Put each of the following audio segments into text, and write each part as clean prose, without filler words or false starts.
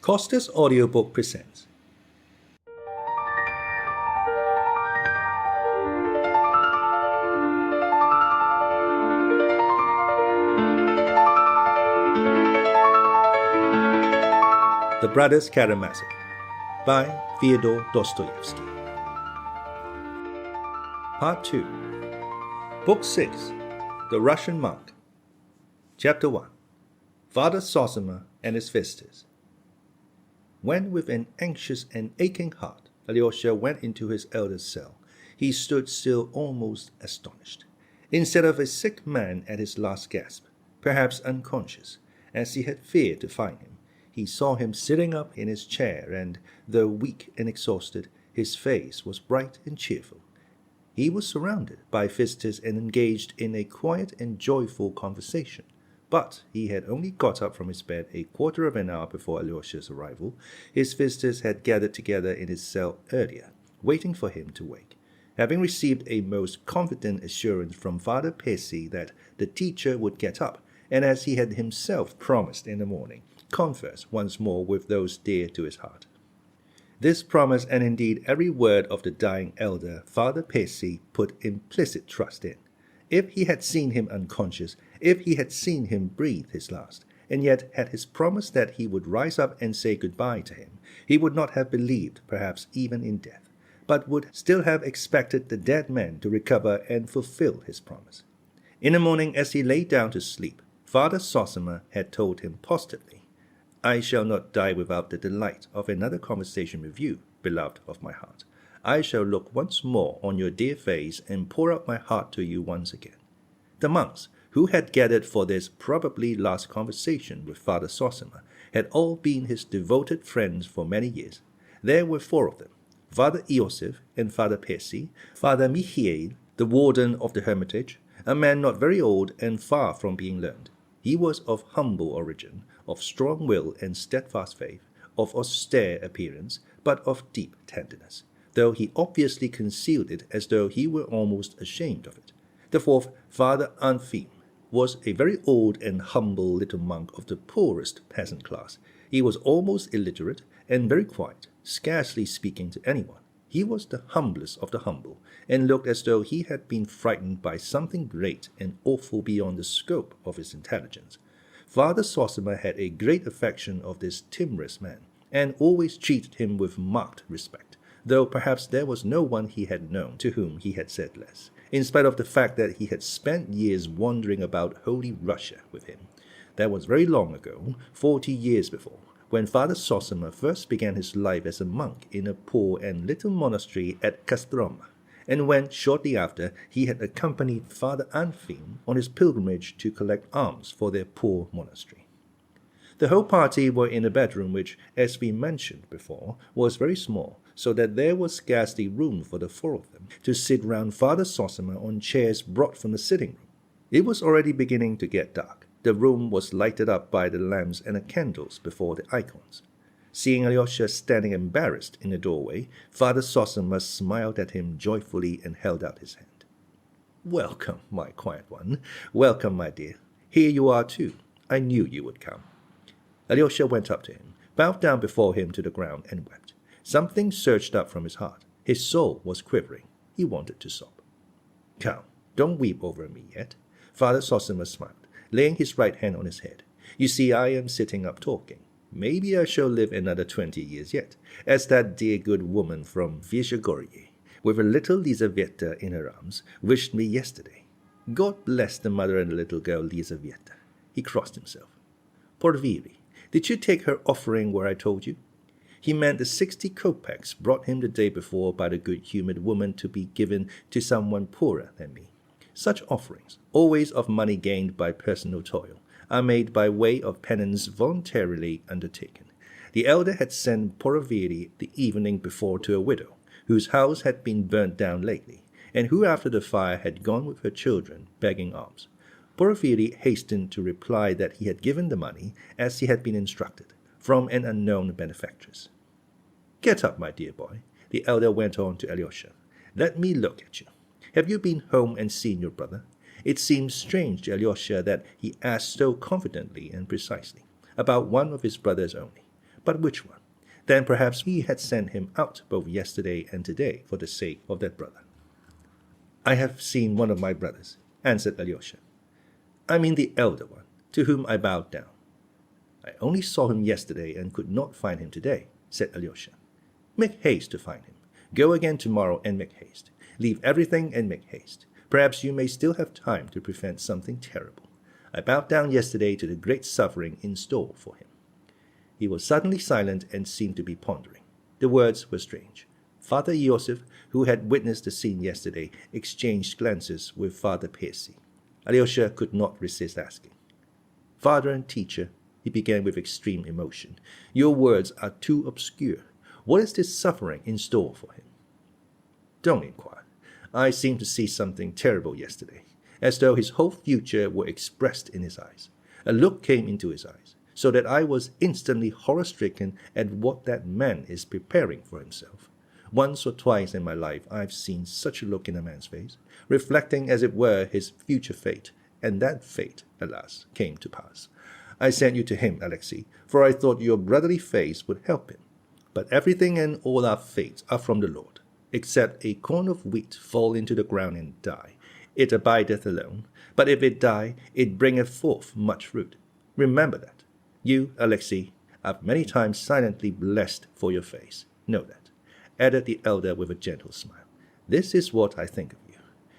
Costa's audiobook presents The Brothers Karamazov by Fyodor Dostoyevsky. Part 2. Book 6. The Russian Monk. Chapter 1. Fyodor Zosima and his visitors. When with an anxious and aching heart Alyosha went into his elder's cell, he stood still almost astonished. Instead of a sick man at his last gasp, perhaps unconscious, as he had feared to find him, he saw him sitting up in his chair, and, though weak and exhausted, his face was bright and cheerful. He was surrounded by visitors and engaged in a quiet and joyful conversation. But he had only got up from his bed a quarter of an hour before Alyosha's arrival. His visitors had gathered together in his cell earlier, waiting for him to wake. Having received a most confident assurance from Father Pesci that the teacher would get up, and as he had himself promised in the morning, converse once more with those dear to his heart. This promise, and indeed every word of the dying elder, Father Pesci put implicit trust in. If he had seen him unconscious, if he had seen him breathe his last, and yet had his promise that he would rise up and say goodbye to him, he would not have believed, perhaps even in death, but would still have expected the dead man to recover and fulfill his promise. In the morning, as he lay down to sleep, Fyodor Zosima had told him positively, "I shall not die without the delight of another conversation with you, beloved of my heart. I shall look once more on your dear face and pour out my heart to you once again." The monks, who had gathered for this probably last conversation with Fyodor Zosima, had all been his devoted friends for many years. There were 4 of them, Father Iosif and Father Pesci, Father Michael, the warden of the hermitage, a man not very old and far from being learned. He was of humble origin, of strong will and steadfast faith, of austere appearance, but of deep tenderness, though he obviously concealed it as though he were almost ashamed of it. The 4th, Father Anfim, was a very old and humble little monk of the poorest peasant class. He was almost illiterate and very quiet, scarcely speaking to anyone. He was the humblest of the humble, and looked as though he had been frightened by something great and awful beyond the scope of his intelligence. Father Zosima had a great affection of this timorous man, and always treated him with marked respect, though perhaps there was no one he had known to whom he had said less, in spite of the fact that he had spent years wandering about Holy Russia with him. That was very long ago, 40 years before, when Father Zosima first began his life as a monk in a poor and little monastery at Kostroma, and when, shortly after, he had accompanied Father Anfim on his pilgrimage to collect alms for their poor monastery. The whole party were in a bedroom which, as we mentioned before, was very small, so that there was scarcely room for the 4 of them to sit round Father Zosima on chairs brought from the sitting room. It was already beginning to get dark. The room was lighted up by the lamps and the candles before the icons. Seeing Alyosha standing embarrassed in the doorway, Father Zosima smiled at him joyfully and held out his hand. "Welcome, my quiet one. Welcome, my dear. Here you are too. I knew you would come." Alyosha went up to him, bowed down before him to the ground, and wept. Something surged up from his heart. His soul was quivering. He wanted to sob. "Come, don't weep over me yet." Father Zosima smiled, laying his right hand on his head. "You see, I am sitting up talking. Maybe I shall live another 20 years yet, as that dear good woman from Vyshegorye, with a little Lizaveta in her arms, wished me yesterday. God bless the mother and the little girl Lizaveta." He crossed himself. "Porviri, did you take her offering where I told you?" He meant the 60 kopecks brought him the day before by the good-humored woman to be given to someone poorer than me. Such offerings, always of money gained by personal toil, are made by way of penance voluntarily undertaken. The elder had sent Porviri the evening before to a widow, whose house had been burnt down lately, and who after the fire had gone with her children begging alms. Porviri hastened to reply that he had given the money, as he had been instructed, from an unknown benefactress. "Get up, my dear boy," the elder went on to Alyosha. "Let me look at you. Have you been home and seen your brother?" It seemed strange to Alyosha that he asked so confidently and precisely, about one of his brothers only. But which one? Then perhaps he had sent him out both yesterday and today for the sake of that brother. I have seen one of my brothers, answered Alyosha. I mean the elder one, to whom I bowed down. I only saw him yesterday and could not find him today, said Alyosha. Make haste to find him. Go again tomorrow and make haste. Leave everything and make haste. Perhaps you may still have time to prevent something terrible. I bowed down yesterday to the great suffering in store for him. He was suddenly silent and seemed to be pondering. The words were strange. Father Iosif, who had witnessed the scene yesterday, exchanged glances with Father Percy. Alyosha could not resist asking. Father and teacher, he began with extreme emotion, your words are too obscure. What is this suffering in store for him? Don't inquire. I seemed to see something terrible yesterday, as though his whole future were expressed in his eyes. A look came into his eyes, so that I was instantly horror-stricken at what that man is preparing for himself. Once or twice in my life I have seen such a look in a man's face, reflecting as it were his future fate, and that fate, alas, came to pass. I sent you to him, Alexei, for I thought your brotherly face would help him. But everything and all our fates are from the Lord, except a corn of wheat fall into the ground and die. It abideth alone, but if it die, it bringeth forth much fruit. Remember that. You, Alexei, are many times silently blessed for your face. Know that, added the elder with a gentle smile. This is what I think of you.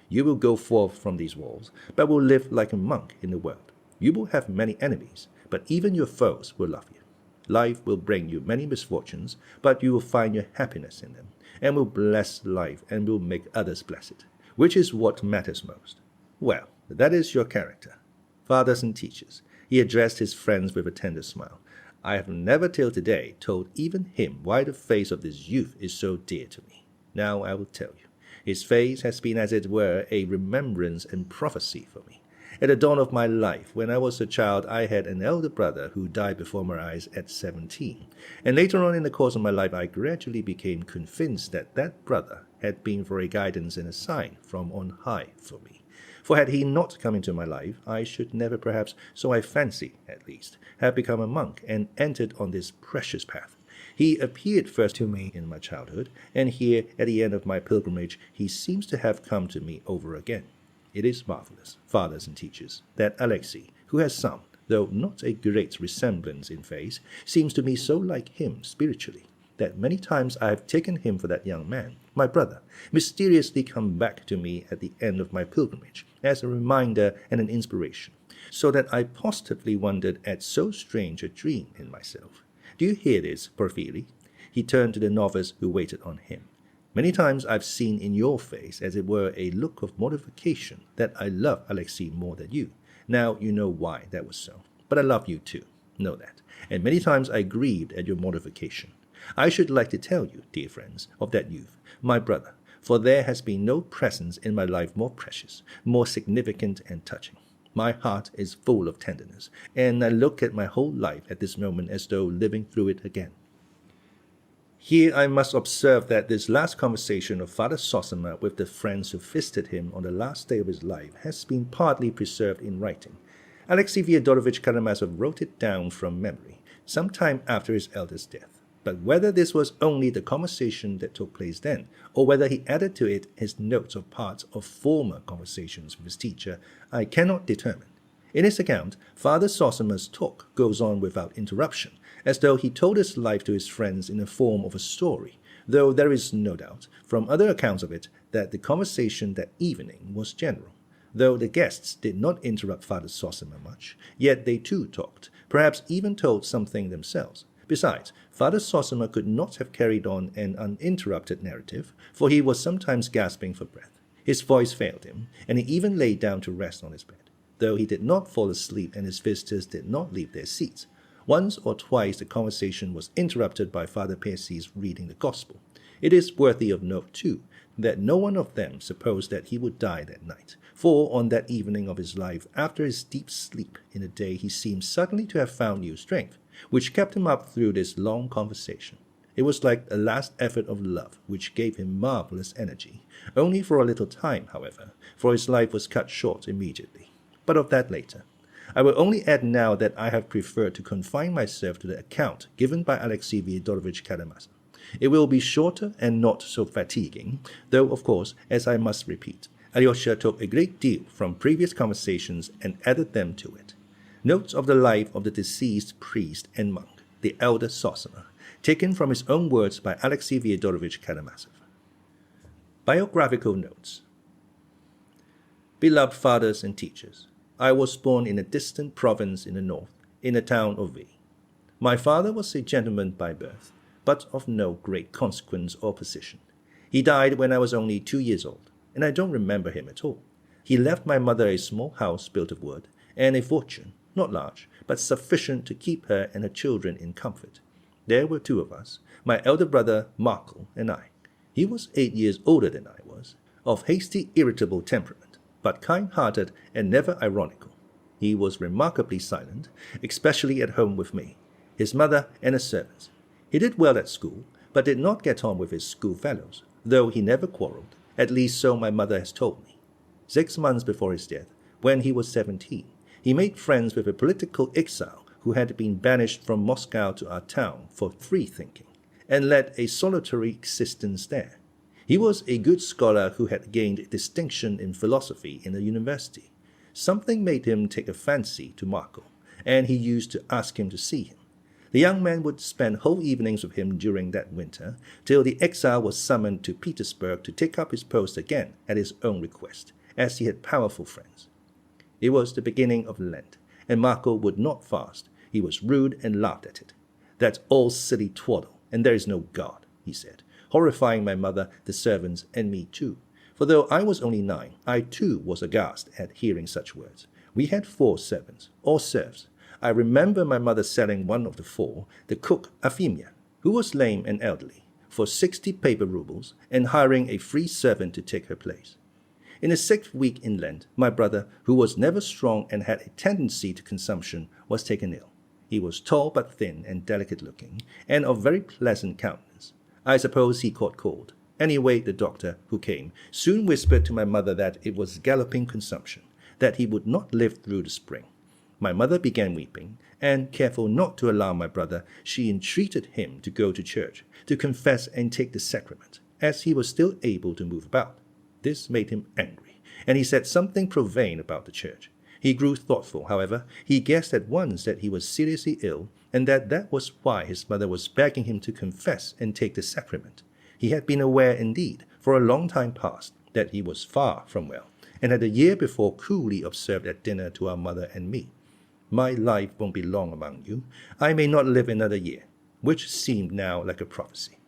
You will go forth from these walls, but will live like a monk in the world. You will have many enemies, but even your foes will love you. Life will bring you many misfortunes, but you will find your happiness in them, and will bless life and will make others bless it, which is what matters most. Well, that is your character. Fathers and teachers, he addressed his friends with a tender smile. I have never till today told even him why the face of this youth is so dear to me. Now I will tell you. His face has been as it were a remembrance and prophecy for me. At the dawn of my life, when I was a child, I had an elder brother who died before my eyes at 17. And later on in the course of my life, I gradually became convinced that that brother had been for a guidance and a sign from on high for me. For had he not come into my life, I should never perhaps, so I fancy at least, have become a monk and entered on this precious path. He appeared first to me in my childhood, and here, at the end of my pilgrimage, he seems to have come to me over again. It is marvelous, fathers and teachers, that Alexei, who has some, though not a great resemblance in face, seems to me so like him spiritually, that many times I have taken him for that young man, my brother, mysteriously come back to me at the end of my pilgrimage, as a reminder and an inspiration, so that I positively wondered at so strange a dream in myself. Do you hear this, Porphyry? He turned to the novice who waited on him. Many times I've seen in your face, as it were, a look of mortification that I love Alexei more than you. Now you know why that was so. But I love you too. Know that. And many times I grieved at your mortification. I should like to tell you, dear friends, of that youth, my brother, for there has been no presence in my life more precious, more significant and touching. My heart is full of tenderness, and I look at my whole life at this moment as though living through it again. Here I must observe that this last conversation of Father Zosima with the friends who visited him on the last day of his life has been partly preserved in writing. Alexei Fyodorovich Karamazov wrote it down from memory, some time after his elder's death. But whether this was only the conversation that took place then, or whether he added to it his notes of parts of former conversations with his teacher, I cannot determine. In his account, Father Zosima's talk goes on without interruption, as though he told his life to his friends in the form of a story, though there is no doubt, from other accounts of it, that the conversation that evening was general. Though the guests did not interrupt Father Zosima much, yet they too talked, perhaps even told something themselves. Besides, Father Zosima could not have carried on an uninterrupted narrative, for he was sometimes gasping for breath. His voice failed him, and he even lay down to rest on his bed, though he did not fall asleep and his visitors did not leave their seats. Once or twice the conversation was interrupted by Father Percy's reading the Gospel. It is worthy of note, too, that no one of them supposed that he would die that night, for on that evening of his life, after his deep sleep in the day, he seemed suddenly to have found new strength, which kept him up through this long conversation. It was like a last effort of love, which gave him marvelous energy, only for a little time, however, for his life was cut short immediately. But of that later. I will only add now that I have preferred to confine myself to the account given by Alexei Fyodorovich Karamazov. It will be shorter and not so fatiguing, though, of course, as I must repeat, Alyosha took a great deal from previous conversations and added them to it. Notes of the life of the deceased priest and monk, the Elder Zosima, taken from his own words by Alexei Fyodorovich Karamazov. Biographical notes. Beloved fathers and teachers, I was born in a distant province in the north, in the town of V. My father was a gentleman by birth, but of no great consequence or position. He died when I was only 2 years old, and I don't remember him at all. He left my mother a small house built of wood, and a fortune, not large, but sufficient to keep her and her children in comfort. There were 2 of us, my elder brother Marco and I. He was 8 years older than I was, of hasty, irritable temperament, but kind-hearted and never ironical. He was remarkably silent, especially at home with me, his mother and the servants. He did well at school, but did not get on with his schoolfellows, though he never quarreled, at least so my mother has told me. 6 months before his death, when he was 17, he made friends with a political exile who had been banished from Moscow to our town for free-thinking, and led a solitary existence there. He was a good scholar who had gained distinction in philosophy in the university. Something made him take a fancy to Marco, and he used to ask him to see him. The young man would spend whole evenings with him during that winter, till the exile was summoned to Petersburg to take up his post again at his own request, as he had powerful friends. It was the beginning of Lent, and Marco would not fast. He was rude and laughed at it. That's all silly twaddle, and there is no God, he said, horrifying my mother, the servants, and me too. For though I was only 9, I too was aghast at hearing such words. We had 4 servants, or serfs. I remember my mother selling one of the 4, the cook Afimya, who was lame and elderly, for 60 paper rubles, and hiring a free servant to take her place. In the 6th week in Lent, my brother, who was never strong and had a tendency to consumption, was taken ill. He was tall but thin and delicate-looking, and of very pleasant countenance. I suppose he caught cold. Anyway, the doctor, who came, soon whispered to my mother that it was galloping consumption, that he would not live through the spring. My mother began weeping, and, careful not to alarm my brother, she entreated him to go to church, to confess and take the sacrament, as he was still able to move about. This made him angry, and he said something profane about the church. He grew thoughtful, however. He guessed at once that he was seriously ill, and that was why his mother was begging him to confess and take the sacrament. He had been aware, indeed, for a long time past, that he was far from well, and had a year before coolly observed at dinner to our mother and me, "My life won't be long among you. I may not live another year," which seemed now like a prophecy.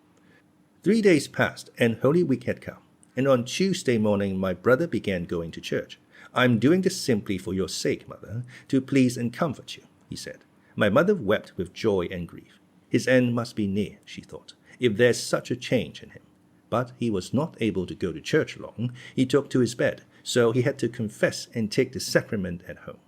3 days passed, and Holy Week had come, and on Tuesday morning my brother began going to church. "I'm doing this simply for your sake, mother, to please and comfort you," he said. My mother wept with joy and grief. His end must be near, she thought, if there's such a change in him. But he was not able to go to church long. He took to his bed, so he had to confess and take the sacrament at home.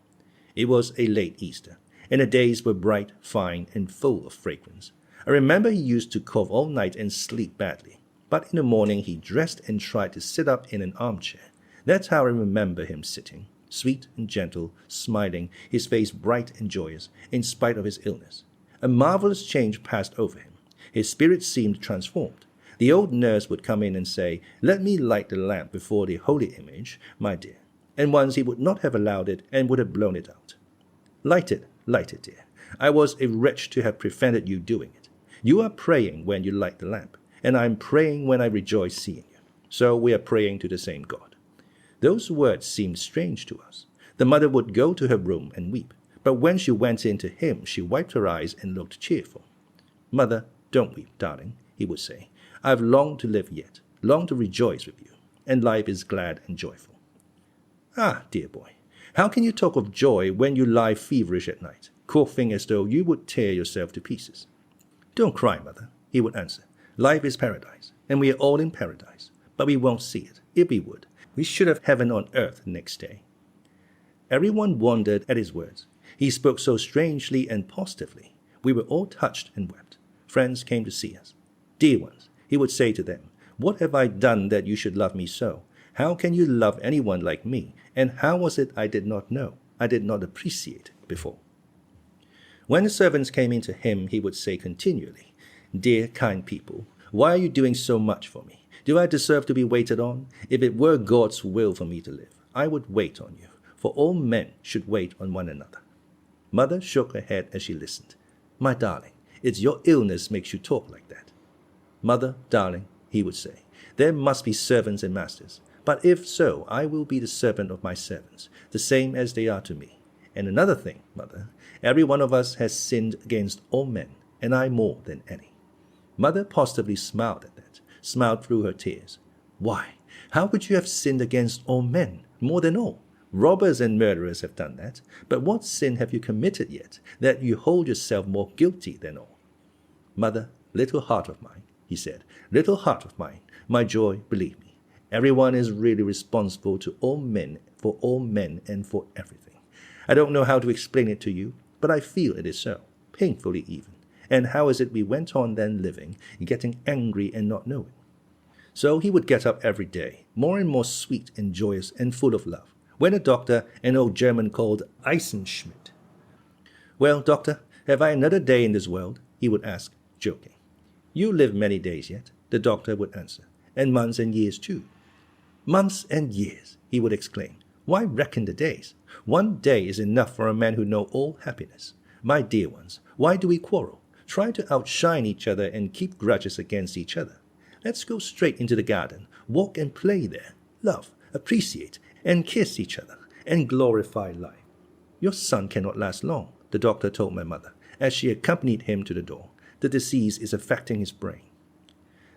It was a late Easter, and the days were bright, fine, and full of fragrance. I remember he used to cough all night and sleep badly, but in the morning he dressed and tried to sit up in an armchair. That's how I remember him sitting, sweet and gentle, smiling, his face bright and joyous, in spite of his illness. A marvelous change passed over him. His spirit seemed transformed. The old nurse would come in and say, "Let me light the lamp before the holy image, my dear." And once he would not have allowed it and would have blown it out. Light it, dear. I was a wretch to have prevented you doing it. You are praying when you light the lamp, and I am praying when I rejoice seeing you. So we are praying to the same God. Those words seemed strange to us. The mother would go to her room and weep, but when she went in to him, she wiped her eyes and looked cheerful. "Mother, don't weep, darling," he would say. "I've longed to live yet, longed to rejoice with you, and life is glad and joyful." "Ah, dear boy, how can you talk of joy when you lie feverish at night, coughing as though you would tear yourself to pieces?" "Don't cry, mother," he would answer. "Life is paradise, and we are all in paradise, but we won't see it. If we would, we should have heaven on earth next day." Everyone wondered at his words. He spoke so strangely and positively. We were all touched and wept. Friends came to see us. "Dear ones," he would say to them, "what have I done that you should love me so? How can you love anyone like me? And how was it I did not know? I did not appreciate before. When the servants came in to him, he would say continually, "Dear, kind people, why are you doing so much for me? Do I deserve to be waited on? If it were God's will for me to live, I would wait on you, for all men should wait on one another." Mother shook her head as she listened. "My darling, it's your illness makes you talk like that." "Mother, darling," he would say, "there must be servants and masters. But if so, I will be the servant of my servants, the same as they are to me. And another thing, Mother, every one of us has sinned against all men, and I more than any." Mother positively smiled at that, smiled through her tears. "Why, how could you have sinned against all men, more than all? Robbers and murderers have done that, but what sin have you committed yet, that you hold yourself more guilty than all?" "Mother, little heart of mine," he said, "little heart of mine, my joy, believe me. Everyone is really responsible to all men, for all men, and for everything. I don't know how to explain it to you, but I feel it is so, painfully even. And how is it we went on then living, getting angry and not knowing?" So he would get up every day, more and more sweet and joyous and full of love, when a doctor, an old German called Eisenschmidt. "Well, doctor, have I another day in this world?" he would ask, joking. "You live many days yet," the doctor would answer, "and months and years too." "Months and years," he would exclaim. "Why reckon the days? One day is enough for a man who knows all happiness. My dear ones, why do we quarrel? Try to outshine each other and keep grudges against each other. Let's go straight into the garden, walk and play there, love, appreciate, and kiss each other, and glorify life." "Your son cannot last long," the doctor told my mother, as she accompanied him to the door. "The disease is affecting his brain."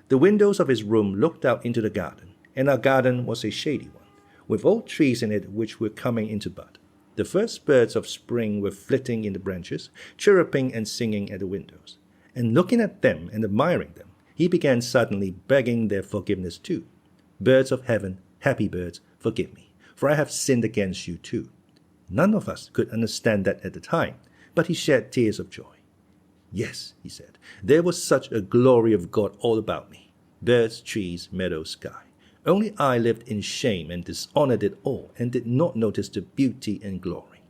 The windows of his room looked out into the garden, and our garden was a shady one, with old trees in it which were coming into bud. The first birds of spring were flitting in the branches, chirruping and singing at the windows. And looking at them and admiring them, he began suddenly begging their forgiveness too. "Birds of heaven, happy birds, forgive me, for I have sinned against you too." None of us could understand that at the time, but he shed tears of joy. "Yes," he said, "there was such a glory of God all about me. Birds, trees, meadows, sky. Only I lived in shame and dishonored it all, and did not notice the beauty and glory."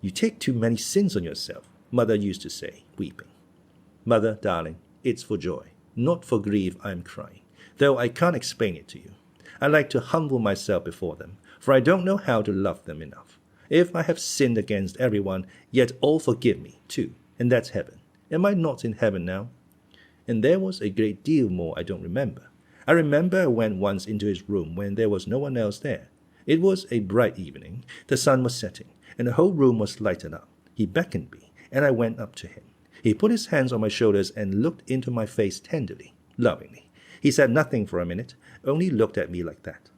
"You take too many sins on yourself," Mother used to say, weeping. "Mother, darling, it's for joy, not for grief I am crying, though I can't explain it to you. I like to humble myself before them, for I don't know how to love them enough. If I have sinned against everyone, yet all forgive me, too, and that's heaven. Am I not in heaven now?" And there was a great deal more I don't remember. I remember I went once into his room when there was no one else there. It was a bright evening, the sun was setting, and the whole room was lighted up. He beckoned me, and I went up to him. He put his hands on my shoulders and looked into my face tenderly, lovingly. He said nothing for a minute, only looked at me like that.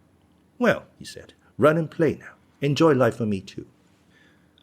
"Well," he said, "run and play now. Enjoy life for me too."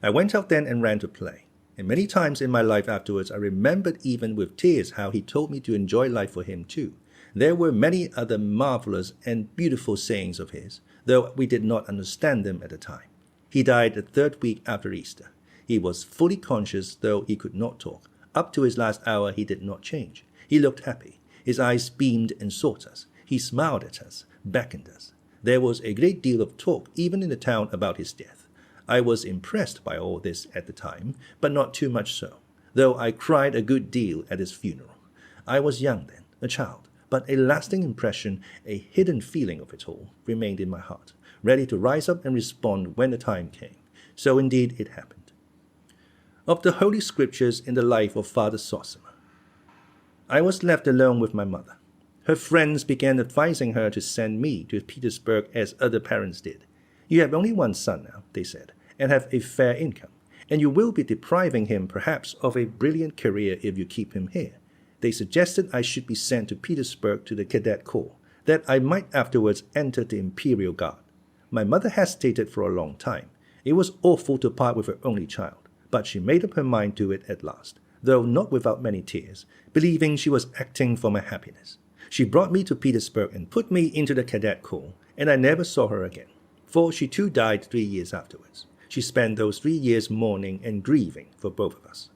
I went out then and ran to play. And many times in my life afterwards I remembered even with tears how he told me to enjoy life for him too. There were many other marvelous and beautiful sayings of his, though we did not understand them at the time. He died the third week after Easter. He was fully conscious, though he could not talk. Up to his last hour he did not change. He looked happy. His eyes beamed and sought us. He smiled at us, beckoned us. There was a great deal of talk even in the town about his death. I was impressed by all this at the time, but not too much so, though I cried a good deal at his funeral. I was young then, a child, but a lasting impression, a hidden feeling of it all, remained in my heart, ready to rise up and respond when the time came. So indeed it happened. Of the Holy Scriptures in the life of Father Zosima. I was left alone with my mother. Her friends began advising her to send me to Petersburg as other parents did. "You have only one son now," they said, "and have a fair income, and you will be depriving him perhaps of a brilliant career if you keep him here." They suggested I should be sent to Petersburg to the Cadet Corps, that I might afterwards enter the Imperial Guard. My mother hesitated for a long time. It was awful to part with her only child, but she made up her mind to it at last, though not without many tears, believing she was acting for my happiness. She brought me to Petersburg and put me into the Cadet Corps, and I never saw her again, for she too died 3 years afterwards. She spent those 3 years mourning and grieving for both of us.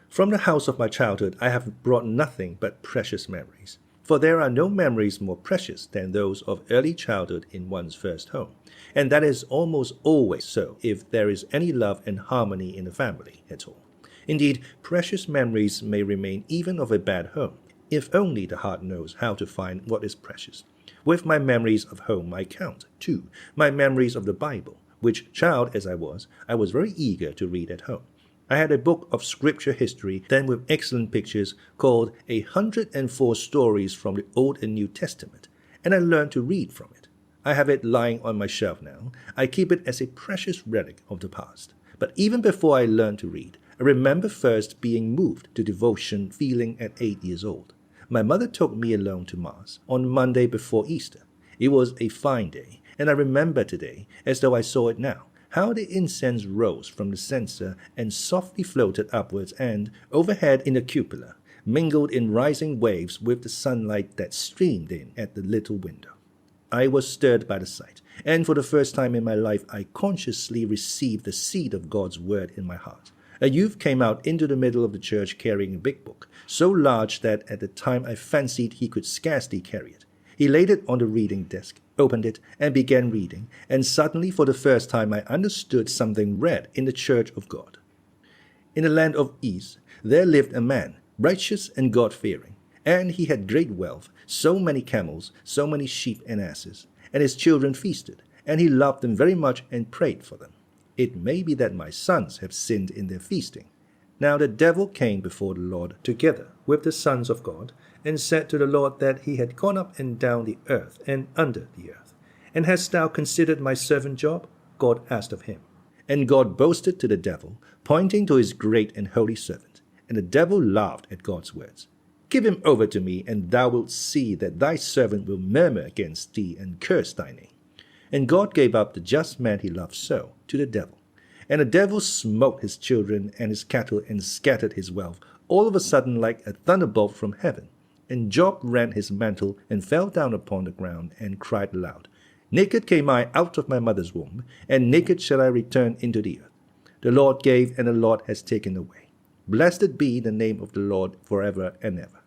From the house of my childhood I have brought nothing but precious memories. For for there are no memories more precious than those of early childhood in one's first home, and that is almost always so if there is any love and harmony in the family at all. Indeed, precious memories may remain even of a bad home, if only the heart knows how to find what is precious. With my memories of home I count, too, my memories of the Bible, which, child as I was very eager to read at home. I had a book of scripture history, then with excellent pictures, called 104 Stories from the Old and New Testament, and I learned to read from it. I have it lying on my shelf now. I keep it as a precious relic of the past. But even before I learned to read, I remember first being moved to devotion feeling at 8 years old. My mother took me alone to Mass on Monday before Easter. It was a fine day, and I remember today, as though I saw it now, how the incense rose from the censer and softly floated upwards and, overhead in the cupola, mingled in rising waves with the sunlight that streamed in at the little window. I was stirred by the sight, and for the first time in my life I consciously received the seed of God's word in my heart. A youth came out into the middle of the church carrying a big book, so large that at the time I fancied he could scarcely carry it. He laid it on the reading desk, opened it, and began reading, and suddenly for the first time I understood something read in the church of God. In the land of Ease there lived a man, righteous and God-fearing, and he had great wealth, so many camels, so many sheep and asses, and his children feasted, and he loved them very much and prayed for them. It may be that my sons have sinned in their feasting. Now the devil came before the Lord together with the sons of God, and said to the Lord that he had gone up and down the earth and under the earth. And hast thou considered my servant Job? God asked of him. And God boasted to the devil, pointing to his great and holy servant. And the devil laughed at God's words. Give him over to me, and thou wilt see that thy servant will murmur against thee and curse thy name. And God gave up the just man he loved so to the devil. And the devil smote his children and his cattle and scattered his wealth, all of a sudden like a thunderbolt from heaven. And Job rent his mantle and fell down upon the ground and cried aloud, Naked came I out of my mother's womb, and naked shall I return into the earth. The Lord gave, and the Lord has taken away. Blessed be the name of the Lord forever and ever.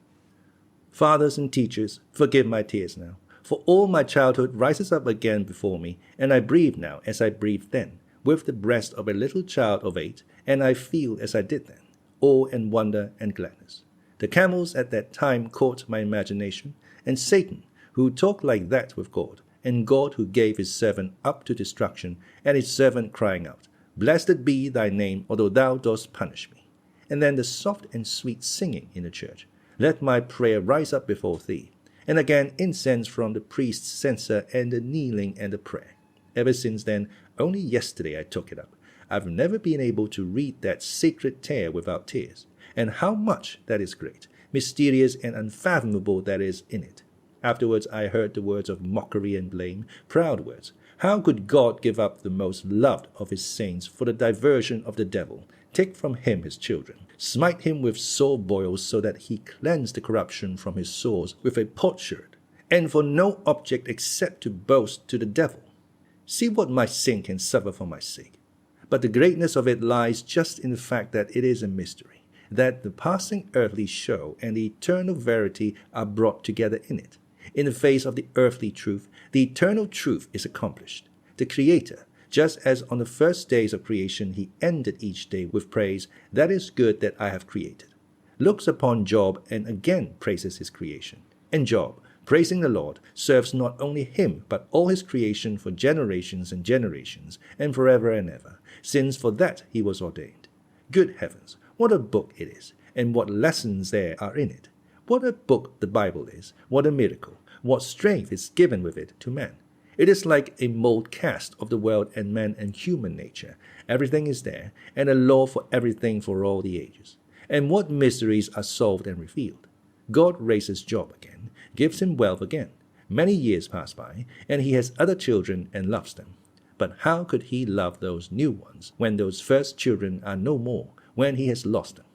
Fathers and teachers, forgive my tears now, for all my childhood rises up again before me, and I breathe now as I breathed then, with the breast of a little child of 8, and I feel as I did then, awe and wonder and gladness. The camels at that time caught my imagination, and Satan, who talked like that with God, and God who gave his servant up to destruction, and his servant crying out, Blessed be thy name, although thou dost punish me. And then the soft and sweet singing in the church, Let my prayer rise up before thee. And again incense from the priest's censer, and the kneeling and the prayer. Ever since then, only yesterday I took it up. I've never been able to read that sacred tale without tears. And how much that is great, mysterious and unfathomable that is in it. Afterwards I heard the words of mockery and blame, proud words. How could God give up the most loved of his saints for the diversion of the devil, take from him his children, smite him with sore boils so that he cleanse the corruption from his sores with a potsherd, and for no object except to boast to the devil? See what my sin can suffer for my sake. But the greatness of it lies just in the fact that it is a mystery, that the passing earthly show and the eternal verity are brought together in it. In the face of the earthly truth, the eternal truth is accomplished. The Creator, just as on the first days of creation he ended each day with praise, That is good that I have created, looks upon Job and again praises his creation. And Job, praising the Lord, serves not only him but all his creation for generations and generations, and forever and ever, since for that he was ordained. Good heavens, what a book it is, and what lessons there are in it. What a book the Bible is, what a miracle, what strength is given with it to man. It is like a mold cast of the world and man and human nature. Everything is there, and a law for everything for all the ages. And what mysteries are solved and revealed. God raises Job again, gives him wealth again. Many years pass by, and he has other children and loves them. But how could he love those new ones when those first children are no more, when he has lost them?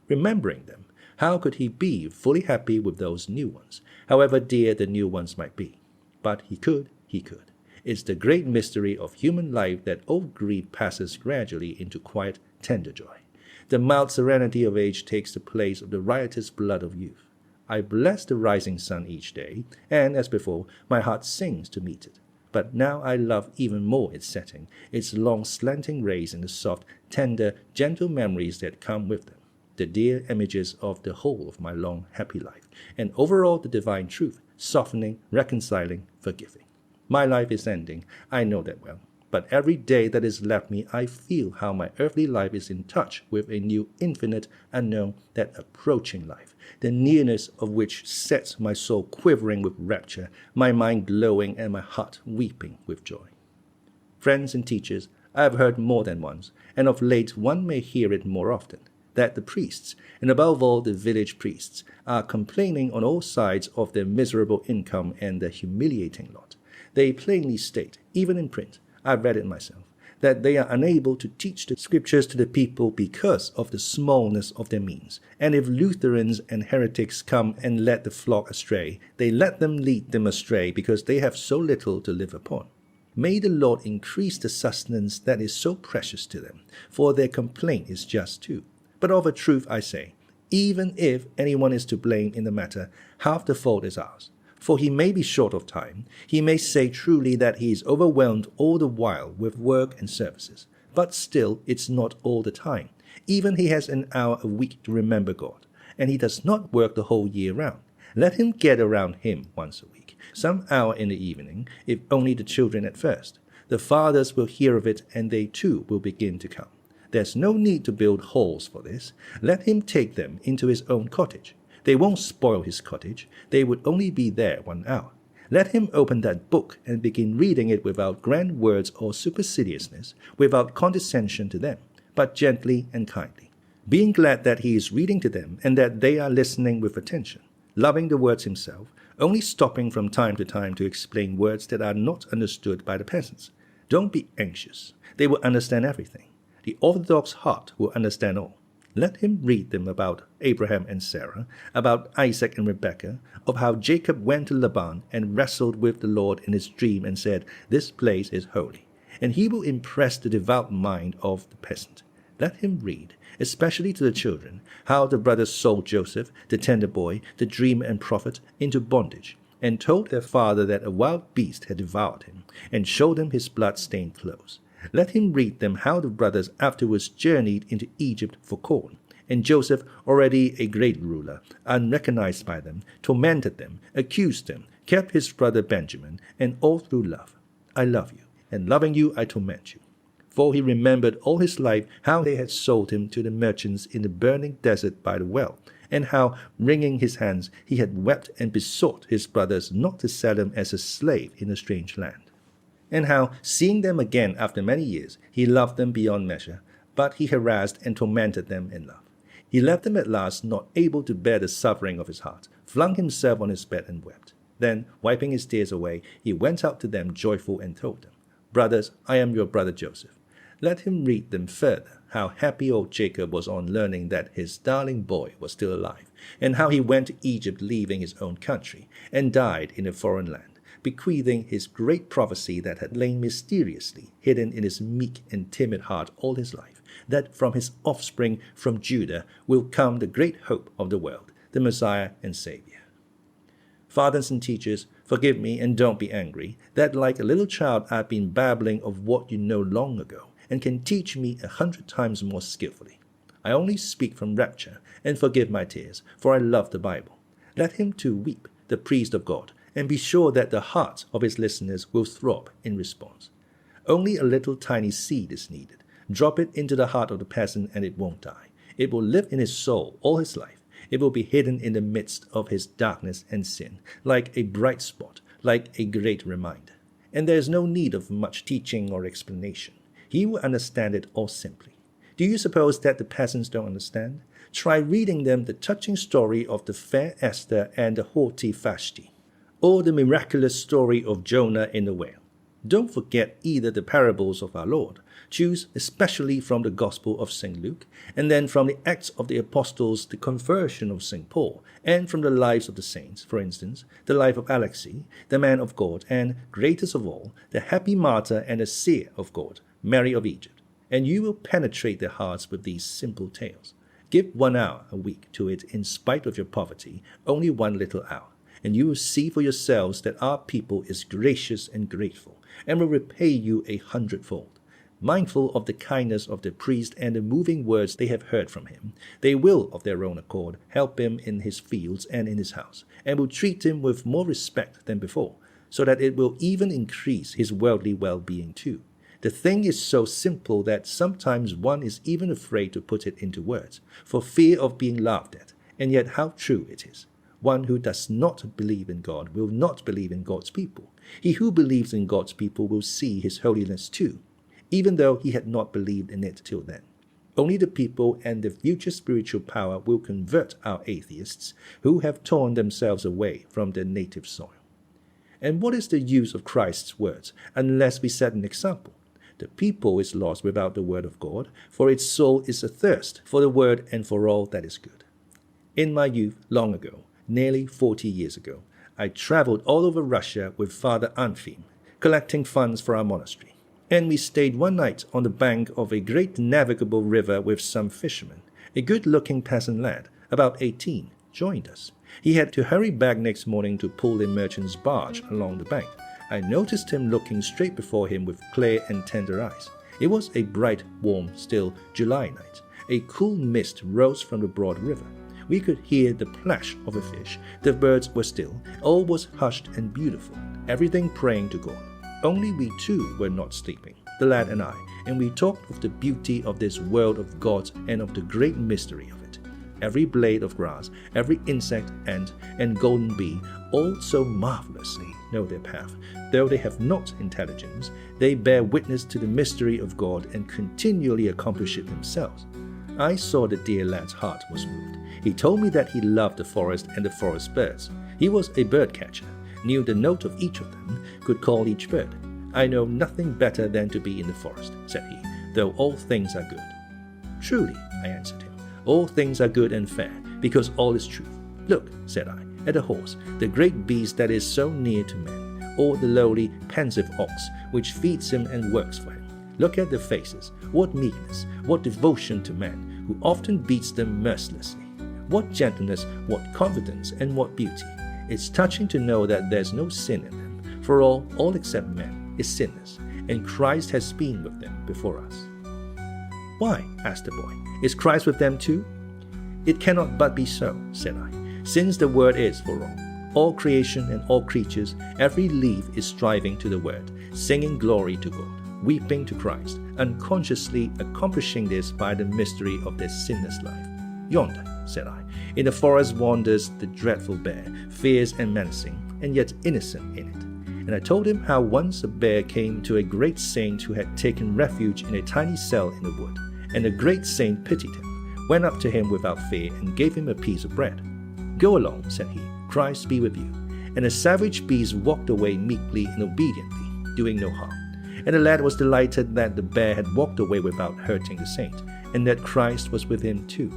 Remembering them, how could he be fully happy with those new ones, however dear the new ones might be? But he could. It's the great mystery of human life that all grief passes gradually into quiet, tender joy. The mild serenity of age takes the place of the riotous blood of youth. I bless the rising sun each day, and, as before, my heart sings to meet it. But now I love even more its setting, its long slanting rays and the soft, tender, gentle memories that come with them, the dear images of the whole of my long, happy life, and overall the divine truth, softening, reconciling, forgiving. My life is ending, I know that well. But every day that is left me, I feel how my earthly life is in touch with a new infinite unknown, that approaching life, the nearness of which sets my soul quivering with rapture, my mind glowing, and my heart weeping with joy. Friends and teachers, I have heard more than once, and of late one may hear it more often, that the priests, and above all the village priests, are complaining on all sides of their miserable income and their humiliating lot. They plainly state, even in print, I've read it myself, that they are unable to teach the scriptures to the people because of the smallness of their means. And if Lutherans and heretics come and let the flock astray, they let them lead them astray because they have so little to live upon. May the Lord increase the sustenance that is so precious to them, for their complaint is just too. But of a truth I say, even if anyone is to blame in the matter, half the fault is ours. For he may be short of time, he may say truly that he is overwhelmed all the while with work and services, but still it's not all the time. Even he has an hour a week to remember God, and he does not work the whole year round. Let him get around him once a week, some hour in the evening, if only the children at first. The fathers will hear of it, and they too will begin to come. There's no need to build halls for this. Let him take them into his own cottage. They won't spoil his cottage. They would only be there 1 hour. Let him open that book and begin reading it without grand words or superciliousness, without condescension to them, but gently and kindly, being glad that he is reading to them and that they are listening with attention, loving the words himself, only stopping from time to time to explain words that are not understood by the peasants. Don't be anxious. They will understand everything. The Orthodox heart will understand all. Let him read them about Abraham and Sarah, about Isaac and Rebekah, of how Jacob went to Laban and wrestled with the Lord in his dream and said, "This place is holy." And he will impress the devout mind of the peasant. Let him read, especially to the children, how the brothers sold Joseph, the tender boy, the dreamer and prophet, into bondage, and told their father that a wild beast had devoured him, and showed him his blood-stained clothes. Let him read them how the brothers afterwards journeyed into Egypt for corn, and Joseph, already a great ruler, unrecognized by them, tormented them, accused them, kept his brother Benjamin, and all through love. I love you, and loving you I torment you. For he remembered all his life how they had sold him to the merchants in the burning desert by the well, and how, wringing his hands, he had wept and besought his brothers not to sell him as a slave in a strange land. And how, seeing them again after many years, he loved them beyond measure, but he harassed and tormented them in love. He left them at last, not able to bear the suffering of his heart, flung himself on his bed and wept. Then, wiping his tears away, he went out to them joyful and told them, "Brothers, I am your brother Joseph." Let him read them further how happy old Jacob was on learning that his darling boy was still alive, and how he went to Egypt leaving his own country, and died in a foreign land, bequeathing his great prophecy that had lain mysteriously hidden in his meek and timid heart all his life, that from his offspring, from Judah, will come the great hope of the world, the Messiah and Savior. Fathers and teachers, forgive me and don't be angry, that like a little child I've been babbling of what you know long ago, and can teach me 100 times more skillfully. I only speak from rapture, and forgive my tears, for I love the Bible. Let him too weep, the priest of God, and be sure that the hearts of his listeners will throb in response. Only a little tiny seed is needed. Drop it into the heart of the peasant and it won't die. It will live in his soul all his life. It will be hidden in the midst of his darkness and sin, like a bright spot, like a great reminder. And there is no need of much teaching or explanation. He will understand it all simply. Do you suppose that the peasants don't understand? Try reading them the touching story of the fair Esther and the haughty Vashti, or the miraculous story of Jonah in the whale. Don't forget either the parables of our Lord. Choose especially from the Gospel of St. Luke, and then from the Acts of the Apostles, the conversion of St. Paul, and from the lives of the saints, for instance, the life of Alexei, the man of God, and, greatest of all, the happy martyr and the seer of God, Mary of Egypt. And you will penetrate their hearts with these simple tales. Give 1 hour a week to it in spite of your poverty, only 1 little hour, and you will see for yourselves that our people is gracious and grateful, and will repay you 100-fold. Mindful of the kindness of the priest and the moving words they have heard from him, they will, of their own accord, help him in his fields and in his house, and will treat him with more respect than before, so that it will even increase his worldly well-being too. The thing is so simple that sometimes one is even afraid to put it into words, for fear of being laughed at, and yet how true it is. One who does not believe in God will not believe in God's people. He who believes in God's people will see his holiness too, even though he had not believed in it till then. Only the people and the future spiritual power will convert our atheists who have torn themselves away from their native soil. And what is the use of Christ's words unless we set an example? The people is lost without the word of God, for its soul is athirst for the word and for all that is good. In my youth, long ago, nearly 40 years ago, I traveled all over Russia with Father Anfim, collecting funds for our monastery. And we stayed one night on the bank of a great navigable river with some fishermen. A good-looking peasant lad, about 18, joined us. He had to hurry back next morning to pull a merchant's barge along the bank. I noticed him looking straight before him with clear and tender eyes. It was a bright, warm, still July night. A cool mist rose from the broad river. We could hear the plash of a fish. The birds were still. All was hushed and beautiful, everything praying to God. Only we two were not sleeping, the lad and I, and we talked of the beauty of this world of gods and of the great mystery of it. Every blade of grass, every insect, ant, and golden bee, all so marvelously know their path. Though they have not intelligence, they bear witness to the mystery of God and continually accomplish it themselves. I saw the dear lad's heart was moved. He told me that he loved the forest and the forest birds. He was a bird catcher, knew the note of each of them, could call each bird. I know nothing better than to be in the forest, said he, though all things are good. Truly, I answered him, all things are good and fair, because all is truth. Look, said I, at the horse, the great beast that is so near to men, or the lowly, pensive ox, which feeds him and works for him. Look at their faces, what meekness, what devotion to man, who often beats them mercilessly. What gentleness, what confidence, and what beauty. It's touching to know that there's no sin in them, for all except men, is sinners, and Christ has been with them before us. Why? Asked the boy. Is Christ with them too? It cannot but be so, said I, since the word is for all creation and all creatures, every leaf is striving to the word, singing glory to God, weeping to Christ, unconsciously accomplishing this by the mystery of their sinless life. Yonder, said I, in the forest wanders the dreadful bear, fierce and menacing, and yet innocent in it. And I told him how once a bear came to a great saint who had taken refuge in a tiny cell in the wood, and the great saint pitied him, went up to him without fear, and gave him a piece of bread. Go along, said he, Christ be with you. And the savage beast walked away meekly and obediently, doing no harm. And the lad was delighted that the bear had walked away without hurting the saint, and that Christ was with him too.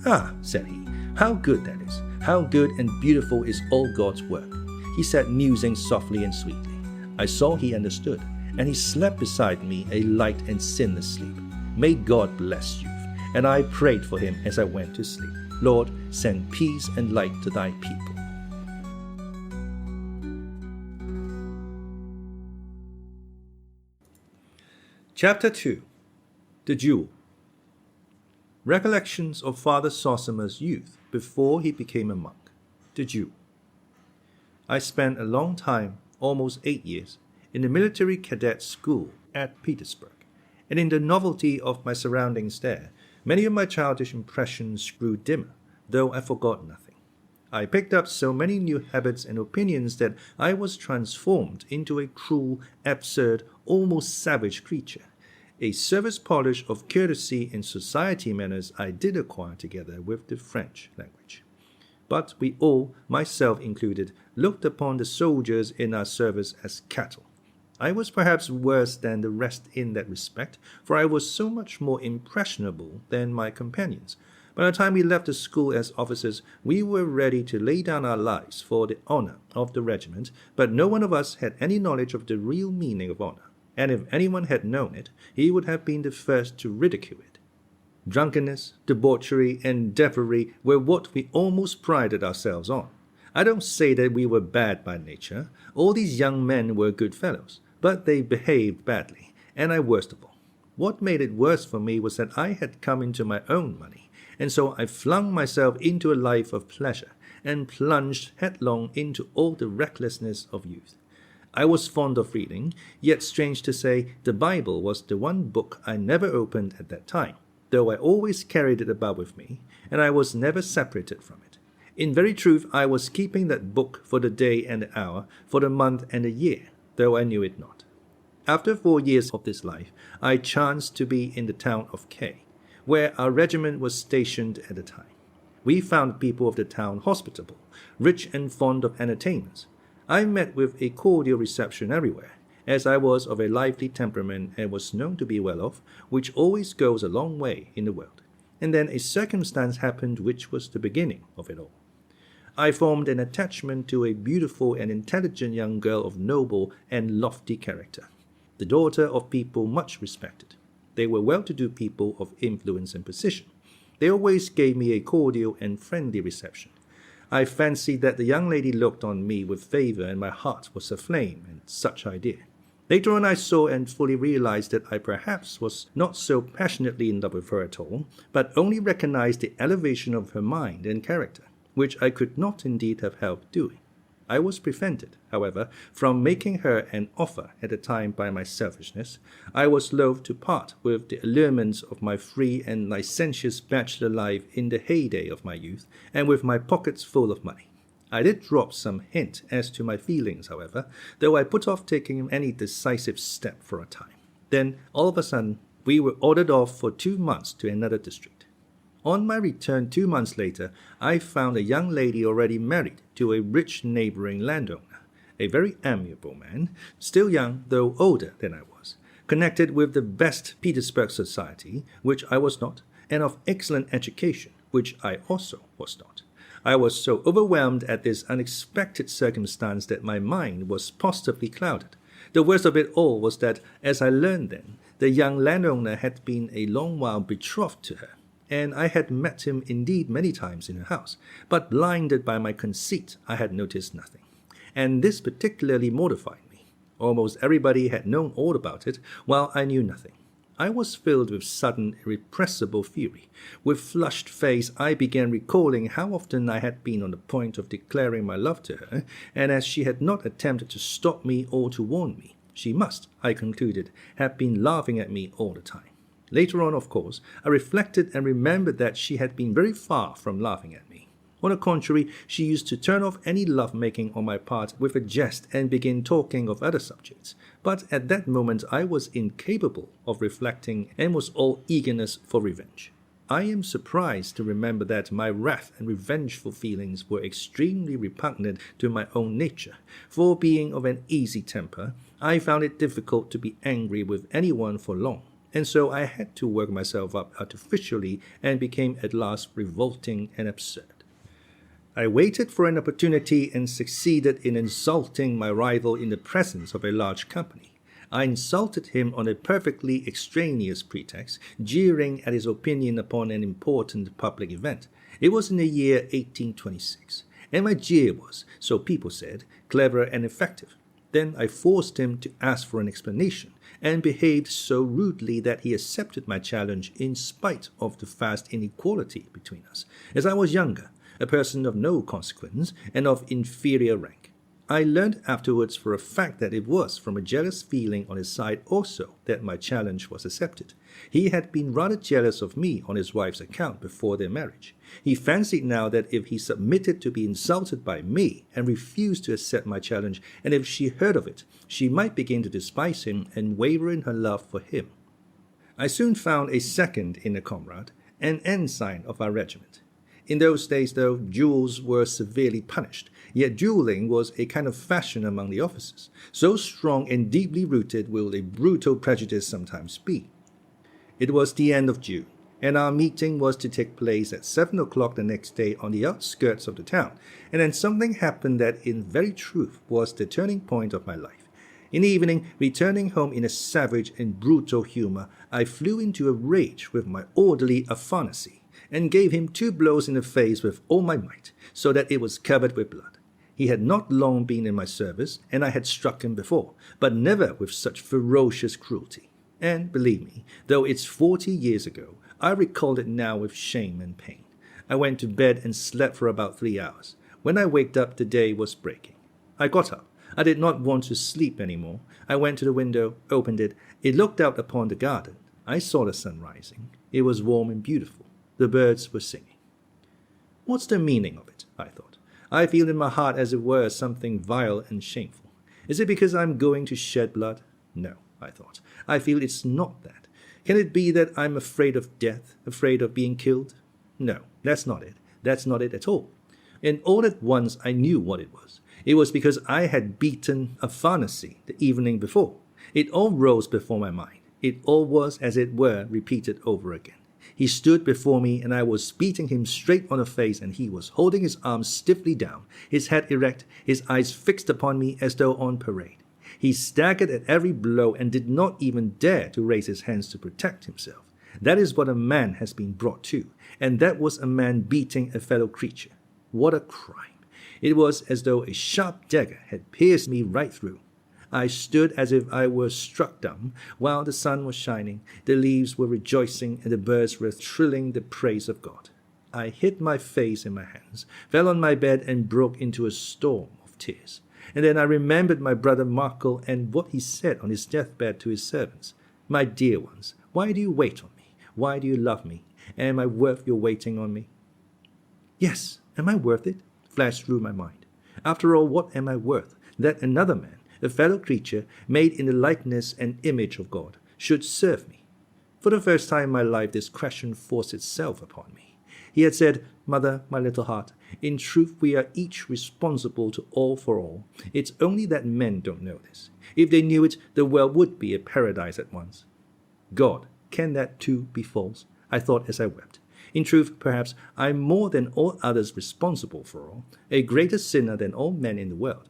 Ah, said he, how good that is! How good and beautiful is all God's work! He sat musing softly and sweetly. I saw he understood, and he slept beside me a light and sinless sleep. May God bless you. And I prayed for him as I went to sleep. Lord, send peace and light to thy people. Chapter 2. The Jewel. Recollections of Father Zosima's youth before he became a monk. The Jewel. I spent a long time, almost 8 years, in the military cadet school at Petersburg, and in the novelty of my surroundings there, many of my childish impressions grew dimmer, though I forgot nothing. I picked up so many new habits and opinions that I was transformed into a cruel, absurd, almost savage creature. A surface polish of courtesy and society manners I did acquire together with the French language. But we all, myself included, looked upon the soldiers in our service as cattle. I was perhaps worse than the rest in that respect, for I was so much more impressionable than my companions. By the time we left the school as officers, we were ready to lay down our lives for the honor of the regiment, but no one of us had any knowledge of the real meaning of honor, and if anyone had known it, he would have been the first to ridicule it. Drunkenness, debauchery, and devilry were what we almost prided ourselves on. I don't say that we were bad by nature. All these young men were good fellows, but they behaved badly, and I worst of all. What made it worse for me was that I had come into my own money, and so I flung myself into a life of pleasure, and plunged headlong into all the recklessness of youth. I was fond of reading, yet strange to say, the Bible was the one book I never opened at that time, though I always carried it about with me, and I was never separated from it. In very truth, I was keeping that book for the day and the hour, for the month and the year, though I knew it not. After 4 years of this life, I chanced to be in the town of K, where our regiment was stationed at the time. We found people of the town hospitable, rich and fond of entertainments. I met with a cordial reception everywhere, as I was of a lively temperament and was known to be well off, which always goes a long way in the world. And then a circumstance happened which was the beginning of it all. I formed an attachment to a beautiful and intelligent young girl of noble and lofty character, the daughter of people much respected. They were well-to-do people of influence and position. They always gave me a cordial and friendly reception. I fancied that the young lady looked on me with favor, and my heart was aflame at such idea. Later on I saw and fully realized that I perhaps was not so passionately in love with her at all, but only recognized the elevation of her mind and character, which I could not indeed have helped doing. I was prevented, however, from making her an offer at the time by my selfishness. I was loath to part with the allurements of my free and licentious bachelor life in the heyday of my youth, and with my pockets full of money. I did drop some hint as to my feelings, however, though I put off taking any decisive step for a time. Then, all of a sudden, we were ordered off for 2 months to another district. On my return 2 months later, I found a young lady already married to a rich neighboring landowner, a very amiable man, still young though older than I was, connected with the best Petersburg society, which I was not, and of excellent education, which I also was not. I was so overwhelmed at this unexpected circumstance that my mind was positively clouded. The worst of it all was that, as I learned then, the young landowner had been a long while betrothed to her, and I had met him indeed many times in her house, but blinded by my conceit, I had noticed nothing. And this particularly mortified me. Almost everybody had known all about it, while I knew nothing. I was filled with sudden, irrepressible fury. With flushed face, I began recalling how often I had been on the point of declaring my love to her, and as she had not attempted to stop me or to warn me, she must, I concluded, have been laughing at me all the time. Later on, of course, I reflected and remembered that she had been very far from laughing at me. On the contrary, she used to turn off any love-making on my part with a jest and begin talking of other subjects. But at that moment I was incapable of reflecting and was all eagerness for revenge. I am surprised to remember that my wrath and revengeful feelings were extremely repugnant to my own nature, for being of an easy temper, I found it difficult to be angry with anyone for long. And so I had to work myself up artificially and became at last revolting and absurd. I waited for an opportunity and succeeded in insulting my rival in the presence of a large company. I insulted him on a perfectly extraneous pretext, jeering at his opinion upon an important public event. It was in the year 1826, and my jeer was, so people said, clever and effective. Then I forced him to ask for an explanation, and behaved so rudely that he accepted my challenge in spite of the vast inequality between us, as I was younger, a person of no consequence, and of inferior rank. I learned afterwards for a fact that it was from a jealous feeling on his side also that my challenge was accepted. He had been rather jealous of me on his wife's account before their marriage. He fancied now that if he submitted to be insulted by me and refused to accept my challenge, and if she heard of it, she might begin to despise him and waver in her love for him. I soon found a second in a comrade, an ensign of our regiment. In those days, though, duels were severely punished, yet dueling was a kind of fashion among the officers. So strong and deeply rooted will a brutal prejudice sometimes be. It was the end of June, and our meeting was to take place at 7 o'clock the next day on the outskirts of the town, and then something happened that in very truth was the turning point of my life. In the evening, returning home in a savage and brutal humor, I flew into a rage with my orderly Afanasy, and gave him 2 blows in the face with all my might, so that it was covered with blood. He had not long been in my service, and I had struck him before, but never with such ferocious cruelty. And believe me, though it's 40 years ago, I recalled it now with shame and pain. I went to bed and slept for about 3 hours. When I waked up, the day was breaking. I got up. I did not want to sleep any more. I went to the window, opened it. It looked out upon the garden. I saw the sun rising. It was warm and beautiful. The birds were singing. What's the meaning of it? I thought. I feel in my heart, as it were, something vile and shameful. Is it because I'm going to shed blood? No, I thought. I feel it's not that. Can it be that I'm afraid of death, afraid of being killed? No, that's not it. That's not it at all. And all at once I knew what it was. It was because I had beaten Afanasy the evening before. It all rose before my mind. It all was, as it were, repeated over again. He stood before me, and I was beating him straight on the face, and he was holding his arms stiffly down, his head erect, his eyes fixed upon me as though on parade. He staggered at every blow and did not even dare to raise his hands to protect himself. That is what a man has been brought to, and that was a man beating a fellow creature. What a crime! It was as though a sharp dagger had pierced me right through. I stood as if I were struck dumb, while the sun was shining, the leaves were rejoicing, and the birds were trilling the praise of God. I hid my face in my hands, fell on my bed, and broke into a storm of tears. And then I remembered my brother Markel and what he said on his deathbed to his servants. My dear ones, why do you wait on me? Why do you love me? Am I worth your waiting on me? Yes, am I worth it? Flashed through my mind. After all, what am I worth? That another man, a fellow creature, made in the likeness and image of God, should serve me. For the first time in my life, this question forced itself upon me. He had said, "Mother, my little heart, in truth we are each responsible to all for all. It's only that men don't know this. If they knew it, the world would be a paradise at once." God, can that too be false? I thought as I wept. In truth, perhaps I'm more than all others responsible for all, a greater sinner than all men in the world.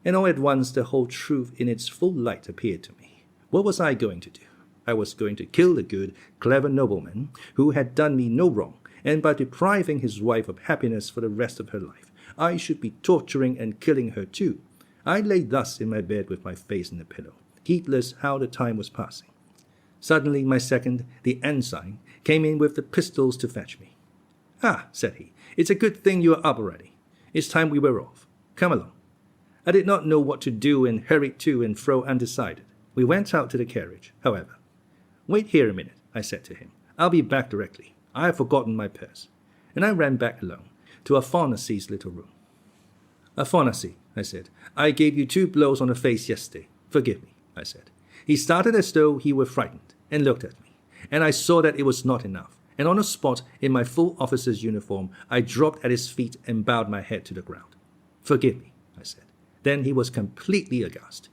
And all at once the whole truth in its full light appeared to me. What was I going to do? I was going to kill the good, clever nobleman who had done me no wrong, and by depriving his wife of happiness for the rest of her life, I should be torturing and killing her too. I lay thus in my bed with my face in the pillow, heedless how the time was passing. Suddenly my second, the ensign, came in with the pistols to fetch me. "Ah," said he, "it's a good thing you are up already. It's time we were off. Come along." I did not know what to do and hurried to and fro undecided. We went out to the carriage, however. "Wait here a minute," I said to him. "I'll be back directly. I have forgotten my purse." And I ran back alone to Afanasy's little room. "Afanasy," I said, "I gave you 2 blows on the face yesterday. Forgive me," I said. He started as though he were frightened and looked at me, and I saw that it was not enough, and on the spot, in my full officer's uniform, I dropped at his feet and bowed my head to the ground. "Forgive me," I said. Then he was completely aghast.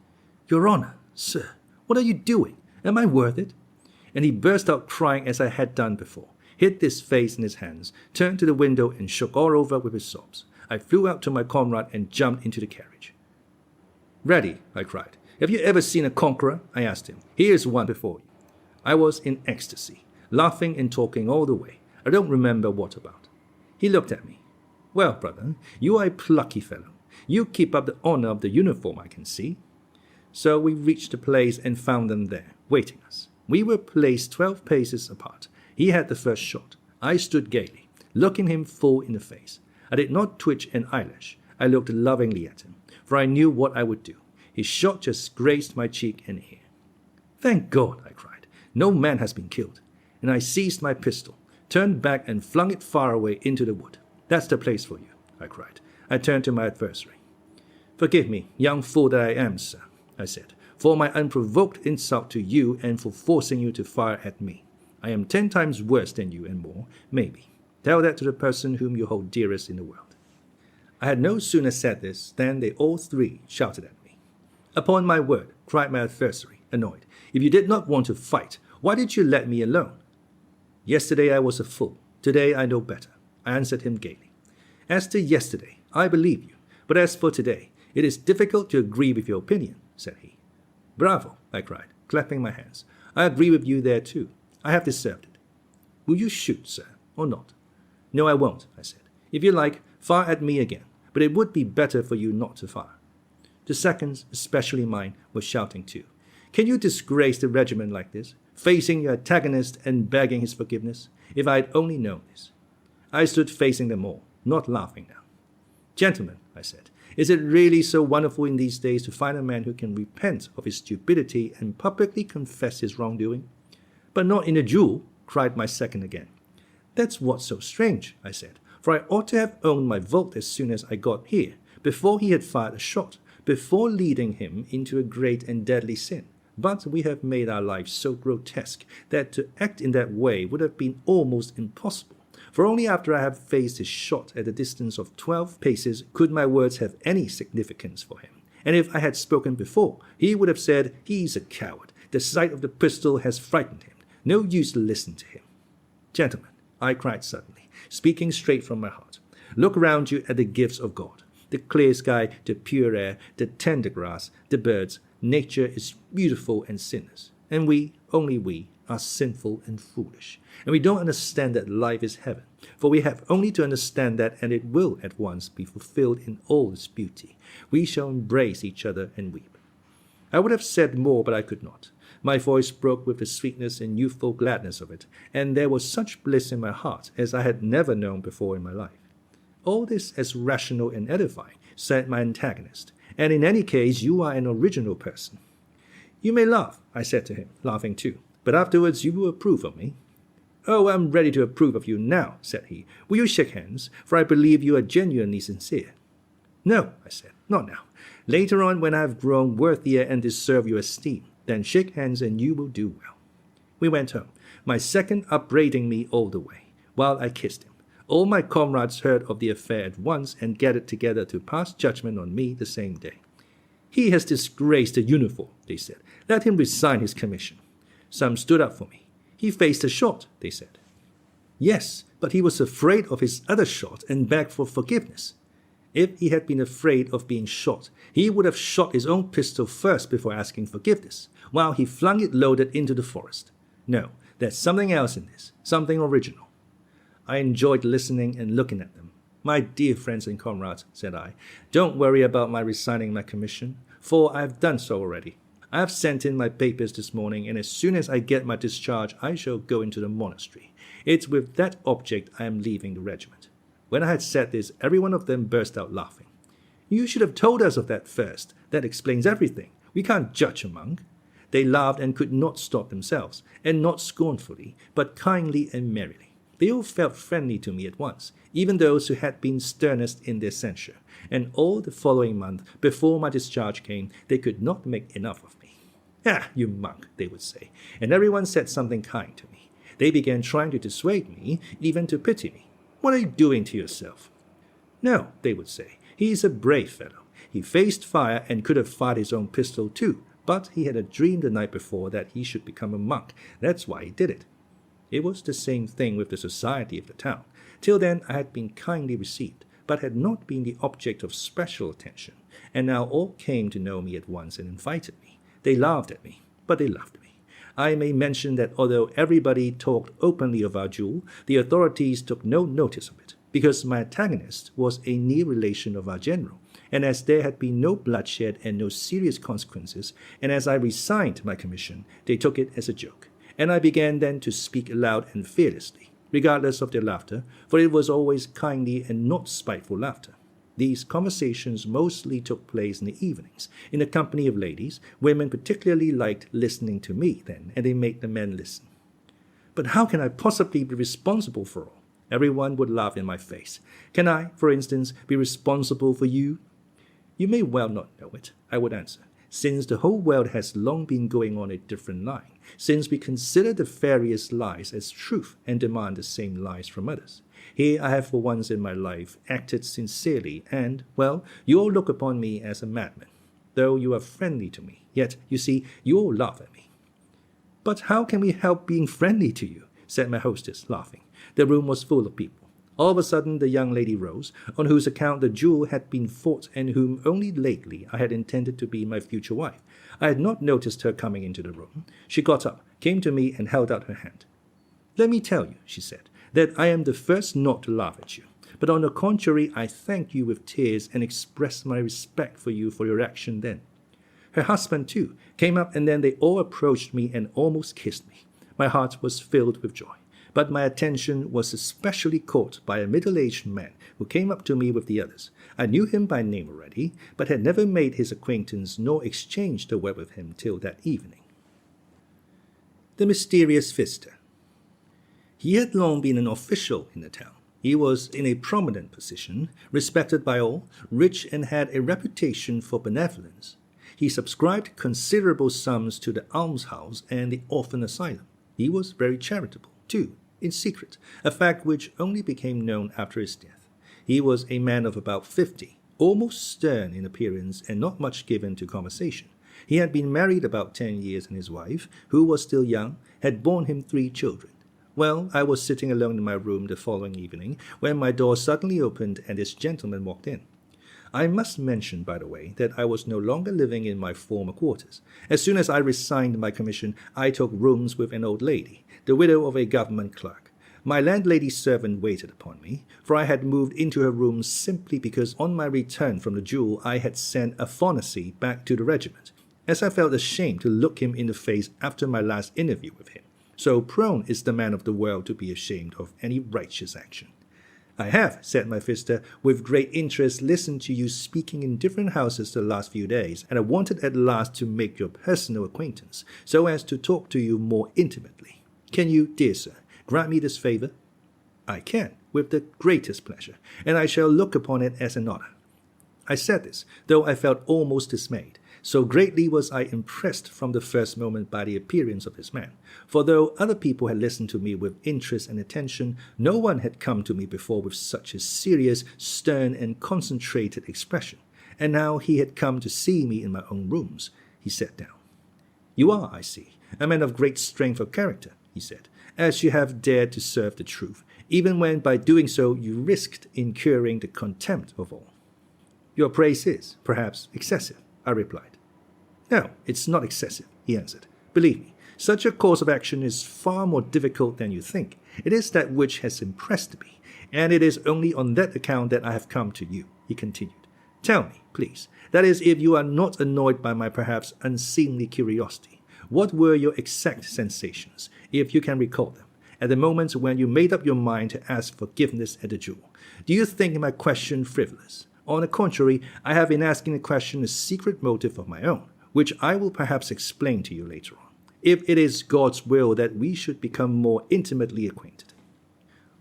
"Your Honor, sir, what are you doing? Am I worth it?" And he burst out crying as I had done before, hid his face in his hands, turned to the window, and shook all over with his sobs. I flew out to my comrade and jumped into the carriage. "Ready," I cried. "Have you ever seen a conqueror?" I asked him. "Here's one before you." I was in ecstasy, laughing and talking all the way. I don't remember what about. He looked at me. "Well, brother, you are a plucky fellow. You keep up the honor of the uniform, I can see." So we reached the place and found them there, waiting us. We were placed 12 paces apart. He had the first shot. I stood gaily, looking him full in the face. I did not twitch an eyelash. I looked lovingly at him, for I knew what I would do. His shot just grazed my cheek and ear. "Thank God," I cried. "No man has been killed." And I seized my pistol, turned back and flung it far away into the wood. "That's the place for you," I cried. I turned to my adversary. "Forgive me, young fool that I am, sir," I said, "for my unprovoked insult to you and for forcing you to fire at me. I am 10 times worse than you and more, maybe. Tell that to the person whom you hold dearest in the world." I had no sooner said this than they all 3 shouted at me. "Upon my word," cried my adversary, annoyed, "if you did not want to fight, why did you let me alone?" "Yesterday I was a fool. Today I know better," I answered him gaily. "As to yesterday, I believe you. But as for today, it is difficult to agree with your opinion," said he. Bravo, I cried, clapping my hands. I agree with you there too. I have deserved it. Will you shoot, sir, or not? No, I won't, I said. If you like, fire at me again, but it would be better for you not to fire. The seconds, especially mine, were shouting too. Can you disgrace the regiment like this, facing your antagonist and begging his forgiveness? If I had only known this. I stood facing them all, not laughing now. Gentlemen, I said, is it really so wonderful in these days to find a man who can repent of his stupidity and publicly confess his wrongdoing? But not in a duel, cried my second again. That's what's so strange, I said, for I ought to have owned my vote as soon as I got here, before he had fired a shot, before leading him into a great and deadly sin. But we have made our lives so grotesque that to act in that way would have been almost impossible. For only after I have faced his shot at a distance of 12 paces could my words have any significance for him. And if I had spoken before, he would have said, he's a coward. The sight of the pistol has frightened him. No use to listen to him. Gentlemen, I cried suddenly, speaking straight from my heart, look around you at the gifts of God. The clear sky, the pure air, the tender grass, the birds. Nature is beautiful and sinless. And we, only we, are sinful and foolish. And we don't understand that life is heaven. For we have only to understand that, and it will at once be fulfilled in all its beauty. We shall embrace each other and weep. I would have said more, but I could not. My voice broke with the sweetness and youthful gladness of it, and there was such bliss in my heart as I had never known before in my life. All this as rational and edifying, said my antagonist, and in any case you are an original person. You may laugh, I said to him, laughing too, but afterwards you will approve of me. Oh, I'm ready to approve of you now, said he. Will you shake hands, for I believe you are genuinely sincere. No, I said, not now. Later on, when I have grown worthier and deserve your esteem, then shake hands and you will do well. We went home, my second upbraiding me all the way, while I kissed him. All my comrades heard of the affair at once and gathered together to pass judgment on me the same day. He has disgraced the uniform, they said. Let him resign his commission. Some stood up for me. He faced a shot, they said. Yes, but he was afraid of his other shot and begged for forgiveness. If he had been afraid of being shot, he would have shot his own pistol first before asking forgiveness, while he flung it loaded into the forest. No, there's something else in this, something original. I enjoyed listening and looking at them. My dear friends and comrades, said I, don't worry about my resigning my commission, for I have done so already. I have sent in my papers this morning, and as soon as I get my discharge, I shall go into the monastery. It's with that object I am leaving the regiment. When I had said this, every one of them burst out laughing. You should have told us of that first. That explains everything. We can't judge a monk. They laughed and could not stop themselves, and not scornfully, but kindly and merrily. They all felt friendly to me at once, even those who had been sternest in their censure, and all the following month, before my discharge came, they could not make enough of me. Ah, you monk, they would say, and everyone said something kind to me. They began trying to dissuade me, even to pity me. What are you doing to yourself? No, they would say, he is a brave fellow. He faced fire and could have fired his own pistol too, but he had a dream the night before that he should become a monk. That's why he did it. It was the same thing with the society of the town. Till then I had been kindly received, but had not been the object of special attention, and now all came to know me at once and invited me. They laughed at me, but they loved me. I may mention that although everybody talked openly of our duel, the authorities took no notice of it, because my antagonist was a near relation of our general, and as there had been no bloodshed and no serious consequences, and as I resigned my commission, they took it as a joke. And I began then to speak aloud and fearlessly, regardless of their laughter, for it was always kindly and not spiteful laughter. These conversations mostly took place in the evenings, in the company of ladies. Women particularly liked listening to me then, and they made the men listen. But how can I possibly be responsible for all? Everyone would laugh in my face. Can I, for instance, be responsible for you? You may well not know it, I would answer, since the whole world has long been going on a different line, since we consider the various lies as truth and demand the same lies from others. Here I have for once in my life acted sincerely, and, well, you all look upon me as a madman, though you are friendly to me. Yet, you see, you all laugh at me. But how can we help being friendly to you? Said my hostess, laughing. The room was full of people. All of a sudden the young lady rose, on whose account the duel had been fought and whom only lately I had intended to be my future wife. I had not noticed her coming into the room. She got up, came to me, and held out her hand. "Let me tell you," she said, "that I am the first not to laugh at you. But on the contrary, I thank you with tears and express my respect for you for your action then." Her husband, too, came up, and then they all approached me and almost kissed me. My heart was filled with joy. But my attention was especially caught by a middle-aged man who came up to me with the others. I knew him by name already, but had never made his acquaintance nor exchanged a word with him till that evening. The mysterious visitor. He had long been an official in the town. He was in a prominent position, respected by all, rich, and had a reputation for benevolence. He subscribed considerable sums to the almshouse and the orphan asylum. He was very charitable, too, in secret, a fact which only became known after his death. He was a man of about 50, almost stern in appearance and not much given to conversation. He had been married about 10 years, and his wife, who was still young, had borne him 3 children. Well, I was sitting alone in my room the following evening when my door suddenly opened and this gentleman walked in. I must mention, by the way, that I was no longer living in my former quarters. As soon as I resigned my commission, I took rooms with an old lady, the widow of a government clerk. My landlady's servant waited upon me, for I had moved into her room simply because on my return from the duel I had sent a pharmacy back to the regiment, as I felt ashamed to look him in the face after my last interview with him. So prone is the man of the world to be ashamed of any righteous action. "I have," said my visitor, "with great interest listened to you speaking in different houses the last few days, and I wanted at last to make your personal acquaintance, so as to talk to you more intimately. Can you, dear sir, grant me this favor?" "I can, with the greatest pleasure, and I shall look upon it as an honor." I said this, though I felt almost dismayed. So greatly was I impressed from the first moment by the appearance of this man. For though other people had listened to me with interest and attention, no one had come to me before with such a serious, stern, and concentrated expression. And now he had come to see me in my own rooms. He sat down. "You are, I see, a man of great strength of character," he said, "as you have dared to serve the truth, even when by doing so you risked incurring the contempt of all." "Your praise is, perhaps, excessive," I replied. "No, it's not excessive," he answered. "Believe me, such a course of action is far more difficult than you think. It is that which has impressed me, and it is only on that account that I have come to you," he continued. "Tell me, please, that is, if you are not annoyed by my perhaps unseemly curiosity, what were your exact sensations, if you can recall them, at the moment when you made up your mind to ask forgiveness at the duel? Do you think my question frivolous? On the contrary, I have in asking the question a secret motive of my own, which I will perhaps explain to you later on, if it is God's will that we should become more intimately acquainted."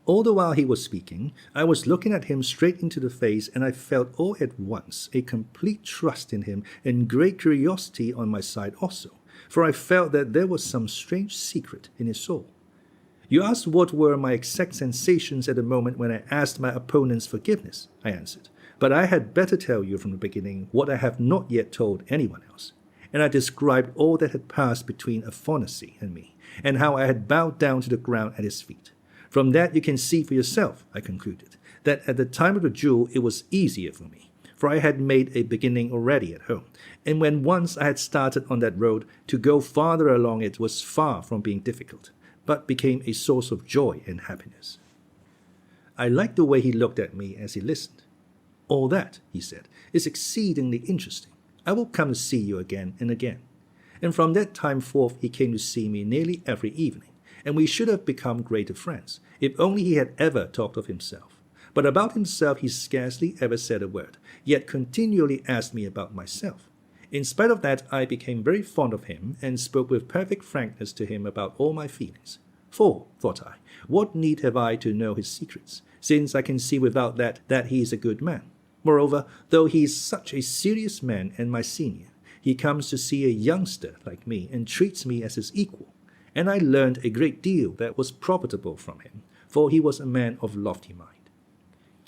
All the while he was speaking, I was looking at him straight into the face, and I felt all at once a complete trust in him and great curiosity on my side also, for I felt that there was some strange secret in his soul. "You asked what were my exact sensations at the moment when I asked my opponent's forgiveness," I answered. "But I had better tell you from the beginning what I have not yet told anyone else." And I described all that had passed between Aphanacy and me, and how I had bowed down to the ground at his feet. "From that you can see for yourself," I concluded, "that at the time of the duel it was easier for me, for I had made a beginning already at home, and when once I had started on that road, to go farther along it was far from being difficult, but became a source of joy and happiness." I liked the way he looked at me as he listened. "All that," he said, "is exceedingly interesting. I will come to see you again and again." And from that time forth he came to see me nearly every evening, and we should have become greater friends, if only he had ever talked of himself. But about himself he scarcely ever said a word, yet continually asked me about myself. In spite of that, I became very fond of him, and spoke with perfect frankness to him about all my feelings. For, thought I, what need have I to know his secrets, since I can see without that he is a good man? Moreover, though he is such a serious man and my senior, he comes to see a youngster like me and treats me as his equal. And I learned a great deal that was profitable from him, for he was a man of lofty mind.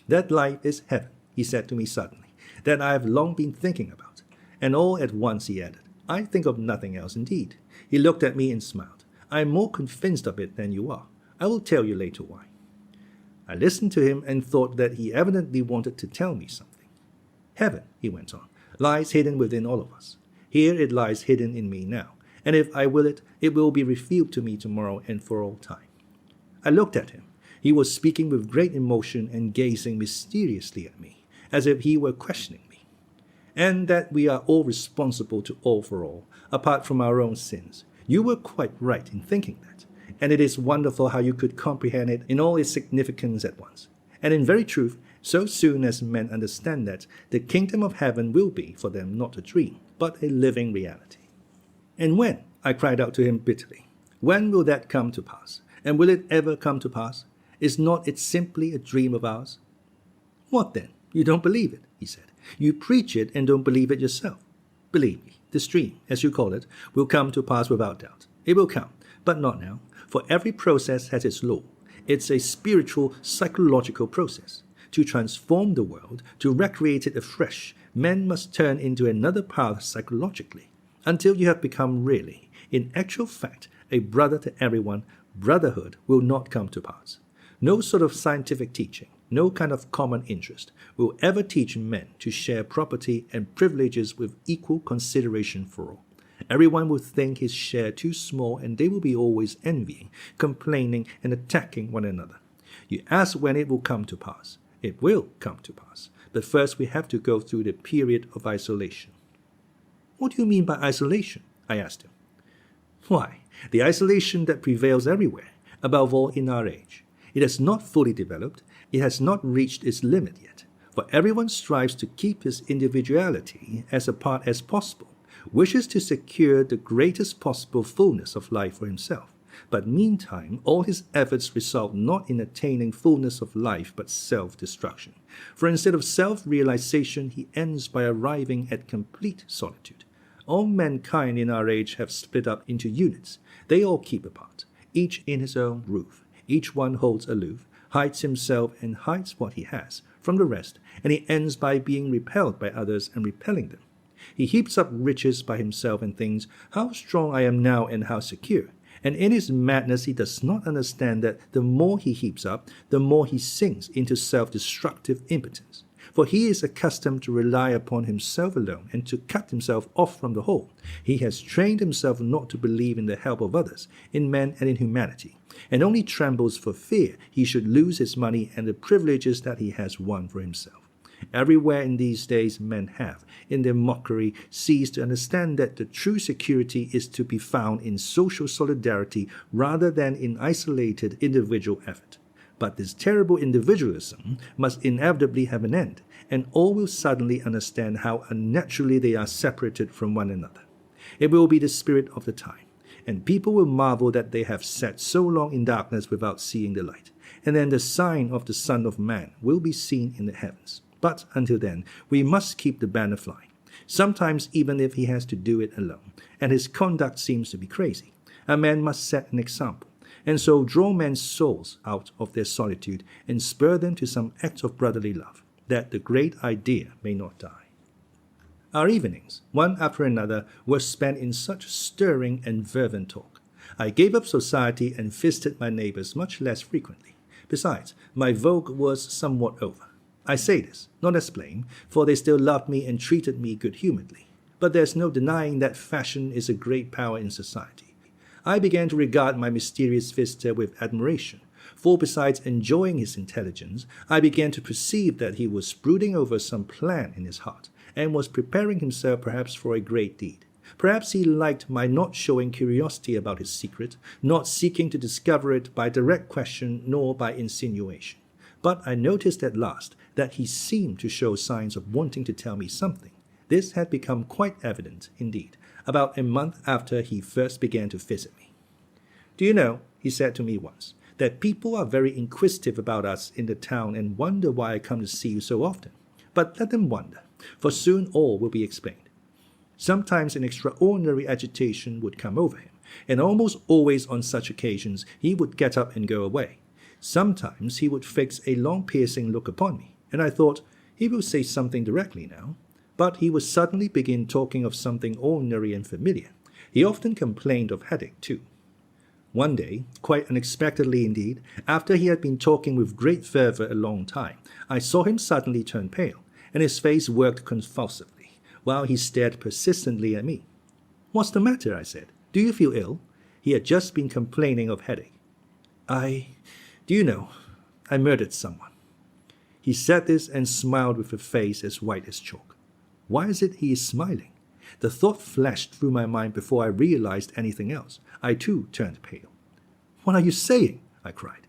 "That life is heaven," he said to me suddenly, "that I have long been thinking about." And all at once he added, "I think of nothing else indeed." He looked at me and smiled. "I am more convinced of it than you are. I will tell you later why." I listened to him and thought that he evidently wanted to tell me something. Heaven, he went on, lies hidden within all of us. Here it lies hidden in me now, and if I will it, it will be revealed to me tomorrow and for all time. I looked at him. He was speaking with great emotion and gazing mysteriously at me, as if he were questioning me. And that we are all responsible to all for all, apart from our own sins. You were quite right in thinking that, and it is wonderful how you could comprehend it in all its significance at once. And in very truth, so soon as men understand that, the kingdom of heaven will be for them not a dream, but a living reality. And when? I cried out to him bitterly. When will that come to pass? And will it ever come to pass? Is not it simply a dream of ours? What then? You don't believe it, he said. You preach it and don't believe it yourself. Believe me, this dream, as you call it, will come to pass without doubt. It will come, but not now, for every process has its law. It's a spiritual, psychological process. To transform the world, to recreate it afresh, men must turn into another path psychologically, until you have become really, in actual fact, a brother to everyone. Brotherhood will not come to pass. No sort of scientific teaching, no kind of common interest will ever teach men to share property and privileges with equal consideration for all. Everyone will think his share too small, and they will be always envying, complaining, and attacking one another. You ask when it will come to pass. It will come to pass, but first we have to go through the period of isolation. What do you mean by isolation? I asked him. Why, the isolation that prevails everywhere, above all in our age. It has not fully developed, it has not reached its limit yet, for everyone strives to keep his individuality as apart as possible, wishes to secure the greatest possible fullness of life for himself. But meantime, all his efforts result not in attaining fullness of life, but self-destruction. For instead of self-realization, he ends by arriving at complete solitude. All mankind in our age have split up into units. They all keep apart, each in his own roof. Each one holds aloof, hides himself and hides what he has from the rest, and he ends by being repelled by others and repelling them. He heaps up riches by himself and thinks, how strong I am now and how secure. And in his madness he does not understand that the more he heaps up, the more he sinks into self-destructive impotence. For he is accustomed to rely upon himself alone and to cut himself off from the whole. He has trained himself not to believe in the help of others, in men and in humanity, and only trembles for fear he should lose his money and the privileges that he has won for himself. Everywhere in these days men have, in their mockery, ceased to understand that the true security is to be found in social solidarity rather than in isolated individual effort. But this terrible individualism must inevitably have an end, and all will suddenly understand how unnaturally they are separated from one another. It will be the spirit of the time, and people will marvel that they have sat so long in darkness without seeing the light, and then the sign of the Son of Man will be seen in the heavens. But until then, we must keep the banner flying, sometimes even if he has to do it alone, and his conduct seems to be crazy. A man must set an example, and so draw men's souls out of their solitude and spur them to some act of brotherly love, that the great idea may not die. Our evenings, one after another, were spent in such stirring and fervent talk. I gave up society and visited my neighbors much less frequently. Besides, my vogue was somewhat over. I say this, not as blame, for they still loved me and treated me good-humoredly. But there's no denying that fashion is a great power in society. I began to regard my mysterious visitor with admiration, for besides enjoying his intelligence, I began to perceive that he was brooding over some plan in his heart, and was preparing himself perhaps for a great deed. Perhaps he liked my not showing curiosity about his secret, not seeking to discover it by direct question nor by insinuation. But I noticed at last that he seemed to show signs of wanting to tell me something. This had become quite evident, indeed, about a month after he first began to visit me. Do you know, he said to me once, that people are very inquisitive about us in the town and wonder why I come to see you so often. But let them wonder, for soon all will be explained. Sometimes an extraordinary agitation would come over him, and almost always on such occasions he would get up and go away. Sometimes he would fix a long piercing look upon me, and I thought, he will say something directly now. But he would suddenly begin talking of something ordinary and familiar. He often complained of headache too. One day, quite unexpectedly indeed, after he had been talking with great fervor a long time, I saw him suddenly turn pale, and his face worked convulsively, while he stared persistently at me. "What's the matter?" I said. "Do you feel ill?" He had just been complaining of headache. Do you know, I murdered someone." He said this and smiled with a face as white as chalk. Why is it he is smiling? The thought flashed through my mind before I realized anything else. I too turned pale. "What are you saying?" I cried.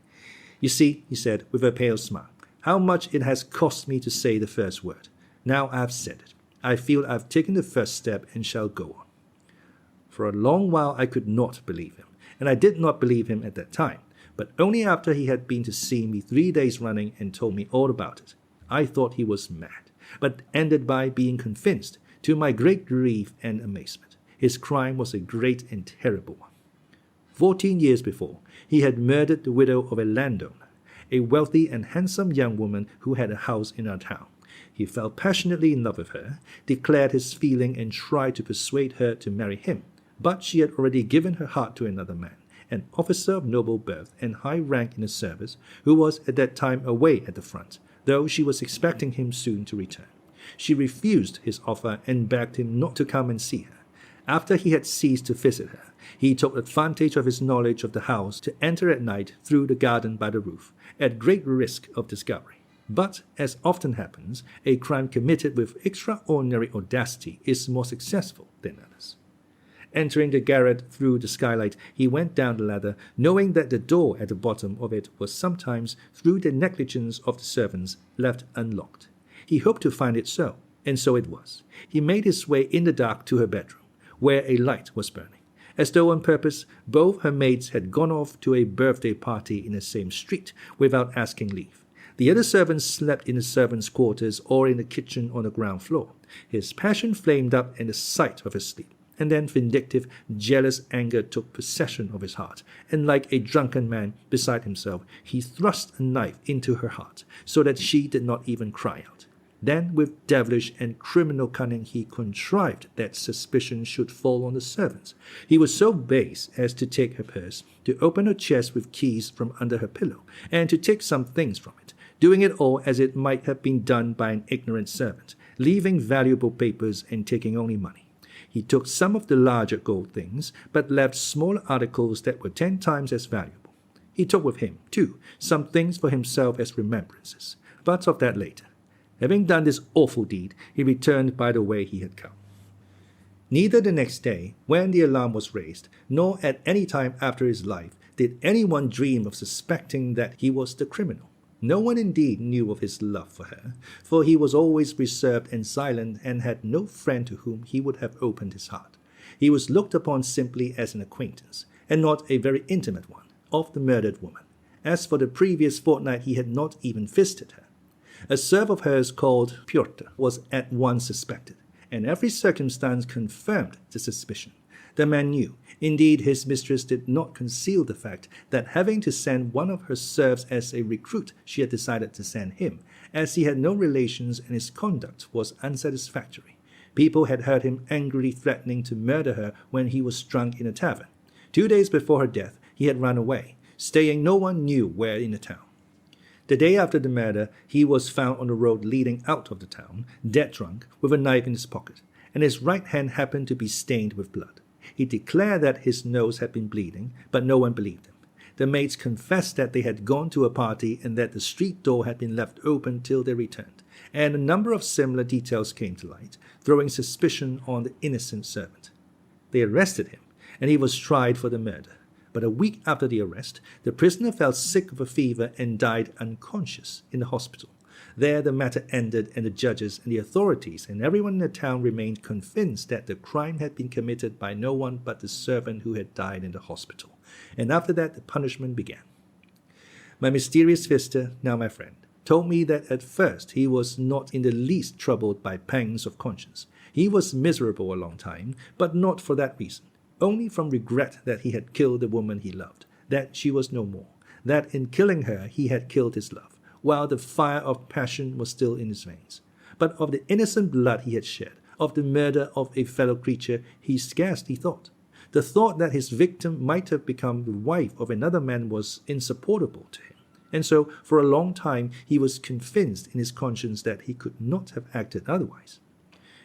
"You see," he said with a pale smile, "how much it has cost me to say the first word. Now I have said it. I feel I have taken the first step and shall go on." For a long while I could not believe him, and I did not believe him at that time, but only after he had been to see me 3 days running and told me all about it. I thought he was mad, but ended by being convinced, to my great grief and amazement. His crime was a great and terrible one. 14 years before, he had murdered the widow of a landowner, a wealthy and handsome young woman who had a house in our town. He fell passionately in love with her, declared his feeling, and tried to persuade her to marry him, but she had already given her heart to another man, an officer of noble birth and high rank in the service, who was at that time away at the front, though she was expecting him soon to return. She refused his offer and begged him not to come and see her. After he had ceased to visit her, he took advantage of his knowledge of the house to enter at night through the garden by the roof, at great risk of discovery. But, as often happens, a crime committed with extraordinary audacity is more successful than others. Entering the garret through the skylight, he went down the ladder, knowing that the door at the bottom of it was sometimes, through the negligence of the servants, left unlocked. He hoped to find it so, and so it was. He made his way in the dark to her bedroom, where a light was burning. As though on purpose, both her maids had gone off to a birthday party in the same street without asking leave. The other servants slept in the servants' quarters or in the kitchen on the ground floor. His passion flamed up in the sight of his sleep, and then vindictive, jealous anger took possession of his heart, and like a drunken man beside himself, he thrust a knife into her heart, so that she did not even cry out. Then, with devilish and criminal cunning, he contrived that suspicion should fall on the servants. He was so base as to take her purse, to open her chest with keys from under her pillow, and to take some things from it, doing it all as it might have been done by an ignorant servant, leaving valuable papers and taking only money. He took some of the larger gold things, but left smaller articles that were 10 times as valuable. He took with him, too, some things for himself as remembrances, but of that later. Having done this awful deed, he returned by the way he had come. Neither the next day, when the alarm was raised, nor at any time after his life, did anyone dream of suspecting that he was the criminal. No one indeed knew of his love for her, for he was always reserved and silent and had no friend to whom he would have opened his heart. He was looked upon simply as an acquaintance, and not a very intimate one, of the murdered woman. As for the previous fortnight, he had not even visited her. A serf of hers called Pyotr was at once suspected, and every circumstance confirmed the suspicion. The man knew. Indeed, his mistress did not conceal the fact that having to send one of her serfs as a recruit, she had decided to send him, as he had no relations and his conduct was unsatisfactory. People had heard him angrily threatening to murder her when he was drunk in a tavern. 2 days before her death, he had run away, staying no one knew where in the town. The day after the murder, he was found on the road leading out of the town, dead drunk, with a knife in his pocket, and his right hand happened to be stained with blood. He declared that his nose had been bleeding, but no one believed him. The maids confessed that they had gone to a party and that the street door had been left open till they returned, and a number of similar details came to light, throwing suspicion on the innocent servant. They arrested him, and he was tried for the murder. But a week after the arrest, the prisoner fell sick of a fever and died unconscious in the hospital. There the matter ended, and the judges and the authorities and everyone in the town remained convinced that the crime had been committed by no one but the servant who had died in the hospital. And after that the punishment began. My mysterious visitor, now my friend, told me that at first he was not in the least troubled by pangs of conscience. He was miserable a long time, but not for that reason. Only from regret that he had killed the woman he loved, that she was no more, that in killing her he had killed his love, while the fire of passion was still in his veins. But of the innocent blood he had shed, of the murder of a fellow creature, he scarcely thought. The thought that his victim might have become the wife of another man was insupportable to him, and so for a long time he was convinced in his conscience that he could not have acted otherwise.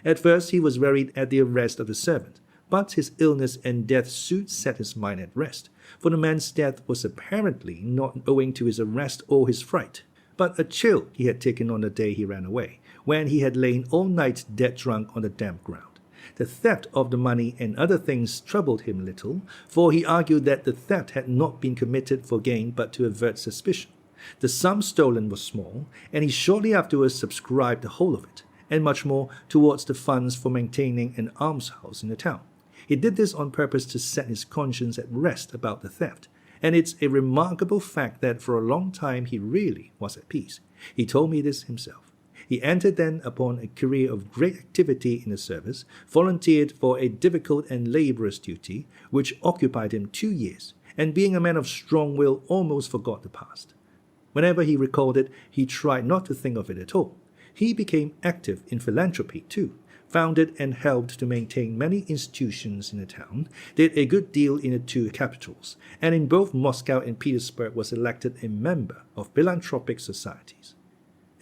At first he was worried at the arrest of the servant, but his illness and death soon set his mind at rest, for the man's death was apparently not owing to his arrest or his fright, but a chill he had taken on the day he ran away, when he had lain all night dead drunk on the damp ground. The theft of the money and other things troubled him little, for he argued that the theft had not been committed for gain but to avert suspicion. The sum stolen was small, and he shortly afterwards subscribed the whole of it, and much more, towards the funds for maintaining an almshouse in the town. He did this on purpose to set his conscience at rest about the theft, and it's a remarkable fact that for a long time he really was at peace. He told me this himself. He entered then upon a career of great activity in the service, volunteered for a difficult and laborious duty, which occupied him 2 years, and being a man of strong will, almost forgot the past. Whenever he recalled it, he tried not to think of it at all. He became active in philanthropy too, founded and helped to maintain many institutions in the town, did a good deal in the two capitals, and in both Moscow and Petersburg was elected a member of philanthropic societies.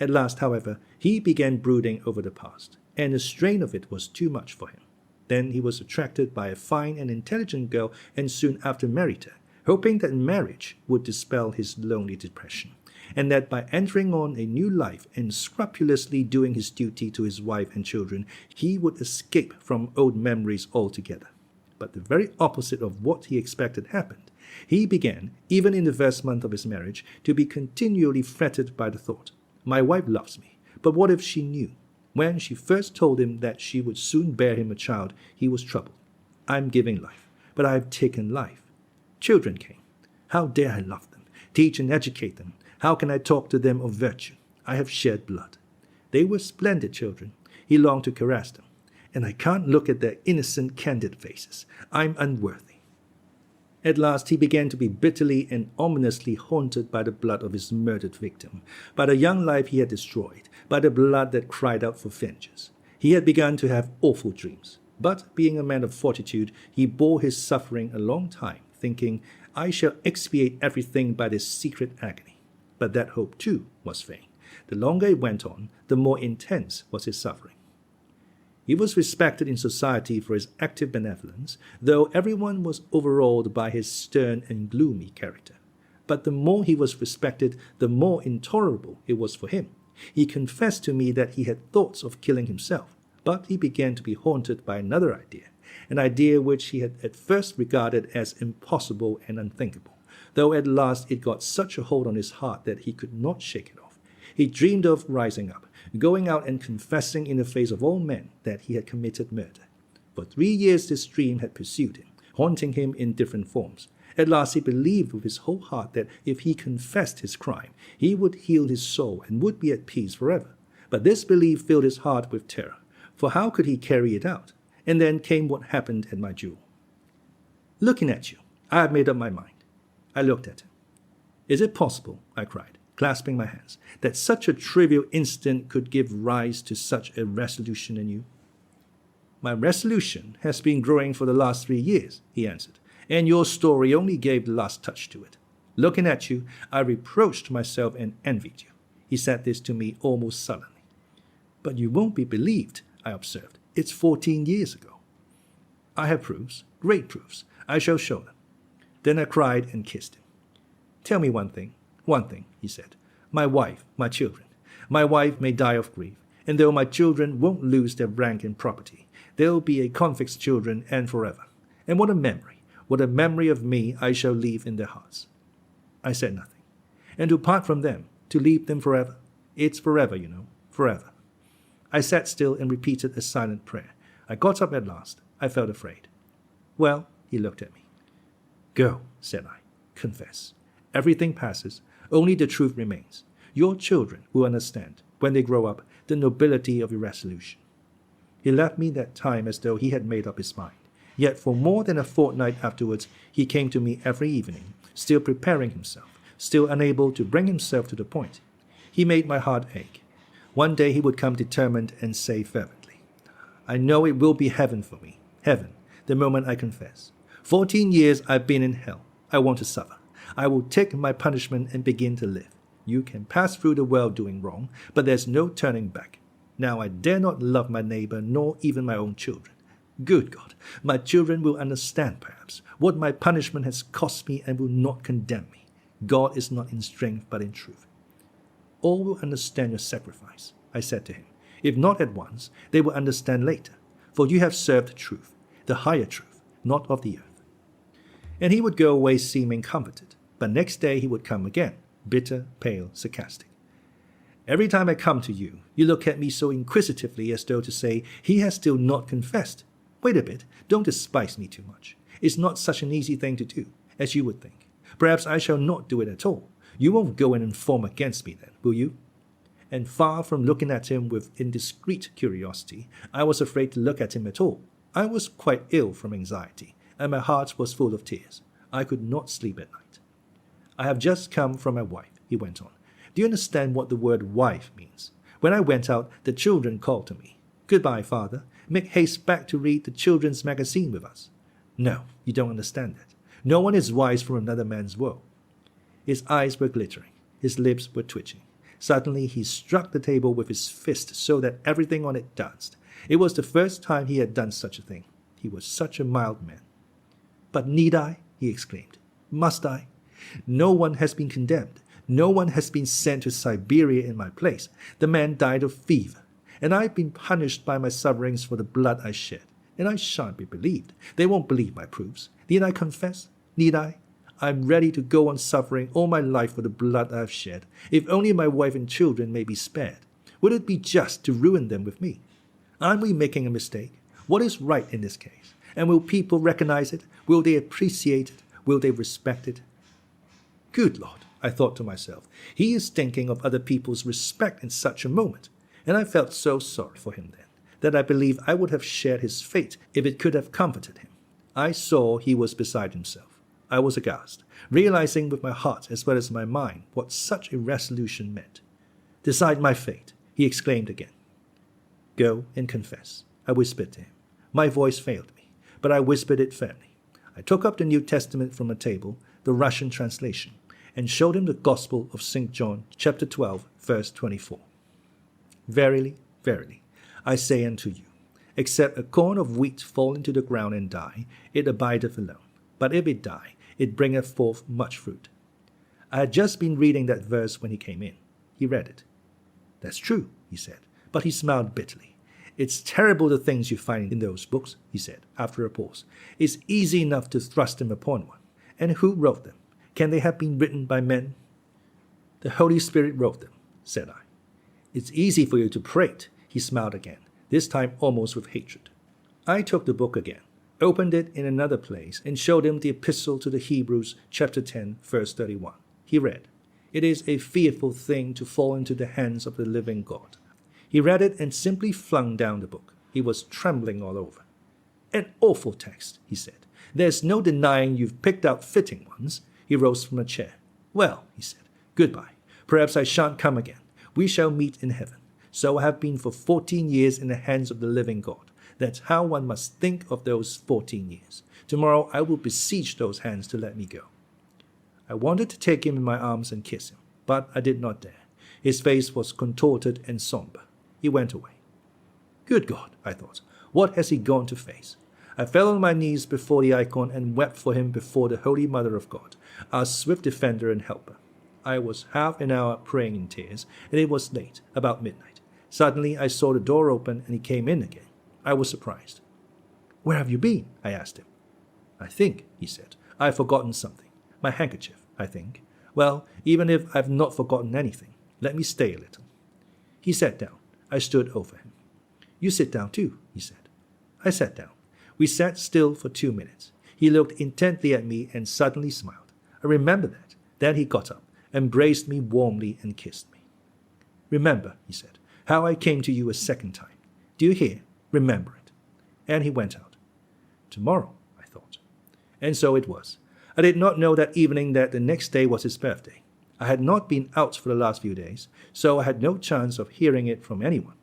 At last, however, he began brooding over the past, and the strain of it was too much for him. Then he was attracted by a fine and intelligent girl, and soon after married her, hoping that marriage would dispel his lonely depression, and that by entering on a new life and scrupulously doing his duty to his wife and children, he would escape from old memories altogether. But the very opposite of what he expected happened. He began, even in the first month of his marriage, to be continually fretted by the thought, "My wife loves me, but what if she knew?" When she first told him that she would soon bear him a child, he was troubled. "I'm giving life, but I have taken life. Children came. How dare I love them, teach and educate them? How can I talk to them of virtue? I have shed blood. They were splendid children. He longed to caress them. And I can't look at their innocent, candid faces. I'm unworthy." At last he began to be bitterly and ominously haunted by the blood of his murdered victim, by the young life he had destroyed, by the blood that cried out for vengeance. He had begun to have awful dreams, but being a man of fortitude, he bore his suffering a long time, thinking, "I shall expiate everything by this secret agony." But that hope, too, was vain. The longer it went on, the more intense was his suffering. He was respected in society for his active benevolence, though everyone was overawed by his stern and gloomy character. But the more he was respected, the more intolerable it was for him. He confessed to me that he had thoughts of killing himself, but he began to be haunted by another idea, an idea which he had at first regarded as impossible and unthinkable, though at last it got such a hold on his heart that he could not shake it off. He dreamed of rising up, going out and confessing in the face of all men that he had committed murder. For 3 years this dream had pursued him, haunting him in different forms. At last he believed with his whole heart that if he confessed his crime, he would heal his soul and would be at peace forever. But this belief filled his heart with terror, for how could he carry it out? And then came what happened at my duel. "Looking at you, I have made up my mind." I looked at him. "Is it possible," I cried, clasping my hands, "that such a trivial incident could give rise to such a resolution in you?" "My resolution has been growing for the last 3 years," he answered, "and your story only gave the last touch to it. Looking at you, I reproached myself and envied you." He said this to me almost sullenly. "But you won't be believed," I observed. "It's 14 years ago." "I have proofs, great proofs. I shall show them." Then I cried and kissed him. "Tell me one thing, he said. "My wife, my children. My wife may die of grief, and though my children won't lose their rank and property, they'll be a convict's children and forever. And what a memory of me I shall leave in their hearts." I said nothing. "And to part from them, to leave them forever? It's forever, you know, forever." I sat still and repeated a silent prayer. I got up at last. I felt afraid. "Well," he looked at me. "Go," said I. "Confess. Everything passes. Only the truth remains. Your children will understand, when they grow up, the nobility of your resolution." He left me that time as though he had made up his mind. Yet for more than a fortnight afterwards, he came to me every evening, still preparing himself, still unable to bring himself to the point. He made my heart ache. One day he would come determined and say fervently, "I know it will be heaven for me, heaven, the moment I confess. 14 years I've been in hell. I want to suffer. I will take my punishment and begin to live. You can pass through the world doing wrong, but there's no turning back. Now I dare not love my neighbor, nor even my own children. Good God, my children will understand, perhaps, what my punishment has cost me and will not condemn me. God is not in strength, but in truth. All will understand your sacrifice, I said to him. If not at once, they will understand later, for you have served truth, the higher truth, not of the earth. And he would go away seeming comforted, but next day he would come again, bitter, pale, sarcastic. Every time I come to you, you look at me so inquisitively as though to say, he has still not confessed. Wait a bit, don't despise me too much. It's not such an easy thing to do, as you would think. Perhaps I shall not do it at all. You won't go and inform against me then, will you? And far from looking at him with indiscreet curiosity, I was afraid to look at him at all. I was quite ill from anxiety, and my heart was full of tears. I could not sleep at night. I have just come from my wife, he went on. Do you understand what the word wife means? When I went out, the children called to me. Goodbye, father. Make haste back to read the children's magazine with us. No, you don't understand that. No one is wise from another man's woe. His eyes were glittering. His lips were twitching. Suddenly he struck the table with his fist so that everything on it danced. It was the first time he had done such a thing. He was such a mild man. But need I? He exclaimed. Must I? No one has been condemned. No one has been sent to Siberia in my place. The man died of fever, and I've been punished by my sufferings for the blood I shed. And I shan't be believed. They won't believe my proofs. Need I confess? Need I? I'm ready to go on suffering all my life for the blood I've shed, if only my wife and children may be spared. Would it be just to ruin them with me? Aren't we making a mistake? What is right in this case? And will people recognize it? Will they appreciate it? Will they respect it? Good Lord, I thought to myself, he is thinking of other people's respect in such a moment. And I felt so sorry for him then, that I believe I would have shared his fate if it could have comforted him. I saw he was beside himself. I was aghast, realizing with my heart as well as my mind what such irresolution meant. Decide my fate, he exclaimed again. Go and confess, I whispered to him. My voice failed me, but I whispered it firmly. I took up the New Testament from a table, the Russian translation, and showed him the Gospel of St. John, chapter 12, verse 24. Verily, verily, I say unto you, except a corn of wheat fall into the ground and die, it abideth alone. But if it die, it bringeth forth much fruit. I had just been reading that verse when he came in. He read it. That's true, he said, but he smiled bitterly. It's terrible the things you find in those books, he said, after a pause. It's easy enough to thrust them upon one. And who wrote them? Can they have been written by men? The Holy Spirit wrote them, said I. It's easy for you to prate, he smiled again, this time almost with hatred. I took the book again, opened it in another place, and showed him the Epistle to the Hebrews, chapter 10, verse 31. He read, It is a fearful thing to fall into the hands of the living God. He read it and simply flung down the book. He was trembling all over. An awful text, he said. There's no denying you've picked out fitting ones. He rose from a chair. Well, he said, goodbye. Perhaps I shan't come again. We shall meet in heaven. So I have been for 14 years in the hands of the living God. That's how one must think of those 14 years. Tomorrow I will beseech those hands to let me go. I wanted to take him in my arms and kiss him, but I did not dare. His face was contorted and somber. He went away. Good God, I thought, what has he gone to face? I fell on my knees before the icon and wept for him before the Holy Mother of God, our swift defender and helper. I was half an hour praying in tears, and it was late, about midnight. Suddenly I saw the door open, and he came in again. I was surprised. Where have you been? I asked him. I think, he said, I've forgotten something. My handkerchief, I think. Well, even if I've not forgotten anything, let me stay a little. He sat down. I stood over him. You sit down too, he said. I sat down. We sat still for 2 minutes. He looked intently at me and suddenly smiled. I remember that. Then he got up, embraced me warmly and kissed me. Remember, he said, how I came to you a second time. Do you hear? Remember it. And he went out. Tomorrow, I thought. And so it was. I did not know that evening that the next day was his birthday. I had not been out for the last few days, so I had no chance of hearing it from anyone.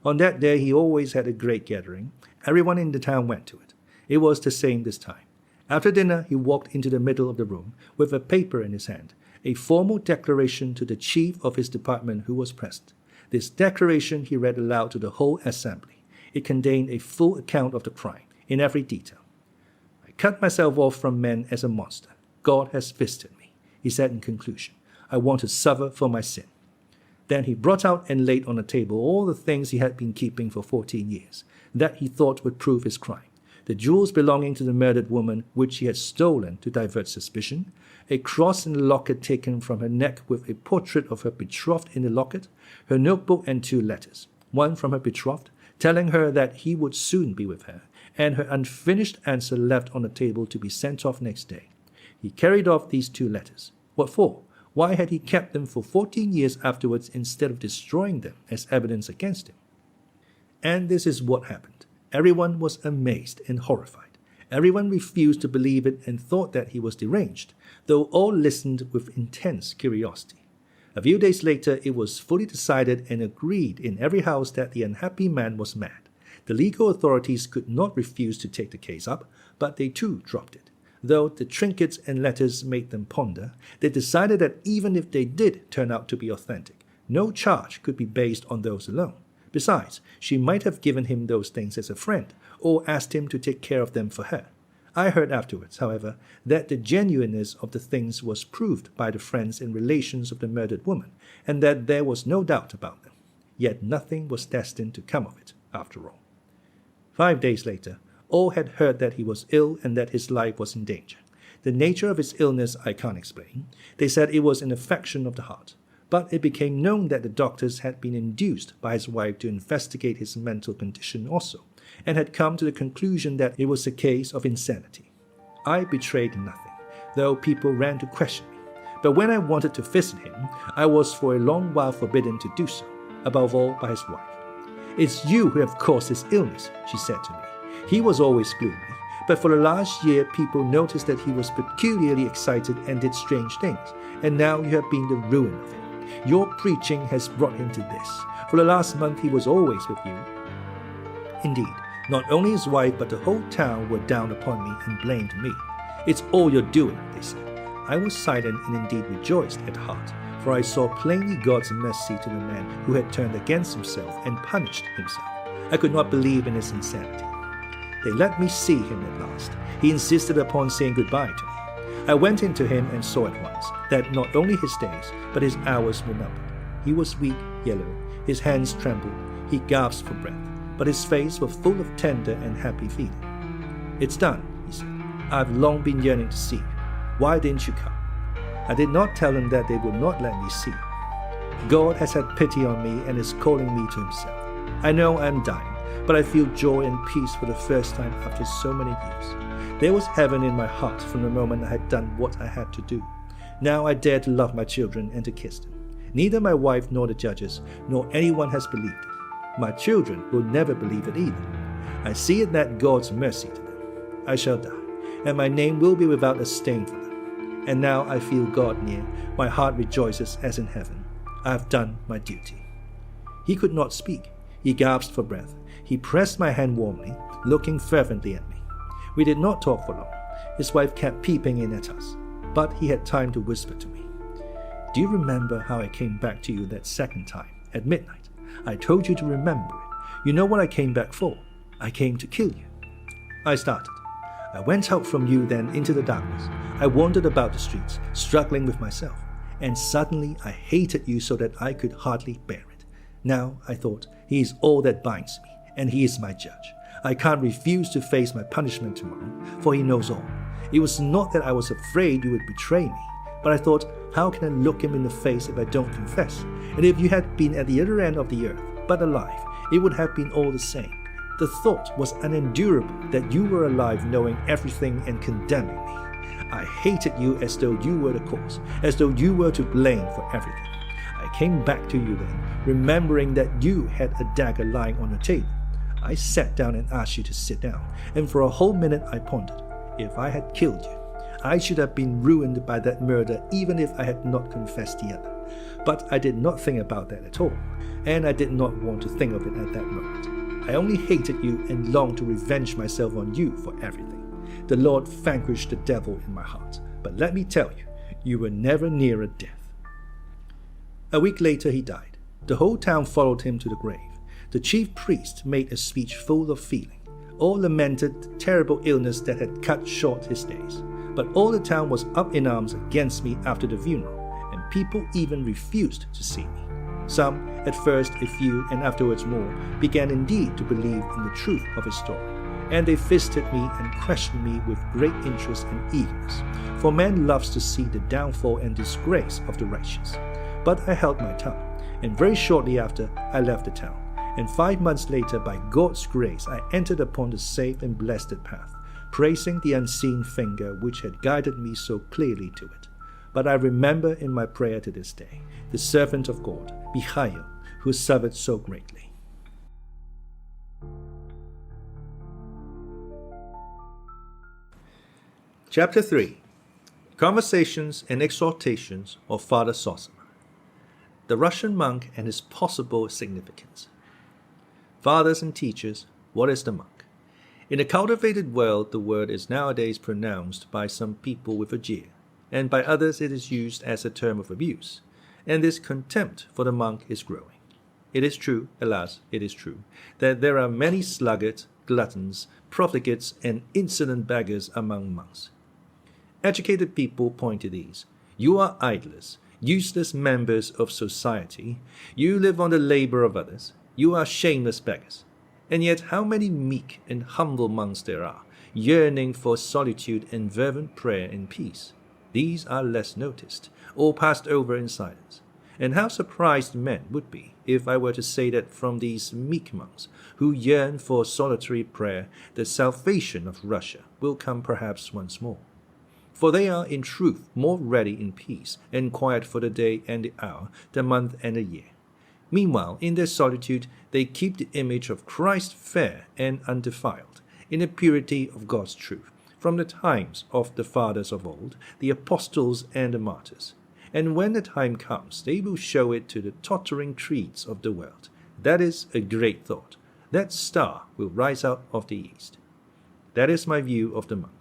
On that day he always had a great gathering. Everyone in the town went to it. It was the same this time. After dinner, he walked into the middle of the room with a paper in his hand, a formal declaration to the chief of his department who was present. This declaration he read aloud to the whole assembly. It contained a full account of the crime, in every detail. I cut myself off from men as a monster. God has visited me, he said in conclusion. I want to suffer for my sin. Then he brought out and laid on the table all the things he had been keeping for 14 years, that he thought would prove his crime. The jewels belonging to the murdered woman, which he had stolen to divert suspicion, a cross in the locket taken from her neck with a portrait of her betrothed in the locket, her notebook and 2 letters, one from her betrothed, telling her that he would soon be with her, and her unfinished answer left on the table to be sent off next day. He carried off these 2 letters. What for? Why had he kept them for 14 years afterwards instead of destroying them as evidence against him? And this is what happened. Everyone was amazed and horrified. Everyone refused to believe it and thought that he was deranged, though all listened with intense curiosity. A few days later, it was fully decided and agreed in every house that the unhappy man was mad. The legal authorities could not refuse to take the case up, but they too dropped it. Though the trinkets and letters made them ponder, they decided that even if they did turn out to be authentic, no charge could be based on those alone. Besides, she might have given him those things as a friend, or asked him to take care of them for her. I heard afterwards, however, that the genuineness of the things was proved by the friends and relations of the murdered woman, and that there was no doubt about them. Yet nothing was destined to come of it, after all. 5 days later, all had heard that he was ill and that his life was in danger. The nature of his illness I can't explain. They said it was an affection of the heart. But it became known that the doctors had been induced by his wife to investigate his mental condition also, and had come to the conclusion that it was a case of insanity. I betrayed nothing, though people ran to question me. But when I wanted to visit him, I was for a long while forbidden to do so, above all by his wife. "It's you who have caused his illness," she said to me. He was always gloomy, but for the last year people noticed that he was peculiarly excited and did strange things, and now you have been the ruin of him. Your preaching has brought him to this. For the last month he was always with you. Indeed, not only his wife but the whole town were down upon me and blamed me. "It's all your doing," they said. I was silent and indeed rejoiced at heart, for I saw plainly God's mercy to the man who had turned against himself and punished himself. I could not believe in his insanity. They let me see him at last. He insisted upon saying goodbye to me. I went into him and saw at once that not only his days, but his hours were numbered. He was weak, yellow, his hands trembled, he gasped for breath, but his face was full of tender and happy feeling. "It's done," he said. "I've long been yearning to see you. Why didn't you come?" I did not tell him that they would not let me see him. God has had pity on me and is calling me to himself. I know I am dying, but I feel joy and peace for the first time after so many years. There was heaven in my heart from the moment I had done what I had to do. Now I dare to love my children and to kiss them. Neither my wife nor the judges, nor anyone has believed it. My children will never believe it either. I see it that God's mercy to them. I shall die, and my name will be without a stain for them. And now I feel God near. My heart rejoices as in heaven. I have done my duty. He could not speak. He gasped for breath. He pressed my hand warmly, looking fervently at me. We did not talk for long. His wife kept peeping in at us, but he had time to whisper to me. "Do you remember how I came back to you that second time, at midnight? I told you to remember it. You know what I came back for? I came to kill you." I started. I went out from you then into the darkness. I wandered about the streets, struggling with myself, and suddenly I hated you so that I could hardly bear it. Now, I thought, he is all that binds me, and he is my judge. I can't refuse to face my punishment tomorrow, for he knows all. It was not that I was afraid you would betray me, but I thought, how can I look him in the face if I don't confess? And if you had been at the other end of the earth, but alive, it would have been all the same. The thought was unendurable that you were alive knowing everything and condemning me. I hated you as though you were the cause, as though you were to blame for everything. I came back to you then, remembering that you had a dagger lying on the table. I sat down and asked you to sit down, and for a whole minute I pondered. If I had killed you, I should have been ruined by that murder even if I had not confessed the other. But I did not think about that at all, and I did not want to think of it at that moment. I only hated you and longed to revenge myself on you for everything. The Lord vanquished the devil in my heart. But let me tell you, you were never nearer death." A week later he died. The whole town followed him to the grave. The chief priest made a speech full of feeling. All lamented the terrible illness that had cut short his days. But all the town was up in arms against me after the funeral, and people even refused to see me. Some, at first a few and afterwards more, began indeed to believe in the truth of his story, and they visited me and questioned me with great interest and eagerness, for man loves to see the downfall and disgrace of the righteous. But I held my tongue, and very shortly after I left the town, and 5 months later, by God's grace, I entered upon the safe and blessed path, praising the unseen finger which had guided me so clearly to it. But I remember in my prayer to this day the servant of God, Mikhail, who suffered so greatly. Chapter 3. Conversations and Exhortations of Father Zosima. The Russian monk and his possible significance. Fathers and teachers, what is the monk? In a cultivated world, the word is nowadays pronounced by some people with a jeer, and by others it is used as a term of abuse, and this contempt for the monk is growing. It is true, alas, it is true, that there are many sluggards, gluttons, profligates, and insolent beggars among monks. Educated people point to these. You are idlers, useless members of society. You live on the labor of others. You are shameless beggars. And yet how many meek and humble monks there are, yearning for solitude and fervent prayer and peace. These are less noticed, or passed over in silence. And how surprised men would be if I were to say that from these meek monks, who yearn for solitary prayer, the salvation of Russia will come perhaps once more. For they are in truth more ready in peace and quiet for the day and the hour, the month and the year. Meanwhile, in their solitude, they keep the image of Christ fair and undefiled, in the purity of God's truth, from the times of the fathers of old, the apostles and the martyrs. And when the time comes, they will show it to the tottering creeds of the world. That is a great thought. That star will rise out of the east. That is my view of the monk.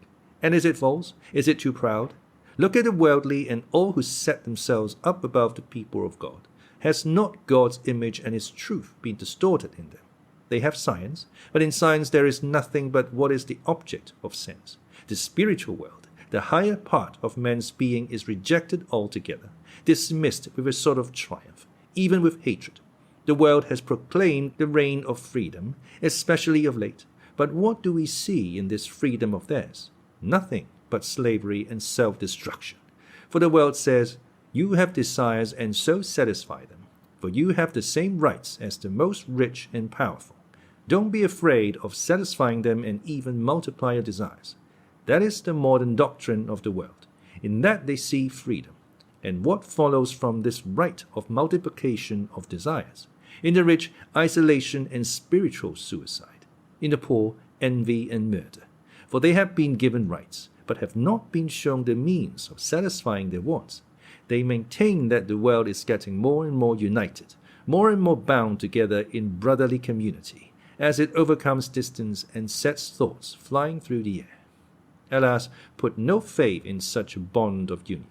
And is it false? Is it too proud? Look at the worldly and all who set themselves up above the people of God. Has not God's image and his truth been distorted in them? They have science, but in science there is nothing but what is the object of sense. The spiritual world, the higher part of man's being, is rejected altogether, dismissed with a sort of triumph, even with hatred. The world has proclaimed the reign of freedom, especially of late. But what do we see in this freedom of theirs? Nothing but slavery and self-destruction. For the world says, you have desires and so satisfy them, for you have the same rights as the most rich and powerful. Don't be afraid of satisfying them and even multiply your desires. That is the modern doctrine of the world. In that they see freedom. And what follows from this right of multiplication of desires? In the rich, isolation and spiritual suicide. In the poor, envy and murder. For they have been given rights, but have not been shown the means of satisfying their wants. They maintain that the world is getting more and more united, more and more bound together in brotherly community, as it overcomes distance and sets thoughts flying through the air. Alas, put no faith in such a bond of union.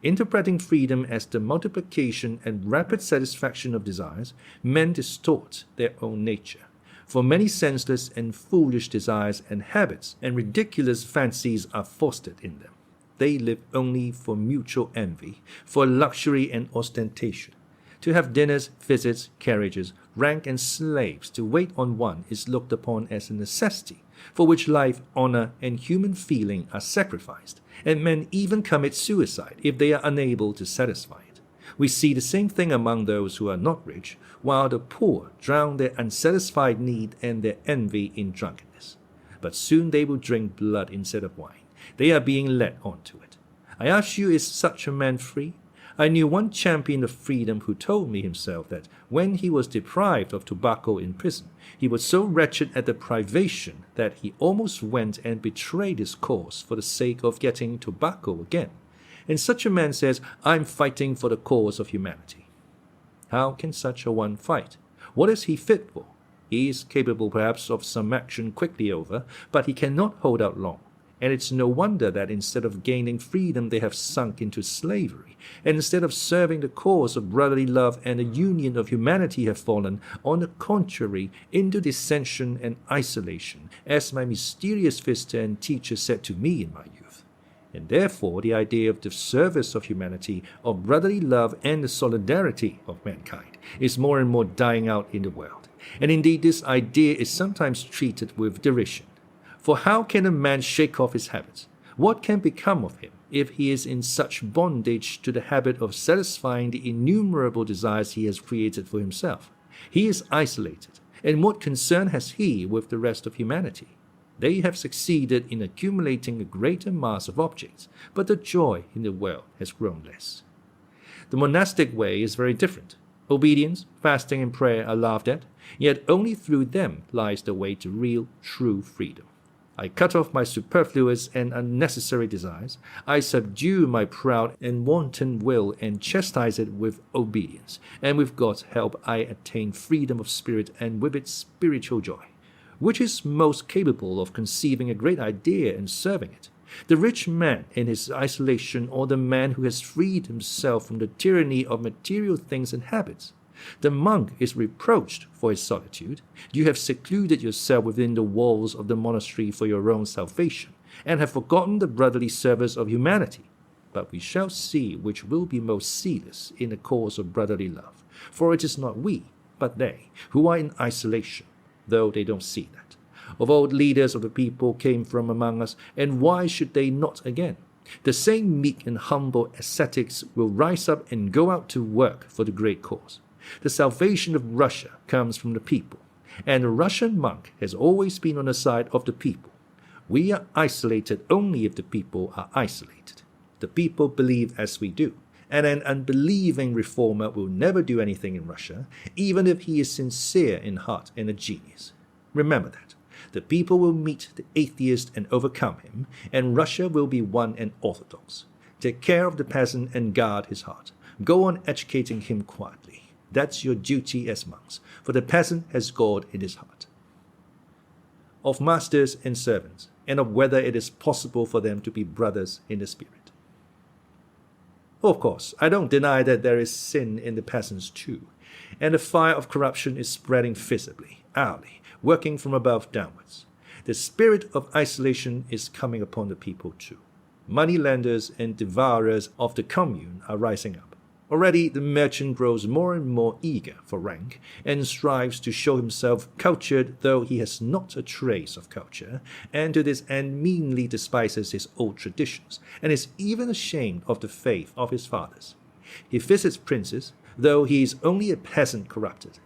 Interpreting freedom as the multiplication and rapid satisfaction of desires, men distort their own nature. For many senseless and foolish desires and habits and ridiculous fancies are fostered in them. They live only for mutual envy, for luxury and ostentation. To have dinners, visits, carriages, rank and slaves to wait on one is looked upon as a necessity, for which life, honor, and human feeling are sacrificed, and men even commit suicide if they are unable to satisfy it. We see the same thing among those who are not rich, while the poor drown their unsatisfied need and their envy in drunkenness. But soon they will drink blood instead of wine. They are being led on to it. I ask you, is such a man free? I knew one champion of freedom who told me himself that when he was deprived of tobacco in prison, he was so wretched at the privation that he almost went and betrayed his cause for the sake of getting tobacco again. And such a man says, I'm fighting for the cause of humanity. How can such a one fight? What is he fit for? He is capable perhaps of some action quickly over, but he cannot hold out long. And it's no wonder that instead of gaining freedom, they have sunk into slavery. And instead of serving the cause of brotherly love and the union of humanity, have fallen, on the contrary, into dissension and isolation, as my mysterious visitor and teacher said to me in my youth. And therefore the idea of the service of humanity, of brotherly love and the solidarity of mankind, is more and more dying out in the world. And indeed this idea is sometimes treated with derision. For how can a man shake off his habits? What can become of him if he is in such bondage to the habit of satisfying the innumerable desires he has created for himself? He is isolated, and what concern has he with the rest of humanity? They have succeeded in accumulating a greater mass of objects, but the joy in the world has grown less. The monastic way is very different. Obedience, fasting, and prayer are laughed at, yet only through them lies the way to real, true freedom. I cut off my superfluous and unnecessary desires. I subdue my proud and wanton will and chastise it with obedience. And with God's help I attain freedom of spirit and with it spiritual joy. Which is most capable of conceiving a great idea and serving it? The rich man in his isolation, or the man who has freed himself from the tyranny of material things and habits? The monk is reproached for his solitude. You have secluded yourself within the walls of the monastery for your own salvation, and have forgotten the brotherly service of humanity. But we shall see which will be most zealous in the cause of brotherly love, for it is not we, but they, who are in isolation, though they don't see that. Of old leaders of the people came from among us, and why should they not again? The same meek and humble ascetics will rise up and go out to work for the great cause. The salvation of Russia comes from the people, and the Russian monk has always been on the side of the people. We are isolated only if the people are isolated. The people believe as we do, and an unbelieving reformer will never do anything in Russia, even if he is sincere in heart and a genius. Remember that. The people will meet the atheist and overcome him, and Russia will be one and orthodox. Take care of the peasant and guard his heart. Go on educating him quietly. That's your duty as monks, for the peasant has God in his heart. Of masters and servants, and of whether it is possible for them to be brothers in the spirit. Of course, I don't deny that there is sin in the peasants too, and the fire of corruption is spreading visibly, hourly, working from above downwards. The spirit of isolation is coming upon the people too. Moneylenders and devourers of the commune are rising up. Already the merchant grows more and more eager for rank, and strives to show himself cultured, though he has not a trace of culture, and to this end meanly despises his old traditions, and is even ashamed of the faith of his fathers. He visits princes, though he is only a peasant corrupted.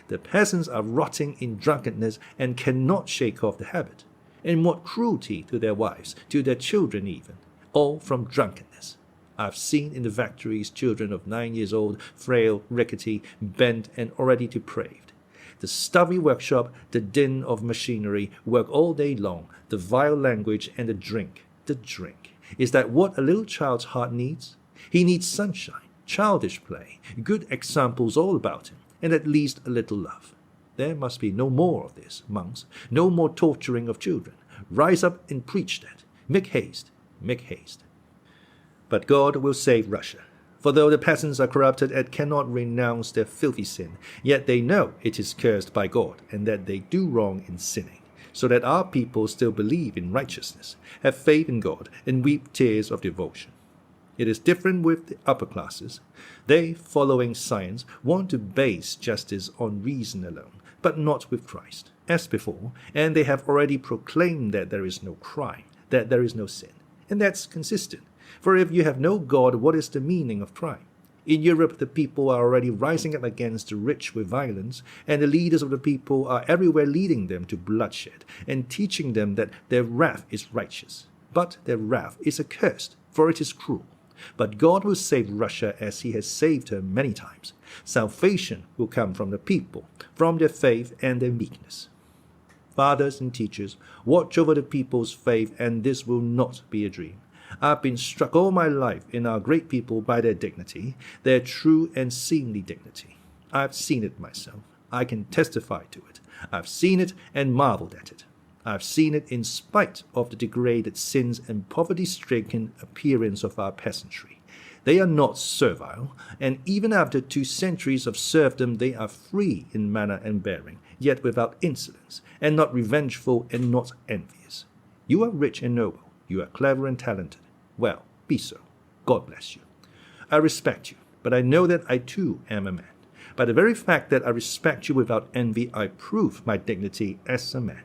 The peasants are rotting in drunkenness and cannot shake off the habit. And what cruelty to their wives, to their children even, all from drunkenness. I've seen in the factories children of 9 years old, frail, rickety, bent, and already depraved. The stuffy workshop, the din of machinery, work all day long, the vile language, and the drink. The drink. Is that what a little child's heart needs? He needs sunshine, childish play, good examples all about him, and at least a little love. There must be no more of this, monks, no more torturing of children. Rise up and preach that. Make haste, make haste. But God will save Russia. For though the peasants are corrupted and cannot renounce their filthy sin, yet they know it is cursed by God, and that they do wrong in sinning, so that our people still believe in righteousness, have faith in God, and weep tears of devotion. It is different with the upper classes. They, following science, want to base justice on reason alone, but not with Christ, as before, and they have already proclaimed that there is no crime, that there is no sin, and that's consistent. For if you have no God, what is the meaning of crime? In Europe, the people are already rising up against the rich with violence, and the leaders of the people are everywhere leading them to bloodshed, and teaching them that their wrath is righteous. But their wrath is accursed, for it is cruel. But God will save Russia as he has saved her many times. Salvation will come from the people, from their faith and their meekness. Fathers and teachers, watch over the people's faith, and this will not be a dream. I've been struck all my life in our great people by their dignity, their true and seemly dignity. I've seen it myself. I can testify to it. I've seen it and marveled at it. I have seen it in spite of the degraded sins and poverty-stricken appearance of our peasantry. They are not servile, and even after 2 centuries of serfdom they are free in manner and bearing, yet without insolence, and not revengeful and not envious. You are rich and noble, you are clever and talented. Well, be so. God bless you. I respect you, but I know that I too am a man. By the very fact that I respect you without envy, I prove my dignity as a man.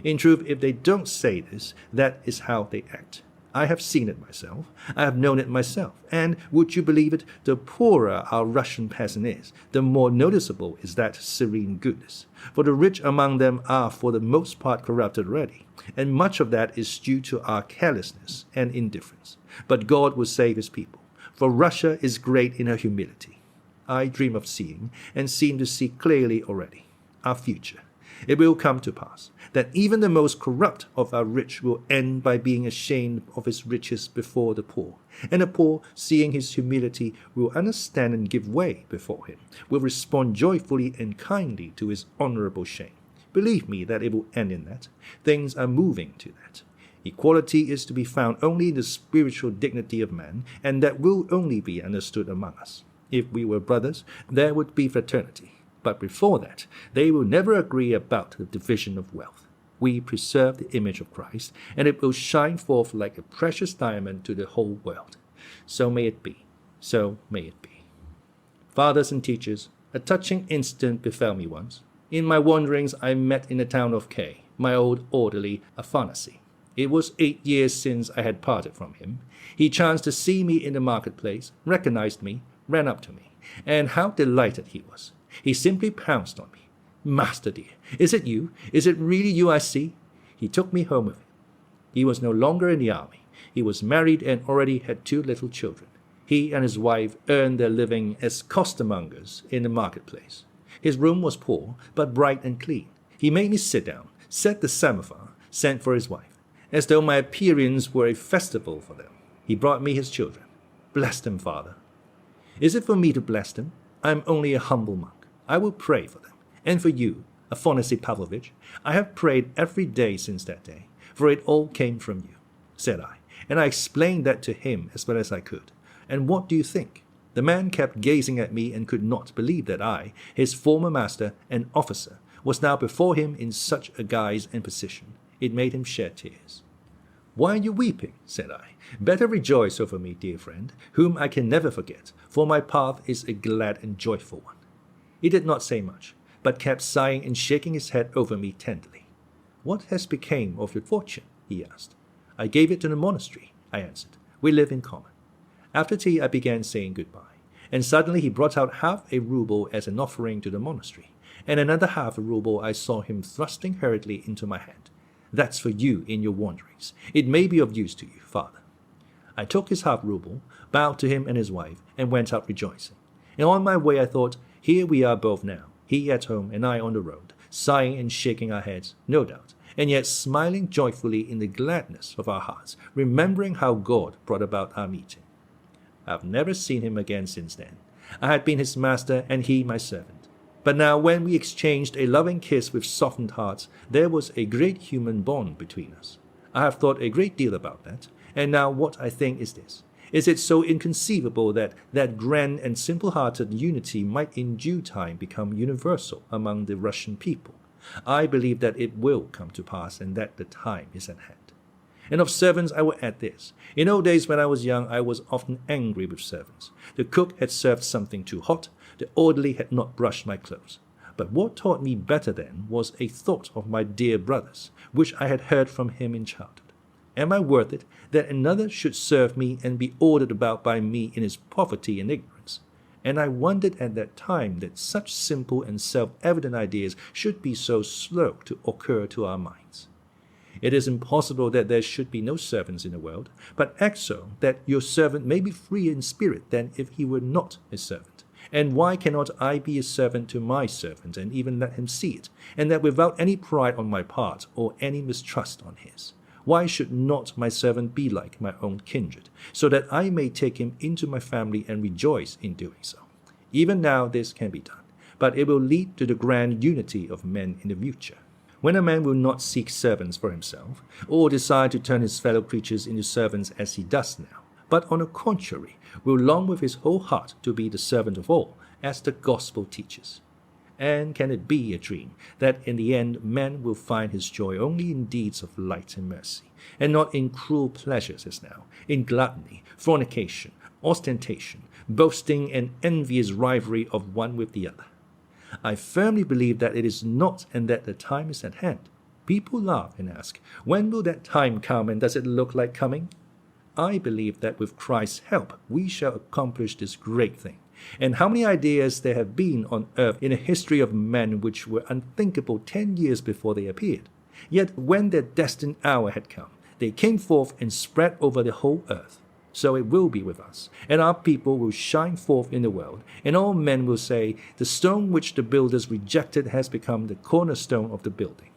In truth, if they don't say this, that is how they act. I have seen it myself, I have known it myself, and, would you believe it, the poorer our Russian peasant is, the more noticeable is that serene goodness. For the rich among them are for the most part corrupted already, and much of that is due to our carelessness and indifference. But God will save his people, for Russia is great in her humility. I dream of seeing, and seem to see clearly already, our future. It will come to pass that even the most corrupt of our rich will end by being ashamed of his riches before the poor, and the poor, seeing his humility, will understand and give way before him, will respond joyfully and kindly to his honorable shame. Believe me that it will end in that. Things are moving to that. Equality is to be found only in the spiritual dignity of man, and that will only be understood among us. If we were brothers, there would be fraternity. But before that, they will never agree about the division of wealth. We preserve the image of Christ, and it will shine forth like a precious diamond to the whole world. So may it be. So may it be. Fathers and teachers, a touching incident befell me once. In my wanderings, I met in the town of K, my old orderly Afanasy. It was 8 years since I had parted from him. He chanced to see me in the marketplace, recognized me, ran up to me, and how delighted he was. He simply pounced on me. Master dear, is it you? Is it really you I see? He took me home with him. He was no longer in the army. He was married and already had 2 little children. He and his wife earned their living as costermongers in the marketplace. His room was poor, but bright and clean. He made me sit down, set the samovar, sent for his wife, as though my appearance were a festival for them. He brought me his children. Bless them, Father. Is it for me to bless them? I am only a humble monk. I will pray for them. And for you, Fyodor Pavlovich, I have prayed every day since that day, for it all came from you, said I, and I explained that to him as well as I could. And what do you think? The man kept gazing at me and could not believe that I, his former master and officer, was now before him in such a guise and position. It made him shed tears. Why are you weeping? Said I. Better rejoice over me, dear friend, whom I can never forget, for my path is a glad and joyful one. He did not say much, but kept sighing and shaking his head over me tenderly. What has become of your fortune? He asked. I gave it to the monastery, I answered. We live in common. After tea I began saying goodbye, and suddenly he brought out half a rouble as an offering to the monastery, and another half a rouble I saw him thrusting hurriedly into my hand. That's for you in your wanderings. It may be of use to you, Father. I took his half rouble, bowed to him and his wife, and went out rejoicing. And on my way I thought, here we are both now, he at home and I on the road, sighing and shaking our heads, no doubt, and yet smiling joyfully in the gladness of our hearts, remembering how God brought about our meeting. I have never seen him again since then. I had been his master and he my servant. But now when we exchanged a loving kiss with softened hearts, there was a great human bond between us. I have thought a great deal about that, and now what I think is this. Is it so inconceivable that that grand and simple-hearted unity might in due time become universal among the Russian people? I believe that it will come to pass and that the time is at hand. And of servants I will add this. In old days when I was young, I was often angry with servants. The cook had served something too hot, the orderly had not brushed my clothes. But what taught me better then was a thought of my dear brothers, which I had heard from him in childhood. Am I worth it that another should serve me and be ordered about by me in his poverty and ignorance? And I wondered at that time that such simple and self-evident ideas should be so slow to occur to our minds. It is impossible that there should be no servants in the world, but act so that your servant may be free in spirit than if he were not a servant. And why cannot I be a servant to my servant and even let him see it, and that without any pride on my part or any mistrust on his? Why should not my servant be like my own kindred, so that I may take him into my family and rejoice in doing so? Even now this can be done, but it will lead to the grand unity of men in the future. when a man will not seek servants for himself, or desire to turn his fellow creatures into servants as he does now, but on the contrary, will long with his whole heart to be the servant of all, as the gospel teaches. And can it be a dream that in the end man will find his joy only in deeds of light and mercy, and not in cruel pleasures as now, in gluttony, fornication, ostentation, boasting, and envious rivalry of one with the other? I firmly believe that it is not, and that the time is at hand. People laugh and ask, when will that time come, and does it look like coming? I believe that with Christ's help we shall accomplish this great thing. And how many ideas there have been on earth in the history of men which were unthinkable 10 years before they appeared. Yet when their destined hour had come, they came forth and spread over the whole earth. So it will be with us, and our people will shine forth in the world, and all men will say, the stone which the builders rejected has become the cornerstone of the building.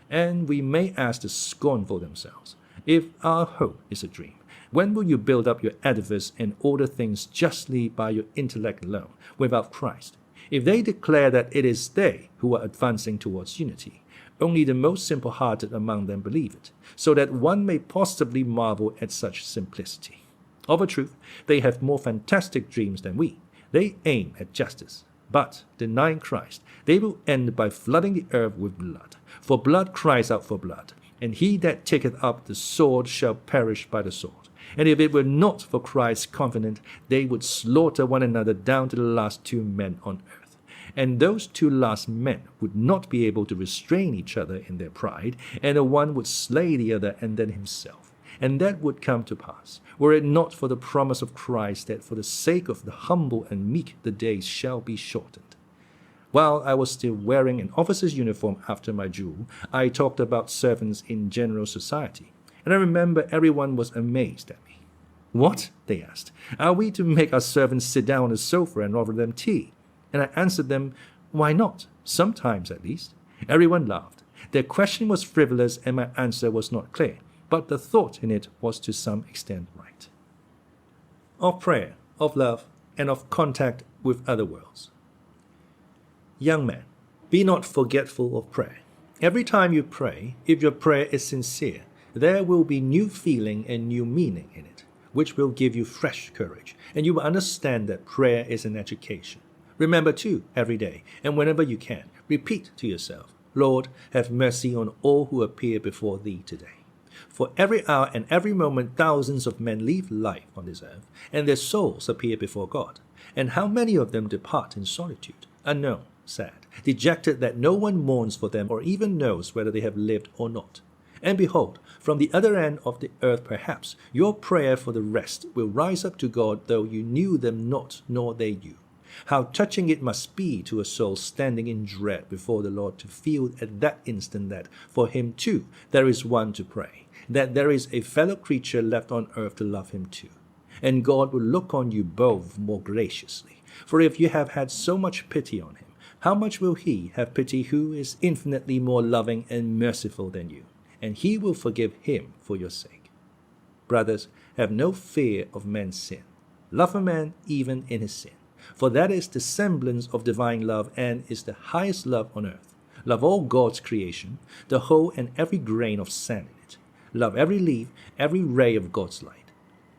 And we may ask the scornful themselves, if our hope is a dream, when will you build up your edifice and order things justly by your intellect alone, without Christ? If they declare that it is they who are advancing towards unity, only the most simple-hearted among them believe it, so that one may possibly marvel at such simplicity. Of a truth, they have more fantastic dreams than we. They aim at justice, but, denying Christ, they will end by flooding the earth with blood. For blood cries out for blood, and he that taketh up the sword shall perish by the sword. And if it were not for Christ's covenant, they would slaughter one another down to the last 2 men on earth. And those 2 last men would not be able to restrain each other in their pride, and the one would slay the other and then himself. And that would come to pass, were it not for the promise of Christ that for the sake of the humble and meek the days shall be shortened. While I was still wearing an officer's uniform after my duel, I talked about servants in general society, and I remember everyone was amazed at me. What? They asked. Are we to make our servants sit down on the sofa and offer them tea? And I answered them, why not? Sometimes at least. Everyone laughed. Their question was frivolous and my answer was not clear, but the thought in it was to some extent right. Of prayer, of love, and of contact with other worlds. Young man, be not forgetful of prayer. Every time you pray, if your prayer is sincere, there will be new feeling and new meaning in it, which will give you fresh courage, and you will understand that prayer is an education. Remember too, every day, and whenever you can, repeat to yourself, Lord, have mercy on all who appear before thee today. For every hour and every moment thousands of men leave life on this earth, and their souls appear before God. And how many of them depart in solitude, unknown, sad, dejected that no one mourns for them or even knows whether they have lived or not. And behold, from the other end of the earth perhaps, your prayer for the rest will rise up to God, though you knew them not, nor they you. How touching it must be to a soul standing in dread before the Lord to feel at that instant that, for him too, there is one to pray, that there is a fellow creature left on earth to love him too. And God will look on you both more graciously. For if you have had so much pity on him, how much will he have pity who is infinitely more loving and merciful than you? And he will forgive him for your sake. Brothers, have no fear of man's sin. Love a man even in his sin, for that is the semblance of divine love and is the highest love on earth. Love all God's creation, the whole and every grain of sand in it. Love every leaf, every ray of God's light.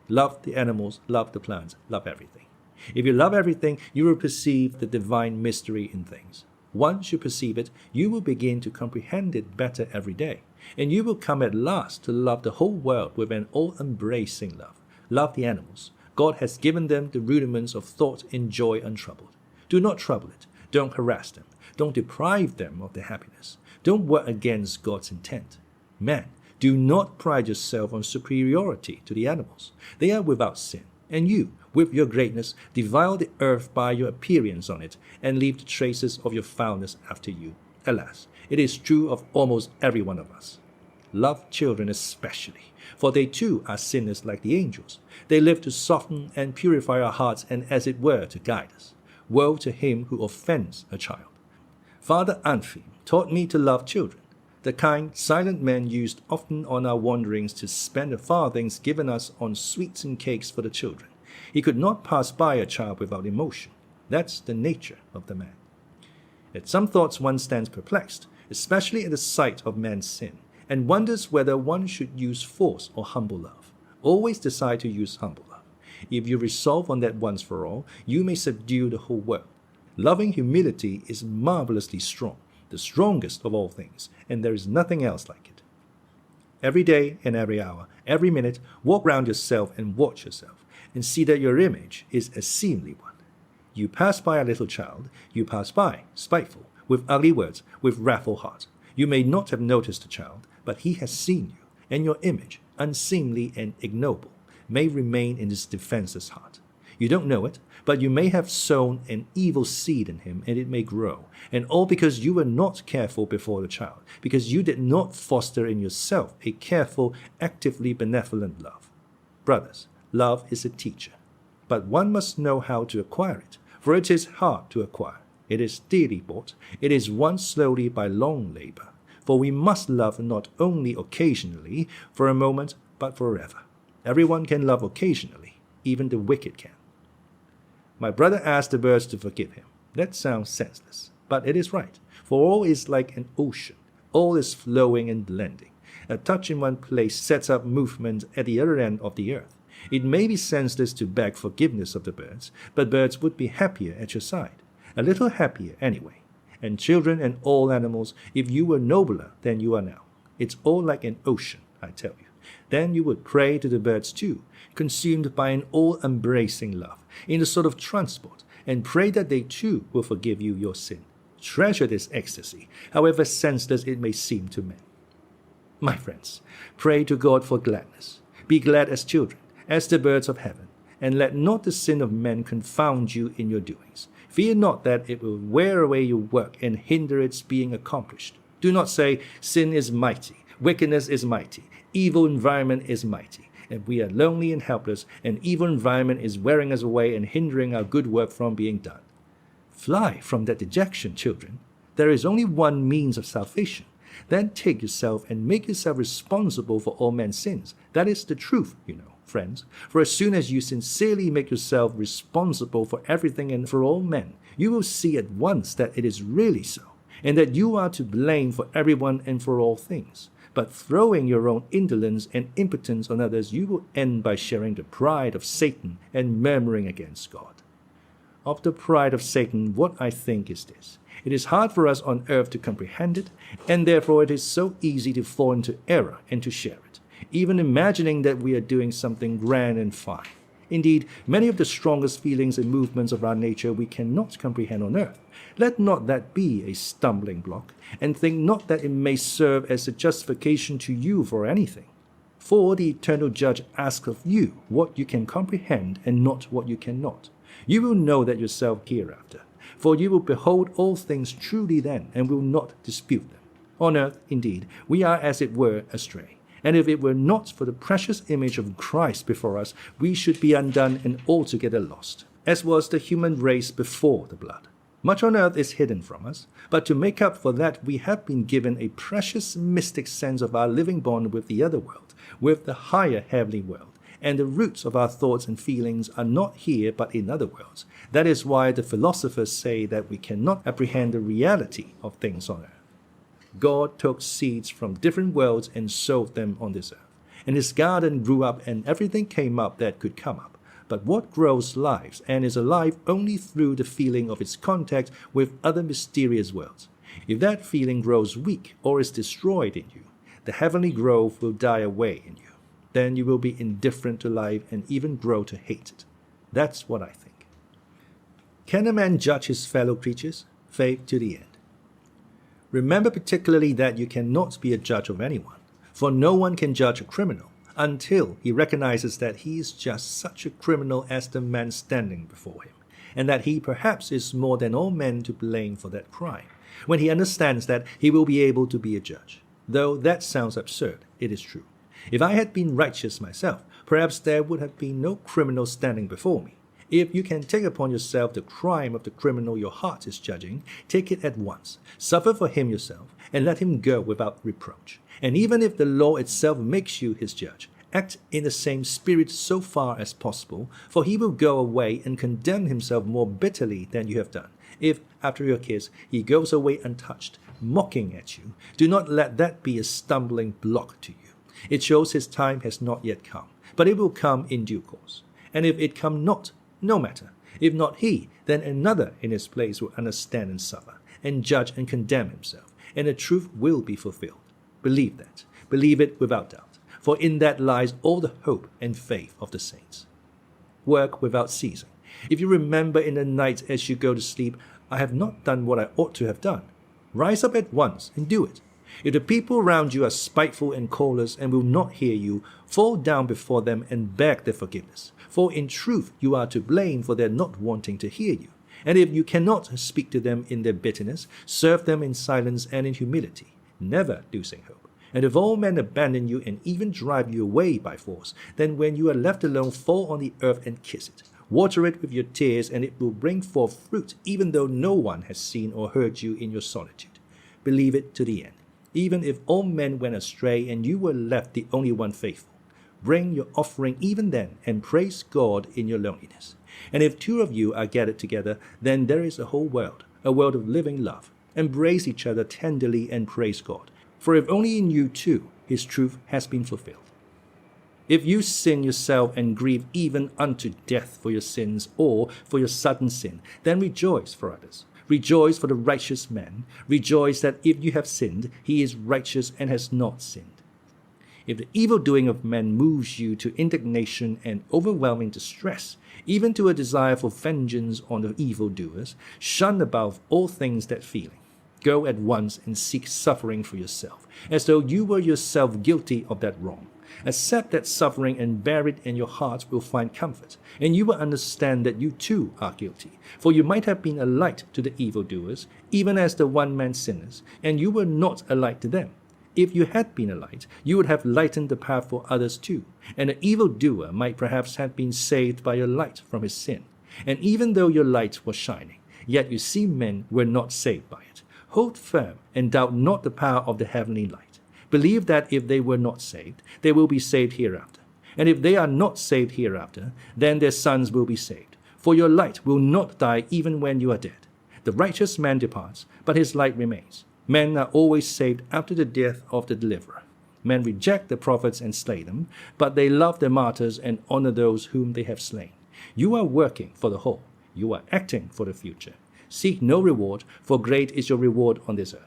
Love the animals, love the plants, love everything. If you love everything, you will perceive the divine mystery in things. Once you perceive it, you will begin to comprehend it better every day, and you will come at last to love the whole world with an all-embracing love. Love the animals. God has given them the rudiments of thought and joy untroubled. Do not trouble it. Don't harass them. Don't deprive them of their happiness. Don't work against God's intent. Man, do not pride yourself on superiority to the animals. They are without sin, and you, with your greatness, defile the earth by your appearance on it, and leave the traces of your foulness after you. Alas, it is true of almost every one of us. Love children especially, for they too are sinners like the angels. They live to soften and purify our hearts and as it were to guide us. Woe to him who offends a child. Father Anfim taught me to love children, the kind, silent man used often on our wanderings to spend the farthings given us on sweets and cakes for the children. He could not pass by a child without emotion. That's the nature of the man. At some thoughts one stands perplexed. especially at the sight of man's sin, and wonders whether one should use force or humble love. Always decide to use humble love. If you resolve on that once for all, you may subdue the whole world. Loving humility is marvelously strong, the strongest of all things, and there is nothing else like it. Every day and every hour, every minute, walk round yourself and watch yourself, and see that your image is a seemly one. You pass by a little child, you pass by, spiteful, with ugly words, with wrathful heart. You may not have noticed the child, but he has seen you, and your image, unseemly and ignoble, may remain in his defenseless heart. You don't know it, but you may have sown an evil seed in him, and it may grow, and all because you were not careful before the child, because you did not foster in yourself a careful, actively benevolent love. Brothers, love is a teacher, but one must know how to acquire it, for it is hard to acquire. It is dearly bought. It is won slowly by long labor. For we must love not only occasionally, for a moment, but forever. Everyone can love occasionally. Even the wicked can. My brother asked the birds to forgive him. That sounds senseless, but it is right. For all is like an ocean. All is flowing and blending. A touch in one place sets up movement at the other end of the earth. It may be senseless to beg forgiveness of the birds, but birds would be happier at your side. A little happier anyway. And children and all animals, if you were nobler than you are now. It's all like an ocean, I tell you. Then you would pray to the birds too, consumed by an all-embracing love, in a sort of transport, and pray that they too will forgive you your sin. Treasure this ecstasy, however senseless it may seem to men. My friends, pray to God for gladness. Be glad as children, as the birds of heaven, and let not the sin of men confound you in your doings. Fear not that it will wear away your work and hinder its being accomplished. Do not say, sin is mighty, wickedness is mighty, evil environment is mighty, and we are lonely and helpless, and evil environment is wearing us away and hindering our good work from being done. Fly from that dejection, children. There is only one means of salvation. Then take yourself and make yourself responsible for all men's sins. That is the truth, you know, friends. For as soon as you sincerely make yourself responsible for everything and for all men, you will see at once that it is really so, and that you are to blame for everyone and for all things. But throwing your own indolence and impotence on others, you will end by sharing the pride of Satan and murmuring against God. Of the pride of Satan, what I think is this. It is hard for us on earth to comprehend it, and therefore it is so easy to fall into error and to share it, even imagining that we are doing something grand and fine. Indeed, many of the strongest feelings and movements of our nature we cannot comprehend on earth. Let not that be a stumbling block, and think not that it may serve as a justification to you for anything. For the eternal judge asks of you what you can comprehend and not what you cannot. You will know that yourself hereafter, for you will behold all things truly then, and will not dispute them. On earth, indeed, we are as it were astray, and if it were not for the precious image of Christ before us, we should be undone and altogether lost, as was the human race before the blood. Much on earth is hidden from us, but to make up for that we have been given a precious mystic sense of our living bond with the other world, with the higher heavenly world, and the roots of our thoughts and feelings are not here but in other worlds. That is why the philosophers say that we cannot apprehend the reality of things on earth. God took seeds from different worlds and sowed them on this earth, and his garden grew up and everything came up that could come up. But what grows lives and is alive only through the feeling of its contact with other mysterious worlds. If that feeling grows weak or is destroyed in you, the heavenly growth will die away in you. Then you will be indifferent to life and even grow to hate it. That's what I think. Can a man judge his fellow creatures? Faith to the end. Remember particularly that you cannot be a judge of anyone, for no one can judge a criminal until he recognizes that he is just such a criminal as the man standing before him, and that he perhaps is more than all men to blame for that crime. When he understands that, he will be able to be a judge. Though that sounds absurd, it is true. If I had been righteous myself, perhaps there would have been no criminal standing before me. If you can take upon yourself the crime of the criminal your heart is judging, take it at once, suffer for him yourself, and let him go without reproach. And even if the law itself makes you his judge, act in the same spirit so far as possible, for he will go away and condemn himself more bitterly than you have done. If, after your kiss, he goes away untouched, mocking at you, do not let that be a stumbling block to you. It shows his time has not yet come, but it will come in due course. And if it come not, no matter. If not he, then another in his place will understand and suffer, and judge and condemn himself, and the truth will be fulfilled. Believe that. Believe it without doubt, for in that lies all the hope and faith of the saints. Work without ceasing. If you remember in the night as you go to sleep, I have not done what I ought to have done. Rise up at once and do it. If the people around you are spiteful and callous and will not hear you, fall down before them and beg their forgiveness. For in truth you are to blame for their not wanting to hear you. And if you cannot speak to them in their bitterness, serve them in silence and in humility, never losing hope. And if all men abandon you and even drive you away by force, then when you are left alone, fall on the earth and kiss it. Water it with your tears, and it will bring forth fruit, even though no one has seen or heard you in your solitude. Believe it to the end. Even if all men went astray and you were left the only one faithful, bring your offering even then and praise God in your loneliness. And if two of you are gathered together, then there is a whole world, a world of living love. Embrace each other tenderly and praise God. For if only in you two his truth has been fulfilled. If you sin yourself and grieve even unto death for your sins or for your sudden sin, then rejoice for others. Rejoice for the righteous man. Rejoice that if you have sinned, he is righteous and has not sinned. If the evil doing of men moves you to indignation and overwhelming distress, even to a desire for vengeance on the evildoers, shun above all things that feeling. Go at once and seek suffering for yourself, as though you were yourself guilty of that wrong. Accept that suffering and bear it, and your heart will find comfort, and you will understand that you too are guilty. For you might have been a light to the evildoers, even as the one-man sinners, and you were not a light to them. If you had been a light, you would have lightened the path for others too, and the evildoer might perhaps have been saved by your light from his sin. And even though your light was shining, yet you see men were not saved by it. Hold firm and doubt not the power of the heavenly light. Believe that if they were not saved, they will be saved hereafter. And if they are not saved hereafter, then their sons will be saved. For your light will not die even when you are dead. The righteous man departs, but his light remains. Men are always saved after the death of the deliverer. Men reject the prophets and slay them, but they love the martyrs and honor those whom they have slain. You are working for the whole. You are acting for the future. Seek no reward, for great is your reward on this earth.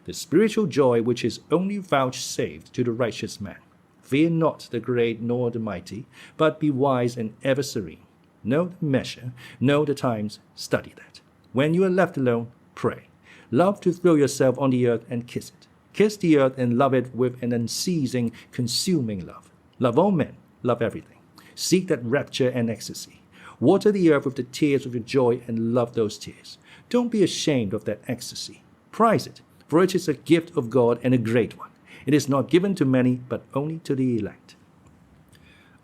The spiritual joy which is only vouchsafed to the righteous man. Fear not the great nor the mighty, but be wise and ever serene. Know the measure, know the times, study that. When you are left alone, pray. Love to throw yourself on the earth and kiss it. Kiss the earth and love it with an unceasing, consuming love. Love all men, love everything. Seek that rapture and ecstasy. Water the earth with the tears of your joy and love those tears. Don't be ashamed of that ecstasy. Prize it, for it is a gift of God and a great one. It is not given to many, but only to the elect.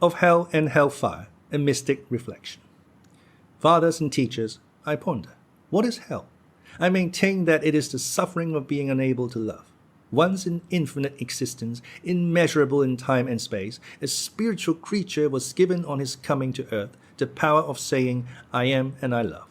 Of hell and hellfire, a mystic reflection. Fathers and teachers, I ponder, what is hell? I maintain that it is the suffering of being unable to love. Once in infinite existence, immeasurable in time and space, a spiritual creature was given on his coming to earth the power of saying, I am and I love.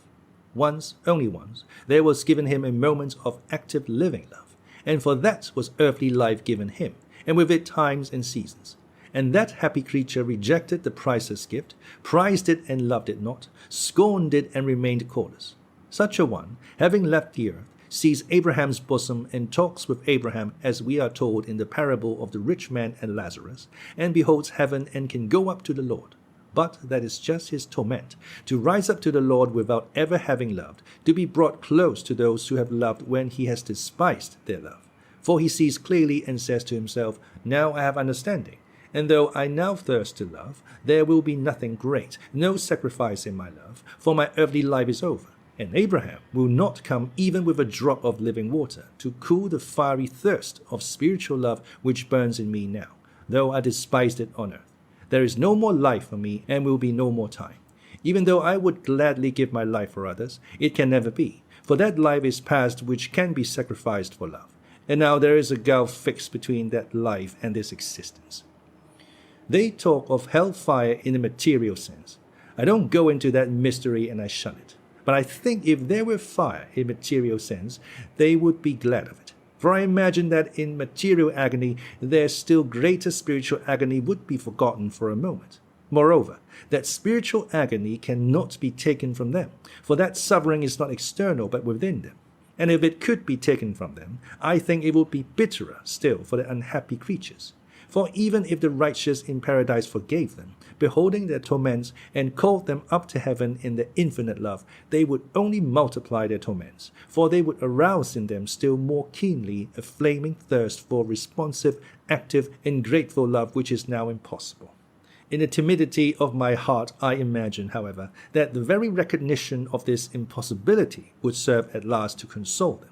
Once, only once, there was given him a moment of active living love, and for that was earthly life given him, and with it times and seasons. And that happy creature rejected the priceless gift, prized it and loved it not, scorned it and remained callous. Such a one, having left the earth, sees Abraham's bosom and talks with Abraham, as we are told in the parable of the rich man and Lazarus, and beholds heaven and can go up to the Lord. But that is just his torment, to rise up to the Lord without ever having loved, to be brought close to those who have loved when he has despised their love. For he sees clearly and says to himself, now I have understanding, and though I now thirst to love, there will be nothing great, no sacrifice in my love, for my earthly life is over. And Abraham will not come even with a drop of living water to cool the fiery thirst of spiritual love which burns in me now, though I despised it on earth. There is no more life for me and will be no more time. Even though I would gladly give my life for others, it can never be, for that life is past which can be sacrificed for love. And now there is a gulf fixed between that life and this existence. They talk of hellfire in a material sense. I don't go into that mystery and I shun it. But I think if there were fire in material sense, they would be glad of it. For I imagine that in material agony, their still greater spiritual agony would be forgotten for a moment. Moreover, that spiritual agony cannot be taken from them, for that suffering is not external but within them. And if it could be taken from them, I think it would be bitterer still for the unhappy creatures. For even if the righteous in paradise forgave them, beholding their torments, and called them up to heaven in their infinite love, they would only multiply their torments, for they would arouse in them still more keenly a flaming thirst for responsive, active, and grateful love which is now impossible. In the timidity of my heart, I imagine, however, that the very recognition of this impossibility would serve at last to console them.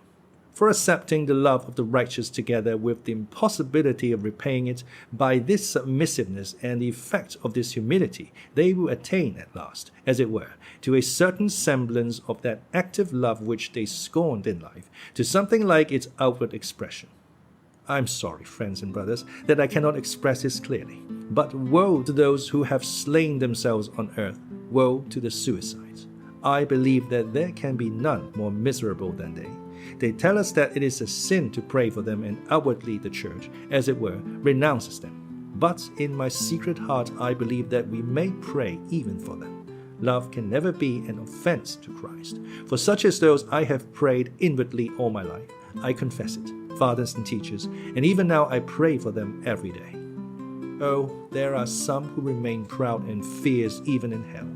For accepting the love of the righteous together with the impossibility of repaying it, by this submissiveness and the effect of this humility, they will attain at last, as it were, to a certain semblance of that active love which they scorned in life, to something like its outward expression. I am sorry, friends and brothers, that I cannot express this clearly. But woe to those who have slain themselves on earth, woe to the suicides. I believe that there can be none more miserable than they. They tell us that it is a sin to pray for them, and outwardly the Church, as it were, renounces them. But in my secret heart I believe that we may pray even for them. Love can never be an offense to Christ. For such as those I have prayed inwardly all my life. I confess it, fathers and teachers, and even now I pray for them every day. Oh, there are some who remain proud and fierce even in hell.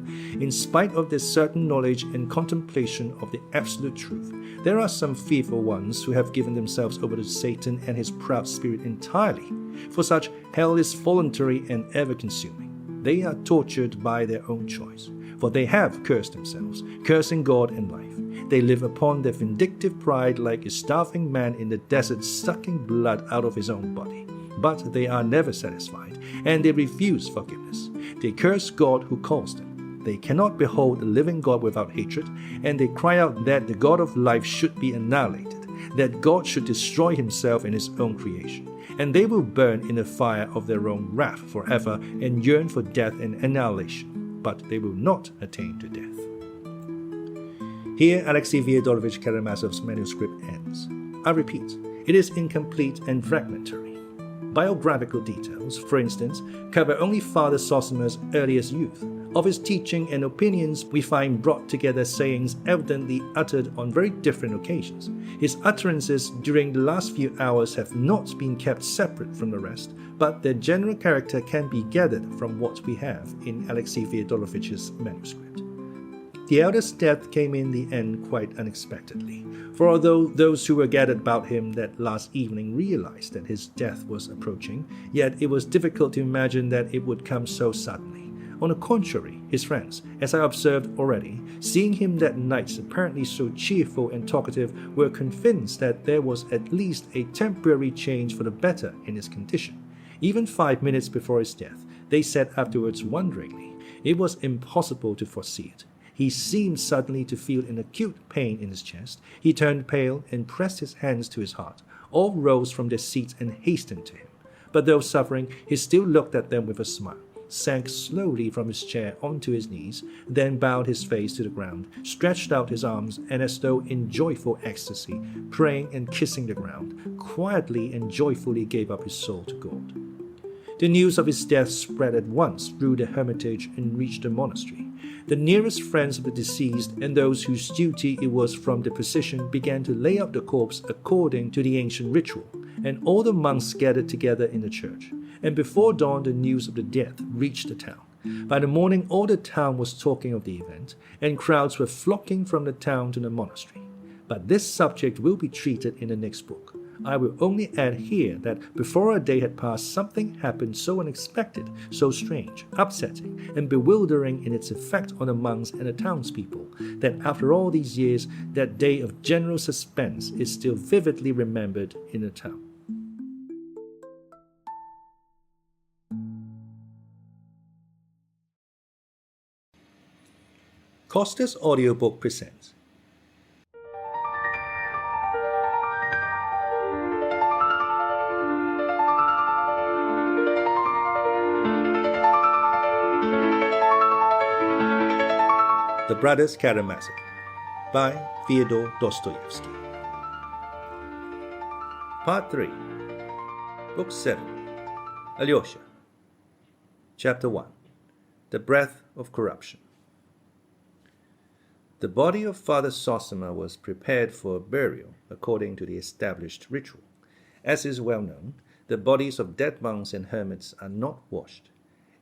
In spite of their certain knowledge and contemplation of the absolute truth, there are some fearful ones who have given themselves over to Satan and his proud spirit entirely. For such, hell is voluntary and ever-consuming. They are tortured by their own choice, for they have cursed themselves, cursing God and life. They live upon their vindictive pride like a starving man in the desert sucking blood out of his own body. But they are never satisfied, and they refuse forgiveness. They curse God who calls them. They cannot behold the living God without hatred, and they cry out that the God of life should be annihilated, that God should destroy himself in his own creation. And they will burn in the fire of their own wrath forever and yearn for death and annihilation, but they will not attain to death. Here Alexei Fyodorovich Karamazov's manuscript ends. I repeat, it is incomplete and fragmentary. Biographical details, for instance, cover only Father Zosima's earliest youth. Of his teaching and opinions, we find brought together sayings evidently uttered on very different occasions. His utterances during the last few hours have not been kept separate from the rest, but their general character can be gathered from what we have in Alexei Fyodorovich's manuscript. The elder's death came in the end quite unexpectedly, for although those who were gathered about him that last evening realized that his death was approaching, yet it was difficult to imagine that it would come so suddenly. On the contrary, his friends, as I observed already, seeing him that night apparently so cheerful and talkative, were convinced that there was at least a temporary change for the better in his condition. Even 5 minutes before his death, they said afterwards wonderingly, it was impossible to foresee it. He seemed suddenly to feel an acute pain in his chest. He turned pale and pressed his hands to his heart. All rose from their seats and hastened to him. But though suffering, he still looked at them with a smile, sank slowly from his chair onto his knees, then bowed his face to the ground, stretched out his arms, and as though in joyful ecstasy, praying and kissing the ground, quietly and joyfully gave up his soul to God. The news of his death spread at once through the hermitage and reached the monastery. The nearest friends of the deceased and those whose duty it was from their position began to lay out the corpse according to the ancient ritual, and all the monks gathered together in the church. And before dawn the news of the death reached the town. By the morning all the town was talking of the event, and crowds were flocking from the town to the monastery. But this subject will be treated in the next book. I will only add here that before a day had passed, something happened so unexpected, so strange, upsetting, and bewildering in its effect on the monks and the townspeople, that after all these years, that day of general suspense is still vividly remembered in the town. Costa's audiobook presents The Brothers Karamazov by Fyodor Dostoyevsky. Part 3, Book 7, Alyosha, Chapter 1, The Breath of Corruption. The body of Father Zosima was prepared for burial according to the established ritual. As is well known, the bodies of dead monks and hermits are not washed.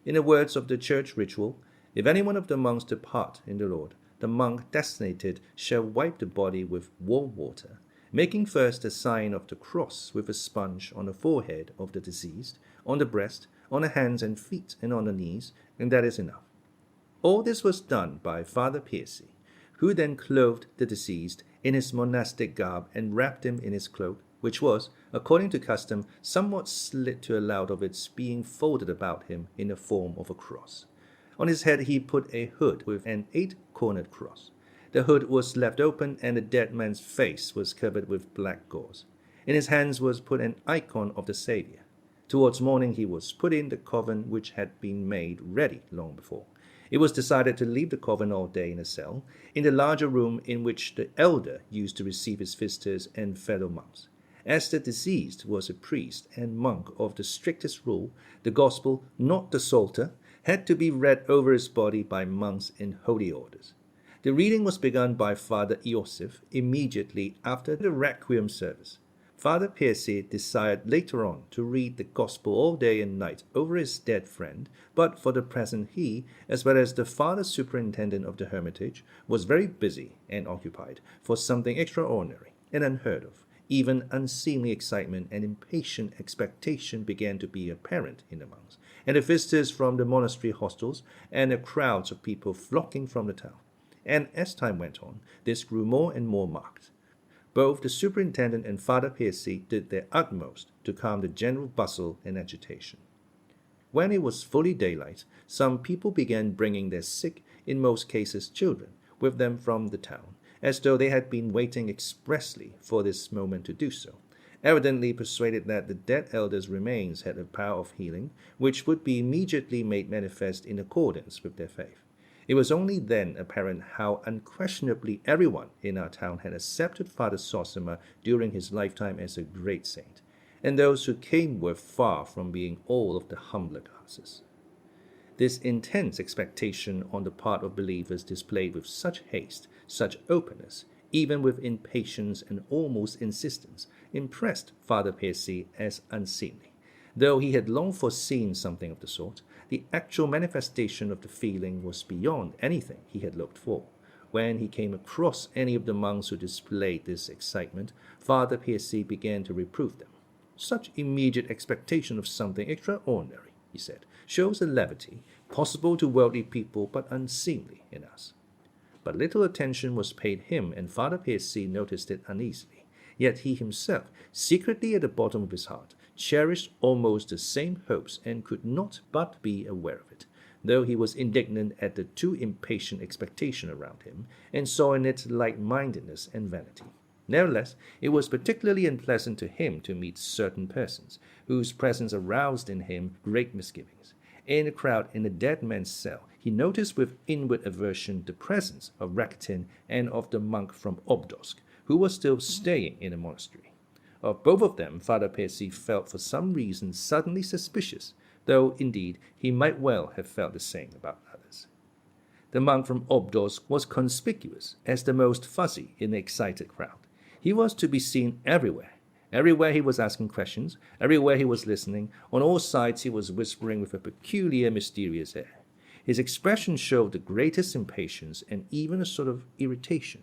In the words of the church ritual, if any one of the monks depart in the Lord, the monk designated shall wipe the body with warm water, making first the sign of the cross with a sponge on the forehead of the deceased, on the breast, on the hands and feet, and on the knees, and that is enough. All this was done by Father Piercy, who then clothed the deceased in his monastic garb and wrapped him in his cloak, which was, according to custom, somewhat slit to allow of its being folded about him in the form of a cross. On his head he put a hood with an 8-cornered cross. The hood was left open, and the dead man's face was covered with black gauze. In his hands was put an icon of the Saviour. Towards morning he was put in the coffin which had been made ready long before. It was decided to leave the coffin all day in a cell, in the larger room in which the elder used to receive his visitors and fellow monks. As the deceased was a priest and monk of the strictest rule, the gospel, not the Psalter, had to be read over his body by monks in holy orders. The reading was begun by Father Iosif immediately after the requiem service. Father Piercy desired later on to read the gospel all day and night over his dead friend, but for the present he, as well as the father superintendent of the hermitage, was very busy and occupied, for something extraordinary and unheard of. Even unseemly excitement and impatient expectation began to be apparent in the monks, and the visitors from the monastery hostels, and the crowds of people flocking from the town. And as time went on, this grew more and more marked. Both the superintendent and Father Piercy did their utmost to calm the general bustle and agitation. When it was fully daylight, some people began bringing their sick, in most cases children, with them from the town, as though they had been waiting expressly for this moment to do so, evidently persuaded that the dead elder's remains had a power of healing, which would be immediately made manifest in accordance with their faith. It was only then apparent how unquestionably everyone in our town had accepted Father Zosima during his lifetime as a great saint, and those who came were far from being all of the humbler classes. This intense expectation on the part of believers displayed with such haste, such openness, even with impatience and almost insistence, impressed Father Piercy as unseemly. Though he had long foreseen something of the sort, the actual manifestation of the feeling was beyond anything he had looked for. When he came across any of the monks who displayed this excitement, Father Piercy began to reprove them. Such immediate expectation of something extraordinary, he said, shows a levity possible to worldly people but unseemly in us. But little attention was paid him, and Father Piercy noticed it uneasily. Yet he himself, secretly at the bottom of his heart, cherished almost the same hopes and could not but be aware of it, though he was indignant at the too impatient expectation around him, and saw in it light-mindedness and vanity. Nevertheless, it was particularly unpleasant to him to meet certain persons, whose presence aroused in him great misgivings. In the crowd in the dead man's cell, he noticed with inward aversion the presence of Rakitin and of the monk from Obdorsk, who was still staying in the monastery. Of both of them, Father Piercy felt for some reason suddenly suspicious, though indeed he might well have felt the same about others. The monk from Obdorsk was conspicuous as the most fussy in the excited crowd. He was to be seen everywhere. Everywhere he was asking questions, everywhere he was listening, on all sides he was whispering with a peculiar, mysterious air. His expression showed the greatest impatience and even a sort of irritation.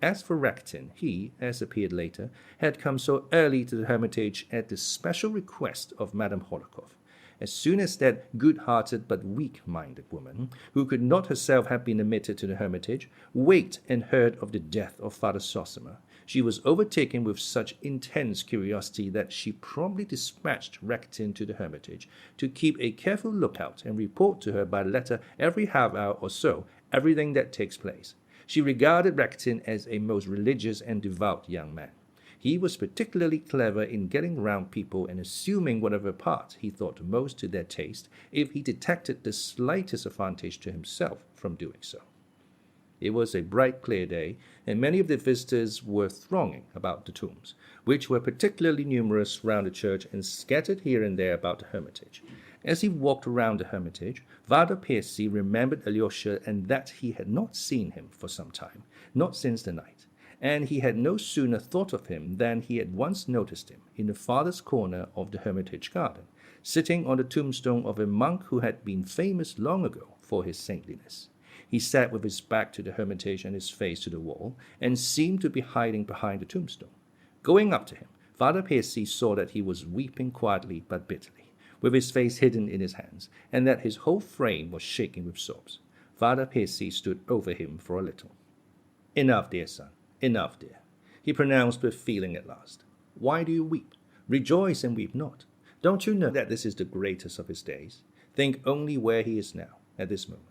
As for Rakitin, he, as appeared later, had come so early to the hermitage at the special request of Madame Holikov. As soon as that good-hearted but weak-minded woman, who could not herself have been admitted to the hermitage, waked and heard of the death of Father Zosima, she was overtaken with such intense curiosity that she promptly dispatched Rakitin to the hermitage to keep a careful lookout and report to her by letter every half-hour or so everything that takes place. She regarded Rakitin as a most religious and devout young man. He was particularly clever in getting round people and assuming whatever part he thought most to their taste, if he detected the slightest advantage to himself from doing so. It was a bright, clear day, and many of the visitors were thronging about the tombs, which were particularly numerous round the church and scattered here and there about the hermitage. As he walked around the hermitage, Fyodor Pavlovich remembered Alyosha and that he had not seen him for some time, not since the night, and he had no sooner thought of him than he had once noticed him in the farthest corner of the hermitage garden, sitting on the tombstone of a monk who had been famous long ago for his saintliness. He sat with his back to the hermitage and his face to the wall, and seemed to be hiding behind the tombstone. Going up to him, Fyodor Pavlovich saw that he was weeping quietly but bitterly, with his face hidden in his hands, and that his whole frame was shaking with sobs. Fyodor Pavlovich stood over him for a little. "Enough, dear son, enough, dear," he pronounced with feeling at last. "Why do you weep? Rejoice and weep not. Don't you know that this is the greatest of his days? Think only where he is now, at this moment."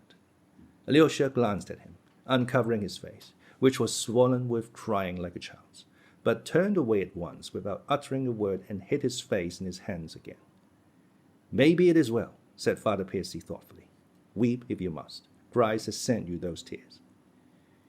Alyosha glanced at him, uncovering his face, which was swollen with crying like a child's, but turned away at once without uttering a word and hid his face in his hands again. "Maybe it is well," said Fyodor Pavlovich thoughtfully. "Weep if you must. Christ has sent you those tears.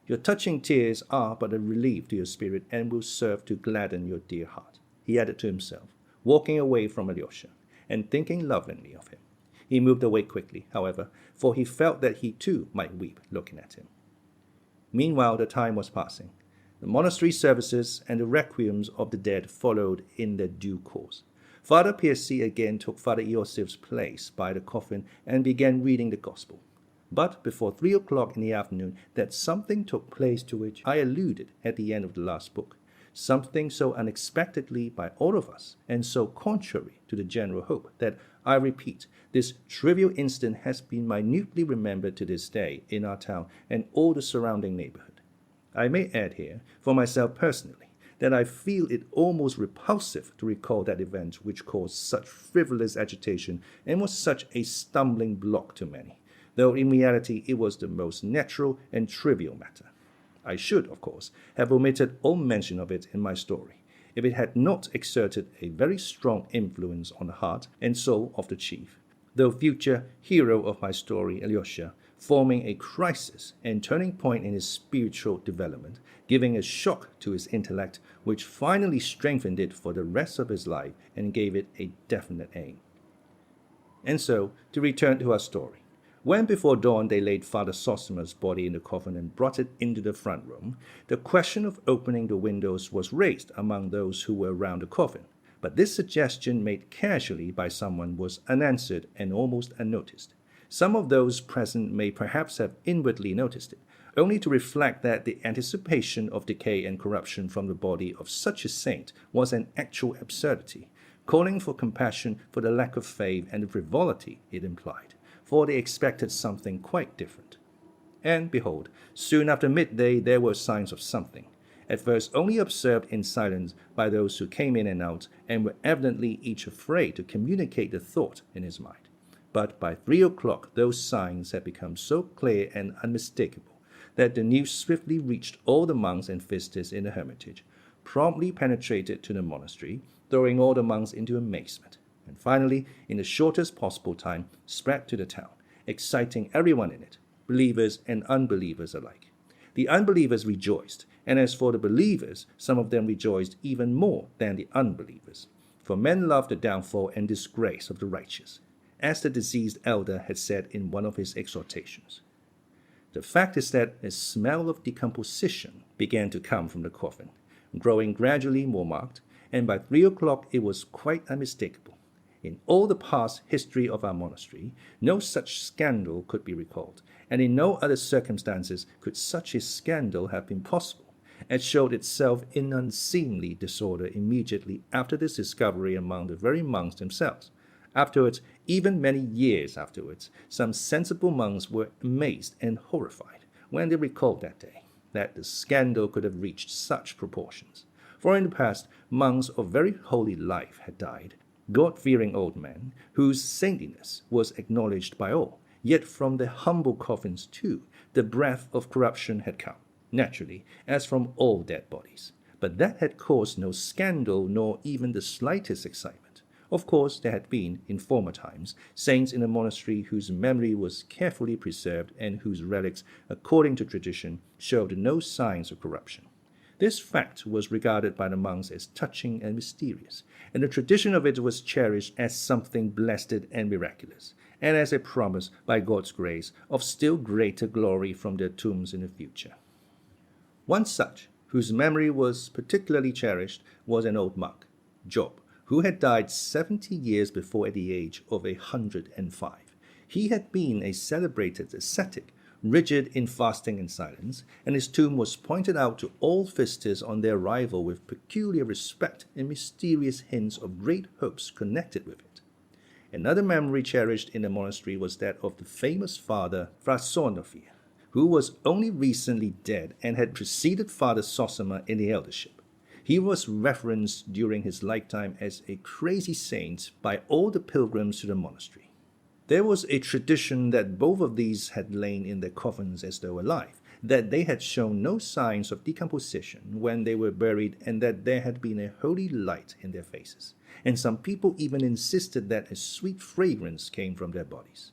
Your touching tears are but a relief to your spirit and will serve to gladden your dear heart," he added to himself, walking away from Alyosha, and thinking lovingly of him. He moved away quickly, however, for he felt that he too might weep looking at him. Meanwhile, the time was passing. The monastery services and the requiems of the dead followed in their due course. Fyodor Pavlovich again took Father Iosif's place by the coffin and began reading the Gospel. But before 3 o'clock in the afternoon, that something took place to which I alluded at the end of the last book, something so unexpectedly by all of us, and so contrary to the general hope, that, I repeat, this trivial incident has been minutely remembered to this day in our town and all the surrounding neighborhood. I may add here, for myself personally, that I feel it almost repulsive to recall that event which caused such frivolous agitation and was such a stumbling block to many, though in reality it was the most natural and trivial matter. I should, of course, have omitted all mention of it in my story, if it had not exerted a very strong influence on the heart and soul of the chief, though future hero of my story, Alyosha, forming a crisis and turning point in his spiritual development, giving a shock to his intellect, which finally strengthened it for the rest of his life and gave it a definite aim. And so, to return to our story. When before dawn they laid Father Zosima's body in the coffin and brought it into the front room, the question of opening the windows was raised among those who were around the coffin, but this suggestion made casually by someone was unanswered and almost unnoticed. Some of those present may perhaps have inwardly noticed it, only to reflect that the anticipation of decay and corruption from the body of such a saint was an actual absurdity, calling for compassion for the lack of faith and the frivolity it implied, for they expected something quite different. And behold, soon after midday there were signs of something, at first only observed in silence by those who came in and out, and were evidently each afraid to communicate the thought in his mind. But by 3 o'clock those signs had become so clear and unmistakable that the news swiftly reached all the monks and visitors in the hermitage, promptly penetrated to the monastery, throwing all the monks into amazement, and finally, in the shortest possible time, spread to the town, exciting everyone in it, believers and unbelievers alike. The unbelievers rejoiced, and as for the believers, some of them rejoiced even more than the unbelievers, for men love the downfall and disgrace of the righteous, as the deceased elder had said in one of his exhortations. The fact is that a smell of decomposition began to come from the coffin, growing gradually more marked, and by 3 o'clock it was quite unmistakable. In all the past history of our monastery, no such scandal could be recalled, and in no other circumstances could such a scandal have been possible, as showed itself in unseemly disorder immediately after this discovery among the very monks themselves. Afterwards, even many years afterwards, some sensible monks were amazed and horrified when they recalled that day, that the scandal could have reached such proportions. For in the past, monks of very holy life had died, God-fearing old men, whose saintliness was acknowledged by all, yet from their humble coffins too, the breath of corruption had come, naturally, as from all dead bodies. But that had caused no scandal nor even the slightest excitement. Of course, there had been, in former times, saints in the monastery whose memory was carefully preserved and whose relics, according to tradition, showed no signs of corruption. This fact was regarded by the monks as touching and mysterious, and the tradition of it was cherished as something blessed and miraculous, and as a promise, by God's grace, of still greater glory from their tombs in the future. One such, whose memory was particularly cherished, was an old monk, Job, who had died 70 years before at the age of 105. He had been a celebrated ascetic, rigid in fasting and silence, and his tomb was pointed out to all visitors on their arrival with peculiar respect and mysterious hints of great hopes connected with it. Another memory cherished in the monastery was that of the famous Father Krasotkin, who was only recently dead and had preceded Father Zosima in the eldership. He was referenced during his lifetime as a crazy saint by all the pilgrims to the monastery. There was a tradition that both of these had lain in their coffins as though alive, that they had shown no signs of decomposition when they were buried, and that there had been a holy light in their faces, and some people even insisted that a sweet fragrance came from their bodies.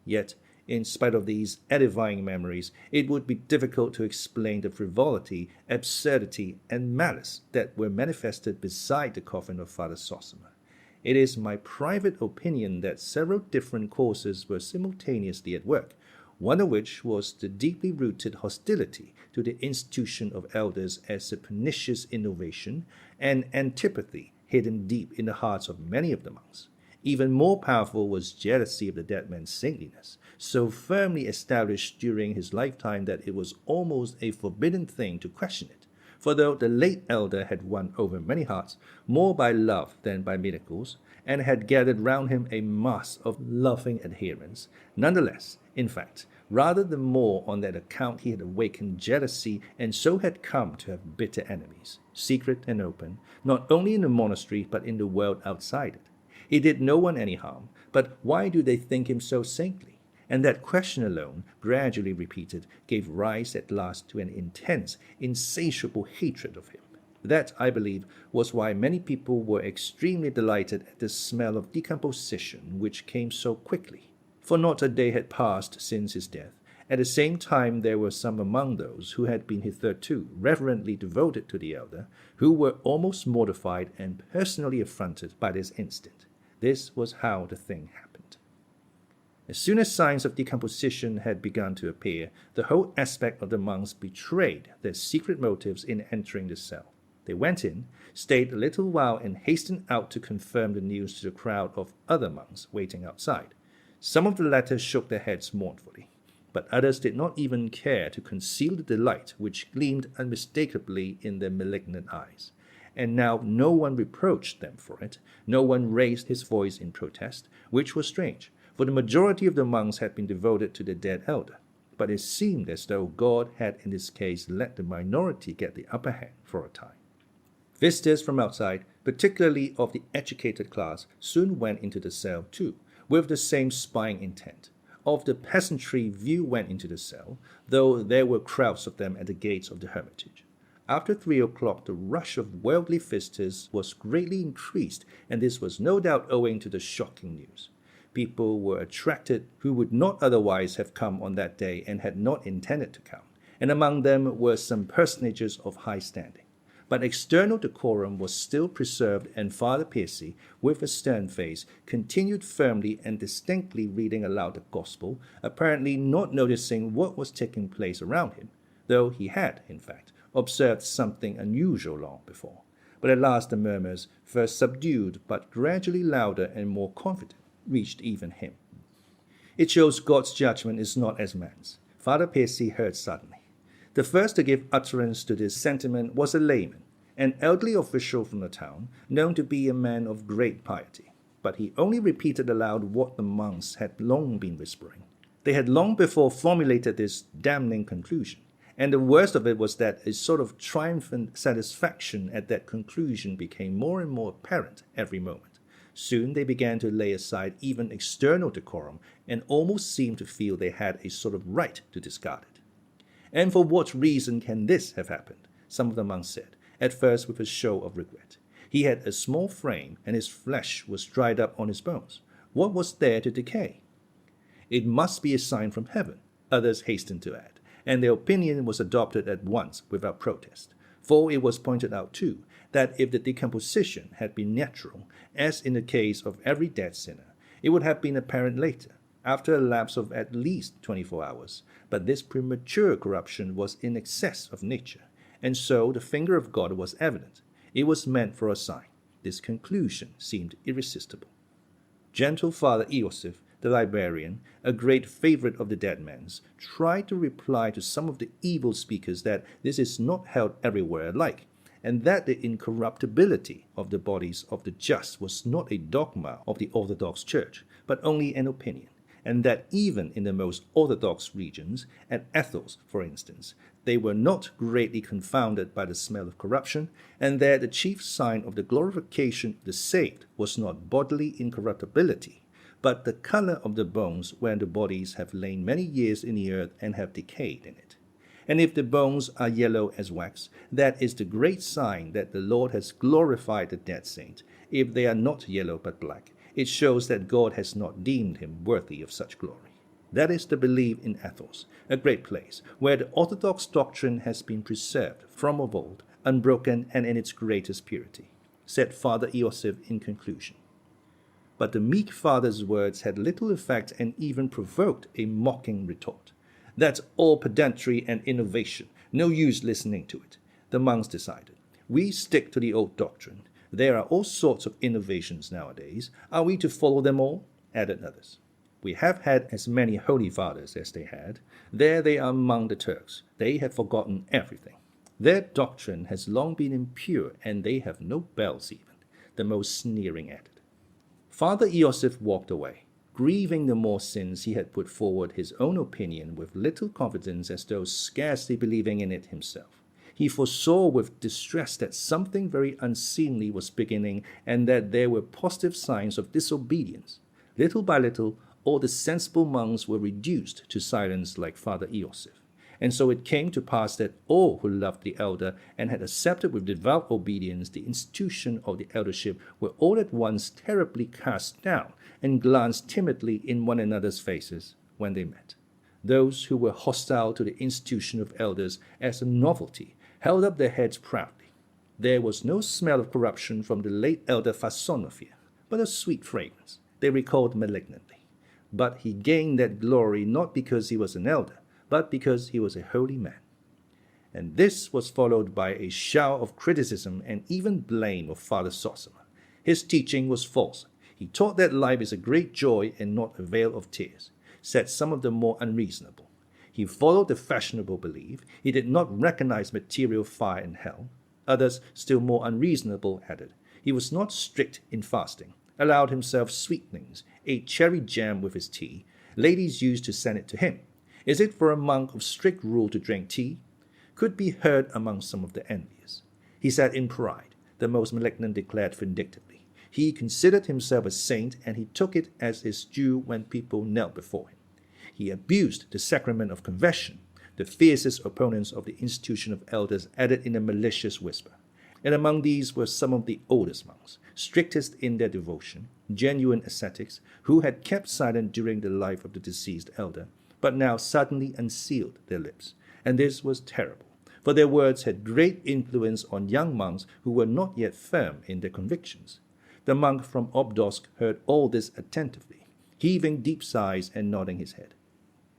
Yet, in spite of these edifying memories, it would be difficult to explain the frivolity, absurdity, and malice that were manifested beside the coffin of Father Zosima. It is my private opinion that several different causes were simultaneously at work, one of which was the deeply rooted hostility to the institution of elders as a pernicious innovation, and antipathy hidden deep in the hearts of many of the monks. Even more powerful was jealousy of the dead man's saintliness, so firmly established during his lifetime that it was almost a forbidden thing to question it. For though the late elder had won over many hearts, more by love than by miracles, and had gathered round him a mass of loving adherents, nonetheless, in fact, rather than more on that account he had awakened jealousy, and so had come to have bitter enemies, secret and open, not only in the monastery but in the world outside it. He did no one any harm, but why do they think him so saintly? And that question alone, gradually repeated, gave rise at last to an intense, insatiable hatred of him. That, I believe, was why many people were extremely delighted at the smell of decomposition which came so quickly. For not a day had passed since his death. At the same time there were some among those who had been hitherto reverently devoted to the elder, who were almost mortified and personally affronted by this incident. This was how the thing happened. As soon as signs of decomposition had begun to appear, the whole aspect of the monks betrayed their secret motives in entering the cell. They went in, stayed a little while, and hastened out to confirm the news to the crowd of other monks waiting outside. Some of the latter shook their heads mournfully, but others did not even care to conceal the delight which gleamed unmistakably in their malignant eyes. And now no one reproached them for it, no one raised his voice in protest, which was strange, for the majority of the monks had been devoted to the dead elder. But it seemed as though God had in this case let the minority get the upper hand for a time. Visitors from outside, particularly of the educated class, soon went into the cell too, with the same spying intent. Of the peasantry, few went into the cell, though there were crowds of them at the gates of the hermitage. After 3 o'clock, the rush of worldly visitors was greatly increased, and this was no doubt owing to the shocking news. People were attracted who would not otherwise have come on that day and had not intended to come, and among them were some personages of high standing. But external decorum was still preserved, and Father Pavlovich, with a stern face, continued firmly and distinctly reading aloud the Gospel, apparently not noticing what was taking place around him, though he had, in fact, observed something unusual long before. But at last the murmurs, first subdued but gradually louder and more confident, reached even him. It shows God's judgment is not as man's. Father Pavlovich heard suddenly. The first to give utterance to this sentiment was a layman, an elderly official from the town, known to be a man of great piety. But he only repeated aloud what the monks had long been whispering. They had long before formulated this damning conclusion, and the worst of it was that a sort of triumphant satisfaction at that conclusion became more and more apparent every moment. Soon they began to lay aside even external decorum, and almost seemed to feel they had a sort of right to discard it. And for what reason can this have happened? Some of the monks said, at first with a show of regret. He had a small frame, and his flesh was dried up on his bones. What was there to decay? It must be a sign from heaven, others hastened to add, and their opinion was adopted at once without protest. For it was pointed out, too, that if the decomposition had been natural, as in the case of every dead sinner, it would have been apparent later, after a lapse of at least 24 hours. But this premature corruption was in excess of nature, and so the finger of God was evident. It was meant for a sign. This conclusion seemed irresistible. Gentle Father Iosif, the librarian, a great favorite of the dead man's, tried to reply to some of the evil speakers that this is not held everywhere alike, and that the incorruptibility of the bodies of the just was not a dogma of the Orthodox Church, but only an opinion, and that even in the most orthodox regions, at Athos, for instance, they were not greatly confounded by the smell of corruption, and that the chief sign of the glorification of the saved was not bodily incorruptibility, but the color of the bones when the bodies have lain many years in the earth and have decayed in it. And if the bones are yellow as wax, that is the great sign that the Lord has glorified the dead saint. If they are not yellow but black, it shows that God has not deemed him worthy of such glory. That is the belief in Athos, a great place, where the orthodox doctrine has been preserved from of old, unbroken and in its greatest purity, said Father Iosif in conclusion. But the meek father's words had little effect and even provoked a mocking retort. That's all pedantry and innovation. No use listening to it, the monks decided. We stick to the old doctrine. There are all sorts of innovations nowadays. Are we to follow them all? Added others. We have had as many holy fathers as they had. There they are among the Turks. They have forgotten everything. Their doctrine has long been impure, and they have no bells even, the most sneering added. Father Iosif walked away, grieving the more since he had put forward his own opinion with little confidence, as though scarcely believing in it himself. He foresaw with distress that something very unseemly was beginning, and that there were positive signs of disobedience. Little by little, all the sensible monks were reduced to silence like Father Iosif. And so it came to pass that all who loved the elder and had accepted with devout obedience the institution of the eldership were all at once terribly cast down and glanced timidly in one another's faces when they met. Those who were hostile to the institution of elders as a novelty held up their heads proudly. There was no smell of corruption from the late elder Fasonofiev, but a sweet fragrance, they recalled malignantly. But he gained that glory not because he was an elder, but because he was a holy man. And this was followed by a shower of criticism and even blame of Father Zosima. His teaching was false. He taught that life is a great joy and not a vale of tears, said some of the more unreasonable. He followed the fashionable belief. He did not recognize material fire and hell. Others, still more unreasonable, added. He was not strict in fasting, allowed himself sweetenings, ate cherry jam with his tea. Ladies used to send it to him. Is it for a monk of strict rule to drink tea? Could be heard among some of the envious. He said in pride, the most malignant declared vindictively. He considered himself a saint, and he took it as his due when people knelt before him. He abused the sacrament of confession. The fiercest opponents of the institution of elders added in a malicious whisper. And among these were some of the oldest monks, strictest in their devotion, genuine ascetics, who had kept silent during the life of the deceased elder, but now suddenly unsealed their lips. And this was terrible, for their words had great influence on young monks who were not yet firm in their convictions. The monk from Obdorsk heard all this attentively, heaving deep sighs and nodding his head.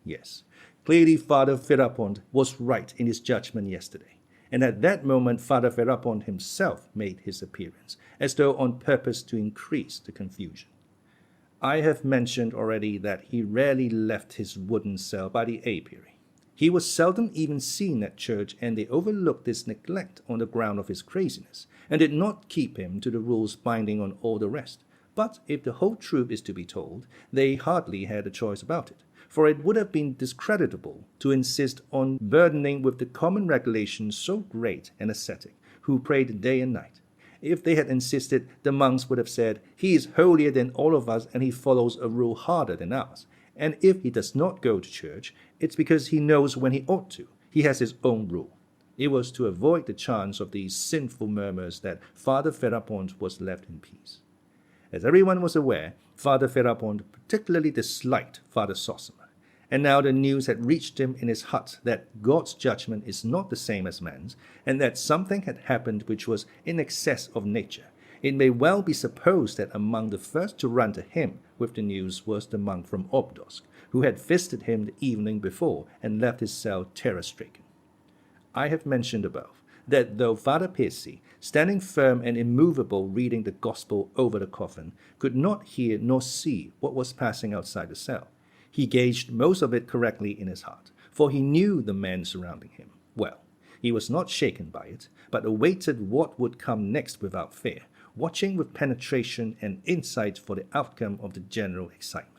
Yes, clearly Father Ferapont was right in his judgment yesterday, and at that moment Father Ferapont himself made his appearance, as though on purpose to increase the confusion. I have mentioned already that he rarely left his wooden cell by the apiary. He was seldom even seen at church, and they overlooked this neglect on the ground of his craziness, and did not keep him to the rules binding on all the rest. But if the whole truth is to be told, they hardly had a choice about it, for it would have been discreditable to insist on burdening with the common regulations so great an ascetic, who prayed day and night. If they had insisted, the monks would have said, he is holier than all of us and he follows a rule harder than ours. And if he does not go to church, it's because he knows when he ought to. He has his own rule. It was to avoid the chance of these sinful murmurs that Father Ferapont was left in peace. As everyone was aware, Father Ferapont particularly disliked Father Zosima, and now the news had reached him in his hut that God's judgment is not the same as man's, and that something had happened which was in excess of nature. It may well be supposed that among the first to run to him with the news was the monk from Obdorsk, who had visited him the evening before and left his cell terror-stricken. I have mentioned above that though Father Percy, standing firm and immovable reading the gospel over the coffin, could not hear nor see what was passing outside the cell, he gauged most of it correctly in his heart, for he knew the men surrounding him well. He was not shaken by it, but awaited what would come next without fear, watching with penetration and insight for the outcome of the general excitement.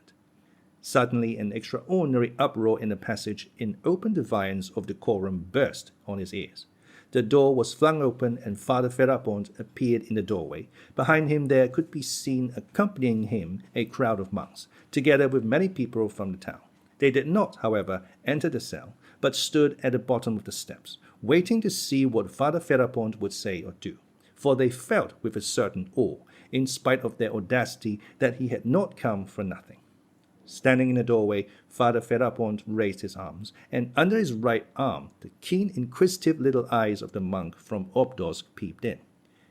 Suddenly, an extraordinary uproar in the passage in open defiance of decorum burst on his ears. The door was flung open, and Father Ferapont appeared in the doorway. Behind him there could be seen, accompanying him, a crowd of monks, together with many people from the town. They did not, however, enter the cell, but stood at the bottom of the steps, waiting to see what Father Ferapont would say or do, for they felt with a certain awe, in spite of their audacity, that he had not come for nothing. Standing in the doorway, Father Ferapont raised his arms, and under his right arm the keen, inquisitive little eyes of the monk from Obdorsk peeped in.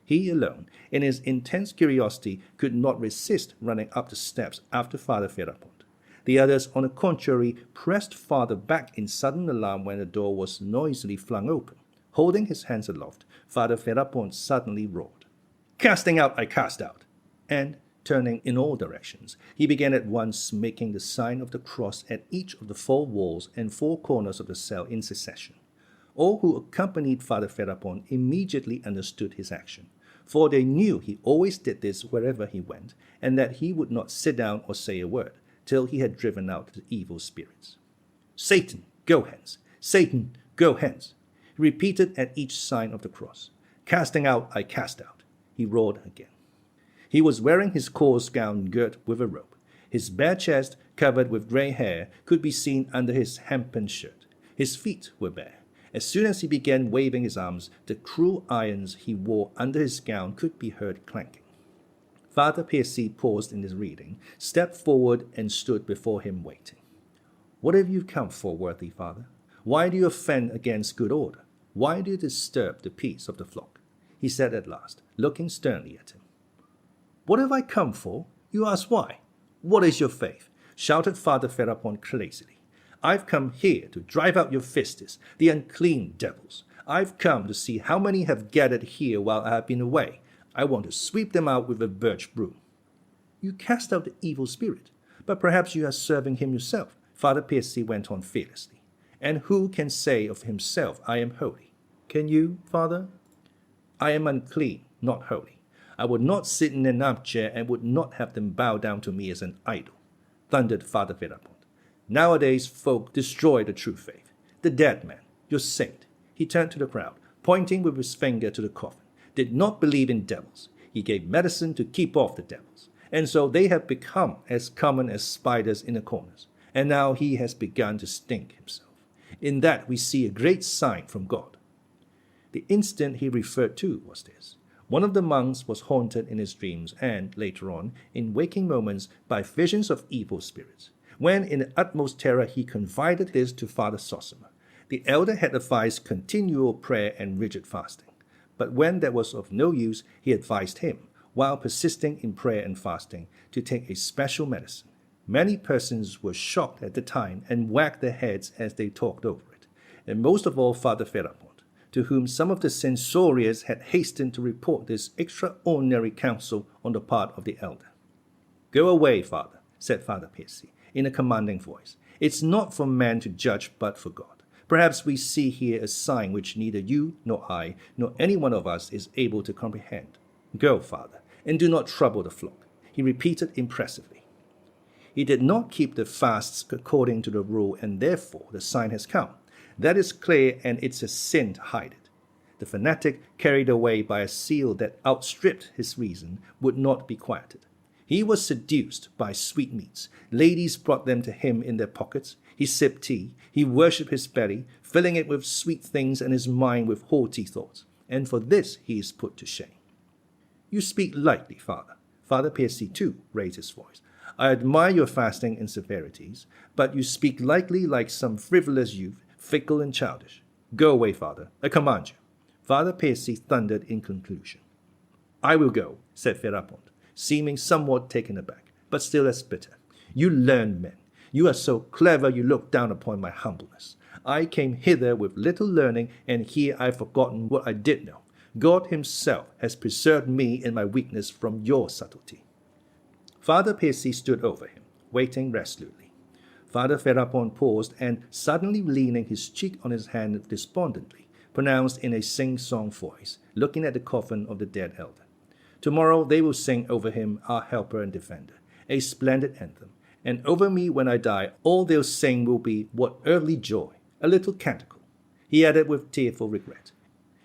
He alone, in his intense curiosity, could not resist running up the steps after Father Ferapont. The others, on the contrary, pressed farther back in sudden alarm when the door was noisily flung open. Holding his hands aloft, Father Ferapont suddenly roared, "Casting out, I cast out!" And, turning in all directions, he began at once making the sign of the cross at each of the 4 walls and 4 corners of the cell in succession. All who accompanied Father Ferapont immediately understood his action, for they knew he always did this wherever he went, and that he would not sit down or say a word till he had driven out the evil spirits. "Satan, go hence! Satan, go hence!" He repeated at each sign of the cross. "Casting out, I cast out," he roared again. He was wearing his coarse gown girt with a rope. His bare chest, covered with grey hair, could be seen under his hempen shirt. His feet were bare. As soon as he began waving his arms, the cruel irons he wore under his gown could be heard clanking. Father Percy paused in his reading, stepped forward, and stood before him waiting. "What have you come for, worthy father? Why do you offend against good order? Why do you disturb the peace of the flock?" he said at last, looking sternly at him. "What have I come for? You ask why? What is your faith?" shouted Father Ferapont crazily. "I've come here to drive out your fistes, the unclean devils. I've come to see how many have gathered here while I have been away. I want to sweep them out with a birch broom." "You cast out the evil spirit, but perhaps you are serving him yourself," Father Percy went on fearlessly. "And who can say of himself, 'I am holy'? Can you, Father?" "I am unclean, not holy. I would not sit in an armchair and would not have them bow down to me as an idol," thundered Father Ferapont. "Nowadays folk destroy the true faith. The dead man, your saint," he turned to the crowd, pointing with his finger to the coffin, "did not believe in devils. He gave medicine to keep off the devils. And so they have become as common as spiders in the corners. And now he has begun to stink himself. In that we see a great sign from God." The incident he referred to was this. One of the monks was haunted in his dreams and, later on, in waking moments, by visions of evil spirits. When in the utmost terror he confided this to Father Zosima, the elder had advised continual prayer and rigid fasting. But when that was of no use, he advised him, while persisting in prayer and fasting, to take a special medicine. Many persons were shocked at the time and wagged their heads as they talked over it, and most of all Father Ferapont, to whom some of the censoriers had hastened to report this extraordinary counsel on the part of the elder. "Go away, Father," said Father Percy, in a commanding voice. "It's not for man to judge, but for God. Perhaps we see here a sign which neither you, nor I, nor any one of us is able to comprehend. Go, Father, and do not trouble the flock," he repeated impressively. He did not keep the fasts according to the rule, and therefore the sign has come. That is clear, and it's a sin to hide it. The fanatic, carried away by a zeal that outstripped his reason, would not be quieted. He was seduced by sweetmeats. Ladies brought them to him in their pockets. He sipped tea. He worshipped his belly, filling it with sweet things and his mind with haughty thoughts, and for this he is put to shame. You speak lightly, Father. Father Percy, too, raised his voice. I admire your fasting and severities, but you speak lightly like some frivolous youth, fickle and childish. Go away, Father, I command you. Father Percy thundered in conclusion. I will go, said Ferapont, seeming somewhat taken aback, but still as bitter. You learned men. You are so clever you look down upon my humbleness. I came hither with little learning, and here I have forgotten what I did know. God himself has preserved me in my weakness from your subtlety. Father Percy stood over him, waiting resolutely. Father Ferapont paused, and suddenly leaning his cheek on his hand despondently, pronounced in a sing-song voice, looking at the coffin of the dead elder. Tomorrow they will sing over him, our helper and defender, a splendid anthem, and over me when I die all they'll sing will be what earthly joy, a little canticle. He added with tearful regret,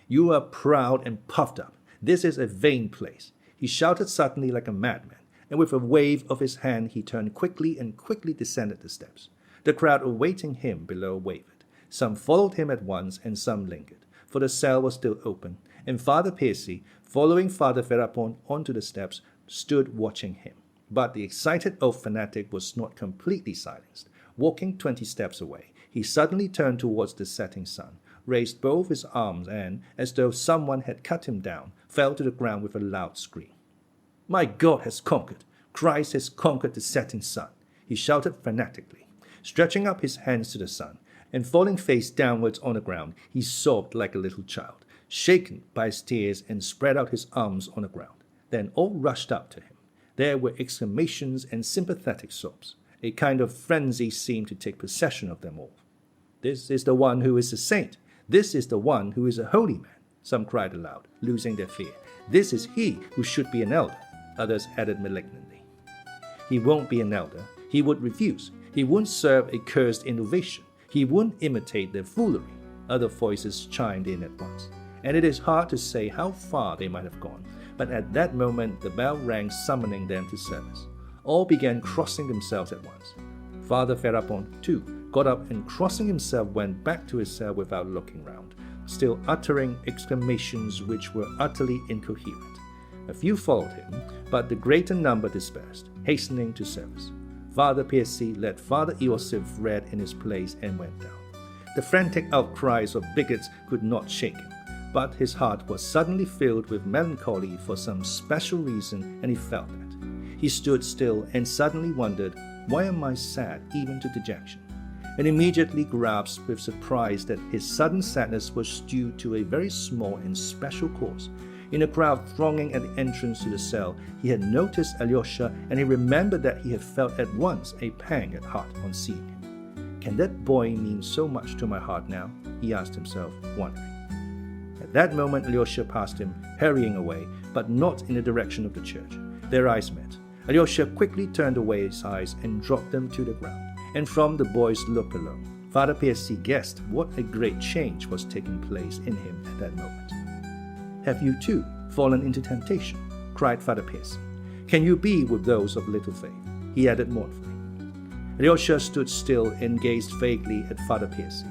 You are proud and puffed up. This is a vain place. He shouted suddenly like a madman, and with a wave of his hand he turned quickly and quickly descended the steps. The crowd awaiting him below wavered. Some followed him at once, and some lingered, for the cell was still open, and Father Percy, following Father Ferapont onto the steps, stood watching him. But the excited old fanatic was not completely silenced. Walking 20 steps away, he suddenly turned towards the setting sun, raised both his arms, and, as though someone had cut him down, fell to the ground with a loud scream. My God has conquered! Christ has conquered the setting sun! He shouted fanatically, stretching up his hands to the sun, and falling face downwards on the ground, he sobbed like a little child, shaken by his tears, and spread out his arms on the ground. Then all rushed up to him. There were exclamations and sympathetic sobs. A kind of frenzy seemed to take possession of them all. This is the one who is a saint. This is the one who is a holy man, some cried aloud, losing their fear. This is he who should be an elder, others added malignantly. He won't be an elder. He would refuse. He won't serve a cursed innovation. He won't imitate their foolery, other voices chimed in at once. And it is hard to say how far they might have gone, but at that moment the bell rang summoning them to service. All began crossing themselves at once. Father Ferapont, too, got up and crossing himself went back to his cell without looking round, still uttering exclamations which were utterly incoherent. A few followed him, but the greater number dispersed, hastening to service. Father Percy let Father Iosif read in his place and went down. The frantic outcries of bigots could not shake him, but his heart was suddenly filled with melancholy for some special reason, and he felt that. He stood still and suddenly wondered, why am I sad even to dejection? And immediately grasped with surprise that his sudden sadness was due to a very small and special cause. In a crowd thronging at the entrance to the cell, he had noticed Alyosha, and he remembered that he had felt at once a pang at heart on seeing him. Can that boy mean so much to my heart now? He asked himself, wondering. At that moment Alyosha passed him, hurrying away, but not in the direction of the church. Their eyes met. Alyosha quickly turned away his eyes and dropped them to the ground, and from the boy's look alone, Father Percy guessed what a great change was taking place in him at that moment. Have you too fallen into temptation? Cried Father Percy. Can you be with those of little faith? He added mournfully. Alyosha stood still and gazed vaguely at Father Percy,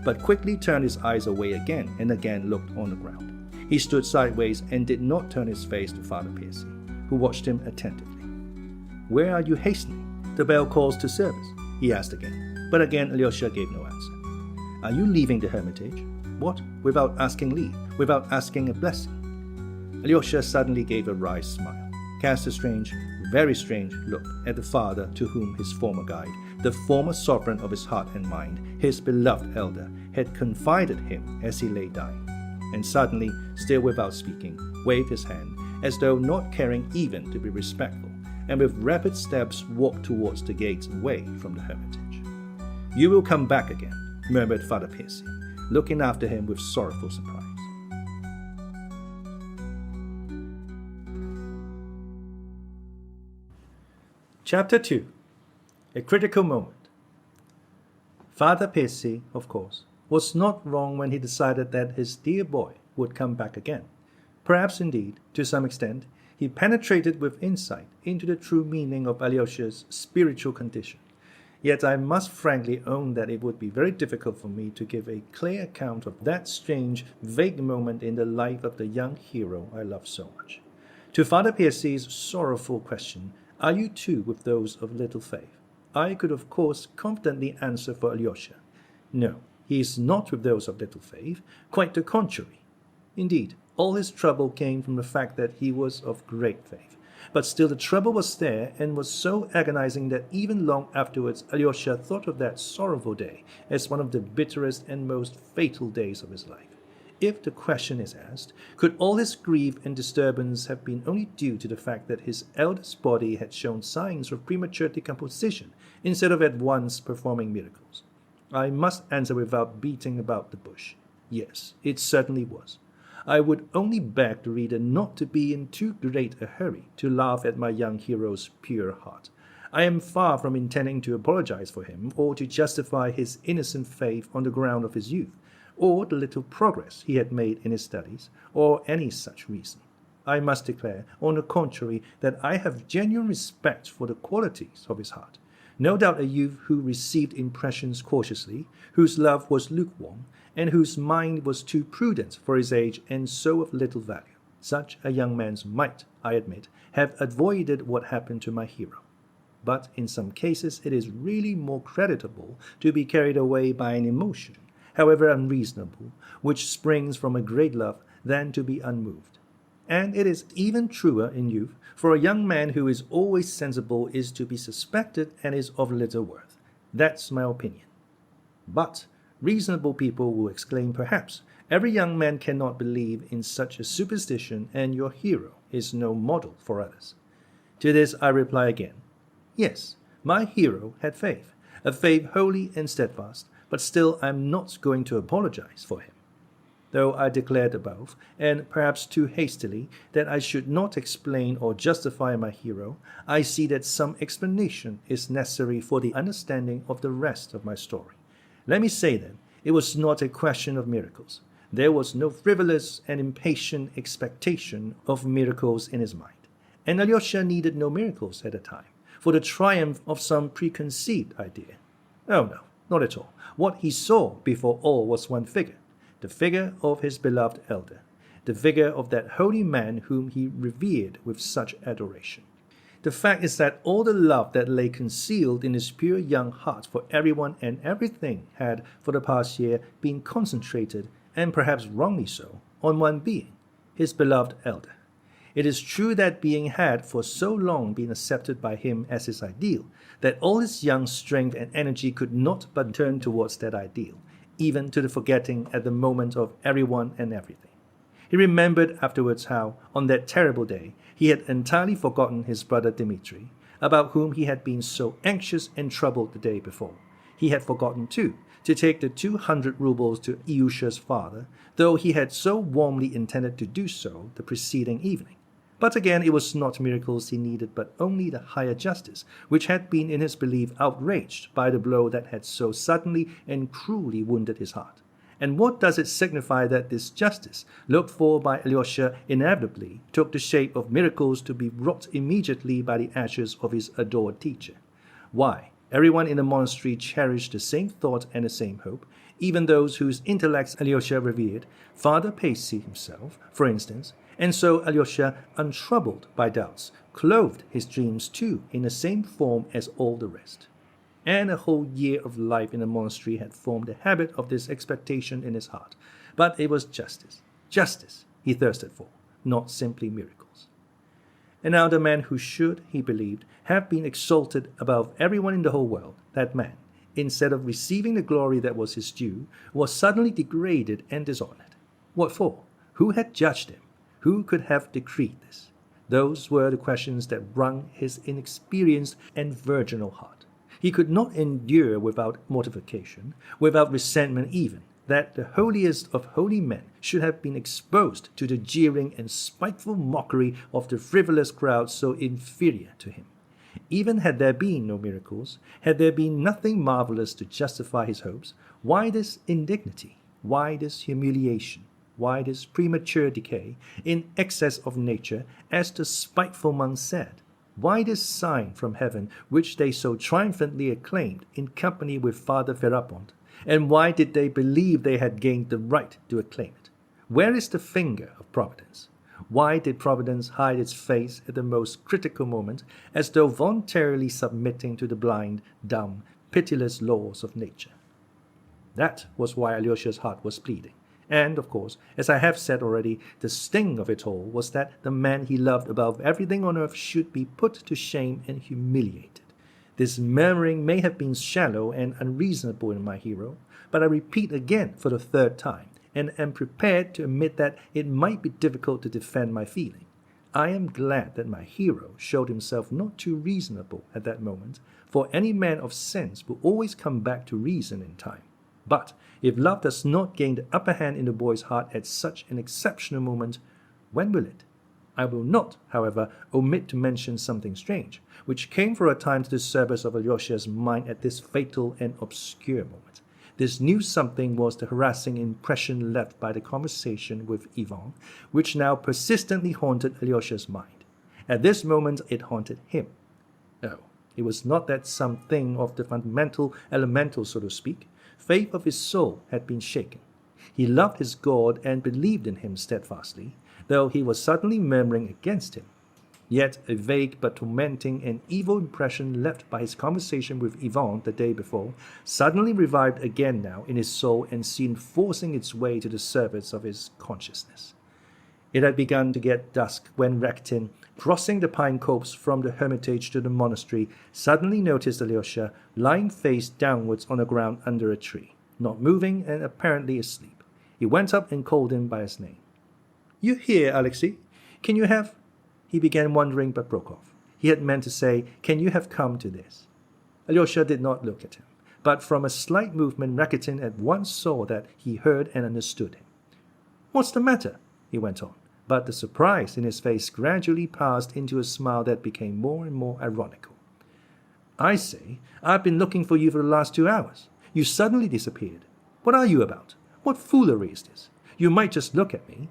but quickly turned his eyes away again and again looked on the ground. He stood sideways and did not turn his face to Father Percy, who watched him attentively. Where are you hastening? The bell calls to service, he asked again, but again Alyosha gave no answer. Are you leaving the hermitage? What? Without asking leave, without asking a blessing? Alyosha suddenly gave a wry smile, cast a strange, very strange look at the father to whom his former guide, the former sovereign of his heart and mind, his beloved elder, had confided him as he lay dying, and suddenly, still without speaking, waved his hand, as though not caring even to be respectful, and with rapid steps walked towards the gates away from the hermitage. You will come back again, murmured Father Percy, looking after him with sorrowful surprise. Chapter 2. A critical moment. Father Percy, of course, was not wrong when he decided that his dear boy would come back again. Perhaps, indeed, to some extent, he penetrated with insight into the true meaning of Alyosha's spiritual condition. Yet I must frankly own that it would be very difficult for me to give a clear account of that strange, vague moment in the life of the young hero I love so much. To Father Piercy's sorrowful question, "Are you too with those of little faith?" I could of course confidently answer for Alyosha. No, he is not with those of little faith, quite the contrary. Indeed, all his trouble came from the fact that he was of great faith. But still the trouble was there and was so agonizing that even long afterwards Alyosha thought of that sorrowful day as one of the bitterest and most fatal days of his life. If the question is asked, could all his grief and disturbance have been only due to the fact that his eldest body had shown signs of premature decomposition instead of at once performing miracles? I must answer without beating about the bush. Yes, it certainly was. I would only beg the reader not to be in too great a hurry to laugh at my young hero's pure heart. I am far from intending to apologize for him or to justify his innocent faith on the ground of his youth, or the little progress he had made in his studies, or any such reason. I must declare, on the contrary, that I have genuine respect for the qualities of his heart. No doubt a youth who received impressions cautiously, whose love was lukewarm, and whose mind was too prudent for his age and so of little value. Such a young man might, I admit, have avoided what happened to my hero. But in some cases it is really more creditable to be carried away by an emotion, however unreasonable, which springs from a great love, than to be unmoved. And it is even truer in youth, for a young man who is always sensible is to be suspected and is of little worth. That's my opinion. But reasonable people will exclaim, perhaps, every young man cannot believe in such a superstition, and your hero is no model for others. To this I reply again, yes, my hero had faith, a faith holy and steadfast, but still I am not going to apologize for him. Though I declared above, and perhaps too hastily, that I should not explain or justify my hero, I see that some explanation is necessary for the understanding of the rest of my story. Let me say then, it was not a question of miracles. There was no frivolous and impatient expectation of miracles in his mind. And Alyosha needed no miracles at the time, for the triumph of some preconceived idea. Oh no, not at all. What he saw before all was one figure, the figure of his beloved elder, the figure of that holy man whom he revered with such adoration. The fact is that all the love that lay concealed in his pure young heart for everyone and everything had, for the past year, been concentrated, and perhaps wrongly so, on one being, his beloved elder. It is true that being had for so long been accepted by him as his ideal, that all his young strength and energy could not but turn towards that ideal, even to the forgetting at the moment of everyone and everything. He remembered afterwards how, on that terrible day, he had entirely forgotten his brother Dmitri, about whom he had been so anxious and troubled the day before. He had forgotten, too, to take the 200 rubles to Ilyusha's father, though he had so warmly intended to do so the preceding evening. But again, it was not miracles he needed, but only the higher justice, which had been in his belief outraged by the blow that had so suddenly and cruelly wounded his heart. And what does it signify that this justice, looked for by Alyosha, inevitably took the shape of miracles to be wrought immediately by the ashes of his adored teacher? Why, everyone in the monastery cherished the same thought and the same hope, even those whose intellects Alyosha revered, Father Piercy himself, for instance, and so Alyosha, untroubled by doubts, clothed his dreams too in the same form as all the rest. And a whole year of life in the monastery had formed a habit of this expectation in his heart. But it was justice he thirsted for, not simply miracles. And now the man who should, he believed, have been exalted above everyone in the whole world, that man, instead of receiving the glory that was his due, was suddenly degraded and dishonored. What for? Who had judged him? Who could have decreed this? Those were the questions that wrung his inexperienced and virginal heart. He could not endure without mortification, without resentment even, that the holiest of holy men should have been exposed to the jeering and spiteful mockery of the frivolous crowd so inferior to him. Even had there been no miracles, had there been nothing marvelous to justify his hopes, why this indignity? Why this humiliation? Why this premature decay, in excess of nature, as the spiteful monk said? Why this sign from heaven which they so triumphantly acclaimed in company with Father Ferapont? And why did they believe they had gained the right to acclaim it? Where is the finger of Providence? Why did Providence hide its face at the most critical moment, as though voluntarily submitting to the blind, dumb, pitiless laws of nature? That was why Alyosha's heart was bleeding. And, of course, as I have said already, the sting of it all was that the man he loved above everything on earth should be put to shame and humiliated. This murmuring may have been shallow and unreasonable in my hero, but I repeat again for the third time, and am prepared to admit that it might be difficult to defend my feeling. I am glad that my hero showed himself not too reasonable at that moment, for any man of sense will always come back to reason in time. But if love does not gain the upper hand in the boy's heart at such an exceptional moment, when will it? I will not, however, omit to mention something strange, which came for a time to the service of Alyosha's mind at this fatal and obscure moment. This new something was the harassing impression left by the conversation with Ivan, which now persistently haunted Alyosha's mind. At this moment it haunted him. Oh, it was not that something of the fundamental elemental, so to speak. Faith of his soul had been shaken. He loved his God and believed in him steadfastly, though he was suddenly murmuring against him. Yet a vague but tormenting and evil impression left by his conversation with Ivan the day before suddenly revived again now in his soul and seemed forcing its way to the surface of his consciousness. It had begun to get dusk when Rakitin, crossing the pine copse from the hermitage to the monastery, suddenly noticed Alyosha lying face downwards on the ground under a tree, not moving and apparently asleep. He went up and called him by his name. "You here, Alexei? Can you have—" He began wondering but broke off. He had meant to say, "Can you have come to this?" Alyosha did not look at him, but from a slight movement Rakitin at once saw that he heard and understood him. "What's the matter?" he went on, but the surprise in his face gradually passed into a smile that became more and more ironical. "I say, I've been looking for you for the last 2 hours. You suddenly disappeared. What are you about? What foolery is this? You might just look at me."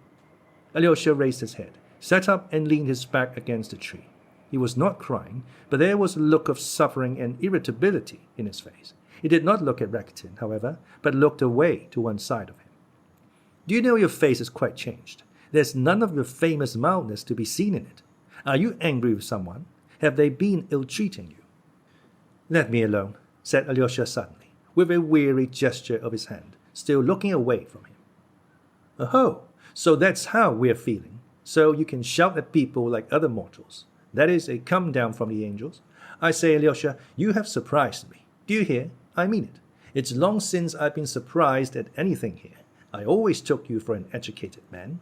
Alyosha raised his head, sat up and leaned his back against the tree. He was not crying, but there was a look of suffering and irritability in his face. He did not look at Rakitin, however, but looked away to one side of him. "Do you know your face is quite changed? There's none of your famous mildness to be seen in it. Are you angry with someone? Have they been ill-treating you?" "Let me alone," said Alyosha suddenly, with a weary gesture of his hand, still looking away from him. "Oh, so that's how we're feeling. So you can shout at people like other mortals. That is a come down from the angels. I say, Alyosha, you have surprised me. Do you hear? I mean it. It's long since I've been surprised at anything here. I always took you for an educated man."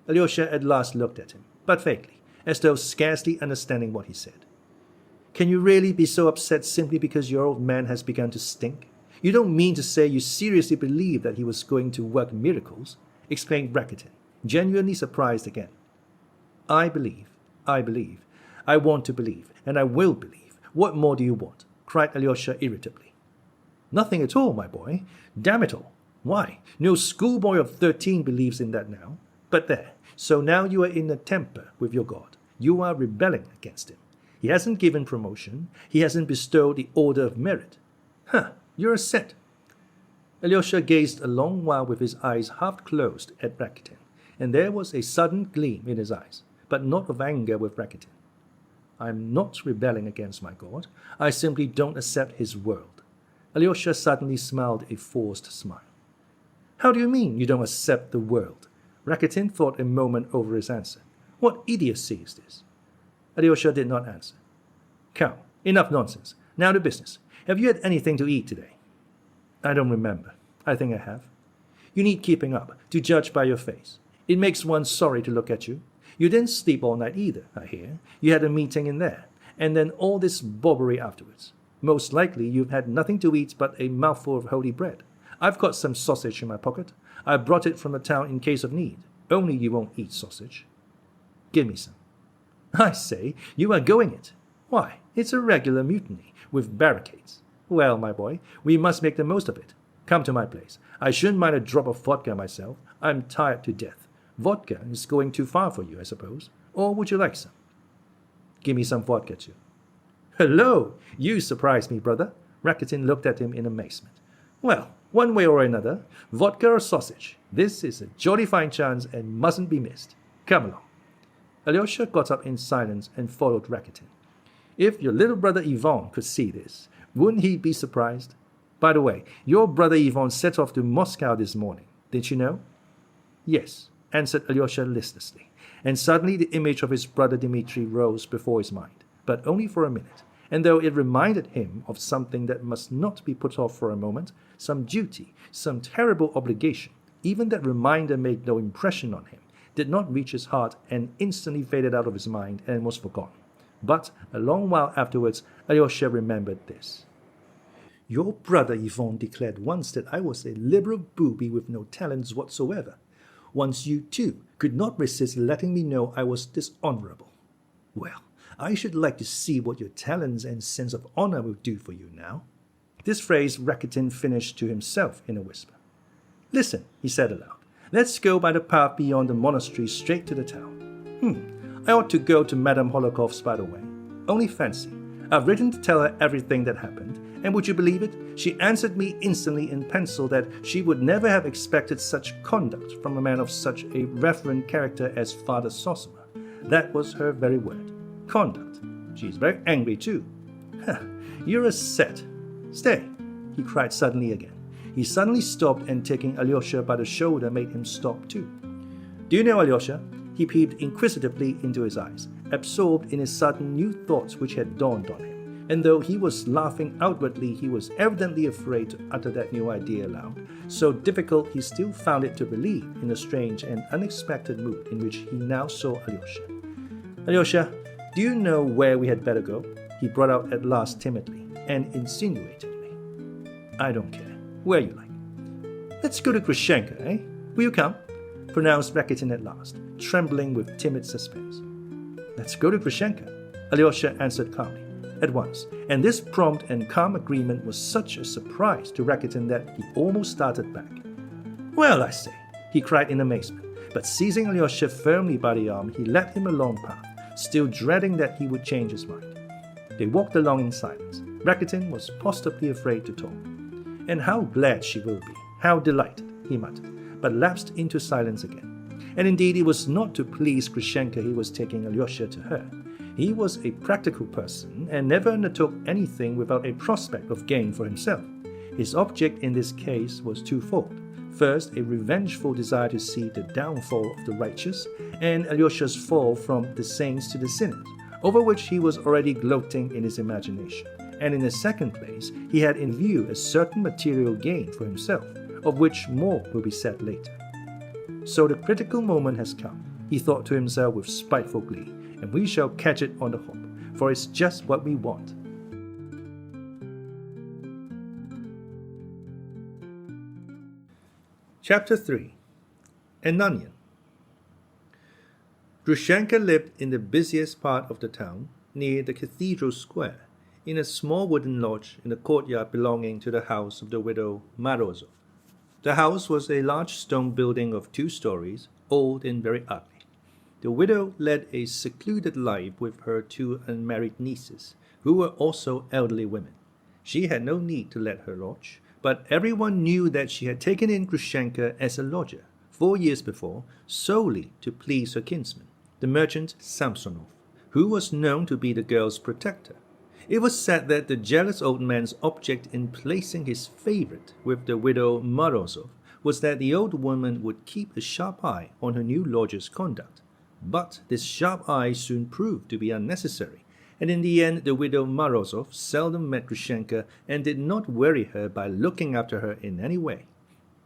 Alyosha at last looked at him, but vaguely, as though scarcely understanding what he said. "Can you really be so upset simply because your old man has begun to stink? You don't mean to say you seriously believe that he was going to work miracles?" exclaimed Rakitin, genuinely surprised again. I believe. I want to believe, and I will believe. What more do you want?" cried Alyosha irritably. "Nothing at all, my boy. Damn it all. Why, no schoolboy of 13 believes in that now. But there, so now you are in a temper with your God. You are rebelling against him. He hasn't given promotion. He hasn't bestowed the Order of Merit. You're a set." Alyosha gazed a long while with his eyes half closed at Rakitin, and there was a sudden gleam in his eyes, but not of anger with Rakitin. "I am not rebelling against my God. I simply don't accept his world." Alyosha suddenly smiled a forced smile. "How do you mean you don't accept the world?" Rakitin thought a moment over his answer. "What idiocy is this?" Alyosha did not answer. "Come, enough nonsense. Now to business. Have you had anything to eat today?" "I don't remember. I think I have." "You need keeping up, to judge by your face. It makes one sorry to look at you. You didn't sleep all night either, I hear. You had a meeting in there, and then all this bobbery afterwards. Most likely you've had nothing to eat but a mouthful of holy bread. I've got some sausage in my pocket. I brought it from the town in case of need. Only you won't eat sausage." "Give me some." "I say, you are going it. Why, it's a regular mutiny, with barricades. Well, my boy, we must make the most of it. Come to my place. I shouldn't mind a drop of vodka myself. I'm tired to death. Vodka is going too far for you, I suppose. Or would you like some?" Give me some vodka too. Hello! You surprised me, brother. Rakitin looked at him in amazement. Well, one way or another, vodka or sausage. This is a jolly fine chance and mustn't be missed. Come along. Alyosha got up in silence and followed Rakitin. If your little brother Ivan could see this, wouldn't he be surprised? By the way, your brother Ivan set off to Moscow this morning. Did you know? Yes, answered Alyosha listlessly, and suddenly the image of his brother Dmitri rose before his mind, but only for a minute, and though it reminded him of something that must not be put off for a moment, some duty, some terrible obligation, even that reminder made no impression on him, did not reach his heart and instantly faded out of his mind and was forgotten. But a long while afterwards, Alyosha remembered this. Your brother Ivan declared once that I was a liberal booby with no talents whatsoever. Once you, too, could not resist letting me know I was dishonorable. Well, I should like to see what your talents and sense of honor will do for you now. This phrase Rakitin finished to himself in a whisper. Listen, he said aloud. Let's go by the path beyond the monastery straight to the town. I ought to go to Madame Holokov's, by the way. Only fancy. I've written to tell her everything that happened, and would you believe it? She answered me instantly in pencil that she would never have expected such conduct from a man of such a reverend character as Fyodor Zosima. That was her very word. Conduct. She is very angry, too. You're a set. Stay, he cried suddenly again. He suddenly stopped and taking Alyosha by the shoulder made him stop too. Do you know, Alyosha? He peeped inquisitively into his eyes, absorbed in his sudden new thoughts which had dawned on him. And though he was laughing outwardly, he was evidently afraid to utter that new idea aloud. So difficult he still found it to believe in the strange and unexpected mood in which he now saw Alyosha. Alyosha, do you know where we had better go? He brought out at last timidly and insinuatingly. I don't care. Where you like. Let's go to Grushenka, eh? Will you come? Pronounced Rakitin at last, trembling with timid suspense. Let's go to Grushenka, Alyosha answered calmly, at once, and this prompt and calm agreement was such a surprise to Rakitin that he almost started back. Well, I say, he cried in amazement, but seizing Alyosha firmly by the arm, he led him along path, still dreading that he would change his mind. They walked along in silence. Rakitin was positively afraid to talk. And how glad she will be, how delighted, he muttered, but lapsed into silence again. And indeed it was not to please Grushenka he was taking Alyosha to her. He was a practical person and never undertook anything without a prospect of gain for himself. His object in this case was twofold. First, a revengeful desire to see the downfall of the righteous, and Alyosha's fall from the saints to the sinners, over which he was already gloating in his imagination. And in the second place, he had in view a certain material gain for himself, of which more will be said later. So the critical moment has come, he thought to himself with spiteful glee, and we shall catch it on the hop, for it's just what we want. Chapter 3. An Onion. Grushenka lived in the busiest part of the town, near the cathedral square, in a small wooden lodge in the courtyard belonging to the house of the widow Morozov. The house was a large stone building of 2 stories, old and very ugly. The widow led a secluded life with her 2 unmarried nieces, who were also elderly women. She had no need to let her lodge, but everyone knew that she had taken in Grushenka as a lodger 4 years before, solely to please her kinsman, the merchant Samsonov, who was known to be the girl's protector. It was said that the jealous old man's object in placing his favorite with the widow Morozov was that the old woman would keep a sharp eye on her new lodger's conduct. But this sharp eye soon proved to be unnecessary, and in the end the widow Morozov seldom met Grushenka and did not worry her by looking after her in any way.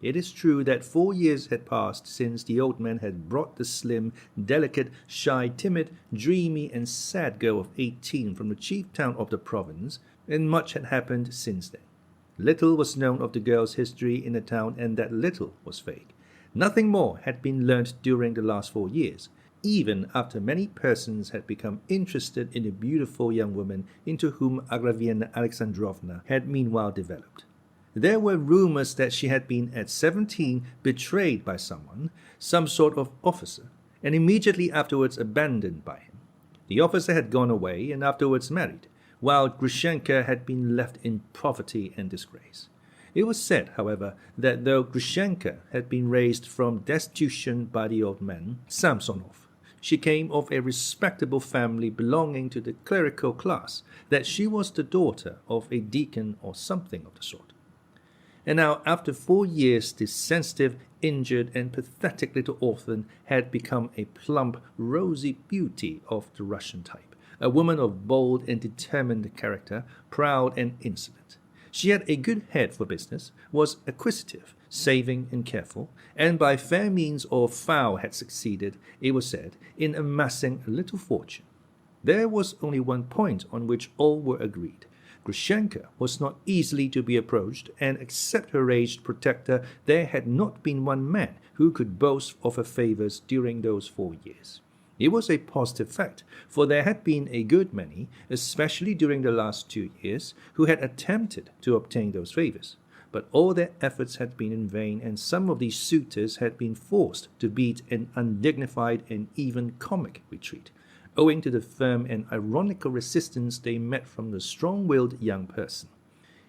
It is true that 4 years had passed since the old man had brought the slim, delicate, shy, timid, dreamy, and sad girl of 18 from the chief town of the province, and much had happened since then. Little was known of the girl's history in the town, and that little was vague. Nothing more had been learnt during the last 4 years, even after many persons had become interested in the beautiful young woman into whom Agrippina Alexandrovna had meanwhile developed. There were rumors that she had been at 17 betrayed by someone, some sort of officer, and immediately afterwards abandoned by him. The officer had gone away and afterwards married, while Grushenka had been left in poverty and disgrace. It was said, however, that though Grushenka had been raised from destitution by the old man, Samsonov, she came of a respectable family belonging to the clerical class, that she was the daughter of a deacon or something of the sort. And now, after 4 years, this sensitive, injured, and pathetic little orphan had become a plump, rosy beauty of the Russian type, a woman of bold and determined character, proud and insolent. She had a good head for business, was acquisitive, saving and careful, and by fair means or foul had succeeded, it was said, in amassing a little fortune. There was only one point on which all were agreed. Grushenka was not easily to be approached, and except her aged protector, there had not been one man who could boast of her favors during those 4 years. It was a positive fact, for there had been a good many, especially during the last 2 years, who had attempted to obtain those favors. But all their efforts had been in vain, and some of these suitors had been forced to beat an undignified and even comic retreat, owing to the firm and ironical resistance they met from the strong-willed young person.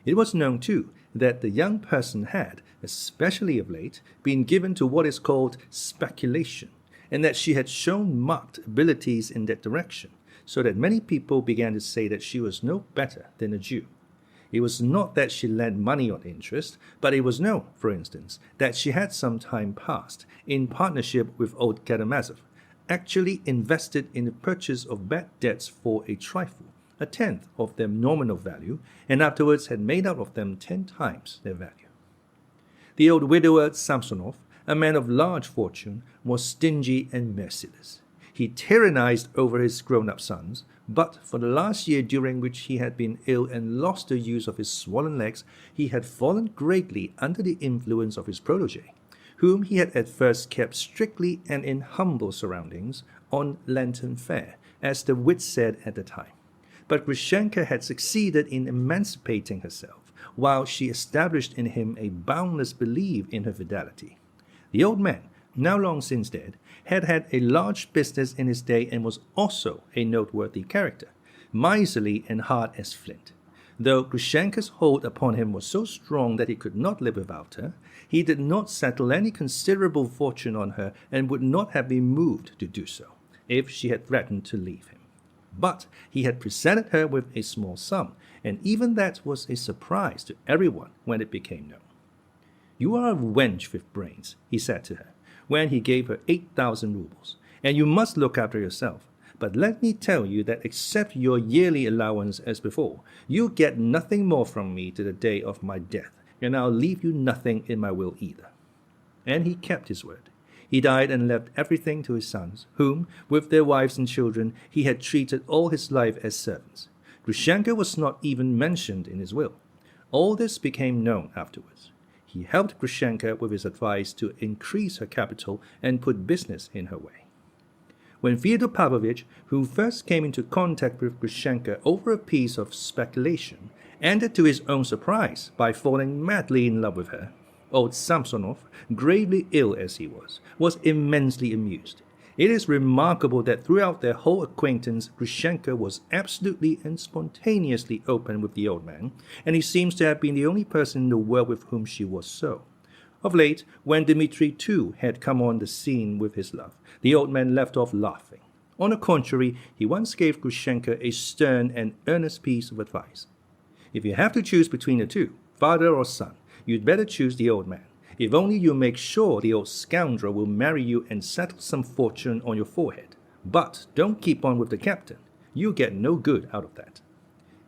It was known, too, that the young person had, especially of late, been given to what is called speculation, and that she had shown marked abilities in that direction, so that many people began to say that she was no better than a Jew. It was not that she lent money on interest, but it was known, for instance, that she had some time past, in partnership with old Karamazov, actually invested in the purchase of bad debts for a trifle, a tenth of their nominal value, and afterwards had made out of them 10 times their value. The old widower Samsonov, a man of large fortune, was stingy and merciless. He tyrannized over his grown-up sons, but for the last year during which he had been ill and lost the use of his swollen legs, he had fallen greatly under the influence of his protege, whom he had at first kept strictly and in humble surroundings on lantern fare, as the wit said at the time. But Grushenka had succeeded in emancipating herself, while she established in him a boundless belief in her fidelity. The old man, now long since dead, had had a large business in his day and was also a noteworthy character, miserly and hard as flint. Though Grushenka's hold upon him was so strong that he could not live without her, he did not settle any considerable fortune on her and would not have been moved to do so, if she had threatened to leave him. But he had presented her with a small sum, and even that was a surprise to everyone when it became known. "You are a wench with brains," he said to her, when he gave her 8,000 rubles, "and you must look after yourself. But let me tell you that except your yearly allowance as before, you get nothing more from me to the day of my death, and I'll leave you nothing in my will either." And he kept his word. He died and left everything to his sons, whom, with their wives and children, he had treated all his life as servants. Grushenka was not even mentioned in his will. All this became known afterwards. He helped Grushenka with his advice to increase her capital and put business in her way. When Fyodor Pavlovich, who first came into contact with Grushenka over a piece of speculation, ended to his own surprise by falling madly in love with her, old Samsonov, gravely ill as he was immensely amused. It is remarkable that throughout their whole acquaintance, Grushenka was absolutely and spontaneously open with the old man, and he seems to have been the only person in the world with whom she was so. Of late, when Dmitri too had come on the scene with his love, the old man left off laughing. On the contrary, he once gave Grushenka a stern and earnest piece of advice. "If you have to choose between the two, father or son, you'd better choose the old man. If only you make sure the old scoundrel will marry you and settle some fortune on your forehead. But don't keep on with the captain. You'll get no good out of that."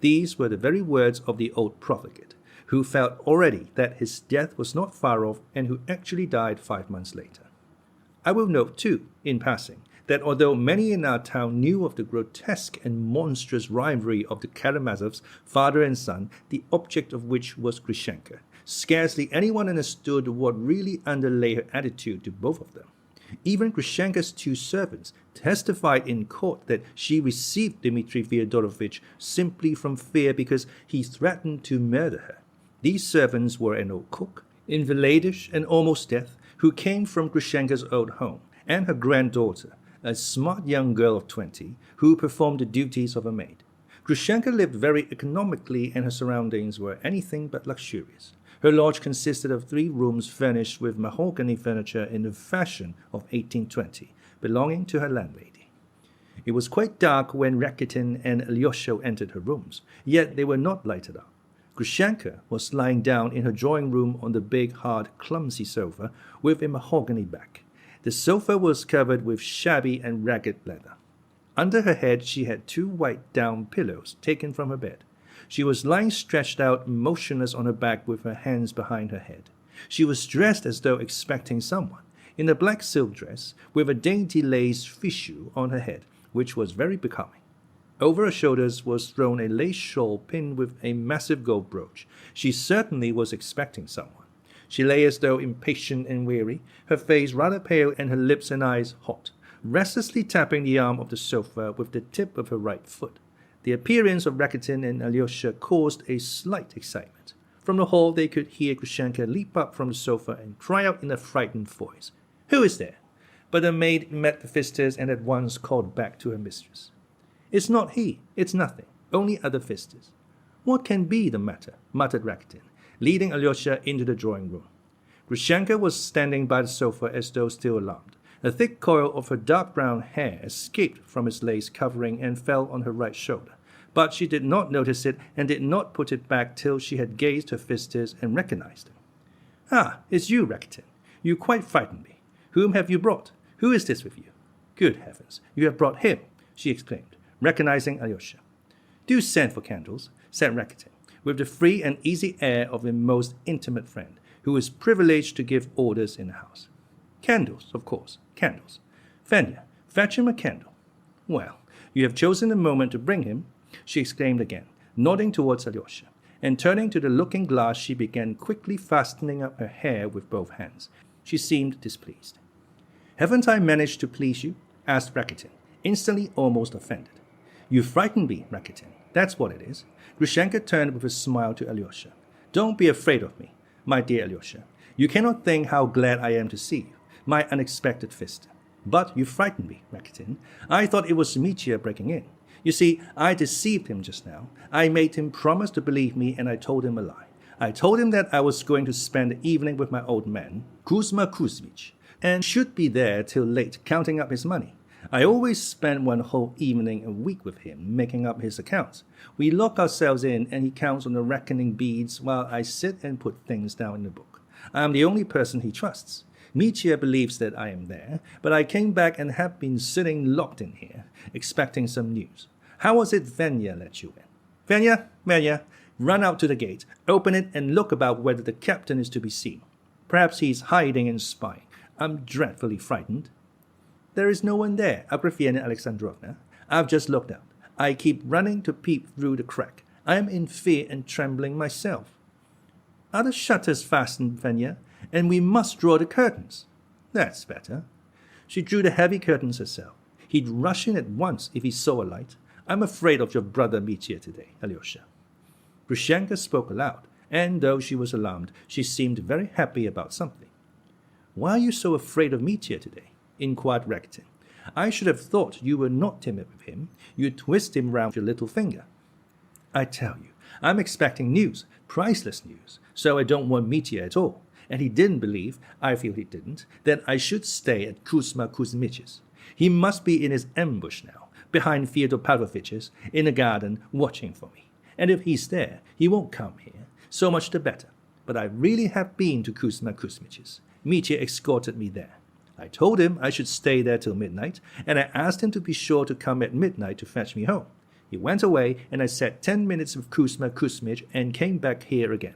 These were the very words of the old profligate, who felt already that his death was not far off and who actually died 5 months later. I will note, too, in passing, that although many in our town knew of the grotesque and monstrous rivalry of the Karamazovs, father and son, the object of which was Grushenka, scarcely anyone understood what really underlay her attitude to both of them. Even Grushenka's 2 servants testified in court that she received Dmitri Fyodorovich simply from fear because he threatened to murder her. These servants were an old cook, invalidish and almost deaf, who came from Grushenka's old home, and her granddaughter, a smart young girl of 20, who performed the duties of a maid. Grushenka lived very economically, and her surroundings were anything but luxurious. Her lodge consisted of 3 rooms furnished with mahogany furniture in the fashion of 1820, belonging to her landlady. It was quite dark when Rakitin and Alyosha entered her rooms, yet they were not lighted up. Grushenka was lying down in her drawing room on the big, hard, clumsy sofa with a mahogany back. The sofa was covered with shabby and ragged leather. Under her head she had 2 white down pillows taken from her bed. She was lying stretched out, motionless on her back with her hands behind her head. She was dressed as though expecting someone, in a black silk dress, with a dainty lace fichu on her head, which was very becoming. Over her shoulders was thrown a lace shawl pinned with a massive gold brooch. She certainly was expecting someone. She lay as though impatient and weary, her face rather pale and her lips and eyes hot, restlessly tapping the arm of the sofa with the tip of her right foot. The appearance of Rakitin and Alyosha caused a slight excitement. From the hall they could hear Grushenka leap up from the sofa and cry out in a frightened voice, "Who is there?" But the maid met the visitors and at once called back to her mistress. "It's not he, it's nothing, only other visitors." "What can be the matter?" muttered Rakitin, leading Alyosha into the drawing room. Grushenka was standing by the sofa as though still alarmed. A thick coil of her dark brown hair escaped from its lace covering and fell on her right shoulder, but she did not notice it and did not put it back till she had gazed her visitors and recognized them. "Ah, it's you, Rakitin. You quite frightened me. Whom have you brought? Who is this with you?" "Good heavens, you have brought him!" she exclaimed, recognizing Alyosha. "Do send for candles," said Rakitin, with the free and easy air of a most intimate friend, who is privileged to give orders in the house. "Candles, of course, candles. Fenya, fetch him a candle." "Well, you have chosen a moment to bring him," she exclaimed again, nodding towards Alyosha, and turning to the looking-glass she began quickly fastening up her hair with both hands. She seemed displeased. "Haven't I managed to please you?" asked Rakitin, instantly almost offended. "You frightened me, Rakitin. That's what it is." Grushenka turned with a smile to Alyosha. "Don't be afraid of me, my dear Alyosha. You cannot think how glad I am to see you, my unexpected visitor. But you frightened me, Rakitin. I thought it was Mitya breaking in. You see, I deceived him just now. I made him promise to believe me, and I told him a lie. I told him that I was going to spend the evening with my old man, Kuzma Kuzmich, and should be there till late counting up his money. I always spend one whole evening a week with him, making up his accounts. We lock ourselves in, and he counts on the reckoning beads while I sit and put things down in the book. I am the only person he trusts. Mitya believes that I am there, but I came back and have been sitting locked in here, expecting some news. How was it Venya let you in? Venya, run out to the gate, open it, and look about whether the captain is to be seen. Perhaps he's hiding and spying. I'm dreadfully frightened." "There is no one there, Agrafena Alexandrovna. I've just looked out. I keep running to peep through the crack. I am in fear and trembling myself." "Are the shutters fastened, Venya? And we must draw the curtains." "That's better." She drew the heavy curtains herself. He'd rush in at once if he saw a light. "I'm afraid of your brother Mitya today, Alyosha." Grushenka spoke aloud, and though she was alarmed, she seemed very happy about something. "Why are you so afraid of Mitya today?" inquired Rakitin. "I should have thought you were not timid with him. You twist him round your little finger." "I tell you, I'm expecting news, priceless news, so I don't want Mitya at all. And he didn't believe, I feel he didn't, that I should stay at Kuzma Kuzmich's. He must be in his ambush now, behind Fyodor Pavlovich's, in the garden, watching for me. And if he's there, he won't come here. So much the better. But I really have been to Kuzma Kuzmich's. Mitya escorted me there. I told him I should stay there till midnight, and I asked him to be sure to come at midnight to fetch me home. He went away, and I sat 10 minutes with Kuzma Kuzmich and came back here again.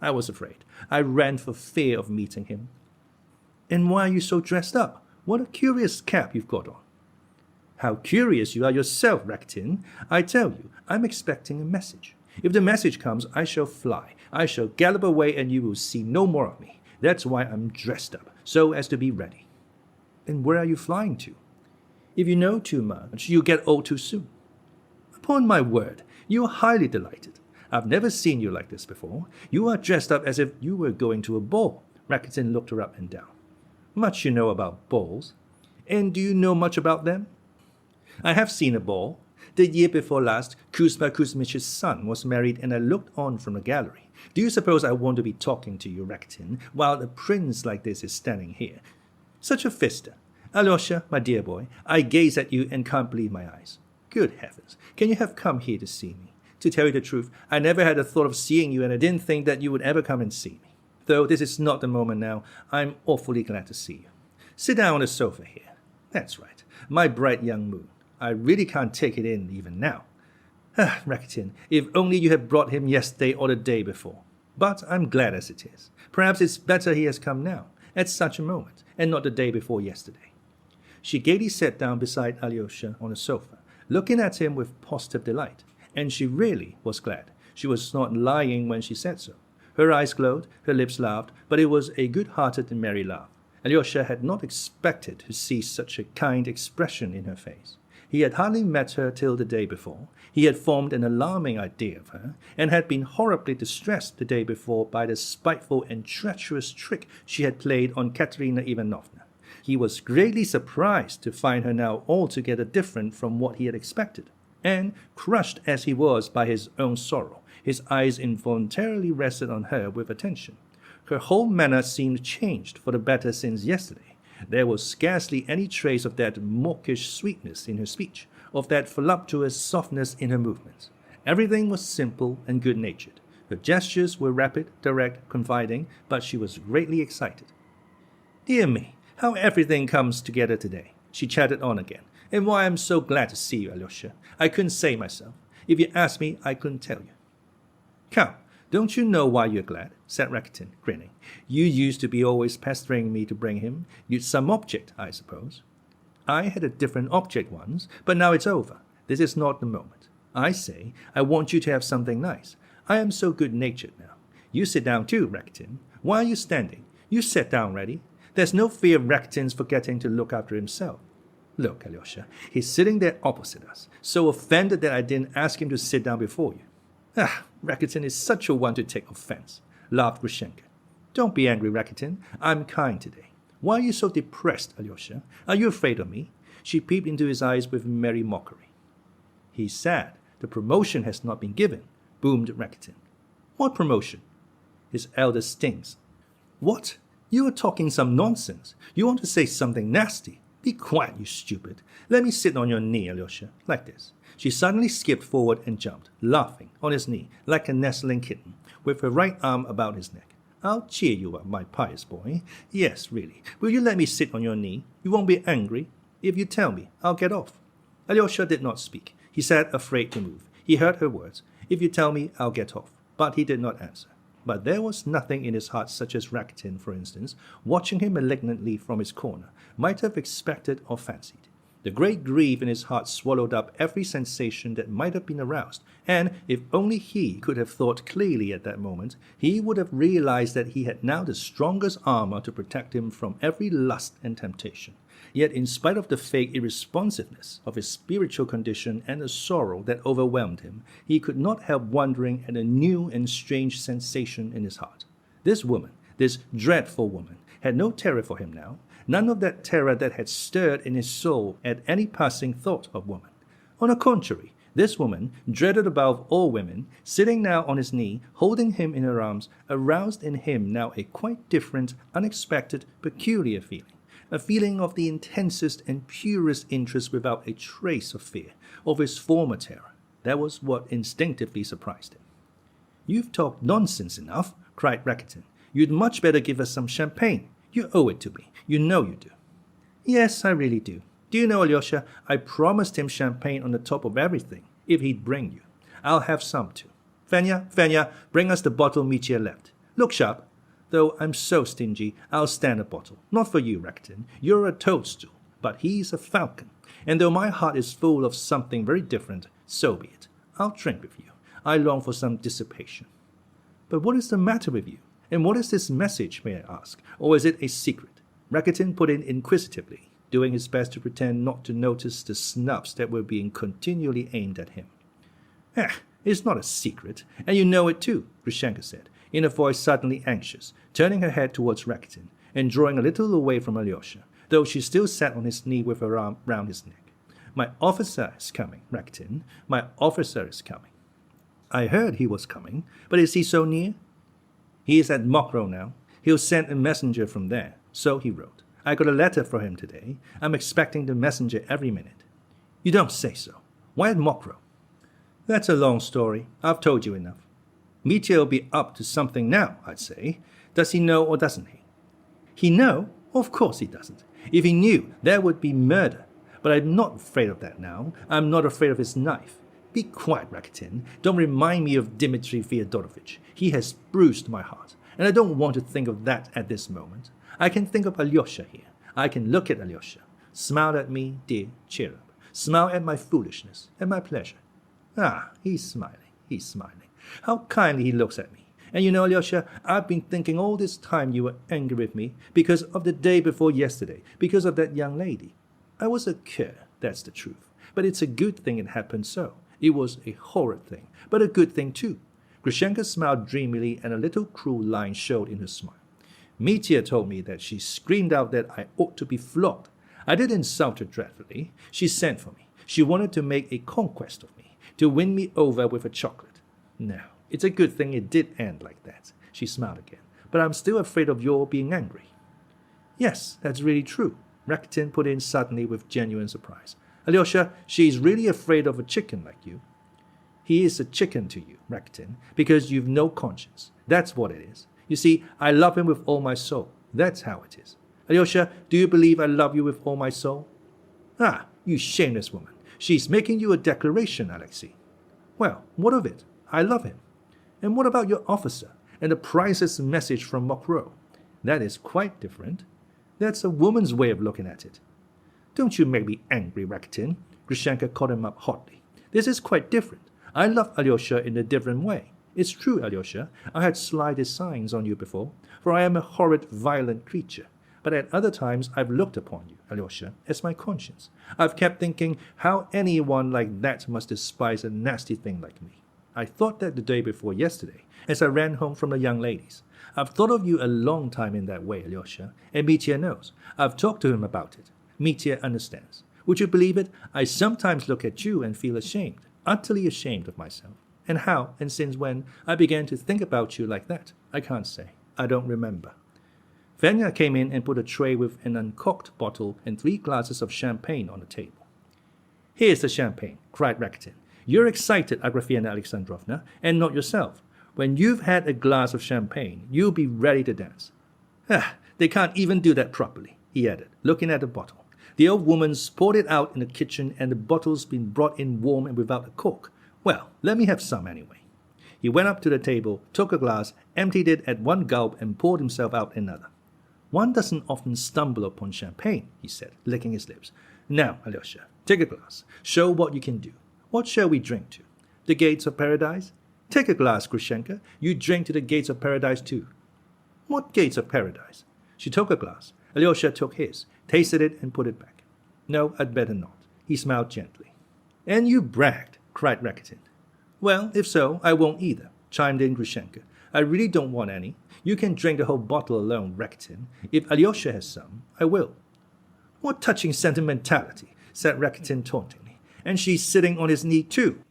I was afraid. I ran for fear of meeting him." "And why are you so dressed up? What a curious cap you've got on." "How curious you are yourself, Rakitin. I tell you, I'm expecting a message. If the message comes, I shall fly. I shall gallop away, and you will see no more of me. That's why I'm dressed up, so as to be ready." "And where are you flying to?" "If you know too much, you'll get old too soon." "Upon my word, you are highly delighted. I've never seen you like this before. You are dressed up as if you were going to a ball." Rakitin looked her up and down. "Much you know about balls." And do you know much about them? I have seen a ball. The year before last, Kuzma Kuzmich's son was married and I looked on from the gallery. Do you suppose I want to be talking to you, Rakitin, while a prince like this is standing here? Such a vista. Alyosha, my dear boy, I gaze at you and can't believe my eyes. Good heavens, can you have come here to see me? To tell you the truth, I never had a thought of seeing you and I didn't think that you would ever come and see me. Though this is not the moment now, I'm awfully glad to see you. Sit down on the sofa here. That's right, my bright young moon. I really can't take it in even now. Rakitin, if only you had brought him yesterday or the day before. But I'm glad as it is. Perhaps it's better he has come now, at such a moment, and not the day before yesterday. She gaily sat down beside Alyosha on the sofa, looking at him with positive delight, and she really was glad. She was not lying when she said so. Her eyes glowed, her lips laughed, but it was a good-hearted and merry laugh. Alyosha had not expected to see such a kind expression in her face. He had hardly met her till the day before. He had formed an alarming idea of her, and had been horribly distressed the day before by the spiteful and treacherous trick she had played on Katerina Ivanovna. He was greatly surprised to find her now altogether different from what he had expected, and, crushed as he was by his own sorrow, his eyes involuntarily rested on her with attention. Her whole manner seemed changed for the better since yesterday. There was scarcely any trace of that mawkish sweetness in her speech, of that voluptuous softness in her movements. Everything was simple and good-natured. Her gestures were rapid, direct, confiding, but she was greatly excited. Dear me, how everything comes together today, she chatted on again, and why I'm so glad to see you, Alyosha. I couldn't say myself. If you asked me, I couldn't tell you. Come, don't you know why you're glad? Said Rakitin, grinning. You used to be always pestering me to bring him. You'd some object, I suppose. I had a different object once, but now it's over. This is not the moment. I say, I want you to have something nice. I am so good-natured now. You sit down too, Rakitin. Why are you standing? You sit down already. There's no fear of Rakitin's forgetting to look after himself. Look, Alyosha, he's sitting there opposite us, so offended that I didn't ask him to sit down before you. Rakitin is such a one to take offense, laughed Grushenka. Don't be angry, Rakitin. I'm kind today. Why are you so depressed, Alyosha? Are you afraid of me? She peeped into his eyes with merry mockery. He's sad. The promotion has not been given, boomed Rakitin. What promotion? His elder stings. What? You are talking some nonsense. You want to say something nasty. Be quiet, you stupid. Let me sit on your knee, Alyosha, like this. She suddenly skipped forward and jumped, laughing, on his knee, like a nestling kitten, with her right arm about his neck. I'll cheer you up, my pious boy. Yes, really. Will you let me sit on your knee? You won't be angry? If you tell me, I'll get off. Alyosha did not speak. He sat afraid to move. He heard her words. If you tell me, I'll get off. But he did not answer. But there was nothing in his heart such as Rakitin, for instance, watching him malignantly from his corner, might have expected or fancied. The great grief in his heart swallowed up every sensation that might have been aroused, and if only he could have thought clearly at that moment, he would have realized that he had now the strongest armor to protect him from every lust and temptation. Yet in spite of the fake irresponsiveness of his spiritual condition and the sorrow that overwhelmed him, he could not help wondering at a new and strange sensation in his heart. This woman, this dreadful woman, had no terror for him now, none of that terror that had stirred in his soul at any passing thought of woman. On the contrary, this woman, dreaded above all women, sitting now on his knee, holding him in her arms, aroused in him now a quite different, unexpected, peculiar feeling. A feeling of the intensest and purest interest without a trace of fear, of his former terror. That was what instinctively surprised him. You've talked nonsense enough, cried Rakitin. You'd much better give us some champagne. You owe it to me. You know you do. Yes, I really do. Do you know, Alyosha, I promised him champagne on the top of everything, if he'd bring you. I'll have some too. Fenya, bring us the bottle Mitya left. Look sharp. Though I'm so stingy, I'll stand a bottle. Not for you, Rakitin. You're a toadstool, but he's a falcon. And though my heart is full of something very different, so be it. I'll drink with you. I long for some dissipation. But what is the matter with you? And what is this message, may I ask? Or is it a secret? Rakitin put in inquisitively, doing his best to pretend not to notice the snubs that were being continually aimed at him. It's not a secret, and you know it too, Grushenka said, in a voice suddenly anxious, turning her head towards Rakitin, and drawing a little away from Alyosha. though she still sat on his knee with her arm round his neck. "My officer is coming, Rakitin. My officer is coming." "I heard he was coming, but is he so near?" "He is at Mokroe now. He'll send a messenger from there." So he wrote. "I got a letter for him today. I'm expecting the messenger every minute." "You don't say so. Why at Mokroe?" "That's a long story. I've told you enough. Mitya will be up to something now, I'd say. Does he know or doesn't he?" "He know? Of course he doesn't. If he knew, there would be murder. But I'm not afraid of that now. I'm not afraid of his knife. Be quiet, Rakitin. Don't remind me of Dmitri Fyodorovich. He has bruised my heart, and I don't want to think of that at this moment. I can think of Alyosha here. I can look at Alyosha. Smile at me, dear, cheer up. Smile at my foolishness, at my pleasure. Ah, he's smiling. How kindly he looks at me. And you know, Alyosha, I've been thinking all this time you were angry with me because of the day before yesterday, because of that young lady. I was a cur, that's the truth. But it's a good thing it happened so. It was a horrid thing, but a good thing too." Grushenka smiled dreamily, and a little cruel line showed in her smile. "Mitya told me that she screamed out that I ought to be flogged. I did insult her dreadfully. She sent for me. She wanted to make a conquest of me, to win me over with a chocolate. Now, it's a good thing it did end like that." She smiled again. "But I'm still afraid of your being angry." "Yes, that's really true," Rakitin put in suddenly with genuine surprise. "Alyosha, she's really afraid of a chicken like you." "He is a chicken to you, Rakitin, because you've no conscience. That's what it is. You see, I love him with all my soul. That's how it is. Alyosha, do you believe I love you with all my soul?" "Ah, you shameless woman. She's making you a declaration, Alexei." "Well, what of it? I love him." "And what about your officer and the priceless message from Mokroe?" "That is quite different. That's a woman's way of looking at it." "Don't you make me angry, Rakitin." Grushenka caught him up hotly. "This is quite different. I love Alyosha in a different way. It's true, Alyosha, I had sly designs on you before, for I am a horrid, violent creature. But at other times I've looked upon you, Alyosha, as my conscience. I've kept thinking how anyone like that must despise a nasty thing like me. I thought that the day before yesterday, as I ran home from the young ladies. I've thought of you a long time in that way, Alyosha, and Mitya knows. I've talked to him about it. Mitya understands. Would you believe it? I sometimes look at you and feel ashamed, utterly ashamed of myself. And how, and since when, I began to think about you like that, I can't say. I don't remember." Fenya came in and put a tray with an uncorked bottle and 3 glasses of champagne on the table. "Here's the champagne," cried Rakitin. "You're excited, Agrafena Alexandrovna, and not yourself. When you've had a glass of champagne, you'll be ready to dance. Ah, they can't even do that properly," he added, looking at the bottle. "The old woman's poured it out in the kitchen, and the bottle's been brought in warm and without a cork. Well, let me have some anyway." He went up to the table, took a glass, emptied it at one gulp, and poured himself out another. "One doesn't often stumble upon champagne," he said, licking his lips. "Now, Alyosha, take a glass. Show what you can do. What shall we drink to? The gates of paradise? Take a glass, Grushenka. You drink to the gates of paradise too." "What gates of paradise?" She took a glass. Alyosha took his, tasted it, and put it back. "No, I'd better not." He smiled gently. "And you bragged," cried Rakitin. "Well, if so, I won't either," chimed in Grushenka. "I really don't want any. You can drink the whole bottle alone, Rakitin. If Alyosha has some, I will." "What touching sentimentality," said Rakitin tauntingly. "And she's sitting on his knee too.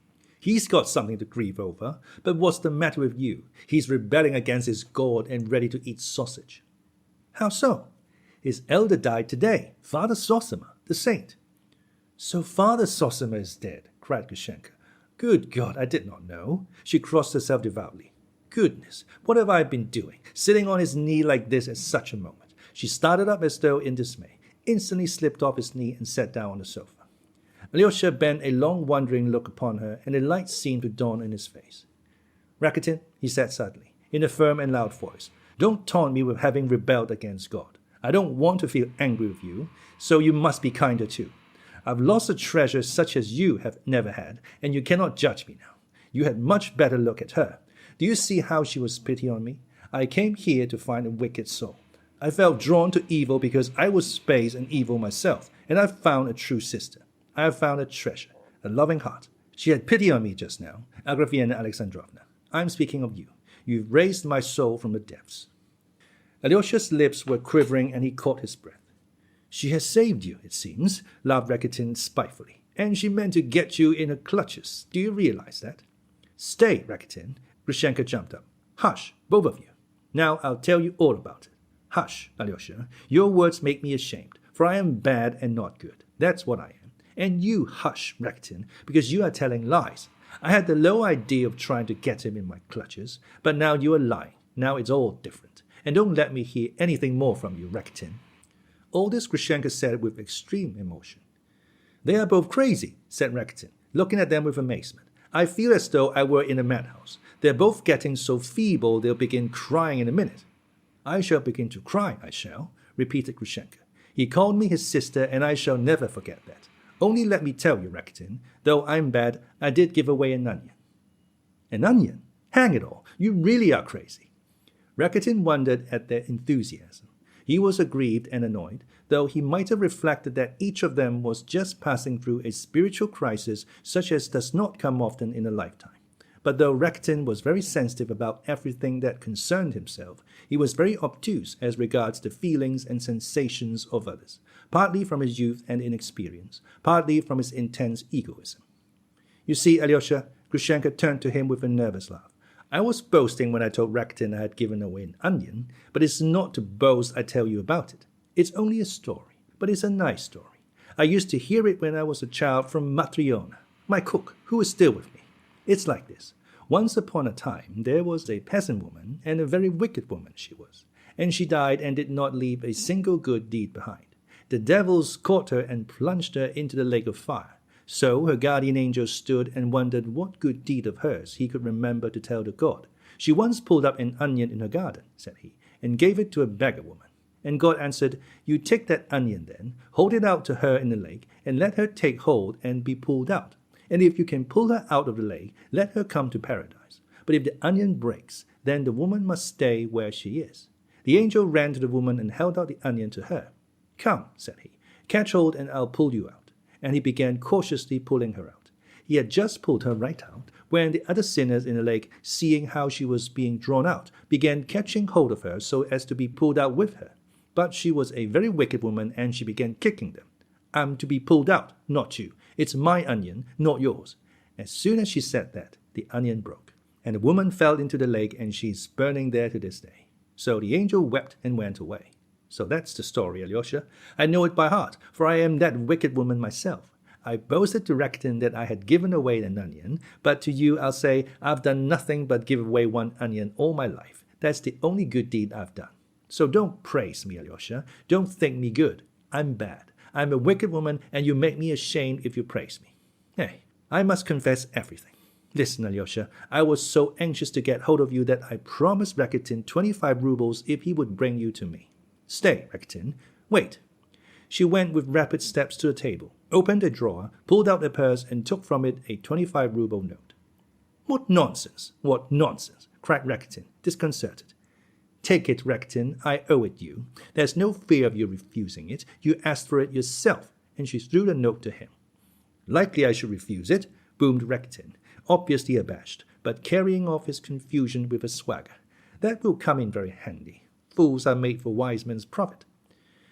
He's got something to grieve over, but what's the matter with you? He's rebelling against his God and ready to eat sausage." "How so?" "His elder died today, Father Zosima, the saint." "So Father Zosima is dead," cried Grushenka. "Good God, I did not know." She crossed herself devoutly. "Goodness, what have I been doing, sitting on his knee like this at such a moment?" She started up as though in dismay, instantly slipped off his knee and sat down on the sofa. Alyosha bent a long wondering look upon her, and a light seemed to dawn in his face. "Rakitin," he said suddenly, in a firm and loud voice, "don't taunt me with having rebelled against God. I don't want to feel angry with you, so you must be kinder too. I've lost a treasure such as you have never had, and you cannot judge me now. You had much better look at her. Do you see how she was pity on me? I came here to find a wicked soul. I felt drawn to evil because I was base and evil myself, and I found a true sister. I have found a treasure, a loving heart. She had pity on me just now, Agrafena Alexandrovna. I'm speaking of you. You've raised my soul from the depths." Alyosha's lips were quivering, and he caught his breath. She has saved you, it seems, laughed Rakitin spitefully, and she meant to get you in her clutches. Do you realize that? Stay, Rakitin. Grushenka jumped up. Hush, both of you. Now I'll tell you all about it. Hush, Alyosha. Your words make me ashamed, for I am bad and not good. That's what I am. And you hush, Rakitin, because you are telling lies. I had the low idea of trying to get him in my clutches, but now you are lying. Now it's all different. And don't let me hear anything more from you, Rakitin. All this Grushenka said with extreme emotion. They are both crazy, said Rakitin, looking at them with amazement. I feel as though I were in a madhouse. They're both getting so feeble they'll begin crying in a minute. I shall begin to cry, I shall, repeated Grushenka. He called me his sister, and I shall never forget that. Only let me tell you, Rakitin, though I'm bad, I did give away an onion. An onion? Hang it all, you really are crazy. Rakitin wondered at their enthusiasm. He was aggrieved and annoyed, though he might have reflected that each of them was just passing through a spiritual crisis such as does not come often in a lifetime. But though Rakitin was very sensitive about everything that concerned himself, he was very obtuse as regards the feelings and sensations of others, partly from his youth and inexperience, partly from his intense egoism. You see, Alyosha, Grushenka turned to him with a nervous laugh. I was boasting when I told Rakitin I had given away an onion, but it's not to boast I tell you about it. It's only a story, but it's a nice story. I used to hear it when I was a child from Matryona, my cook, who is still with me. It's like this. Once upon a time, there was a peasant woman, and a very wicked woman she was. And she died and did not leave a single good deed behind. The devils caught her and plunged her into the lake of fire. So her guardian angel stood and wondered what good deed of hers he could remember to tell the god. She once pulled up an onion in her garden, said he, and gave it to a beggar woman. And God answered, You take that onion then, hold it out to her in the lake, and let her take hold and be pulled out. And if you can pull her out of the lake, let her come to paradise. But if the onion breaks, then the woman must stay where she is. The angel ran to the woman and held out the onion to her. Come, said he, catch hold and I'll pull you out. And he began cautiously pulling her out. He had just pulled her right out, when the other sinners in the lake, seeing how she was being drawn out, began catching hold of her so as to be pulled out with her. But she was a very wicked woman, and she began kicking them. I'm to be pulled out, not you. It's my onion, not yours. As soon as she said that, the onion broke, and the woman fell into the lake, and she is burning there to this day. So the angel wept and went away. So that's the story, Alyosha. I know it by heart, for I am that wicked woman myself. I boasted to Rakitin that I had given away an onion, but to you I'll say I've done nothing but give away one onion all my life. That's the only good deed I've done. So don't praise me, Alyosha. Don't think me good. I'm bad. I'm a wicked woman, and you make me ashamed if you praise me. Hey, I must confess everything. Listen, Alyosha, I was so anxious to get hold of you that I promised Rakitin 25 rubles if he would bring you to me. Stay, Rakitin. Wait. She went with rapid steps to the table, opened a drawer, pulled out a purse, and took from it a 25-ruble note. What nonsense! What nonsense! Cried Rakitin, disconcerted. Take it, Rakitin. I owe it you. There's no fear of you refusing it. You asked for it yourself. And she threw the note to him. Likely I should refuse it, boomed Rakitin, obviously abashed, but carrying off his confusion with a swagger. That will come in very handy. Fools are made for wise men's profit.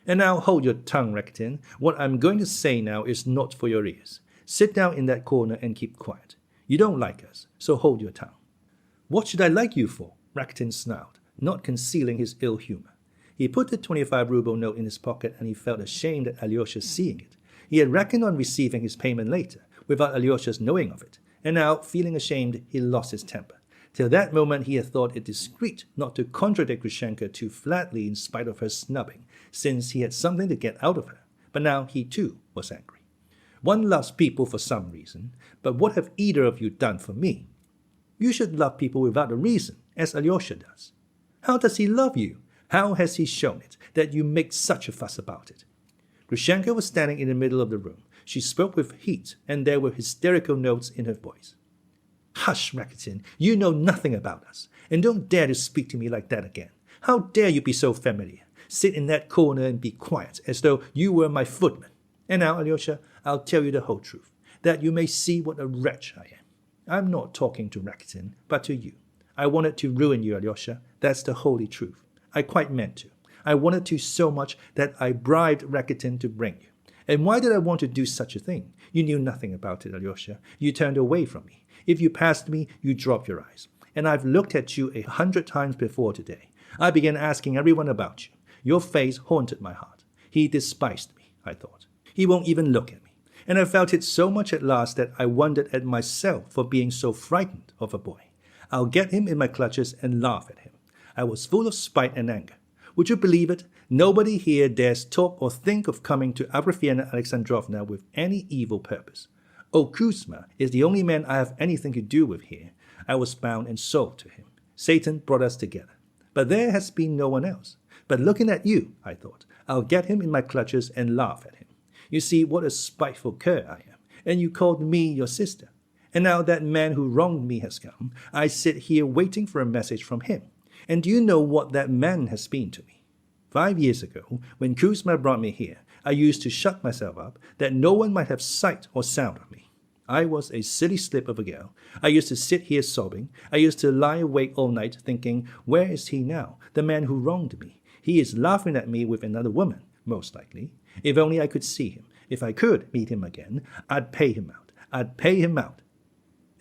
And now hold your tongue, Rakitin. What I'm going to say now is not for your ears. Sit down in that corner and keep quiet. You don't like us, so hold your tongue. What should I like you for? Rakitin snarled, not concealing his ill humor. He put the 25-ruble note in his pocket, and he felt ashamed at Alyosha seeing it. He had reckoned on receiving his payment later, without Alyosha's knowing of it, and now, feeling ashamed, he lost his temper. Till that moment he had thought it discreet not to contradict Grushenka too flatly in spite of her snubbing, since he had something to get out of her. But now he too was angry. One loves people for some reason, but what have either of you done for me? You should love people without a reason, as Alyosha does. How does he love you? How has he shown it, that you make such a fuss about it? Grushenka was standing in the middle of the room. She spoke with heat, and there were hysterical notes in her voice. Hush, Rakitin, you know nothing about us, and don't dare to speak to me like that again. How dare you be so familiar? Sit in that corner and be quiet, as though you were my footman. And now, Alyosha, I'll tell you the whole truth, that you may see what a wretch I am. I'm not talking to Rakitin, but to you. I wanted to ruin you, Alyosha. That's the holy truth. I quite meant to. I wanted to so much that I bribed Rakitin to bring you. And why did I want to do such a thing? You knew nothing about it, Alyosha. You turned away from me. If you passed me, you dropped your eyes. And I've looked at you 100 times before today. I began asking everyone about you. Your face haunted my heart. He despised me, I thought. He won't even look at me. And I felt it so much at last that I wondered at myself for being so frightened of a boy. I'll get him in my clutches and laugh at him. I was full of spite and anger. Would you believe it? Nobody here dares talk or think of coming to Agrafena Alexandrovna with any evil purpose. Oh, Kuzma is the only man I have anything to do with here. I was bound and sold to him. Satan brought us together. But there has been no one else. But looking at you, I thought, I'll get him in my clutches and laugh at him. You see what a spiteful cur I am. And you called me your sister. And now that man who wronged me has come. I sit here waiting for a message from him. And do you know what that man has been to me? 5 years ago, when Kuzma brought me here, I used to shut myself up that no one might have sight or sound of me. I was a silly slip of a girl. I used to sit here sobbing. I used to lie awake all night thinking, where is he now, the man who wronged me? He is laughing at me with another woman, most likely. If only I could see him. If I could meet him again, I'd pay him out. I'd pay him out.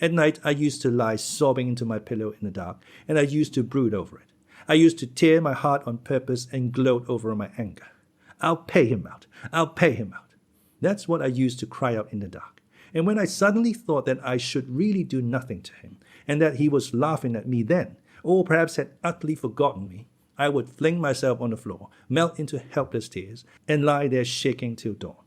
At night, I used to lie sobbing into my pillow in the dark, and I used to brood over it. I used to tear my heart on purpose and gloat over my anger. I'll pay him out. I'll pay him out. That's what I used to cry out in the dark. And when I suddenly thought that I should really do nothing to him, and that he was laughing at me then, or perhaps had utterly forgotten me, I would fling myself on the floor, melt into helpless tears, and lie there shaking till dawn.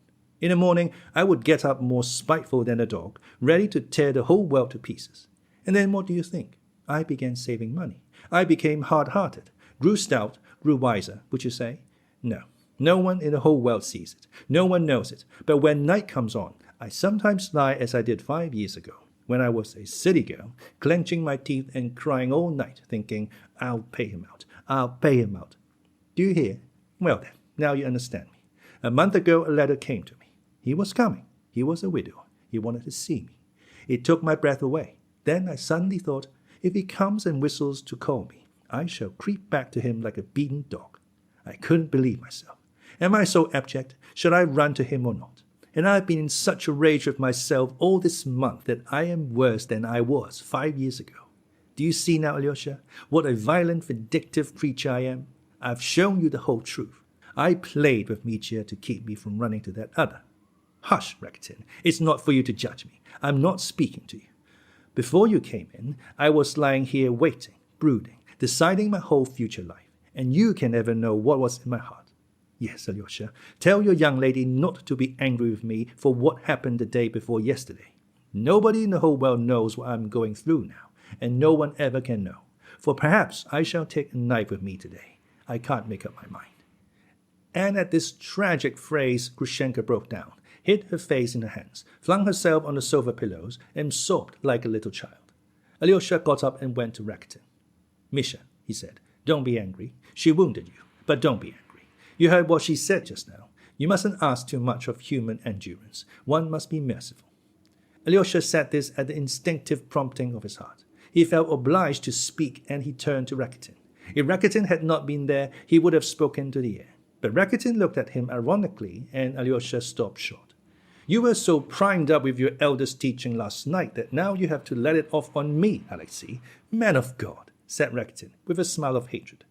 In the morning, I would get up more spiteful than a dog, ready to tear the whole world to pieces. And then what do you think? I began saving money. I became hard-hearted, grew stout, grew wiser, would you say? No. No one in the whole world sees it. No one knows it. But when night comes on, I sometimes lie as I did 5 years ago, when I was a silly girl, clenching my teeth and crying all night, thinking, I'll pay him out. I'll pay him out. Do you hear? Well then, now you understand me. A month ago, a letter came to me. He was coming. He was a widower. He wanted to see me. It took my breath away. Then I suddenly thought, if he comes and whistles to call me, I shall creep back to him like a beaten dog. I couldn't believe myself. Am I so abject? Should I run to him or not? And I've been in such a rage with myself all this month that I am worse than I was 5 years ago. Do you see now, Alyosha, what a violent, vindictive creature I am? I've shown you the whole truth. I played with Mitya to keep me from running to that other. Hush, Rakitin. It's not for you to judge me. I'm not speaking to you. Before you came in, I was lying here waiting, brooding, deciding my whole future life, and you can never know what was in my heart. Yes, Alyosha, tell your young lady not to be angry with me for what happened the day before yesterday. Nobody in the whole world knows what I'm going through now, and no one ever can know. For perhaps I shall take a knife with me today. I can't make up my mind. And at this tragic phrase, Grushenka broke down, hid her face in her hands, flung herself on the sofa pillows, and sobbed like a little child. Alyosha got up and went to Rakitin. Misha, he said, don't be angry. She wounded you, but don't be angry. You heard what she said just now. You mustn't ask too much of human endurance. One must be merciful. Alyosha said this at the instinctive prompting of his heart. He felt obliged to speak, and he turned to Rakitin. If Rakitin had not been there, he would have spoken to the air. But Rakitin looked at him ironically, and Alyosha stopped short. You were so primed up with your elder's teaching last night that now you have to let it off on me, Alexei. Man of God, said Rakitin, with a smile of hatred.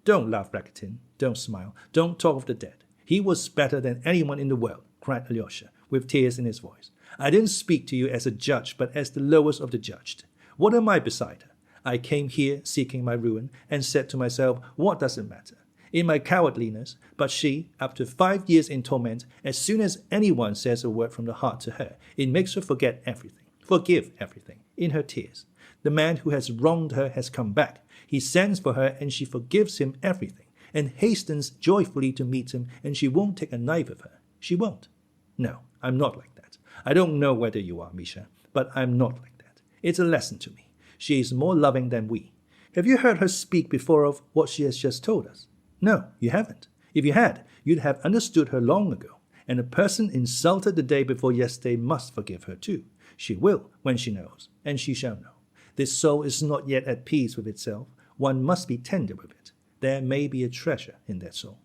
Don't laugh, Rakitin. Don't smile. Don't talk of the dead. He was better than anyone in the world, cried Alyosha, with tears in his voice. I didn't speak to you as a judge, but as the lowest of the judged. What am I beside her? I came here seeking my ruin, and said to myself, what does it matter? In my cowardliness, but she, after 5 years in torment, as soon as anyone says a word from the heart to her, it makes her forget everything, forgive everything, in her tears. The man who has wronged her has come back. He sends for her, and she forgives him everything, and hastens joyfully to meet him, and she won't take a knife of her. She won't. No, I'm not like that. I don't know whether you are, Misha, but I'm not like that. It's a lesson to me. She is more loving than we. Have you heard her speak before of what she has just told us? No, you haven't. If you had, you'd have understood her long ago. And a person insulted the day before yesterday must forgive her too. She will, when she knows, and she shall know. This soul is not yet at peace with itself. One must be tender with it. There may be a treasure in their soul.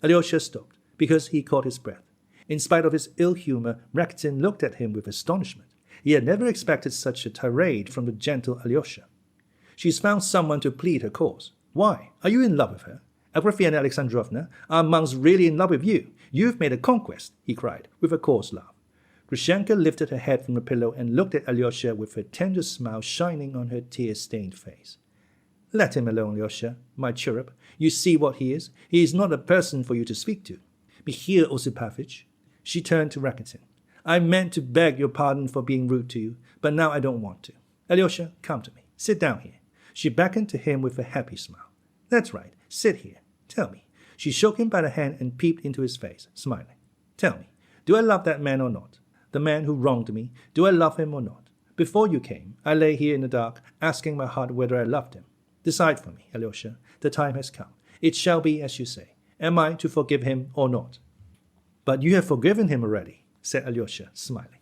Alyosha stopped, because he caught his breath. In spite of his ill humor, Rakitin looked at him with astonishment. He had never expected such a tirade from the gentle Alyosha. She's found someone to plead her cause. Why? Are you in love with her? Agrafena Alexandrovna, our monk's really in love with you. You've made a conquest, he cried, with a coarse laugh. Grushenka lifted her head from the pillow and looked at Alyosha with her tender smile shining on her tear-stained face. Let him alone, Alyosha, my cherub. You see what he is. He is not a person for you to speak to. Mikhail Osipovich. She turned to Rakitin. I meant to beg your pardon for being rude to you, but now I don't want to. Alyosha, come to me. Sit down here. She beckoned to him with a happy smile. That's right. Sit here. Tell me. She shook him by the hand and peeped into his face, smiling. Tell me, do I love that man or not? The man who wronged me, do I love him or not? Before you came, I lay here in the dark, asking my heart whether I loved him. Decide for me, Alyosha. The time has come. It shall be as you say. Am I to forgive him or not? But you have forgiven him already, said Alyosha, smiling.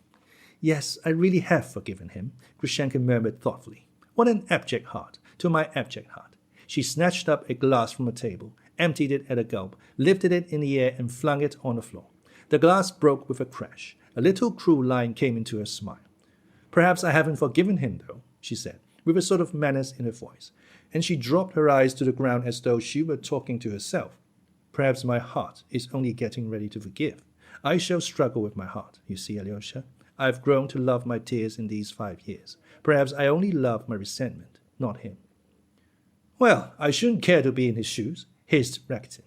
Yes, I really have forgiven him, Grushenka murmured thoughtfully. What an abject heart, to my abject heart. She snatched up a glass from a table, emptied it at a gulp, lifted it in the air and flung it on the floor. The glass broke with a crash. A little cruel line came into her smile. Perhaps I haven't forgiven him, though, she said, with a sort of menace in her voice, and she dropped her eyes to the ground as though she were talking to herself. Perhaps my heart is only getting ready to forgive. I shall struggle with my heart, you see, Alyosha. I've grown to love my tears in these 5 years. Perhaps I only love my resentment, not him. Well, I shouldn't care to be in his shoes, hissed Rakitin.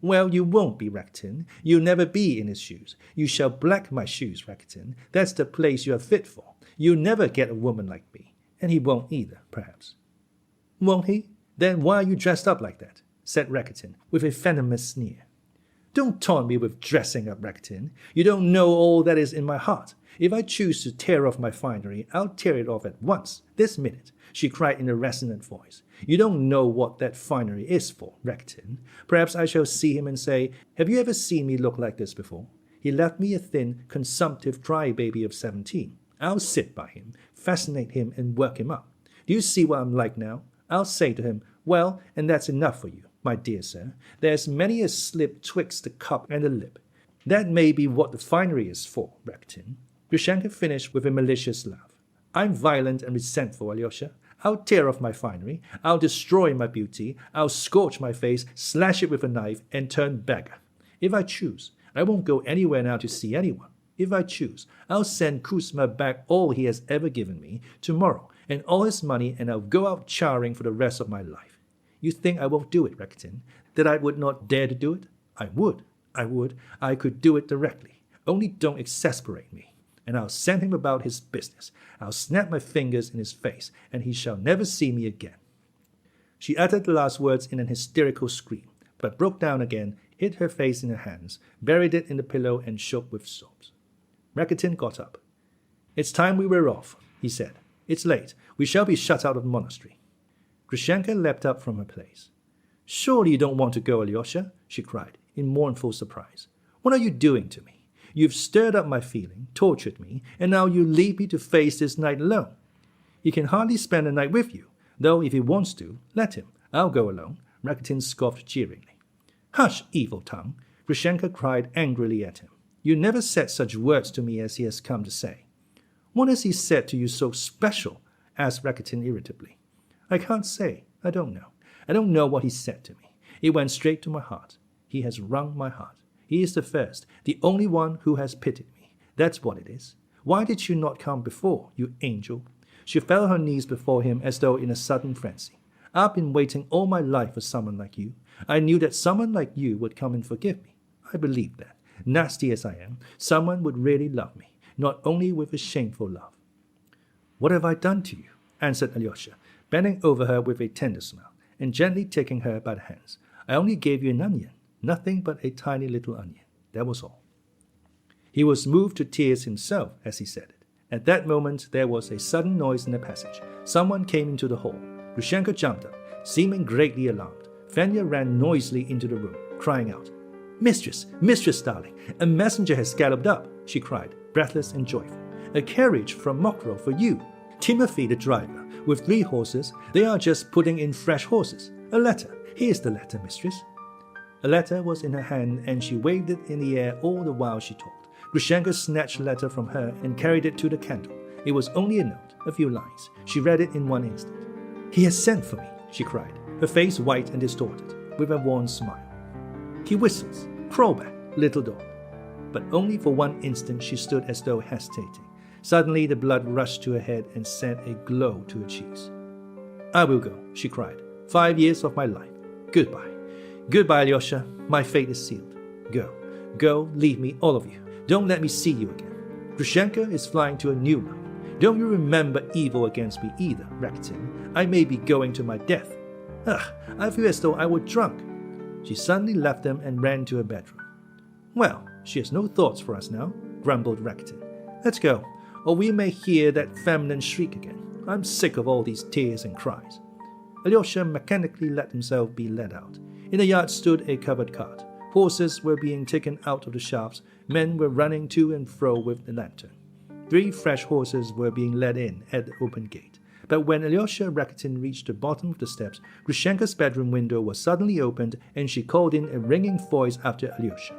Well, you won't be, Rakitin. You'll never be in his shoes. You shall black my shoes, Rakitin. That's the place you are fit for. You'll never get a woman like me. And he won't either, perhaps. Won't he? Then why are you dressed up like that? Said Rakitin, with a venomous sneer. Don't taunt me with dressing up, Rakitin. You don't know all that is in my heart. If I choose to tear off my finery, I'll tear it off at once, this minute, she cried in a resonant voice. You don't know what that finery is for, Rakitin. Perhaps I shall see him and say, have you ever seen me look like this before? He left me a thin, consumptive crybaby of 17. I'll sit by him, fascinate him, and work him up. Do you see what I'm like now? I'll say to him, well, and that's enough for you, my dear sir. There's many a slip twixt the cup and the lip. That may be what the finery is for, Rakitin. Grushenka finished with a malicious laugh. I'm violent and resentful, Alyosha. I'll tear off my finery. I'll destroy my beauty. I'll scorch my face, slash it with a knife, and turn beggar. If I choose, I won't go anywhere now to see anyone. If I choose, I'll send Kuzma back all he has ever given me tomorrow, and all his money, and I'll go out charring for the rest of my life. You think I won't do it, Rakitin? That I would not dare to do it? I would. I could do it directly. Only don't exasperate me. And I'll send him about his business. I'll snap my fingers in his face, and he shall never see me again. She uttered the last words in an hysterical scream, but broke down again, hid her face in her hands, buried it in the pillow, and shook with sobs. Rakitin got up. It's time we were off, he said. It's late. We shall be shut out of the monastery. Grushenka leapt up from her place. Surely you don't want to go, Alyosha, she cried, in mournful surprise. What are you doing to me? You've stirred up my feeling, tortured me, and now you leave me to face this night alone. He can hardly spend the night with you, though if he wants to, let him. I'll go alone, Rakitin scoffed jeeringly. Hush, evil tongue, Grushenka cried angrily at him. You never said such words to me as he has come to say. What has he said to you so special? Asked Rakitin irritably. I can't say. I don't know. I don't know what he said to me. It went straight to my heart. He has wrung my heart. He is the first, the only one who has pitied me. That's what it is. Why did you not come before, you angel? She fell on her knees before him as though in a sudden frenzy. I've been waiting all my life for someone like you. I knew that someone like you would come and forgive me. I believed that. Nasty as I am, someone would really love me, not only with a shameful love. What have I done to you? Answered Alyosha, bending over her with a tender smile, and gently taking her by the hands. I only gave you an onion. Nothing but a tiny little onion. That was all. He was moved to tears himself as he said it. At that moment there was a sudden noise in the passage. Someone came into the hall. Grushenka jumped up, seeming greatly alarmed. Fenya ran noisily into the room, crying out, Mistress, mistress, darling, a messenger has galloped up, she cried, breathless and joyful. A carriage from Mokrow for you. Timothy, the driver, with 3 horses. They are just putting in fresh horses. "A letter. Here's the letter, mistress." A letter was in her hand, and she waved it in the air all the while she talked. Grushenka snatched the letter from her and carried it to the candle. It was only a note, a few lines. She read it in one instant. "He has sent for me," she cried, her face white and distorted, with a wan smile. "He whistles. Crawl back, little dog." But only for one instant she stood as though hesitating. Suddenly the blood rushed to her head and sent a glow to her cheeks. "I will go," she cried. 5 years of my life. Goodbye. Goodbye, Alyosha. My fate is sealed. Go. Go, leave me, all of you. Don't let me see you again. Grushenka is flying to a new life. Don't you remember evil against me either, Rakitin. I may be going to my death. I feel as though I were drunk." She suddenly left them and ran to her bedroom. "Well, she has no thoughts for us now," grumbled Rakitin. "Let's go, or we may hear that feminine shriek again. I'm sick of all these tears and cries." Alyosha mechanically let himself be led out. In the yard stood a covered cart. Horses were being taken out of the shafts. Men were running to and fro with the lantern. 3 fresh horses were being led in at the open gate. But when Alyosha Rakitin reached the bottom of the steps, Grushenka's bedroom window was suddenly opened, and she called in a ringing voice after Alyosha.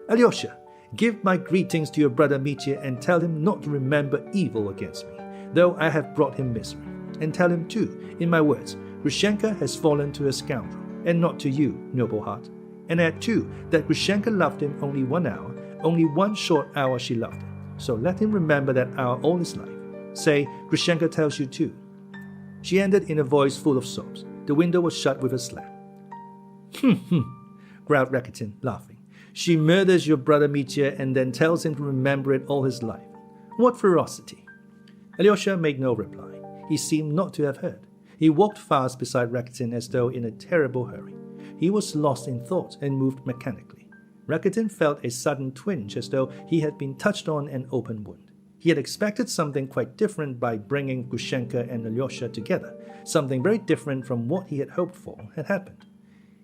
"Alyosha, give my greetings to your brother Mitya and tell him not to remember evil against me, though I have brought him misery. And tell him too, in my words, Grushenka has fallen to a scoundrel, and not to you, noble heart. And add too that Grushenka loved him only 1 hour, only 1 short hour she loved him. So let him remember that hour all his life. Say, Grushenka tells you too." She ended in a voice full of sobs. The window was shut with a slam. Growled Rakitin, laughing. "She murders your brother Mitya and then tells him to remember it all his life. What ferocity!" Alyosha made no reply. He seemed not to have heard. He walked fast beside Rakitin as though in a terrible hurry. He was lost in thought and moved mechanically. Rakitin felt a sudden twinge as though he had been touched on an open wound. He had expected something quite different by bringing Grushenka and Alyosha together. Something very different from what he had hoped for had happened.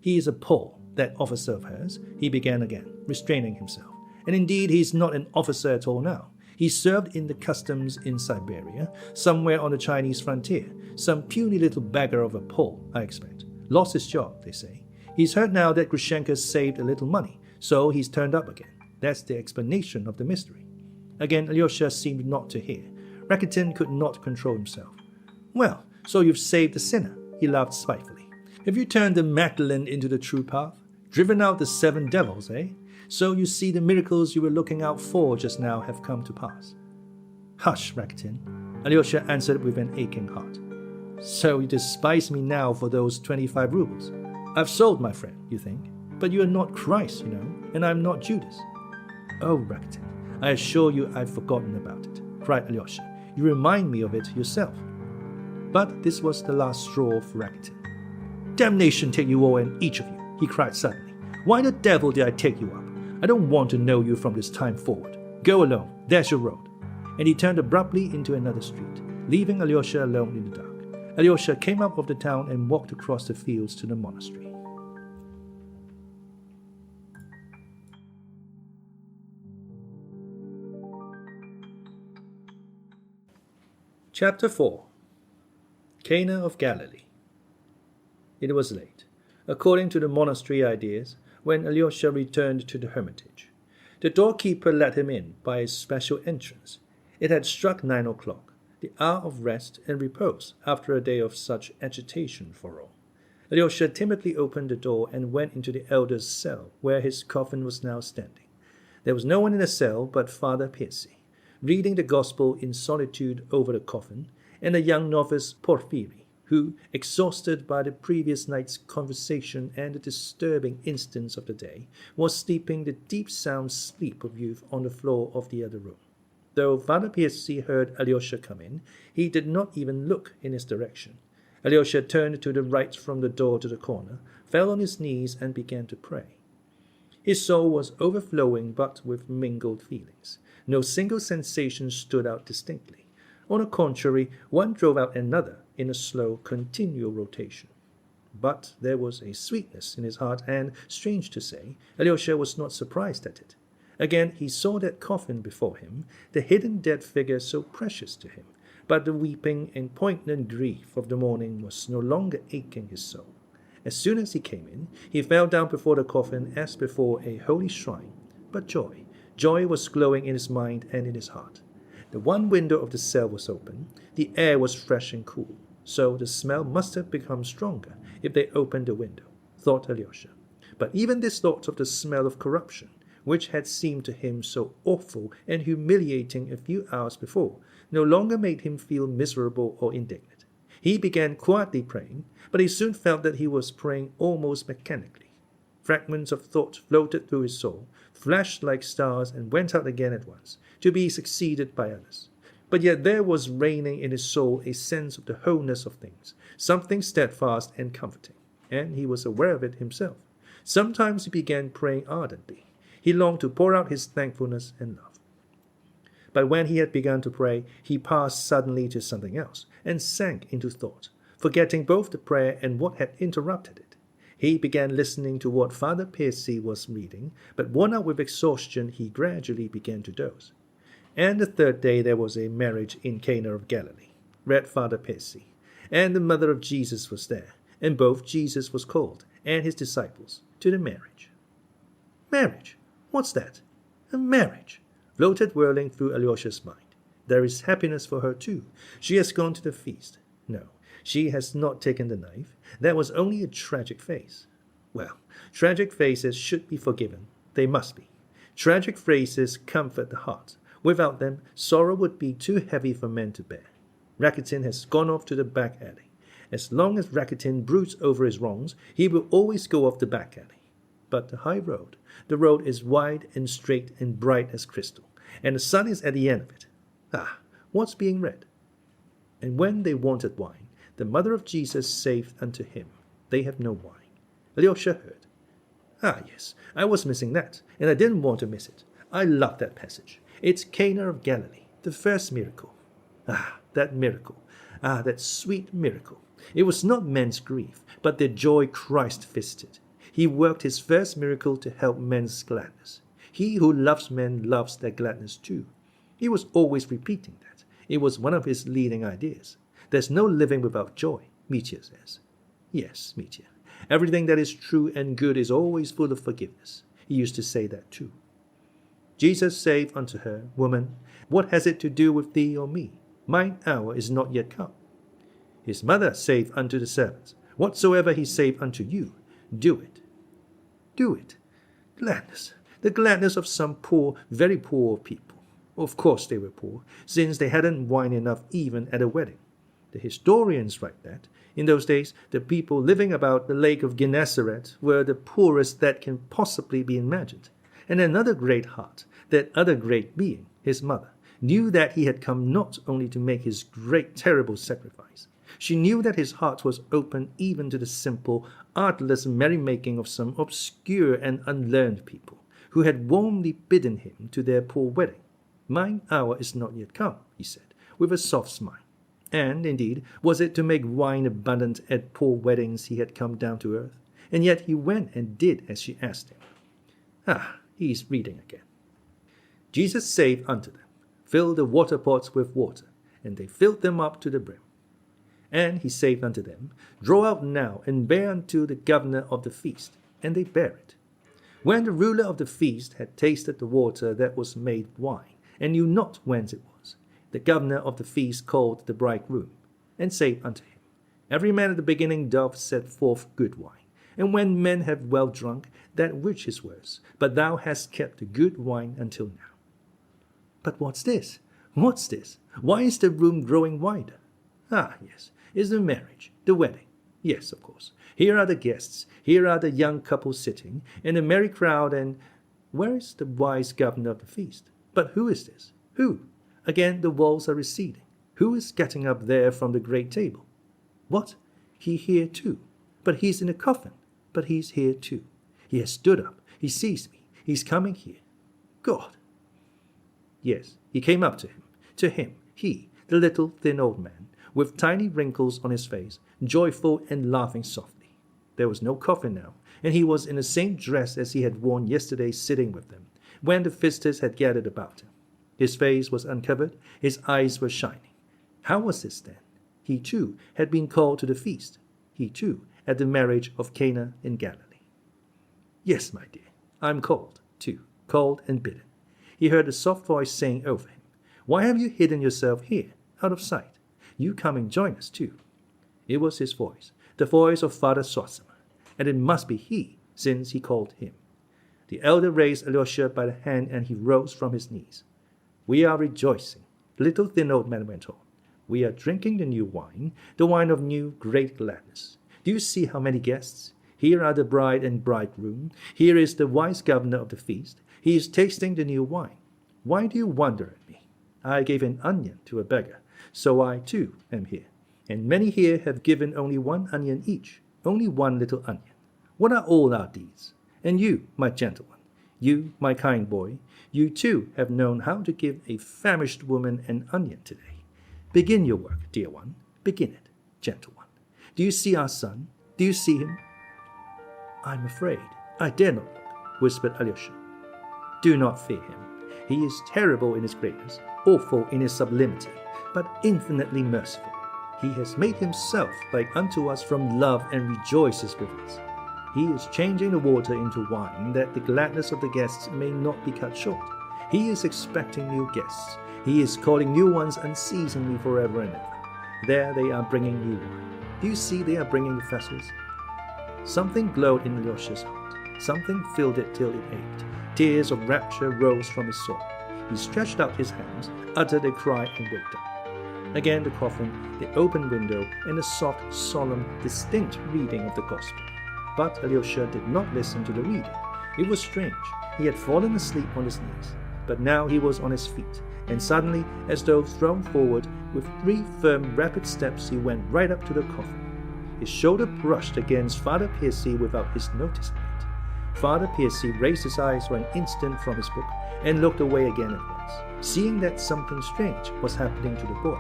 "He is a Pole, that officer of hers," he began again, restraining himself. "And indeed he is not an officer at all now. He served in the customs in Siberia, somewhere on the Chinese frontier. Some puny little beggar of a Pole, I expect. Lost his job, they say. He's heard now that Grushenka saved a little money, so he's turned up again. That's the explanation of the mystery." Again, Alyosha seemed not to hear. Rakitin could not control himself. "Well, so you've saved the sinner," he laughed spitefully. "Have you turned the Magdalene into the true path? Driven out the 7 devils, eh? So you see the miracles you were looking out for just now have come to pass." "Hush, Rakitin," Alyosha answered with an aching heart. "So you despise me now for those 25 rubles. I've sold, my friend, you think. But you are not Christ, you know, and I'm not Judas." "Oh, Rakitin, I assure you I've forgotten about it," cried Alyosha. "You remind me of it yourself." But this was the last straw for Rakitin. "Damnation take you all and each of you," he cried suddenly. "Why the devil did I take you up? I don't want to know you from this time forward. Go alone, there's your road." And he turned abruptly into another street, leaving Alyosha alone in the dark. Alyosha came up of the town and walked across the fields to the monastery. Chapter 4. Cana of Galilee. It was late, according to the monastery ideas, when Alyosha returned to the hermitage. The doorkeeper let him in by a special entrance. It had struck 9 o'clock, the hour of rest and repose after a day of such agitation for all. Alyosha timidly opened the door and went into the elder's cell, where his coffin was now standing. There was no one in the cell but Father Pavlovich, reading the Gospel in solitude over the coffin, and a young novice Porphyry, who, exhausted by the previous night's conversation and the disturbing incidents of the day, was sleeping the deep sound sleep of youth on the floor of the other room. Though Father Pavlovich heard Alyosha come in, he did not even look in his direction. Alyosha turned to the right from the door to the corner, fell on his knees, and began to pray. His soul was overflowing, but with mingled feelings. No single sensation stood out distinctly. On the contrary, one drove out another in a slow, continual rotation. But there was a sweetness in his heart, and, strange to say, Alyosha was not surprised at it. Again he saw that coffin before him, the hidden dead figure so precious to him, but the weeping and poignant grief of the morning was no longer aching his soul. As soon as he came in, he fell down before the coffin as before a holy shrine. But joy was glowing in his mind and in his heart. The one window of the cell was open. The air was fresh and cool. So the smell must have become stronger if they opened the window, thought Alyosha. But even this thought of the smell of corruption, which had seemed to him so awful and humiliating a few hours before, no longer made him feel miserable or indignant. He began quietly praying, but he soon felt that he was praying almost mechanically. Fragments of thought floated through his soul, flashed like stars, and went out again at once, to be succeeded by others. But yet there was reigning in his soul a sense of the wholeness of things, something steadfast and comforting, and he was aware of it himself. Sometimes he began praying ardently. He longed to pour out his thankfulness and love. But when he had begun to pray, he passed suddenly to something else, and sank into thought, forgetting both the prayer and what had interrupted it. He began listening to what Father Percy was reading, but worn out with exhaustion, he gradually began to doze. And the third day there was a marriage in Cana of Galilee, read Father Percy, and the mother of Jesus was there, and both Jesus was called, and his disciples, to the marriage. Marriage? What's that? A marriage? Floated whirling through Alyosha's mind. There is happiness for her too. She has gone to the feast. No, she has not taken the knife. That was only a tragic face. Well, tragic faces should be forgiven. They must be. Tragic faces comfort the heart. Without them, sorrow would be too heavy for men to bear. Rakitin has gone off to the back alley. As long as Rakitin broods over his wrongs, he will always go off the back alley. But the high road, the road is wide and straight and bright as crystal, and the sun is at the end of it. Ah, what's being read? And when they wanted wine, the mother of Jesus saved unto him. They have no wine. Alyosha heard. Ah, yes, I was missing that, and I didn't want to miss it. I love that passage. It's Cana of Galilee, the first miracle. Ah, that miracle. Ah, that sweet miracle. It was not men's grief, but their joy Christ visited. He worked his first miracle to help men's gladness. He who loves men loves their gladness too. He was always repeating that. It was one of his leading ideas. There's no living without joy, Mitya says. Yes, Mitya. Everything that is true and good is always full of forgiveness. He used to say that too. Jesus saith unto her, Woman, what has it to do with thee or me? Mine hour is not yet come. His mother saith unto the servants, Whatsoever he saith unto you, do it. Do it. Gladness. The gladness of some poor, very poor people. Of course they were poor, since they hadn't wine enough even at a wedding. The historians write that, in those days, the people living about the lake of Gennesaret were the poorest that can possibly be imagined. And another great heart, that other great being, his mother, knew that he had come not only to make his great terrible sacrifice. She knew that his heart was open even to the simple, artless merrymaking of some obscure and unlearned people, who had warmly bidden him to their poor wedding. Mine hour is not yet come, he said, with a soft smile. And, indeed, was it to make wine abundant at poor weddings he had come down to earth? And yet he went and did as she asked him. Ah, he is reading again. Jesus saith unto them, Fill the water pots with water. And they filled them up to the brim. And he saith unto them, Draw out now, and bear unto the governor of the feast. And they bare it. When the ruler of the feast had tasted the water that was made wine, and knew not whence it was, the governor of the feast called the bridegroom, and saith unto him, Every man at the beginning doth set forth good wine, and when men have well drunk, that which is worse, but thou hast kept the good wine until now. But what's this? What's this? Why is the room growing wider? Ah, yes, it's the marriage, the wedding. Yes, of course. Here are the guests, here are the young couple sitting, and a merry crowd, and where is the wise governor of the feast? But who is this? Who? Again the walls are receding. Who is getting up there from the great table? What? He here too. But he's in a coffin. But he's here too. He has stood up. He sees me. He's coming here. God! Yes, he came up to him. To him, he, the little thin old man, with tiny wrinkles on his face, joyful and laughing softly. There was no coffin now, and he was in the same dress as he had worn yesterday sitting with them, when the feasters had gathered about him. His face was uncovered, his eyes were shining. How was this then? He too had been called to the feast. He too at the marriage of Cana in Galilee. "Yes, my dear, I'm cold, too, cold and bitter," he heard a soft voice saying over him. "Why have you hidden yourself here, out of sight? You come and join us, too." It was his voice, the voice of Fyodor Zosima, and it must be he, since he called him. The elder raised Alyosha by the hand, and he rose from his knees. "We are rejoicing," the little thin old man went on. "We are drinking the new wine, the wine of new great gladness. Do you see how many guests? Here are the bride and bridegroom. Here is the wise governor of the feast. He is tasting the new wine. Why do you wonder at me? I gave an onion to a beggar, so I too am here. And many here have given only one onion each, only one little onion. What are all our deeds? And you, my gentle one, you, my kind boy, you too have known how to give a famished woman an onion today. Begin your work, dear one, begin it, gentle one. Do you see our son? Do you see him?" "I'm afraid I dare not look," whispered Alyosha. "Do not fear him. He is terrible in his greatness, awful in his sublimity, but infinitely merciful. He has made himself like unto us from love and rejoices with us. He is changing the water into wine, that the gladness of the guests may not be cut short. He is expecting new guests. He is calling new ones unceasingly forever and ever. There they are bringing new wine. Do you see they are bringing the vessels?" Something glowed in Alyosha's heart. Something filled it till it ached. Tears of rapture rose from his soul. He stretched out his hands, uttered a cry, and waked up. Again the coffin, the open window, and the soft, solemn, distinct reading of the Gospel. But Alyosha did not listen to the reading. It was strange. He had fallen asleep on his knees, but now he was on his feet, and suddenly, as though thrown forward, with 3 firm, rapid steps, he went right up to the coffin. His shoulder brushed against Father Piercy without his noticing it. Father Piercy raised his eyes for an instant from his book and looked away again at once, seeing that something strange was happening to the boy.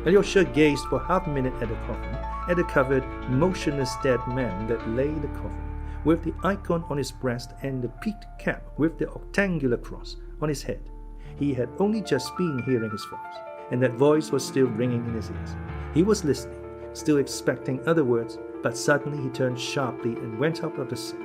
Alyosha gazed for half a minute at the coffin, at the covered, motionless dead man that lay in the coffin, with the icon on his breast and the peaked cap with the octangular cross on his head. He had only just been hearing his voice, and that voice was still ringing in his ears. He was listening, still expecting other words, but suddenly he turned sharply and went out of the cell.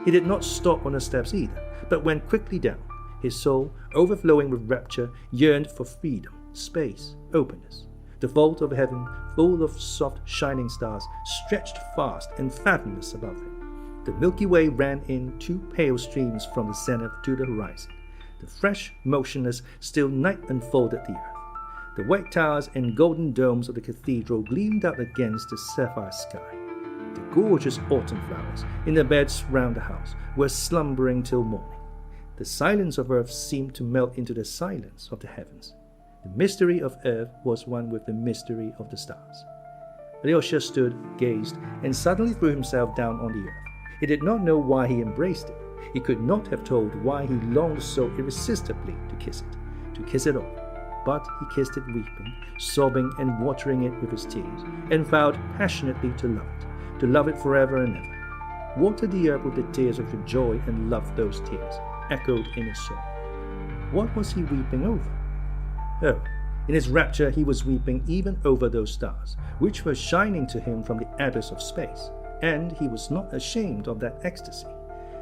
He did not stop on the steps either, but went quickly down. His soul, overflowing with rapture, yearned for freedom, space, openness. The vault of heaven, full of soft shining stars, stretched vast and fathomless above him. The Milky Way ran in 2 pale streams from the zenith to the horizon. The fresh, motionless, still night enfolded the earth. The white towers and golden domes of the cathedral gleamed out against the sapphire sky. The gorgeous autumn flowers in the beds round the house were slumbering till morning. The silence of earth seemed to melt into the silence of the heavens. The mystery of earth was one with the mystery of the stars. Alyosha stood, gazed, and suddenly threw himself down on the earth. He did not know why he embraced it. He could not have told why he longed so irresistibly to kiss it all. But he kissed it weeping, sobbing, and watering it with his tears, and vowed passionately to love it forever and ever. Water the earth with the tears of your joy and love those tears, echoed in his soul. What was he weeping over? Oh, in his rapture he was weeping even over those stars, which were shining to him from the abyss of space, and he was not ashamed of that ecstasy.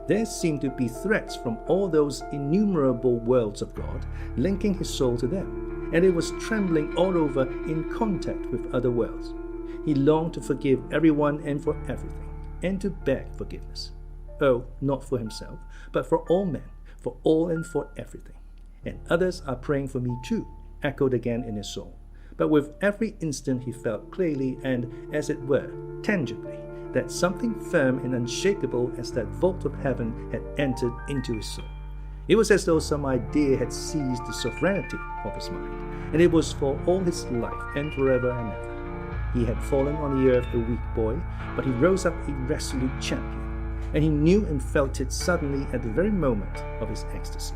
There seemed to be threads from all those innumerable worlds of God, linking his soul to them, and it was trembling all over in contact with other worlds. He longed to forgive everyone and for everything, and to beg forgiveness. Oh, not for himself, but for all men, for all and for everything. And others are praying for me too, echoed again in his soul. But with every instant he felt clearly and, as it were, tangibly, that something firm and unshakable as that vault of heaven had entered into his soul. It was as though some idea had seized the sovereignty of his mind, and it was for all his life and forever and ever. He had fallen on the earth a weak boy, but he rose up a resolute champion, and he knew and felt it suddenly at the very moment of his ecstasy.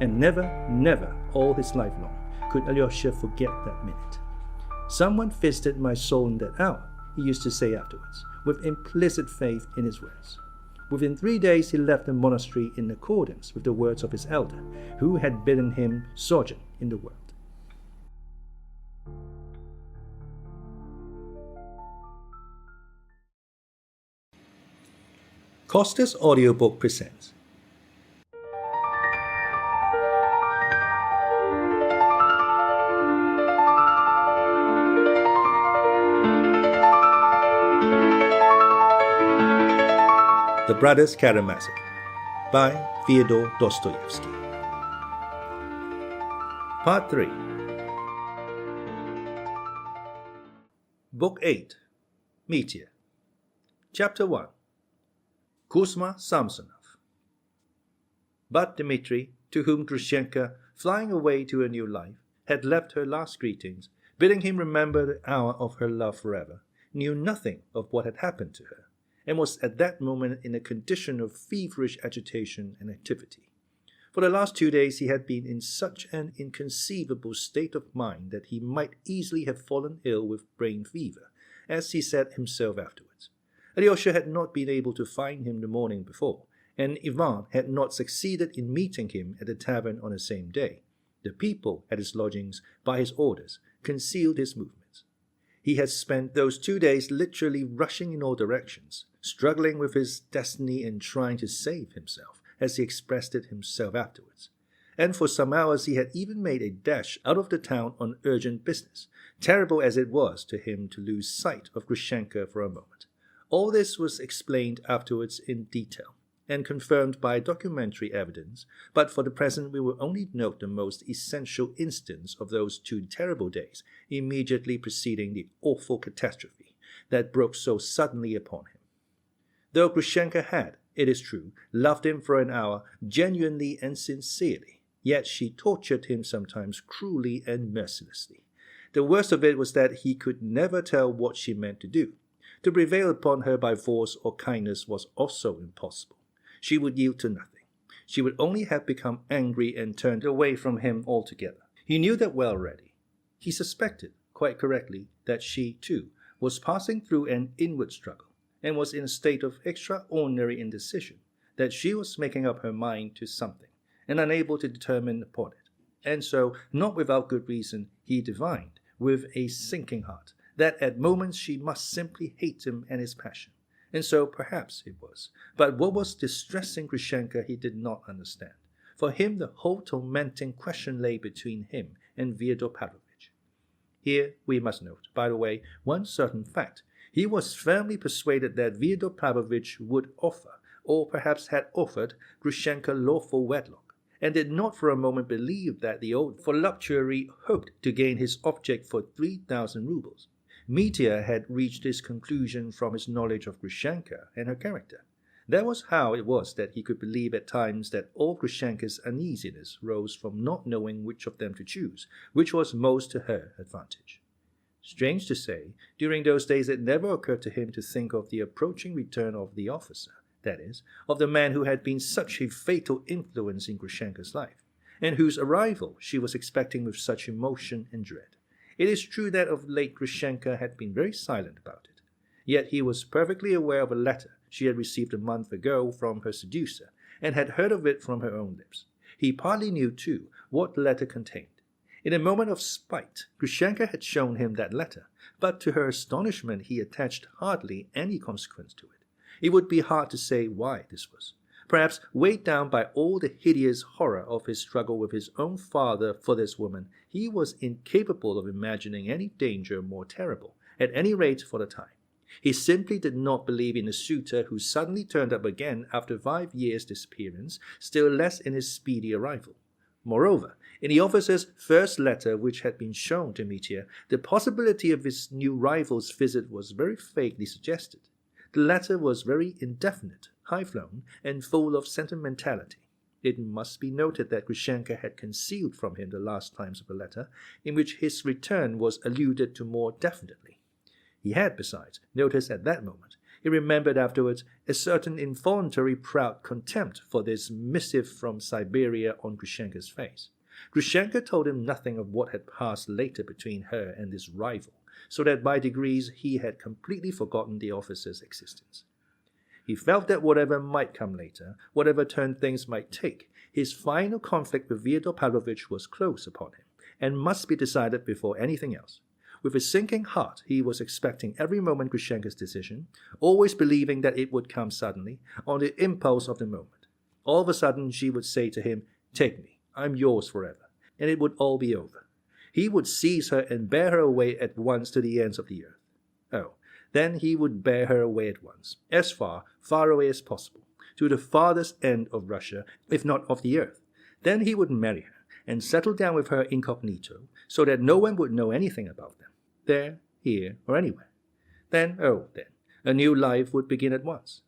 And never, never, all his life long, could Alyosha forget that minute. "Someone visited my soul in that hour," he used to say afterwards, with implicit faith in his words. Within 3 days he left the monastery in accordance with the words of his elder, who had bidden him sojourn in the world. Costa's audiobook presents The Brothers Karamazov by Fyodor Dostoyevsky. Part 3. Book 8, Mitya. Chapter 1. Kuzma Samsonov. But Dmitri, to whom Grushenka, flying away to a new life, had left her last greetings, bidding him remember the hour of her love forever, knew nothing of what had happened to her, and was at that moment in a condition of feverish agitation and activity. For the last 2 days he had been in such an inconceivable state of mind that he might easily have fallen ill with brain fever, as he said himself afterwards. Alyosha had not been able to find him the morning before, and Ivan had not succeeded in meeting him at the tavern on the same day. The people at his lodgings, by his orders, concealed his movements. He had spent those 2 days literally rushing in all directions, struggling with his destiny and trying to save himself, as he expressed it himself afterwards. And for some hours he had even made a dash out of the town on urgent business, terrible as it was to him to lose sight of Grushenka for a moment. All this was explained afterwards in detail, and confirmed by documentary evidence, but for the present we will only note the most essential instance of those 2 terrible days immediately preceding the awful catastrophe that broke so suddenly upon him. Though Grushenka had, it is true, loved him for an hour genuinely and sincerely, yet she tortured him sometimes cruelly and mercilessly. The worst of it was that he could never tell what she meant to do. To prevail upon her by force or kindness was also impossible. She would yield to nothing. She would only have become angry and turned away from him altogether. He knew that well already. He suspected, quite correctly, that she, too, was passing through an inward struggle, and was in a state of extraordinary indecision, that she was making up her mind to something, and unable to determine upon it. And so, not without good reason, he divined, with a sinking heart, that at moments she must simply hate him and his passion. And so perhaps it was. But what was distressing Grushenka he did not understand. For him the whole tormenting question lay between him and Fyodor Pavlovich. Here we must note, by the way, one certain fact. He was firmly persuaded that Fyodor Pavlovich would offer, or perhaps had offered, Grushenka lawful wedlock, and did not for a moment believe that the old voluptuary hoped to gain his object for 3,000 rubles. Mitya had reached this conclusion from his knowledge of Grushenka and her character. That was how it was that he could believe at times that all Grushenka's uneasiness rose from not knowing which of them to choose, which was most to her advantage. Strange to say, during those days it never occurred to him to think of the approaching return of the officer, that is, of the man who had been such a fatal influence in Grushenka's life, and whose arrival she was expecting with such emotion and dread. It is true that of late Grushenka had been very silent about it, yet he was perfectly aware of a letter she had received a month ago from her seducer, and had heard of it from her own lips. He partly knew, too, what the letter contained. In a moment of spite, Grushenka had shown him that letter, but to her astonishment he attached hardly any consequence to it. It would be hard to say why this was. Perhaps weighed down by all the hideous horror of his struggle with his own father for this woman, he was incapable of imagining any danger more terrible, at any rate for the time. He simply did not believe in a suitor who suddenly turned up again after 5 years' disappearance, still less in his speedy arrival. Moreover, in the officer's first letter which had been shown to Mitya, the possibility of his new rival's visit was very vaguely suggested. The letter was very indefinite, high-flown, and full of sentimentality. It must be noted that Grushenka had concealed from him the last times of the letter, in which his return was alluded to more definitely. He had, besides, noticed at that moment, he remembered afterwards, a certain involuntary proud contempt for this missive from Siberia on Grushenka's face. Grushenka told him nothing of what had passed later between her and this rival, so that by degrees he had completely forgotten the officer's existence. He felt that whatever might come later, whatever turn things might take, his final conflict with Fyodor Pavlovich was close upon him, and must be decided before anything else. With a sinking heart, he was expecting every moment Grushenka's decision, always believing that it would come suddenly, on the impulse of the moment. All of a sudden, she would say to him, "Take me, I'm yours forever," and it would all be over. He would seize her and bear her away at once to the ends of the earth. Oh, then he would bear her away at once, as far away as possible, to the farthest end of Russia, if not of the earth. Then he would marry her and settle down with her incognito, so that no one would know anything about them, there, here, or anywhere. Then, a new life would begin at once.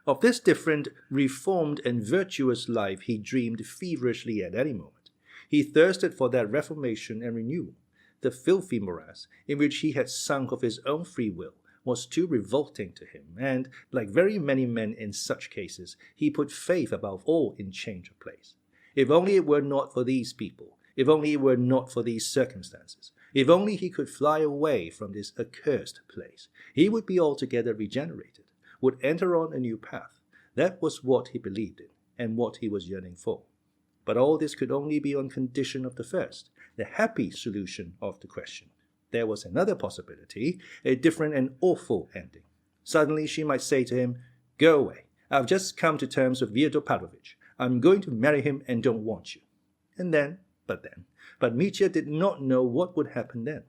Of this different, reformed, and virtuous life he dreamed feverishly at any moment. He thirsted for that reformation and renewal. The filthy morass in which he had sunk of his own free will was too revolting to him, and, like very many men in such cases, he put faith above all in change of place. If only it were not for these people, if only it were not for these circumstances, if only he could fly away from this accursed place, he would be altogether regenerated, would enter on a new path. That was what he believed in, and what he was yearning for. But all this could only be on condition of the first, the happy solution of the question. There was another possibility, a different and awful ending. Suddenly she might say to him, "Go away. I've just come to terms with Fyodor Pavlovich. I'm going to marry him and don't want you." And then, but Mitya did not know what would happen then.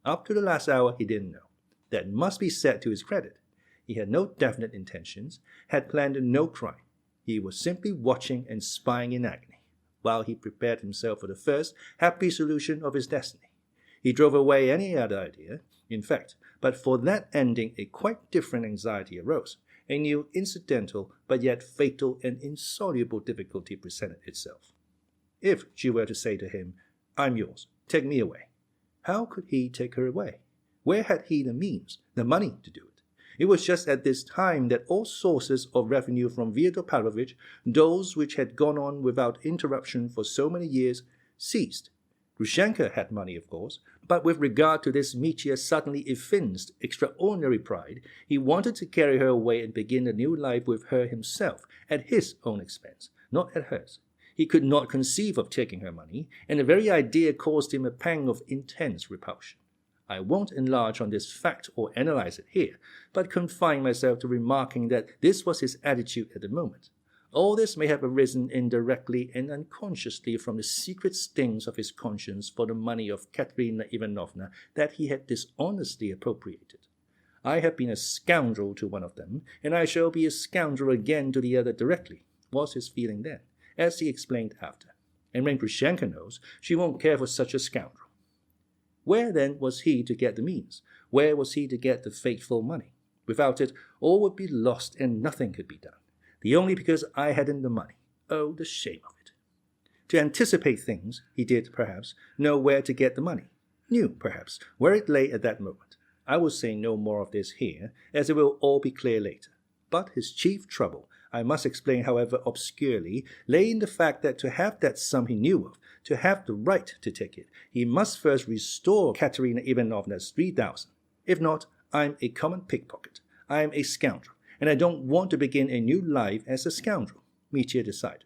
Up to the last hour he didn't know. That must be said to his credit. He had no definite intentions, had planned no crime. He was simply watching and spying in agony, while he prepared himself for the first happy solution of his destiny. He drove away any other idea, in fact, but for that ending a quite different anxiety arose. A new incidental but yet fatal and insoluble difficulty presented itself. If she were to say to him, "I'm yours, take me away," how could he take her away? Where had he the means, the money to do it? It was just at this time that all sources of revenue from Fyodor Pavlovich, those which had gone on without interruption for so many years, ceased. Grushenka had money, of course, but with regard to this Mitya suddenly evinced extraordinary pride. He wanted to carry her away and begin a new life with her himself, at his own expense, not at hers. He could not conceive of taking her money, and the very idea caused him a pang of intense repulsion. I won't enlarge on this fact or analyze it here, but confine myself to remarking that this was his attitude at the moment. All this may have arisen indirectly and unconsciously from the secret stings of his conscience for the money of Katerina Ivanovna that he had dishonestly appropriated. "I have been a scoundrel to one of them, and I shall be a scoundrel again to the other directly," was his feeling then, as he explained after. "And when Grushenka knows, she won't care for such a scoundrel." Where then was he to get the means? Where was he to get the fateful money? Without it, all would be lost and nothing could be done. The only because I hadn't the money. Oh, the shame of it. To anticipate things, he did, perhaps, know where to get the money. Knew, perhaps, where it lay at that moment. I will say no more of this here, as it will all be clear later. But his chief trouble, I must explain however obscurely, lay in the fact that to have that sum he knew of, to have the right to take it, he must first restore Katerina Ivanovna's 3,000. If not, I'm a common pickpocket. I'm a scoundrel, and I don't want to begin a new life as a scoundrel, Mitya decided.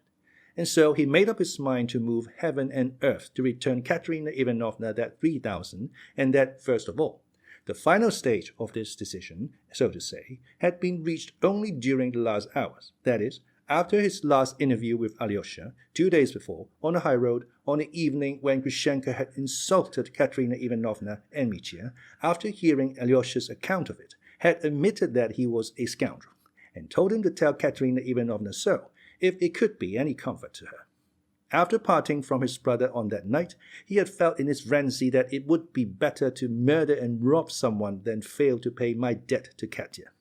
And so he made up his mind to move heaven and earth to return Katerina Ivanovna that 3,000, and that first of all. The final stage of this decision, so to say, had been reached only during the last hours, that is, after his last interview with Alyosha, 2 days before, on the high road, on the evening when Grushenka had insulted Katerina Ivanovna and Mitya, after hearing Alyosha's account of it, had admitted that he was a scoundrel, and told him to tell Katerina Ivanovna so, if it could be any comfort to her. After parting from his brother on that night, he had felt in his frenzy that it would be better to murder and rob someone than fail to pay my debt to Katya.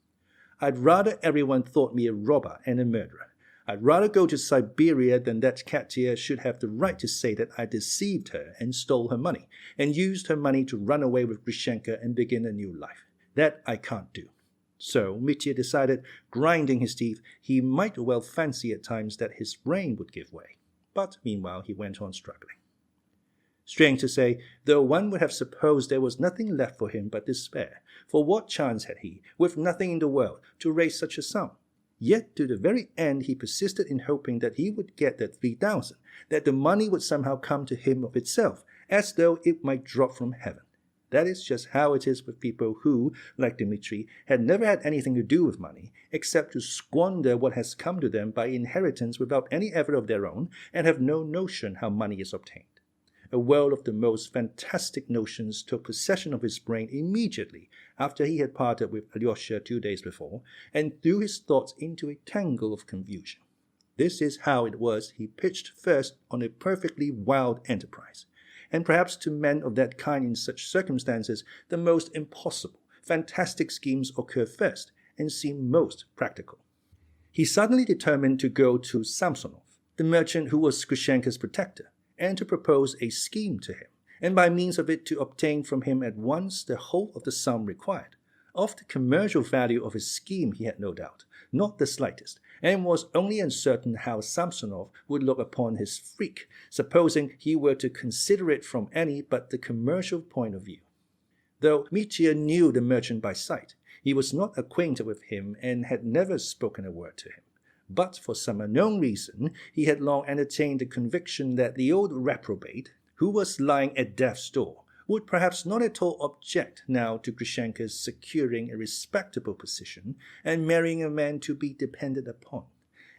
I'd rather everyone thought me a robber and a murderer. I'd rather go to Siberia than that Katya should have the right to say that I deceived her and stole her money, and used her money to run away with Grushenka and begin a new life. That I can't do. So Mitya decided, grinding his teeth, he might well fancy at times that his brain would give way. But meanwhile he went on struggling. Strange to say, though one would have supposed there was nothing left for him but despair, for what chance had he, with nothing in the world, to raise such a sum? Yet to the very end he persisted in hoping that he would get that 3,000, that the money would somehow come to him of itself, as though it might drop from heaven. That is just how it is with people who, like Dmitri, had never had anything to do with money, except to squander what has come to them by inheritance without any effort of their own, and have no notion how money is obtained. A world of the most fantastic notions took possession of his brain immediately after he had parted with Alyosha 2 days before, and threw his thoughts into a tangle of confusion. This is how it was he pitched first on a perfectly wild enterprise. And perhaps to men of that kind in such circumstances, the most impossible, fantastic schemes occur first and seem most practical. He suddenly determined to go to Samsonov, the merchant who was Grushenka's protector, and to propose a scheme to him, and by means of it to obtain from him at once the whole of the sum required. Of the commercial value of his scheme he had no doubt, not the slightest, and was only uncertain how Samsonov would look upon his freak, supposing he were to consider it from any but the commercial point of view. Though Mitya knew the merchant by sight, he was not acquainted with him and had never spoken a word to him. But for some unknown reason, he had long entertained the conviction that the old reprobate, who was lying at death's door, would perhaps not at all object now to Grushenka's securing a respectable position and marrying a man to be depended upon.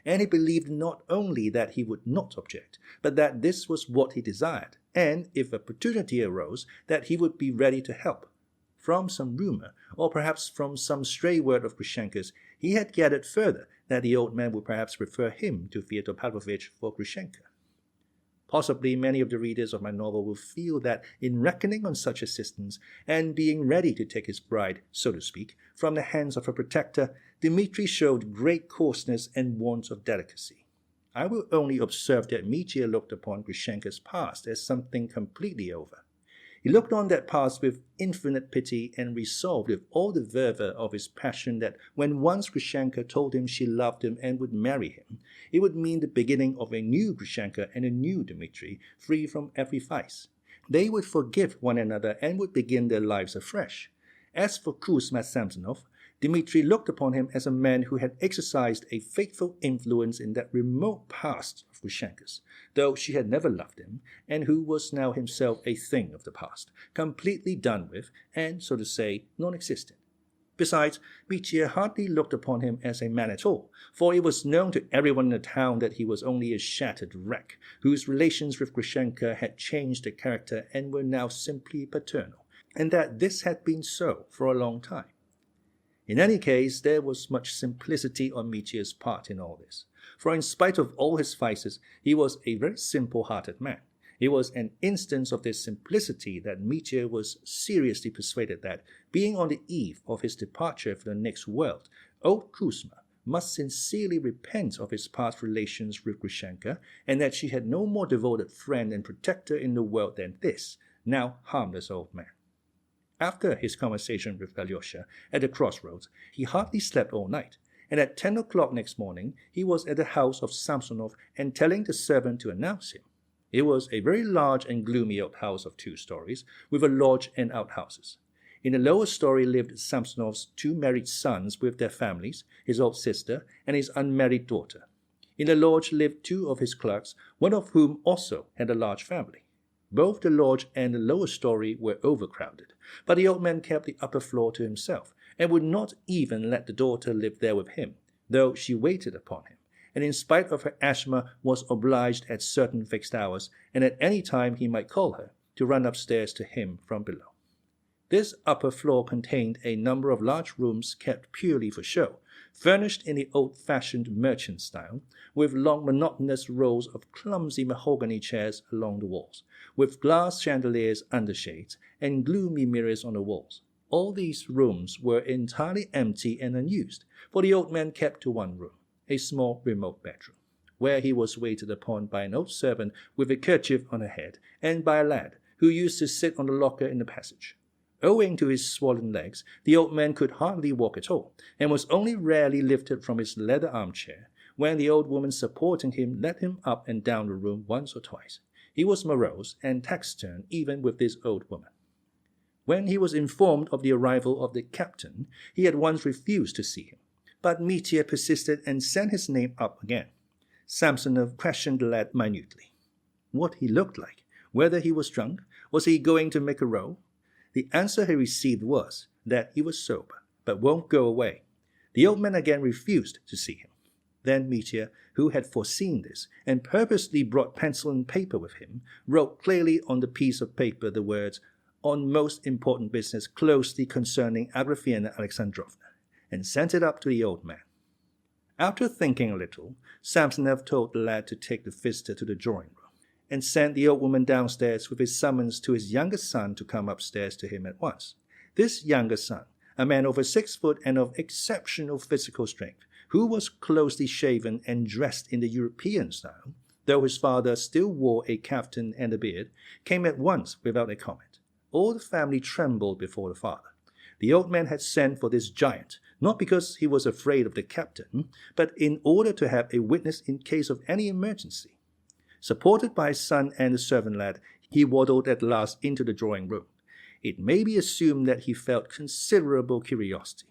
And he believed not only that he would not object, but that this was what he desired, and, if opportunity arose, that he would be ready to help. From some rumor, or perhaps from some stray word of Grushenka's, he had gathered further that the old man would perhaps refer him to Fyodor Pavlovich for Grushenka. Possibly many of the readers of my novel will feel that in reckoning on such assistance, and being ready to take his bride, so to speak, from the hands of her protector, Dmitri showed great coarseness and want of delicacy. I will only observe that Mitya looked upon Grushenka's past as something completely over. He looked on that past with infinite pity and resolved with all the fervor of his passion that when once Grushenka told him she loved him and would marry him, it would mean the beginning of a new Grushenka and a new Dmitri, free from every vice. They would forgive one another and would begin their lives afresh. As for Kuzma Samsonov, Dmitri looked upon him as a man who had exercised a fateful influence in that remote past of Grushenka's, though she had never loved him, and who was now himself a thing of the past, completely done with, and, so to say, non-existent. Besides, Mitya hardly looked upon him as a man at all, for it was known to everyone in the town that he was only a shattered wreck, whose relations with Grushenka had changed their character and were now simply paternal, and that this had been so for a long time. In any case, there was much simplicity on Mitya's part in all this, for in spite of all his vices, he was a very simple-hearted man. It was an instance of this simplicity that Mitya was seriously persuaded that, being on the eve of his departure for the next world, old Kuzma must sincerely repent of his past relations with Grushenka, and that she had no more devoted friend and protector in the world than this, now harmless old man. After his conversation with Alyosha at the crossroads, he hardly slept all night, and at 10 o'clock next morning he was at the house of Samsonov and telling the servant to announce him. It was a very large and gloomy old house of 2 stories, with a lodge and outhouses. In the lower story lived Samsonov's 2 married sons with their families, his old sister, and his unmarried daughter. In the lodge lived 2 of his clerks, one of whom also had a large family. Both the lodge and the lower story were overcrowded, but the old man kept the upper floor to himself, and would not even let the daughter live there with him, though she waited upon him, and in spite of her asthma was obliged at certain fixed hours, and at any time he might call her, to run upstairs to him from below. This upper floor contained a number of large rooms kept purely for show, furnished in the old-fashioned merchant style, with long monotonous rows of clumsy mahogany chairs along the walls, with glass chandeliers under shades, and gloomy mirrors on the walls. All these rooms were entirely empty and unused, for the old man kept to one room, a small remote bedroom, where he was waited upon by an old servant with a kerchief on her head, and by a lad, who used to sit on the locker in the passage. Owing to his swollen legs, the old man could hardly walk at all, and was only rarely lifted from his leather armchair, when the old woman supporting him led him up and down the room once or twice. He was morose and taciturn even with this old woman. When he was informed of the arrival of the captain, he at once refused to see him, but Mitya persisted and sent his name up again. Samsonov questioned the lad minutely. What he looked like, whether he was drunk, was he going to make a row? The answer he received was that he was sober, but won't go away. The old man again refused to see him. Then Mitya, who had foreseen this and purposely brought pencil and paper with him, wrote clearly on the piece of paper the words, "On most important business closely concerning Agrafena Alexandrovna," and sent it up to the old man. After thinking a little, Samsonov told the lad to take the visitor to the drawing room, and sent the old woman downstairs with his summons to his younger son to come upstairs to him at once. This younger son, a man over 6 foot and of exceptional physical strength, who was closely shaven and dressed in the European style, though his father still wore a kaftan and a beard, came at once without a comment. All the family trembled before the father. The old man had sent for this giant, not because he was afraid of the captain, but in order to have a witness in case of any emergency. Supported by his son and the servant lad, he waddled at last into the drawing room. It may be assumed that he felt considerable curiosity.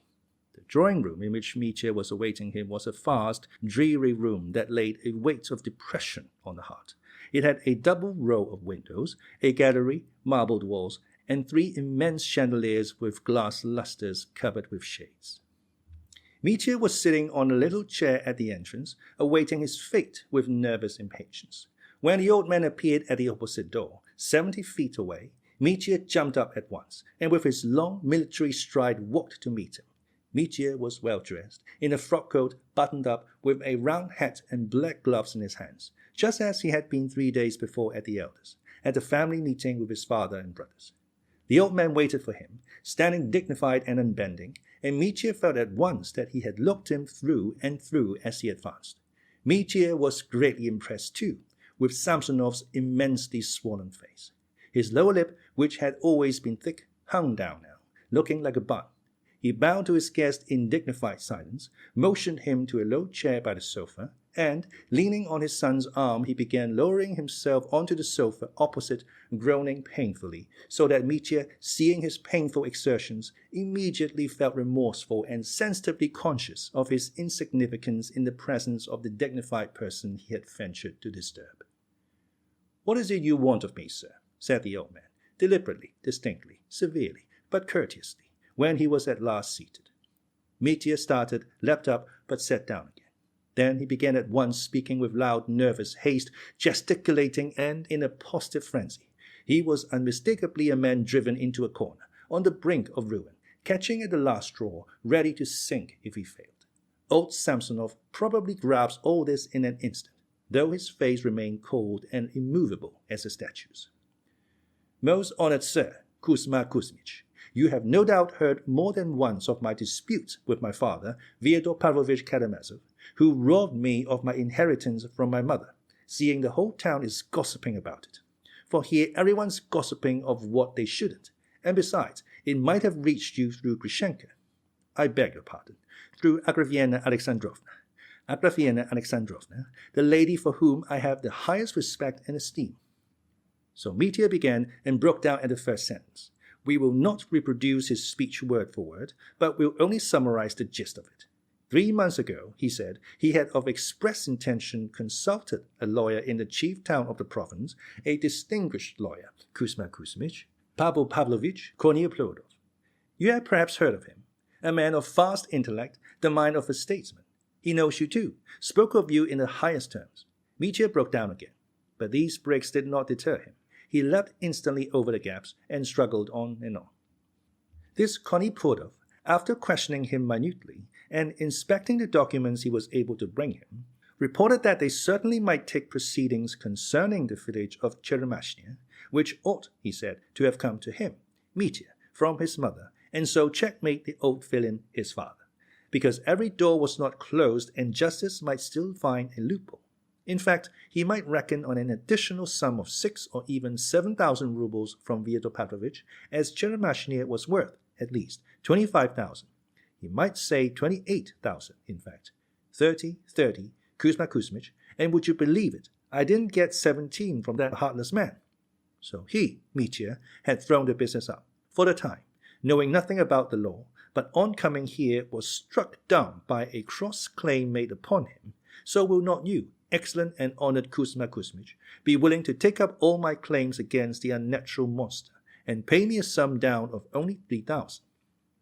The drawing room in which Mitya was awaiting him was a vast, dreary room that laid a weight of depression on the heart. It had a double row of windows, a gallery, marbled walls, and 3 immense chandeliers with glass lustres covered with shades. Mitya was sitting on a little chair at the entrance, awaiting his fate with nervous impatience. When the old man appeared at the opposite door, 70 feet away, Mitya jumped up at once, and with his long military stride walked to meet him. Mitya was well dressed, in a frock coat buttoned up, with a round hat and black gloves in his hands, just as he had been 3 days before at the elder's, at the family meeting with his father and brothers. The old man waited for him, standing dignified and unbending, and Mitya felt at once that he had looked him through and through as he advanced. Mitya was greatly impressed too, with Samsonov's immensely swollen face. His lower lip, which had always been thick, hung down now, looking like a bun. He bowed to his guest in dignified silence, motioned him to a low chair by the sofa, and, leaning on his son's arm, he began lowering himself onto the sofa opposite, groaning painfully, so that Mitya, seeing his painful exertions, immediately felt remorseful and sensitively conscious of his insignificance in the presence of the dignified person he had ventured to disturb. "What is it you want of me, sir?" said the old man, deliberately, distinctly, severely, but courteously, when he was at last seated. Mitya started, leapt up, but sat down again. Then he began at once speaking with loud, nervous haste, gesticulating, and in a positive frenzy. He was unmistakably a man driven into a corner, on the brink of ruin, catching at the last straw, ready to sink if he failed. Old Samsonov probably grasped all this in an instant, though his face remained cold and immovable as a statue's. "Most honored Sir, Kuzma Kuzmich, you have no doubt heard more than once of my dispute with my father, Fyodor Pavlovich Karamazov, who robbed me of my inheritance from my mother, seeing the whole town is gossiping about it. For here everyone's gossiping of what they shouldn't, and besides, it might have reached you through Grushenka. I beg your pardon, through Agrafena Alexandrovna. Agrafena Alexandrovna, the lady for whom I have the highest respect and esteem." So Mitya began and broke down at the first sentence. We will not reproduce his speech word for word, but will only summarize the gist of it. 3 months ago, he said, he had of express intention consulted a lawyer in the chief town of the province, a distinguished lawyer, Kuzma Kuzmich, Pavel Pavlovich Korneplodov. You have perhaps heard of him. A man of vast intellect, the mind of a statesman. He knows you too, spoke of you in the highest terms. Mitya broke down again, but these breaks did not deter him. He leapt instantly over the gaps and struggled on and on. This Korneplodov, after questioning him minutely and inspecting the documents he was able to bring him, reported that they certainly might take proceedings concerning the village of Cheremashnya, which ought, he said, to have come to him, Mitya, from his mother, and so checkmate the old villain, his father, because every door was not closed and justice might still find a loophole. In fact, he might reckon on an additional sum of 6 or even 7,000 rubles from Fyodor Pavlovich, as Cheremashnya was worth, at least, 25,000. He might say 28,000, in fact. 30, Kuzma Kuzmich, and would you believe it, I didn't get 17 from that heartless man. So he, Mitya, had thrown the business up, for the time, knowing nothing about the law, but on coming here was struck down by a cross claim made upon him. So will not you, excellent and honored Kuzma Kuzmich, be willing to take up all my claims against the unnatural monster, and pay me a sum down of only 3,000.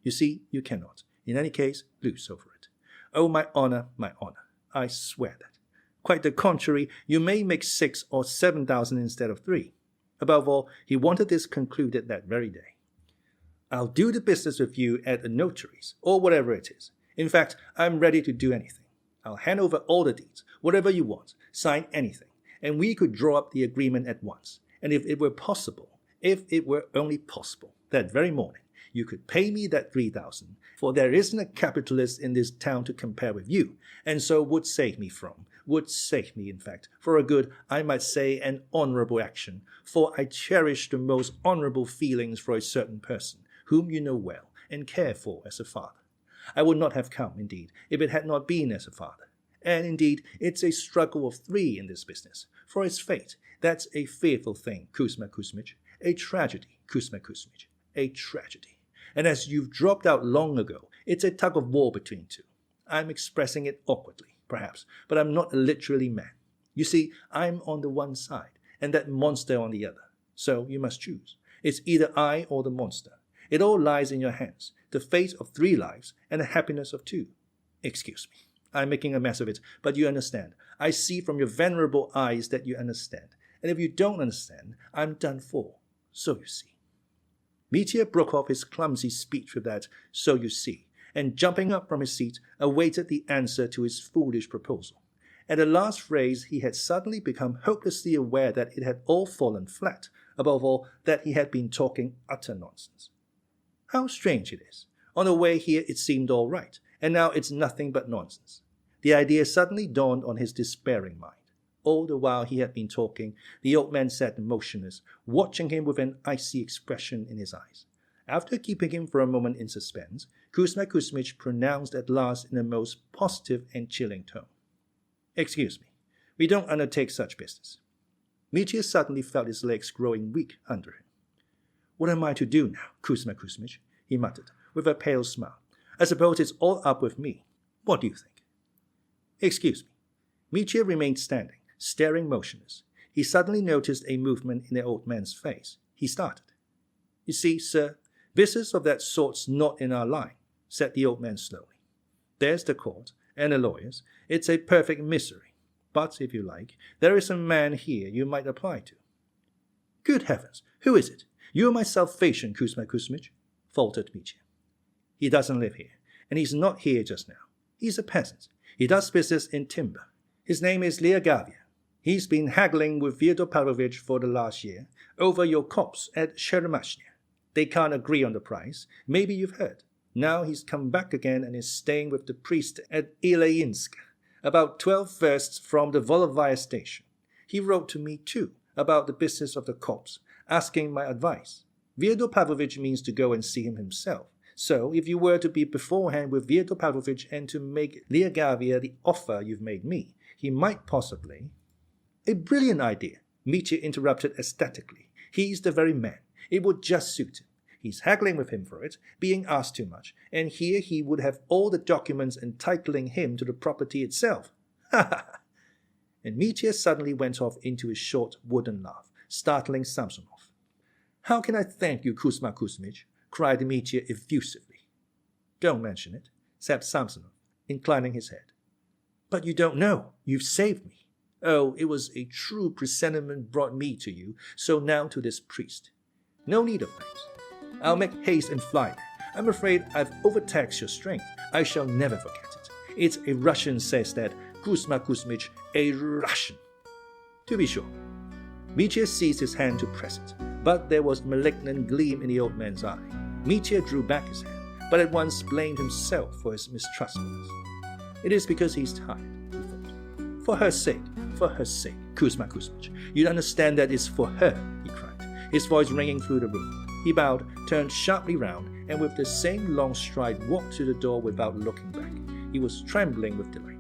You see, you cannot, in any case, lose over it. Oh, my honor, I swear that. Quite the contrary, you may make 6 or 7,000 instead of 3. Above all, he wanted this concluded that very day. I'll do the business with you at a notary's, or whatever it is. In fact, I'm ready to do anything. I'll hand over all the deeds, whatever you want, sign anything, and we could draw up the agreement at once. And if it were only possible, that very morning, you could pay me that 3,000, for there isn't a capitalist in this town to compare with you, and so would save me, in fact, for a good, I might say, an honorable action, for I cherish the most honorable feelings for a certain person, whom you know well, and care for as a father. I would not have come, indeed, if it had not been as a father. And indeed, it's a struggle of 3 in this business, for it's fate. That's a fearful thing, Kuzma Kuzmich, a tragedy, Kuzma Kuzmich, a tragedy. And as you've dropped out long ago, it's a tug of war between two. I'm expressing it awkwardly, perhaps, but I'm not a literary man. You see, I'm on the one side, and that monster on the other. So you must choose. It's either I or the monster. It all lies in your hands, the fate of 3 lives and the happiness of 2. Excuse me, I'm making a mess of it, but you understand. I see from your venerable eyes that you understand. And if you don't understand, I'm done for. So you see. Mitya broke off his clumsy speech with that, so you see, and jumping up from his seat, awaited the answer to his foolish proposal. At the last phrase, he had suddenly become hopelessly aware that it had all fallen flat, above all, that he had been talking utter nonsense. How strange it is. On the way here it seemed all right, and now it's nothing but nonsense. The idea suddenly dawned on his despairing mind. All the while he had been talking, the old man sat motionless, watching him with an icy expression in his eyes. After keeping him for a moment in suspense, Kuzma Kuzmich pronounced at last in a most positive and chilling tone. Excuse me, we don't undertake such business. Mitya suddenly felt his legs growing weak under him. What am I to do now, Kuzma Kuzmich? He muttered, with a pale smile. I suppose it's all up with me. What do you think? Excuse me. Mitya remained standing, staring motionless. He suddenly noticed a movement in the old man's face. He started. You see, sir, business of that sort's not in our line, said the old man slowly. There's the court, and the lawyers. It's a perfect misery. But, if you like, there is a man here you might apply to. Good heavens, who is it? You're my salvation, Kuzma Kuzmich, faltered Mitya. He doesn't live here, and he's not here just now. He's a peasant. He does business in timber. His name is Lyagavia. He's been haggling with Fyodor Pavlovich for the last year over your copse at Sheremashnya. They can't agree on the price. Maybe you've heard. Now he's come back again and is staying with the priest at Ilyinsk, about 12 versts from the Volovaya station. He wrote to me, too, about the business of the copse, asking my advice. Fyodor Pavlovich means to go and see him himself. So, if you were to be beforehand with Fyodor Pavlovich and to make Lyagavia the offer you've made me, he might possibly... A brilliant idea, Mitya interrupted ecstatically. He's the very man. It would just suit him. He's haggling with him for it, being asked too much, and here he would have all the documents entitling him to the property itself. Ha ha ha! And Mitya suddenly went off into his short wooden laugh, startling Samsonov. How can I thank you, Kuzma Kuzmich? Cried Mitya effusively. Don't mention it, said Samsonov, inclining his head. But you don't know. You've saved me. Oh, it was a true presentiment brought me to you, so now to this priest. No need of thanks. I'll make haste and fly there. I'm afraid I've overtaxed your strength. I shall never forget it. It's a Russian says that, Kuzma Kuzmich, a Russian. To be sure. Mitya seized his hand to press it, but there was malignant gleam in the old man's eye. Mitya drew back his hand, but at once blamed himself for his mistrustfulness. It is because he's tired, he thought. For her sake, Kuzma Kuzmich. You'd understand that it's for her, he cried, his voice ringing through the room. He bowed, turned sharply round, and with the same long stride walked to the door without looking back. He was trembling with delight.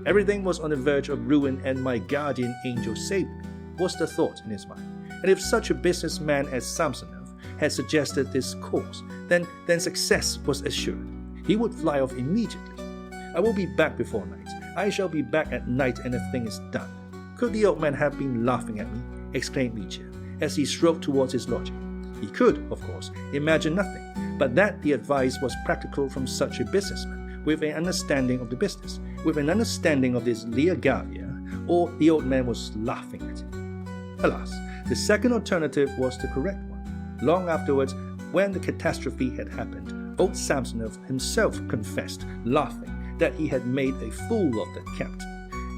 Everything was on the verge of ruin, and my guardian angel saved me, was the thought in his mind. And if such a businessman as Samsonov had suggested this course, then success was assured. He would fly off immediately. I will be back before night. I shall be back at night, and the thing is done. Could the old man have been laughing at me? Exclaimed Mitya, as he strode towards his lodging. He could, of course, imagine nothing, but that the advice was practical from such a businessman, with an understanding of the business, with an understanding of this Liagavia, or the old man was laughing at him. Alas, the second alternative was the correct one. Long afterwards, when the catastrophe had happened, old Samsonov himself confessed, laughing, that he had made a fool of the captain.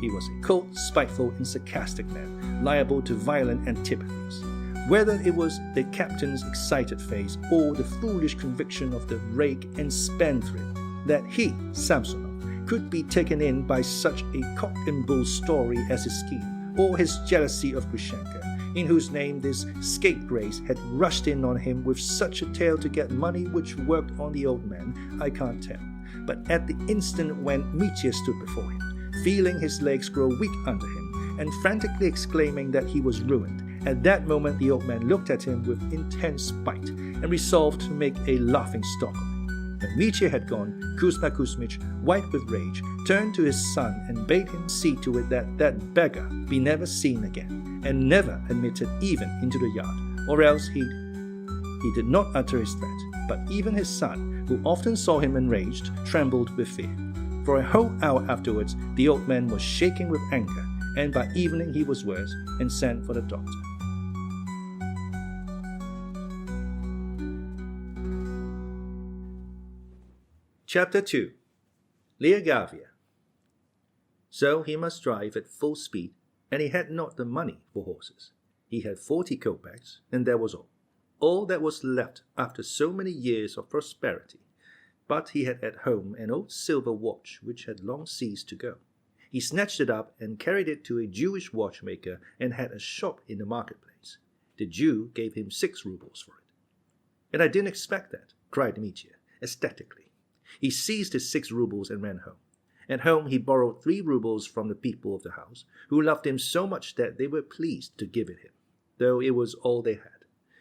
He was a cold, spiteful, and sarcastic man, liable to violent antipathies. Whether it was the captain's excited face or the foolish conviction of the rake and spendthrift that he, Samsonov, could be taken in by such a cock-and-bull story as his scheme, or his jealousy of Grushenka, in whose name this scapegrace had rushed in on him with such a tale to get money which worked on the old man, I can't tell. But at the instant when Mitya stood before him, feeling his legs grow weak under him, and frantically exclaiming that he was ruined, at that moment the old man looked at him with intense spite, and resolved to make a laughing stock of it. When Mitya had gone, Kuzma Kuzmich, white with rage, turned to his son and bade him see to it that that beggar be never seen again, and never admitted even into the yard, or else he did not utter his threat, but even his son, who often saw him enraged, trembled with fear. For a whole hour afterwards, the old man was shaking with anger, and by evening he was worse, and sent for the doctor. Chapter 2. Liagavia. So he must drive at full speed, and he had not the money for horses. He had 40 kopecks, and that was all. All that was left after so many years of prosperity. But he had at home an old silver watch which had long ceased to go. He snatched it up and carried it to a Jewish watchmaker and had a shop in the marketplace. The Jew gave him 6 rubles for it. "And I didn't expect that," cried Mitya, ecstatically. He seized his 6 rubles and ran home. At home he borrowed 3 rubles from the people of the house, who loved him so much that they were pleased to give it him, though it was all they had.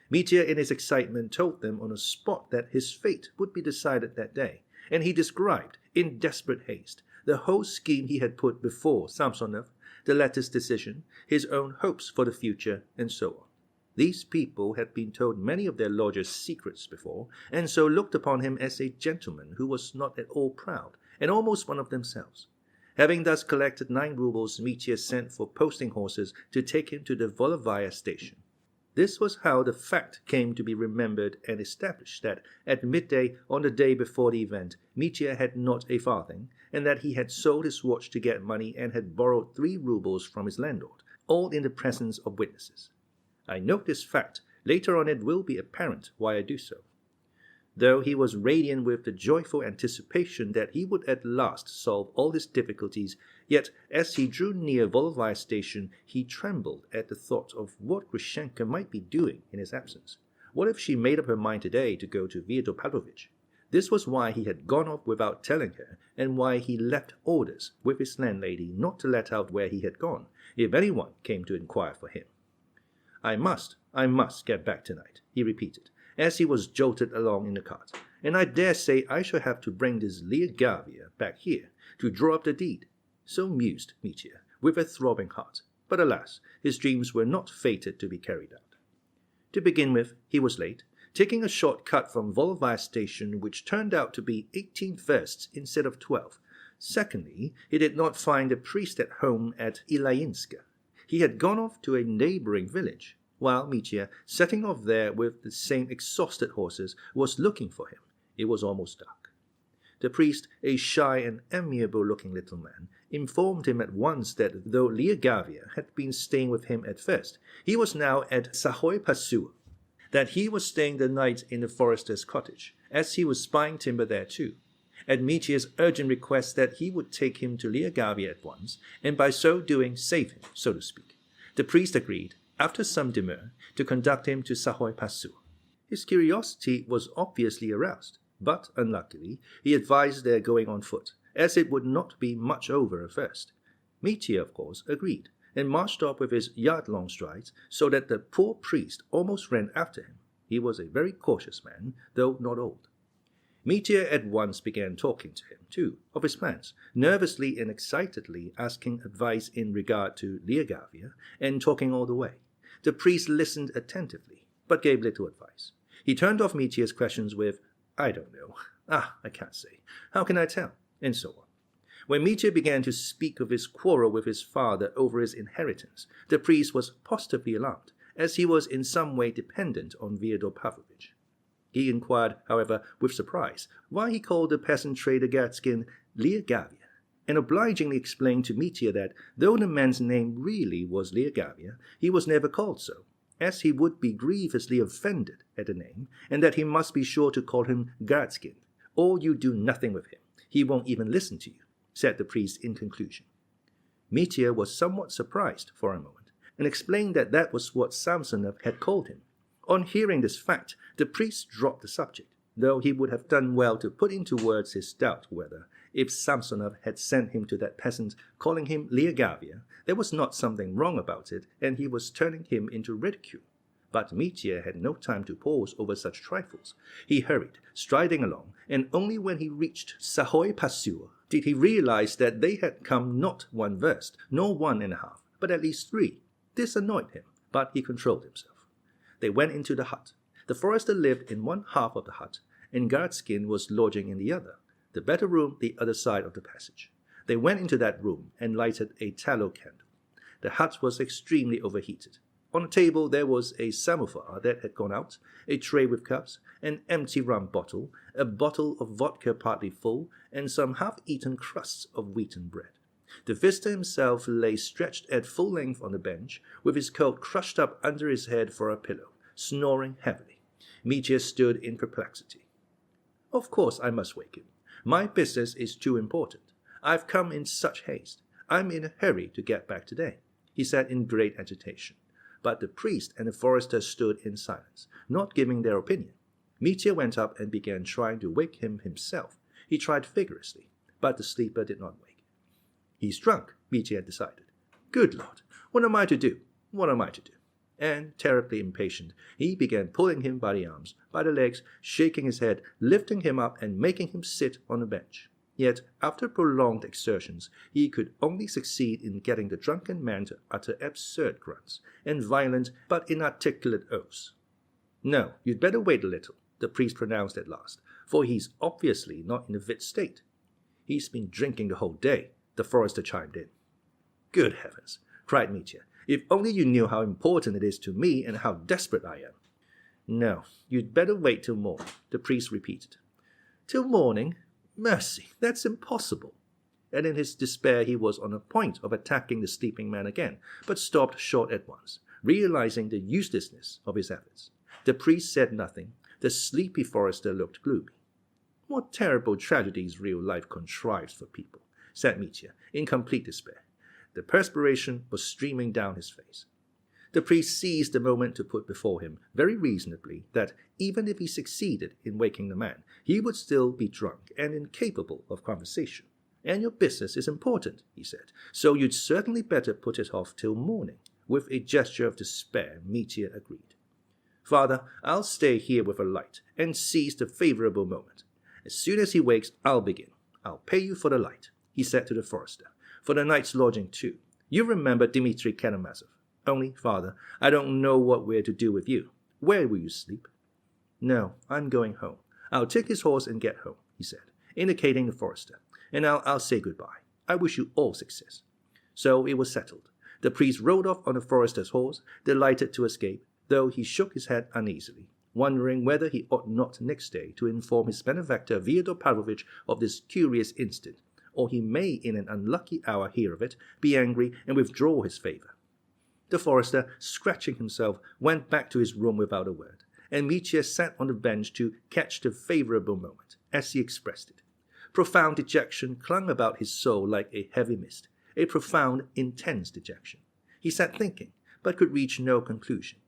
Mitya in his excitement told them on the spot that his fate would be decided that day, and he described, in desperate haste, the whole scheme he had put before Samsonov, the latter's decision, his own hopes for the future, and so on. These people had been told many of their lodger's secrets before, and so looked upon him as a gentleman who was not at all proud, and almost one of themselves. Having thus collected 9 rubles, Mitya sent for posting horses to take him to the Volovaya station. This was how the fact came to be remembered and established that at midday on the day before the event, Mitya had not a farthing, and that he had sold his watch to get money and had borrowed 3 rubles from his landlord, all in the presence of witnesses. I note this fact. Later on it will be apparent why I do so. Though he was radiant with the joyful anticipation that he would at last solve all his difficulties, yet as he drew near Volovaya station, he trembled at the thought of what Grushenka might be doing in his absence. What if she made up her mind today to go to Fyodor Pavlovich? This was why he had gone off without telling her, and why he left orders with his landlady not to let out where he had gone, if anyone came to inquire for him. I must get back tonight," he repeated, as he was jolted along in the cart, "and I dare say I shall have to bring this Liagavia back here to draw up the deed." So mused Mitya, with a throbbing heart, but alas, his dreams were not fated to be carried out. To begin with, he was late, taking a short cut from Volovaya station, which turned out to be 18 versts instead of 12. Secondly, he did not find the priest at home at Ilyinska. He had gone off to a neighboring village, while Mitya, setting off there with the same exhausted horses, was looking for him. It was almost dark. The priest, a shy and amiable-looking little man, informed him at once that though Liagavia had been staying with him at first, he was now at Sahoy Pasur, that he was staying the night in the forester's cottage, as he was spying timber there too. At Mitya's urgent request that he would take him to Liagavia at once, and by so doing save him, so to speak, the priest agreed, after some demur, to conduct him to Sahoy Pasur. His curiosity was obviously aroused, but, unluckily, he advised their going on foot, as it would not be much over at first. Mitya, of course, agreed, and marched off with his yard-long strides, so that the poor priest almost ran after him. He was a very cautious man, though not old. Mitya at once began talking to him, too, of his plans, nervously and excitedly asking advice in regard to Liagavia, and talking all the way. The priest listened attentively. but gave little advice. He turned off Mitya's questions with, "I don't know. I can't say. How can I tell?" and so on. When Mitya began to speak of his quarrel with his father over his inheritance, the priest was positively alarmed, as he was in some way dependent on Fyodor Pavlovich. He inquired, however, with surprise, why he called the peasant trader Gatskin Liagavia, and obligingly explained to Mitya that though the man's name really was Liagavia, he was never called so, as he would be grievously offended at the name, and that he must be sure to call him Gatskin, or you do nothing with him. He won't even listen to you, said the priest in conclusion. Mitya was somewhat surprised for a moment, and explained that that was what Samsonov had called him. On hearing this fact, the priest dropped the subject, though he would have done well to put into words his doubt whether, if Samsonov had sent him to that peasant calling him Liagavia, there was not something wrong about it, and he was turning him into ridicule. But Mitya had no time to pause over such trifles. He hurried, striding along, and only when he reached Sahoy Pasur did he realize that they had come not one verst, nor 1.5, but at least 3. This annoyed him, but he controlled himself. They went into the hut. The forester lived in one half of the hut, and Gatskin was lodging in the other, the better room the other side of the passage. They went into that room and lighted a tallow candle. The hut was extremely overheated. On a table there was a samovar that had gone out, a tray with cups, an empty rum bottle, a bottle of vodka partly full, and some half-eaten crusts of wheaten bread. The visitor himself lay stretched at full length on the bench, with his coat crushed up under his head for a pillow, snoring heavily. Mitya stood in perplexity. "Of course I must wake him. My business is too important. I've come in such haste. I'm in a hurry to get back today," he said in great agitation. But the priest and the forester stood in silence, not giving their opinion. Mitya went up and began trying to wake him himself. He tried vigorously, but the sleeper did not wake. "He's drunk," Mitya had decided. "Good Lord, what am I to do? What am I to do?" And, terribly impatient, he began pulling him by the arms, by the legs, shaking his head, lifting him up and making him sit on a bench. Yet, after prolonged exertions, he could only succeed in getting the drunken man to utter absurd grunts and violent but inarticulate oaths. "No, you'd better wait a little," the priest pronounced at last, "for he's obviously not in a fit state." "He's been drinking the whole day," the forester chimed in. "Good heavens," cried Mitya, "if only you knew how important it is to me and how desperate I am." "No, you'd better wait till morning," the priest repeated. "Till morning? Mercy, that's impossible." And in his despair he was on the point of attacking the sleeping man again, but stopped short at once, realizing the uselessness of his efforts. The priest said nothing. The sleepy forester looked gloomy. "What terrible tragedies real life contrives for people," said Mitya, in complete despair. The perspiration was streaming down his face. The priest seized the moment to put before him, very reasonably, that even if he succeeded in waking the man, he would still be drunk and incapable of conversation. "And your business is important," he said, "so you'd certainly better put it off till morning." With a gesture of despair, Mitya agreed. "Father, I'll stay here with a light, and seize the favorable moment. As soon as he wakes, I'll begin. I'll pay you for the light," he said to the forester, "for the night's lodging too. You remember Dmitri Karamazov. Only, Father, I don't know what we're to do with you. Where will you sleep?" "No, I'm going home. I'll take his horse and get home," he said, indicating the forester, "and I'll say goodbye. I wish you all success." So it was settled. The priest rode off on the forester's horse, delighted to escape, though he shook his head uneasily, wondering whether he ought not next day to inform his benefactor Fyodor Pavlovich of this curious incident, or he may in an unlucky hour hear of it, be angry, and withdraw his favor. The forester, scratching himself, went back to his room without a word, and Mitya sat on the bench to catch the favorable moment, as he expressed it. Profound dejection clung about his soul like a heavy mist, a profound, intense dejection. He sat thinking, but could reach no conclusion.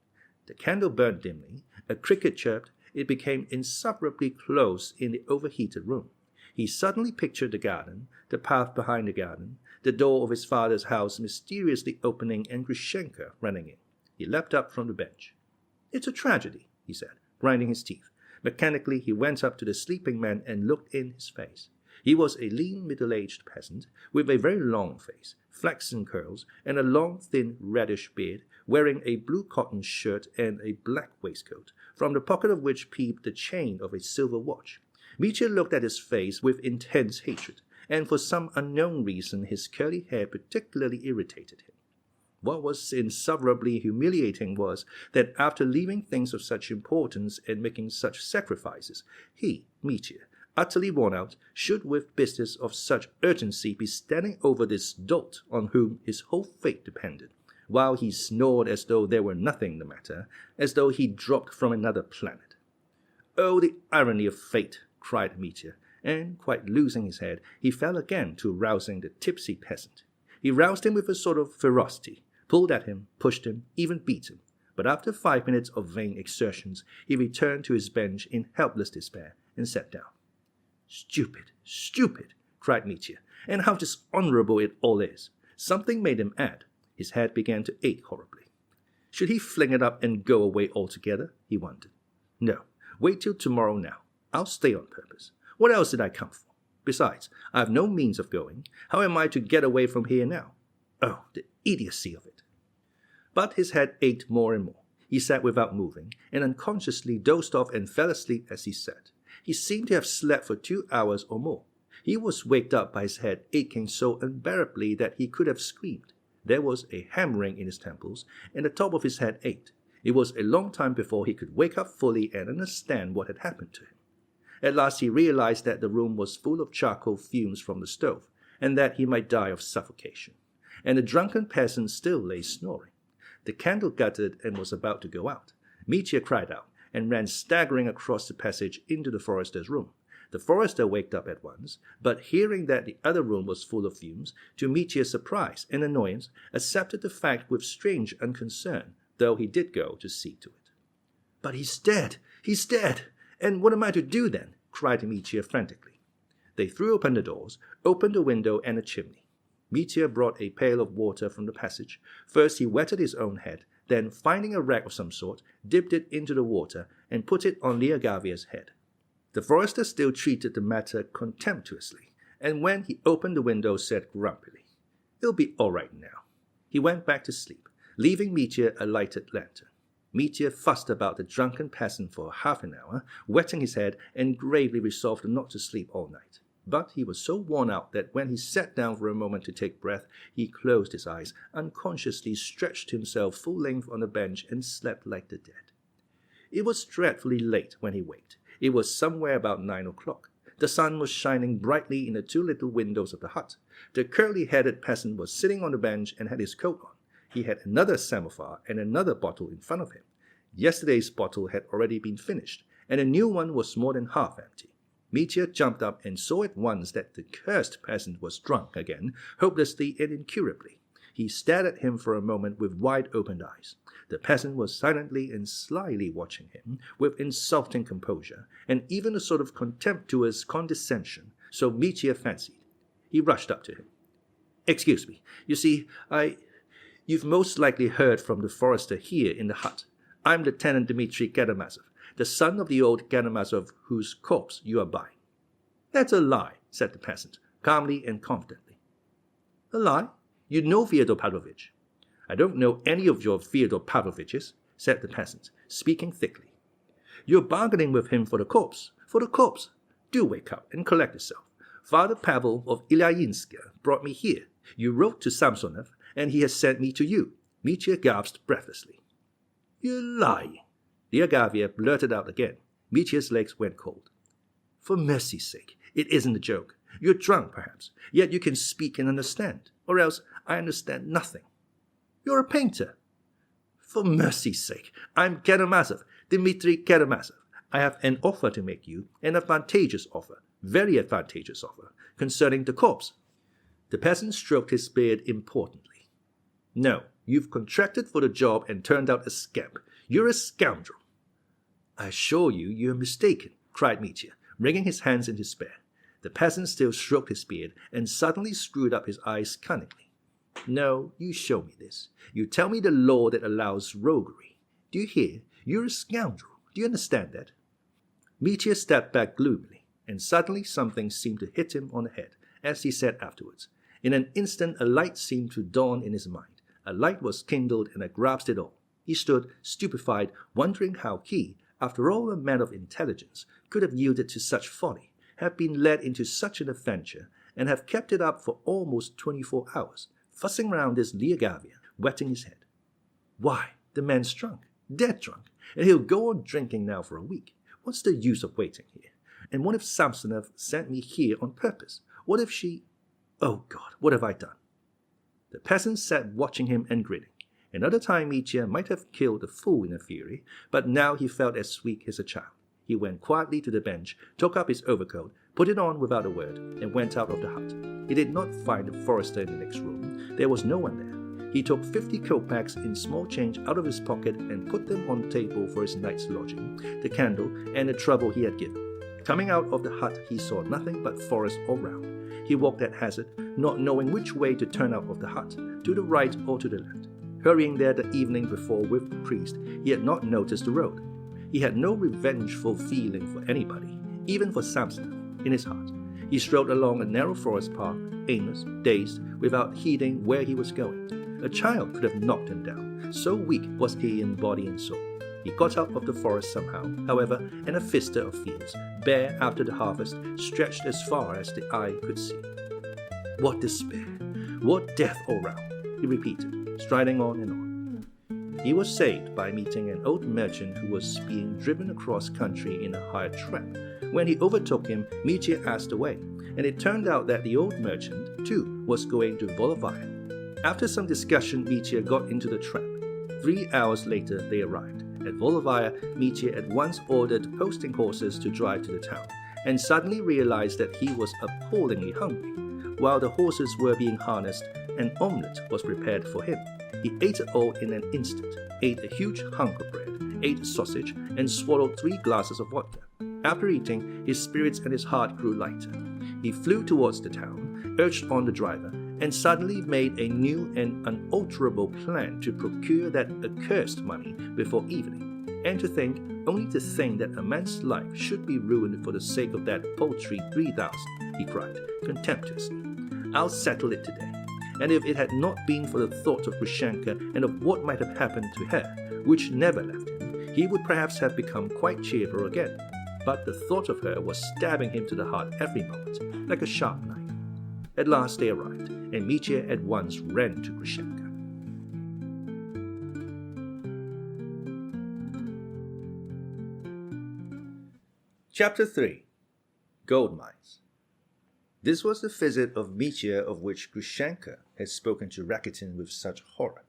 The candle burned dimly, a cricket chirped, it became insufferably close in the overheated room. He suddenly pictured the garden, the path behind the garden, the door of his father's house mysteriously opening and Grushenka running in. He leapt up from the bench. "It's a tragedy," he said, grinding his teeth. Mechanically he went up to the sleeping man and looked in his face. He was a lean, middle-aged peasant with a very long face, flaxen curls, and a long, thin, reddish beard, wearing a blue cotton shirt and a black waistcoat, from the pocket of which peeped the chain of a silver watch. Mitya looked at his face with intense hatred, and for some unknown reason his curly hair particularly irritated him. What was insufferably humiliating was that after leaving things of such importance and making such sacrifices, he, Mitya, utterly worn out, should with business of such urgency be standing over this dolt on whom his whole fate depended, while he snored as though there were nothing the matter, as though he dropped from another planet. "Oh, the irony of fate!" cried Mitya, and, quite losing his head, he fell again to rousing the tipsy peasant. He roused him with a sort of ferocity, pulled at him, pushed him, even beat him, but after 5 minutes of vain exertions, he returned to his bench in helpless despair and sat down. "Stupid, stupid!" cried Mitya, "and how dishonorable it all is!" Something made him add. His head began to ache horribly. Should he fling it up and go away altogether? He wondered. No, wait till tomorrow now. I'll stay on purpose. What else did I come for? Besides, I have no means of going. How am I to get away from here now? Oh, the idiocy of it! But his head ached more and more. He sat without moving, and unconsciously dozed off and fell asleep as he sat. He seemed to have slept for 2 hours or more. He was waked up by his head aching so unbearably that he could have screamed. There was a hammering in his temples, and the top of his head ached. It was a long time before he could wake up fully and understand what had happened to him. At last he realized that the room was full of charcoal fumes from the stove, and that he might die of suffocation. And the drunken peasant still lay snoring. The candle guttered and was about to go out. Mitya cried out, and ran staggering across the passage into the forester's room. The forester waked up at once, but hearing that the other room was full of fumes, to Mitya's surprise and annoyance, accepted the fact with strange unconcern, though he did go to see to it. "But he's dead! He's dead! And what am I to do then?" cried Mitya frantically. They threw open the doors, opened the window and the chimney. Mitya brought a pail of water from the passage. First he wetted his own head, then, finding a rag of some sort, dipped it into the water and put it on Lyagavy's head. The forester still treated the matter contemptuously, and when he opened the window said grumpily, "It'll be all right now." He went back to sleep, leaving Mitya a lighted lantern. Mitya fussed about the drunken peasant for half an hour, wetting his head, and gravely resolved not to sleep all night. But he was so worn out that when he sat down for a moment to take breath, he closed his eyes, unconsciously stretched himself full length on the bench, and slept like the dead. It was dreadfully late when he waked. It was somewhere about 9 o'clock. The sun was shining brightly in the 2 little windows of the hut. The curly-headed peasant was sitting on the bench and had his coat on. He had another samovar and another bottle in front of him. Yesterday's bottle had already been finished, and a new one was more than half empty. Mitya jumped up and saw at once that the cursed peasant was drunk again, hopelessly and incurably. He stared at him for a moment with wide-opened eyes. The peasant was silently and slyly watching him, with insulting composure, and even a sort of contemptuous condescension, so Mitya fancied. He rushed up to him. "Excuse me. You see, You've most likely heard from the forester here in the hut. I'm Lieutenant Dmitri Karamazov, the son of the old Karamazov whose corpse you are buying." "That's a lie," said the peasant, calmly and confidently. "A lie? You know Fyodor Pavlovich." "I don't know any of your Fyodor Pavloviches," said the peasant, speaking thickly. "You're bargaining with him for the corpse. For the corpse. Do wake up and collect yourself. Father Pavel of Ilyinska brought me here. You wrote to Samsonov, and he has sent me to you." Mitya gasped breathlessly. "You're lying." Lyagavya blurted out again. Mitya's legs went cold. "For mercy's sake, it isn't a joke. You're drunk, perhaps, yet you can speak and understand, or else I understand nothing. You're a painter." "For mercy's sake, I'm Karamazov, Dmitri Karamazov. I have an offer to make you, an advantageous offer, very advantageous offer, concerning the corpse." The peasant stroked his beard importantly. "No, you've contracted for the job and turned out a scamp. You're a scoundrel." "I assure you, you're mistaken," cried Mitya, wringing his hands in despair. The peasant still stroked his beard and suddenly screwed up his eyes cunningly. "No, you show me this. You tell me the law that allows roguery. Do you hear? You're a scoundrel. Do you understand that?" Mitya stepped back gloomily. and suddenly something seemed to hit him on the head, as he said afterwards. In an instant a light seemed to dawn in his mind. A light was kindled, and I grasped it all. He stood, stupefied, wondering how he, after all a man of intelligence, could have yielded to such folly, have been led into such an adventure, and have kept it up for almost 24 hours, fussing round this Liagavia, wetting his head. Why, the man's drunk, dead drunk, and he'll go on drinking now for a week. What's the use of waiting here? And what if Samsonov sent me here on purpose? What if she... Oh God, what have I done? The peasant sat watching him and grinning. Another time Mitya might have killed the fool in a fury, but now he felt as weak as a child. He went quietly to the bench, took up his overcoat, put it on without a word, and went out of the hut. He did not find the forester in the next room. There was no one there. He took 50 kopecks in small change out of his pocket and put them on the table for his night's lodging, the candle, and the trouble he had given. Coming out of the hut, he saw nothing but forest all round. He walked at hazard, not knowing which way to turn out of the hut, to the right or to the left. Hurrying there the evening before with the priest, he had not noticed the road. He had no revengeful feeling for anybody, even for Samsonov, in his heart. He strode along a narrow forest path, aimless, dazed, without heeding where he was going. A child could have knocked him down, so weak was he in body and soul. He got out of the forest somehow, however, and a vista of fields, bare after the harvest, stretched as far as the eye could see. What despair! What death all round! He repeated, striding on and on. He was saved by meeting an old merchant who was being driven across country in a hired trap. When he overtook him, Mitya asked the way, and it turned out that the old merchant, too, was going to Volovaya. After some discussion, Mitya got into the trap. 3 hours later, they arrived. At Volovaya, Mitya at once ordered posting horses to drive to the town, and suddenly realized that he was appallingly hungry. While the horses were being harnessed, an omelette was prepared for him. He ate it all in an instant, ate a huge hunk of bread, ate sausage, and swallowed 3 glasses of vodka. After eating, his spirits and his heart grew lighter. He flew towards the town, urged on the driver, and suddenly made a new and unalterable plan to procure that accursed money before evening. And only to think that a man's life should be ruined for the sake of that paltry 3,000, he cried, contemptuously. I'll settle it today. And if it had not been for the thought of Grushenka and of what might have happened to her, which never left him, he would perhaps have become quite cheerful again. But the thought of her was stabbing him to the heart every moment, like a sharp knife. At last they arrived, and Mitya at once ran to Grushenka. Chapter 3. Gold Mines. This was the visit of Mitya of which Grushenka had spoken to Rakitin with such horror.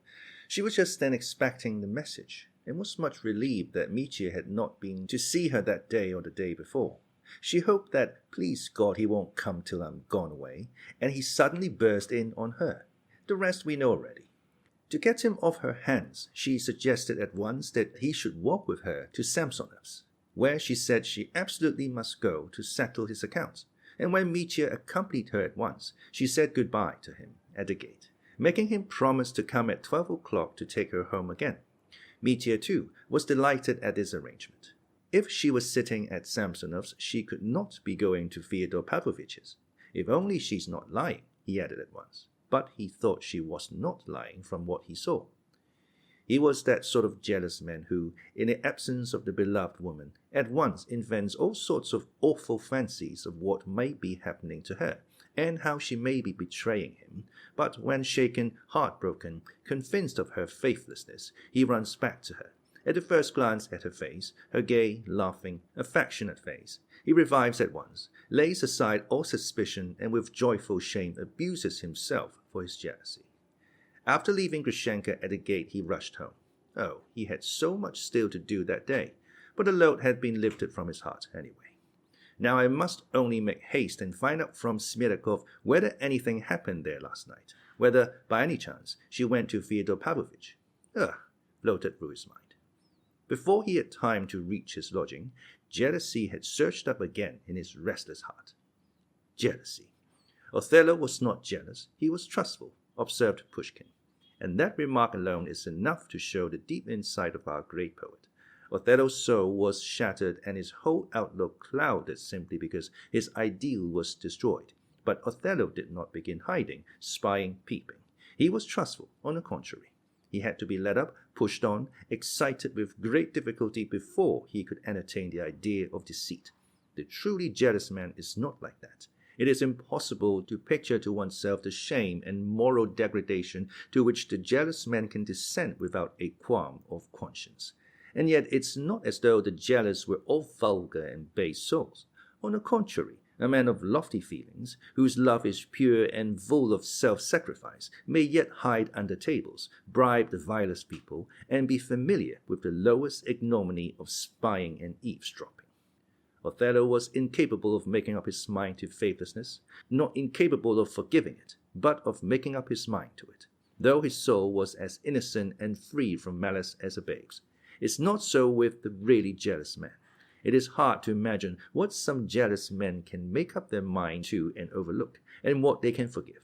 She was just then expecting the message, and was much relieved that Mitya had not been to see her that day or the day before. She hoped that, please God, he won't come till I'm gone away, and he suddenly burst in on her. The rest we know already. To get him off her hands, she suggested at once that he should walk with her to Samsonov's, where she said she absolutely must go to settle his accounts. And when Mitya accompanied her at once, she said goodbye to him at the gate, making him promise to come at 12 o'clock to take her home again. Mitya, too, was delighted at this arrangement. If she was sitting at Samsonov's, she could not be going to Fyodor Pavlovich's. If only she's not lying, he added at once. But he thought she was not lying from what he saw. He was that sort of jealous man who, in the absence of the beloved woman, at once invents all sorts of awful fancies of what may be happening to her, and how she may be betraying him. But when shaken, heartbroken, convinced of her faithlessness, he runs back to her. At the first glance at her face, her gay, laughing, affectionate face, he revives at once, lays aside all suspicion, and with joyful shame abuses himself for his jealousy. After leaving Grushenka at the gate, he rushed home. Oh, he had so much still to do that day, but the load had been lifted from his heart anyway. Now I must only make haste and find out from Smerdyakov whether anything happened there last night, whether, by any chance, she went to Fyodor Pavlovich. Floated through his mind. Before he had time to reach his lodging, jealousy had surged up again in his restless heart. Jealousy. Othello was not jealous, he was trustful, observed Pushkin. And that remark alone is enough to show the deep insight of our great poet. Othello's soul was shattered and his whole outlook clouded simply because his ideal was destroyed. But Othello did not begin hiding, spying, peeping. He was trustful, on the contrary. He had to be led up, pushed on, excited with great difficulty before he could entertain the idea of deceit. The truly jealous man is not like that. It is impossible to picture to oneself the shame and moral degradation to which the jealous man can descend without a qualm of conscience. And yet it's not as though the jealous were all vulgar and base souls. On the contrary, a man of lofty feelings, whose love is pure and full of self-sacrifice, may yet hide under tables, bribe the vilest people, and be familiar with the lowest ignominy of spying and eavesdropping. Othello was incapable of making up his mind to faithlessness, not incapable of forgiving it, but of making up his mind to it, though his soul was as innocent and free from malice as a babe's. It's not so with the really jealous man. It is hard to imagine what some jealous men can make up their mind to and overlook, and what they can forgive.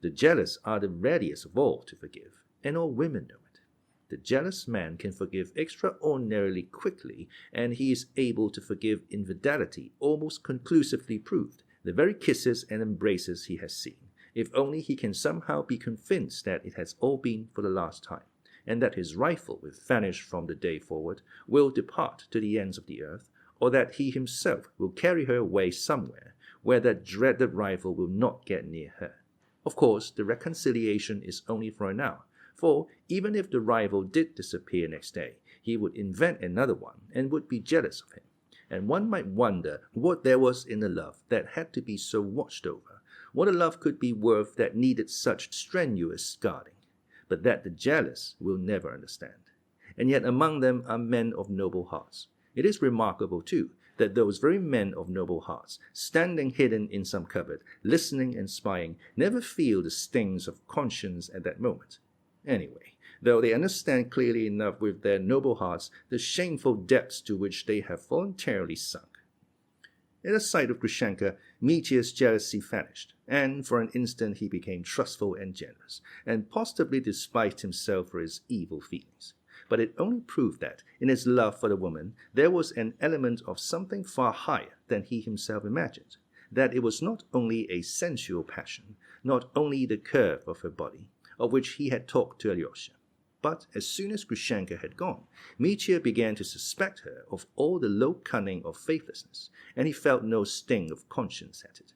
The jealous are the readiest of all to forgive, and all women know it. The jealous man can forgive extraordinarily quickly, and he is able to forgive infidelity almost conclusively proved, the very kisses and embraces he has seen, if only he can somehow be convinced that it has all been for the last time, and that his rival will vanish from the day forward, will depart to the ends of the earth, or that he himself will carry her away somewhere where that dreaded rival will not get near her. Of course, the reconciliation is only for an hour, for even if the rival did disappear next day, he would invent another one and would be jealous of him. And one might wonder what there was in the love that had to be so watched over, what a love could be worth that needed such strenuous guarding, but that the jealous will never understand. And yet among them are men of noble hearts. It is remarkable, too, that those very men of noble hearts, standing hidden in some cupboard, listening and spying, never feel the stings of conscience at that moment. Anyway, though they understand clearly enough with their noble hearts the shameful depths to which they have voluntarily sunk. At the sight of Grushenka, Mitya's jealousy vanished, and for an instant he became trustful and generous, and positively despised himself for his evil feelings. But it only proved that, in his love for the woman, there was an element of something far higher than he himself imagined, that it was not only a sensual passion, not only the curve of her body, of which he had talked to Alyosha. But as soon as Grushenka had gone, Mitya began to suspect her of all the low cunning of faithlessness, and he felt no sting of conscience at it.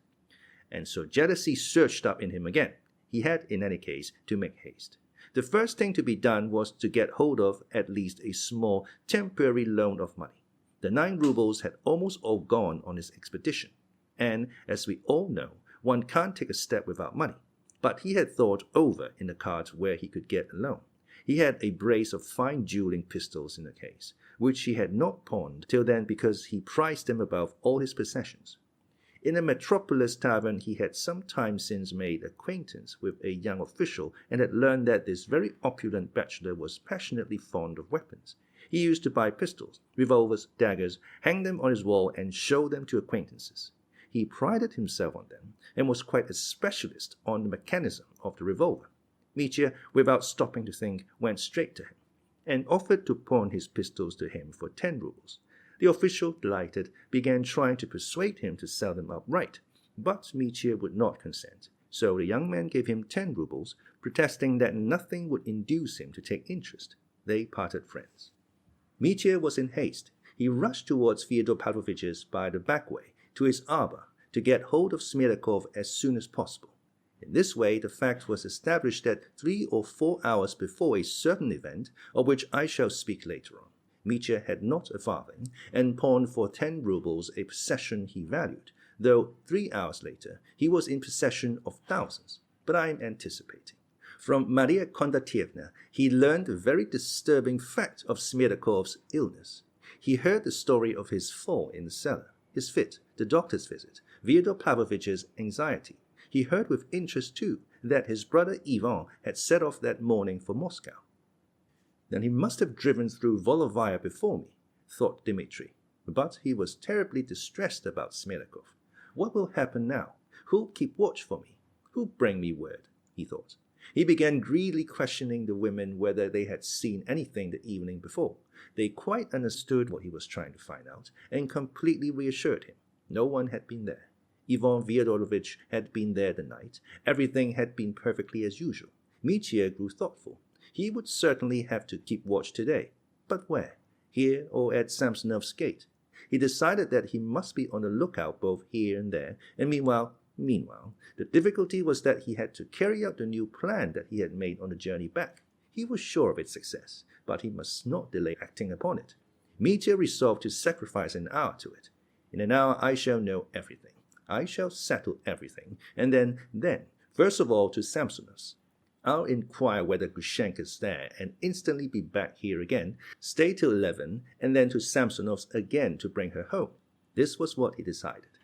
And so jealousy surged up in him again. He had, in any case, to make haste. The first thing to be done was to get hold of at least a small, temporary loan of money. The 9 rubles had almost all gone on his expedition, and, as we all know, one can't take a step without money. But he had thought over in the cards where he could get a loan. He had a brace of fine dueling pistols in the case, which he had not pawned till then because he prized them above all his possessions. In a metropolis tavern he had some time since made acquaintance with a young official and had learned that this very opulent bachelor was passionately fond of weapons. He used to buy pistols, revolvers, daggers, hang them on his wall and show them to acquaintances. He prided himself on them and was quite a specialist on the mechanism of the revolver. Mitya, without stopping to think, went straight to him and offered to pawn his pistols to him for 10 rubles. The official, delighted, began trying to persuade him to sell them outright, but Mitya would not consent, so the young man gave him 10 rubles, protesting that nothing would induce him to take interest. They parted friends. Mitya was in haste. He rushed towards Fyodor Pavlovich's by the back way, to his arbor, to get hold of Smerdyakov as soon as possible. In this way, the fact was established that 3 or 4 hours before a certain event, of which I shall speak later on, Mitya had not a farthing, and pawned for 10 rubles a possession he valued, though 3 hours later he was in possession of thousands. But I am anticipating. From Maria Kondratyevna he learned the very disturbing fact of Smerdyakov's illness. He heard the story of his fall in the cellar, his fit, the doctor's visit, Fyodor Pavlovich's anxiety. He heard with interest, too, that his brother Ivan had set off that morning for Moscow. Then he must have driven through Volovaya before me, thought Dmitri. But he was terribly distressed about Smerdyakov. What will happen now? Who'll keep watch for me? Who'll bring me word? He thought. He began greedily questioning the women whether they had seen anything the evening before. They quite understood what he was trying to find out, and completely reassured him. No one had been there. Ivan Fyodorovich had been there the night. Everything had been perfectly as usual. Mitya grew thoughtful. He would certainly have to keep watch today. But where? Here or at Samsonov's gate? He decided that he must be on the lookout both here and there, and meanwhile, the difficulty was that he had to carry out the new plan that he had made on the journey back. He was sure of its success, but he must not delay acting upon it. Mitya resolved to sacrifice an hour to it. In an hour I shall know everything. I shall settle everything, and then, first of all to Samsonov's. I'll inquire whether Grushenka's there, and instantly be back here again, stay till 11, and then to Samsonov's again to bring her home. This was what he decided.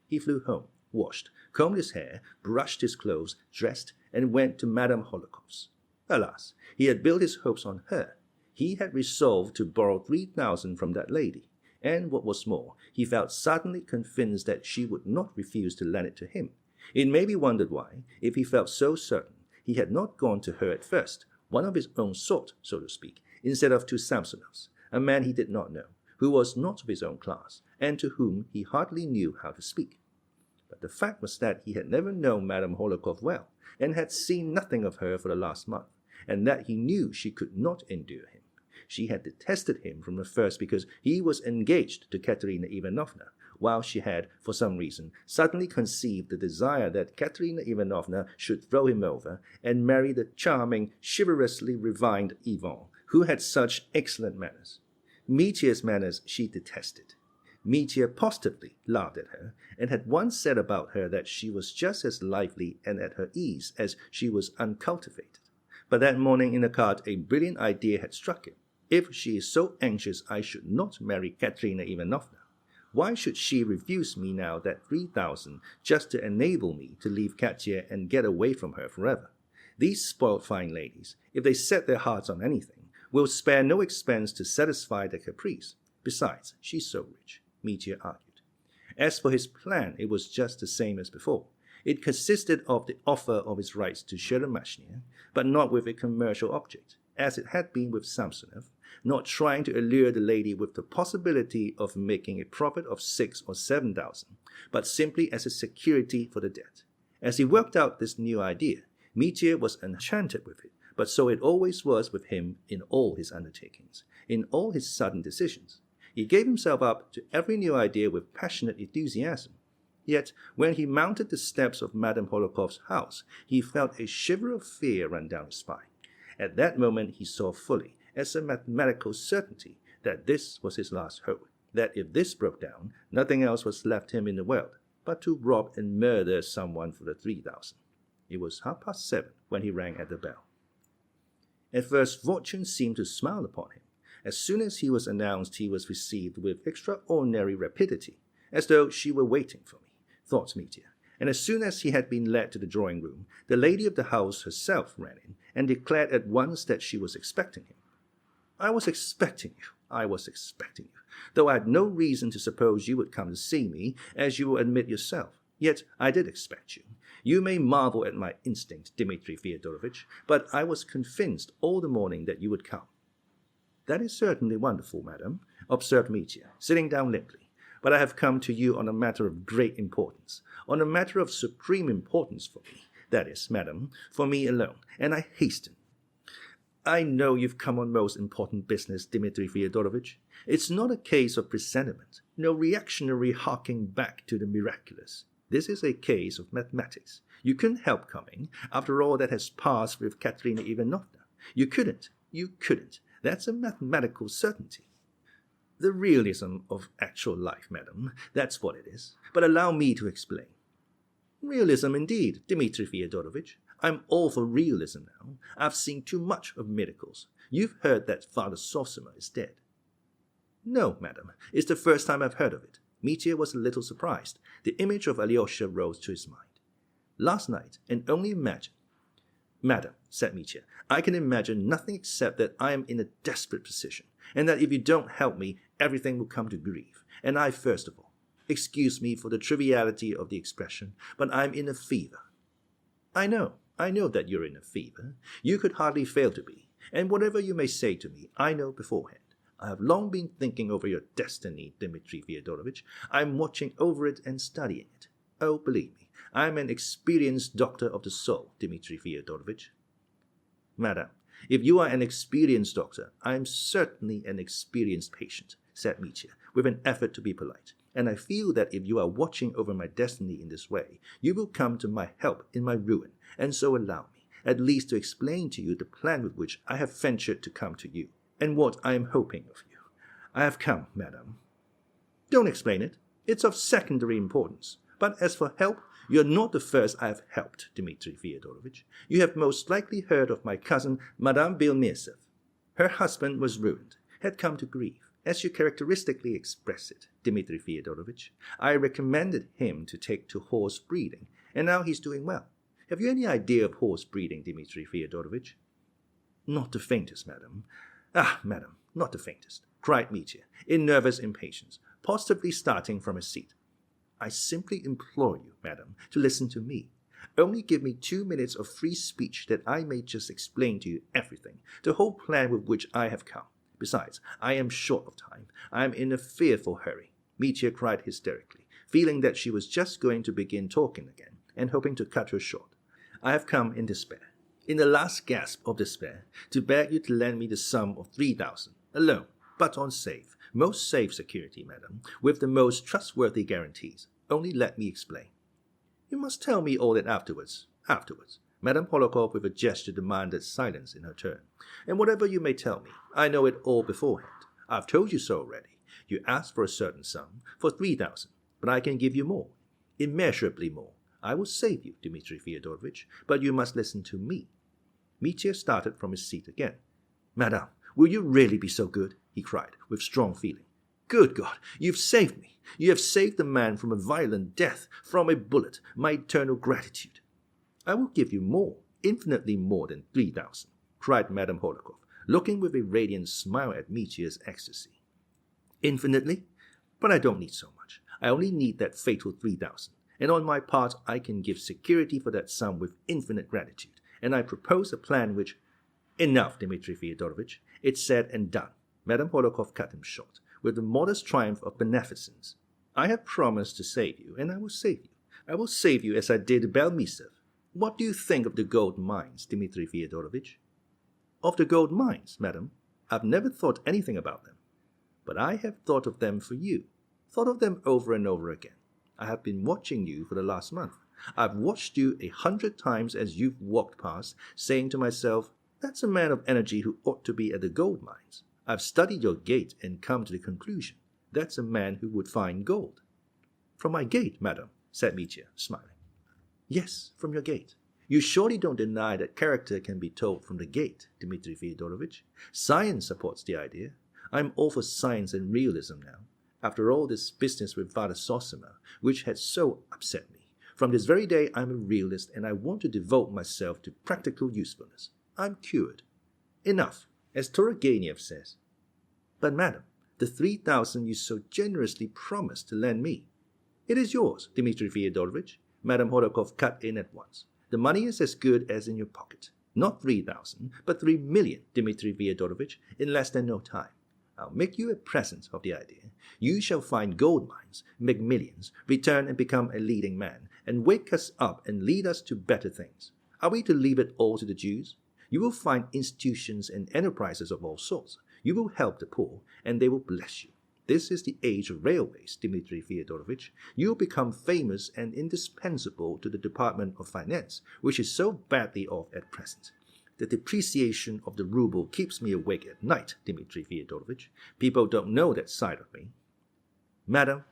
He flew home, washed, combed his hair, brushed his clothes, dressed, and went to Madame Hohlakov's. Alas, he had built his hopes on her. He had resolved to borrow 3,000 from that lady, and what was more, he felt suddenly convinced that she would not refuse to lend it to him. It may be wondered why, if he felt so certain, he had not gone to her at first, one of his own sort, so to speak, instead of to Samsonov's, a man he did not know, who was not of his own class, and to whom he hardly knew how to speak. But the fact was that he had never known Madame Hohlakov well, and had seen nothing of her for the last month, and that he knew she could not endure him. She had detested him from the first because he was engaged to Katerina Ivanovna, while she had, for some reason, suddenly conceived the desire that Katerina Ivanovna should throw him over and marry the charming, chivalrously refined Ivan, who had such excellent manners. Mitya's manners she detested. Mitya positively laughed at her, and had once said about her that she was just as lively and at her ease as she was uncultivated. But that morning in the cart a brilliant idea had struck him. If she is so anxious I should not marry Katerina Ivanovna, why should she refuse me now that 3,000 just to enable me to leave Katya and get away from her forever? These spoiled fine ladies, if they set their hearts on anything, will spare no expense to satisfy their caprice. Besides, she's so rich, Mitya argued. As for his plan, it was just the same as before. It consisted of the offer of his rights to Cheremashnya, but not with a commercial object, as it had been with Samsonov, not trying to allure the lady with the possibility of making a profit of 6,000 or 7,000, but simply as a security for the debt. As he worked out this new idea, Mitya was enchanted with it, but so it always was with him in all his undertakings, in all his sudden decisions. He gave himself up to every new idea with passionate enthusiasm. Yet, when he mounted the steps of Madame Hohlakov's house, he felt a shiver of fear run down his spine. At that moment he saw fully, as a mathematical certainty, that this was his last hope, that if this broke down, nothing else was left him in the world but to rob and murder someone for the 3,000. It was 7:30 when he rang at the bell. At first fortune seemed to smile upon him. As soon as he was announced, he was received with extraordinary rapidity, as though she were waiting for me, thought Mitya. And as soon as he had been led to the drawing-room, the lady of the house herself ran in and declared at once that she was expecting him. I was expecting you, though I had no reason to suppose you would come to see me, as you will admit yourself. Yet I did expect you. You may marvel at my instinct, Dmitri Fyodorovich, but I was convinced all the morning that you would come. That is certainly wonderful, madam, observed Mitya, sitting down limply. But I have come to you on a matter of great importance, on a matter of supreme importance for me. That is, madam, for me alone, and I hasten. I know you've come on most important business, Dmitri Fyodorovich. It's not a case of presentiment, no reactionary harking back to the miraculous. This is a case of mathematics. You couldn't help coming, after all that has passed with Katerina Ivanovna. You couldn't. That's a mathematical certainty. The realism of actual life, madam, that's what it is. But allow me to explain. Realism indeed, Dmitri Fyodorovich. I'm all for realism now. I've seen too much of miracles. You've heard that Father Zosima is dead. No, madam, it's the first time I've heard of it. Mitya was a little surprised. The image of Alyosha rose to his mind. Last night, and only imagine. Madam, said Mitya, I can imagine nothing except that I am in a desperate position, and that if you don't help me, everything will come to grief, and I first of all. Excuse me for the triviality of the expression, but I'm in a fever. I know, I know that you're in a fever. You could hardly fail to be. And whatever you may say to me, I know beforehand. I have long been thinking over your destiny, Dmitri Fyodorovich. I'm watching over it and studying it. Oh, believe me, I'm an experienced doctor of the soul, Dmitri Fyodorovich. Madam, if you are an experienced doctor, I am certainly an experienced patient, said Mitya, with an effort to be polite. And I feel that if you are watching over my destiny in this way, you will come to my help in my ruin, and so allow me, at least to explain to you the plan with which I have ventured to come to you, and what I am hoping of you. I have come, madam. Don't explain it. It's of secondary importance. But as for help, you're not the first I have helped, Dmitri Fyodorovich. You have most likely heard of my cousin, Madame Belmesov. Her husband was ruined, had come to grief. As you characteristically express it, Dmitri Fyodorovich, I recommended him to take to horse breeding, and now he's doing well. Have you any idea of horse breeding, Dmitri Fyodorovich? Not the faintest, madam. Ah, madam, not the faintest, cried Mitya, in nervous impatience, positively starting from his seat. I simply implore you, madam, to listen to me. Only give me 2 minutes of free speech that I may just explain to you everything, the whole plan with which I have come. Besides, I am short of time. I am in a fearful hurry, Mitya cried hysterically, feeling that she was just going to begin talking again, and hoping to cut her short. I have come in despair, in the last gasp of despair, to beg you to lend me the sum of 3,000, alone, but on safe, most safe security, madam, with the most trustworthy guarantees. Only let me explain. You must tell me all that afterwards. Madame Hohlakov with a gesture demanded silence in her turn. And whatever you may tell me, I know it all beforehand. I've told you so already. You asked for a certain sum, for 3,000, but I can give you more, immeasurably more. I will save you, Dmitri Fyodorovich, but you must listen to me. Mitya started from his seat again. Madame, will you really be so good? He cried, with strong feeling. Good God, you've saved me. You have saved the man from a violent death, from a bullet, my eternal gratitude. I will give you more, infinitely more than 3,000, cried Madame Hohlakov, looking with a radiant smile at Mitya's ecstasy. Infinitely? But I don't need so much. I only need that fatal 3,000, and on my part I can give security for that sum with infinite gratitude, and I propose a plan which— Enough, Dmitri Fyodorovich. It's said and done. Madame Hohlakov cut him short, with the modest triumph of beneficence. I have promised to save you, and I will save you. I will save you as I did Belmesov. What do you think of the gold mines, Dmitri Fyodorovich? Of the gold mines, madam? I've never thought anything about them. But I have thought of them for you, thought of them over and over again. I have been watching you for the last month. I've watched you 100 times as you've walked past, saying to myself, that's a man of energy who ought to be at the gold mines. I've studied your gait and come to the conclusion, that's a man who would find gold. From my gait, madam, said Mitya, smiling. Yes, from your gait. You surely don't deny that character can be told from the gait, Dmitri Fyodorovich. Science supports the idea. I'm all for science and realism now. After all this business with Father Zosima, which had so upset me, from this very day I'm a realist and I want to devote myself to practical usefulness. I'm cured. Enough, as Turgenev says. But madam, the 3,000 you so generously promised to lend me. It is yours, Dmitri Fyodorovich. Madame Hohlakov cut in at once. The money is as good as in your pocket. Not 3,000, but 3 million, Dmitri Fyodorovich, in less than no time. I'll make you a present of the idea. You shall find gold mines, make millions, return and become a leading man, and wake us up and lead us to better things. Are we to leave it all to the Jews? You will find institutions and enterprises of all sorts. You will help the poor, and they will bless you. This is the age of railways, Dmitri Fyodorovich. You will become famous and indispensable to the Department of Finance, which is so badly off at present. The depreciation of the ruble keeps me awake at night, Dmitri Fyodorovich. People don't know that side of me. Madam,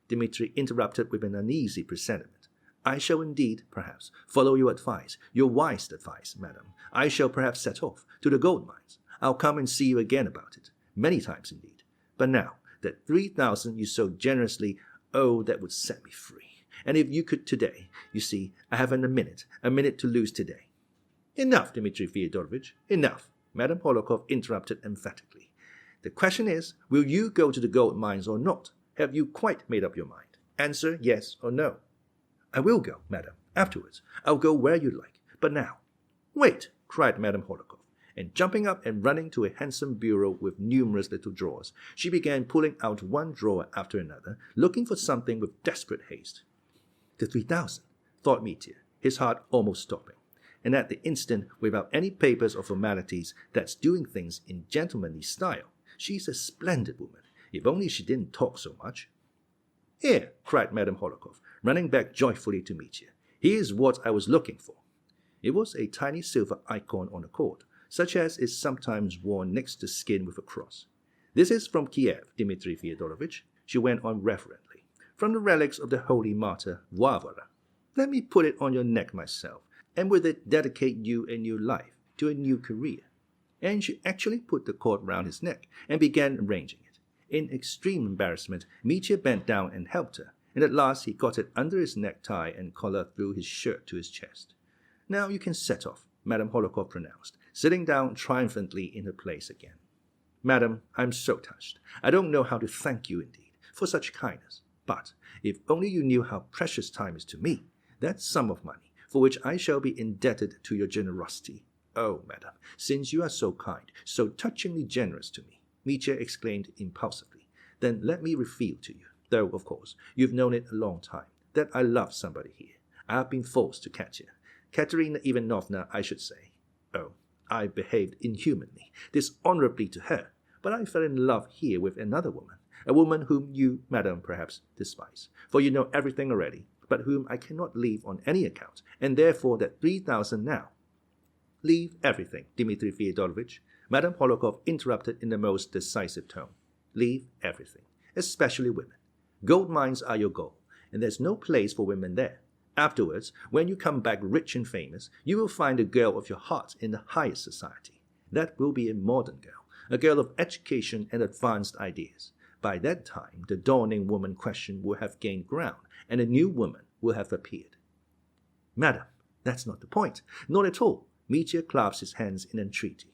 Dmitri interrupted with an uneasy presentiment. I shall indeed, perhaps, follow your advice, your wise advice, madam. I shall perhaps set off to the gold mines. I'll come and see you again about it, many times indeed. But now, that 3,000 you so generously, oh, that would set me free. And if you could today, you see, I haven't a minute to lose today. Enough, Dmitri Fyodorovich, enough, Madame Hohlakov interrupted emphatically. The question is, will you go to the gold mines or not? Have you quite made up your mind? Answer yes or no. I will go, madam, afterwards. I'll go where you like. But now, wait, cried Madame Hohlakov, and jumping up and running to a handsome bureau with numerous little drawers, she began pulling out one drawer after another, looking for something with desperate haste. The 3,000, thought Mitya, his heart almost stopping. And at the instant, without any papers or formalities, that's doing things in gentlemanly style. She's a splendid woman, if only she didn't talk so much. Here, cried Madame Hohlakov, running back joyfully to Mitya. Here's what I was looking for. It was a tiny silver icon on a cord, such as is sometimes worn next to skin with a cross. This is from Kiev, Dmitri Fyodorovich, she went on reverently, from the relics of the holy martyr Varvara. Let me put it on your neck myself, and with it dedicate you a new life, to a new career. And she actually put the cord round his neck and began arranging it. In extreme embarrassment, Mitya bent down and helped her, and at last he got it under his necktie and collar through his shirt to his chest. Now you can set off, Madame Hohlakov pronounced, sitting down triumphantly in her place again. Madam, I'm so touched. I don't know how to thank you indeed, for such kindness. But if only you knew how precious time is to me, that sum of money, for which I shall be indebted to your generosity. Oh, madam, since you are so kind, so touchingly generous to me, Mitya exclaimed impulsively, then let me reveal to you, though, of course, you've known it a long time, that I love somebody here. I have been forced to catch her. Katerina Ivanovna, I should say. Oh, I behaved inhumanly, dishonorably to her, but I fell in love here with another woman, a woman whom you, madam, perhaps despise, for you know everything already, but whom I cannot leave on any account, and therefore that 3,000 now. Leave everything, Dmitri Fyodorovich, Madame Hohlakov interrupted in the most decisive tone. Leave everything, especially women. Gold mines are your goal, and there's no place for women there. Afterwards, when you come back rich and famous, you will find a girl of your heart in the highest society. That will be a modern girl, a girl of education and advanced ideas. By that time, the dawning woman question will have gained ground, and a new woman will have appeared. Madam, that's not the point. Not at all. Mitya clasped his hands in entreaty.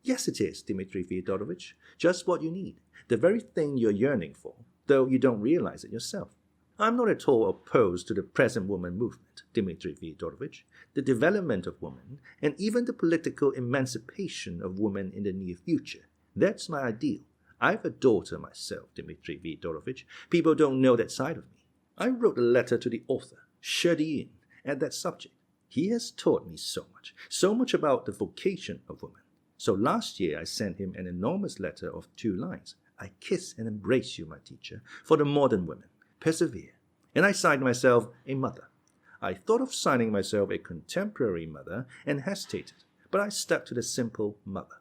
Yes, it is, Dmitri Fyodorovich. Just what you need. The very thing you're yearning for, though you don't realize it yourself. I'm not at all opposed to the present woman movement, Dmitri Fyodorovich, the development of women, and even the political emancipation of women in the near future. That's my ideal. I've a daughter myself, Dmitri Fyodorovich. People don't know that side of me. I wrote a letter to the author, Sherdyin, at that subject. He has taught me so much about the vocation of women. So last year I sent him an enormous letter of 2 lines. I kiss and embrace you, my teacher, for the modern women. Persevere. And I signed myself a mother. I thought of signing myself a contemporary mother and hesitated, but I stuck to the simple mother.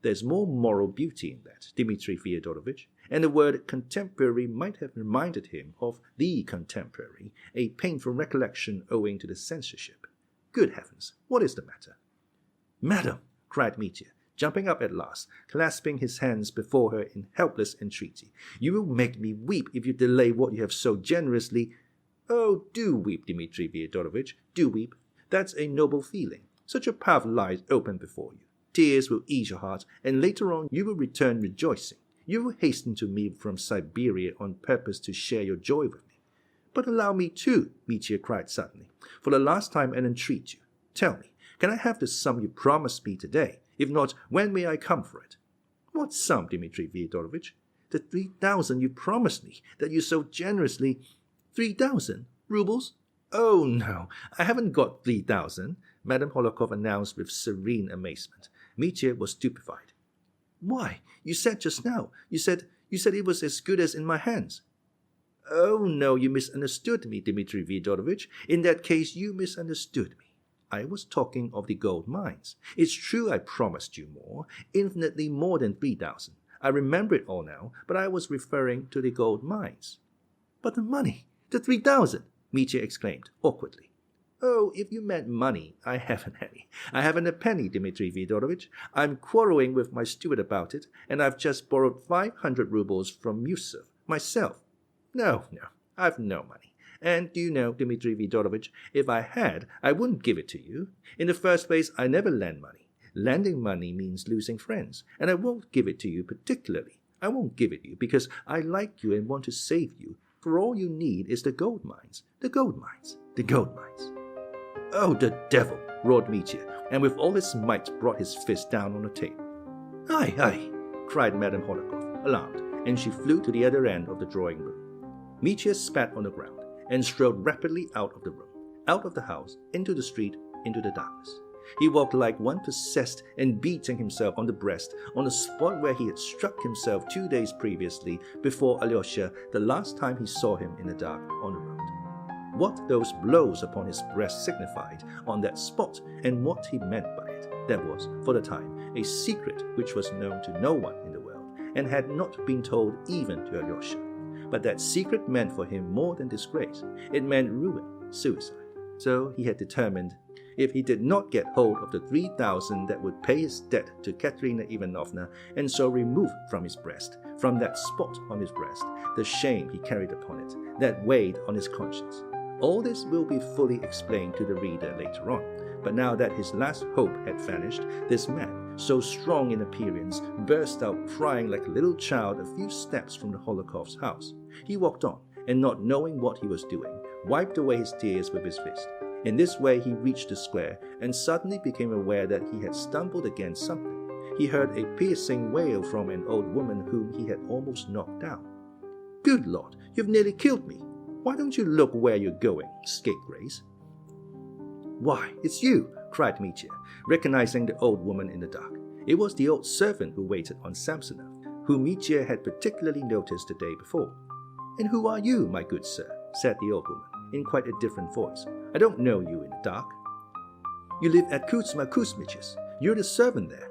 There's more moral beauty in that, Dmitri Fyodorovich, and the word contemporary might have reminded him of the contemporary, a painful recollection owing to the censorship. Good heavens, what is the matter? Madam, cried Mitya, jumping up at last, clasping his hands before her in helpless entreaty, you will make me weep if you delay what you have so generously. Oh, do weep, Dmitri Fyodorovich, do weep. That's a noble feeling. Such a path lies open before you. Tears will ease your heart, and later on you will return rejoicing. You will hasten to me from Siberia on purpose to share your joy with me. But allow me too, Mitya cried suddenly, for the last time and entreat you. Tell me, can I have the sum you promised me today? If not, when may I come for it? What sum, Dmitri Fyodorovich? The 3,000 you promised me, that you so generously... 3,000 rubles? Oh, no, I haven't got 3,000, Madame Hohlakov announced with serene amazement. Mitya was stupefied. Why, you said just now, you said it was as good as in my hands. Oh, no, you misunderstood me, Dmitri Fyodorovich. In that case, you misunderstood me. I was talking of the gold mines. It's true I promised you more, infinitely more than 3,000. I remember it all now, but I was referring to the gold mines. But the money, the 3,000, Mitya exclaimed awkwardly. Oh, if you meant money, I haven't any. I haven't a penny, Dmitri Fyodorovich. I'm quarreling with my steward about it, and I've just borrowed 500 rubles from Yusuf, myself. No, I've no money. And do you know, Dmitri Fyodorovich, if I had, I wouldn't give it to you. In the first place, I never lend money. Lending money means losing friends, and I won't give it to you particularly. I won't give it to you because I like you and want to save you, for all you need is the gold mines, the gold mines, the gold mines. Oh, the devil, roared Mitya, and with all his might brought his fist down on the table. "Aye, aye," cried Madame Hohlakov, alarmed, and she flew to the other end of the drawing room. Mitya spat on the ground and strode rapidly out of the room, out of the house, into the street, into the darkness. He walked like one possessed and beating himself on the breast on the spot where he had struck himself 2 days previously before Alyosha, the last time he saw him in the dark on the road. What those blows upon his breast signified on that spot and what he meant by it, that was, for the time, a secret which was known to no one in the world and had not been told even to Alyosha. But that secret meant for him more than disgrace. It meant ruin, suicide. So he had determined, if he did not get hold of the 3,000 that would pay his debt to Katerina Ivanovna and so remove from his breast, from that spot on his breast, the shame he carried upon it, that weighed on his conscience. All this will be fully explained to the reader later on, but now that his last hope had vanished, this man, so strong in appearance, burst out crying like a little child a few steps from the Holokov's house. He walked on, and not knowing what he was doing, wiped away his tears with his fist. In this way he reached the square and suddenly became aware that he had stumbled against something. He heard a piercing wail from an old woman whom he had almost knocked down. "Good Lord, you've nearly killed me. Why don't you look where you're going, scapegrace?" "Why, it's you!" cried Mitya, recognizing the old woman in the dark. It was the old servant who waited on Samsonov, whom Mitya had particularly noticed the day before. "And who are you, my good sir?" said the old woman, in quite a different voice. "I don't know you in the dark." "You live at Kuzma Kuzmich's. You're the servant there."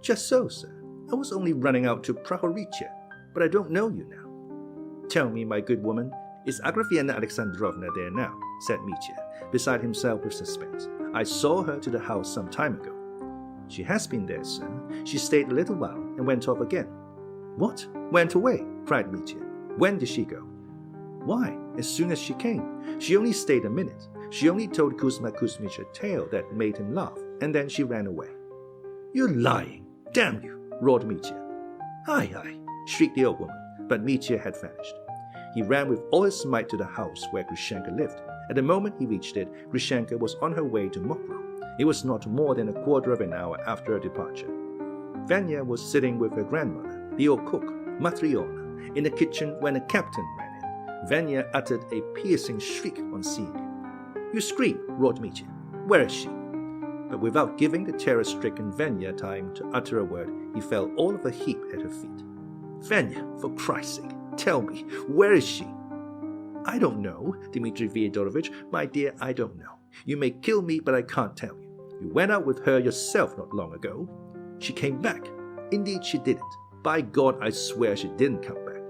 "Just so, sir. I was only running out to Prahoricha, but I don't know you now." "Tell me, my good woman, is Agrafena Alexandrovna there now?" said Mitya, beside himself with suspense. "I saw her to the house some time ago." "She has been there, sir. She stayed a little while and went off again." "What? Went away?" cried Mitya. "When did she go?" "Why, as soon as she came. She only stayed a minute. She only told Kuzma Kuzmich a tale that made him laugh, and then she ran away." "You're lying! Damn you!" roared Mitya. "Aye, aye!" shrieked the old woman, but Mitya had vanished. He ran with all his might to the house where Grushenka lived. At the moment he reached it, Grushenka was on her way to Mokrow. It was not more than a quarter of an hour after her departure. Vanya was sitting with her grandmother, the old cook, Matryona, in the kitchen when the captain ran in. Vanya uttered a piercing shriek on seeing him. "You scream!" roared Mitya. "Where is she?" But without giving the terror-stricken Vanya time to utter a word, he fell all of a heap at her feet. "Vanya, for Christ's sake, tell me, where is she?" "I don't know, Dmitri Fyodorovich, my dear, I don't know. You may kill me, but I can't tell you. You went out with her yourself not long ago." "She came back." "Indeed she didn't. By God, I swear she didn't come back."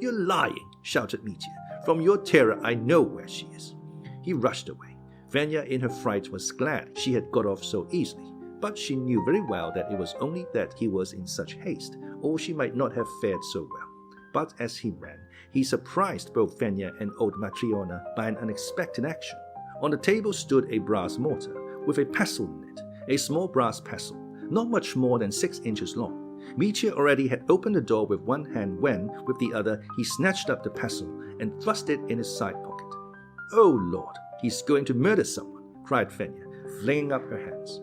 "You're lying," shouted Mitya. "From your terror, I know where she is." He rushed away. Vanya, in her fright, was glad she had got off so easily, but she knew very well that it was only that he was in such haste, or she might not have fared so well. But as he ran, he surprised both Vanya and old Matryona by an unexpected action. On the table stood a brass mortar, with a pestle in it, a small brass pestle, not much more than 6 inches long. Mitya already had opened the door with one hand when, with the other, he snatched up the pestle and thrust it in his side pocket. "Oh, Lord, he's going to murder someone," cried Vanya, flinging up her hands.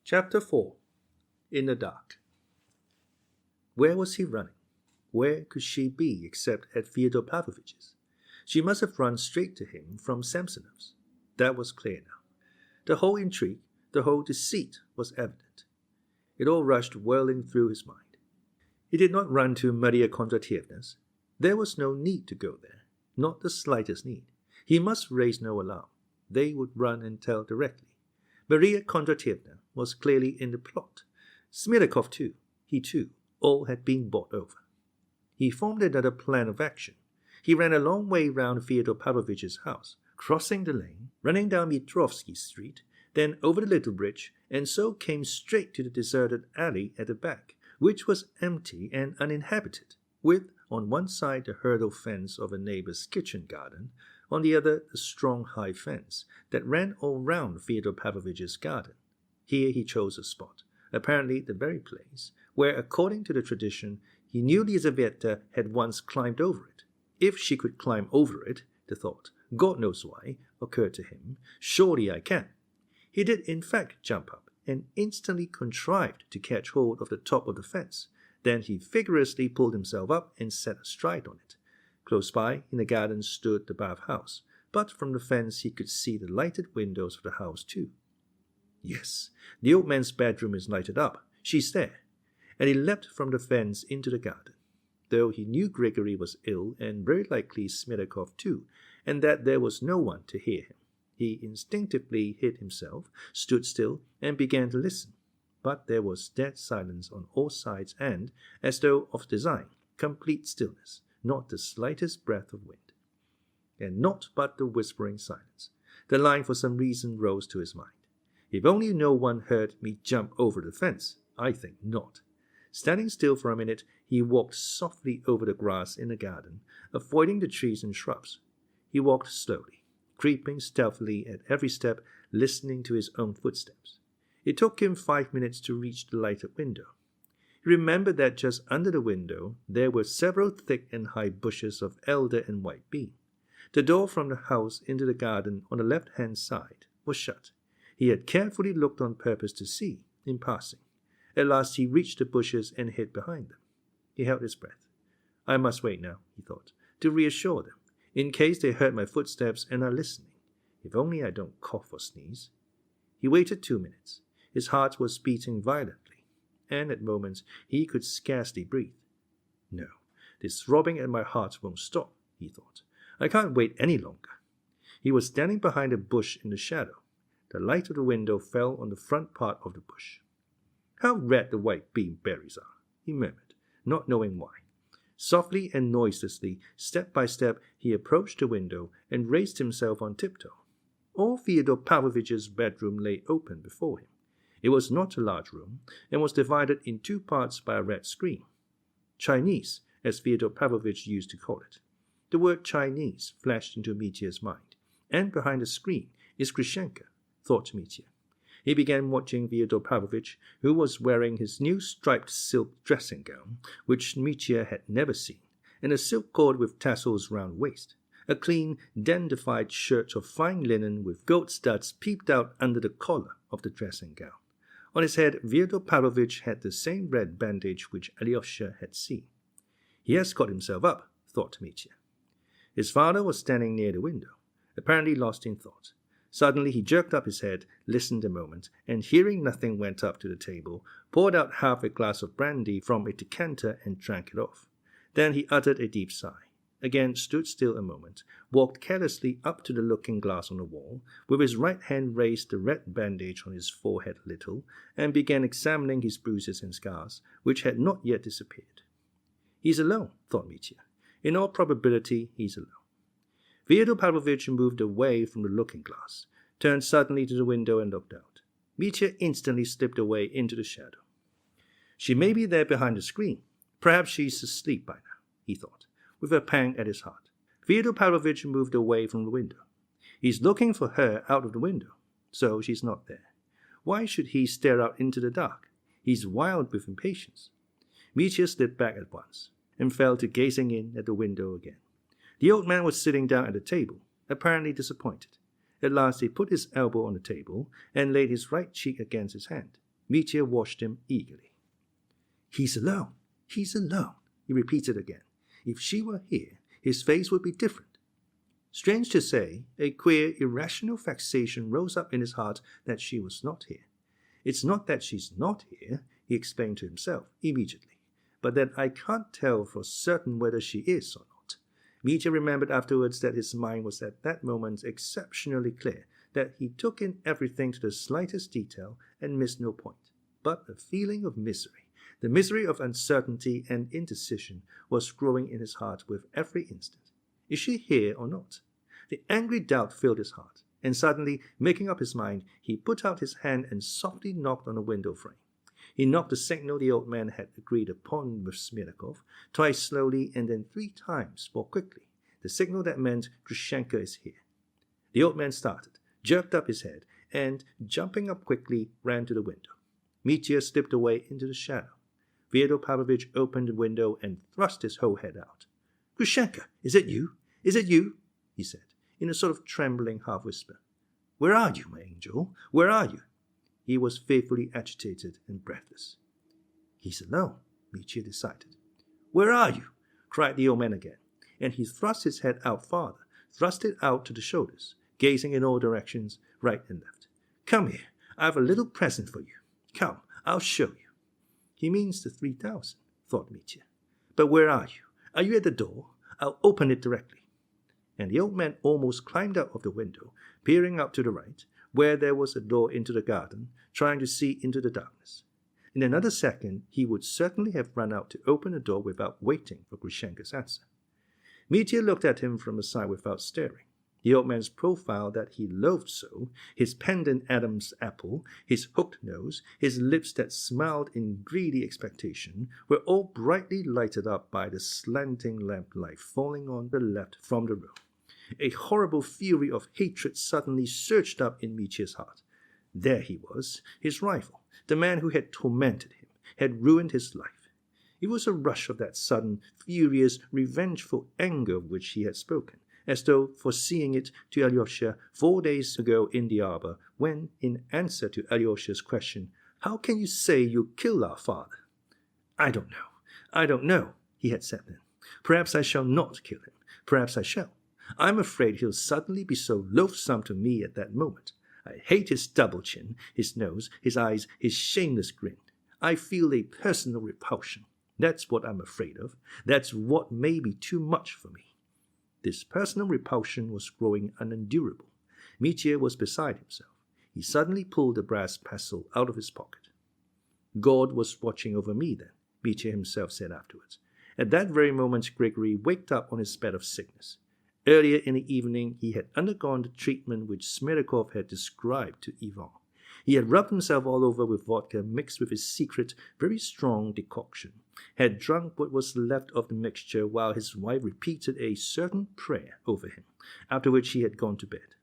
Chapter 4. In the Dark. Where was he running? Where could she be except at Fyodor Pavlovich's? She must have run straight to him from Samsonov's. That was clear now. The whole intrigue, the whole deceit was evident. It all rushed whirling through his mind. He did not run to Maria Kondratievna's. There was no need to go there, not the slightest need. He must raise no alarm. They would run and tell directly. Maria Kondratievna was clearly in the plot. Smirnikov too, he too, all had been bought over. He formed another plan of action. He ran a long way round Fyodor Pavlovich's house, crossing the lane, running down Mitrovsky Street, then over the little bridge, and so came straight to the deserted alley at the back, which was empty and uninhabited, with on one side the hurdle fence of a neighbor's kitchen garden, on the other the strong high fence that ran all round Fyodor Pavlovich's garden. Here he chose a spot, apparently the very place, where, according to the tradition, he knew Lizaveta had once climbed over it. If she could climb over it, the thought, God knows why, occurred to him, surely I can. He did in fact jump up, and instantly contrived to catch hold of the top of the fence. Then he vigorously pulled himself up and sat astride on it. Close by, in the garden, stood the bath-house, but from the fence he could see the lighted windows of the house too. Yes, the old man's bedroom is lighted up. She's there. And he leapt from the fence into the garden. Though he knew Grigory was ill, and very likely Smerdyakov too, and that there was no one to hear him, he instinctively hid himself, stood still, and began to listen. But there was dead silence on all sides and, as though of design, complete stillness, not the slightest breath of wind. And not but the whispering silence. The line for some reason rose to his mind. If only no one heard me jump over the fence. I think not. Standing still for a minute, he walked softly over the grass in the garden, avoiding the trees and shrubs. He walked slowly, creeping stealthily at every step, listening to his own footsteps. It took him 5 minutes to reach the lighted window. He remembered that just under the window there were several thick and high bushes of elder and white bean. The door from the house into the garden on the left-hand side was shut. He had carefully looked on purpose to see, in passing. At last he reached the bushes and hid behind them. He held his breath. I must wait now, he thought, to reassure them, in case they heard my footsteps and are listening. If only I don't cough or sneeze. He waited 2 minutes. His heart was beating violently, and at moments he could scarcely breathe. No, this throbbing at my heart won't stop, he thought. I can't wait any longer. He was standing behind a bush in the shadow. The light of the window fell on the front part of the bush. How red the white bean berries are, he murmured, not knowing why. Softly and noiselessly, step by step, he approached the window and raised himself on tiptoe. All Fyodor Pavlovich's bedroom lay open before him. It was not a large room, and was divided in 2 parts by a red screen. Chinese, as Fyodor Pavlovich used to call it. The word Chinese flashed into Mitya's mind, and behind the screen is Grushenka, thought Mitya. He began watching Fyodor Pavlovich, who was wearing his new striped silk dressing gown, which Mitya had never seen, and a silk cord with tassels round waist. A clean, dandified shirt of fine linen with gold studs peeped out under the collar of the dressing gown. On his head, Fyodor Pavlovich had the same red bandage which Alyosha had seen. He has got himself up, thought Mitya. His father was standing near the window, apparently lost in thought. Suddenly he jerked up his head, listened a moment, and hearing nothing went up to the table, poured out half a glass of brandy from a decanter and drank it off. Then he uttered a deep sigh, again stood still a moment, walked carelessly up to the looking-glass on the wall, with his right hand raised the red bandage on his forehead a little, and began examining his bruises and scars, which had not yet disappeared. He's alone, thought Mitya. In all probability, he's alone. Fyodor Pavlovich moved away from the looking-glass, turned suddenly to the window and looked out. Mitya instantly slipped away into the shadow. She may be there behind the screen. Perhaps she's asleep by now, he thought, with a pang at his heart. Fyodor Pavlovich moved away from the window. He's looking for her out of the window, so she's not there. Why should he stare out into the dark? He's wild with impatience. Mitya slipped back at once, and fell to gazing in at the window again. The old man was sitting down at the table, apparently disappointed. At last he put his elbow on the table, and laid his right cheek against his hand. Mitya watched him eagerly. He's alone, he repeated again. If she were here, his face would be different. Strange to say, a queer, irrational vexation rose up in his heart that she was not here. It's not that she's not here, he explained to himself immediately, but that I can't tell for certain whether she is or not. Mitya remembered afterwards that his mind was at that moment exceptionally clear, that he took in everything to the slightest detail and missed no point. But a feeling of misery, the misery of uncertainty and indecision, was growing in his heart with every instant. Is she here or not? The angry doubt filled his heart, and suddenly, making up his mind, he put out his hand and softly knocked on the window frame. He knocked the signal the old man had agreed upon with Smerdyakov, twice slowly and then 3 times more quickly, the signal that meant Grushenka is here. The old man started, jerked up his head, and, jumping up quickly, ran to the window. Mitya slipped away into the shadow. Fyodor Pavlovich opened the window and thrust his whole head out. "Grushenka, is it you? Is it you?" he said, in a sort of trembling half-whisper. "Where are you, my angel? Where are you?" He was fearfully agitated and breathless. "He's alone," Mitya decided. "Where are you?" cried the old man again, and he thrust his head out farther, thrust it out to the shoulders, gazing in all directions, right and left. "Come here, I have a little present for you. Come, I'll show you." He means the 3,000, thought Mitya. "But where are you? Are you at the door? I'll open it directly." And the old man almost climbed out of the window, peering out to the right, where there was a door into the garden, trying to see into the darkness. In another second, he would certainly have run out to open the door without waiting for Grushenka's answer. Mitya looked at him from the side without staring. The old man's profile that he loathed so, his pendant Adam's apple, his hooked nose, his lips that smiled in greedy expectation, were all brightly lighted up by the slanting lamplight falling on the left from the room. A horrible fury of hatred suddenly surged up in Mitya's heart. There he was, his rival, the man who had tormented him, had ruined his life. It was a rush of that sudden, furious, revengeful anger of which he had spoken, as though foreseeing it to Alyosha 4 days ago in the arbor, when, in answer to Alyosha's question, "How can you say you killed our father?" I don't know, he had said then. "Perhaps I shall not kill him. Perhaps I shall. I'm afraid he'll suddenly be so loathsome to me at that moment. I hate his double chin, his nose, his eyes, his shameless grin. I feel a personal repulsion. That's what I'm afraid of. That's what may be too much for me." This personal repulsion was growing unendurable. Mitya was beside himself. He suddenly pulled the brass pestle out of his pocket. "God was watching over me then," Mitya himself said afterwards. At that very moment, Grigory waked up on his bed of sickness. Earlier in the evening, he had undergone the treatment which Smerdyakov had described to Ivan. He had rubbed himself all over with vodka mixed with his secret, very strong decoction, had drunk what was left of the mixture while his wife repeated a certain prayer over him, after which he had gone to bed.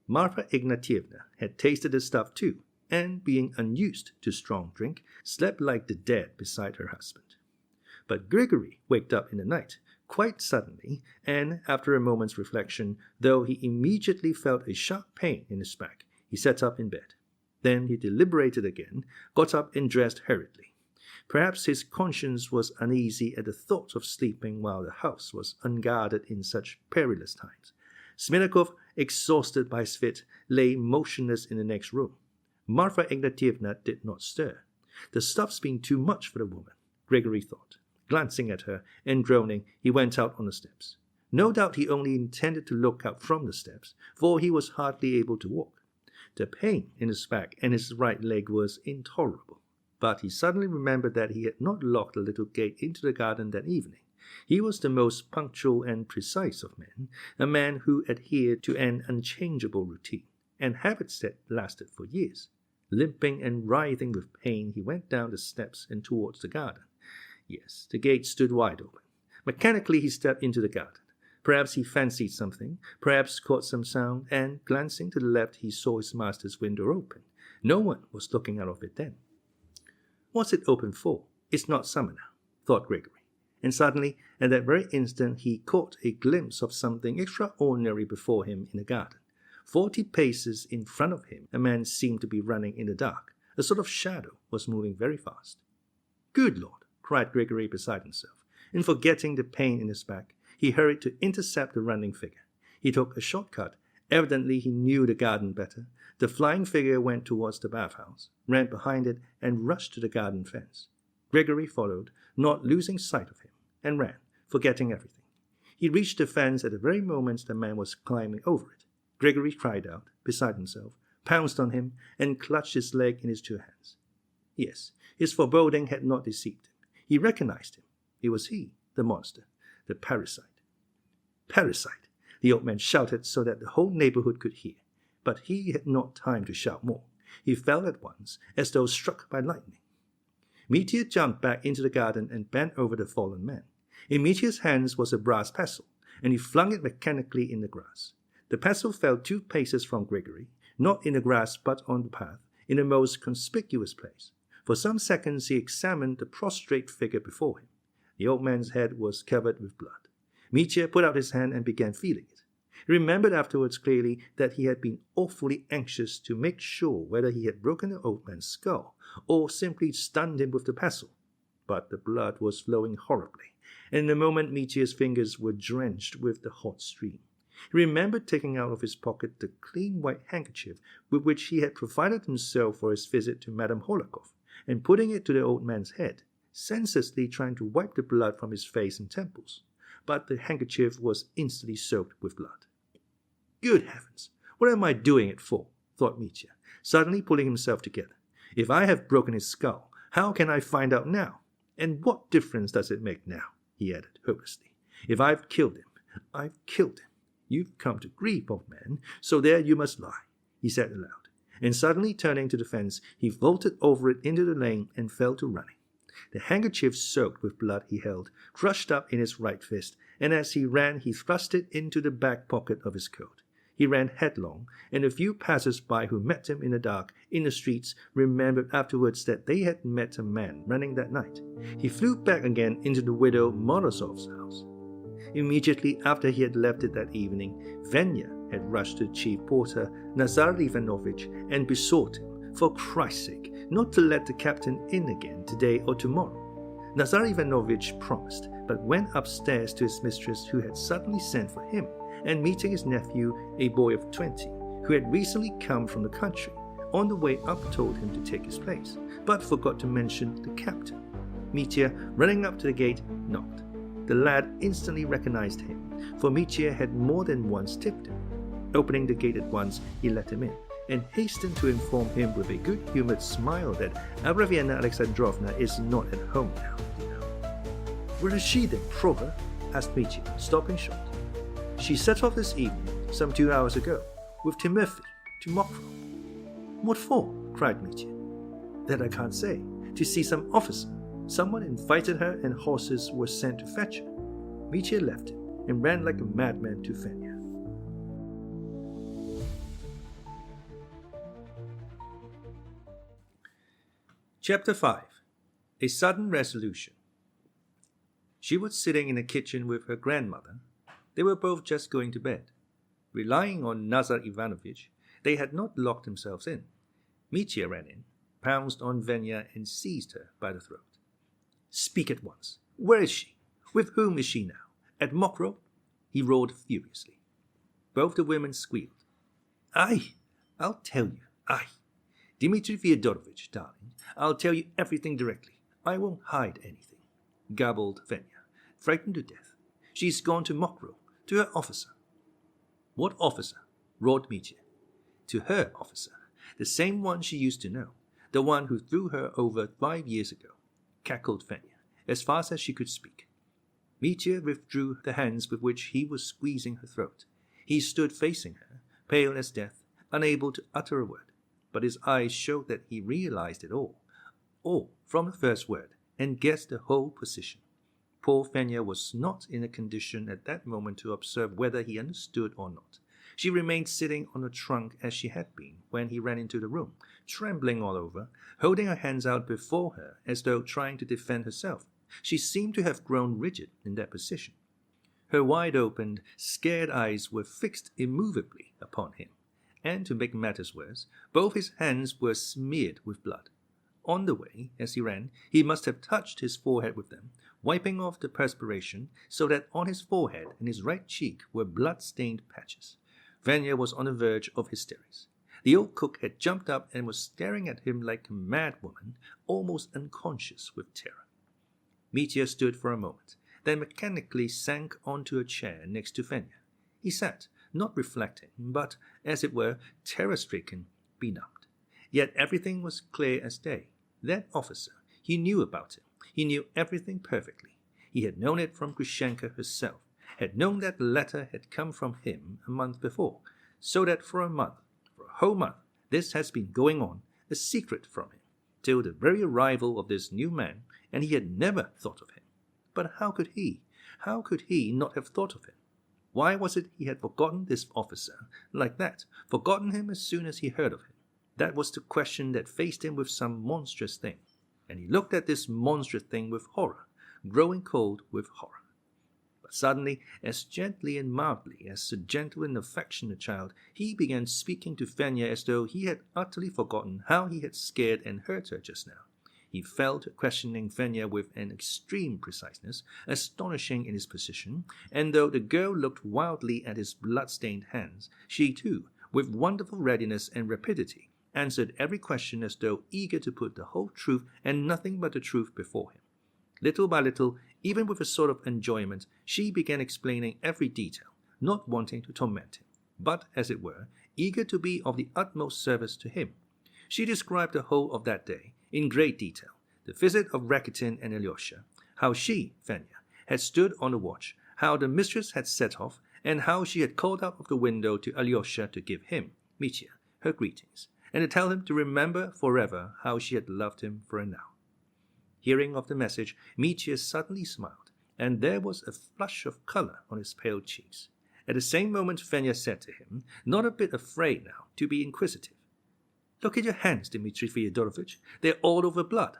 Marfa Ignatievna had tasted the stuff too, and, being unused to strong drink, slept like the dead beside her husband. But Grigory waked up in the night, quite suddenly, and, after a moment's reflection, though he immediately felt a sharp pain in his back, he sat up in bed. Then he deliberated again, got up and dressed hurriedly. Perhaps his conscience was uneasy at the thought of sleeping while the house was unguarded in such perilous times. Smerdyakov, exhausted by his fit, lay motionless in the next room. Marfa Ignatievna did not stir. The stuff's been too much for the woman, Grigory thought. Glancing at her and groaning, he went out on the steps. No doubt he only intended to look out from the steps, for he was hardly able to walk. The pain in his back and his right leg was intolerable. But he suddenly remembered that he had not locked the little gate into the garden that evening. He was the most punctual and precise of men, a man who adhered to an unchangeable routine, and habits that lasted for years. Limping and writhing with pain, he went down the steps and towards the garden. Yes, the gate stood wide open. Mechanically he stepped into the garden. Perhaps he fancied something, perhaps caught some sound, and, glancing to the left, he saw his master's window open. No one was looking out of it then. What's it open for? It's not summer now, thought Grigory. And suddenly, at that very instant, he caught a glimpse of something extraordinary before him in the garden. 40 paces in front of him, a man seemed to be running in the dark. A sort of shadow was moving very fast. "Good Lord!" cried Grigory beside himself, and forgetting the pain in his back, he hurried to intercept the running figure. He took a shortcut. Evidently he knew the garden better. The flying figure went towards the bathhouse, ran behind it, and rushed to the garden fence. Grigory followed, not losing sight of him, and ran, forgetting everything. He reached the fence at the very moment the man was climbing over it. Grigory cried out, beside himself, pounced on him, and clutched his leg in his 2 hands. Yes, his foreboding had not deceived him. He recognized him. It was he, the monster, the parasite. "Parasite!" the old man shouted so that the whole neighborhood could hear. But he had not time to shout more. He fell at once, as though struck by lightning. Mitya jumped back into the garden and bent over the fallen man. In Mitya's hands was a brass pestle, and he flung it mechanically in the grass. The pestle fell 2 paces from Grigory, not in the grass but on the path, in the most conspicuous place. For some seconds he examined the prostrate figure before him. The old man's head was covered with blood. Mitya put out his hand and began feeling it. He remembered afterwards clearly that he had been awfully anxious to make sure whether he had broken the old man's skull or simply stunned him with the pestle. But the blood was flowing horribly, and in a moment Mitya's fingers were drenched with the hot stream. He remembered taking out of his pocket the clean white handkerchief with which he had provided himself for his visit to Madame Hohlakov, and putting it to the old man's head, senselessly trying to wipe the blood from his face and temples. But the handkerchief was instantly soaked with blood. Good heavens! What am I doing it for? Thought Mitya, suddenly pulling himself together. If I have broken his skull, how can I find out now? And what difference does it make now? He added hopelessly. If I've killed him, I've killed him. You've come to grief, old man, so there you must lie, he said aloud. And suddenly turning to the fence, he vaulted over it into the lane and fell to running. The handkerchief soaked with blood he held, crushed up in his right fist, and as he ran he thrust it into the back pocket of his coat. He ran headlong, and a few passers-by who met him in the dark, in the streets, remembered afterwards that they had met a man running that night. He flew back again into the widow Morozov's house. Immediately after he had left it that evening, Venya had rushed to the chief porter, Nazar Ivanovich, and besought him, for Christ's sake, not to let the captain in again today or tomorrow. Nazar Ivanovich promised, but went upstairs to his mistress, who had suddenly sent for him, and meeting his nephew, a boy of 20, who had recently come from the country, on the way up told him to take his place, but forgot to mention the captain. Mitya, running up to the gate, knocked. The lad instantly recognized him, for Mitya had more than once tipped him. Opening the gate at once, he let him in, and hastened to inform him with a good-humored smile that Avraviana Alexandrovna is not at home now. Where is she then, Prover? Asked Mitya, stopping short. She set off this evening, some 2 hours ago, with Timothy to Mokrow. What for? Cried Mitya. That I can't say. To see some officer. Someone invited her and horses were sent to fetch her. Mitya left him and ran like a madman to Fenya. Chapter 5. A Sudden Resolution. She was sitting in the kitchen with her grandmother. They were both just going to bed. Relying on Nazar Ivanovich, they had not locked themselves in. Mitya ran in, pounced on Venya, and seized her by the throat. Speak at once. Where is she? With whom is she now? At Mokrow? He roared furiously. Both the women squealed. I'll tell you. Dmitri Fyodorovich, darling, I'll tell you everything directly. I won't hide anything, gabbled Venya, frightened to death. She's gone to Mokrow, to her officer. What officer? Roared Mitya. To her officer, the same one she used to know, the one who threw her over 5 years ago, cackled Venya, as fast as she could speak. Mitya withdrew the hands with which he was squeezing her throat. He stood facing her, pale as death, unable to utter a word, but his eyes showed that he realized it all from the first word, and guessed the whole position. Poor Fenya was not in a condition at that moment to observe whether he understood or not. She remained sitting on the trunk as she had been when he ran into the room, trembling all over, holding her hands out before her as though trying to defend herself. She seemed to have grown rigid in that position. Her wide-opened, scared eyes were fixed immovably upon him, and to make matters worse, both his hands were smeared with blood. On the way, as he ran, he must have touched his forehead with them, wiping off the perspiration so that on his forehead and his right cheek were blood-stained patches. Venya was on the verge of hysterics. The old cook had jumped up and was staring at him like a mad woman, almost unconscious with terror. Mitya stood for a moment, then mechanically sank onto a chair next to Venya. He sat, not reflecting, but, as it were, terror-stricken, benumbed. Yet everything was clear as day. That officer, he knew about him. He knew everything perfectly. He had known it from Grushenka herself, had known that the letter had come from him a month before, so that for a whole month, this has been going on, a secret from him, till the very arrival of this new man, and he had never thought of him. But how could he not have thought of him? Why was it he had forgotten this officer like that, forgotten him as soon as he heard of him? That was the question that faced him with some monstrous thing, and he looked at this monstrous thing with horror, growing cold with horror. But suddenly, as gently and mildly as a gentle and affectionate child, he began speaking to Fenya as though he had utterly forgotten how he had scared and hurt her just now. He fell to questioning Fenya with an extreme preciseness, astonishing in his precision, and though the girl looked wildly at his blood-stained hands, she too, with wonderful readiness and rapidity, answered every question as though eager to put the whole truth and nothing but the truth before him. Little by little, even with a sort of enjoyment, she began explaining every detail, not wanting to torment him, but, as it were, eager to be of the utmost service to him. She described the whole of that day, in great detail, the visit of Rakitin and Alyosha, how she, Fenya, had stood on the watch, how the mistress had set off, and how she had called out of the window to Alyosha to give him, Mitya, her greetings, and to tell him to remember forever how she had loved him for an hour. Hearing of the message, Mitya suddenly smiled, and there was a flush of color on his pale cheeks. At the same moment Fenya said to him, not a bit afraid now, to be inquisitive, "Look at your hands, Dmitri Fyodorovich. They're all over blood."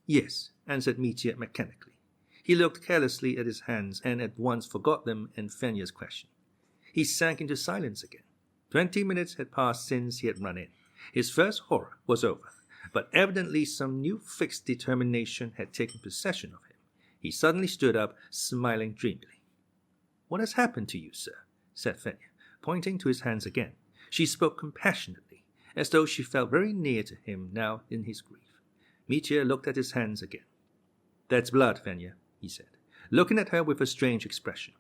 "Yes," answered Mitya mechanically. He looked carelessly at his hands and at once forgot them and Fenya's question. He sank into silence again. 20 minutes had passed since he had run in. His first horror was over, but evidently some new fixed determination had taken possession of him. He suddenly stood up, smiling dreamily. "What has happened to you, sir?" said Fenya, pointing to his hands again. She spoke compassionately, as though she felt very near to him now in his grief. Mitya looked at his hands again. "That's blood, Fenya," he said, looking at her with a strange expression.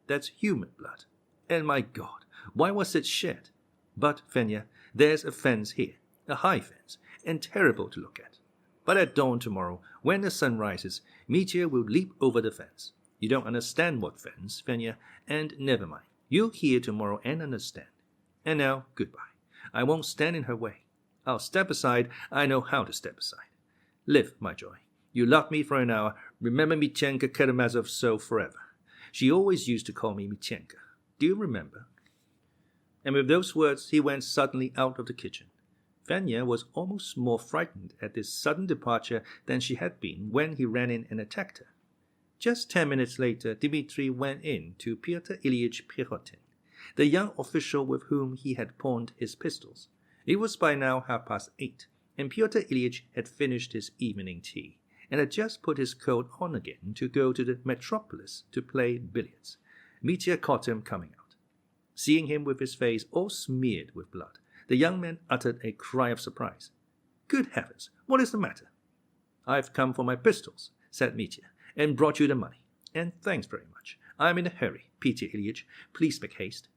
"That's human blood. And my God, why was it shed? But, Fenya, there's a fence here, a high fence, and terrible to look at. But at dawn tomorrow, when the sun rises, Mitya will leap over the fence. You don't understand what fence, Fenya, and never mind. You'll hear tomorrow and understand. And now, goodbye. I won't stand in her way. I'll step aside. I know how to step aside. Live, my joy. You loved me for an hour. Remember Mityenka Karamazov so forever. She always used to call me Mityenka. Do you remember?" And with those words he went suddenly out of the kitchen. Fenya was almost more frightened at this sudden departure than she had been when he ran in and attacked her. Just 10 minutes later, Dmitri went in to Pyotr Ilyich Pirotin, the young official with whom he had pawned his pistols. It was by now 8:30, and Pyotr Ilyich had finished his evening tea, and had just put his coat on again to go to the metropolis to play billiards. Mitya caught him coming out. Seeing him with his face all smeared with blood, the young man uttered a cry of surprise. "Good heavens, what is the matter?" "I've come for my pistols," said Mitya, "and brought you the money. And thanks very much. I'm in a hurry, Peter Ilyich. Please make haste."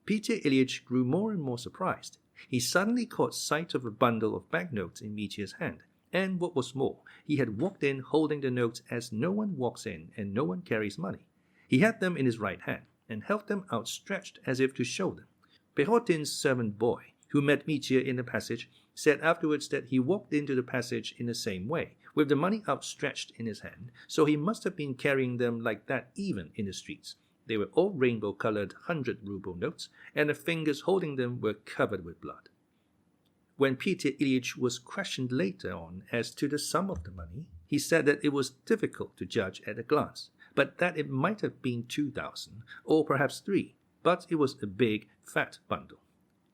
Peter Ilyich grew more and more surprised. He suddenly caught sight of a bundle of banknotes in Mitya's hand, and what was more, he had walked in holding the notes as no one walks in and no one carries money. He had them in his right hand, and held them outstretched as if to show them. Pirotin's servant boy, who met Mitya in the passage, said afterwards that he walked into the passage in the same way, with the money outstretched in his hand, so he must have been carrying them like that even in the streets. They were all rainbow-colored 100-ruble notes, and the fingers holding them were covered with blood. When Peter Ilyich was questioned later on as to the sum of the money, he said that it was difficult to judge at a glance, but that it might have been 2,000, or perhaps 3, but it was a big, fat bundle.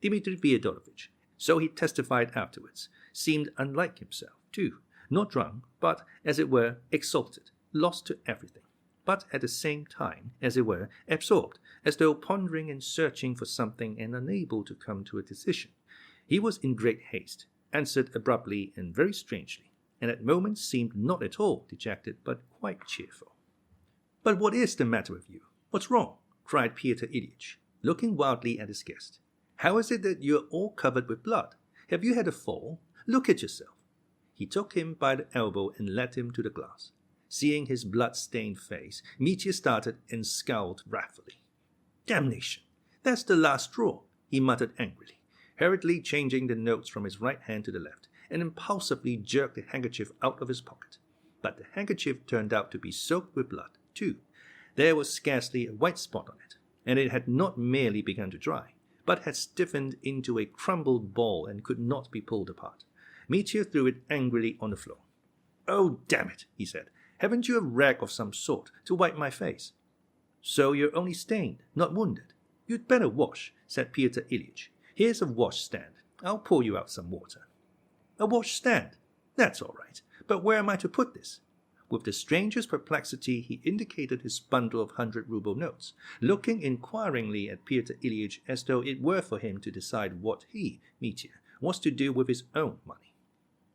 Dmitri Fyodorovich, so he testified afterwards, seemed unlike himself, too, not drunk, but, as it were, exalted, lost to everything, but at the same time, as it were, absorbed, as though pondering and searching for something and unable to come to a decision. He was in great haste, answered abruptly and very strangely, and at moments seemed not at all dejected, but quite cheerful. "But what is the matter with you? What's wrong?" cried Pyotr Ilyich, looking wildly at his guest. "How is it that you are all covered with blood? Have you had a fall? Look at yourself." He took him by the elbow and led him to the glass. Seeing his blood-stained face, Mitya started and scowled wrathfully. "Damnation! That's the last straw," he muttered angrily, hurriedly changing the notes from his right hand to the left, and impulsively jerked the handkerchief out of his pocket. But the handkerchief turned out to be soaked with blood, too. There was scarcely a white spot on it, and it had not merely begun to dry, but had stiffened into a crumbled ball and could not be pulled apart. Mitya threw it angrily on the floor. "Oh, damn it," he said. "Haven't you a rag of some sort to wipe my face?" So you're only stained, not wounded. You'd better wash, said Pyotr Ilyitch. Here's a washstand. I'll pour you out some water. A washstand? That's all right. But where am I to put this? With the stranger's perplexity, he indicated his bundle of 100-ruble notes, looking inquiringly at Pyotr Ilyitch as though it were for him to decide what he, Mitya, was to do with his own money.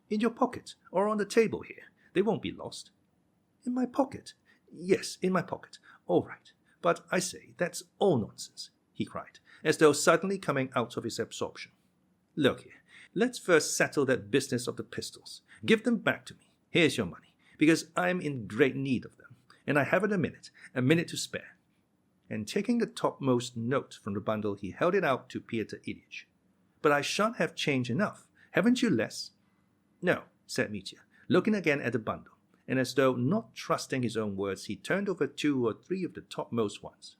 In your pocket, or on the table here. They won't be lost. In my pocket? Yes, in my pocket. All right. But I say, that's all nonsense, he cried, as though suddenly coming out of his absorption. Look here, let's first settle that business of the pistols. Give them back to me. Here's your money, because I'm in great need of them, and I haven't a minute to spare. And taking the topmost note from the bundle, he held it out to Pyotr Ilyitch. But I shan't have change enough. Haven't you less? No, said Mitya, looking again at the bundle, and as though not trusting his own words, he turned over 2 or 3 of the topmost ones.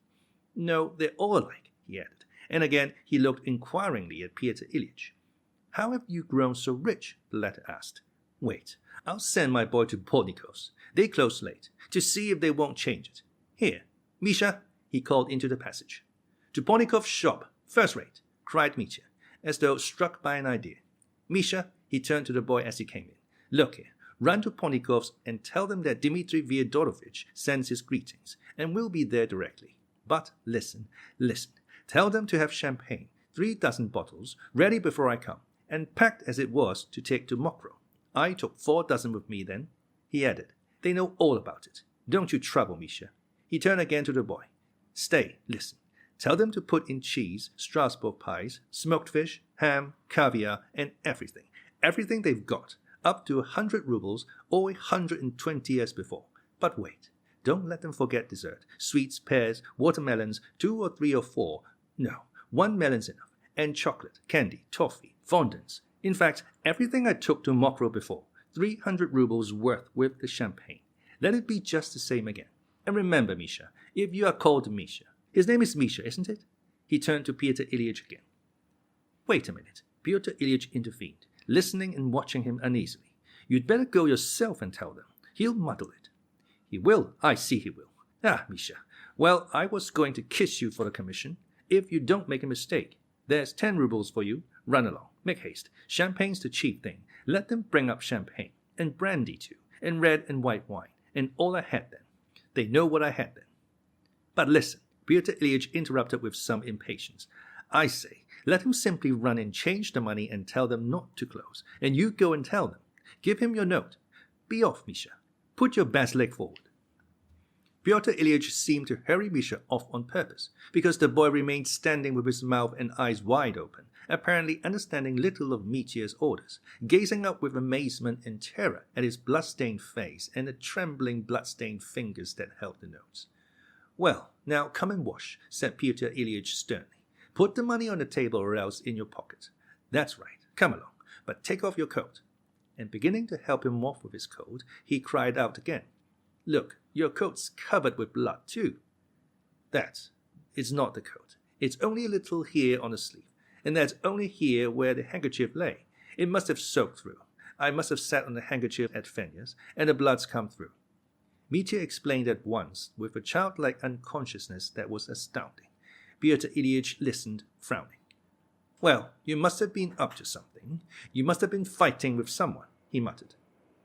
No, they're all alike, he added, and again he looked inquiringly at Pyotr Ilyitch. How have you grown so rich? The latter asked. Wait, I'll send my boy to Portnikov's. They close late, to see if they won't change it. Here, Misha, he called into the passage. To Portnikov's shop, first rate, cried Mitya, as though struck by an idea. Misha, he turned to the boy as he came in. Look here, run to Portnikov's and tell them that Dmitri Fyodorovich sends his greetings, and we'll be there directly. But listen. Tell them to have champagne, 3 dozen bottles, ready before I come, and packed as it was to take to Mokrow. I took 4 dozen with me then, he added. They know all about it. Don't you trouble, Misha. He turned again to the boy. Stay, listen. Tell them to put in cheese, Strasbourg pies, smoked fish, ham, caviar, and everything. Everything they've got, up to 100 rubles or 120 as before. But wait, don't let them forget dessert. Sweets, pears, watermelons, 2 or 3 or 4. No, 1 melon's enough. And chocolate, candy, toffee, fondants. In fact, everything I took to Mokrow before. 300 rubles worth with the champagne. Let it be just the same again. And remember, Misha, if you are called Misha. His name is Misha, isn't it? He turned to Pyotr Ilyitch again. Wait a minute, Pyotr Ilyitch intervened, listening and watching him uneasily. You'd better go yourself and tell them. He'll muddle it. He will, I see he will. Ah, Misha, well, I was going to kiss you for the commission. If you don't make a mistake, there's 10 rubles for you. Run along, make haste. Champagne's the chief thing. Let them bring up champagne, and brandy too, and red and white wine, and all I had then. They know what I had then. But listen, Pyotr Ilyitch interrupted with some impatience. I say, let him simply run and change the money and tell them not to close, and you go and tell them. Give him your note. Be off, Misha. Put your best leg forward. Pyotr Ilyitch seemed to hurry Misha off on purpose, because the boy remained standing with his mouth and eyes wide open, apparently understanding little of Mitya's orders, gazing up with amazement and terror at his blood-stained face and the trembling blood-stained fingers that held the notes. Well, now come and wash, said Pyotr Ilyitch sternly. Put the money on the table or else in your pocket. That's right, come along, but take off your coat. And beginning to help him off with his coat, he cried out again. Look, your coat's covered with blood too. It's not the coat. It's only a little here on the sleeve, and that's only here where the handkerchief lay. It must have soaked through. I must have sat on the handkerchief at Fenya's, and the blood's come through. Mitya explained at once, with a childlike unconsciousness that was astounding. Pyotr Ilyitch listened, frowning. Well, you must have been up to something. You must have been fighting with someone, he muttered.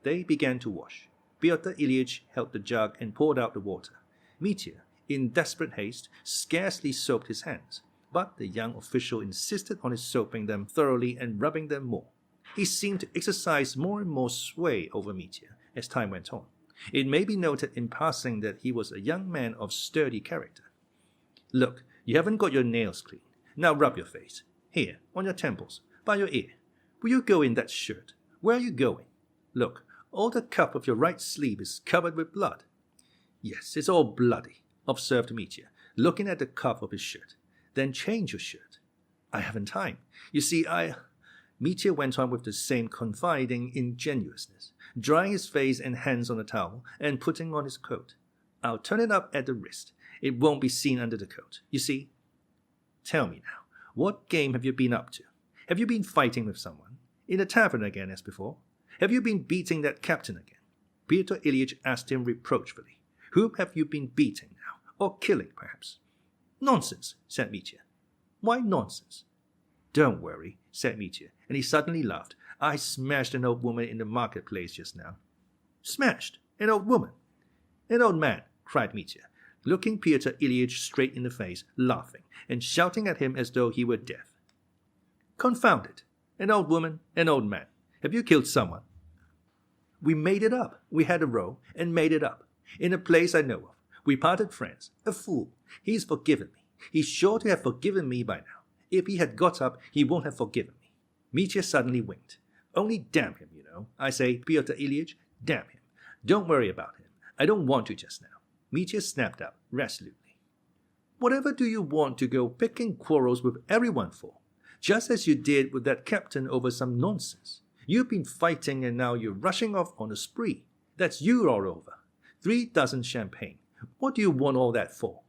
They began to wash. Pyotr Ilyitch held the jug and poured out the water. Mitya, in desperate haste, scarcely soaped his hands, but the young official insisted on his soaping them thoroughly and rubbing them more. He seemed to exercise more and more sway over Mitya as time went on. It may be noted in passing that he was a young man of sturdy character. Look, you haven't got your nails clean. Now rub your face. Here, on your temples, by your ear. Will you go in that shirt? Where are you going? Look, all the cuff of your right sleeve is covered with blood. Yes, it's all bloody, observed Mitya, looking at the cuff of his shirt. Then change your shirt. I haven't time. You see, Mitya went on with the same confiding ingenuousness, drying his face and hands on the towel and putting on his coat. I'll turn it up at the wrist. It won't be seen under the coat, you see. Tell me now, what game have you been up to? Have you been fighting with someone? In the tavern again as before? Have you been beating that captain again? Pyotr Ilyitch asked him reproachfully. Whom have you been beating now? or killing, perhaps. Nonsense, said Mitya. Why nonsense? Don't worry, said Mitya, and he suddenly laughed. I smashed an old woman in the marketplace just now. Smashed? An old woman? An old man, cried Mitya, looking Pyotr Ilyitch straight in the face, laughing, and shouting at him as though he were deaf. Confound it! An old woman, an old man. Have you killed someone? We made it up. We had a row and made it up. In a place I know of. We parted friends. A fool. He's forgiven me. He's sure to have forgiven me by now. If he had got up, he won't have forgiven me. Mitya suddenly winked. Only damn him, you know. I say, Pyotr Ilyitch, damn him. Don't worry about him. I don't want to just now. Mitya snapped out resolutely. Whatever do you want to go picking quarrels with everyone for? Just as you did with that captain over some nonsense. You've been fighting and now you're rushing off on a spree. That's you all over. 3 dozen champagne. What do you want all that for?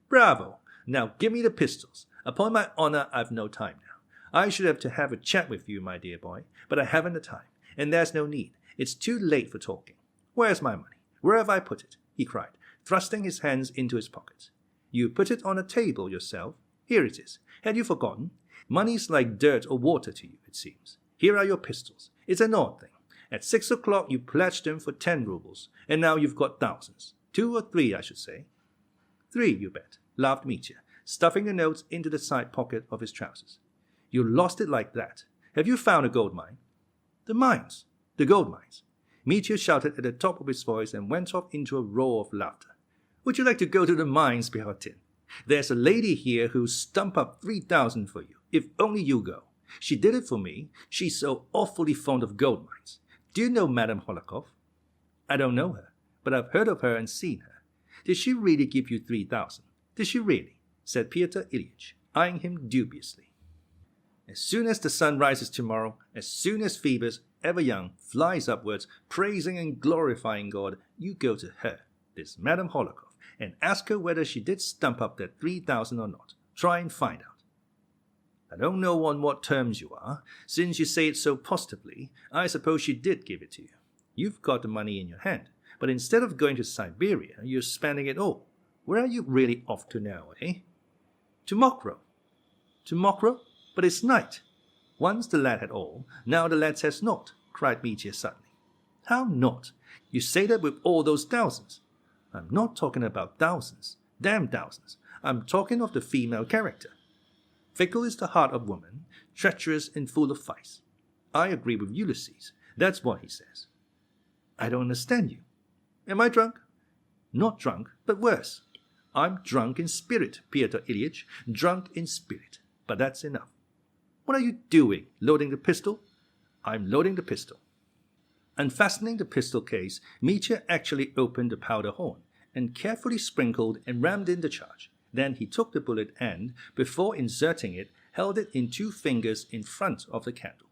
Bravo! Now give me the pistols. Upon my honor, I've no time now. I should have to have a chat with you, my dear boy, but I haven't the time, and there's no need. It's too late for talking. Where's my money? Where have I put it? He cried, thrusting his hands into his pockets. You put it on a table yourself. Here it is. Had you forgotten? Money's like dirt or water to you, it seems. Here are your pistols. It's an odd thing. At 6 o'clock you pledged them for 10 rubles, and now you've got thousands. 2 or 3, I should say. 3, you bet, laughed Mitya, stuffing the notes into the side pocket of his trousers. You lost it like that. Have you found a gold mine? The mines. The gold mines. Mitya shouted at the top of his voice and went off into a roar of laughter. Would you like to go to the mines, Rakitin? There's a lady here who'll stump up 3,000 for you, if only you go. She did it for me. She's so awfully fond of gold mines. Do you know Madame Holikov? I don't know her, but I've heard of her and seen her. Did she really give you 3,000? Did she really? Said Pyotr Ilyitch, eyeing him dubiously. As soon as the sun rises tomorrow, as soon as Phoebus, ever young, flies upwards, praising and glorifying God, you go to her, this Madame Holikov, and ask her whether she did stump up that 3,000 or not. Try and find out. I don't know on what terms you are. Since you say it so positively, I suppose she did give it to you. You've got the money in your hand, but instead of going to Siberia, you're spending it all. Where are you really off to now, eh? To Mokroe. To Mokroe? But it's night. Once the lad had all, now the lad has not, cried Mitya suddenly. How not? You say that with all those thousands. I'm not talking about thousands. Damn thousands. I'm talking of the female character. Fickle is the heart of woman, treacherous and full of vice. I agree with Ulysses. That's what he says. I don't understand you. Am I drunk? Not drunk, but worse. I'm drunk in spirit, Pyotr Ilyitch, drunk in spirit. But that's enough. What are you doing? Loading the pistol? I'm loading the pistol. Unfastening the pistol case, Mitya actually opened the powder horn and carefully sprinkled and rammed in the charge. Then he took the bullet and, before inserting it, held it in 2 fingers in front of the candle.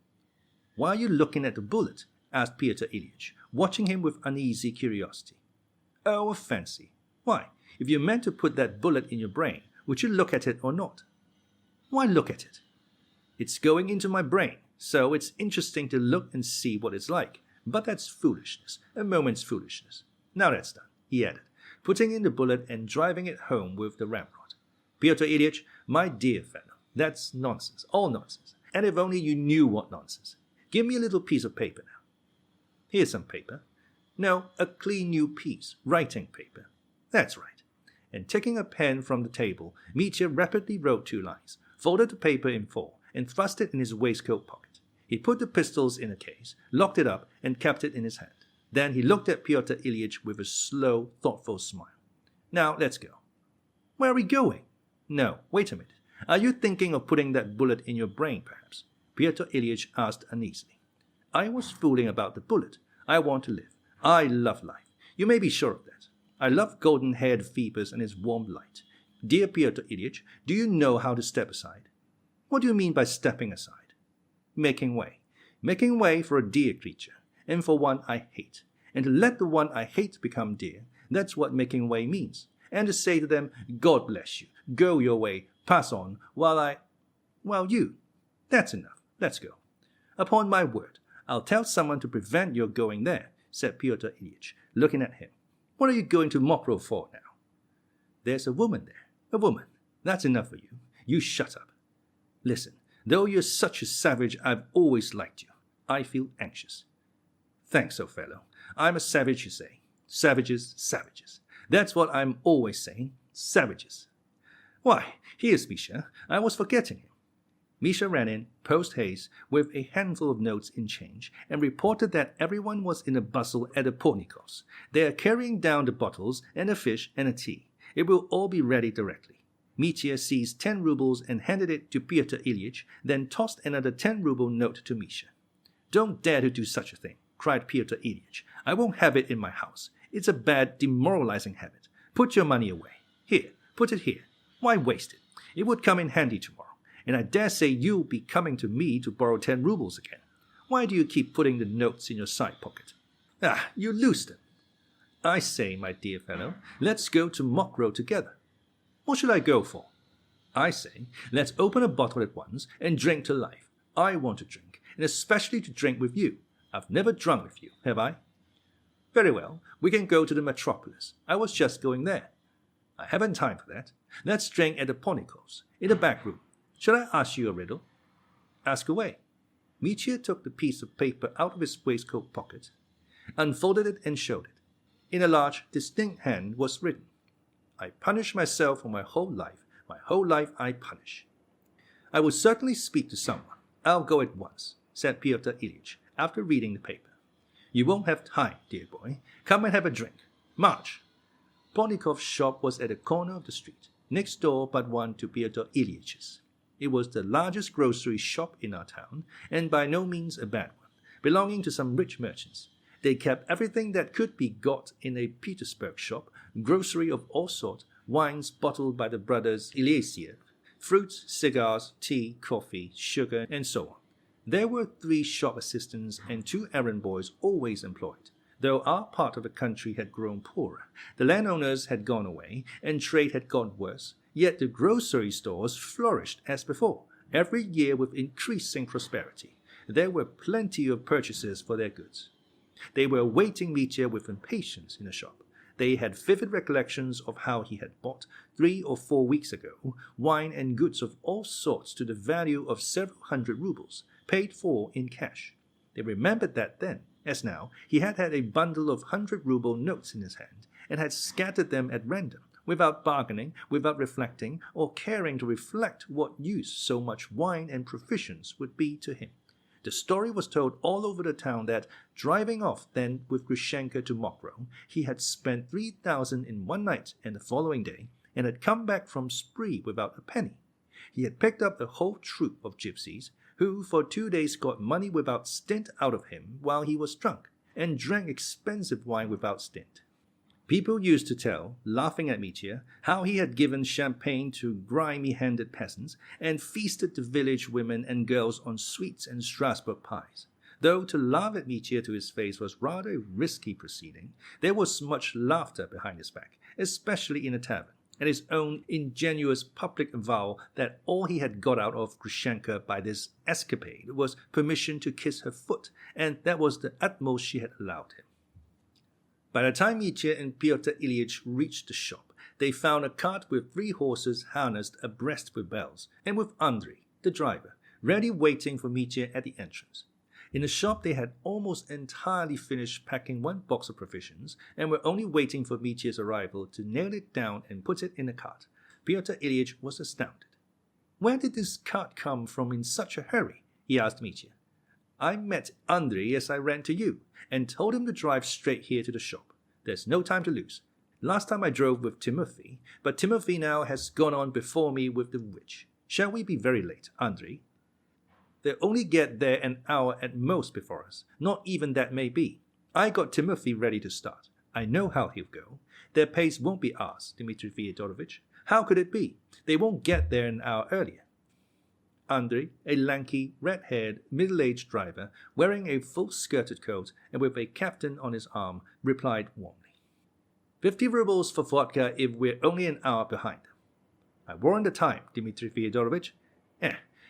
Why are you looking at the bullet? Asked Pyotr Ilyitch, watching him with uneasy curiosity. Oh, a fancy. Why, if you meant to put that bullet in your brain, would you look at it or not? Why look at it? It's going into my brain, so it's interesting to look and see what it's like. But that's foolishness, a moment's foolishness. Now that's done, he added, putting in the bullet and driving it home with the ramrod. Pyotr Ilyitch, my dear fellow, that's nonsense, all nonsense. And if only you knew what nonsense. Give me a little piece of paper now. Here's some paper. No, a clean new piece, writing paper. That's right. And taking a pen from the table, Mitya rapidly wrote 2 lines, folded the paper in 4, and thrust it in his waistcoat pocket. He put the pistols in a case, locked it up, and kept it in his hand. Then he looked at Pyotr Ilyitch with a slow, thoughtful smile. Now, let's go. Where are we going? No, wait a minute. Are you thinking of putting that bullet in your brain, perhaps? Pyotr Ilyitch asked uneasily. I was fooling about the bullet. I want to live. I love life. You may be sure of that. I love golden-haired Phoebus and his warm light. Dear Pyotr Ilyitch, do you know how to step aside? What do you mean by stepping aside? Making way. Making way for a dear creature, and for one I hate. And to let the one I hate become dear, that's what making way means. And to say to them, God bless you, go your way, pass on, while you. That's enough. Let's go. Upon my word, I'll tell someone to prevent your going there, said Pyotr Ilyitch, looking at him. What are you going to Mokroe for now? There's a woman there. A woman. That's enough for you. You shut up. Listen, though you're such a savage, I've always liked you. I feel anxious. Thanks, old fellow. I'm a savage, you say. Savages, savages. That's what I'm always saying. Savages. Why, here's Misha. I was forgetting him. Misha ran in, post-haste, with a handful of notes in change, and reported that everyone was in a bustle at the Pornikovs. They are carrying down the bottles and a fish and a tea. It will all be ready directly. Mitya seized 10 rubles and handed it to Pyotr Ilyich, then tossed another 10-ruble note to Misha. Don't dare to do such a thing, cried Pyotr Ilyich. I won't have it in my house. It's a bad, demoralizing habit. Put your money away. Here, put it here. Why waste it? It would come in handy tomorrow. And I dare say you'll be coming to me to borrow 10 rubles again. Why do you keep putting the notes in your side pocket? Ah, you lose them. I say, my dear fellow, let's go to Mokrow together. What should I go for? I say, let's open a bottle at once and drink to life. I want to drink, and especially to drink with you. I've never drunk with you, have I? Very well, we can go to the metropolis. I was just going there. I haven't time for that. Let's drink at the Pornikovs, in the back room. Shall I ask you a riddle? Ask away. Mitya took the piece of paper out of his waistcoat pocket, unfolded it and showed it. In a large, distinct hand was written, I punish myself for my whole life. My whole life I punish. I will certainly speak to someone. I'll go at once, said Pyotr Ilyich, after reading the paper. You won't have time, dear boy. Come and have a drink. March. Pornikov's shop was at the corner of the street, next door but one to Pyotr Ilyitch's. It was the largest grocery shop in our town, and by no means a bad one, belonging to some rich merchants. They kept everything that could be got in a Petersburg shop, grocery of all sorts, wines bottled by the brothers Ilyasiev, fruits, cigars, tea, coffee, sugar, and so on. There were 3 shop assistants and 2 errand boys always employed. Though our part of the country had grown poorer, the landowners had gone away, and trade had gone worse, yet the grocery stores flourished as before, every year with increasing prosperity. There were plenty of purchasers for their goods. They were awaiting Mitya with impatience in the shop. They had vivid recollections of how he had bought, 3 or 4 weeks ago, wine and goods of all sorts to the value of several hundred rubles, paid for in cash. They remembered that then, as now, he had had a bundle of 100-ruble notes in his hand, and had scattered them at random, without bargaining, without reflecting, or caring to reflect what use so much wine and provisions would be to him. The story was told all over the town that, driving off then with Grushenka to Mokrow, he had spent 3,000 in one night and the following day, and had come back from spree without a penny. He had picked up a whole troop of gypsies, who for 2 days got money without stint out of him while he was drunk, and drank expensive wine without stint. People used to tell, laughing at Mitya, how he had given champagne to grimy-handed peasants, and feasted the village women and girls on sweets and Strasbourg pies. Though to laugh at Mitya to his face was rather a risky proceeding, there was much laughter behind his back, especially in a tavern, at his own ingenuous public avowal that all he had got out of Grushenka by this escapade was permission to kiss her foot, and that was the utmost she had allowed him. By the time Mitya and Pyotr Ilyich reached the shop, they found a cart with 3 horses harnessed abreast with bells, and with Andrei, the driver, ready waiting for Mitya at the entrance. In the shop they had almost entirely finished packing 1 box of provisions, and were only waiting for Mitya's arrival to nail it down and put it in the cart. Pyotr Ilyich was astounded. Where did this cart come from in such a hurry? He asked Mitya. I met Andrei as I ran to you, and told him to drive straight here to the shop. There's no time to lose. Last time I drove with Timothy, but Timothy now has gone on before me with the witch. Shall we be very late, Andrei? They'll only get there an hour at most before us. Not even that may be. I got Timothy ready to start. I know how he'll go. Their pace won't be ours, Dmitri Fyodorovich. How could it be? They won't get there an hour earlier. Andrei, a lanky, red-haired, middle-aged driver, wearing a full-skirted coat and with a captain on his arm, replied warmly. 50 rubles for vodka if we're only an hour behind them. I warrant the time, Dmitri Fyodorovich.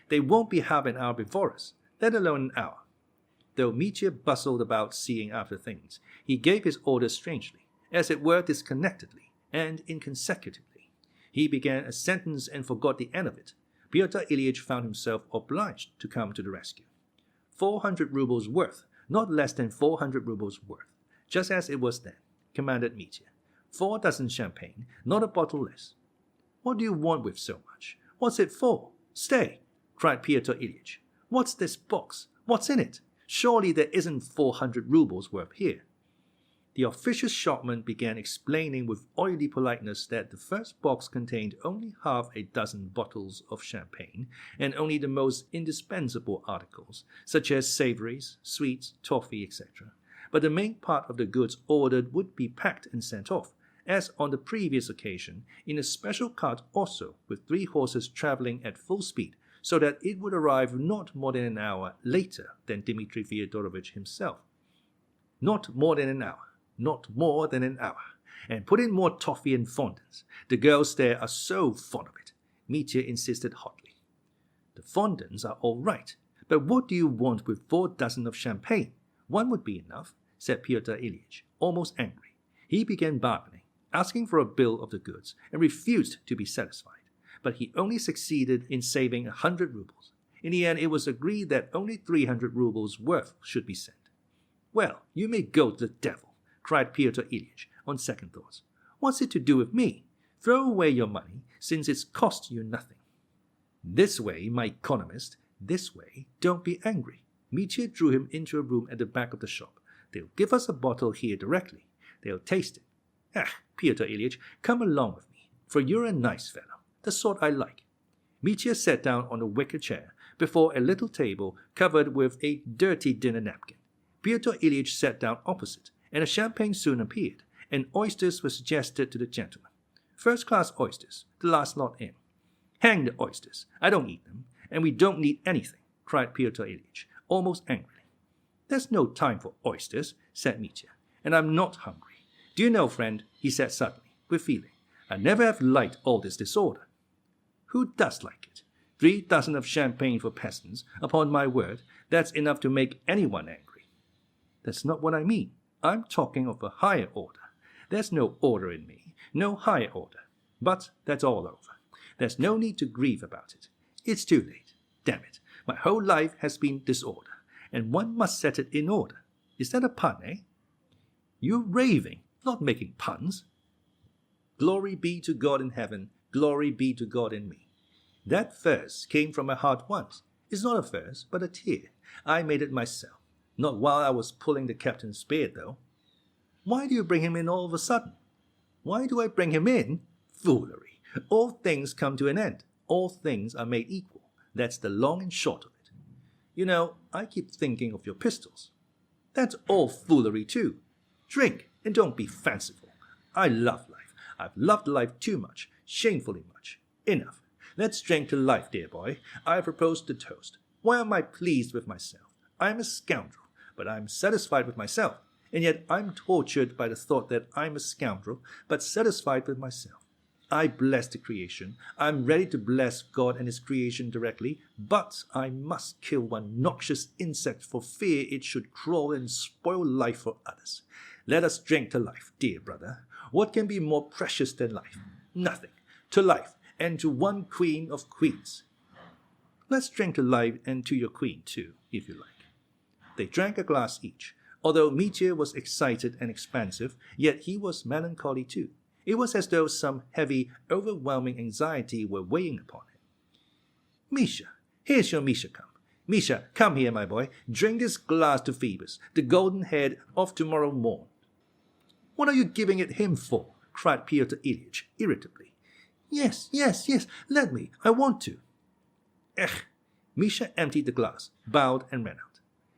They won't be half an hour before us, let alone an hour. Though Mitya bustled about seeing after things, he gave his orders strangely, as it were disconnectedly and inconsecutively. He began a sentence and forgot the end of it. Pyotr Ilyich found himself obliged to come to the rescue. 400 rubles worth, not less than 400 rubles worth, just as it was then, commanded Mitya. 4 dozen champagne, not a bottle less. What do you want with so much? What's it for? Stay, cried Pyotr Ilyich. What's this box? What's in it? Surely there isn't 400 rubles worth here. The officious shopman began explaining with oily politeness that the first box contained only half a dozen bottles of champagne and only the most indispensable articles, such as savories, sweets, toffee, etc. But the main part of the goods ordered would be packed and sent off, as on the previous occasion, in a special cart also, with 3 horses traveling at full speed, so that it would arrive not more than an hour later than Dmitri Fyodorovich himself. Not more than an hour. Not more than an hour. And put in more toffee and fondants. The girls there are so fond of it, Mitya insisted hotly. The fondants are all right, but what do you want with 4 dozen of champagne? 1 would be enough, said Pyotr Ilyich, almost angry. He began bargaining, asking for a bill of the goods, and refused to be satisfied. But he only succeeded in saving 100 rubles. In the end, it was agreed that only 300 rubles worth should be sent. Well, you may go to the devil, cried Pyotr Ilyich, on second thoughts. What's it to do with me? Throw away your money, since it's cost you nothing. This way, my economist, this way, don't be angry. Mitya drew him into a room at the back of the shop. They'll give us a bottle here directly. They'll taste it. Pyotr Ilyich, come along with me, for you're a nice fellow, the sort I like. Mitya sat down on a wicker chair before a little table covered with a dirty dinner napkin. Pyotr Ilyich sat down opposite, and a champagne soon appeared, and oysters were suggested to the gentleman. First-class oysters, the last lot in. Hang the oysters, I don't eat them, and we don't need anything, cried Pyotr Ilyich, almost angrily. There's no time for oysters, said Mitya, and I'm not hungry. Do you know, friend, he said suddenly, with feeling, I never have liked all this disorder. Who does like it? 3 dozen of champagne for peasants, upon my word, that's enough to make anyone angry. That's not what I mean. I'm talking of a higher order. There's no order in me, no higher order. But that's all over. There's no need to grieve about it. It's too late. Damn it, my whole life has been disorder, and one must set it in order. Is that a pun, eh? You're raving, not making puns. Glory be to God in heaven, glory be to God in me. That verse came from my heart once. It's not a verse, but a tear. I made it myself. Not while I was pulling the captain's beard, though. Why do you bring him in all of a sudden? Why do I bring him in? Foolery. All things come to an end. All things are made equal. That's the long and short of it. You know, I keep thinking of your pistols. That's all foolery, too. Drink, and don't be fanciful. I love life. I've loved life too much, shamefully much. Enough. Let's drink to life, dear boy. I propose the toast. Why am I pleased with myself? I'm a scoundrel, but I'm satisfied with myself, and yet I'm tortured by the thought that I'm a scoundrel, but satisfied with myself. I bless the creation. I'm ready to bless God and His creation directly, but I must kill one noxious insect for fear it should crawl and spoil life for others. Let us drink to life, dear brother. What can be more precious than life? Nothing. To life, and to one queen of queens. Let's drink to life and to your queen, too, if you like. They drank a glass each. Although Mitya was excited and expansive, yet he was melancholy too. It was as though some heavy, overwhelming anxiety were weighing upon him. Misha, here's your Misha come. Misha, come here, my boy. Drink this glass to Phoebus, the golden head of tomorrow morn. What are you giving it him for? Cried Pyotr Ilyich irritably. Yes, let me. I want to. Misha emptied the glass, bowed, and ran out.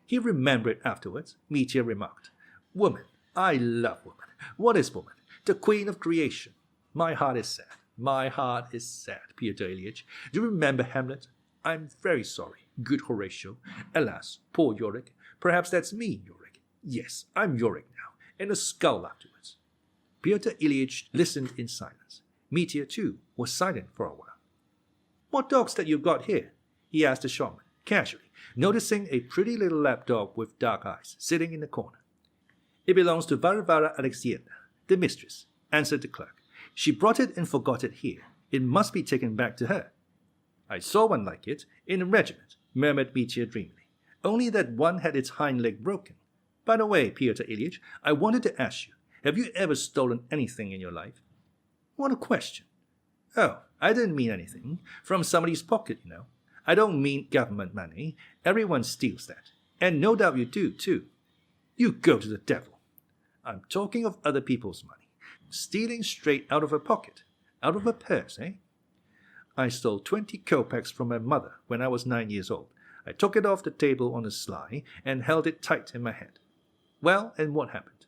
He remembered afterwards, Mitya remarked, Woman, I love woman. What is woman? The queen of creation. My heart is sad. My heart is sad, Pyotr Ilyich. Do you remember Hamlet? I'm very sorry, good Horatio. Alas, poor Yorick. Perhaps that's me, Yorick. Yes, I'm Yorick now, and a skull afterwards. Pyotr Ilyich listened in silence. Mitya, too, was silent for a while. What dog's that you've got here? He asked the shopman, casually, noticing a pretty little lapdog with dark eyes sitting in the corner. It belongs to Varvara Alexievna, the mistress, answered the clerk. She brought it and forgot it here. It must be taken back to her. I saw one like it in a regiment, murmured Mitya dreamily. Only that one had its hind leg broken. By the way, Pyotr Ilyich, I wanted to ask you, have you ever stolen anything in your life? What a question. Oh, I didn't mean anything. From somebody's pocket, you know. I don't mean government money. Everyone steals that. And no doubt you do, too. You go to the devil. I'm talking of other people's money. Stealing straight out of her pocket. Out of her purse, eh? I stole 20 kopecks from my mother when I was 9 years old. I took it off the table on the sly and held it tight in my hand. Well, and what happened?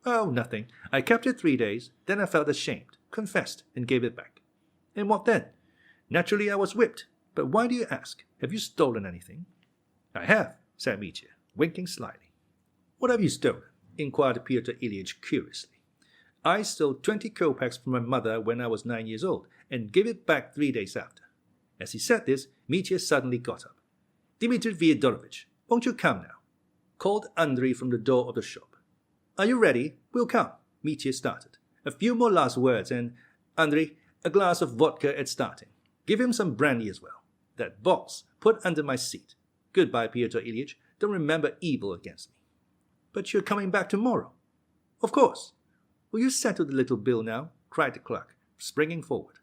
Oh, nothing. I kept it 3 days, then I felt ashamed, confessed, and gave it back. And what then? Naturally, I was whipped. But why do you ask? Have you stolen anything? I have, said Mitya, winking slyly. What have you stolen? Inquired Pyotr Ilyich curiously. I stole 20 kopecks from my mother when I was 9 years old, and gave it back 3 days after. As he said this, Mitya suddenly got up. Dmitri Fyodorovich, won't you come now? Called Andrei from the door of the shop. Are you ready? We'll come. Mitya started. A few more last words, and Andrei, a glass of vodka at starting. Give him some brandy as well. That box, put under my seat. Goodbye, Pyotr Ilyich. Don't remember evil against me. But you're coming back tomorrow. Of course. Will you settle the little bill now? Cried the clerk, springing forward.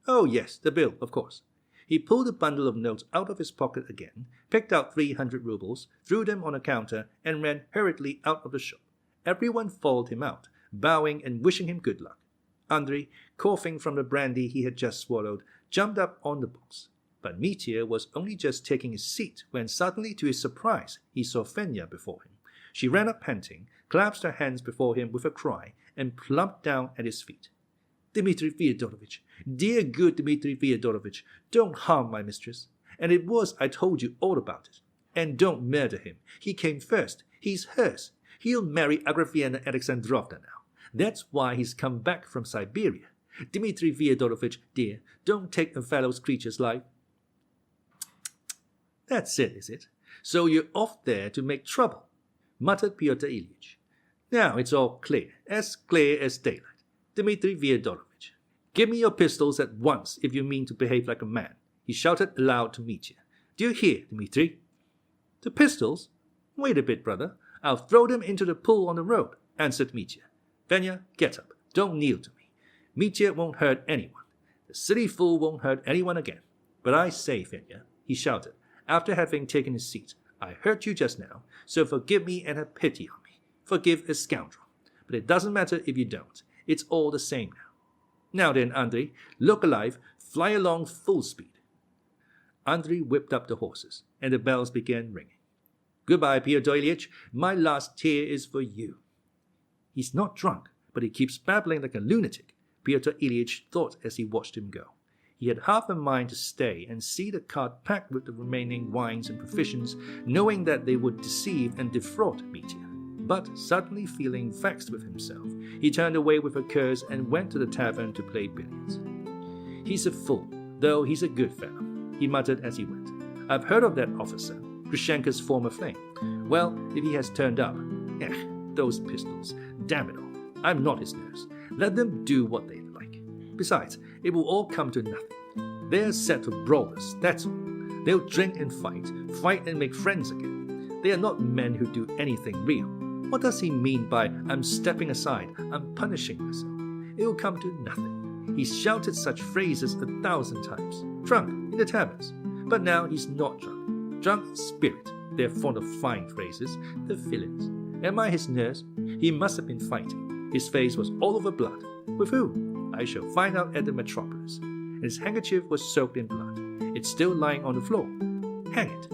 Oh, yes, the bill, of course. He pulled a bundle of notes out of his pocket again, picked out 300 rubles, threw them on a counter, and ran hurriedly out of the shop. Everyone followed him out, bowing and wishing him good luck. Andrei, coughing from the brandy he had just swallowed, jumped up on the box. But Mitya was only just taking his seat when suddenly, to his surprise, he saw Fenya before him. She ran up panting, clasped her hands before him with a cry, and plumped down at his feet. Dmitri Fyodorovich, dear good Dmitri Fyodorovich, don't harm my mistress. And it was I told you all about it. And don't murder him. He came first. He's hers. He'll marry Agrafena Alexandrovna now. That's why he's come back from Siberia. Dmitri Fyodorovich, dear, don't take a fellow creature's life. That's it, is it? So you're off there to make trouble, muttered Pyotr Ilyich. Now it's all clear as daylight. Dmitri Fyodorovich, give me your pistols at once if you mean to behave like a man, he shouted aloud to Mitya. Do you hear, Dmitri? The pistols? Wait a bit, brother. I'll throw them into the pool on the road, answered Mitya. Fenya, get up. Don't kneel to me. Mitya won't hurt anyone. The silly fool won't hurt anyone again. But I say, Fenya, he shouted, after having taken his seat, I hurt you just now, so forgive me and have pity on me. Forgive a scoundrel. But it doesn't matter if you don't. It's all the same now. Now then, Andrei, look alive, fly along full speed. Andrei whipped up the horses, and the bells began ringing. Goodbye, Pyotr Ilyich. My last tear is for you. He's not drunk, but he keeps babbling like a lunatic, Pyotr Ilyich thought as he watched him go. He had half a mind to stay and see the cart packed with the remaining wines and provisions, knowing that they would deceive and defraud Mitya. But suddenly feeling vexed with himself, he turned away with a curse and went to the tavern to play billiards. He's a fool, though he's a good fellow, he muttered as he went. I've heard of that officer, Grushenka's former flame. Well, if he has turned up, those pistols, damn it all. I'm not his nurse. Let them do what they like. Besides, it will all come to nothing. They're a set of brawlers, that's all. They'll drink and fight and make friends again. They are not men who do anything real. What does he mean by, I'm stepping aside, I'm punishing myself? It will come to nothing. He's shouted such phrases 1,000 times. Drunk, in the taverns. But now he's not drunk. Drunk in spirit. They're fond of fine phrases, the villains. Am I his nurse? He must have been fighting. His face was all over blood. With whom? I shall find out at the metropolis. And his handkerchief was soaked in blood. It's still lying on the floor. Hang it.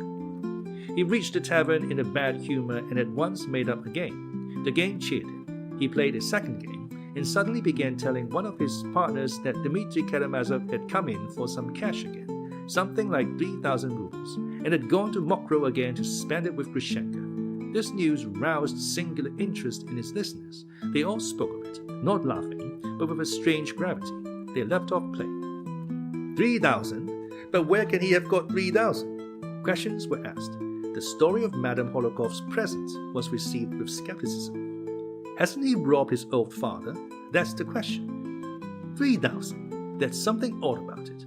He reached the tavern in a bad humor and at once made up a game. The game cheered him. He played a second game and suddenly began telling one of his partners that Dmitri Karamazov had come in for some cash again, something like 3,000 rubles, and had gone to Mokroe again to spend it with Grushenka. This news roused singular interest in his listeners. They all spoke of it, not laughing, but with a strange gravity. They left off playing. 3,000? But where can he have got 3,000? Questions were asked. The story of Madame Holokov's present was received with skepticism. Hasn't he robbed his old father? That's the question. 3,000. There's something odd about it.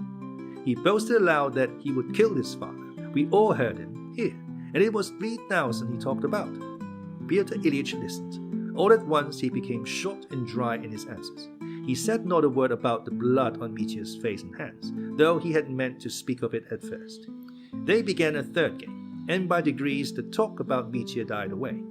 He boasted aloud that he would kill his father. We all heard him here, and it was 3,000 he talked about. Pyotr Ilyich listened. All at once he became short and dry in his answers. He said not a word about the blood on Mitya's face and hands, though he had meant to speak of it at first. They began a third game, and by degrees the talk about Mitya died away.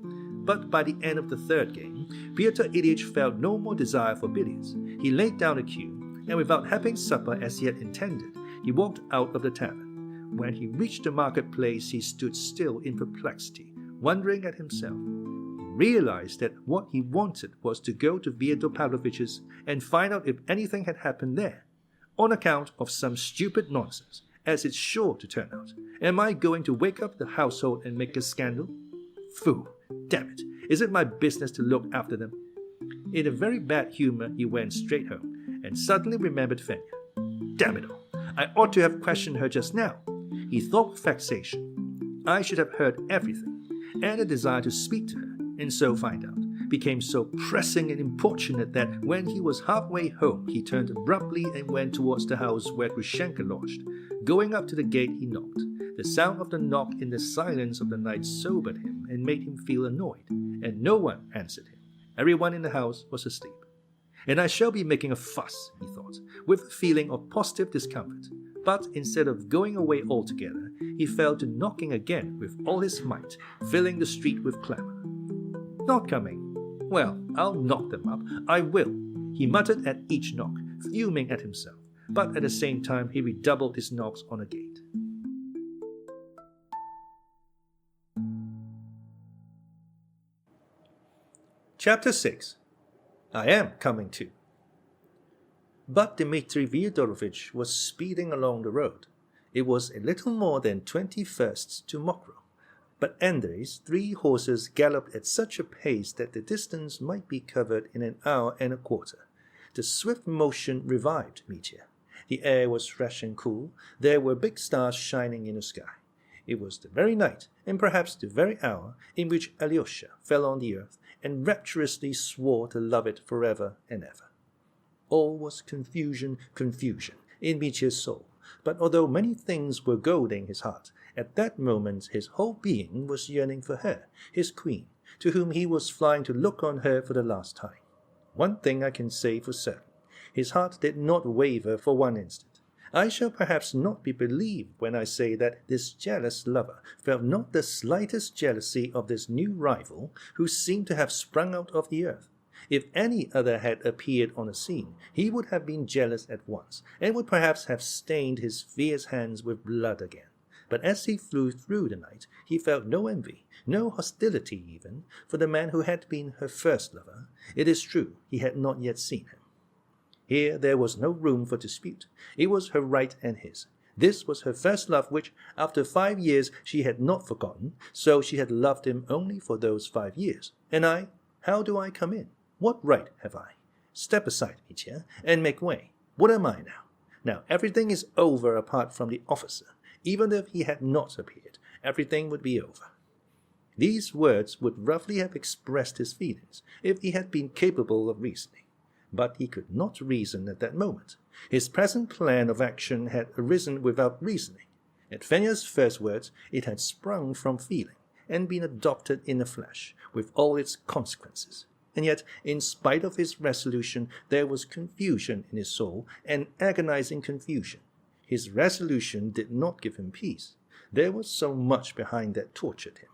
But by the end of the third game, Pyotr Ilyich felt no more desire for billiards. He laid down a cue, and without having supper as he had intended, he walked out of the tavern. When he reached the marketplace, he stood still in perplexity, wondering at himself. He realized that what he wanted was to go to Fyodor Pavlovich's and find out if anything had happened there, on account of some stupid nonsense, as it's sure to turn out. Am I going to wake up the household and make a scandal? Fool! Damn it! Is it my business to look after them? In a very bad humor, he went straight home, and suddenly remembered Fenya. Damn it all! I ought to have questioned her just now. He thought with vexation. I should have heard everything, and the desire to speak to her, and so find out, became so pressing and importunate that when he was halfway home, he turned abruptly and went towards the house where Grushenka lodged. Going up to the gate, he knocked. The sound of the knock in the silence of the night sobered him and made him feel annoyed, and no one answered him. Everyone in the house was asleep. And I shall be making a fuss, he thought, with a feeling of positive discomfort. But instead of going away altogether, he fell to knocking again with all his might, filling the street with clamor. Not coming. Well, I'll knock them up. I will. He muttered at each knock, fuming at himself, but at the same time he redoubled his knocks on a gate. Chapter 6. I am coming too. But Dmitri Fyodorovich was speeding along the road. It was a little more than 20 versts to Mokrow, but Andrei's 3 horses galloped at such a pace that the distance might be covered in an hour and a quarter. The swift motion revived Mitya. The air was fresh and cool. There were big stars shining in the sky. It was the very night, and perhaps the very hour, in which Alyosha fell on the earth and rapturously swore to love it forever and ever. All was confusion, confusion, in Mitya's soul, but although many things were goading his heart, at that moment his whole being was yearning for her, his queen, to whom he was flying to look on her for the last time. One thing I can say for certain, his heart did not waver for one instant. I shall perhaps not be believed when I say that this jealous lover felt not the slightest jealousy of this new rival who seemed to have sprung out of the earth. If any other had appeared on the scene, he would have been jealous at once, and would perhaps have stained his fierce hands with blood again. But as he flew through the night, he felt no envy, no hostility even, for the man who had been her first lover. It is true, he had not yet seen him. Here there was no room for dispute. It was her right and his. This was her first love which, after 5 years, she had not forgotten, so she had loved him only for those 5 years. And I, how do I come in? What right have I? Step aside, Mitya, and make way. What am I now? Now everything is over apart from the officer. Even if he had not appeared, everything would be over. These words would roughly have expressed his feelings, if he had been capable of reasoning. But he could not reason at that moment. His present plan of action had arisen without reasoning. At Fenya's first words, it had sprung from feeling, and been adopted in the flesh, with all its consequences. And yet, in spite of his resolution, there was confusion in his soul, an agonizing confusion. His resolution did not give him peace. There was so much behind that tortured him,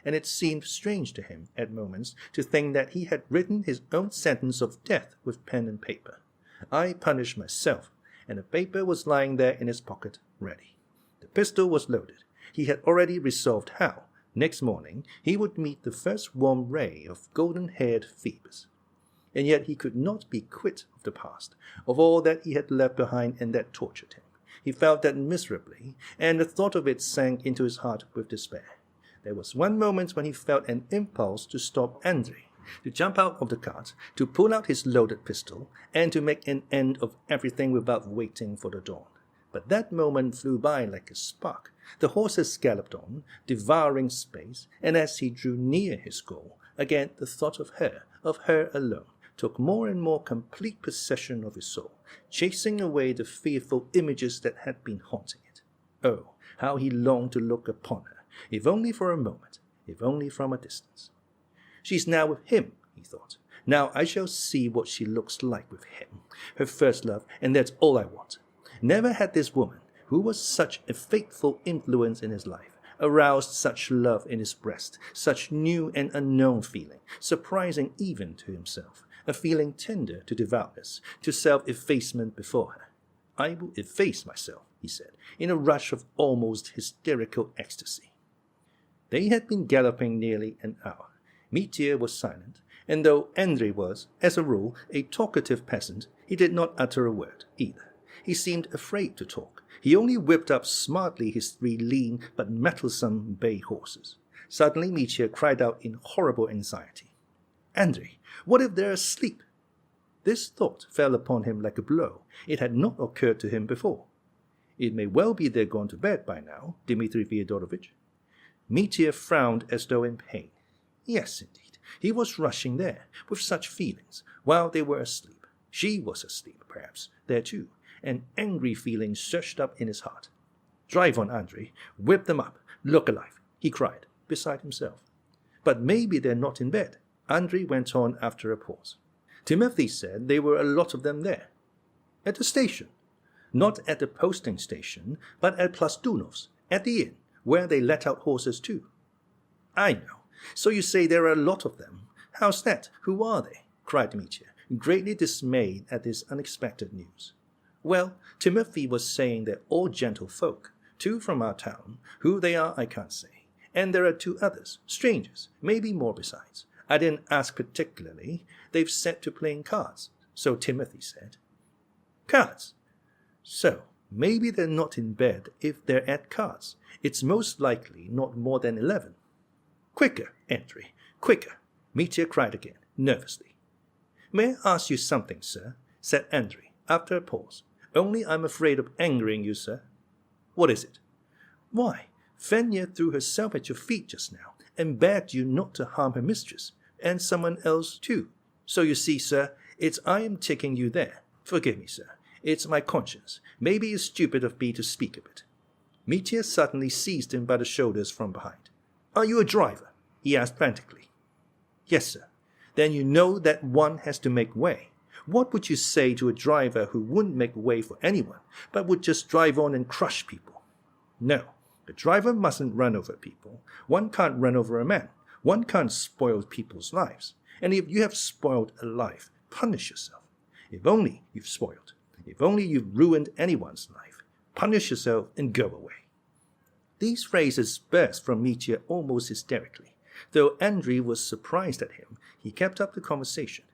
and it seemed strange to him at moments to think that he had written his own sentence of death with pen and paper. I punished myself, and the paper was lying there in his pocket, ready. The pistol was loaded. He had already resolved how, next morning, he would meet the first warm ray of golden-haired Phoebus. And yet he could not be quit of the past, of all that he had left behind and that tortured him. He felt that miserably, and the thought of it sank into his heart with despair. There was one moment when he felt an impulse to stop Andrei, to jump out of the cart, to pull out his loaded pistol, and to make an end of everything without waiting for the dawn. But that moment flew by like a spark. The horses galloped on, devouring space, and as he drew near his goal, again the thought of her alone, took more and more complete possession of his soul, chasing away the fearful images that had been haunting it. Oh, how he longed to look upon her, if only for a moment, if only from a distance. She's now with him, he thought. Now I shall see what she looks like with him, her first love, and that's all I want. Never had this woman, who was such a fateful influence in his life, aroused such love in his breast, such new and unknown feeling, surprising even to himself, a feeling tender to devoutness, to self-effacement before her. I will efface myself, he said, in a rush of almost hysterical ecstasy. They had been galloping nearly an hour. Mitya was silent, and though Andrei was, as a rule, a talkative peasant, he did not utter a word either. He seemed afraid to talk. He only whipped up smartly his 3 lean but mettlesome bay horses. Suddenly Mitya cried out in horrible anxiety, "Andrei, what if they're asleep?" This thought fell upon him like a blow. It had not occurred to him before. "It may well be they're gone to bed by now, Dmitri Fyodorovich." Mitya frowned as though in pain. Yes, indeed, he was rushing there, with such feelings, while they were asleep. She was asleep, perhaps, there too. An angry feeling surged up in his heart. "Drive on, Andrei. Whip them up. Look alive," he cried, beside himself. "But maybe they're not in bed," Andrei went on after a pause. "Timothy said there were a lot of them there." "At the station?" "Not at the posting station, but at Plastunov's, at the inn, where they let out horses too." "I know. So you say there are a lot of them. How's that? Who are they?" cried Mitya, greatly dismayed at this unexpected news. "Well, Timothy was saying they're all gentle folk, 2 from our town. Who they are I can't say. And there are 2 others, strangers, maybe more besides. I didn't ask particularly. They've set to playing cards, so Timothy said." "Cards? So, maybe they're not in bed if they're at cards. It's most likely not more than 11. "Quicker, Andrei, quicker," Mitya cried again, nervously. "May I ask you something, sir?" said Andrei, after a pause. "Only I'm afraid of angering you, sir." "What is it?" "Why, Fenya threw herself at your feet just now, and begged you not to harm her mistress, and someone else too. So you see, sir, it's I am taking you there. Forgive me, sir. It's my conscience. Maybe it's stupid of me to speak of it." Mitya suddenly seized him by the shoulders from behind. "Are you a driver?" he asked frantically. "Yes, sir." "Then you know that one has to make way. What would you say to a driver who wouldn't make way for anyone, but would just drive on and crush people?" "No, the driver mustn't run over people. One can't run over a man. One can't spoil people's lives. And if you have spoiled a life, punish yourself. If only you've spoiled, if only you've ruined anyone's life, punish yourself and go away." These phrases burst from Mitya almost hysterically. Though Andrei was surprised at him, he kept up the conversation.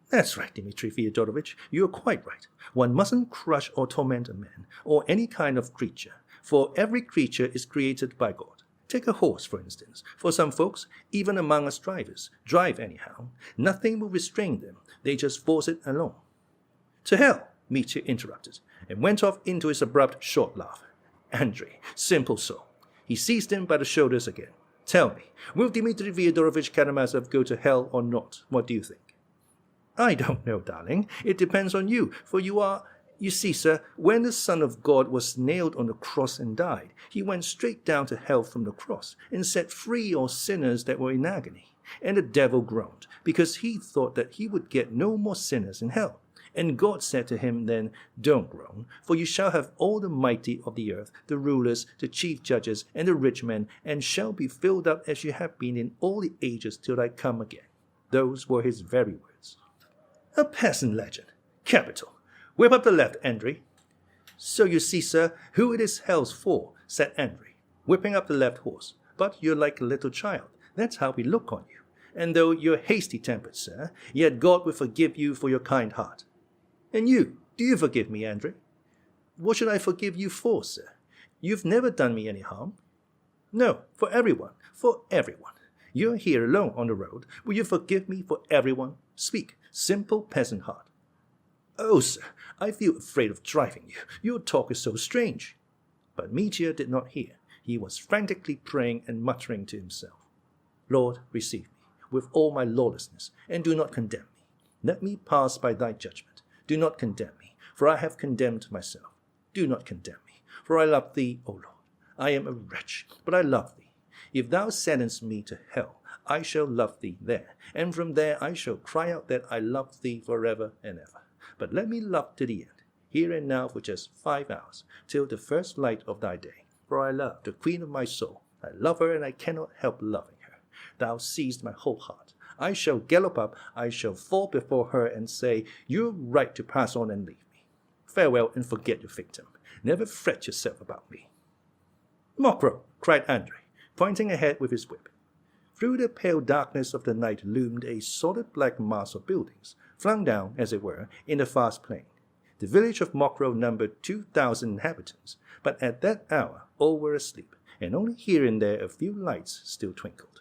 "That's right, Dmitri Fyodorovich, you're quite right. One mustn't crush or torment a man, or any kind of creature, for every creature is created by God. Take a horse, for instance. For some folks, even among us drivers, drive anyhow. Nothing will restrain them. They just force it along." "To hell," Mitya interrupted, and went off into his abrupt, short laugh. Andrei, simple soul. He seized him by the shoulders again. "Tell me, will Dmitri Fyodorovich Karamazov go to hell or not? What do you think?" "I don't know, darling. It depends on you, for you are... You see, sir, when the Son of God was nailed on the cross and died, he went straight down to hell from the cross and set free all sinners that were in agony. And the devil groaned, because he thought that he would get no more sinners in hell. And God said to him then, 'Don't groan, for you shall have all the mighty of the earth, the rulers, the chief judges, and the rich men, and shall be filled up as you have been in all the ages till I come again.' Those were his very words." "A peasant legend. Capital. Whip up the left, Andrei." "So you see, sir, who it is hell's for," said Andrei, whipping up the left horse. "But you're like a little child. That's how we look on you. And though you're hasty-tempered, sir, yet God will forgive you for your kind heart." "And you, do you forgive me, Andrei?" "What should I forgive you for, sir? You've never done me any harm." "No, for everyone, for everyone. You're here alone on the road. Will you forgive me for everyone? Speak, simple peasant heart." "Oh, sir, I feel afraid of driving you. Your talk is so strange." But Mitya did not hear. He was frantically praying and muttering to himself, "Lord, receive me with all my lawlessness, and do not condemn me. Let me pass by thy judgment. Do not condemn me, for I have condemned myself. Do not condemn me, for I love thee, O Lord. I am a wretch, but I love thee. If thou sentence me to hell, I shall love thee there, and from there I shall cry out that I love thee forever and ever. But let me love to the end, here and now for just 5 hours, till the first light of thy day. For I love the queen of my soul. I love her, and I cannot help loving her. Thou seest my whole heart. I shall gallop up, I shall fall before her and say, you're right to pass on and leave me. Farewell, and forget your victim. Never fret yourself about me. Mokro, cried Andrei, pointing ahead with his whip. Through the pale darkness of the night loomed a solid black mass of buildings, flung down, as it were, in the vast plain. The village of Mokro numbered 2,000 inhabitants, but at that hour all were asleep, and only here and there a few lights still twinkled.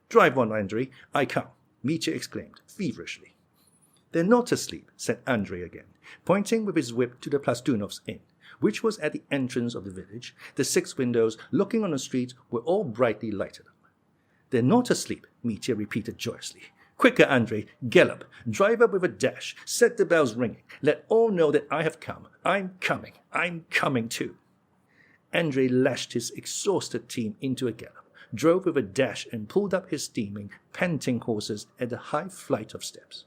Drive on, Andrei, I come, Mitya exclaimed, feverishly. They're not asleep, said Andrei again, pointing with his whip to the Plastunov's inn, which was at the entrance of the village. The 6 windows looking on the street were all brightly lighted up. They're not asleep, Mitya repeated joyously. Quicker, Andrei, gallop, drive up with a dash, set the bells ringing, let all know that I have come. I'm coming too. Andrei lashed his exhausted team into a gallop, drove with a dash and pulled up his steaming, panting horses at a high flight of steps.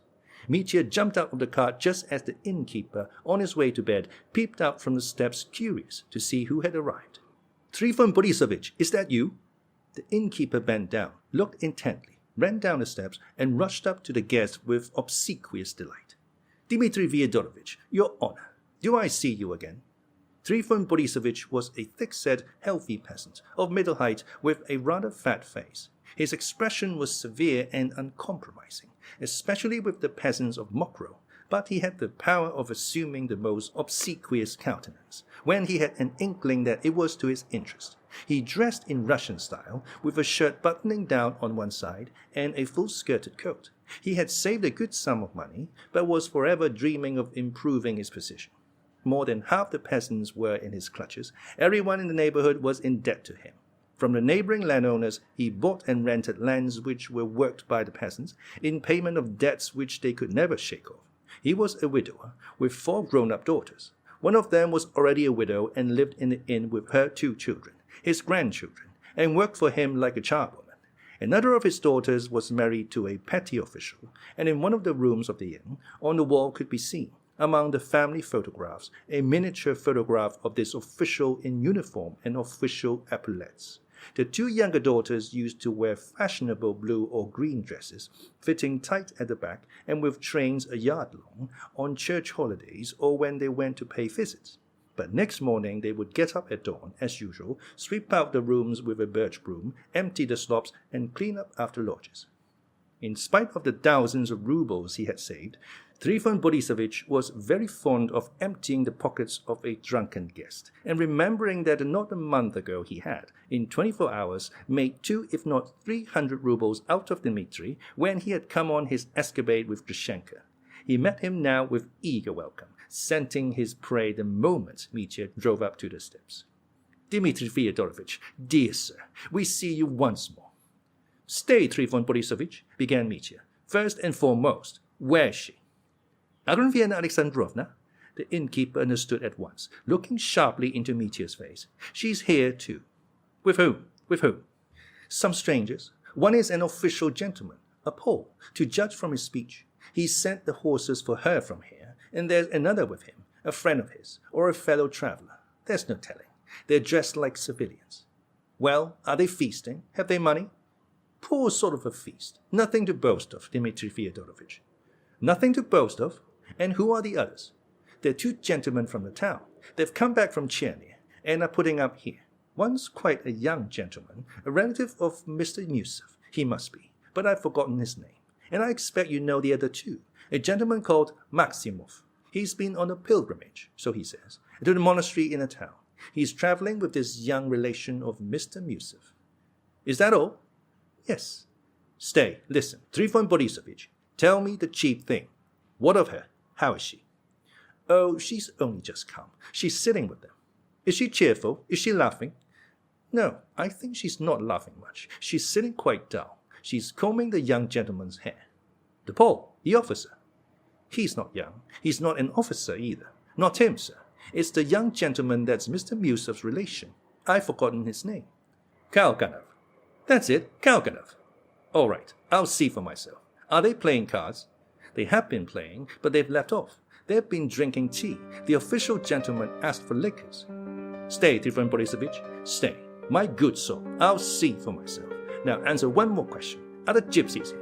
Mitya jumped out of the cart just as the innkeeper, on his way to bed, peeped out from the steps, curious to see who had arrived. Trifon Borisovich, is that you? The innkeeper bent down, looked intently, ran down the steps, and rushed up to the guest with obsequious delight. Dmitri Fyodorovich, your honor, do I see you again? Trifon Borisovich was a thick-set, healthy peasant, of middle height, with a rather fat face. His expression was severe and uncompromising, especially with the peasants of Mokro, but he had the power of assuming the most obsequious countenance, when he had an inkling that it was to his interest. He dressed in Russian style, with a shirt buttoning down on one side and a full-skirted coat. He had saved a good sum of money, but was forever dreaming of improving his position. More than half the peasants were in his clutches. Everyone in the neighborhood was in debt to him. From the neighboring landowners, he bought and rented lands which were worked by the peasants, in payment of debts which they could never shake off. He was a widower, with 4 grown-up daughters. One of them was already a widow and lived in the inn with her 2 children, his grandchildren, and worked for him like a charwoman. Another of his daughters was married to a petty official, and in one of the rooms of the inn, on the wall could be seen, among the family photographs, a miniature photograph of this official in uniform and official epaulettes. The 2 younger daughters used to wear fashionable blue or green dresses, fitting tight at the back and with trains a yard long, on church holidays or when they went to pay visits. But next morning they would get up at dawn, as usual, sweep out the rooms with a birch broom, empty the slops, and clean up after lodgers. In spite of the thousands of rubles he had saved, Trifon Borisovich was very fond of emptying the pockets of a drunken guest, and remembering that not a month ago he had, in 24 hours, made 2 if not 300 rubles out of Dmitri when he had come on his escapade with Grushenka. He met him now with eager welcome, scenting his prey the moment Mitya drove up to the steps. Dmitri Fyodorovich, dear sir, we see you once more. Stay, Trifon Borisovich, began Mitya. First and foremost, where is she? Agrafena Alexandrovna? The innkeeper understood at once, looking sharply into Mitya's face. She's here too. With whom? With whom? Some strangers. One is an official gentleman, a Pole, to judge from his speech. He sent the horses for her from here, and there's another with him, a friend of his, or a fellow traveler. There's no telling. They're dressed like civilians. Well, are they feasting? Have they money? Poor sort of a feast. Nothing to boast of, Dmitri Fyodorovich. Nothing to boast of? And who are the others? They're 2 gentlemen from the town. They've come back from Cherny and are putting up here. One's quite a young gentleman, a relative of Mr. Yusuf, he must be, but I've forgotten his name. And I expect you know the other 2, a gentleman called Maximov. He's been on a pilgrimage, so he says, to the monastery in a town. He's traveling with this young relation of Mr. Yusuf. Is that all? Yes. Stay, listen, Trifon Borisovich, tell me the chief thing. What of her? How is she? Oh, she's only just come. She's sitting with them. Is she cheerful? Is she laughing? No, I think she's not laughing much. She's sitting quite dull. She's combing the young gentleman's hair. The Pole, the officer. He's not young. He's not an officer either. Not him, sir. It's the young gentleman that's Mr. Musov's relation. I've forgotten his name. Kalganov. That's it, Kalganov. All right, I'll see for myself. Are they playing cards? They have been playing, but they've left off. They've been drinking tea. The official gentleman asked for liquors. Stay, Trifon Borisovich, stay. My good soul, I'll see for myself. Now answer one more question. Are the gypsies here?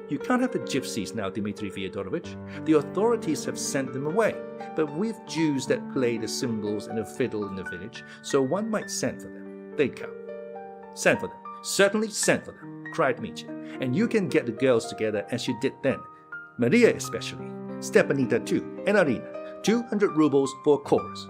You can't have the gypsies now, Dmitri Fyodorovich. The authorities have sent them away. But we've Jews that play the cymbals and the fiddle in the village, so one might send for them. They'd come. Send for them. Certainly send for them, cried Mitya. And you can get the girls together as you did then. Maria especially. Stepanida too, and Arina. 200 rubles for a chorus.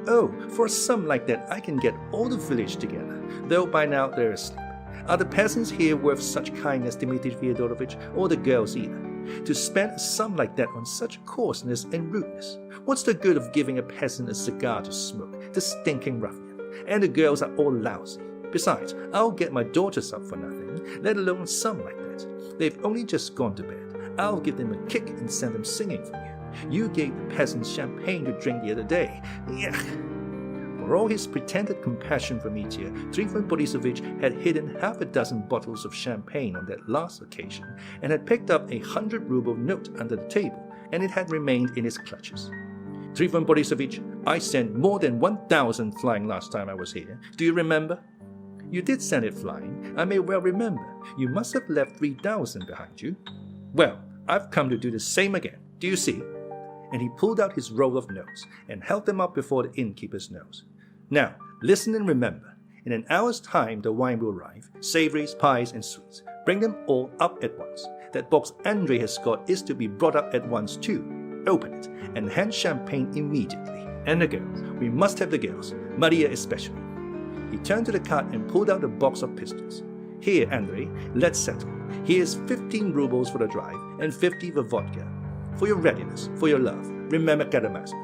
Oh, for a sum like that I can get all the village together, though by now they're asleep. Are the peasants here worth such kindness, Dmitri Fyodorovich, or the girls either? To spend a sum like that on such coarseness and rudeness? What's the good of giving a peasant a cigar to smoke, the stinking ruffian? And the girls are all lousy. Besides, I'll get my daughters up for nothing, let alone a sum like that. They've only just gone to bed. I'll give them a kick and send them singing for you. You gave the peasants champagne to drink the other day. Yuck! For all his pretended compassion for Mitya, Trifon Borisovich had hidden half a dozen bottles of champagne on that last occasion, and had picked up a 100-ruble note under the table, and it had remained in his clutches. Trifon Borisovich, I sent more than 1,000 flying last time I was here. Do you remember? You did send it flying. I may well remember. You must have left 3,000 behind you. Well, I've come to do the same again. Do you see? And he pulled out his roll of notes and held them up before the innkeeper's nose. Now, listen and remember. In an hour's time the wine will arrive, savories, pies, and sweets. Bring them all up at once. That box Andrei has got is to be brought up at once too. Open it, and hand champagne immediately. And the girls. We must have the girls, Maria especially. He turned to the cart and pulled out a box of pistols. Here, Andrei, let's settle. Here's 15 rubles for the drive, and 50 for vodka. For your readiness, for your love. Remember Karamazov.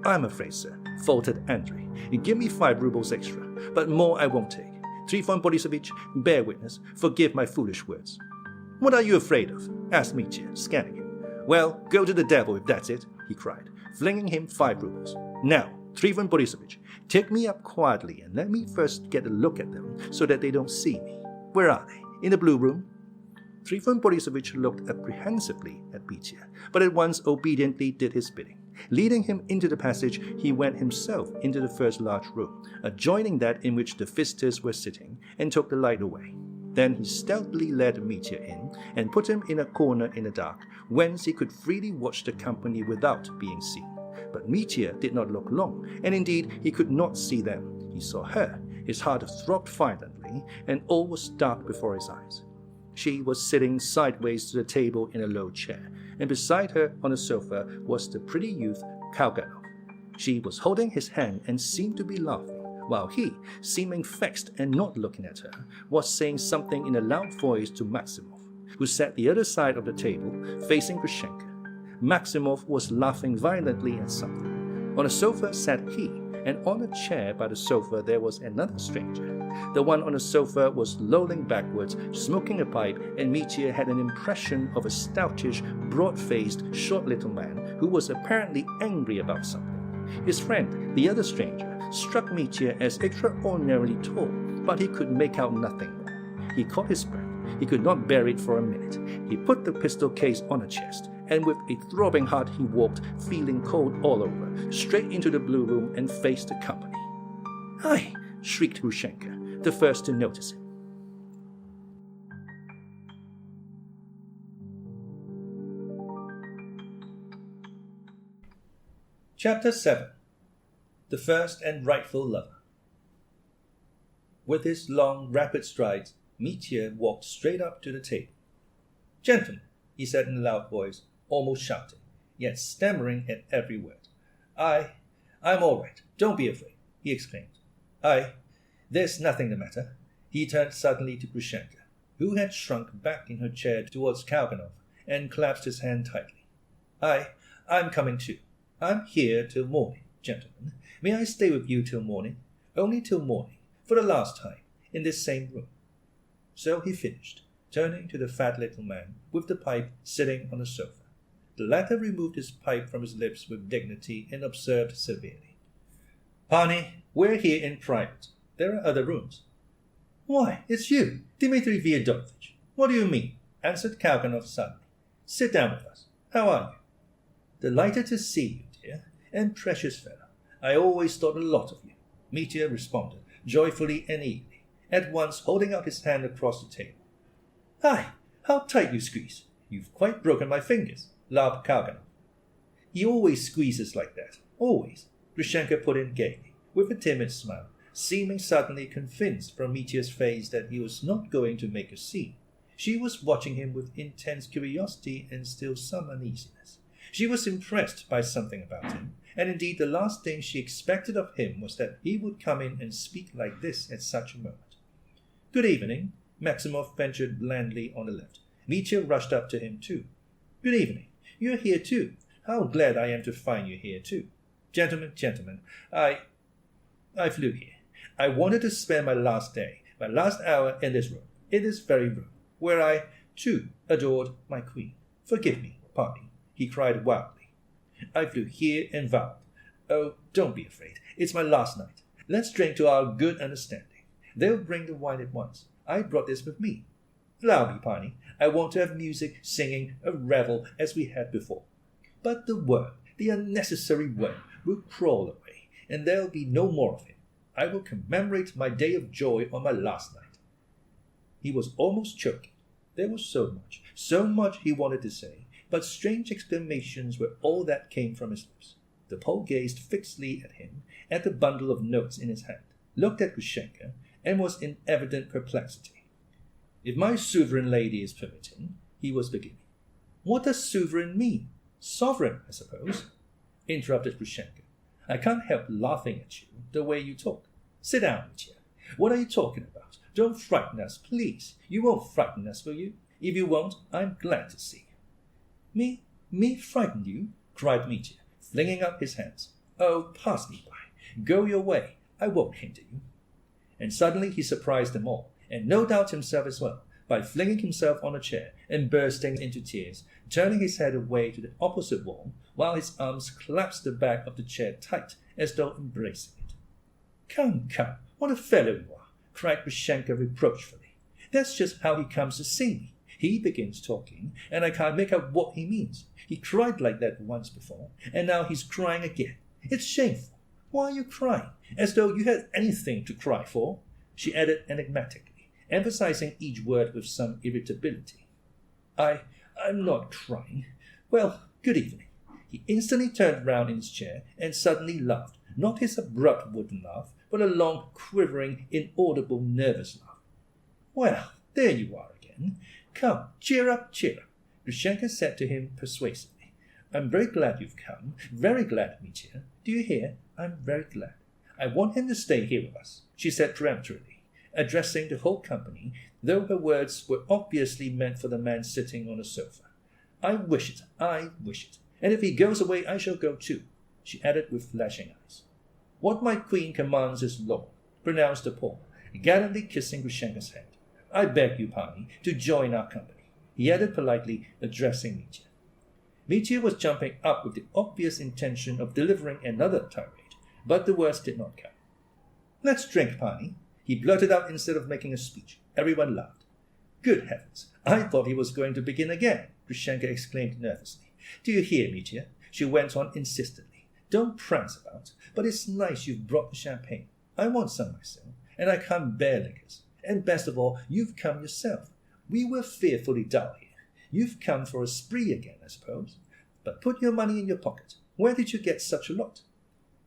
I'm afraid, sir, faltered Andrei. You give me 5 rubles extra, but more I won't take. Trifon Borisovich, bear witness, forgive my foolish words. What are you afraid of? Asked Mitya, scanning him. Well, go to the devil if that's it, he cried, flinging him 5 rubles. Now, Trifon Borisovich, take me up quietly and let me first get a look at them so that they don't see me. Where are they? In the blue room? Trifon Borisovich looked apprehensively at Mitya, but at once obediently did his bidding. Leading him into the passage, he went himself into the first large room, adjoining that in which the Vistas were sitting, and took the light away. Then he stealthily led Mitya in, and put him in a corner in the dark, whence he could freely watch the company without being seen. But Mitya did not look long, and indeed he could not see them. He saw her. His heart throbbed violently, and all was dark before his eyes. She was sitting sideways to the table in a low chair, and beside her on a sofa was the pretty youth Kalganov. She was holding his hand and seemed to be laughing, while he, seeming vexed and not looking at her, was saying something in a loud voice to Maximov, who sat the other side of the table, facing Grushenka. Maximov was laughing violently at something. On a sofa sat he, and on a chair by the sofa there was another stranger. The one on the sofa was lolling backwards, smoking a pipe, and Mitya had an impression of a stoutish, broad-faced, short little man who was apparently angry about something. His friend, the other stranger, struck Mitya as extraordinarily tall, but he could make out nothing more. He caught his breath. He could not bear it for a minute. He put the pistol case on a chest, and with a throbbing heart he walked, feeling cold all over, straight into the blue room and faced the company. "Aye!" shrieked Grushenka, the first to notice him. Chapter 7. The First and Rightful Lover. With his long, rapid strides, Mitya walked straight up to the table. "Gentlemen," he said in a loud voice, almost shouting, yet stammering at every word. I'm all right. Don't be afraid," he exclaimed. There's nothing the matter." He turned suddenly to Grushenka, who had shrunk back in her chair towards Kalganov, and clasped his hand tightly. I'm coming too. I'm here till morning, gentlemen. May I stay with you till morning? Only till morning, for the last time, in this same room." So he finished, turning to the fat little man with the pipe sitting on the sofa. The latter removed his pipe from his lips with dignity and observed severely, "Pani, we're here in private. There are other rooms." "Why, it's you, Dmitri Fyodorich. What do you mean?" answered Kalganov suddenly. "Sit down with us. How are you?" "Delighted to see you, dear, and precious fellow. I always thought a lot of you," Mitya responded, joyfully and eagerly, at once holding out his hand across the table. "Hi, how tight you squeeze. You've quite broken my fingers," laughed Kalganov. "He always squeezes like that, always," Grushenka put in gaily, with a timid smile, seeming suddenly convinced from Mitya's face that he was not going to make a scene. She was watching him with intense curiosity and still some uneasiness. She was impressed by something about him, and indeed the last thing she expected of him was that he would come in and speak like this at such a moment. "Good evening," Maximov ventured blandly on the left. Mitya rushed up to him too. "Good evening. You're here too. How glad I am to find you here too. Gentlemen, I flew here. I wanted to spend my last hour in this room, in this very room, where I, too, adored my queen. Forgive me, Pani," he cried wildly. "I flew here and vowed. Oh, don't be afraid. It's my last night. Let's drink to our good understanding. They'll bring the wine at once. I brought this with me. Allow me, Pani. I want to have music, singing, a revel as we had before. But the worm, the unnecessary worm, will crawl away, and there'll be no more of him. I will commemorate my day of joy on my last night." He was almost choking. There was so much he wanted to say, but strange exclamations were all that came from his lips. The Pole gazed fixedly at him, at the bundle of notes in his hand, looked at Grushenka, and was in evident perplexity. "If my sovereign lady is permitting," he was beginning. "What does sovereign mean? Sovereign, I suppose," interrupted Grushenka. "I can't help laughing at you, the way you talk. Sit down, Mitya. What are you talking about? Don't frighten us, please. You won't frighten us, will you? If you won't, I'm glad to see you." Me frighten you?" cried Mitya, flinging up his hands. "Oh, pass me by. Go your way. I won't hinder you." And suddenly he surprised them all, and no doubt himself as well, by flinging himself on a chair and bursting into tears, turning his head away to the opposite wall, while his arms clasped the back of the chair tight, as though embracing it. Come, what a fellow you are," cried Grushenka reproachfully. "That's just how he comes to see me. He begins talking, and I can't make out what he means. He cried like that once before, and now he's crying again. It's shameful. Why are you crying? As though you had anything to cry for," she added enigmatically, emphasizing each word with some irritability. I'm not crying. Well, good evening." He instantly turned round in his chair and suddenly laughed, not his abrupt wooden laugh, but a long, quivering, inaudible, nervous laugh. "Well, there you are again. Come, cheer up, Grushenka said to him persuasively. "I'm very glad you've come, very glad, Mitya. Do you hear? I'm very glad. I want him to stay here with us," she said peremptorily, addressing the whole company, though her words were obviously meant for the man sitting on the sofa. I wish it, and if he goes away I shall go too," she added with flashing eyes. "What my queen commands is law," pronounced the Pole, gallantly kissing Grushenka's hand. "I beg you, Pani, to join our company," he added politely, addressing Mitya. Mitya was jumping up with the obvious intention of delivering another tirade, but the words did not come. "Let's drink, Pani," he blurted out instead of making a speech. Everyone laughed. "Good heavens, I thought he was going to begin again," Grushenka exclaimed nervously. "Do you hear, Mitya?" she went on insistently. "Don't prance about, but it's nice you've brought the champagne. I want some myself, and I can't bear liquors. And best of all, you've come yourself. We were fearfully dull here. You've come for a spree again, I suppose. But put your money in your pocket. Where did you get such a lot?"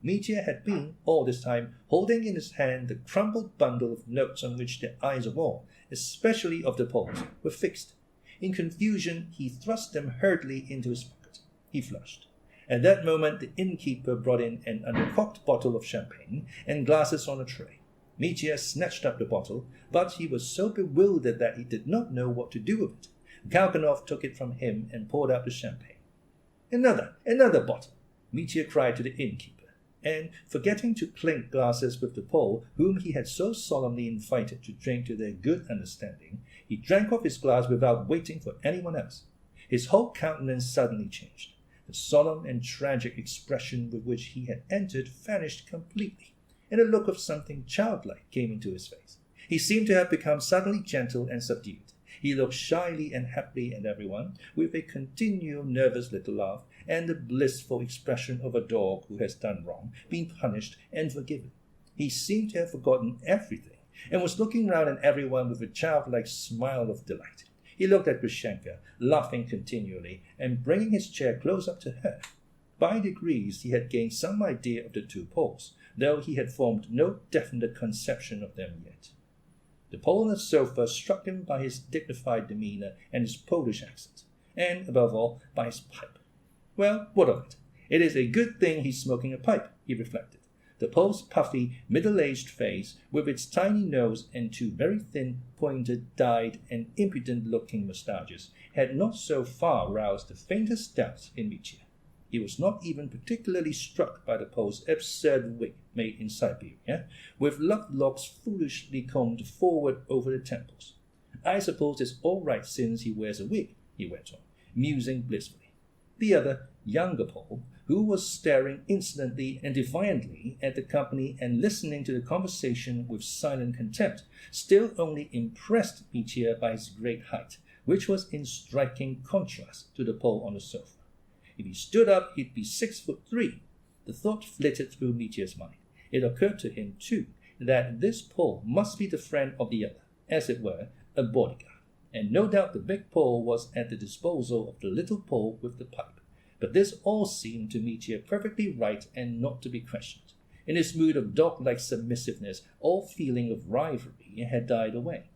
Mitya had been, all this time, holding in his hand the crumpled bundle of notes on which the eyes of all, especially of the Poles, were fixed. In confusion, he thrust them hurriedly into his pocket. He flushed. At that moment, the innkeeper brought in an uncorked bottle of champagne and glasses on a tray. Mitya snatched up the bottle, but he was so bewildered that he did not know what to do with it. Kalganov took it from him and poured out the champagne. Another bottle," Mitya cried to the innkeeper, and, forgetting to clink glasses with the Pole, whom he had so solemnly invited to drink to their good understanding, he drank off his glass without waiting for anyone else. His whole countenance suddenly changed. The solemn and tragic expression with which he had entered vanished completely, and a look of something childlike came into his face. He seemed to have become suddenly gentle and subdued. He looked shyly and happily at everyone, with a continual nervous little laugh, and the blissful expression of a dog who has done wrong, been punished, and forgiven. He seemed to have forgotten everything, and was looking round at everyone with a childlike smile of delight. He looked at Grushenka, laughing continually, and bringing his chair close up to her. By degrees he had gained some idea of the two Poles, though he had formed no definite conception of them yet. The Pole on the sofa struck him by his dignified demeanour and his Polish accent, and, above all, by his pipe. Well, what of it? It is a good thing he's smoking a pipe, he reflected. The Pole's puffy, middle-aged face, with its tiny nose and two very thin, pointed, dyed, and impudent-looking moustaches, had not so far roused the faintest doubt in Mitya. He was not even particularly struck by the Pole's absurd wig made in Siberia, with love locks foolishly combed forward over the temples. I suppose it's all right since he wears a wig, he went on, musing blissfully. The other, younger Pole, who was staring insolently and defiantly at the company and listening to the conversation with silent contempt, still only impressed Mitya by his great height, which was in striking contrast to the Pole on the sofa. If he stood up, he'd be 6'3". The thought flitted through Mitya's mind. It occurred to him, too, that this Pole must be the friend of the other, as it were, a bodyguard, and no doubt the big Pole was at the disposal of the little Pole with the pipe. But this all seemed to Mitya perfectly right and not to be questioned. In his mood of dog-like submissiveness, all feeling of rivalry had died away.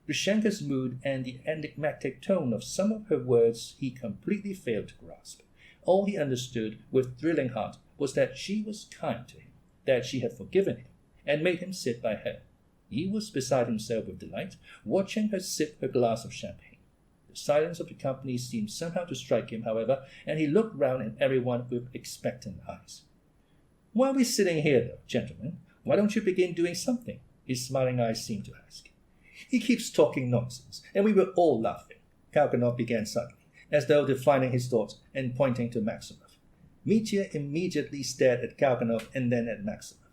Grushenka's mood and the enigmatic tone of some of her words he completely failed to grasp. All he understood with thrilling heart was that she was kind to him, that she had forgiven him, and made him sit by her. He was beside himself with delight, watching her sip her glass of champagne. The silence of the company seemed somehow to strike him, however, and he looked round at everyone with expectant eyes. "Why are we sitting here, though, gentlemen? Why don't you begin doing something?" his smiling eyes seemed to ask. "He keeps talking nonsense, and we were all laughing," Kalganov began suddenly, as though defining his thoughts and pointing to Maximov. Mitya immediately stared at Kalganov and then at Maximov.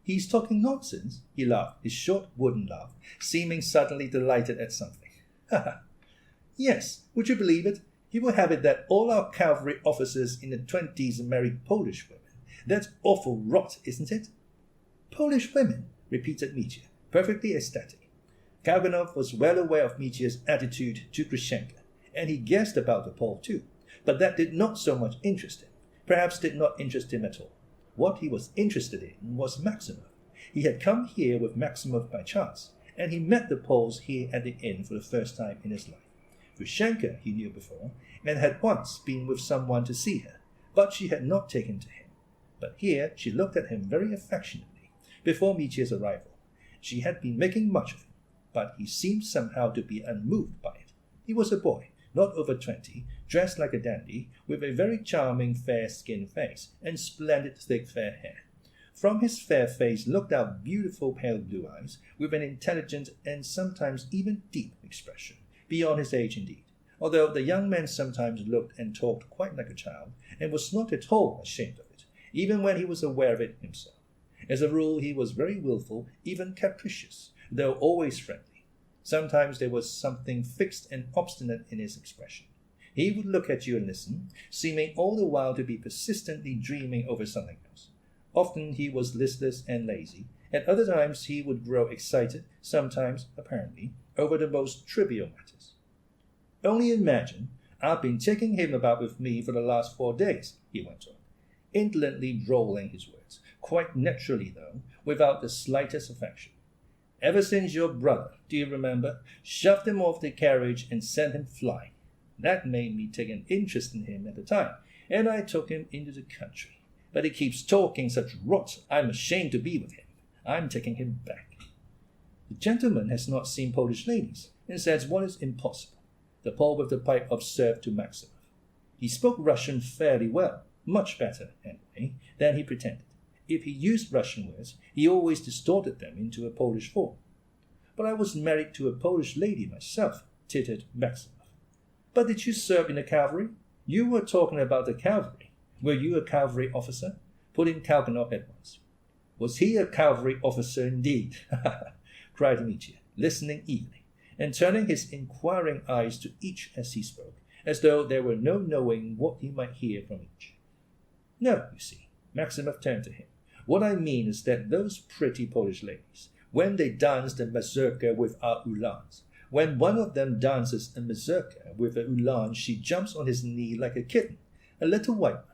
"He's talking nonsense?" he laughed, his short wooden laugh, seeming suddenly delighted at something. "Ha ha! Yes, would you believe it? He will have it that all our cavalry officers in the 20s marry Polish women. That's awful rot, isn't it?" "Polish women?" repeated Mitya, perfectly ecstatic. Kalganov was well aware of Mitya's attitude to Grushenka, and he guessed about the Pole too, but that did not so much interest him, perhaps did not interest him at all. What he was interested in was Maximov. He had come here with Maximov by chance, and he met the Poles here at the inn for the first time in his life. Grushenka he knew before, and had once been with someone to see her, but she had not taken to him. But here she looked at him very affectionately, before Mitya's arrival. She had been making much of him, but he seemed somehow to be unmoved by it. He was a boy, not over 20, dressed like a dandy, with a very charming fair-skinned face, and splendid thick fair hair. From his fair face looked out beautiful pale blue eyes, with an intelligent and sometimes even deep expression, beyond his age indeed, although the young man sometimes looked and talked quite like a child, and was not at all ashamed of it, even when he was aware of it himself. As a rule, he was very wilful, even capricious, though always friendly. Sometimes there was something fixed and obstinate in his expression. He would look at you and listen, seeming all the while to be persistently dreaming over something else. Often he was listless and lazy. At other times he would grow excited, sometimes, apparently, over the most trivial matters. "Only imagine, I've been taking him about with me for the last 4 days, he went on, indolently drawling his words, quite naturally though, without the slightest affection. Ever since your brother, do you remember, shoved him off the carriage and sent him flying. That made me take an interest in him at the time, and I took him into the country. But he keeps talking such rot, I'm ashamed to be with him. I'm taking him back." "The gentleman has not seen Polish ladies, and says what is impossible," the Pole with the pipe observed to Maximov. He spoke Russian fairly well, much better, anyway, than he pretended. If he used Russian words, he always distorted them into a Polish form. "But I was married to a Polish lady myself," tittered Maximov. But did you serve in the cavalry? You were talking about the cavalry. Were you a cavalry officer? Put in Kalganov at once. Was he a cavalry officer indeed? cried Mitya, listening eagerly, and turning his inquiring eyes to each as he spoke, as though there were no knowing what he might hear from each. No, you see, Maximov turned to him. What I mean is that those pretty Polish ladies, when they dance the mazurka with our ulans, when one of them dances a mazurka with a ulan, she jumps on his knee like a kitten, a little white one,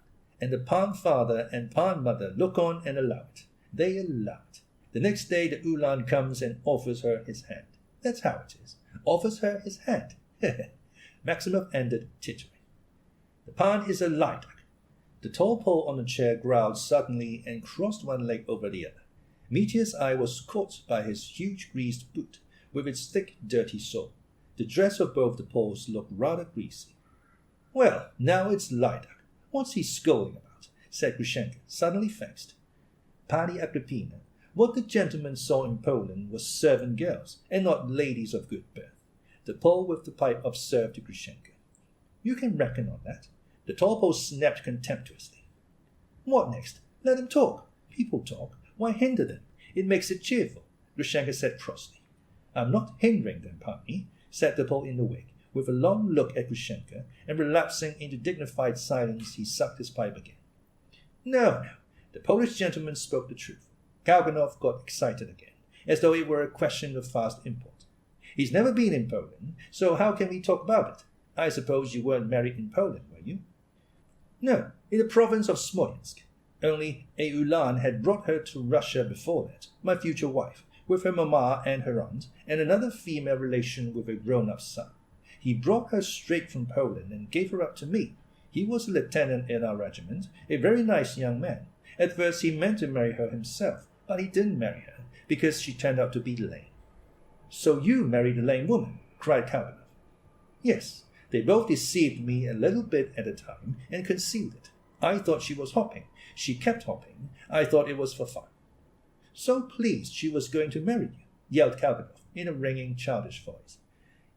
and the Pan father and Pan mother look on and allow it. They allow it. The next day the ulan comes and offers her his hand. That's how it is. Offers her his hand. Maximov ended tittering. The Pan is a lilac. The tall Pole on the chair growled suddenly and crossed one leg over the other. Mitya's eye was caught by his huge greased boot, with its thick, dirty sole. The dress of both the Poles looked rather greasy. Well, now it's lilac. What's he scolding about? Said Grushenka, suddenly vexed. Pani Agrippina, what the gentleman saw in Poland was servant girls, and not ladies of good birth. The Pole with the pipe observed to Grushenka. You can reckon on that. The tall Pole snapped contemptuously. What next? Let them talk. People talk. Why hinder them? It makes it cheerful, Grushenka said crossly. I'm not hindering them, Pani, said the Pole in the wig, with a long look at Grushenka, and relapsing into dignified silence, he sucked his pipe again. No, the Polish gentleman spoke the truth. Kalganov got excited again, as though it were a question of vast import. He's never been in Poland, so how can we talk about it? I suppose you weren't married in Poland, were you? No, in the province of Smolensk. Only a ulan had brought her to Russia before that, my future wife, with her mamma and her aunt, and another female relation with a grown-up son. He brought her straight from Poland and gave her up to me. He was a lieutenant in our regiment, a very nice young man. At first he meant to marry her himself, but he didn't marry her, because she turned out to be lame. So you married a lame woman, cried Kalganov. Yes, they both deceived me a little bit at a time and concealed it. I thought she was hopping. She kept hopping. I thought it was for fun. So pleased she was going to marry you, yelled Kalganov in a ringing, childish voice.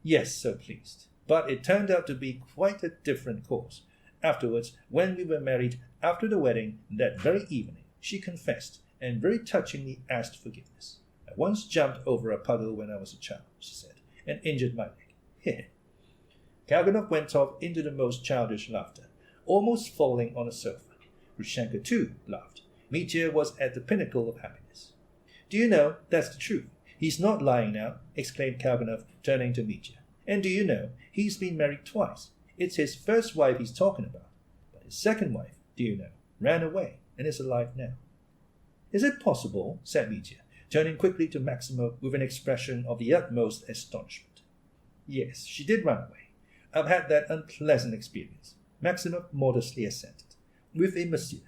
Yes, so pleased. But it turned out to be quite a different course. Afterwards, when we were married, after the wedding, that very evening, she confessed and very touchingly asked forgiveness. I once jumped over a puddle when I was a child, she said, and injured my leg. Kalganov went off into the most childish laughter, almost falling on a sofa. Grushenka, too, laughed. Mitya was at the pinnacle of happiness. Do you know, that's the truth. He's not lying now, exclaimed Kalganov, turning to Mitya. And do you know, he's been married twice. It's his first wife he's talking about. But his second wife, do you know, ran away and is alive now. Is it possible? Said Mitya, turning quickly to Maximov with an expression of the utmost astonishment. Yes, she did run away. I've had that unpleasant experience, Maximov modestly assented, with a monsieur.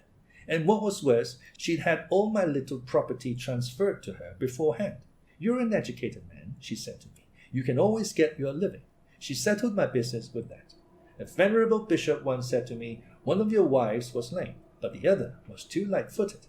And what was worse, she'd had all my little property transferred to her beforehand. You're an educated man, she said to me. You can always get your living. She settled my business with that. A venerable bishop once said to me, one of your wives was lame, but the other was too light-footed.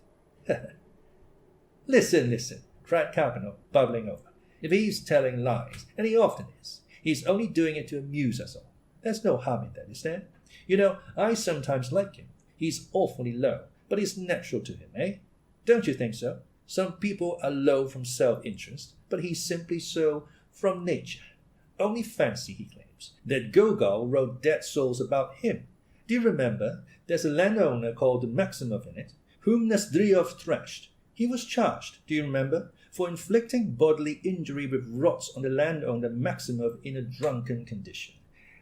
Listen, cried Kalganov, bubbling over. If he's telling lies, and he often is, he's only doing it to amuse us all. There's no harm in that, is there? You know, I sometimes like him. He's awfully low, but it's natural to him, eh? Don't you think so? Some people are low from self-interest, but he's simply so from nature. Only fancy, he claims, that Gogol wrote Dead Souls about him. Do you remember? There's a landowner called Maximov in it, whom Nozdryov thrashed. He was charged, do you remember, for inflicting bodily injury with rods on the landowner Maximov in a drunken condition.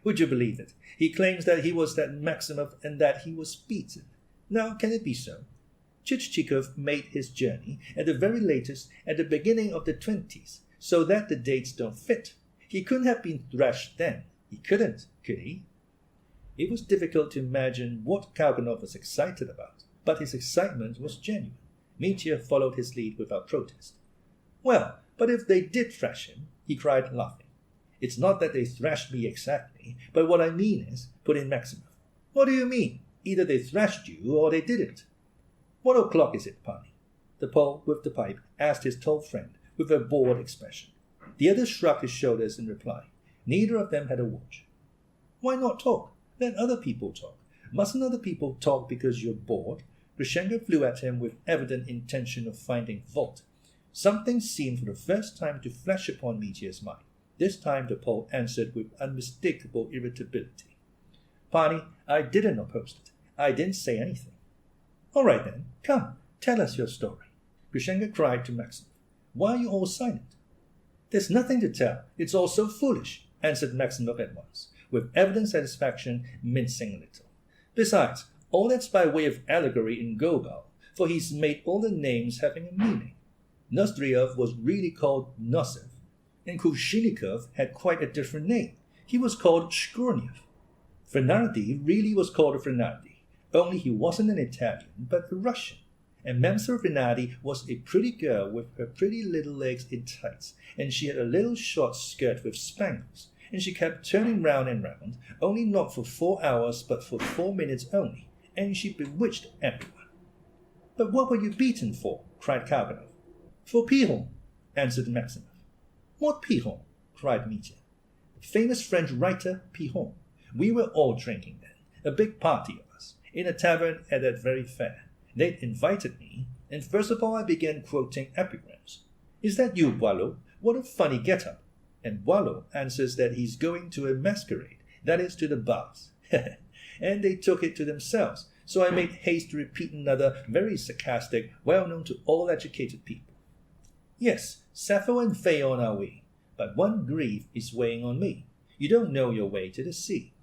Would you believe it? He claims that he was that Maximov and that he was beaten. Now, can it be so? Chichikov made his journey, at the very latest, at the beginning of the 20s, so that the dates don't fit. He couldn't have been thrashed then. He couldn't, could he? It was difficult to imagine what Kalganov was excited about, but his excitement was genuine. Mitya followed his lead without protest. Well, but if they did thrash him, he cried, laughing. It's not that they thrashed me exactly, but what I mean is, put in Maximov. What do you mean? Either they thrashed you or they didn't. What o'clock is it, Pani? The Pole with the pipe asked his tall friend with a bored expression. The other shrugged his shoulders in reply. Neither of them had a watch. Why not talk? Let other people talk. Mustn't other people talk because you're bored? Grushenka flew at him with evident intention of finding fault. Something seemed for the first time to flash upon Mitya's mind. This time the Pole answered with unmistakable irritability. Pani, I didn't oppose it. I didn't say anything. All right then, come, tell us your story. Grushenka cried to Maximov. Why are you all silent? There's nothing to tell. It's all so foolish, answered Maximov at once, with evident satisfaction, mincing a little. Besides, all that's by way of allegory in Gogol, for he's made all the names having a meaning. Nozdryov was really called Nossev, and Kuvshinikov had quite a different name. He was called Shkurnev. Frenardi really was called Frenardi, only he wasn't an Italian, but a Russian. And Mamsel Frenardi was a pretty girl with her pretty little legs in tights, and she had a little short skirt with spangles, and she kept turning round and round, only not for 4 hours, but for 4 minutes only, and she bewitched everyone. But what were you beaten for? Cried Karganov. For Piron, answered Maximov. What Piron? Cried Mitya. The famous French writer Piron. We were all drinking then, a big party of us, in a tavern at that very fair. They'd invited me, and first of all I began quoting epigrams. Is that you, Boileau? What a funny get-up. And Boileau answers that he's going to a masquerade, that is, to the baths. And they took it to themselves, so I made haste to repeat another very sarcastic, well-known to all educated people. Yes, Sappho and Phaon are we, but one grief is weighing on me. You don't know your way to the sea.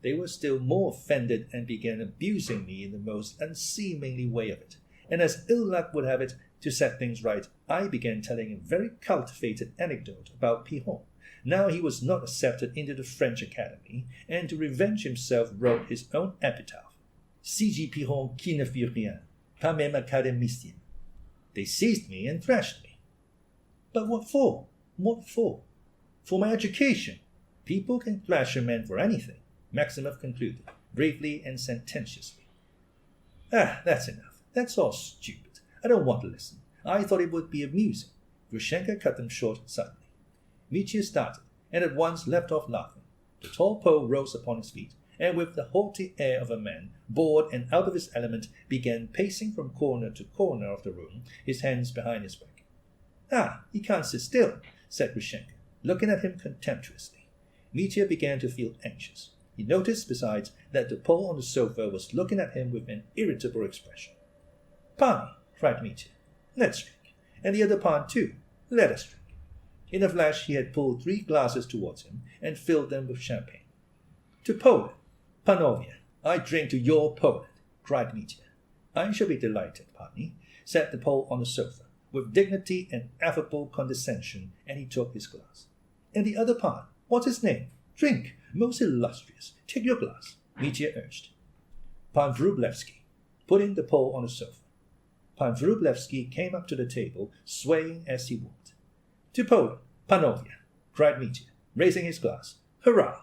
They were still more offended and began abusing me in the most unseemly way of it. And as ill luck would have it, to set things right, I began telling a very cultivated anecdote about Piron. Now he was not accepted into the French Academy, and to revenge himself wrote his own epitaph. Si j'y Piron qui ne fit rien, pas même académicien. They seized me and thrashed me. But what for? What for? For my education. People can thrash a man for anything, Maximov concluded, briefly and sententiously. That's enough. That's all stupid. I don't want to listen. I thought it would be amusing. Grushenka cut them short suddenly. Mitya started, and at once left off laughing. The tall Pole rose upon his feet, and with the haughty air of a man, bored and out of his element, began pacing from corner to corner of the room, his hands behind his back. He can't sit still, said Grushenka, looking at him contemptuously. Mitya began to feel anxious. He noticed, besides, that the Pole on the sofa was looking at him with an irritable expression. Pani, cried Mitya, let's drink. And the other Pan, too. Let us drink. In a flash he had pulled 3 glasses towards him and filled them with champagne. To Poland, Panovia, I drink to your Poland, cried Mitya. I shall be delighted, Pani, said the Pole on the sofa, with dignity and affable condescension, and he took his glass. And the other Pan, what's his name? Drink, most illustrious. Take your glass, Mitya urged. Pan Wróblewski, put in the Pole on the sofa. Pan Wróblewski came up to the table, swaying as he walked. To Poland, Panovia, cried Mitya, raising his glass. Hurrah!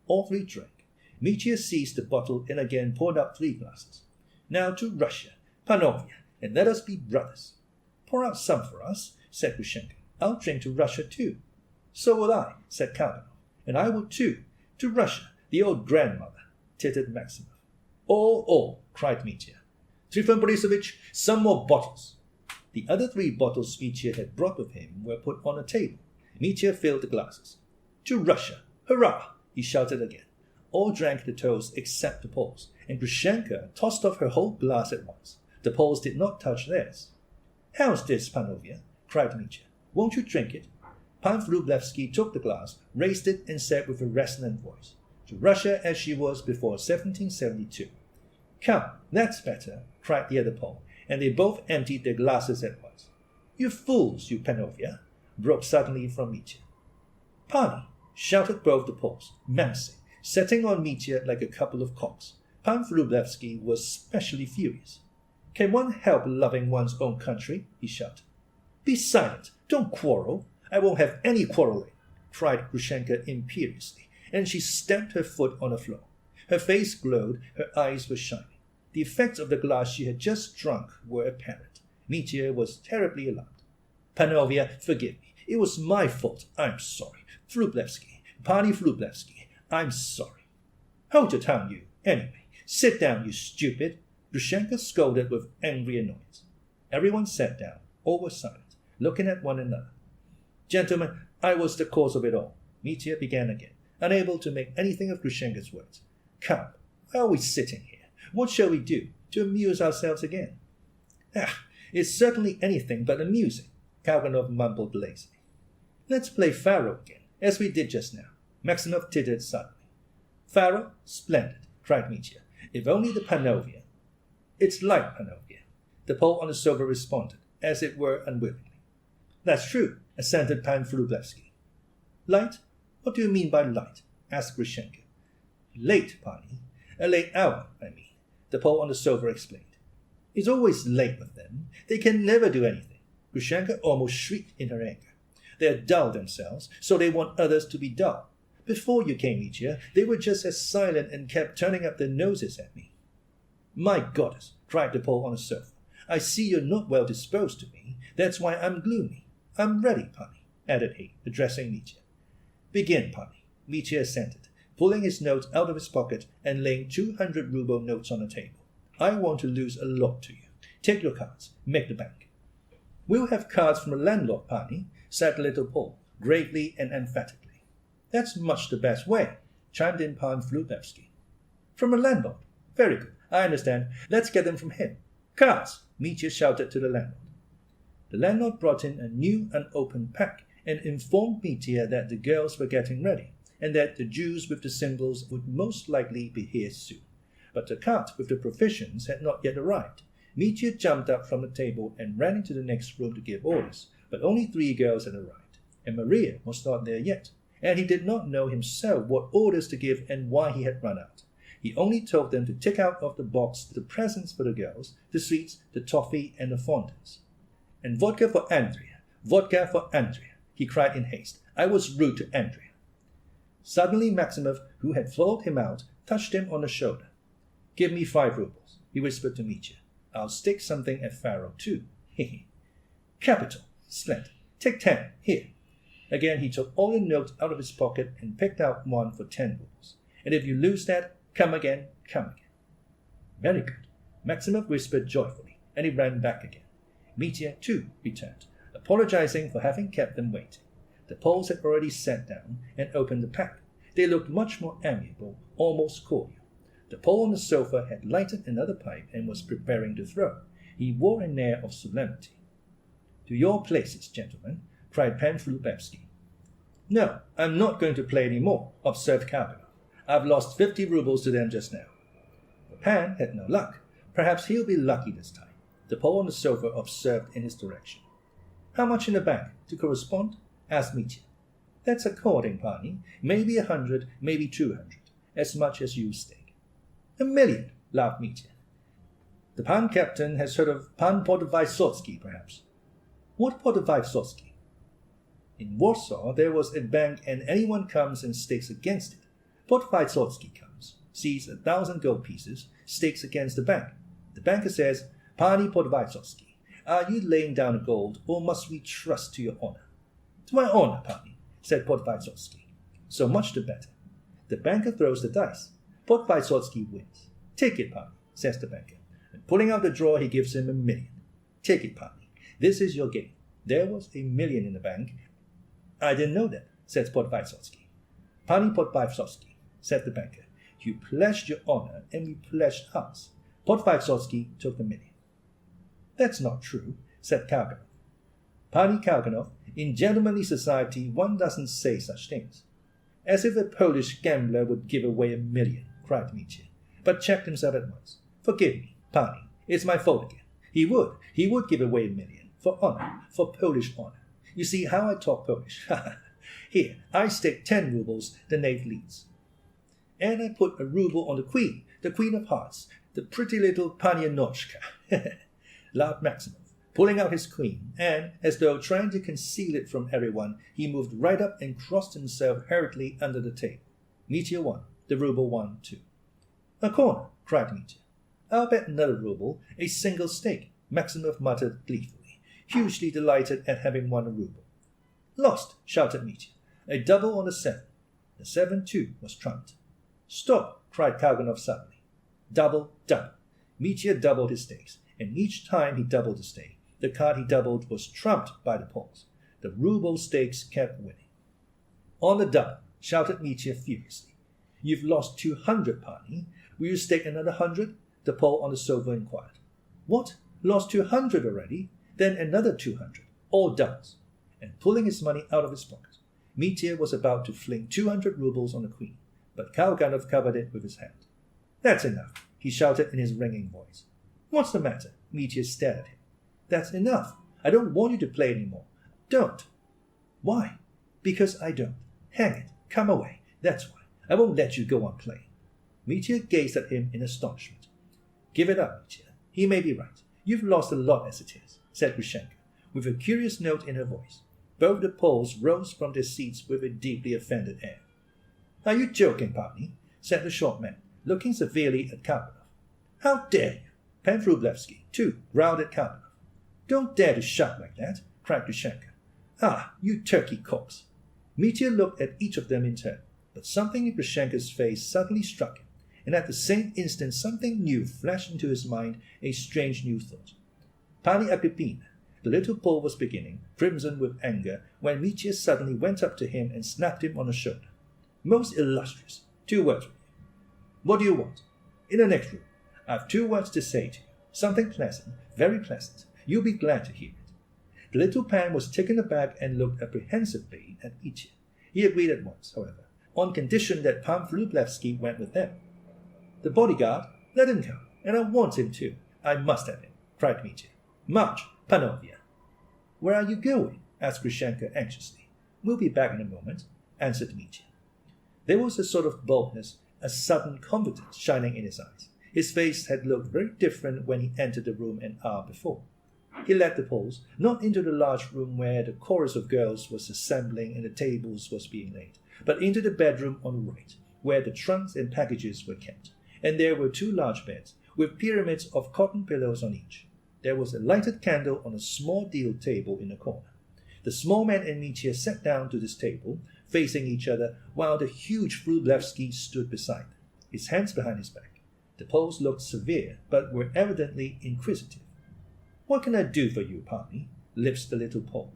All 3 drank. Mitya seized the bottle and again poured out 3 glasses. Now to Russia, Panovia, and let us be brothers. Pour out some for us, said Grushenka. I'll drink to Russia too. So will I, said Karganov. And I will too. To Russia, the old grandmother, tittered Maximov. All, cried Mitya. Trifon Borisovich, some more bottles. The other 3 bottles Mitya had brought with him were put on a table. Mitya filled the glasses. To Russia, hurrah! He shouted again. All drank the toast except the Poles, and Grushenka tossed off her whole glass at once. The Poles did not touch theirs. How's this, Panovia? Cried Mitya. Won't you drink it? Pan Wróblewski took the glass, raised it, and said with a resonant voice, To Russia as she was before 1772. Come, that's better, cried the other Pole, and they both emptied their glasses at once. You fools, you Panovia, broke suddenly from Mitya. Pani, shouted both the Poles, menacing, setting on Mitya like a couple of cocks. Pan Wróblewski was specially furious. Can one help loving one's own country? He shouted. Be silent, don't quarrel. I won't have any quarreling, cried Grushenka imperiously, and she stamped her foot on the floor. Her face glowed, her eyes were shining. The effects of the glass she had just drunk were apparent. Mitya was terribly alarmed. Panovia, forgive me. It was my fault. I'm sorry. Wróblewski, Pani Wróblewski, I'm sorry. Hold your tongue, you. Anyway, sit down, you stupid. Grushenka scolded with angry annoyance. Everyone sat down. All were silent, looking at one another. Gentlemen, I was the cause of it all. Mitya began again, unable to make anything of Grushenka's words. Come, why are we sitting here? What shall we do to amuse ourselves again? It's certainly anything but amusing, Kalganov mumbled lazily. Let's play Pharaoh again, as we did just now. Maximov tittered suddenly. Pharaoh? Splendid, cried Mitya. If only the Panovia. It's like Panovia, the Pole on the sofa responded, as it were unwillingly. That's true, assented Pan Vrublevsky. Light? What do you mean by light? Asked Grushenka. Late, Pani. A late hour, I mean, the Pole on the sofa explained. It's always late with them. They can never do anything. Grushenka almost shrieked in her anger. They're dull themselves, so they want others to be dull. Before you came, Mitya, they were just as silent and kept turning up their noses at me. My goddess, cried the Pole on the sofa. I see you're not well disposed to me. That's why I'm gloomy. I'm ready, Pani, added he, addressing Mitya. Begin, Pani, Mitya assented, pulling his notes out of his pocket and laying 200-ruble notes on the table. I want to lose a lot to you. Take your cards. Make the bank. We'll have cards from the landlord, Pani, said the little Pole, gravely and emphatically. That's much the best way, chimed in Pan Vrublevsky. From a landlord? Very good. I understand. Let's get them from him. Cards! Mitya shouted to the landlord. The landlord brought in a new unopened pack and informed Mitya that the girls were getting ready, and that the Jews with the symbols would most likely be here soon. But the cart with the provisions had not yet arrived. Mitya jumped up from the table and ran into the next room to give orders, but only 3 girls had arrived, and Maria was not there yet, and he did not know himself what orders to give and why he had run out. He only told them to take out of the box the presents for the girls, the sweets, the toffee, and the fondants. And vodka for Andrea, he cried in haste. I was rude to Andrea. Suddenly Maximov, who had followed him out, touched him on the shoulder. Give me 5 rubles, he whispered to Mitya. I'll stick something at Pharaoh too. Capital. Splendid. Take 10. Here. Again he took all the notes out of his pocket and picked out one for 10 rubles. And if you lose that, come again, come again. Very good, Maximov whispered joyfully, and he ran back again. Mitya, too, returned, apologizing for having kept them waiting. The Poles had already sat down and opened the pack. They looked much more amiable, almost cordial. The Pole on the sofa had lighted another pipe and was preparing to throw. He wore an air of solemnity. To your places, gentlemen, cried Pan Vrublevsky. No, I'm not going to play any more, observed Kalganov. I've lost 50 rubles to them just now. The Pan had no luck. Perhaps he'll be lucky this time, the Pole on the sofa observed in his direction. How much in the bank, to correspond? Asked Mitya. That's according, Pani. Maybe 100, maybe 200. As much as you stake. 1 million, laughed Mitya. The Pan captain has heard of Pan Podvysotsky, perhaps. What Podvysotsky? In Warsaw there was a bank, and anyone comes and stakes against it. Podvysotsky comes, sees 1,000 gold pieces, stakes against the bank. The banker says, Pani Podvysotsky, are you laying down gold, or must we trust to your honor? To my honor, Pani, said Podvysotsky. So much the better. The banker throws the dice. Podvysotsky wins. Take it, Pani, says the banker, and pulling out the drawer he gives him 1 million. Take it, Pani. This is your game. There was 1 million in the bank. I didn't know that, says Podvysotsky. Pani Podvysotsky, said the banker, you pledged your honor, and we pledged ours. Podvysotsky took the 1 million. That's not true, said Kalganov. Pani Kalganov, in gentlemanly society one doesn't say such things. As if a Polish gambler would give away 1 million, cried Mitya, but checked himself at once. Forgive me, Pani, it's my fault again. He would give away 1 million, for honor, for Polish honor. You see how I talk Polish. Here, I stake 10 rubles, the knave leads. And I put a ruble on the Queen of Hearts, the pretty little Panianochka, laughed Maximov, pulling out his queen, and, as though trying to conceal it from everyone, he moved right up and crossed himself hurriedly under the table. Mitya won. The ruble won too. A corner, cried Mitya. I'll bet another ruble, a single stake, Maximov muttered gleefully, hugely delighted at having won a ruble. Lost, shouted Mitya. A double on the 7. The 7, too, was trumped. Stop, cried Kalganov suddenly. Double, double. Mitya doubled his stakes, and each time he doubled the stake, the card he doubled was trumped by the Poles. The ruble stakes kept winning. On the double, shouted Mitya furiously. You've lost 200, Pani. Will you stake another 100? The Pole on the sofa inquired. What? Lost 200 already? Then another 200. All doubles. And pulling his money out of his pocket, Mitya was about to fling 200 rubles on the queen, but Kalganov covered it with his hand. That's enough, he shouted in his ringing voice. What's the matter? Mitya stared at him. That's enough. I don't want you to play any more. Don't. Why? Because I don't. Hang it. Come away. That's why. I won't let you go on playing. Mitya gazed at him in astonishment. Give it up, Mitya. He may be right. You've lost a lot as it is, said Grushenka, with a curious note in her voice. Both the Poles rose from their seats with a deeply offended air. Are you joking, Pani? Said the short man, looking severely at Kalganov. How dare you? Pan Vrublevsky, too, growled at Kalganov. Don't dare to shout like that, cried Grushenka. Ah, you turkey cocks. Mitya looked at each of them in turn, but something in Grushenka's face suddenly struck him, and at the same instant something new flashed into his mind, a strange new thought. Pani Agrippina, the little Pole was beginning, crimson with anger, when Mitya suddenly went up to him and snapped him on the shoulder. Most illustrious, 2 words with you. What do you want? In the next room. I've 2 words to say to you. Something pleasant, very pleasant. You'll be glad to hear it. The little Pan was taken aback and looked apprehensively at Mitya. He agreed at once, however, on condition that Pan Vrublevsky went with them. The bodyguard, let him come, and I want him too. I must have him, cried Mitya. March, Panovia. Where are you going? Asked Grushenka anxiously. We'll be back in a moment, answered Mitya. There was a sort of boldness, a sudden confidence shining in his eyes. His face had looked very different when he entered the room an hour before. He led the Poles, not into the large room where the chorus of girls was assembling and the tables was being laid, but into the bedroom on the right, where the trunks and packages were kept, and there were 2 large beds, with pyramids of cotton pillows on each. There was a lighted candle on a small deal table in the corner. The small man and Mitya sat down to this table, facing each other, while the huge Vrublevsky stood beside them, his hands behind his back. The Poles looked severe, but were evidently inquisitive. What can I do for you, Pani? Lisped the little Pole.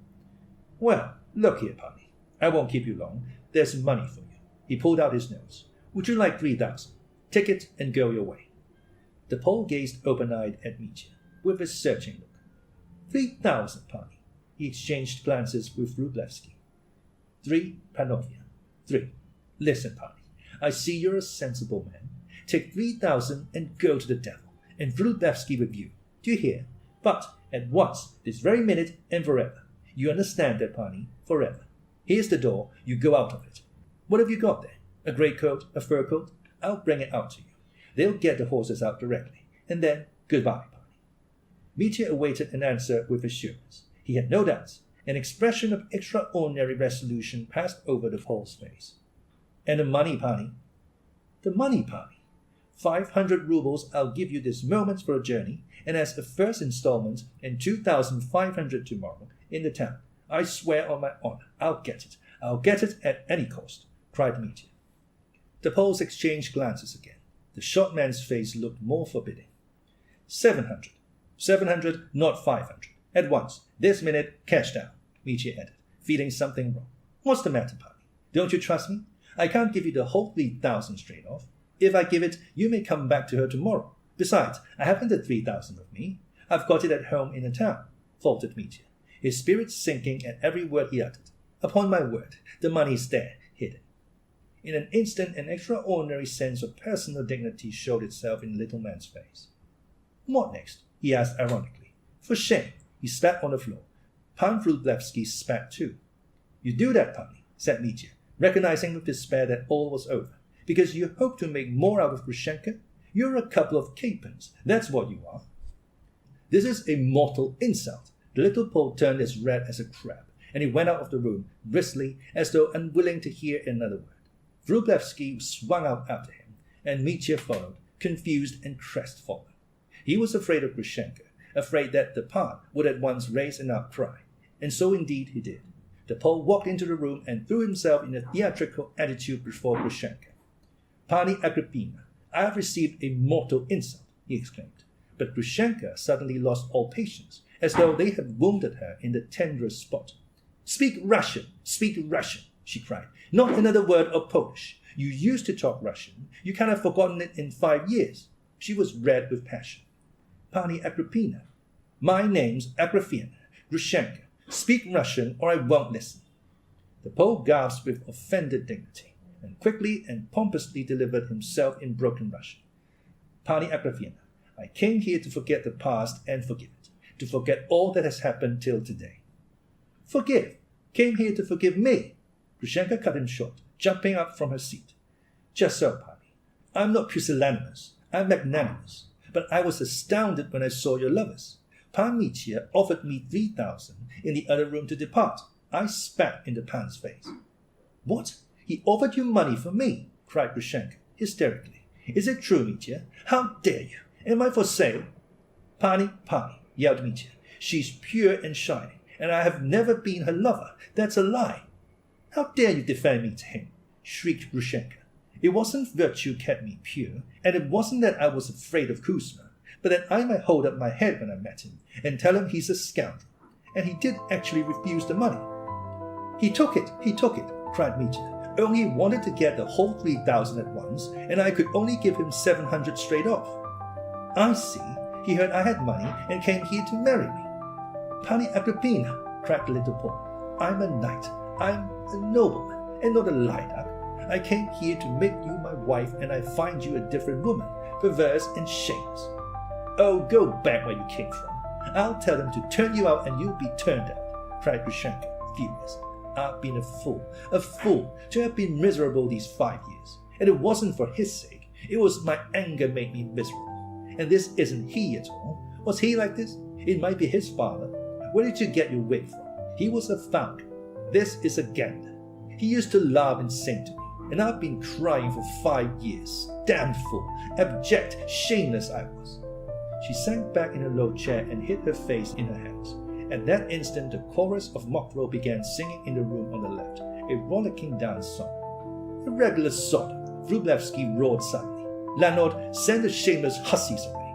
Well, look here, Pani. I won't keep you long. There's money for you. He pulled out his notes. Would you like 3,000? Take it and go your way. The Pole gazed open-eyed at Mitya, with a searching look. 3,000, Pani. He exchanged glances with Vrublevsky. 3, Panovia. 3. Listen, Pani. I see you're a sensible man. Take 3,000 and go to the devil, and Vrublevsky with you. Do you hear? But at once, this very minute, and forever. You understand that, Pani? Forever. Here's the door. You go out of it. What have you got there? A greatcoat? A fur coat? I'll bring it out to you. They'll get the horses out directly. And then, goodbye, Pani. Mitya awaited an answer with assurance. He had no doubts. An expression of extraordinary resolution passed over the Pole's face. And the money, Pani? The money, Pani? 500 rubles I'll give you this moment for a journey, and as a first installment, and 2,500 tomorrow, in the town. I swear on my honor, I'll get it. I'll get it at any cost, cried Mitya. The Poles exchanged glances again. The short man's face looked more forbidding. 700. 700, not 500. At once. This minute, cash down, Mitya added, feeling something wrong. What's the matter, Pani? Don't you trust me? I can't give you the whole 3,000 straight off. If I give it, you may come back to her tomorrow. Besides, I haven't the 3,000 with me. I've got it at home in the town, faltered Mitya, his spirits sinking at every word he uttered. Upon my word, the money's there, hidden. In an instant, an extraordinary sense of personal dignity showed itself in the little man's face. What next? He asked ironically. For shame, he spat on the floor. Pan Vrublevsky spat too. You do that, Pani, said Mitya, recognizing with despair that all was over. Because you hope to make more out of Grushenka? You're a couple of capons, that's what you are. This is a mortal insult. The little Pole turned as red as a crab, and he went out of the room, briskly, as though unwilling to hear another word. Vrublevsky swung out after him, and Mitya followed, confused and crestfallen. He was afraid of Grushenka, afraid that the Pan would at once raise an outcry, and so indeed he did. The Pole walked into the room and threw himself in a theatrical attitude before Grushenka. Pani Agrippina, I have received a mortal insult, he exclaimed. But Grushenka suddenly lost all patience, as though they had wounded her in the tenderest spot. Speak Russian, she cried. Not another word of Polish. You used to talk Russian. You can't have forgotten it in 5 years. She was red with passion. Pani Agrippina. My name's Agrafena, Grushenka. Speak Russian or I won't listen. The Pole gasped with offended dignity, and quickly and pompously delivered himself in broken Russian. Pani Agrafena, I came here to forget the past and forgive it, to forget all that has happened till today. Forgive? Came here to forgive me? Grushenka cut him short, jumping up from her seat. Just so, Pani. I'm not pusillanimous, I'm magnanimous, but I was astounded when I saw your lovers. Pan Mitya offered me 3,000 in the other room to depart. I spat in the Pan's face. What? He offered you money for me? Cried Grushenka, hysterically. Is it true, Mitya? How dare you? Am I for sale? Pani, yelled Mitya. She's pure and shining, and I have never been her lover. That's a lie. How dare you defend me to him? Shrieked Grushenka. It wasn't virtue kept me pure, and it wasn't that I was afraid of Kuzma, but that I might hold up my head when I met him and tell him he's a scoundrel. And he did actually refuse the money. He took it, cried Mitya. Only wanted to get the whole 3,000 at once, and I could only give him 700 straight off. I see. He heard I had money and came here to marry me. Pani Agrippina, cried the little Pole. I'm a knight. I'm a nobleman, and not a light-up. I came here to make you my wife, and I find you a different woman, perverse and shameless. Oh, go back where you came from. I'll tell them to turn you out and you'll be turned out, cried Grushenka, furious. I've been a fool to have been miserable these 5 years. And it wasn't for his sake. It was my anger made me miserable. And this isn't he at all. Was he like this? It might be his father. Where did you get your wig from? He was a founder. This is a gander. He used to laugh and sing to me. And I've been crying for 5 years. Damned fool, abject, shameless I was. She sank back in a low chair and hid her face in her hands. At that instant, the chorus of Mokro began singing in the room on the left, a rollicking dance song. A regular sod, Vrublevsky roared suddenly. Landlord, send the shameless hussies away.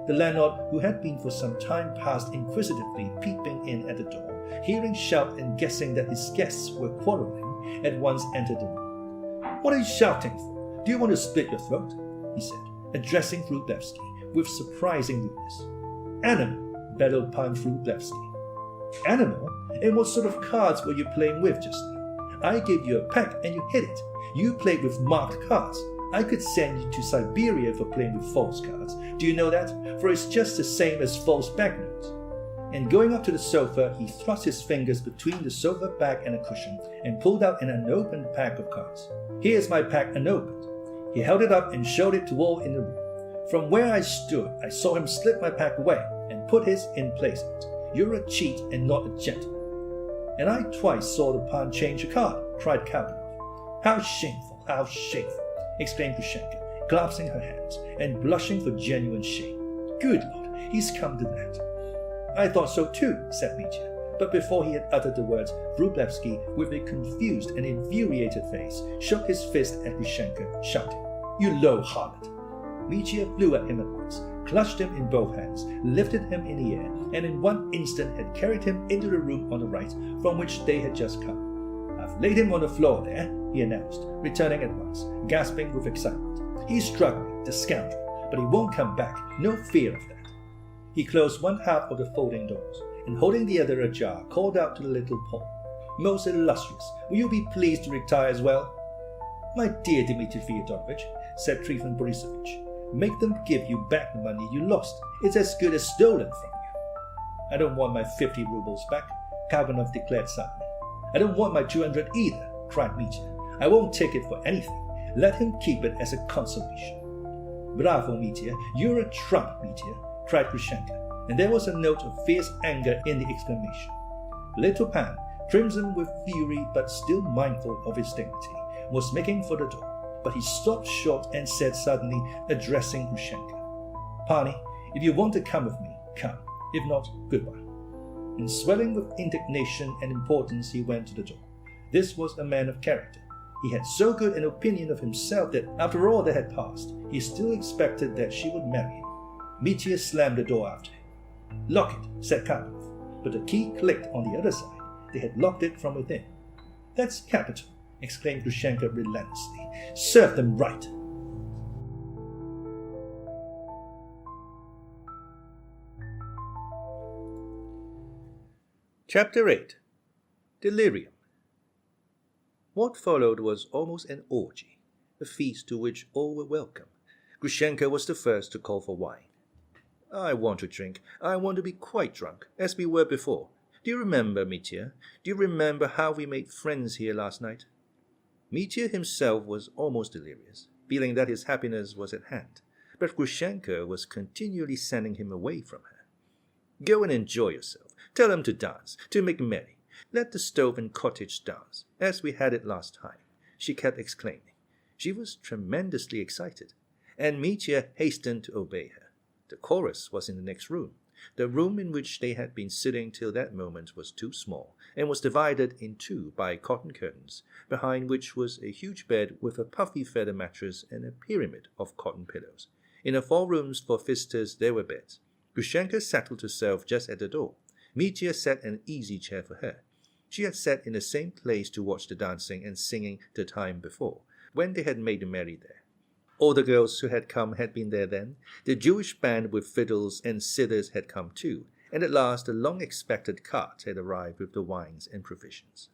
The landlord, who had been for some time past inquisitively peeping in at the door, hearing shout and guessing that his guests were quarreling, at once entered the room. What are you shouting for? Do you want to split your throat? He said, addressing Vrublevsky with surprising rudeness. Animal, bellowed Pan Vrublevsky. Animal? And what sort of cards were you playing with just now? I gave you a pack and you hid it. You played with marked cards. I could send you to Siberia for playing with false cards. Do you know that? For it's just the same as false banknotes. And going up to the sofa, he thrust his fingers between the sofa back and a cushion and pulled out an unopened pack of cards. Here's my pack unopened. He held it up and showed it to all in the room. From where I stood, I saw him slip my pack away and put his in place of it. You're a cheat and not a gentleman. And I twice saw the Pan change a card, cried Karamazov. How shameful, exclaimed Grushenka, clasping her hands and blushing for genuine shame. Good Lord, he's come to that. I thought so too, said Mitya. But before he had uttered the words, Vrublevsky, with a confused and infuriated face, shook his fist at Grushenka, shouting, You low harlot! Mitya flew at him at once, clutched him in both hands, lifted him in the air, and in one instant had carried him into the room on the right, from which they had just come. I've laid him on the floor there, he announced, returning at once, gasping with excitement. He's struggling, the scoundrel, but he won't come back, no fear of that. He closed one half of the folding doors, and holding the other ajar, called out to the little Pole, Most illustrious, will you be pleased to retire as well? My dear Dmitri Fyodorovich, said Trifon Borisovich, make them give you back the money you lost. It's as good as stolen from you. I don't want my 50 rubles back, Kalganov declared suddenly. I don't want my 200 either, cried Mitya. I won't take it for anything. Let him keep it as a consolation. Bravo, Mitya. You're a trump, Mitya, cried Grushenka, and there was a note of fierce anger in the exclamation. Little Pan, crimson with fury but still mindful of his dignity, was making for the door. But he stopped short and said suddenly, addressing Grushenka, Pani, if you want to come with me, come. If not, goodbye. And swelling with indignation and importance, he went to the door. This was a man of character. He had so good an opinion of himself that after all that had passed, he still expected that she would marry him. Mitya slammed the door after him. "Lock it," said Karamazov, but the key clicked on the other side. They had locked it from within. "That's capital," exclaimed Grushenka relentlessly. "Serve them right." Chapter 8. Delirium. What followed was almost an orgy, a feast to which all were welcome. Grushenka was the first to call for wine. "I want to drink. I want to be quite drunk, as we were before. Do you remember, Mitya? Do you remember how we made friends here last night?" Mitya himself was almost delirious, feeling that his happiness was at hand, but Grushenka was continually sending him away from her. "Go and enjoy yourself. Tell them to dance, to make merry. Let the stove and cottage dance, as we had it last time," she kept exclaiming. She was tremendously excited, and Mitya hastened to obey her. The chorus was in the next room. The room in which they had been sitting till that moment was too small, and was divided in two by cotton curtains, behind which was a huge bed with a puffy feather mattress and a pyramid of cotton pillows. In the 4 rooms for visitors there were beds. Grushenka settled herself just at the door. Mitya set an easy chair for her. She had sat in the same place to watch the dancing and singing the time before, when they had made merry there. All the girls who had come had been there then. The Jewish band with fiddles and cithers had come too, and at last the long-expected cart had arrived with the wines and provisions.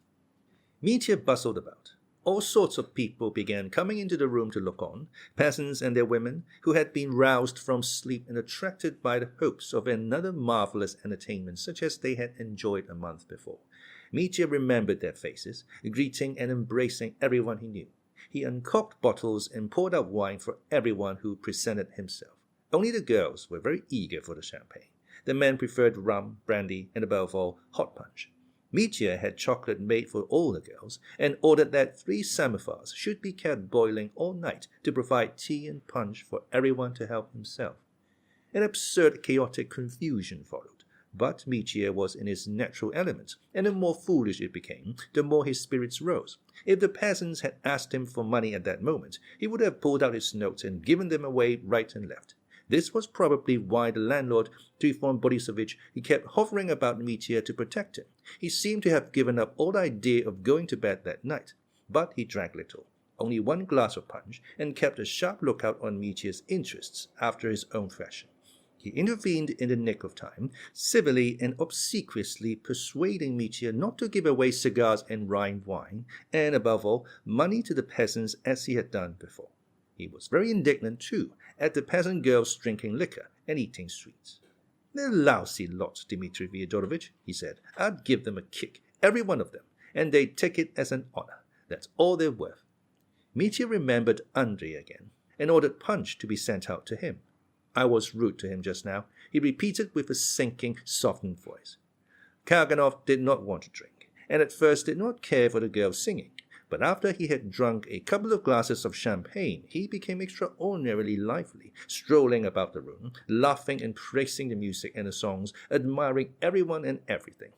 Mitya bustled about. All sorts of people began coming into the room to look on, peasants and their women, who had been roused from sleep and attracted by the hopes of another marvelous entertainment such as they had enjoyed a month before. Mitya remembered their faces, greeting and embracing everyone he knew. He uncorked bottles and poured out wine for everyone who presented himself. Only the girls were very eager for the champagne. The men preferred rum, brandy, and above all, hot punch. Mitya had chocolate made for all the girls, and ordered that 3 samovars should be kept boiling all night to provide tea and punch for everyone to help himself. An absurd chaotic confusion followed, but Mitya was in his natural element, and the more foolish it became, the more his spirits rose. If the peasants had asked him for money at that moment, he would have pulled out his notes and given them away right and left. This was probably why the landlord, Fyodor Borisovich, he kept hovering about Mitya to protect him. He seemed to have given up all idea of going to bed that night, but he drank little, only 1 glass of punch, and kept a sharp lookout on Mitya's interests after his own fashion. He intervened in the nick of time, civilly and obsequiously persuading Mitya not to give away cigars and Rhine wine, and above all, money to the peasants as he had done before. He was very indignant, too, at the peasant girls drinking liquor and eating sweets. "They're lousy lots, Dmitri Fyodorovich," he said. "I'd give them a kick, every one of them, and they'd take it as an honor. That's all they're worth." Mitya remembered Andrei again, and ordered punch to be sent out to him. "I was rude to him just now," he repeated with a sinking, softened voice. Kaganov did not want to drink, and at first did not care for the girls singing. But after he had drunk a couple of glasses of champagne, he became extraordinarily lively, strolling about the room, laughing and praising the music and the songs, admiring everyone and everything.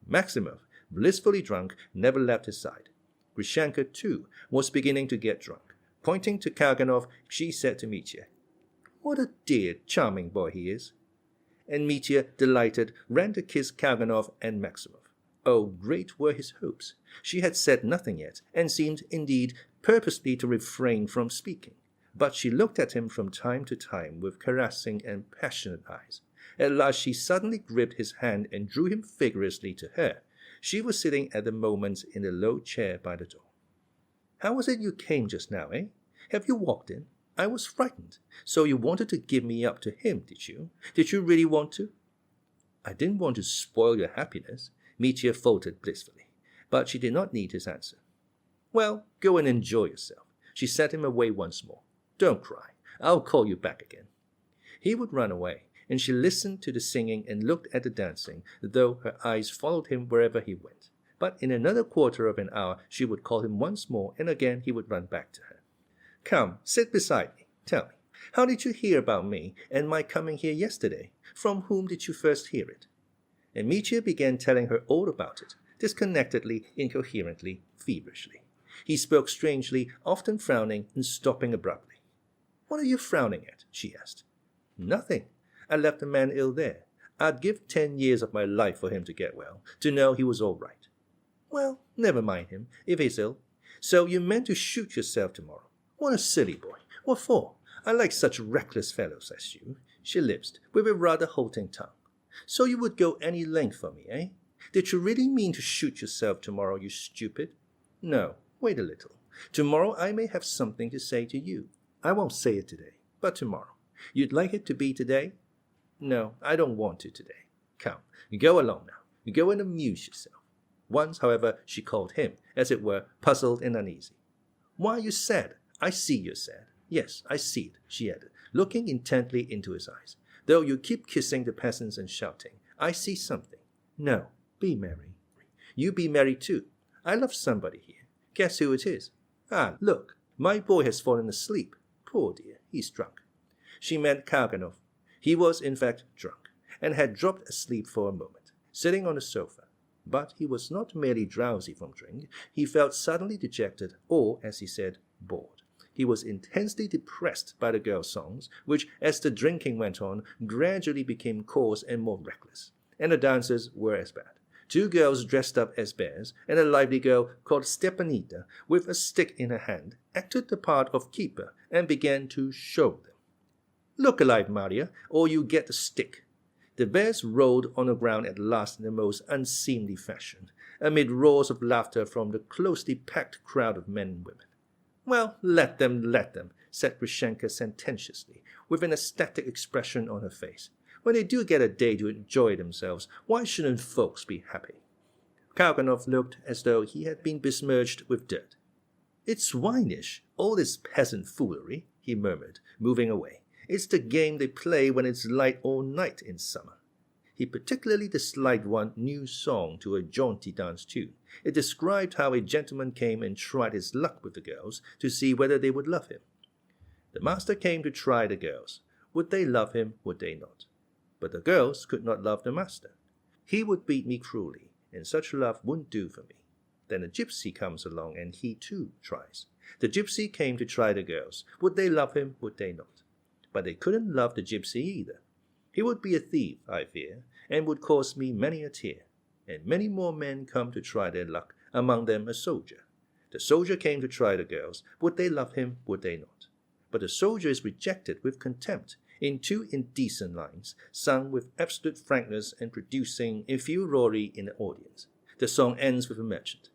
Maximov, blissfully drunk, never left his side. Grushenka, too, was beginning to get drunk. Pointing to Kaganov, she said to Mitya, "What a dear, charming boy he is." And Mitya, delighted, ran to kiss Kaganov and Maximov. Oh, great were his hopes. She had said nothing yet, and seemed, indeed, purposely to refrain from speaking. But she looked at him from time to time with caressing and passionate eyes. At last she suddenly gripped his hand and drew him vigorously to her. She was sitting at the moment in the low chair by the door. "How was it you came just now, eh? Have you walked in? I was frightened. So you wanted to give me up to him, did you? Did you really want to?" "I didn't want to spoil your happiness," Mitya faltered blissfully, but she did not need his answer. "Well, go and enjoy yourself." She sent him away once more. "Don't cry. I'll call you back again." He would run away, and she listened to the singing and looked at the dancing, though her eyes followed him wherever he went. But in another quarter of an hour she would call him once more, and again he would run back to her. "Come, sit beside me. Tell me, how did you hear about me and my coming here yesterday? From whom did you first hear it?" And Mitya began telling her all about it, disconnectedly, incoherently, feverishly. He spoke strangely, often frowning and stopping abruptly. "What are you frowning at?" she asked. "Nothing. I left the man ill there. I'd give 10 years of my life for him to get well, to know he was all right." "Well, never mind him, if he's ill. So you meant to shoot yourself tomorrow. What a silly boy. What for? I like such reckless fellows as you," she lisped, with a rather halting tongue. "So you would go any length for me, eh? Did you really mean to shoot yourself tomorrow, you stupid?" "No, wait a little. Tomorrow I may have something to say to you. I won't say it today, but tomorrow. You'd like it to be today?" "No, I don't want to today. Come, go along now. Go and amuse yourself." Once, however, she called him, as it were, puzzled and uneasy. "Why are you sad? I see you're sad. Yes, I see it," she added, looking intently into his eyes. "Though you keep kissing the peasants and shouting, I see something. No, be merry. You be merry too. I love somebody here. Guess who it is? Ah, look, my boy has fallen asleep. Poor dear, he's drunk." She meant Kaganov. He was, in fact, drunk, and had dropped asleep for a moment, sitting on the sofa. But he was not merely drowsy from drink. He felt suddenly dejected, or, as he said, bored. He was intensely depressed by the girls' songs, which, as the drinking went on, gradually became coarse and more reckless. And the dancers were as bad. 2 girls dressed up as bears, and a lively girl called Stepanida, with a stick in her hand, acted the part of keeper and began to show them. "Look alive, Maria, or you get the stick." The bears rolled on the ground at last in the most unseemly fashion, amid roars of laughter from the closely packed crowd of men and women. "Well, let them, said Grushenka sententiously, with an ecstatic expression on her face. "When they do get a day to enjoy themselves, why shouldn't folks be happy?" Kaganov looked as though he had been besmirched with dirt. "It's swinish, all this peasant foolery," he murmured, moving away. "It's the game they play when it's light all night in summer." He particularly disliked one new song to a jaunty dance tune. It described how a gentleman came and tried his luck with the girls to see whether they would love him. The master came to try the girls. Would they love him, would they not? But the girls could not love the master. He would beat me cruelly, and such love wouldn't do for me. Then a gypsy comes along, and he too tries. The gypsy came to try the girls. Would they love him, would they not? But they couldn't love the gypsy either. He would be a thief, I fear, and would cost me many a tear. And many more men come to try their luck, among them a soldier. The soldier came to try the girls. Would they love him, would they not? But the soldier is rejected with contempt, in 2 indecent lines, sung with absolute frankness and producing infuriatory in the audience. The song ends with a merchant.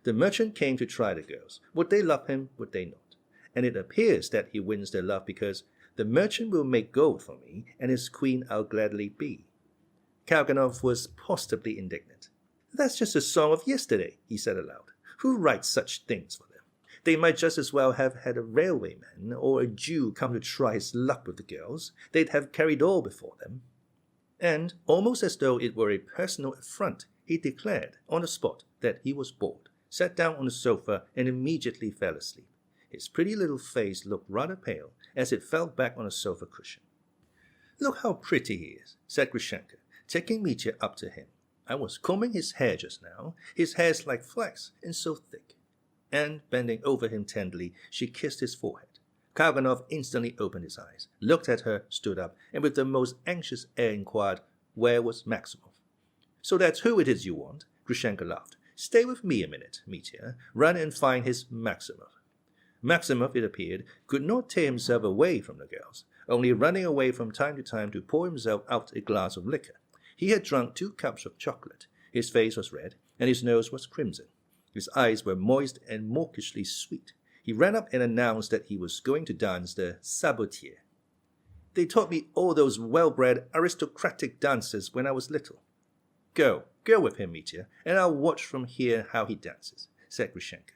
The merchant came to try the girls. Would they love him, would they not? And it appears that he wins their love because the merchant will make gold for me, and his queen I'll gladly be. Kaganov was positively indignant. "That's just a song of yesterday," he said aloud. "Who writes such things for them? They might just as well have had a railwayman or a Jew come to try his luck with the girls. They'd have carried all before them." And, almost as though it were a personal affront, he declared on the spot that he was bored, sat down on the sofa, and immediately fell asleep. His pretty little face looked rather pale as it fell back on the sofa cushion. "Look how pretty he is," said Grushenka, taking Mitya up to him. "I was combing his hair just now. His hair's like flax, and so thick." And, bending over him tenderly, she kissed his forehead. Kaganov instantly opened his eyes, looked at her, stood up, and with the most anxious air inquired, where was Maximov? "So that's who it is you want?" Grushenka laughed. "Stay with me a minute, Mitya. Run and find his Maximov." Maximov, it appeared, could not tear himself away from the girls, only running away from time to time to pour himself out a glass of liquor. He had drunk 2 cups of chocolate. His face was red, and his nose was crimson. His eyes were moist and mawkishly sweet. He ran up and announced that he was going to dance the sabotier. "They taught me all those well-bred, aristocratic dances when I was little." Go with him, Mitya, and I'll watch from here how he dances," said Grushenka.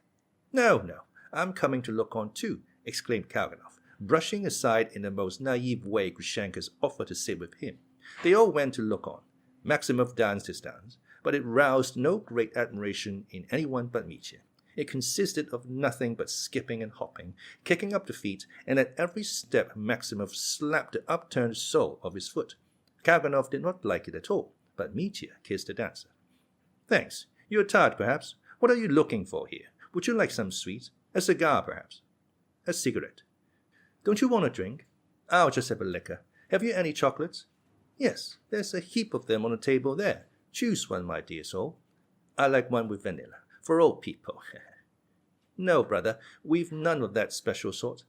No, I'm coming to look on too," exclaimed Kaganov, brushing aside in the most naive way Grushenka's offer to sit with him. They all went to look on. Maximov danced his dance, but it roused no great admiration in anyone but Mitya. It consisted of nothing but skipping and hopping, kicking up the feet, and at every step Maximov slapped the upturned sole of his foot. Kaganov did not like it at all, but Mitya kissed the dancer. "Thanks. You're tired, perhaps. What are you looking for here? Would you like some sweets? A cigar, perhaps? A cigarette? Don't you want a drink? I'll just have a liquor. Have you any chocolates? Yes, there's a heap of them on the table there. Choose one, my dear soul. I like one with vanilla, for old people. No, brother, we've none of that special sort.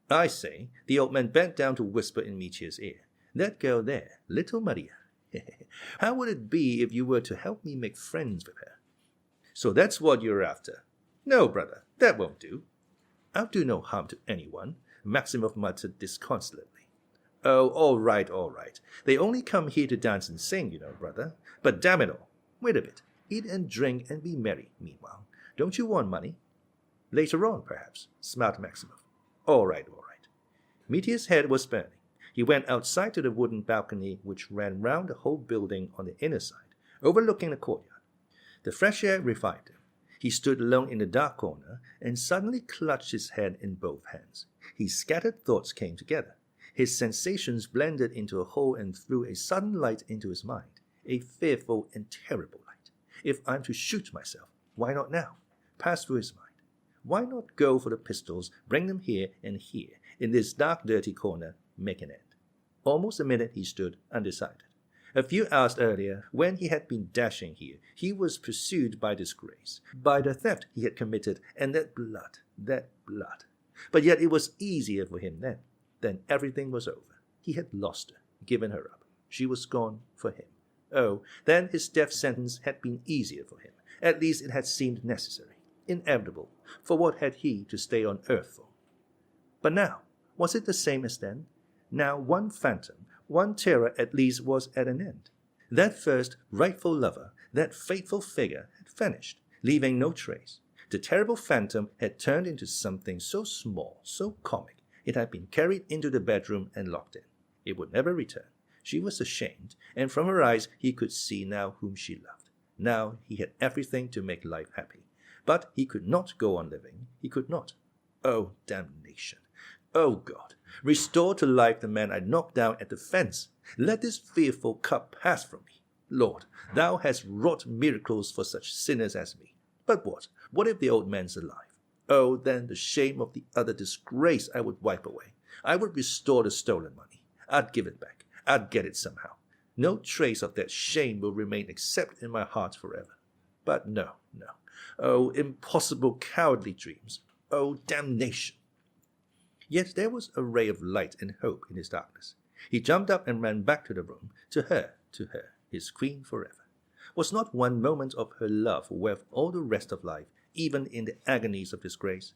I say, the old man bent down to whisper in Mitya's ear. That girl there, little Maria. How would it be if you were to help me make friends with her? So that's what you're after. No, brother, that won't do. I'll do no harm to anyone, Maximov muttered disconsolately. Oh, all right, all right. They only come here to dance and sing, you know, brother. But damn it all, wait a bit. Eat and drink and be merry, meanwhile. Don't you want money? Later on, perhaps, smiled Maximov. All right, all right. Mitya's head was burning. He went outside to the wooden balcony which ran round the whole building on the inner side, overlooking the courtyard. The fresh air revived him. He stood alone in the dark corner and suddenly clutched his head in both hands. His scattered thoughts came together. His sensations blended into a whole and threw a sudden light into his mind, a fearful and terrible light. If I'm to shoot myself, why not now? Passed through his mind. Why not go for the pistols, bring them here and here, in this dark, dirty corner, make an end? Almost a minute he stood, undecided. A few hours earlier, when he had been dashing here, he was pursued by disgrace, by the theft he had committed, and that blood. But yet it was easier for him then. Then everything was over. He had lost her, given her up. She was gone for him. Oh, then his death sentence had been easier for him. At least it had seemed necessary, inevitable, for what had he to stay on earth for? But now, was it the same as then? Now one phantom, one terror at least was at an end. That first rightful lover, that fateful figure, had vanished, leaving no trace. The terrible phantom had turned into something so small, so comic. It had been carried into the bedroom and locked in. It would never return. She was ashamed, and from her eyes he could see now whom she loved. Now he had everything to make life happy. But he could not go on living. He could not. Oh, damnation. Oh, God, restore to life the man I knocked down at the fence. Let this fearful cup pass from me. Lord, thou hast wrought miracles for such sinners as me. But what? What if the old man's alive? Oh, then the shame of the utter disgrace I would wipe away. I would restore the stolen money. I'd give it back. I'd get it somehow. No trace of that shame will remain except in my heart forever. But no. Oh, impossible, cowardly dreams. Oh, damnation. Yet there was a ray of light and hope in his darkness. He jumped up and ran back to the room, to her, his queen forever. Was not one moment of her love worth all the rest of life, even in the agonies of disgrace?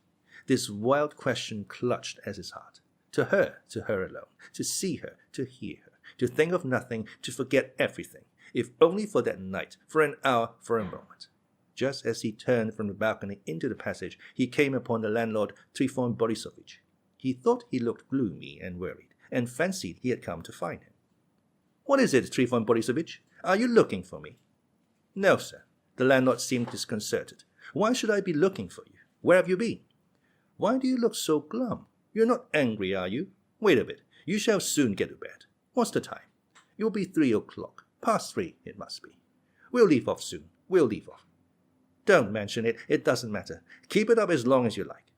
This wild question clutched at his heart. To her alone, to see her, to hear her, to think of nothing, to forget everything, if only for that night, for an hour, for a moment. Just as he turned from the balcony into the passage, he came upon the landlord, Trifon Borisovich. He thought he looked gloomy and worried, and fancied he had come to find him. What is it, Trifon Borisovich? Are you looking for me? No, sir. The landlord seemed disconcerted. Why should I be looking for you? Where have you been? Why do you look so glum? You're not angry, are you? Wait a bit. You shall soon get to bed. What's the time? It will be 3 o'clock. Past 3, it must be. We'll leave off soon. We'll leave off. Don't mention it. It doesn't matter. Keep it up as long as you like.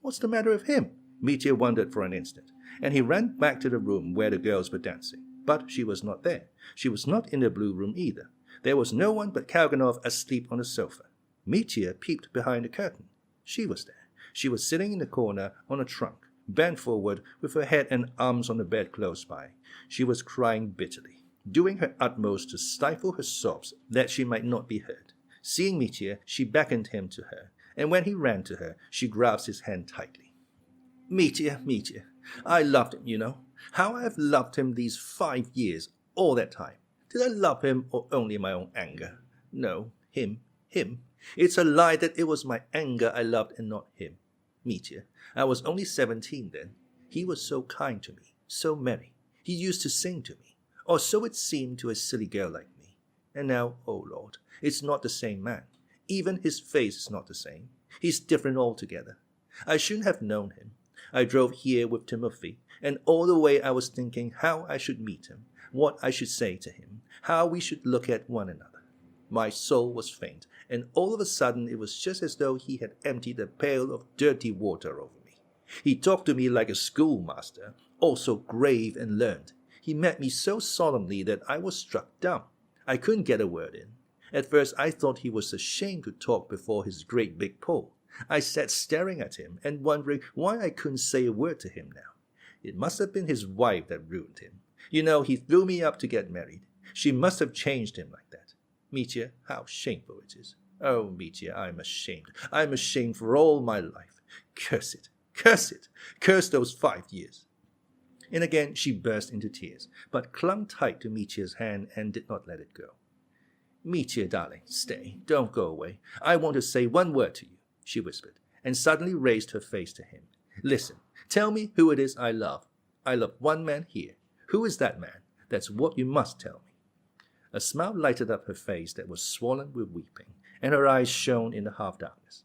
What's the matter with him? Mitya wondered for an instant, and he ran back to the room where the girls were dancing. But she was not there. She was not in the blue room either. There was no one but Kalganov asleep on the sofa. Mitya peeped behind the curtain. She was there. She was sitting in the corner on a trunk, bent forward, with her head and arms on the bed close by. She was crying bitterly, doing her utmost to stifle her sobs that she might not be heard. Seeing Mitya, she beckoned him to her, and when he ran to her, she grasped his hand tightly. Mitya, I loved him, you know. How I have loved him these 5 years, all that time. Did I love him or only my own anger? No, him. It's a lie that it was my anger I loved and not him. Mitya, I was only 17 then. He was so kind to me, so merry. He used to sing to me, or so it seemed to a silly girl like me. And now, oh Lord, it's not the same man. Even his face is not the same. He's different altogether. I shouldn't have known him. I drove here with Timothy, and all the way I was thinking how I should meet him, what I should say to him, how we should look at one another. My soul was faint, and all of a sudden it was just as though he had emptied a pail of dirty water over me. He talked to me like a schoolmaster, also grave and learned. He met me so solemnly that I was struck dumb. I couldn't get a word in. At first I thought he was ashamed to talk before his great big Pole. I sat staring at him and wondering why I couldn't say a word to him now. It must have been his wife that ruined him. You know, he threw me up to get married. She must have changed him like that. Mitya, how shameful it is. Oh, Mitya, I'm ashamed. I'm ashamed for all my life. Curse it. Curse it. Curse those 5 years. And again she burst into tears, but clung tight to Mitya's hand and did not let it go. Mitya, darling, stay. Don't go away. I want to say one word to you, she whispered, and suddenly raised her face to him. Listen, tell me who it is I love. I love one man here. Who is that man? That's what you must tell me. A smile lighted up her face that was swollen with weeping, and her eyes shone in the half-darkness.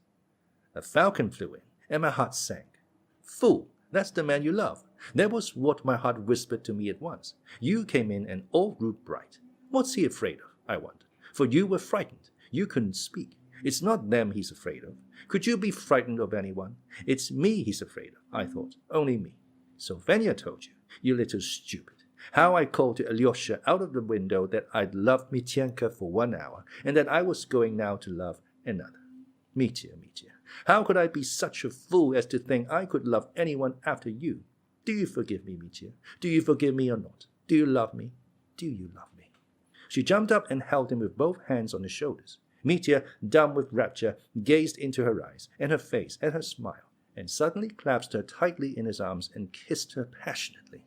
A falcon flew in, and my heart sank. Fool, that's the man you love. That was what my heart whispered to me at once. You came in and all grew bright. What's he afraid of, I wondered? For you were frightened. You couldn't speak. It's not them he's afraid of. Could you be frightened of anyone? It's me he's afraid of, I thought. Only me. Sylvania told you, you little stupid. How I called to Alyosha out of the window that I'd loved Mityenka for 1 hour, and that I was going now to love another. Mitya, how could I be such a fool as to think I could love anyone after you? Do you forgive me, Mitya? Do you forgive me or not? Do you love me? Do you love me? She jumped up and held him with both hands on his shoulders. Mitya, dumb with rapture, gazed into her eyes and her face and her smile, and suddenly clasped her tightly in his arms and kissed her passionately.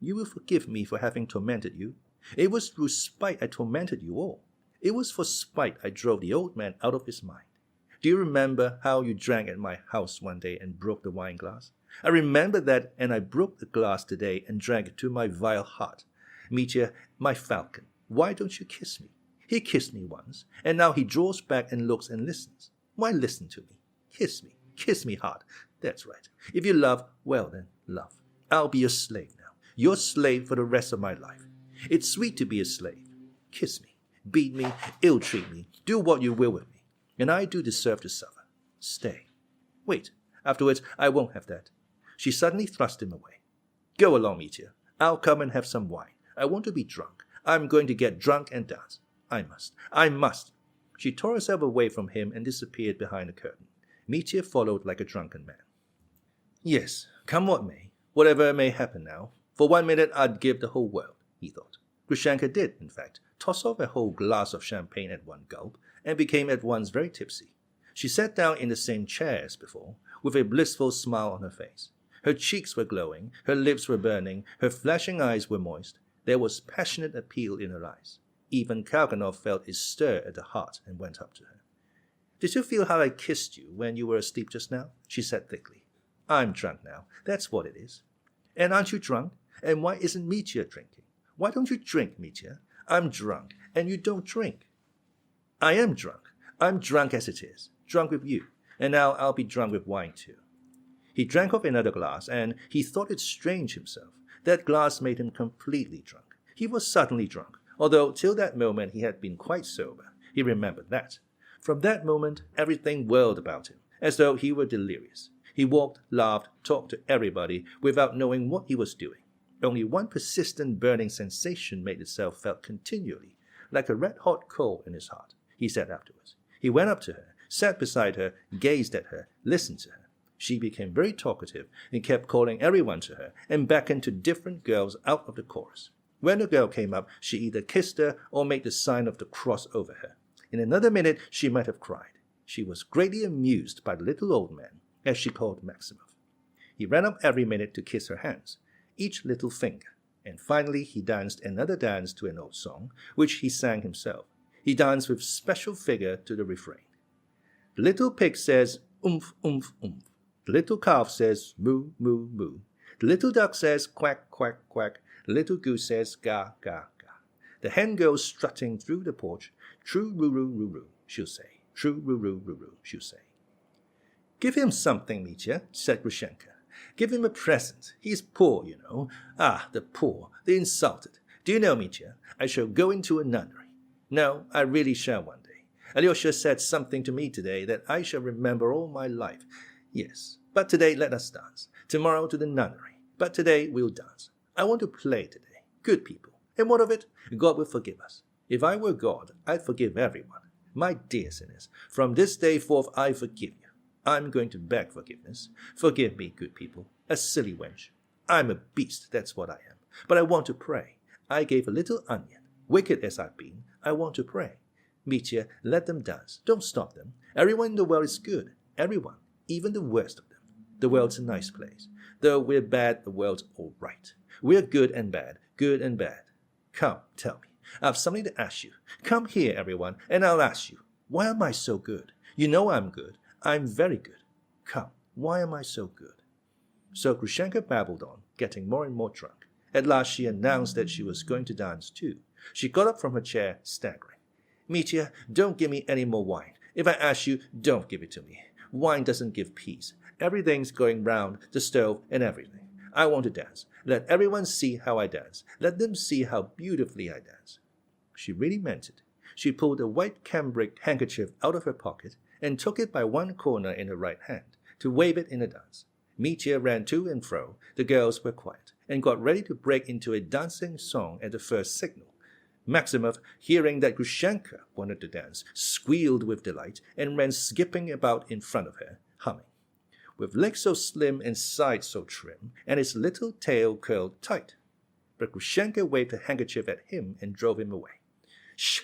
You will forgive me for having tormented you. It was through spite I tormented you all. It was for spite I drove the old man out of his mind. Do you remember how you drank at my house one day and broke the wine glass? I remember that, and I broke the glass today and drank it to my vile heart. Mitya, my falcon, why don't you kiss me? He kissed me once, and now he draws back and looks and listens. Why listen to me? Kiss me hard. That's right. If you love, well then, love. I'll be your slave now. Your slave for the rest of my life. It's sweet to be a slave. Kiss me, beat me, ill-treat me, do what you will with me. And I do deserve to suffer. Stay. Wait, afterwards I won't have that. She suddenly thrust him away. Go along, Mitya. I'll come and have some wine. I want to be drunk. I'm going to get drunk and dance. I must. She tore herself away from him and disappeared behind the curtain. Mitya followed like a drunken man. Yes, come what may, whatever may happen now, for 1 minute I'd give the whole world, he thought. Grushenka did, in fact, toss off a whole glass of champagne at one gulp, and became at once very tipsy. She sat down in the same chair as before, with a blissful smile on her face. Her cheeks were glowing, her lips were burning, her flashing eyes were moist. There was passionate appeal in her eyes. Even Karamazov felt a stir at the heart and went up to her. Did you feel how I kissed you when you were asleep just now? She said thickly. I'm drunk now. That's what it is. And aren't you drunk? And why isn't Mitya drinking? Why don't you drink, Mitya? I'm drunk, and you don't drink. I am drunk. I'm drunk as it is. Drunk with you. And now I'll be drunk with wine too. He drank off another glass, and he thought it strange himself. That glass made him completely drunk. He was suddenly drunk, although till that moment he had been quite sober. He remembered that. From that moment, everything whirled about him, as though he were delirious. He walked, laughed, talked to everybody, without knowing what he was doing. Only one persistent burning sensation made itself felt continually, like a red-hot coal in his heart, he said afterwards. He went up to her, sat beside her, gazed at her, listened to her. She became very talkative and kept calling everyone to her and beckoned to different girls out of the chorus. When a girl came up, she either kissed her or made the sign of the cross over her. In another minute, she might have cried. She was greatly amused by the little old man, as she called Maximov. He ran up every minute to kiss her hands, each little finger, and finally he danced another dance to an old song, which he sang himself. He danced with special vigor to the refrain. The little pig says, "Oomph, oomph, oomph." The little calf says, "Moo, moo, moo." The little duck says, "Quack, quack, quack." The little goose says, "Ga, ga, ga." The hen goes strutting through the porch. "True-roo-roo-roo-roo," she'll say. "True-roo-roo-roo-roo," she'll say. "Give him something, Mitya," said Grushenka. "Give him a present. He's poor, you know. Ah, the poor, the insulted. Do you know, Mitya, I shall go into a nunnery." No, I really shall one day. Alyosha said something to me today that I shall remember all my life. Yes, but today let us dance. Tomorrow to the nunnery. But today we'll dance. I want to play today. Good people. And what of it? God will forgive us. If I were God, I'd forgive everyone. My dear sinners, from this day forth I forgive you. I'm going to beg forgiveness. Forgive me, good people. A silly wench. I'm a beast, that's what I am. But I want to pray. I gave a little onion. Wicked as I've been, I want to pray. Mitya, let them dance. Don't stop them. Everyone in the world is good. Everyone, even the worst of them. The world's a nice place. Though we're bad, the world's all right. We're good and bad, good and bad. Come, tell me. I've something to ask you. Come here, everyone, and I'll ask you. Why am I so good? You know I'm good. I'm very good. Come, why am I so good? So Grushenka babbled on, getting more and more drunk. At last she announced that she was going to dance too. She got up from her chair, staggering. Mitya, don't give me any more wine. If I ask you, don't give it to me. Wine doesn't give peace. Everything's going round the stove and everything. I want to dance. Let everyone see how I dance. Let them see how beautifully I dance. She really meant it. She pulled a white cambric handkerchief out of her pocket and took it by one corner in her right hand to wave it in a dance. Mitya ran to and fro. The girls were quiet and got ready to break into a dancing song at the first signal. Maximov, hearing that Grushenka wanted to dance, squealed with delight and ran skipping about in front of her, humming. With legs so slim and sides so trim, and his little tail curled tight. But Grushenka waved her handkerchief at him and drove him away. Shh!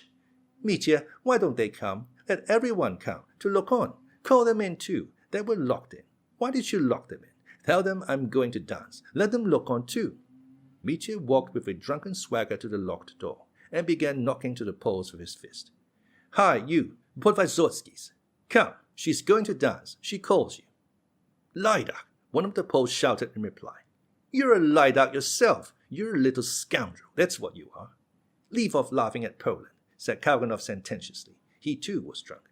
Mitya, why don't they come? Let everyone come, to look on. Call them in too. They were locked in. Why did you lock them in? Tell them I'm going to dance. Let them look on too. Mitya walked with a drunken swagger to the locked door, and began knocking to the poles with his fist. Hi, you, Podvazotskis. Come, she's going to dance. She calls you. Lydak, one of the poles shouted in reply. You're a Lydak yourself. You're a little scoundrel. That's what you are. Leave off laughing at Poland, said Kalganov sententiously. He too was drunk.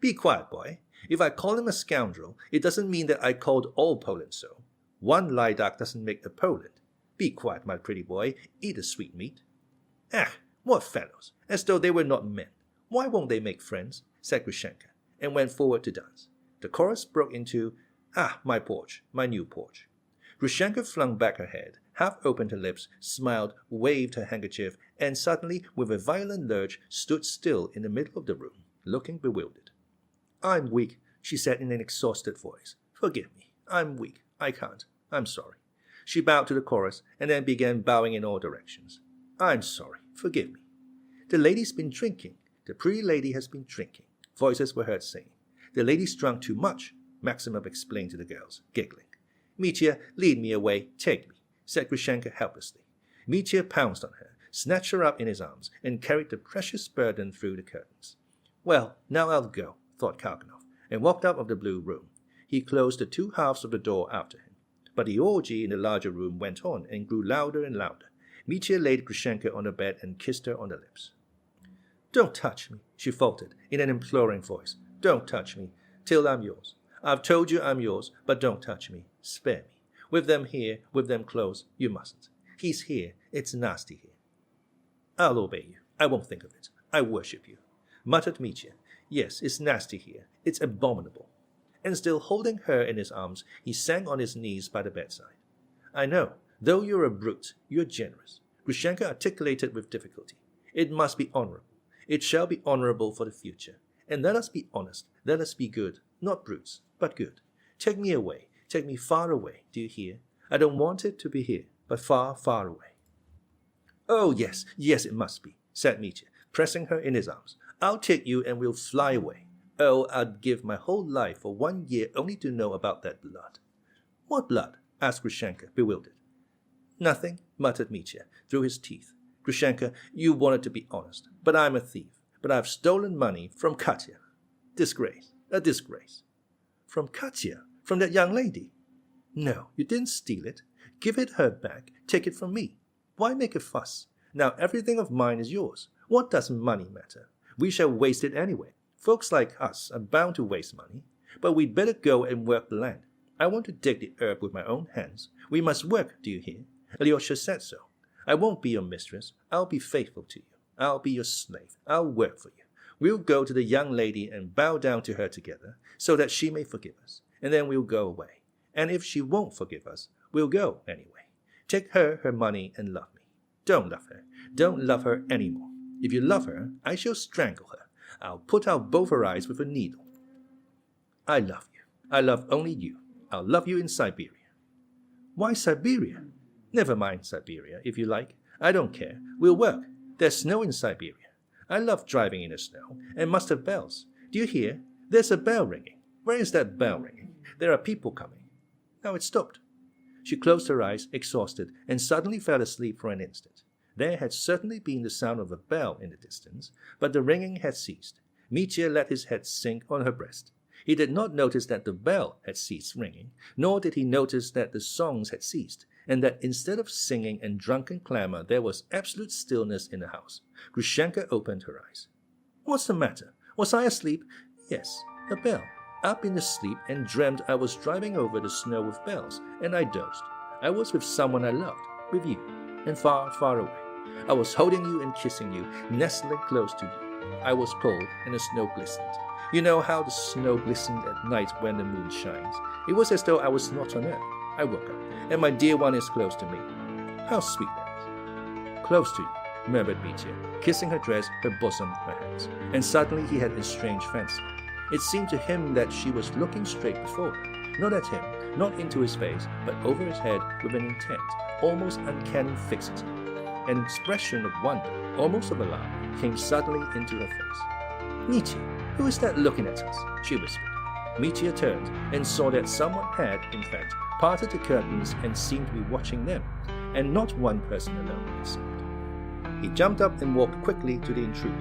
Be quiet, boy. If I call him a scoundrel, it doesn't mean that I called all Poland so. One Lydak doesn't make a Poland. Be quiet, my pretty boy. Eat the sweet meat. Ah, what fellows, as though they were not men. Why won't they make friends? Said Grushenka, and went forward to dance. The chorus broke into, Ah, my porch, my new porch. Grushenka flung back her head, half opened her lips, smiled, waved her handkerchief, and suddenly, with a violent lurch, stood still in the middle of the room, looking bewildered. I'm weak, she said in an exhausted voice. Forgive me. I'm weak. I can't. I'm sorry. She bowed to the chorus, and then began bowing in all directions. I'm sorry. Forgive me. The lady's been drinking. The pretty lady has been drinking. Voices were heard saying. The lady's drunk too much, Maximov explained to the girls, giggling. Mitya, lead me away. Take me, said Grushenka helplessly. Mitya pounced on her, snatched her up in his arms, and carried the precious burden through the curtains. Well, now I'll go, thought Kalganov, and walked out of the blue room. He closed the two halves of the door after him. But the orgy in the larger room went on and grew louder and louder. Mitya laid Grushenka on the bed and kissed her on the lips. Don't touch me, she faltered in an imploring voice. Don't touch me, till I'm yours. I've told you I'm yours, but don't touch me. Spare me. With them here, with them close, you mustn't. He's here. It's nasty here. I'll obey you. I won't think of it. I worship you, muttered Mitya. Yes, it's nasty here. It's abominable. And still holding her in his arms, he sank on his knees by the bedside. I know. Though you're a brute, you're generous, Grushenka articulated with difficulty. It must be honorable. It shall be honorable for the future. And let us be honest. Let us be good. Not brutes, but good. Take me away. Take me far away. Do you hear? I don't want it to be here, but far, far away. Oh, yes, yes, it must be, said Mitya, pressing her in his arms. I'll take you and we'll fly away. Oh, I'd give my whole life for 1 year only to know about that blood. What blood? Asked Grushenka, bewildered. Nothing, muttered Mitya, through his teeth. Grushenka, you wanted to be honest, but I'm a thief. But I've stolen money from Katya. Disgrace, a disgrace. From Katya? From that young lady? No, you didn't steal it. Give it her back. Take it from me. Why make a fuss? Now everything of mine is yours. What does money matter? We shall waste it anyway. Folks like us are bound to waste money. But we'd better go and work the land. I want to dig the herb with my own hands. We must work, do you hear? Alyosha said so. I won't be your mistress. I'll be faithful to you. I'll be your slave. I'll work for you. We'll go to the young lady and bow down to her together, so that she may forgive us, and then we'll go away. And if she won't forgive us, we'll go anyway. Take her money, and love me. Don't love her. Don't love her anymore. If you love her, I shall strangle her. I'll put out both her eyes with a needle. I love you. I love only you. I'll love you in Siberia. Why Siberia? Never mind Siberia, if you like. I don't care. We'll work. There's snow in Siberia. I love driving in the snow, and must have bells. Do you hear? There's a bell ringing. Where is that bell ringing? There are people coming. Now it stopped. She closed her eyes, exhausted, and suddenly fell asleep for an instant. There had certainly been the sound of a bell in the distance, but the ringing had ceased. Mitya let his head sink on her breast. He did not notice that the bell had ceased ringing, nor did he notice that the songs had ceased, and that instead of singing and drunken clamor, there was absolute stillness in the house. Grushenka opened her eyes. What's the matter? Was I asleep? Yes, a bell. Up in the sleep and dreamt I was driving over the snow with bells, and I dozed. I was with someone I loved, with you, and far, far away. I was holding you and kissing you, nestling close to you. I was cold, and the snow glistened. You know how the snow glistened at night when the moon shines. It was as though I was not on earth. I woke up, and my dear one is close to me. How sweet that is. Close to you, murmured Mitya, kissing her dress, her bosom, her hands. And suddenly he had a strange fancy. It seemed to him that she was looking straight before him, not at him, not into his face, but over his head with an intent, almost uncanny fixity. An expression of wonder, almost of alarm, came suddenly into her face. Mitya, who is that looking at us? She whispered. Mitya turned and saw that someone had, in fact, parted the curtains and seemed to be watching them, and not one person alone, it seemed. He jumped up and walked quickly to the intruder.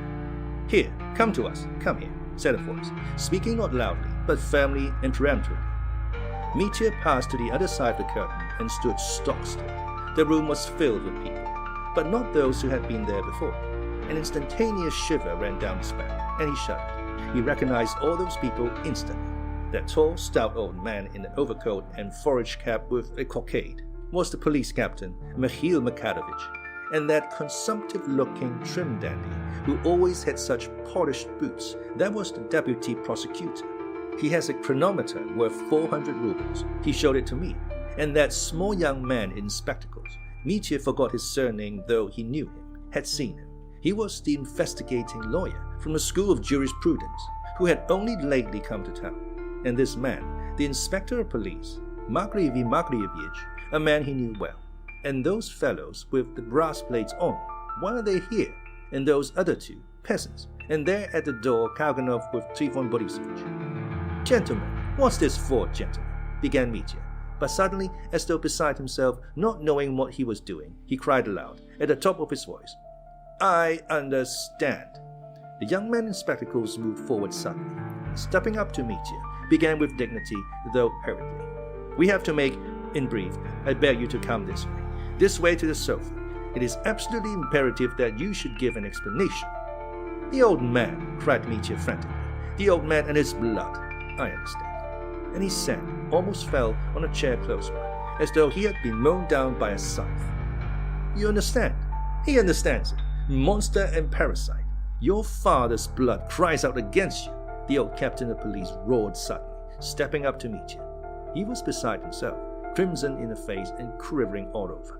Here, come to us, come here, said a voice, speaking not loudly, but firmly and peremptorily. Mitya passed to the other side of the curtain and stood stock still. The room was filled with people, but not those who had been there before. An instantaneous shiver ran down his back, and he shuddered. He recognized all those people instantly. That tall, stout old man in an overcoat and forage cap with a cockade was the police captain, VIII Mitya, and that consumptive-looking trim dandy who always had such polished boots, that was the deputy prosecutor. He has a chronometer worth 400 rubles. He showed it to me. And that small young man in spectacles, Mitya forgot his surname though he knew him, had seen him. He was the investigating lawyer from the School of Jurisprudence, who had only lately come to town. And this man, the inspector of police, Matveyevich, a man he knew well. And those fellows with the brass plates on, why are they here? And those other two, peasants, and there at the door Karganov with Trifon Borisovich. Gentlemen, what's this for, gentlemen? Began Mitya. But suddenly, as though beside himself, not knowing what he was doing, he cried aloud, at the top of his voice, I understand. The young man in spectacles moved forward suddenly. Stepping up to Mitya, began with dignity, though hurriedly. We have to make, in brief, I beg you to come this way to the sofa. It is absolutely imperative that you should give an explanation. The old man, cried Mitya frantically. The old man and his blood. I understand. And he sank, almost fell on a chair close by, as though he had been mown down by a scythe. You understand? He understands it. Monster and parasite. Your father's blood cries out against you. The old captain of police roared suddenly, stepping up to Mitya. He was beside himself, crimson in the face and quivering all over.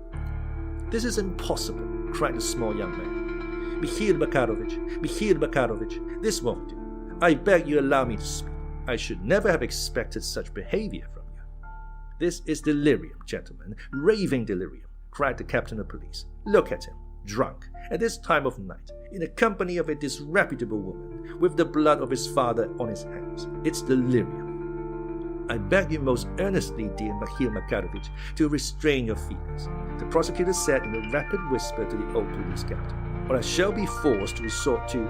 This is impossible, cried the small young man. Mikhail Makarovich, this won't do. I beg you allow me to speak. I should never have expected such behavior from you. This is delirium, gentlemen, raving delirium, cried the captain of police. Look at him, drunk, at this time of night, in the company of a disreputable woman, with the blood of his father on his hands. It's delirium. I beg you most earnestly, dear Mikhail Makarovich, to restrain your feelings, the prosecutor said in a rapid whisper to the old police captain, or I shall be forced to resort to...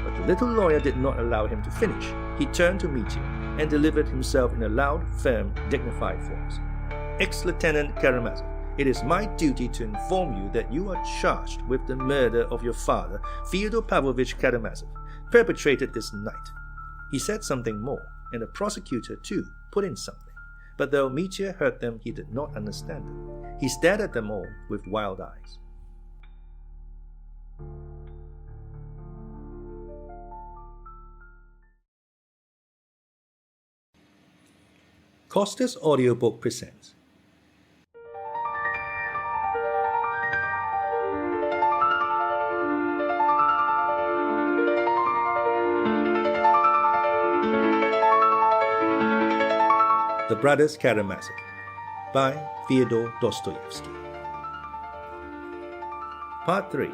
But the little lawyer did not allow him to finish. He turned to Mitya and delivered himself in a loud, firm, dignified voice. Ex-Lieutenant Karamazov, it is my duty to inform you that you are charged with the murder of your father, Fyodor Pavlovich Karamazov, perpetrated this night. He said something more, and the prosecutor, too, put in something. But though Mitya heard them, he did not understand them. He stared at them all with wild eyes. Costa's audiobook presents The Brothers Karamazov by Fyodor Dostoyevsky. Part 3.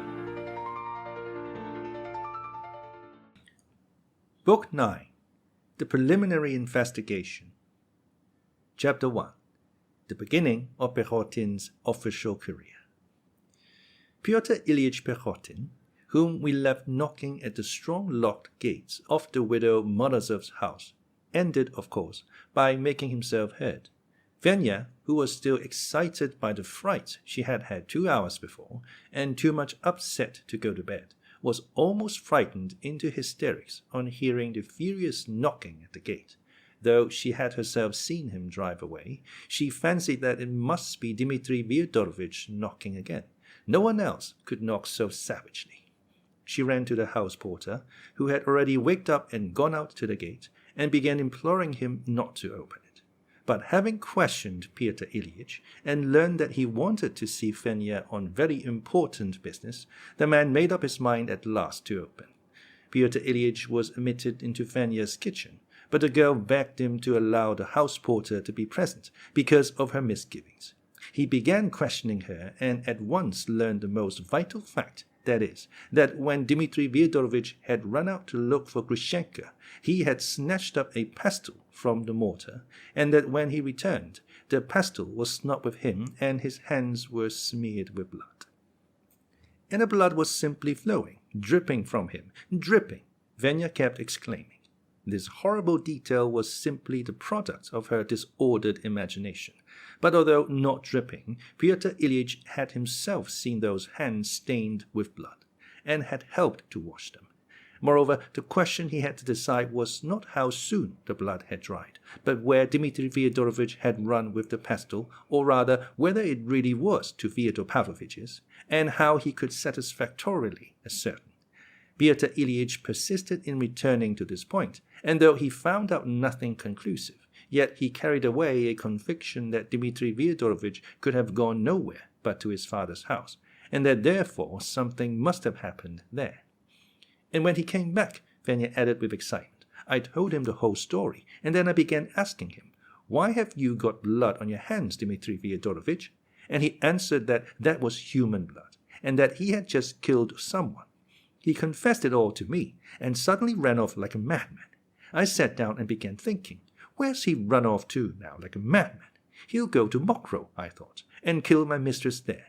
Book 9. The Preliminary Investigation. Chapter 1. The Beginning of Pechotin's Official Career. Pyotr Ilyich Pechotin, whom we left knocking at the strong locked gates of the widow Morozov's house, ended, of course, by making himself heard. Venya, who was still excited by the fright she had had 2 hours before, and too much upset to go to bed, was almost frightened into hysterics on hearing the furious knocking at the gate. Though she had herself seen him drive away, she fancied that it must be Dmitri Fyodorovich knocking again. No one else could knock so savagely. She ran to the house porter, who had already waked up and gone out to the gate, and began imploring him not to open it. But having questioned Pyotr Ilyich and learned that he wanted to see Venya on very important business, the man made up his mind at last to open. Pyotr Ilyich was admitted into Venya's kitchen, but the girl begged him to allow the house porter to be present because of her misgivings. He began questioning her and at once learned the most vital fact, that is, that when Dmitri Fyodorovich had run out to look for Grushenka, he had snatched up a pestle from the mortar, and that when he returned, the pestle was not with him and his hands were smeared with blood. And the blood was simply flowing, dripping from him, dripping, Venya kept exclaiming. This horrible detail was simply the product of her disordered imagination. But although not dripping, Pyotr Ilyich had himself seen those hands stained with blood, and had helped to wash them. Moreover, the question he had to decide was not how soon the blood had dried, but where Dmitri Fyodorovich had run with the pestle, or rather whether it really was to Fyodor Pavlovich's, and how he could satisfactorily ascertain. Pyotr Ilyich persisted in returning to this point, and though he found out nothing conclusive, yet he carried away a conviction that Dmitri Fyodorovich could have gone nowhere but to his father's house, and that therefore something must have happened there. And when he came back, Venya added with excitement, I told him the whole story, and then I began asking him, Why have you got blood on your hands, Dmitri Fyodorovich? And he answered that that was human blood, and that he had just killed someone. He confessed it all to me, and suddenly ran off like a madman. I sat down and began thinking, where's he run off to now like a madman? He'll go to Mokrow, I thought, and kill my mistress there.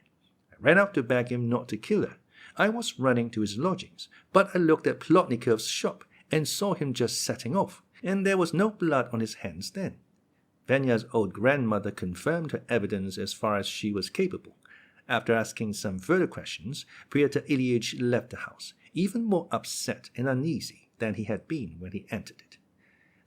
I ran out to beg him not to kill her. I was running to his lodgings, but I looked at Plotnikov's shop and saw him just setting off, and there was no blood on his hands then. Venya's old grandmother confirmed her evidence as far as she was capable. After asking some further questions, Pyotr Ilyich left the house, even more upset and uneasy than he had been when he entered it.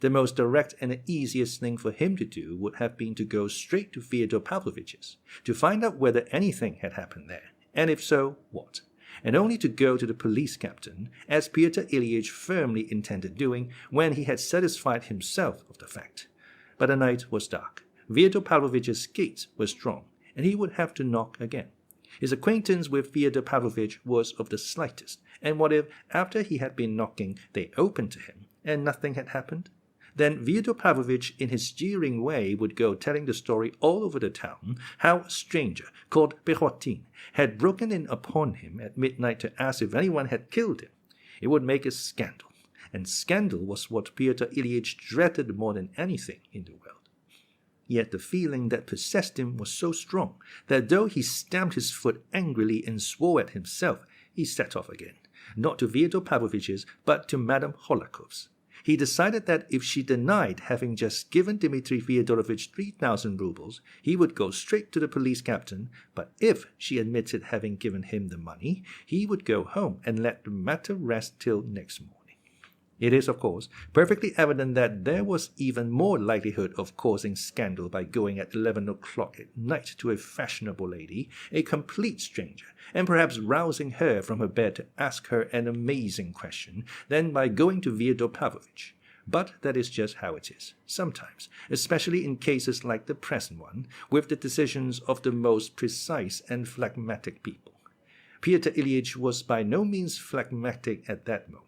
The most direct and the easiest thing for him to do would have been to go straight to Fyodor Pavlovich's, to find out whether anything had happened there, and if so, what, and only to go to the police captain, as Pyotr Ilyich firmly intended doing when he had satisfied himself of the fact. But the night was dark. Fyodor Pavlovich's gate was strong, and he would have to knock again. His acquaintance with Fyodor Pavlovich was of the slightest, and what if, after he had been knocking, they opened to him, and nothing had happened? Then Fyodor Pavlovich, in his jeering way, would go telling the story all over the town, how a stranger, called Pechotin, had broken in upon him at midnight to ask if anyone had killed him. It would make a scandal, and scandal was what Pyotr Ilyich dreaded more than anything in the world. Yet the feeling that possessed him was so strong that though he stamped his foot angrily and swore at himself, he set off again, not to Fyodor Pavlovich's, but to Madame Hohlakov's. He decided that if she denied having just given Dmitri Fyodorovich 3,000 rubles, he would go straight to the police captain, but if she admitted having given him the money, he would go home and let the matter rest till next morning. It is, of course, perfectly evident that there was even more likelihood of causing scandal by going at 11 o'clock at night to a fashionable lady, a complete stranger, and perhaps rousing her from her bed to ask her an amazing question, than by going to Fyodor Pavlovich. but that is just how it is, sometimes, especially in cases like the present one, with the decisions of the most precise and phlegmatic people. Pyotr Ilyitch was by no means phlegmatic at that moment.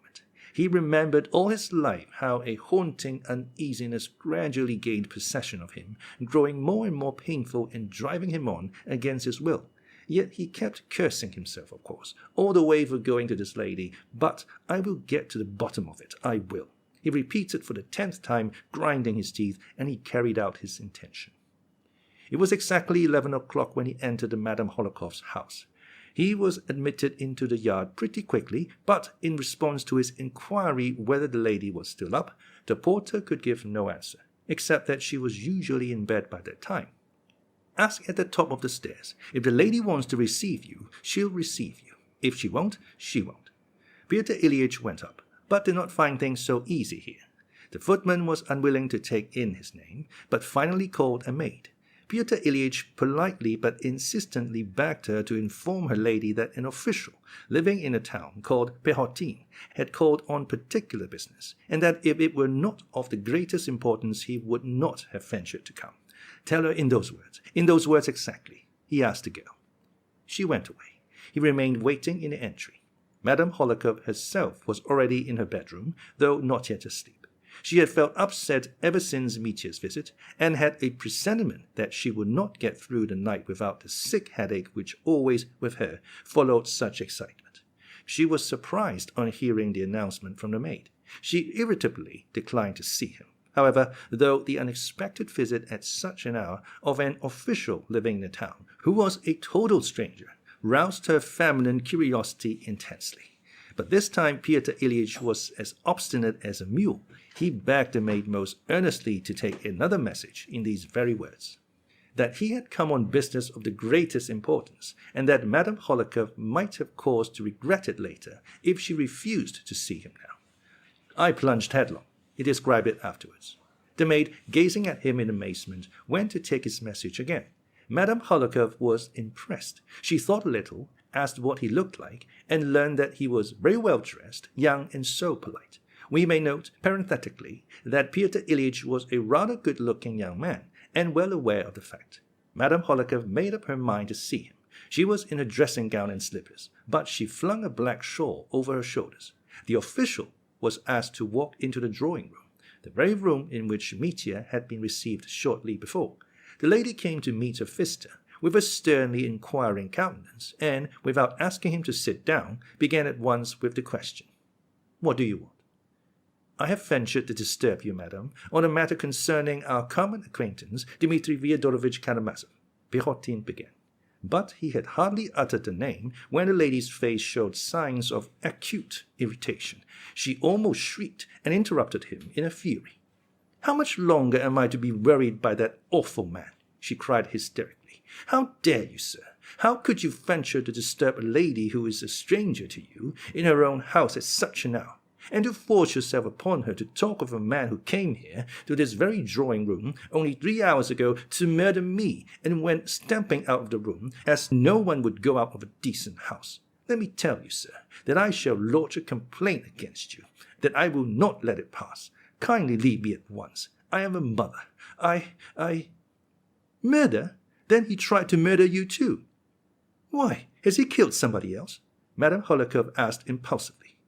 He remembered all his life how a haunting uneasiness gradually gained possession of him, growing more and more painful and driving him on against his will. Yet he kept cursing himself, of course, all the way for going to this lady. But I will get to the bottom of it, I will. He repeated for the 10th time, grinding his teeth, and he carried out his intention. It was exactly 11 o'clock when he entered the Madame Hohlakov's house. He was admitted into the yard pretty quickly, but in response to his inquiry whether the lady was still up, the porter could give no answer, except that she was usually in bed by that time. Ask at the top of the stairs. If the lady wants to receive you, she'll receive you. If she won't, she won't. Pyotr Ilyitch went up, but did not find things so easy here. The footman was unwilling to take in his name, but finally called a maid. Pyotr Ilyitch politely but insistently begged her to inform her lady that an official living in a town called Pehotin had called on particular business, and that if it were not of the greatest importance he would not have ventured to come. Tell her in those words exactly, he asked the girl. She went away. He remained waiting in the entry. Madame Hohlakov herself was already in her bedroom, though not yet asleep. She had felt upset ever since Mitya's visit, and had a presentiment that she would not get through the night without the sick headache which always, with her, followed such excitement. She was surprised on hearing the announcement from the maid. She irritably declined to see him. However, though the unexpected visit at such an hour of an official living in the town, who was a total stranger, roused her feminine curiosity intensely. But this time Pyotr Ilyitch was as obstinate as a mule. He begged the maid most earnestly to take another message in these very words, that he had come on business of the greatest importance, and that Madame Hohlakov might have cause to regret it later if she refused to see him now. I plunged headlong. He described it afterwards. The maid, gazing at him in amazement, went to take his message again. Madame Hohlakov was impressed. She thought a little, asked what he looked like, and learned that he was very well dressed, young, and so polite. We may note, parenthetically, that Pyotr Ilyitch was a rather good-looking young man, and well aware of the fact. Madame Hohlakov made up her mind to see him. She was in a dressing gown and slippers, but she flung a black shawl over her shoulders. The official was asked to walk into the drawing-room, the very room in which Mitya had been received shortly before. The lady came to meet her visitor with a sternly inquiring countenance, and, without asking him to sit down, began at once with the question, "What do you want?" "I have ventured to disturb you, madam, on a matter concerning our common acquaintance, Dmitri Fyodorovich Karamazov," Pehotin began. But he had hardly uttered the name when the lady's face showed signs of acute irritation. She almost shrieked and interrupted him in a fury. "How much longer am I to be worried by that awful man?" she cried hysterically. "How dare you, sir? How could you venture to disturb a lady who is a stranger to you in her own house at such an hour, and to force yourself upon her to talk of a man who came here to this very drawing-room only 3 hours ago to murder me, and went stamping out of the room as no one would go out of a decent house? Let me tell you, sir, that I shall lodge a complaint against you, that I will not let it pass. Kindly leave me at once. I am a mother. I... Murder? Then he tried to murder you too. Why, has he killed somebody else?" Madame Hohlakov asked impulsively.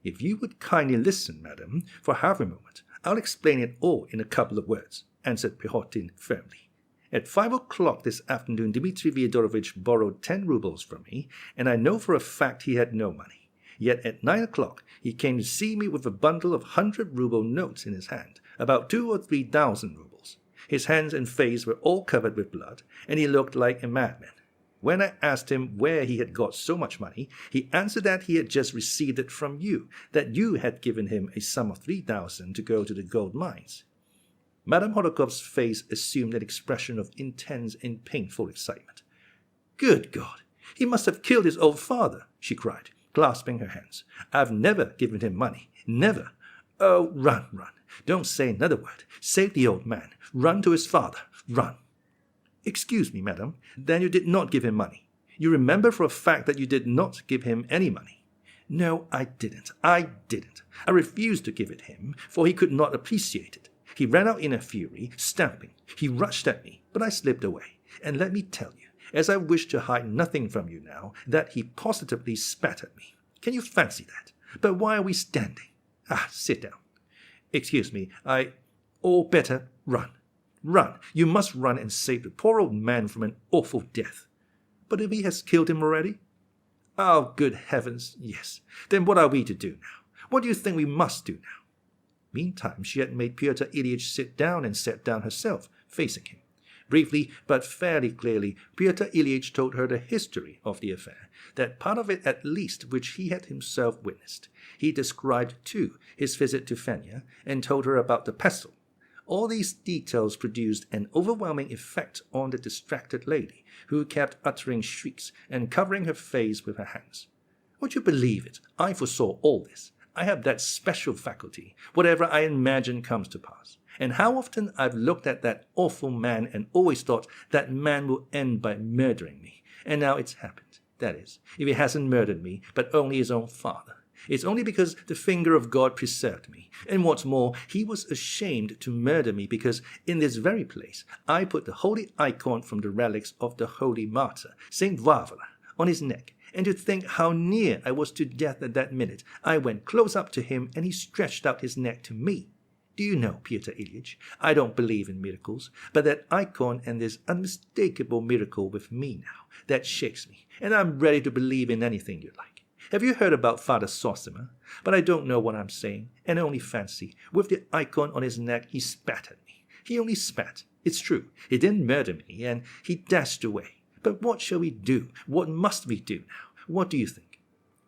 "If you would kindly listen, madam, for half a moment, I'll explain it all in a couple of words," answered Pehotin firmly. "At 5 o'clock this afternoon, Dmitri Fyodorovich borrowed 10 rubles from me, and I know for a fact he had no money. Yet at 9 o'clock he came to see me with a bundle of 100-ruble notes in his hand, about 2,000 or 3,000 rubles. His hands and face were all covered with blood, and he looked like a madman. When I asked him where he had got so much money, he answered that he had just received it from you, that you had given him a sum of 3,000 to go to the gold mines." Madame Hohlakov's face assumed an expression of intense and painful excitement. "Good God! He must have killed his old father!" she cried, clasping her hands. "I've never given him money. Never. Oh, run, run. Don't say another word. Save the old man. Run to his father. Run." "Excuse me, madam, then you did not give him money. You remember for a fact that you did not give him any money." No, I didn't. I refused to give it him, for he could not appreciate it. He ran out in a fury, stamping. He rushed at me, but I slipped away. And let me tell you, as I wish to hide nothing from you now, that he positively spat at me. Can you fancy that? But why are we standing? Sit down. Excuse me, or better, run. Run. You must run and save the poor old man from an awful death. But if he has killed him already? Oh, good heavens, yes. Then what are we to do now? What do you think we must do now? Meantime, she had made Pyotr Ilyitch sit down and sat down herself, facing him. Briefly, but fairly clearly, Pyotr Ilyitch told her the history of the affair, that part of it at least which he had himself witnessed. He described, too, his visit to Fenya, and told her about the pestle. All these details produced an overwhelming effect on the distracted lady, who kept uttering shrieks and covering her face with her hands. Would you believe it? I foresaw all this. I have that special faculty. Whatever I imagine comes to pass. And how often I've looked at that awful man and always thought that man will end by murdering me. And now it's happened. That is, if he hasn't murdered me, but only his own father. It's only because the finger of God preserved me. And what's more, he was ashamed to murder me because in this very place I put the holy icon from the relics of the holy martyr, Saint Varvara, on his neck. And to think how near I was to death at that minute, I went close up to him and he stretched out his neck to me. Do you know, Pyotr Ilyitch, I don't believe in miracles, but that icon and this unmistakable miracle with me now, that shakes me, and I'm ready to believe in anything you like. Have you heard about Father Zosima? But I don't know what I'm saying, and only fancy, with the icon on his neck, he spat at me. He only spat. It's true, he didn't murder me, and he dashed away. But what shall we do? What must we do now? What do you think?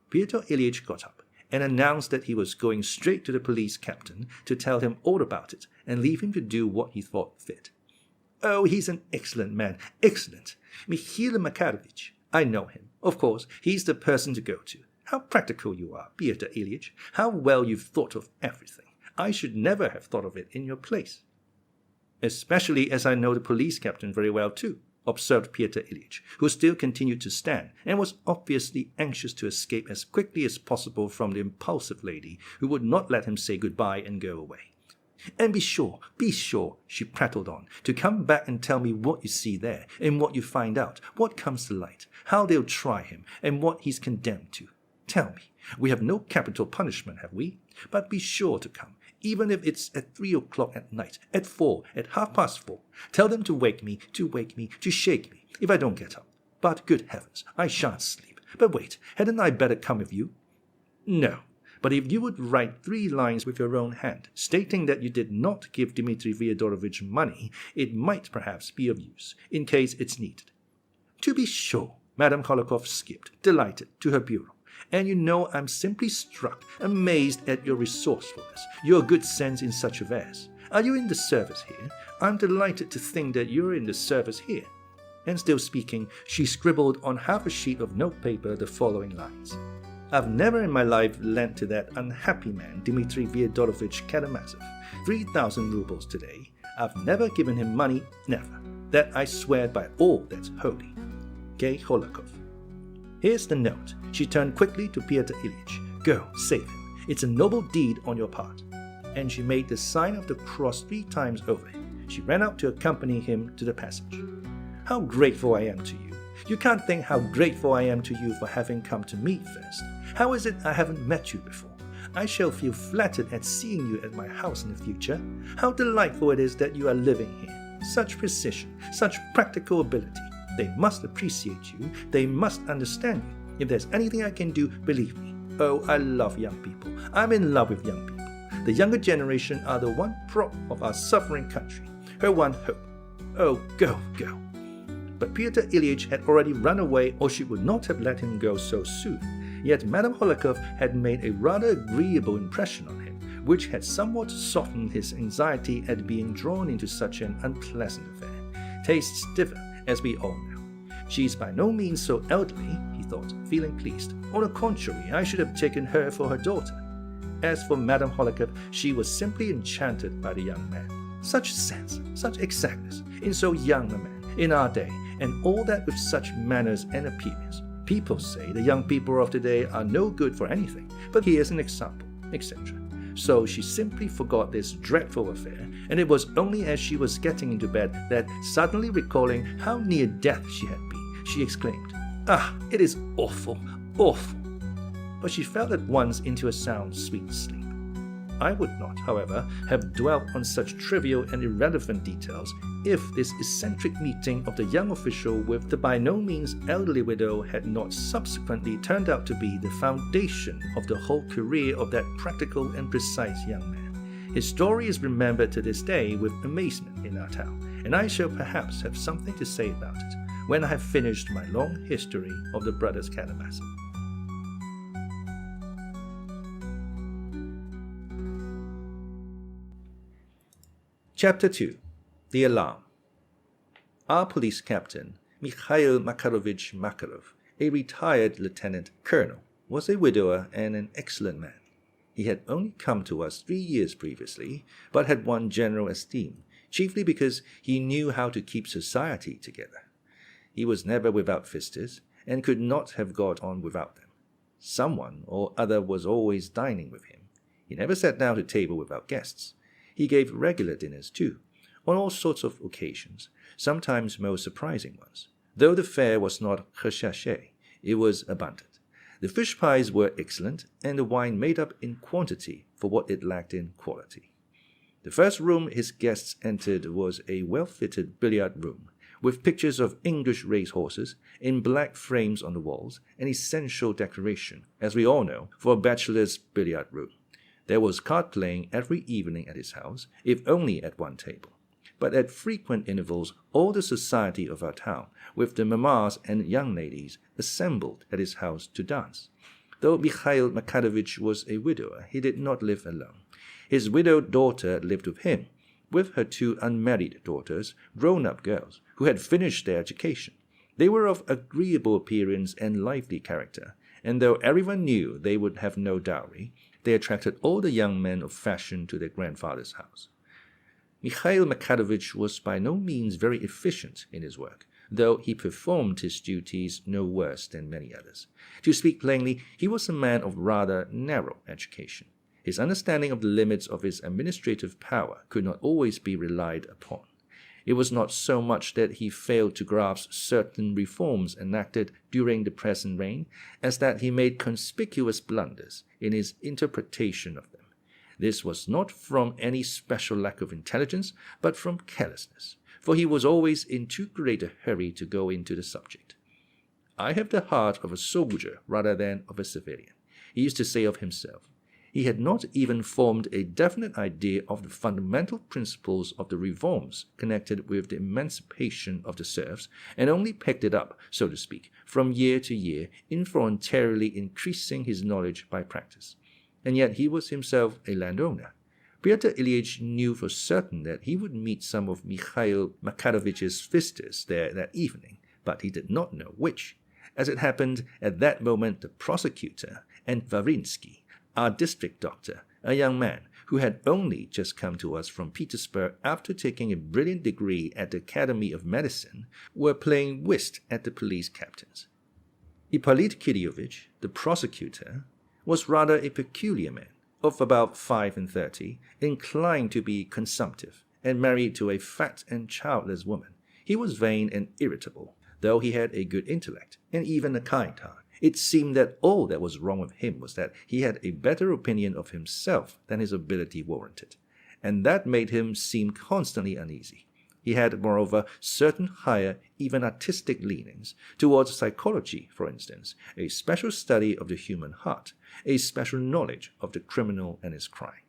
Pyotr Ilyitch got up and announced that he was going straight to the police captain to tell him all about it and leave him to do what he thought fit. Oh, he's an excellent man, excellent. Mikhail Makarovich. I know him. Of course, he's the person to go to. How practical you are, Pyotr Ilyitch. How well you've thought of everything. I should never have thought of it in your place. Especially as I know the police captain very well too, observed Pyotr Ilyitch, who still continued to stand and was obviously anxious to escape as quickly as possible from the impulsive lady who would not let him say goodbye and go away. And be sure, she prattled on, to come back and tell me what you see there, and what you find out, what comes to light, how they'll try him, and what he's condemned to. Tell me, we have no capital punishment, have we? But be sure to come, even if it's at 3 o'clock at night, at 4, at 4:30. Tell them to wake me, to shake me, if I don't get up. But good heavens, I shan't sleep. But wait, hadn't I better come with you? No. But if you would write 3 lines with your own hand, stating that you did not give Dmitri Fyodorovich money, it might perhaps be of use, in case it's needed. To be sure, Madame Holikov skipped, delighted, to her bureau. And you know I'm simply struck, amazed at your resourcefulness, your good sense in such affairs. Are you in the service here? I'm delighted to think that you're in the service here. And still speaking, she scribbled on half a sheet of notepaper the following lines. I've never in my life lent to that unhappy man, Dmitri Fyodorovich Karamazov, 3,000 rubles today. I've never given him money, never. That I swear by all that's holy. K. Holikov. Here's the note. She turned quickly to Pyotr Ilyitch. Go, save him. It's a noble deed on your part. And she made the sign of the cross 3 times over him. She ran out to accompany him to the passage. How grateful I am to you. You can't think how grateful I am to you for having come to me first. How is it I haven't met you before? I shall feel flattered at seeing you at my house in the future. How delightful it is that you are living here. Such precision, such practical ability. They must appreciate you. They must understand you. If there's anything I can do, believe me. Oh, I love young people. I'm in love with young people. The younger generation are the one prop of our suffering country, her one hope. Oh, go, go. But Pyotr Ilyitch had already run away, or she would not have let him go so soon. Yet Madame Holikov had made a rather agreeable impression on him, which had somewhat softened his anxiety at being drawn into such an unpleasant affair. Tastes differ, as we all know. She's by no means so elderly, he thought, feeling pleased. On the contrary, I should have taken her for her daughter. As for Madame Holikov, she was simply enchanted by the young man. Such sense, such exactness, in so young a man, in our day, and all that with such manners and appearance. People say the young people of today are no good for anything, but here's an example, etc. So she simply forgot this dreadful affair, and it was only as she was getting into bed that, suddenly recalling how near death she had been, she exclaimed, "Ah, it is awful, awful." But she fell at once into a sound, sweet sleep. I would not, however, have dwelt on such trivial and irrelevant details if this eccentric meeting of the young official with the by no means elderly widow had not subsequently turned out to be the foundation of the whole career of that practical and precise young man. His story is remembered to this day with amazement in our town, and I shall perhaps have something to say about it when I have finished my long history of the brothers Karamazov. Chapter 2. The Alarm. Our police captain, Mikhail Makarovich Makarov, a retired lieutenant colonel, was a widower and an excellent man. He had only come to us 3 years previously, but had won general esteem, chiefly because he knew how to keep society together. He was never without visitors, and could not have got on without them. Someone or other was always dining with him. He never sat down to table without guests. He gave regular dinners too, on all sorts of occasions, sometimes most surprising ones. Though the fare was not recherché, it was abundant. The fish pies were excellent, and the wine made up in quantity for what it lacked in quality. The first room his guests entered was a well-fitted billiard room, with pictures of English racehorses in black frames on the walls, an essential decoration, as we all know, for a bachelor's billiard room. There was card-playing every evening at his house, if only at one table. But at frequent intervals all the society of our town, with the mammas and young ladies, assembled at his house to dance. Though Mikhail Makarovich was a widower, he did not live alone. His widowed daughter lived with him, with her 2 unmarried daughters, grown-up girls, who had finished their education. They were of agreeable appearance and lively character, and though everyone knew they would have no dowry, they attracted all the young men of fashion to their grandfather's house. Mikhail Makarovich was by no means very efficient in his work, though he performed his duties no worse than many others. To speak plainly, he was a man of rather narrow education. His understanding of the limits of his administrative power could not always be relied upon. It was not so much that he failed to grasp certain reforms enacted during the present reign, as that he made conspicuous blunders in his interpretation of them. This was not from any special lack of intelligence, but from carelessness, for he was always in too great a hurry to go into the subject. "I have the heart of a soldier rather than of a civilian," he used to say of himself. He had not even formed a definite idea of the fundamental principles of the reforms connected with the emancipation of the serfs, and only picked it up, so to speak, from year to year, involuntarily increasing his knowledge by practice. And yet he was himself a landowner. Pyotr Ilyitch knew for certain that he would meet some of Mikhail Makarovich's visitors there that evening, but he did not know which. As it happened, at that moment the prosecutor and Varinsky, our district doctor, a young man who had only just come to us from Petersburg after taking a brilliant degree at the Academy of Medicine, were playing whist at the police captain's. Ippolit Kiryovich, the prosecutor, was rather a peculiar man, of about 35, inclined to be consumptive, and married to a fat and childless woman. He was vain and irritable, though he had a good intellect, and even a kind heart. It seemed that all that was wrong with him was that he had a better opinion of himself than his ability warranted, and that made him seem constantly uneasy. He had, moreover, certain higher, even artistic leanings, towards psychology, for instance, a special study of the human heart, a special knowledge of the criminal and his crime.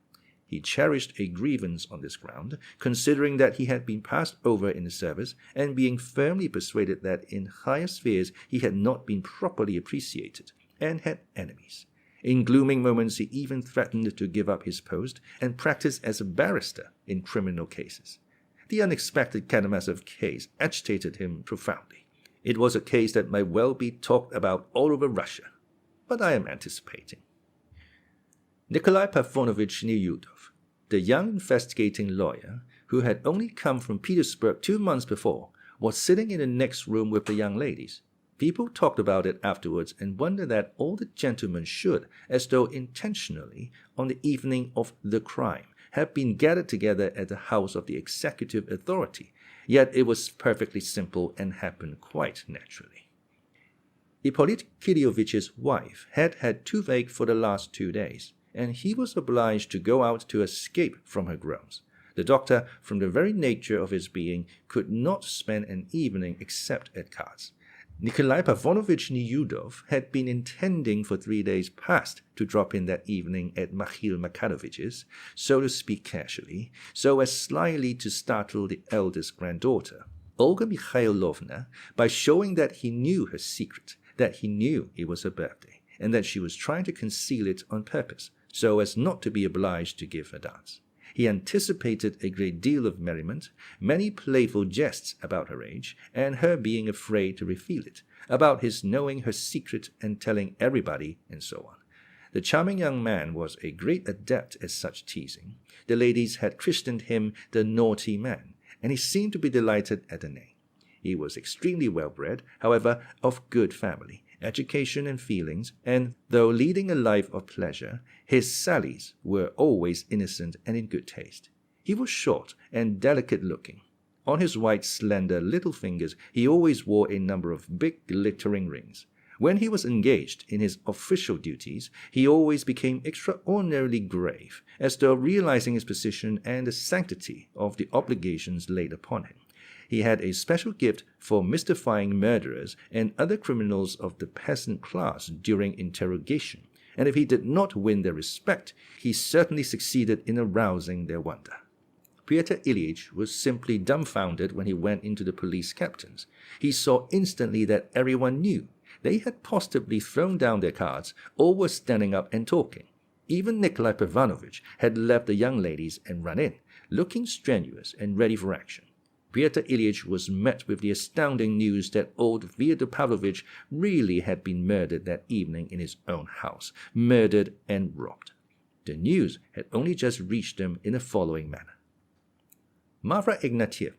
He cherished a grievance on this ground, considering that he had been passed over in the service, and being firmly persuaded that in higher spheres he had not been properly appreciated, and had enemies. In glooming moments he even threatened to give up his post and practice as a barrister in criminal cases. The unexpected Karamazov case agitated him profoundly. It was a case that might well be talked about all over Russia, but I am anticipating. Nikolai Parfenovich Niyudov, the young investigating lawyer, who had only come from Petersburg 2 months before, was sitting in the next room with the young ladies. People talked about it afterwards and wondered that all the gentlemen should, as though intentionally, on the evening of the crime, have been gathered together at the house of the executive authority, yet it was perfectly simple and happened quite naturally. Ippolit Kiryovich's wife had had toothache for the last 2 days, and he was obliged to go out to escape from her groans. The doctor, from the very nature of his being, could not spend an evening except at cards. Nikolai Pavlovich Niyudov had been intending for 3 days past to drop in that evening at Mikhail Makarovich's, so to speak casually, so as slyly to startle the eldest granddaughter, Olga Mikhailovna, by showing that he knew her secret, that he knew it was her birthday, and that she was trying to conceal it on purpose, so as not to be obliged to give a dance. He anticipated a great deal of merriment, many playful jests about her age, and her being afraid to reveal it, about his knowing her secret and telling everybody, and so on. The charming young man was a great adept at such teasing. The ladies had christened him the naughty man, and he seemed to be delighted at the name. He was extremely well-bred, however, of good family, education and feelings, and though leading a life of pleasure, his sallies were always innocent and in good taste. He was short and delicate-looking. On his white, slender little fingers he always wore a number of big, glittering rings. When he was engaged in his official duties, he always became extraordinarily grave, as though realizing his position and the sanctity of the obligations laid upon him. He had a special gift for mystifying murderers and other criminals of the peasant class during interrogation, and if he did not win their respect, he certainly succeeded in arousing their wonder. Pyotr Ilyich was simply dumbfounded when he went into the police captain's. He saw instantly that everyone knew. They had positively thrown down their cards or were standing up and talking. Even Nikolai Pavlovich had left the young ladies and run in, looking strenuous and ready for action. Pyotr Ilyich was met with the astounding news that old Fyodor Pavlovich really had been murdered that evening in his own house, murdered and robbed. The news had only just reached them in the following manner. Marfa Ignatievna,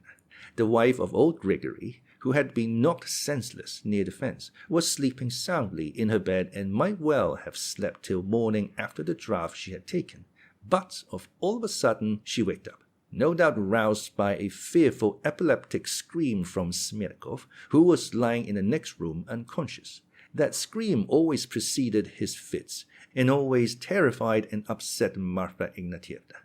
the wife of old Grigory, who had been knocked senseless near the fence, was sleeping soundly in her bed and might well have slept till morning after the draught she had taken. But all of a sudden she waked up, no doubt roused by a fearful epileptic scream from Smerkov, who was lying in the next room unconscious. That scream always preceded his fits, and always terrified and upset Marfa Ignatievna.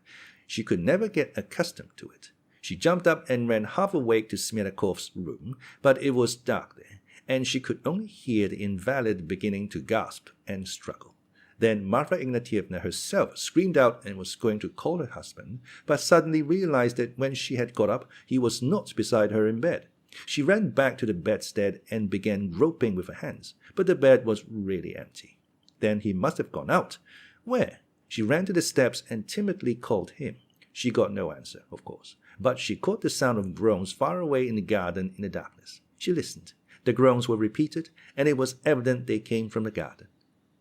She could never get accustomed to it. She jumped up and ran half awake to Smerkov's room, but it was dark there, and she could only hear the invalid beginning to gasp and struggle. Then Marfa Ignatievna herself screamed out and was going to call her husband, but suddenly realized that when she had got up, he was not beside her in bed. She ran back to the bedstead and began groping with her hands, but the bed was really empty. Then he must have gone out. Where? She ran to the steps and timidly called him. She got no answer, of course, but she caught the sound of groans far away in the garden in the darkness. She listened. The groans were repeated, and it was evident they came from the garden.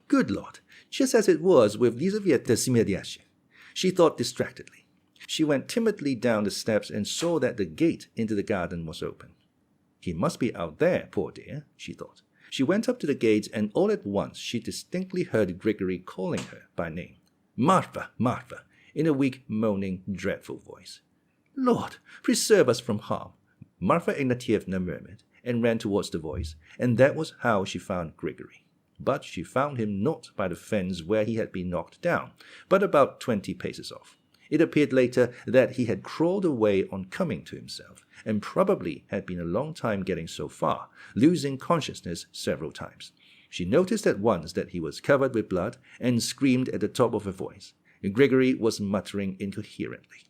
Good Lord, just as it was with Lizaveta Smirdyasha, she thought distractedly. She went timidly down the steps and saw that the gate into the garden was open. He must be out there, poor dear, she thought. She went up to the gate, and all at once she distinctly heard Grigory calling her by name. Marfa, Marfa, in a weak, moaning, dreadful voice. Lord, preserve us from harm, Marfa Ignatievna murmured, and ran towards the voice, and that was how she found Grigory. But she found him not by the fence where he had been knocked down, but about 20 paces off. It appeared later that he had crawled away on coming to himself, and probably had been a long time getting so far, losing consciousness several times. She noticed at once that he was covered with blood, and screamed at the top of her voice. Grigory was muttering incoherently.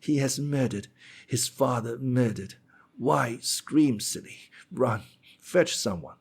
He has murdered, his father murdered. Why scream, silly? Run, fetch someone.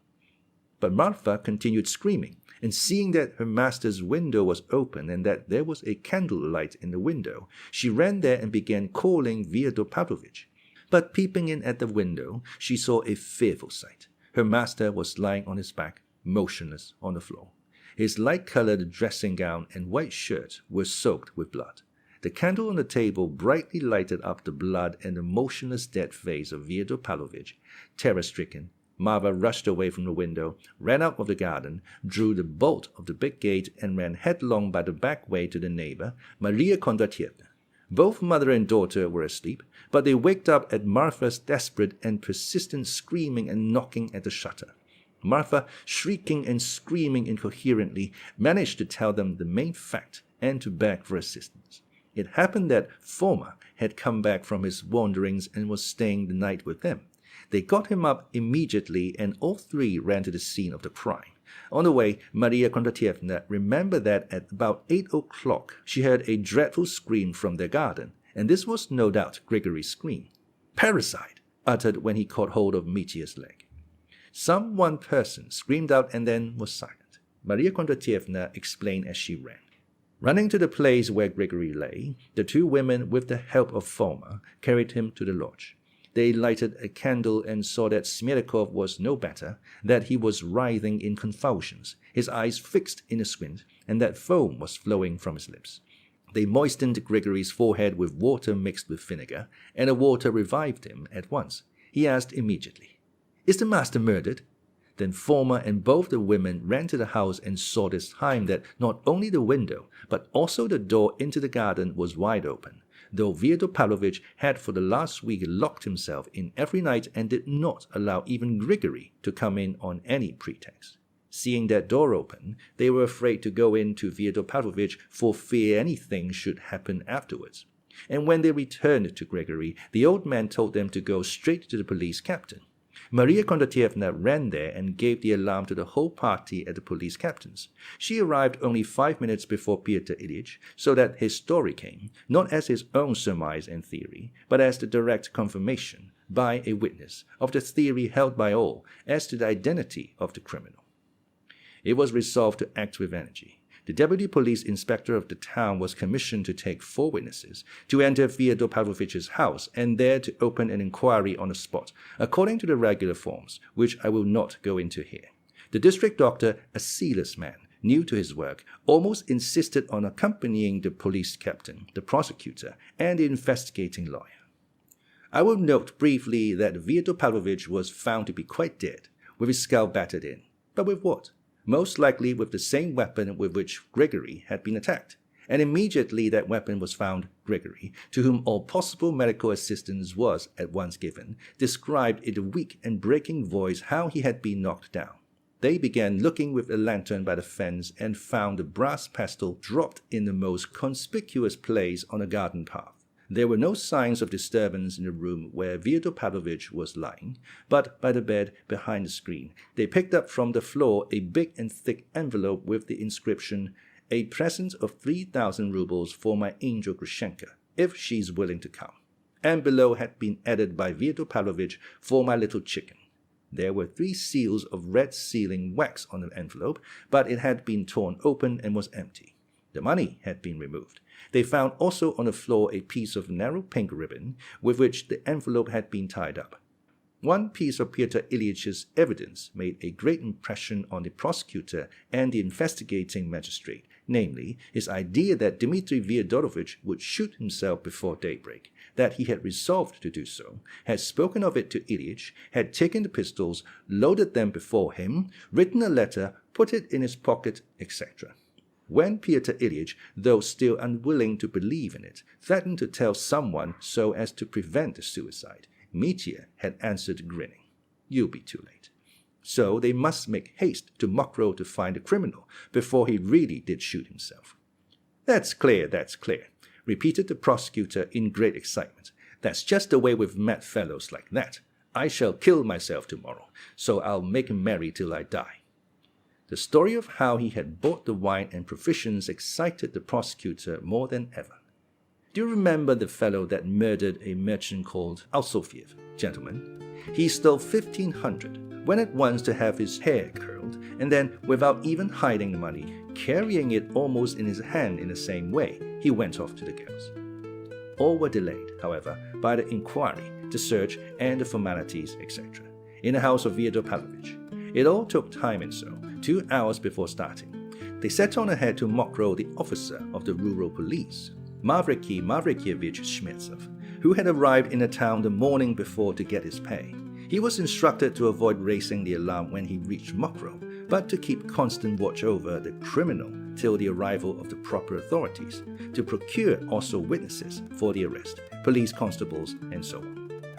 But Marfa continued screaming, and seeing that her master's window was open and that there was a candlelight in the window, she ran there and began calling Fyodor Pavlovich. But peeping in at the window, she saw a fearful sight. Her master was lying on his back, motionless on the floor. His light-colored dressing gown and white shirt were soaked with blood. The candle on the table brightly lighted up the blood and the motionless dead face of Fyodor Pavlovich, terror-stricken Marfa rushed away from the window, ran out of the garden, drew the bolt of the big gate, and ran headlong by the back way to the neighbor, Maria Kondratyevna. Both mother and daughter were asleep, but they waked up at Marfa's desperate and persistent screaming and knocking at the shutter. Marfa, shrieking and screaming incoherently, managed to tell them the main fact and to beg for assistance. It happened that Foma had come back from his wanderings and was staying the night with them. They got him up immediately, and all three ran to the scene of the crime. On the way, Maria Kondratyevna remembered that at about 8 o'clock she heard a dreadful scream from their garden, and this was no doubt Grigory's scream. "Parricide!" uttered when he caught hold of Mitya's leg. Some one person screamed out and then was silent. Maria Kondratyevna explained as she ran. Running to the place where Grigory lay, the two women, with the help of Foma, carried him to the lodge. They lighted a candle and saw that Smerdyakov was no better, that he was writhing in convulsions, his eyes fixed in a squint, and that foam was flowing from his lips. They moistened Grigory's forehead with water mixed with vinegar, and the water revived him at once. He asked immediately, "Is the master murdered?" Then Foma and both the women ran to the house and saw this time that not only the window, but also the door into the garden was wide open, though Fyodor Pavlovich had for the last week locked himself in every night and did not allow even Grigory to come in on any pretext. Seeing that door open, they were afraid to go in to Fyodor Pavlovich for fear anything should happen afterwards. And when they returned to Grigory, the old man told them to go straight to the police captain. Maria Kondratyevna ran there and gave the alarm to the whole party at the police captain's. She arrived only 5 minutes before Pyotr Ilyich, so that his story came, not as his own surmise and theory, but as the direct confirmation, by a witness, of the theory held by all as to the identity of the criminal. It was resolved to act with energy. The deputy police inspector of the town was commissioned to take 4 witnesses, to enter Fyodor Pavlovich's house, and there to open an inquiry on the spot, according to the regular forms, which I will not go into here. The district doctor, a zealous man, new to his work, almost insisted on accompanying the police captain, the prosecutor, and the investigating lawyer. I will note briefly that Fyodor Pavlovich was found to be quite dead, with his skull battered in. But with what? Most likely with the same weapon with which Grigory had been attacked. And immediately that weapon was found, Grigory, to whom all possible medical assistance was at once given, described in a weak and breaking voice how he had been knocked down. They began looking with a lantern by the fence and found the brass pestle dropped in the most conspicuous place on a garden path. There were no signs of disturbance in the room where Fyodor Pavlovich was lying, but by the bed behind the screen, they picked up from the floor a big and thick envelope with the inscription, "A present of 3,000 rubles for my angel Grushenka, if she's willing to come." And below had been added by Fyodor Pavlovich, "For my little chicken." There were 3 seals of red sealing wax on the envelope, but it had been torn open and was empty. The money had been removed. They found also on the floor a piece of narrow pink ribbon with which the envelope had been tied up. One piece of Pyotr Ilyitch's evidence made a great impression on the prosecutor and the investigating magistrate, namely, his idea that Dmitri Fyodorovich would shoot himself before daybreak, that he had resolved to do so, had spoken of it to Ilyich, had taken the pistols, loaded them before him, written a letter, put it in his pocket, etc. When Pyotr Ilyich, though still unwilling to believe in it, threatened to tell someone so as to prevent the suicide, Mitya had answered grinning, "You'll be too late." So they must make haste to Mokroe to find the criminal before he really did shoot himself. That's clear," repeated the prosecutor in great excitement. "That's just the way with mad fellows like that. I shall kill myself tomorrow, so I'll make merry till I die." The story of how he had bought the wine and provisions excited the prosecutor more than ever. "Do you remember the fellow that murdered a merchant called Alsofiev, gentlemen? He stole 1,500, went at once to have his hair curled, and then, without even hiding the money, carrying it almost in his hand in the same way, he went off to the gallows." All were delayed, however, by the inquiry, the search, and the formalities, etc., in the house of Fyodor Pavlovich. It all took time and so, 2 hours before starting. They set on ahead to Mokroe, the officer of the rural police, Mavriky Mavrikyevich Shmetsov, who had arrived in the town the morning before to get his pay. He was instructed to avoid raising the alarm when he reached Mokrow, but to keep constant watch over the criminal till the arrival of the proper authorities, to procure also witnesses for the arrest, police constables, and so on.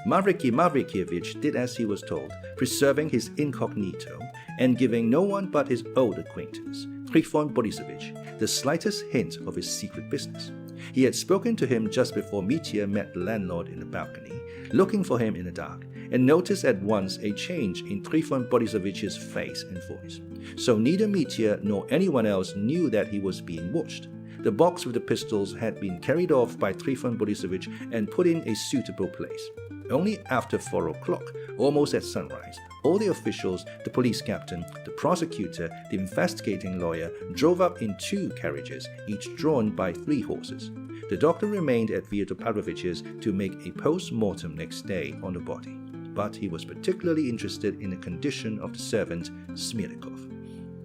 Mavrikyevich did as he was told, preserving his incognito and giving no one but his old acquaintance, Trifon Borisovich, the slightest hint of his secret business. He had spoken to him just before Mitya met the landlord in the balcony, looking for him in the dark, and noticed at once a change in Trifon Borisovich's face and voice. So neither Mitya nor anyone else knew that he was being watched. The box with the pistols had been carried off by Trifon Borisovich and put in a suitable place. Only after 4 o'clock, almost at sunrise, all the officials, the police captain, the prosecutor, the investigating lawyer, drove up in 2 carriages, each drawn by 3 horses. The doctor remained at Fyodor Pavlovich's to make a post-mortem next day on the body, but he was particularly interested in the condition of the servant, Smirnikov.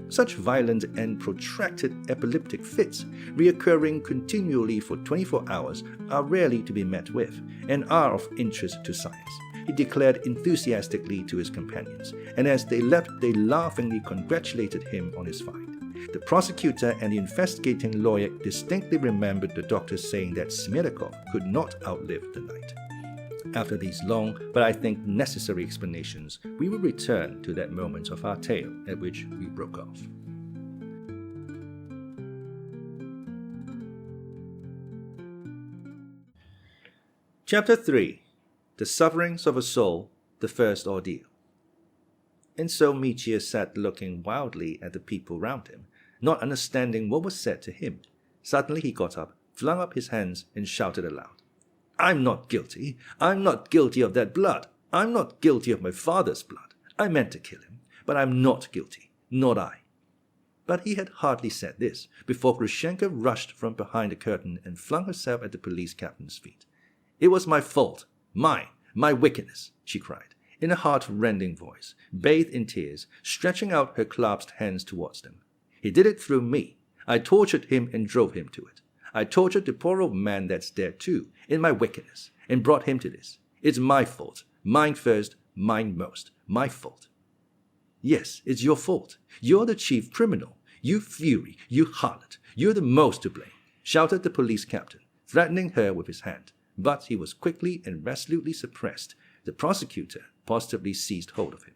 Such violent and protracted epileptic fits, reoccurring continually for 24 hours, are rarely to be met with, and are of interest to science, he declared enthusiastically to his companions, and as they left they laughingly congratulated him on his find. The prosecutor and the investigating lawyer distinctly remembered the doctor saying that Smirnikov could not outlive the night. After these long, but I think necessary explanations, we will return to that moment of our tale at which we broke off. Chapter 3. The Sufferings of a Soul, the First Ordeal. And so Mitya sat looking wildly at the people round him, not understanding what was said to him. Suddenly he got up, flung up his hands, and shouted aloud, "I'm not guilty. I'm not guilty of that blood. I'm not guilty of my father's blood. I meant to kill him, but I'm not guilty. Not I." But he had hardly said this before Grushenka rushed from behind the curtain and flung herself at the police captain's feet. "It was my fault. My wickedness," she cried, in a heart-rending voice, bathed in tears, stretching out her clasped hands towards them. "He did it through me. I tortured him and drove him to it. I tortured the poor old man that's there too, in my wickedness, and brought him to this. It's my fault. Mine first, mine most. My fault." "Yes, it's your fault. You're the chief criminal. You fury, you harlot. You're the most to blame," shouted the police captain, threatening her with his hand. But he was quickly and resolutely suppressed. The prosecutor positively seized hold of him.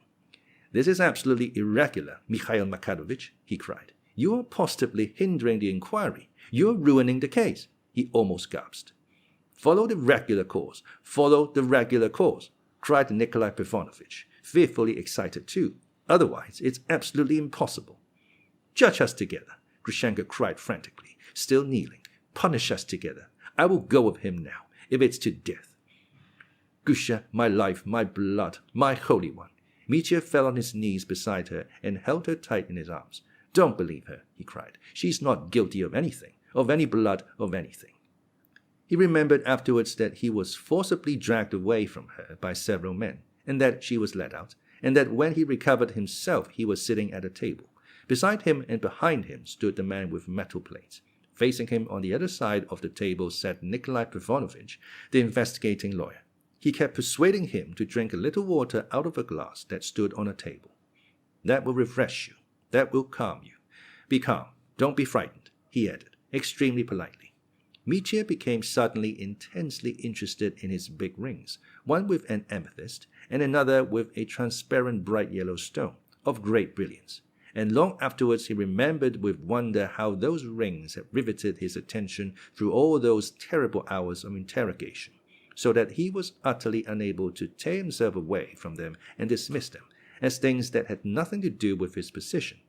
"This is absolutely irregular, Mikhail Makarovich," he cried. "You are positively hindering the inquiry. You're ruining the case," he almost gasped. "Follow the regular course. Follow the regular course," cried Nikolai Petronovich, fearfully excited too. "Otherwise, it's absolutely impossible." "Judge us together," Grushenka cried frantically, still kneeling. "Punish us together. I will go with him now, if it's to death." "Gusha, my life, my blood, my holy one." Mitya fell on his knees beside her and held her tight in his arms. "Don't believe her," he cried. "She's not guilty of anything, of any blood, of anything." He remembered afterwards that he was forcibly dragged away from her by several men, and that she was let out, and that when he recovered himself he was sitting at a table. Beside him and behind him stood the man with metal plates. Facing him on the other side of the table sat Nikolai Petronovich, the investigating lawyer. He kept persuading him to drink a little water out of a glass that stood on a table. "That will refresh you. That will calm you. Be calm. Don't be frightened," he added, extremely politely. Mitya became suddenly intensely interested in his big rings, one with an amethyst and another with a transparent bright yellow stone, of great brilliance. And long afterwards he remembered with wonder how those rings had riveted his attention through all those terrible hours of interrogation, so that he was utterly unable to tear himself away from them and dismiss them as things that had nothing to do with his position.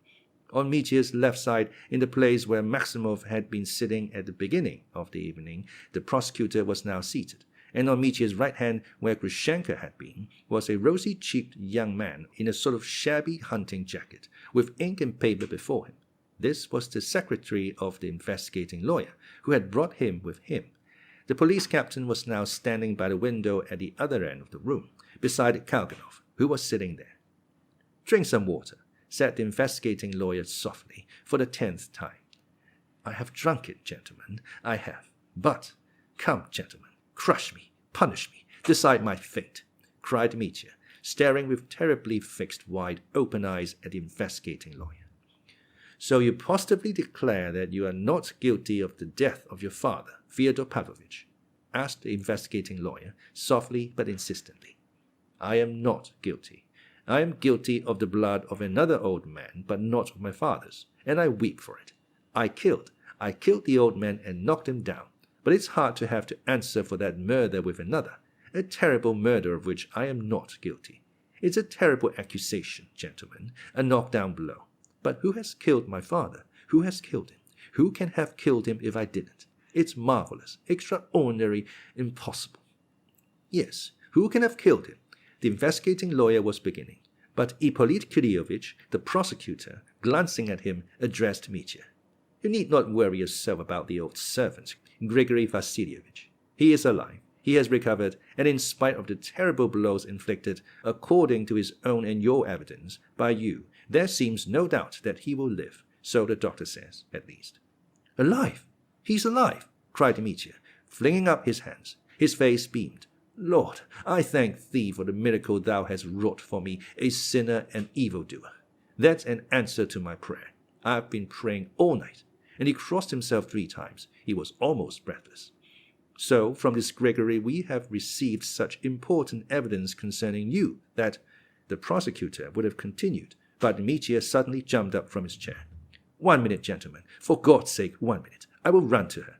On Mitya's left side, in the place where Maximov had been sitting at the beginning of the evening, the prosecutor was now seated, and on Mitya's right hand, where Grushenka had been, was a rosy-cheeked young man in a sort of shabby hunting jacket, with ink and paper before him. This was the secretary of the investigating lawyer, who had brought him with him. The police captain was now standing by the window at the other end of the room, beside Kalganov, who was sitting there. "Drink some water," said the investigating lawyer softly, for the 10th time. "I have drunk it, gentlemen, I have. But, come, gentlemen, crush me, punish me, decide my fate," cried Mitya, staring with terribly fixed, wide, open eyes at the investigating lawyer. "So you positively declare that you are not guilty of the death of your father, Fyodor Pavlovich?" asked the investigating lawyer, softly but insistently. "I am not guilty. I am guilty of the blood of another old man, but not of my father's, and I weep for it. I killed the old man and knocked him down, but it's hard to have to answer for that murder with another, a terrible murder of which I am not guilty. It's a terrible accusation, gentlemen, a knockdown blow. But who has killed my father? Who has killed him? Who can have killed him if I didn't? It's marvelous, extraordinary, impossible." "Yes, who can have killed him?" the investigating lawyer was beginning, but Ippolit Kirillovich, the prosecutor, glancing at him, addressed Mitya. "You need not worry yourself about the old servant, Grigory Vassilievich. He is alive. He has recovered, and in spite of the terrible blows inflicted, according to his own and your evidence, by you, there seems no doubt that he will live, so the doctor says, at least." "Alive! He's alive!" cried Mitya, flinging up his hands. His face beamed. "Lord, I thank thee for the miracle thou hast wrought for me, a sinner and evildoer. That's an answer to my prayer. I've been praying all night." And he crossed himself 3 times. He was almost breathless. "So, from this Grigory, we have received such important evidence concerning you that—" the prosecutor would have continued, but Mitya suddenly jumped up from his chair. "1 minute, gentlemen. For God's sake, 1 minute. I will run to her."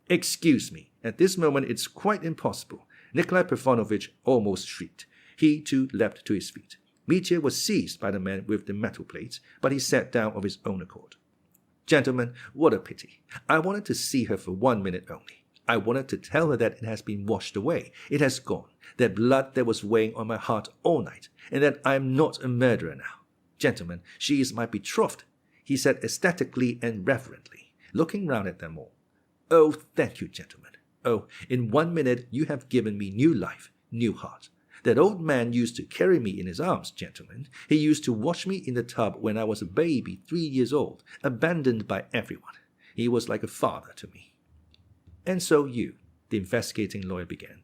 "Excuse me. At this moment it's quite impossible," Nikolai Parfenovitch almost shrieked. He, too, leapt to his feet. Mitya was seized by the man with the metal plates, but he sat down of his own accord. "Gentlemen, what a pity. I wanted to see her for 1 minute only. I wanted to tell her that it has been washed away, it has gone, that blood that was weighing on my heart all night, and that I am not a murderer now. Gentlemen, she is my betrothed," he said ecstatically and reverently, looking round at them all. "Oh, thank you, gentlemen. Oh, in 1 minute you have given me new life, new heart. That old man used to carry me in his arms, gentlemen. He used to wash me in the tub when I was a baby 3 years old, abandoned by everyone. He was like a father to me." "And so you," the investigating lawyer began.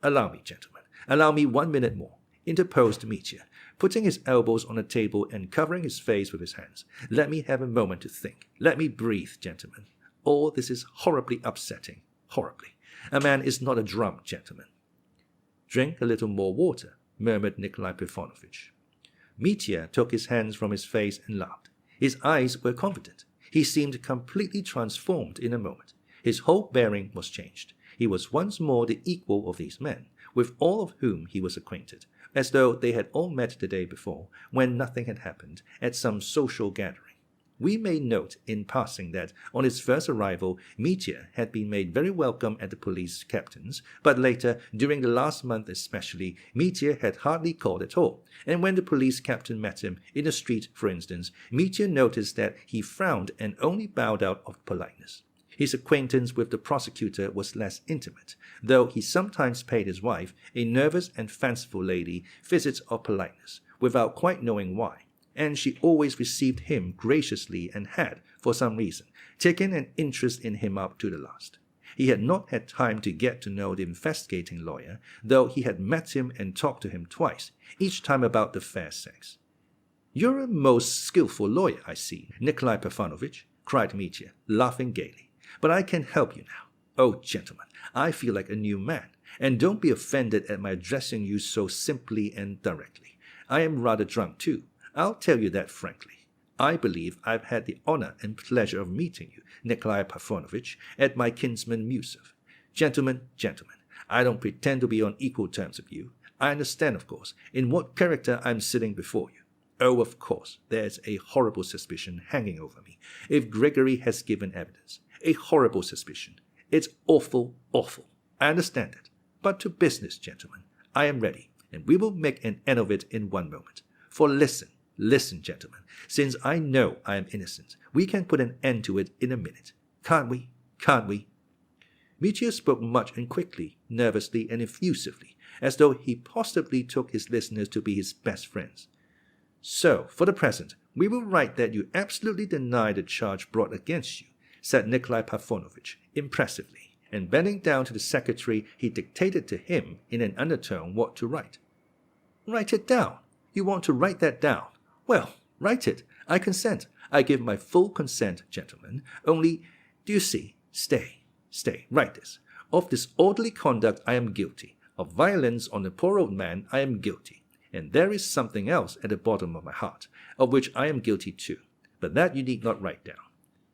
"Allow me, gentlemen, allow me 1 minute more," interposed Mitya, putting his elbows on the table and covering his face with his hands. "Let me have a moment to think. Let me breathe, gentlemen. All this is horribly upsetting, horribly. A man is not a drum, gentlemen." "Drink a little more water," murmured Nikolai Parfenovitch. Mitya took his hands from his face and laughed. His eyes were confident. He seemed completely transformed in a moment. His whole bearing was changed. He was once more the equal of these men, with all of whom he was acquainted, as though they had all met the day before, when nothing had happened, at some social gathering. We may note in passing that on his first arrival, Mitya had been made very welcome at the police captain's, but later, during the last month especially, Mitya had hardly called at all, and when the police captain met him, in the street for instance, Mitya noticed that he frowned and only bowed out of politeness. His acquaintance with the prosecutor was less intimate, though he sometimes paid his wife, a nervous and fanciful lady, visits of politeness, without quite knowing why, and she always received him graciously and had, for some reason, taken an interest in him up to the last. He had not had time to get to know the investigating lawyer, though he had met him and talked to him twice, each time about the fair sex. "You're a most skillful lawyer, I see, Nikolai Parfenovitch," cried Mitya, laughing gaily. "But I can help you now. Oh, gentlemen, I feel like a new man, and don't be offended at my addressing you so simply and directly. I am rather drunk too. I'll tell you that frankly. I believe I've had the honor and pleasure of meeting you, Nikolai Parfenovitch, at my kinsman Musov. Gentlemen, I don't pretend to be on equal terms with you. I understand, of course, in what character I'm sitting before you. Oh, of course, there's a horrible suspicion hanging over me, if Grigory has given evidence. A horrible suspicion. It's awful, awful. I understand it. But to business, gentlemen. I am ready, and we will make an end of it in 1 moment. For listen, gentlemen. Since I know I am innocent, we can put an end to it in a minute. Can't we? Mitya spoke much and quickly, nervously and effusively, as though he positively took his listeners to be his best friends. "So, for the present, we will write that you absolutely deny the charge brought against you," said Nikolai Parfenovitch, impressively, and bending down to the secretary, he dictated to him in an undertone what to write. Write it down. You want to write that down. Well, write it. I consent. I give my full consent, gentlemen. Only, do you see? Stay. Write this. Of disorderly conduct I am guilty. Of violence on the poor old man I am guilty. And there is something else at the bottom of my heart, of which I am guilty too. But that you need not write down.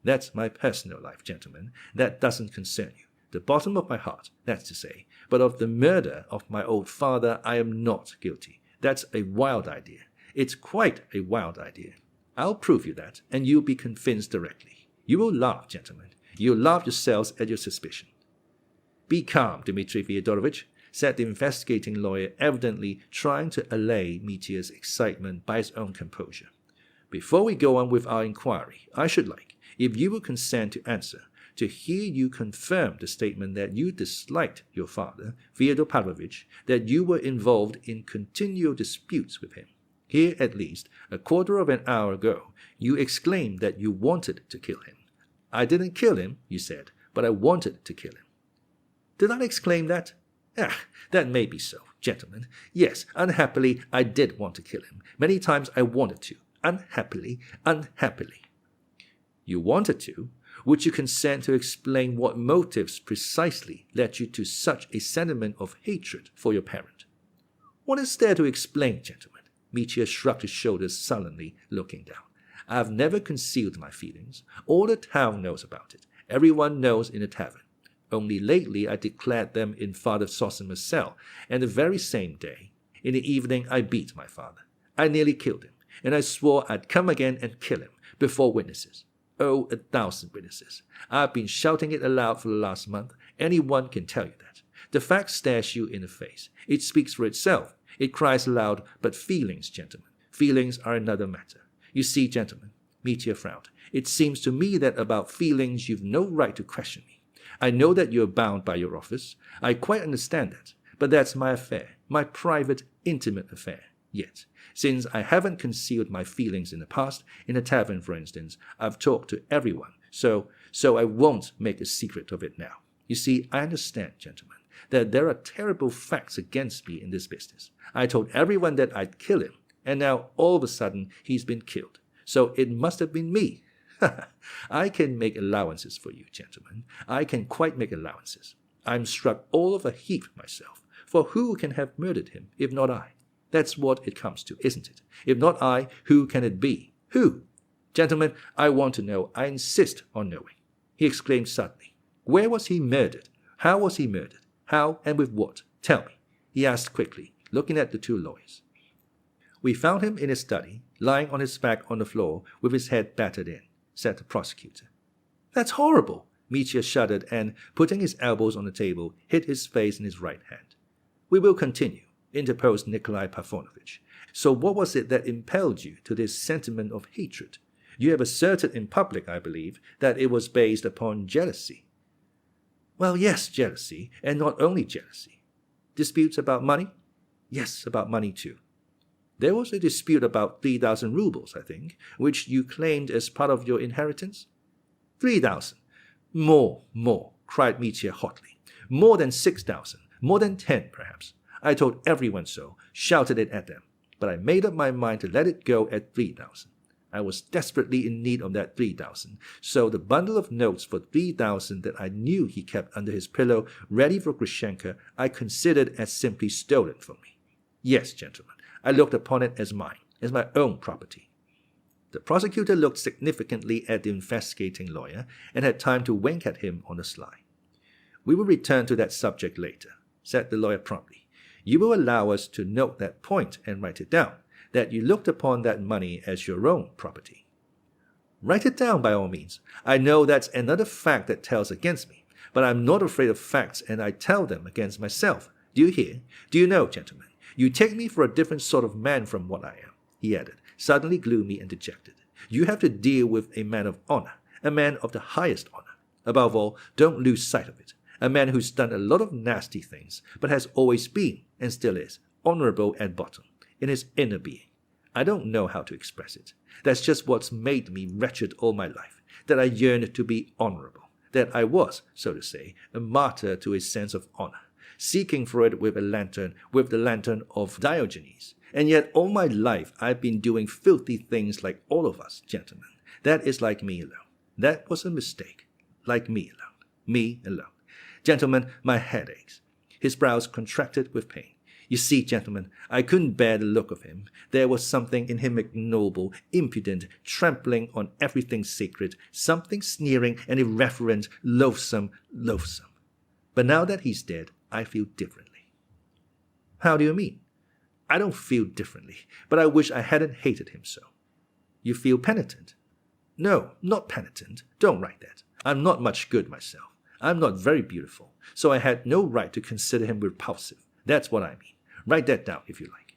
That's my personal life, gentlemen. That doesn't concern you. The bottom of my heart, that's to say. But of the murder of my old father I am not guilty. That's a wild idea. It's quite a wild idea. I'll prove you that, and you'll be convinced directly. You will laugh, gentlemen. You'll laugh yourselves at your suspicion. Be calm, Dmitri Fyodorovich, said the investigating lawyer, evidently trying to allay Mitya's excitement by his own composure. Before we go on with our inquiry, I should like, if you will consent to answer, to hear you confirm the statement that you disliked your father, Fyodor Pavlovich, that you were involved in continual disputes with him. Here, at least, a quarter of an hour ago, you exclaimed that you wanted to kill him. I didn't kill him, you said, but I wanted to kill him. Did I exclaim that? That may be so, gentlemen. Yes, unhappily, I did want to kill him. Many times I wanted to. Unhappily. You wanted to? Would you consent to explain what motives precisely led you to such a sentiment of hatred for your parent? What is there to explain, gentlemen? Mitya shrugged his shoulders sullenly, looking down. I have never concealed my feelings. All the town knows about it. Everyone knows in the tavern. Only lately I declared them in Father Zosima's cell, and the very same day, in the evening, I beat my father. I nearly killed him, and I swore I'd come again and kill him, before witnesses. Oh, 1,000 witnesses. I've been shouting it aloud for the last month. Anyone can tell you that. The fact stares you in the face. It speaks for itself. It cries aloud, but feelings, gentlemen, feelings are another matter. You see, gentlemen, Mitya frowned. It seems to me that about feelings you've no right to question me. I know that you're bound by your office. I quite understand that. But that's my affair, my private, intimate affair. Yet, since I haven't concealed my feelings in the past, in a tavern, for instance, I've talked to everyone, so I won't make a secret of it now. You see, I understand, gentlemen, that there are terrible facts against me in this business. I told everyone that I'd kill him, and now all of a sudden he's been killed. So it must have been me. I can make allowances for you, gentlemen. I can quite make allowances. I'm struck all of a heap myself, for who can have murdered him, if not I? That's what it comes to, isn't it? If not I, who can it be? Who? Gentlemen, I want to know. I insist on knowing. He exclaimed suddenly. Where was he murdered? How was he murdered? How and with what? Tell me, he asked quickly, looking at the two lawyers. We found him in his study, lying on his back on the floor with his head battered in, said the prosecutor. That's horrible! Mitya shuddered and, putting his elbows on the table, hid his face in his right hand. We will continue, interposed Nikolai Parfenovitch. So what was it that impelled you to this sentiment of hatred? You have asserted in public, I believe, that it was based upon jealousy. Well, yes, jealousy, and not only jealousy. Disputes about money? Yes, about money too. There was a dispute about 3,000 rubles, I think, which you claimed as part of your inheritance? 3,000. More, cried Mitya hotly. More than 6,000, more than 10, perhaps. I told everyone so, shouted it at them, but I made up my mind to let it go at 3,000. I was desperately in need of that 3,000, so the bundle of notes for 3,000 that I knew he kept under his pillow, ready for Grushenka, I considered as simply stolen from me. Yes, gentlemen, I looked upon it as mine, as my own property. The prosecutor looked significantly at the investigating lawyer and had time to wink at him on the sly. We will return to that subject later, said the lawyer promptly. You will allow us to note that point and write it down, that you looked upon that money as your own property. Write it down by all means. I know that's another fact that tells against me, but I'm not afraid of facts and I tell them against myself. Do you hear? Do you know, gentlemen? You take me for a different sort of man from what I am, he added, suddenly gloomy and dejected. You have to deal with a man of honor, a man of the highest honor. Above all, don't lose sight of it. A man who's done a lot of nasty things, but has always been, and still is, honorable at bottom, in his inner being. I don't know how to express it. That's just what's made me wretched all my life, that I yearned to be honorable, that I was, so to say, a martyr to a sense of honor, seeking for it with the lantern of Diogenes, And yet all my life I've been doing filthy things like all of us, gentlemen. That is like me alone. That was a mistake. Like me alone. Me alone. Gentlemen, my head aches. His brows contracted with pain. You see, gentlemen, I couldn't bear the look of him. There was something in him ignoble, impudent, trampling on everything sacred, something sneering and irreverent, loathsome. But now that he's dead, I feel differently. How do you mean? I don't feel differently, but I wish I hadn't hated him so. You feel penitent? No, not penitent. Don't write that. I'm not much good myself. I'm not very beautiful, so I had no right to consider him repulsive. That's what I mean. Write that down if you like.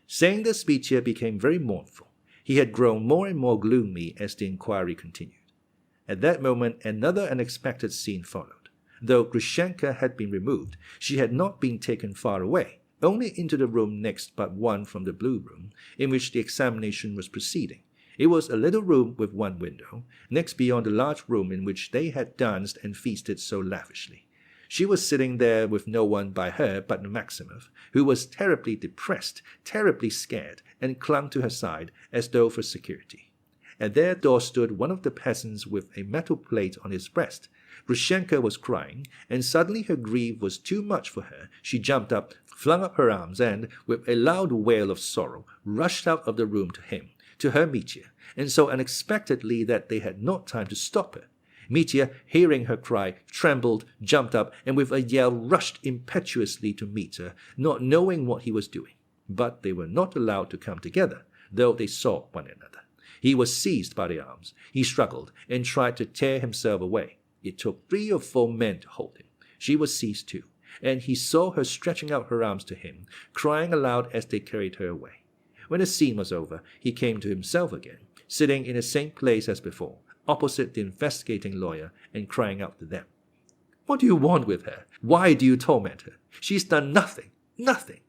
Saying this, Mitya became very mournful. He had grown more and more gloomy as the inquiry continued. At that moment, another unexpected scene followed. Though Grushenka had been removed, she had not been taken far away, only into the room next but one from the blue room, in which the examination was proceeding. It was a little room with one window, next beyond the large room in which they had danced and feasted so lavishly. She was sitting there with no one by her but Maximov, who was terribly depressed, terribly scared, and clung to her side as though for security. At their door stood one of the peasants with a metal plate on his breast. Grushenka was crying, and suddenly her grief was too much for her. She jumped up, flung up her arms, and, with a loud wail of sorrow, rushed out of the room to him, to her Mitya, and so unexpectedly that they had not time to stop her. Mitya, hearing her cry, trembled, jumped up, and with a yell rushed impetuously to meet her, not knowing what he was doing. But they were not allowed to come together, though they saw one another. He was seized by the arms. He struggled and tried to tear himself away. It took 3 or 4 men to hold him. She was seized too, and he saw her stretching out her arms to him, crying aloud as they carried her away. When the scene was over, he came to himself again, sitting in the same place as before, opposite the investigating lawyer, and crying out to them. What do you want with her? Why do you torment her? She's done nothing. Nothing.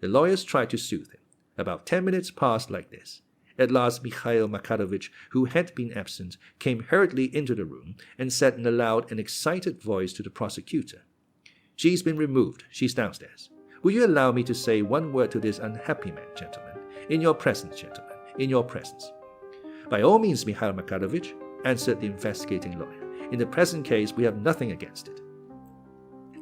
The lawyers tried to soothe him. About 10 minutes passed like this. At last Mikhail Makarovich, who had been absent, came hurriedly into the room and said in a loud and excited voice to the prosecutor, She's been removed. She's downstairs. Will you allow me to say one word to this unhappy man, gentlemen? In your presence, gentlemen. In your presence. By all means, Mikhail Makarovich, answered the investigating lawyer. In the present case, we have nothing against it.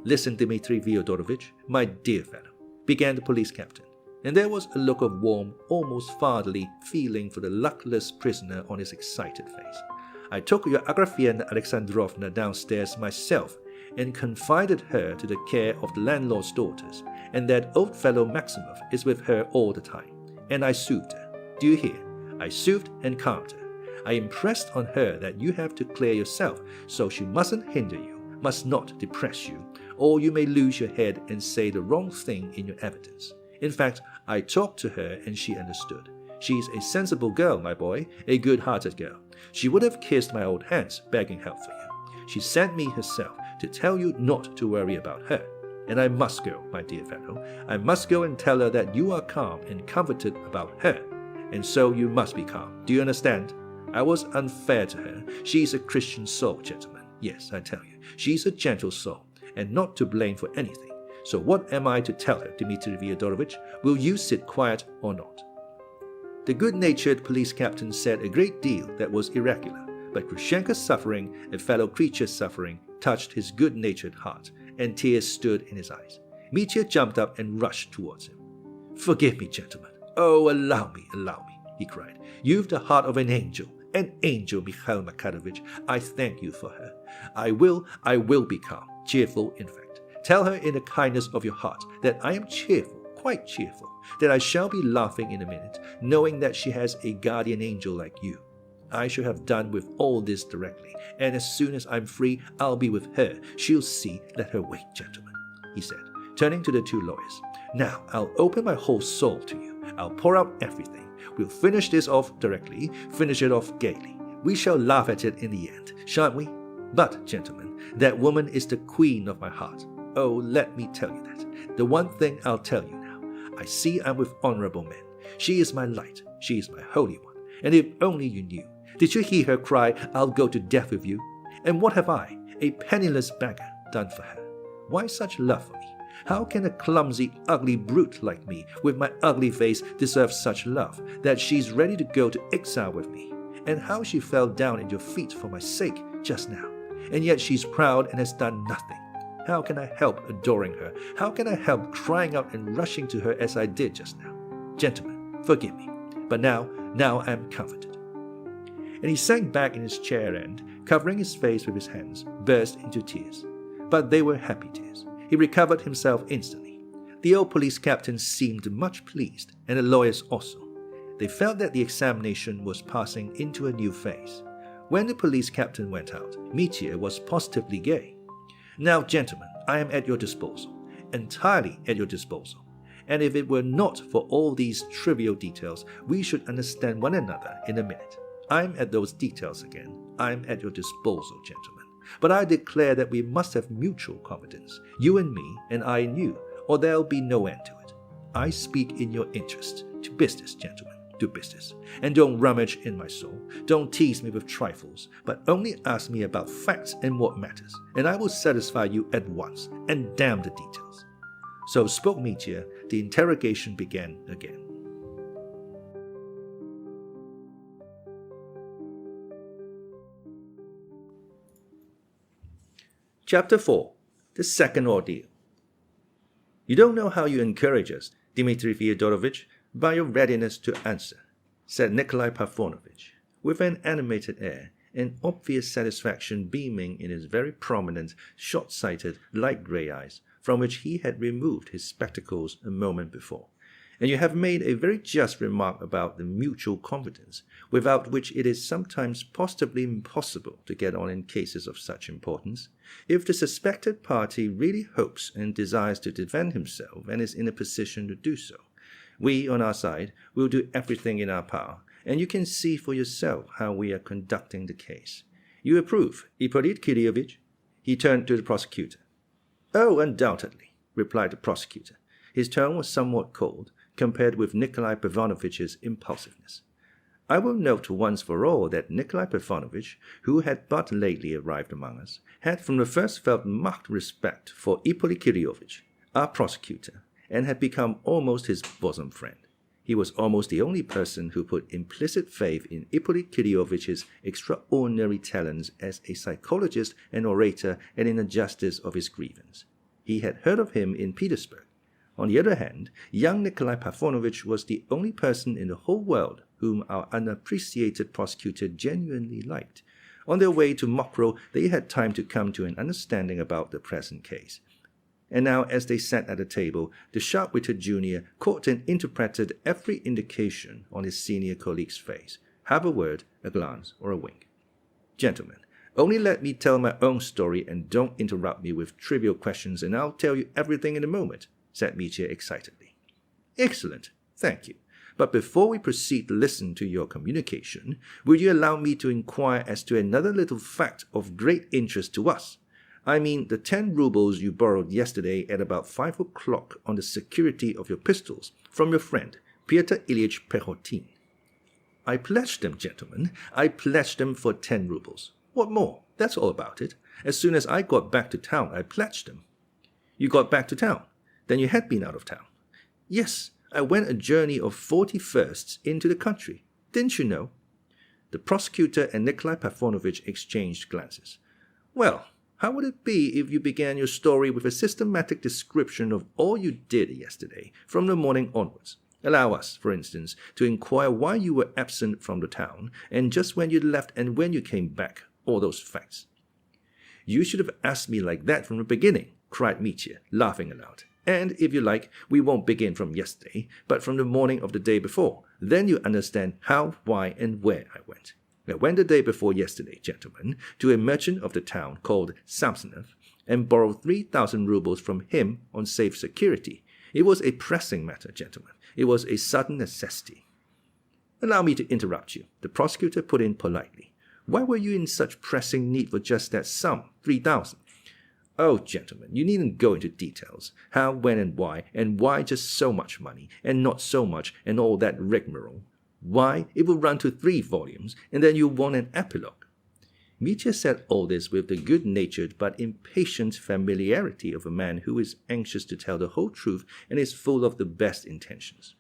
Listen, Dmitri Fyodorovich, my dear fellow, began the police captain, and there was a look of warm, almost fatherly feeling for the luckless prisoner on his excited face. I took your Agrafena Alexandrovna downstairs myself and confided her to the care of the landlord's daughters, and that old fellow Maximov is with her all the time. And I soothed her. Do you hear? I soothed and calmed her. I impressed on her that you have to clear yourself, so she mustn't hinder you, must not depress you, or you may lose your head and say the wrong thing in your evidence. In fact, I talked to her and she understood. She's a sensible girl, my boy, a good-hearted girl. She would have kissed my old hands, begging help for you. She sent me herself to tell you not to worry about her. And I must go, my dear fellow. I must go and tell her that you are calm and comforted about her. And so you must be calm. Do you understand? I was unfair to her. She's a Christian soul, gentlemen. Yes, I tell you. She's a gentle soul, and not to blame for anything. So what am I to tell her, Dmitri Fyodorovich? Will you sit quiet or not? The good-natured police captain said a great deal that was irregular, but Grushenka's suffering, a fellow creature's suffering, touched his good-natured heart, and tears stood in his eyes. Mitya jumped up and rushed towards him. Forgive me, gentlemen. Oh, allow me, he cried. You've the heart of an angel, Mikhail Makarovich. I thank you for her. I will be calm, cheerful, in fact. Tell her in the kindness of your heart that I am cheerful, quite cheerful, that I shall be laughing in a minute, knowing that she has a guardian angel like you. I shall have done with all this directly, and as soon as I'm free, I'll be with her. She'll see. Let her wait, gentlemen, he said, turning to the 2 lawyers. Now, I'll open my whole soul to you. I'll pour out everything. We'll finish this off directly, finish it off gaily. We shall laugh at it in the end, shan't we? But, gentlemen, that woman is the queen of my heart. Oh, let me tell you that. The one thing I'll tell you now. I see I'm with honorable men. She is my light. She is my holy one. And if only you knew. Did you hear her cry, I'll go to death with you? And what have I, a penniless beggar, done for her? Why such love for me? How can a clumsy, ugly brute like me, with my ugly face, deserve such love, that she's ready to go to exile with me? And how she fell down at your feet for my sake just now, and yet she's proud and has done nothing. How can I help adoring her? How can I help crying out and rushing to her as I did just now? Gentlemen, forgive me, but now I am comforted. And he sank back in his chair and, covering his face with his hands, burst into tears. But they were happy tears. He recovered himself instantly. The old police captain seemed much pleased, and the lawyers also. They felt that the examination was passing into a new phase. When the police captain went out, Mitya was positively gay. Now, gentlemen, I am at your disposal, entirely at your disposal. And if it were not for all these trivial details, we should understand one another in a minute. I'm at those details again. I'm at your disposal, gentlemen. But I declare that we must have mutual confidence, you in me and I in you, or there'll be no end to it. I speak in your interest. To business, gentlemen, to business. And don't rummage in my soul. Don't tease me with trifles, but only ask me about facts and what matters, and I will satisfy you at once, and damn the details. So spoke Mitya. The interrogation began again. Chapter 4. The Second Ordeal. You don't know how you encourage us, Dmitri Fyodorovich, by your readiness to answer, said Nikolai Parfenovitch, with an animated air, and obvious satisfaction beaming in his very prominent, short-sighted, light grey eyes, from which he had removed his spectacles a moment before. And you have made a very just remark about the mutual confidence, without which it is sometimes positively impossible to get on in cases of such importance. If the suspected party really hopes and desires to defend himself and is in a position to do so, we, on our side, will do everything in our power, and you can see for yourself how we are conducting the case. You approve, Ippolit Kiryovich? He turned to the prosecutor. Oh, undoubtedly, replied the prosecutor. His tone was somewhat cold, compared with Nikolai Parfenovich's impulsiveness. I will note once for all that Nikolai Parfenovich, who had but lately arrived among us, had from the first felt marked respect for Ippolit Kiryovich, our prosecutor, and had become almost his bosom friend. He was almost the only person who put implicit faith in Ippolit Kiryovich's extraordinary talents as a psychologist and orator and in the justice of his grievance. He had heard of him in Petersburg. On the other hand, young Nikolai Parfenovich was the only person in the whole world whom our unappreciated prosecutor genuinely liked. On their way to Mokrow, they had time to come to an understanding about the present case. And now, as they sat at the table, the sharp-witted junior caught and interpreted every indication on his senior colleague's face, half a word, a glance, or a wink. Gentlemen, only let me tell my own story and don't interrupt me with trivial questions, and I'll tell you everything in a moment, said Mitya excitedly. Excellent, thank you. But before we proceed to listen to your communication, will you allow me to inquire as to another little fact of great interest to us? I mean the 10 rubles you borrowed yesterday at about 5 o'clock on the security of your pistols from your friend, Pyotr Ilyich Pechotin. I pledged them, gentlemen. I pledged them for 10 rubles. What more? That's all about it. As soon as I got back to town, I pledged them. You got back to town? Then you had been out of town. Yes, I went a journey of 40 versts into the country. Didn't you know? The prosecutor and Nikolai Parfenovich exchanged glances. Well, how would it be if you began your story with a systematic description of all you did yesterday, from the morning onwards? Allow us, for instance, to inquire why you were absent from the town, and just when you left and when you came back, all those facts. You should have asked me like that from the beginning, cried Mitya, laughing aloud. And, if you like, we won't begin from yesterday, but from the morning of the day before. Then you understand how, why, and where I went. I went the day before yesterday, gentlemen, to a merchant of the town called Samsonov, and borrowed 3,000 rubles from him on safe security. It was a pressing matter, gentlemen. It was a sudden necessity. Allow me to interrupt you, the prosecutor put in politely. Why were you in such pressing need for just that sum, 3,000? Oh, gentlemen, you needn't go into details. How, when, and why just so much money, and not so much, and all that rigmarole. Why, it will run to 3 volumes, and then you want an epilogue. Mitya said all this with the good-natured but impatient familiarity of a man who is anxious to tell the whole truth and is full of the best intentions.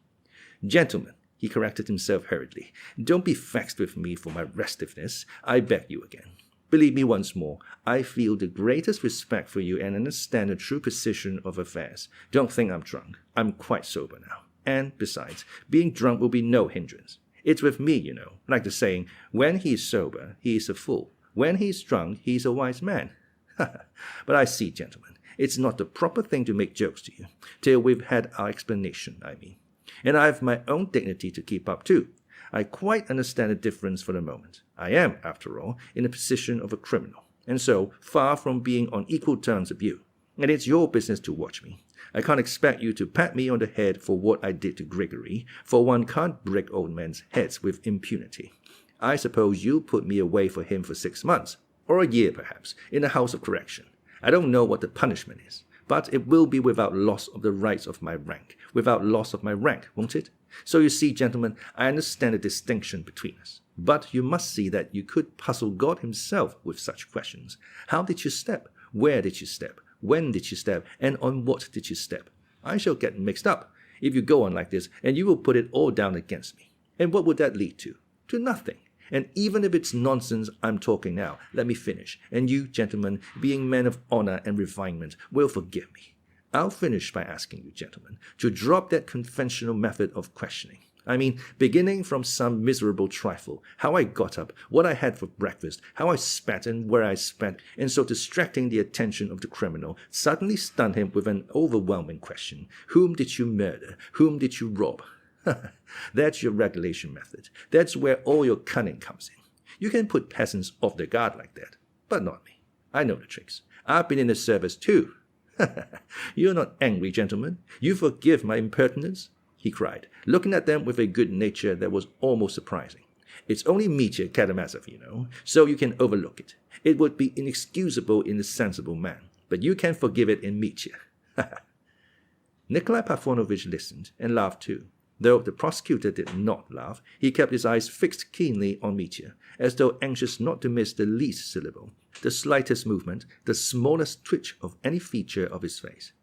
"Gentlemen," he corrected himself hurriedly, "don't be vexed with me for my restiveness, I beg you again. Believe me once more, I feel the greatest respect for you and understand the true position of affairs. Don't think I'm drunk. I'm quite sober now. And, besides, being drunk will be no hindrance. It's with me, you know, like the saying, when he is sober, he is a fool. When he is drunk, he is a wise man. But I see, gentlemen, it's not the proper thing to make jokes to you, till we've had our explanation, I mean. And I have my own dignity to keep up too. I quite understand the difference for the moment. I am, after all, in the position of a criminal, and so far from being on equal terms with you. And it's your business to watch me. I can't expect you to pat me on the head for what I did to Grigory, for one can't break old men's heads with impunity. I suppose you'll put me away for him for 6 months, or a year perhaps, in the House of Correction. I don't know what the punishment is, but it will be without loss of the rights of my rank, without loss of my rank, won't it? So you see, gentlemen, I understand the distinction between us. But you must see that you could puzzle God himself with such questions. How did you step? Where did you step? When did you step? And on what did you step? I shall get mixed up if you go on like this, and you will put it all down against me. And what would that lead to? To nothing. And even if it's nonsense I'm talking now, let me finish, and you, gentlemen, being men of honor and refinement, will forgive me. I'll finish by asking you, gentlemen, to drop that conventional method of questioning. I mean, beginning from some miserable trifle, how I got up, what I had for breakfast, how I spat and where I spat, and so distracting the attention of the criminal, suddenly stun him with an overwhelming question. Whom did you murder? Whom did you rob? That's your regulation method. That's where all your cunning comes in. You can put peasants off their guard like that, but not me. I know the tricks. I've been in the service too. You're not angry, gentlemen. You forgive my impertinence? He cried, looking at them with a good nature that was almost surprising. It's only Mitya Karamazov, you know, so you can overlook it. It would be inexcusable in a sensible man, but you can forgive it in Mitya. Nikolai Parfenovitch listened and laughed too. Though the prosecutor did not laugh, he kept his eyes fixed keenly on Mitya, as though anxious not to miss the least syllable, the slightest movement, the smallest twitch of any feature of his face.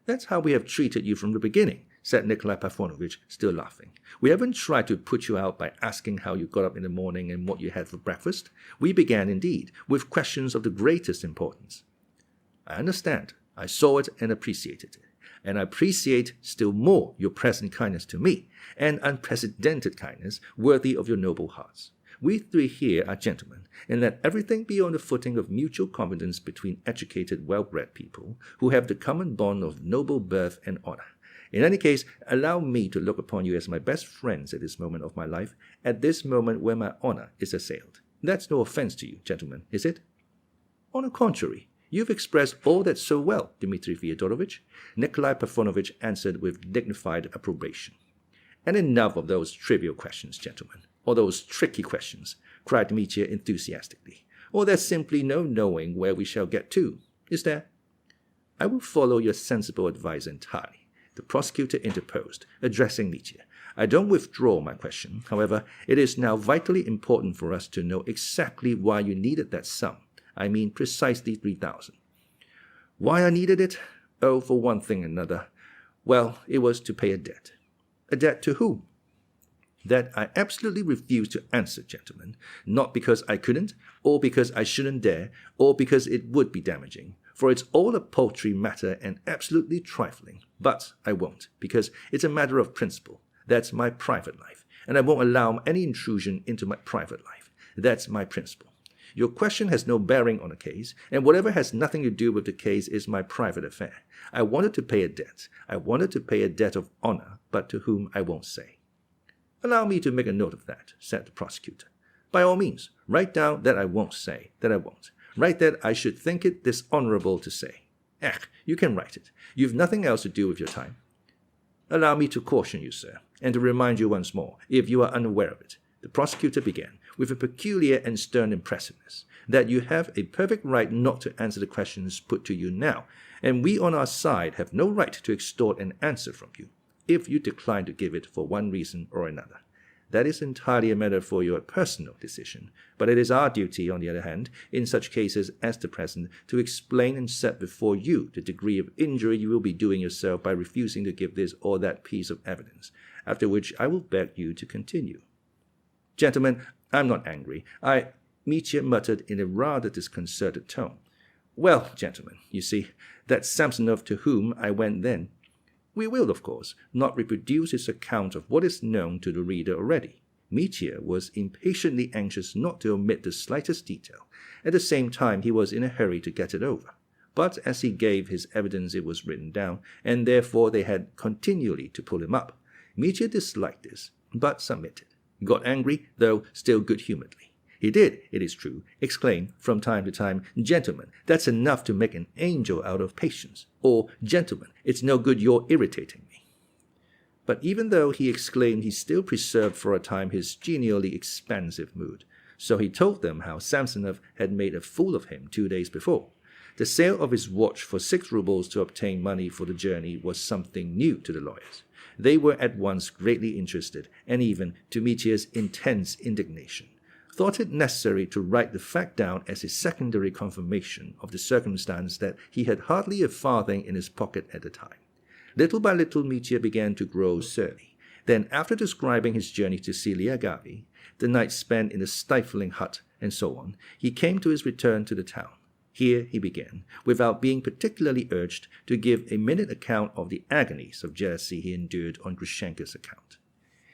"That's how we have treated you from the beginning," said Nikolai Parfenovitch, still laughing. "We haven't tried to put you out by asking how you got up in the morning and what you had for breakfast. We began, indeed, with questions of the greatest importance." "I understand. I saw it and appreciated it. And I appreciate still more your present kindness to me, an unprecedented kindness worthy of your noble hearts. We three here are gentlemen, and let everything be on the footing of mutual confidence between educated, well-bred people who have the common bond of noble birth and honor. In any case, allow me to look upon you as my best friends at this moment of my life, at this moment where my honor is assailed. That's no offense to you, gentlemen, is it?" "On the contrary, you've expressed all that so well, Dmitri Fyodorovich," Nikolai Parfenovitch answered with dignified approbation. "And enough of those trivial questions, gentlemen, or those tricky questions," cried Mitya enthusiastically. "Or there's simply no knowing where we shall get to, is there?" "I will follow your sensible advice entirely," the prosecutor interposed, addressing Mitya. "I don't withdraw my question. However, it is now vitally important for us to know exactly why you needed that sum. I mean precisely 3,000. Why I needed it? Oh, for one thing and another. Well, it was to pay a debt. A debt to whom? That I absolutely refuse to answer, gentlemen, not because I couldn't, or because I shouldn't dare, or because it would be damaging, for it's all a paltry matter and absolutely trifling. But I won't, because it's a matter of principle. That's my private life, and I won't allow any intrusion into my private life. That's my principle. Your question has no bearing on the case, and whatever has nothing to do with the case is my private affair. I wanted to pay a debt. I wanted to pay a debt of honor, but to whom I won't say." "Allow me to make a note of that," said the prosecutor. "By all means, write down that I won't say, that I won't. Write that I should think it dishonorable to say. You can write it. You've nothing else to do with your time." "Allow me to caution you, sir, and to remind you once more, if you are unaware of it," the prosecutor began, with a peculiar and stern impressiveness, "that you have a perfect right not to answer the questions put to you now, and we on our side have no right to extort an answer from you, if you decline to give it for one reason or another. That is entirely a matter for your personal decision. But it is our duty, on the other hand, in such cases as the present, to explain and set before you the degree of injury you will be doing yourself by refusing to give this or that piece of evidence, after which I will beg you to continue. Gentlemen, I'm not angry. Mitya muttered in a rather disconcerted tone. Well, gentlemen, you see, that Samsonov to whom I went then. We will, of course, not reproduce his account of what is known to the reader already. Mitya was impatiently anxious not to omit the slightest detail. At the same time, he was in a hurry to get it over. But as he gave his evidence, it was written down, and therefore they had continually to pull him up. Mitya disliked this, but submitted. Got angry, though still good-humoredly. He did, it is true, exclaim from time to time, "Gentlemen, that's enough to make an angel out of patience," or "Gentlemen, it's no good your irritating me." But even though he exclaimed, he still preserved for a time his genially expansive mood. So he told them how Samsonov had made a fool of him 2 days before. The sale of his watch for 6 rubles to obtain money for the journey was something new to the lawyers. They were at once greatly interested, and even, to Mitya's intense indignation, thought it necessary to write the fact down as a secondary confirmation of the circumstance that he had hardly a farthing in his pocket at the time. Little by little Mitya began to grow surly. Then, after describing his journey to Syliagavi, the night spent in a stifling hut, and so on, he came to his return to the town. Here he began, without being particularly urged, to give a minute account of the agonies of jealousy he endured on Grushenka's account.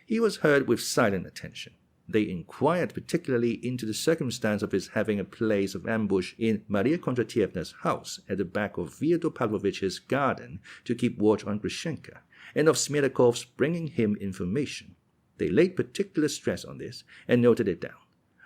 He was heard with silent attention. They inquired particularly into the circumstance of his having a place of ambush in Maria Kondratievna's house at the back of Fyodor Pavlovich's garden to keep watch on Grushenka, and of Smerdakov's bringing him information. They laid particular stress on this, and noted it down.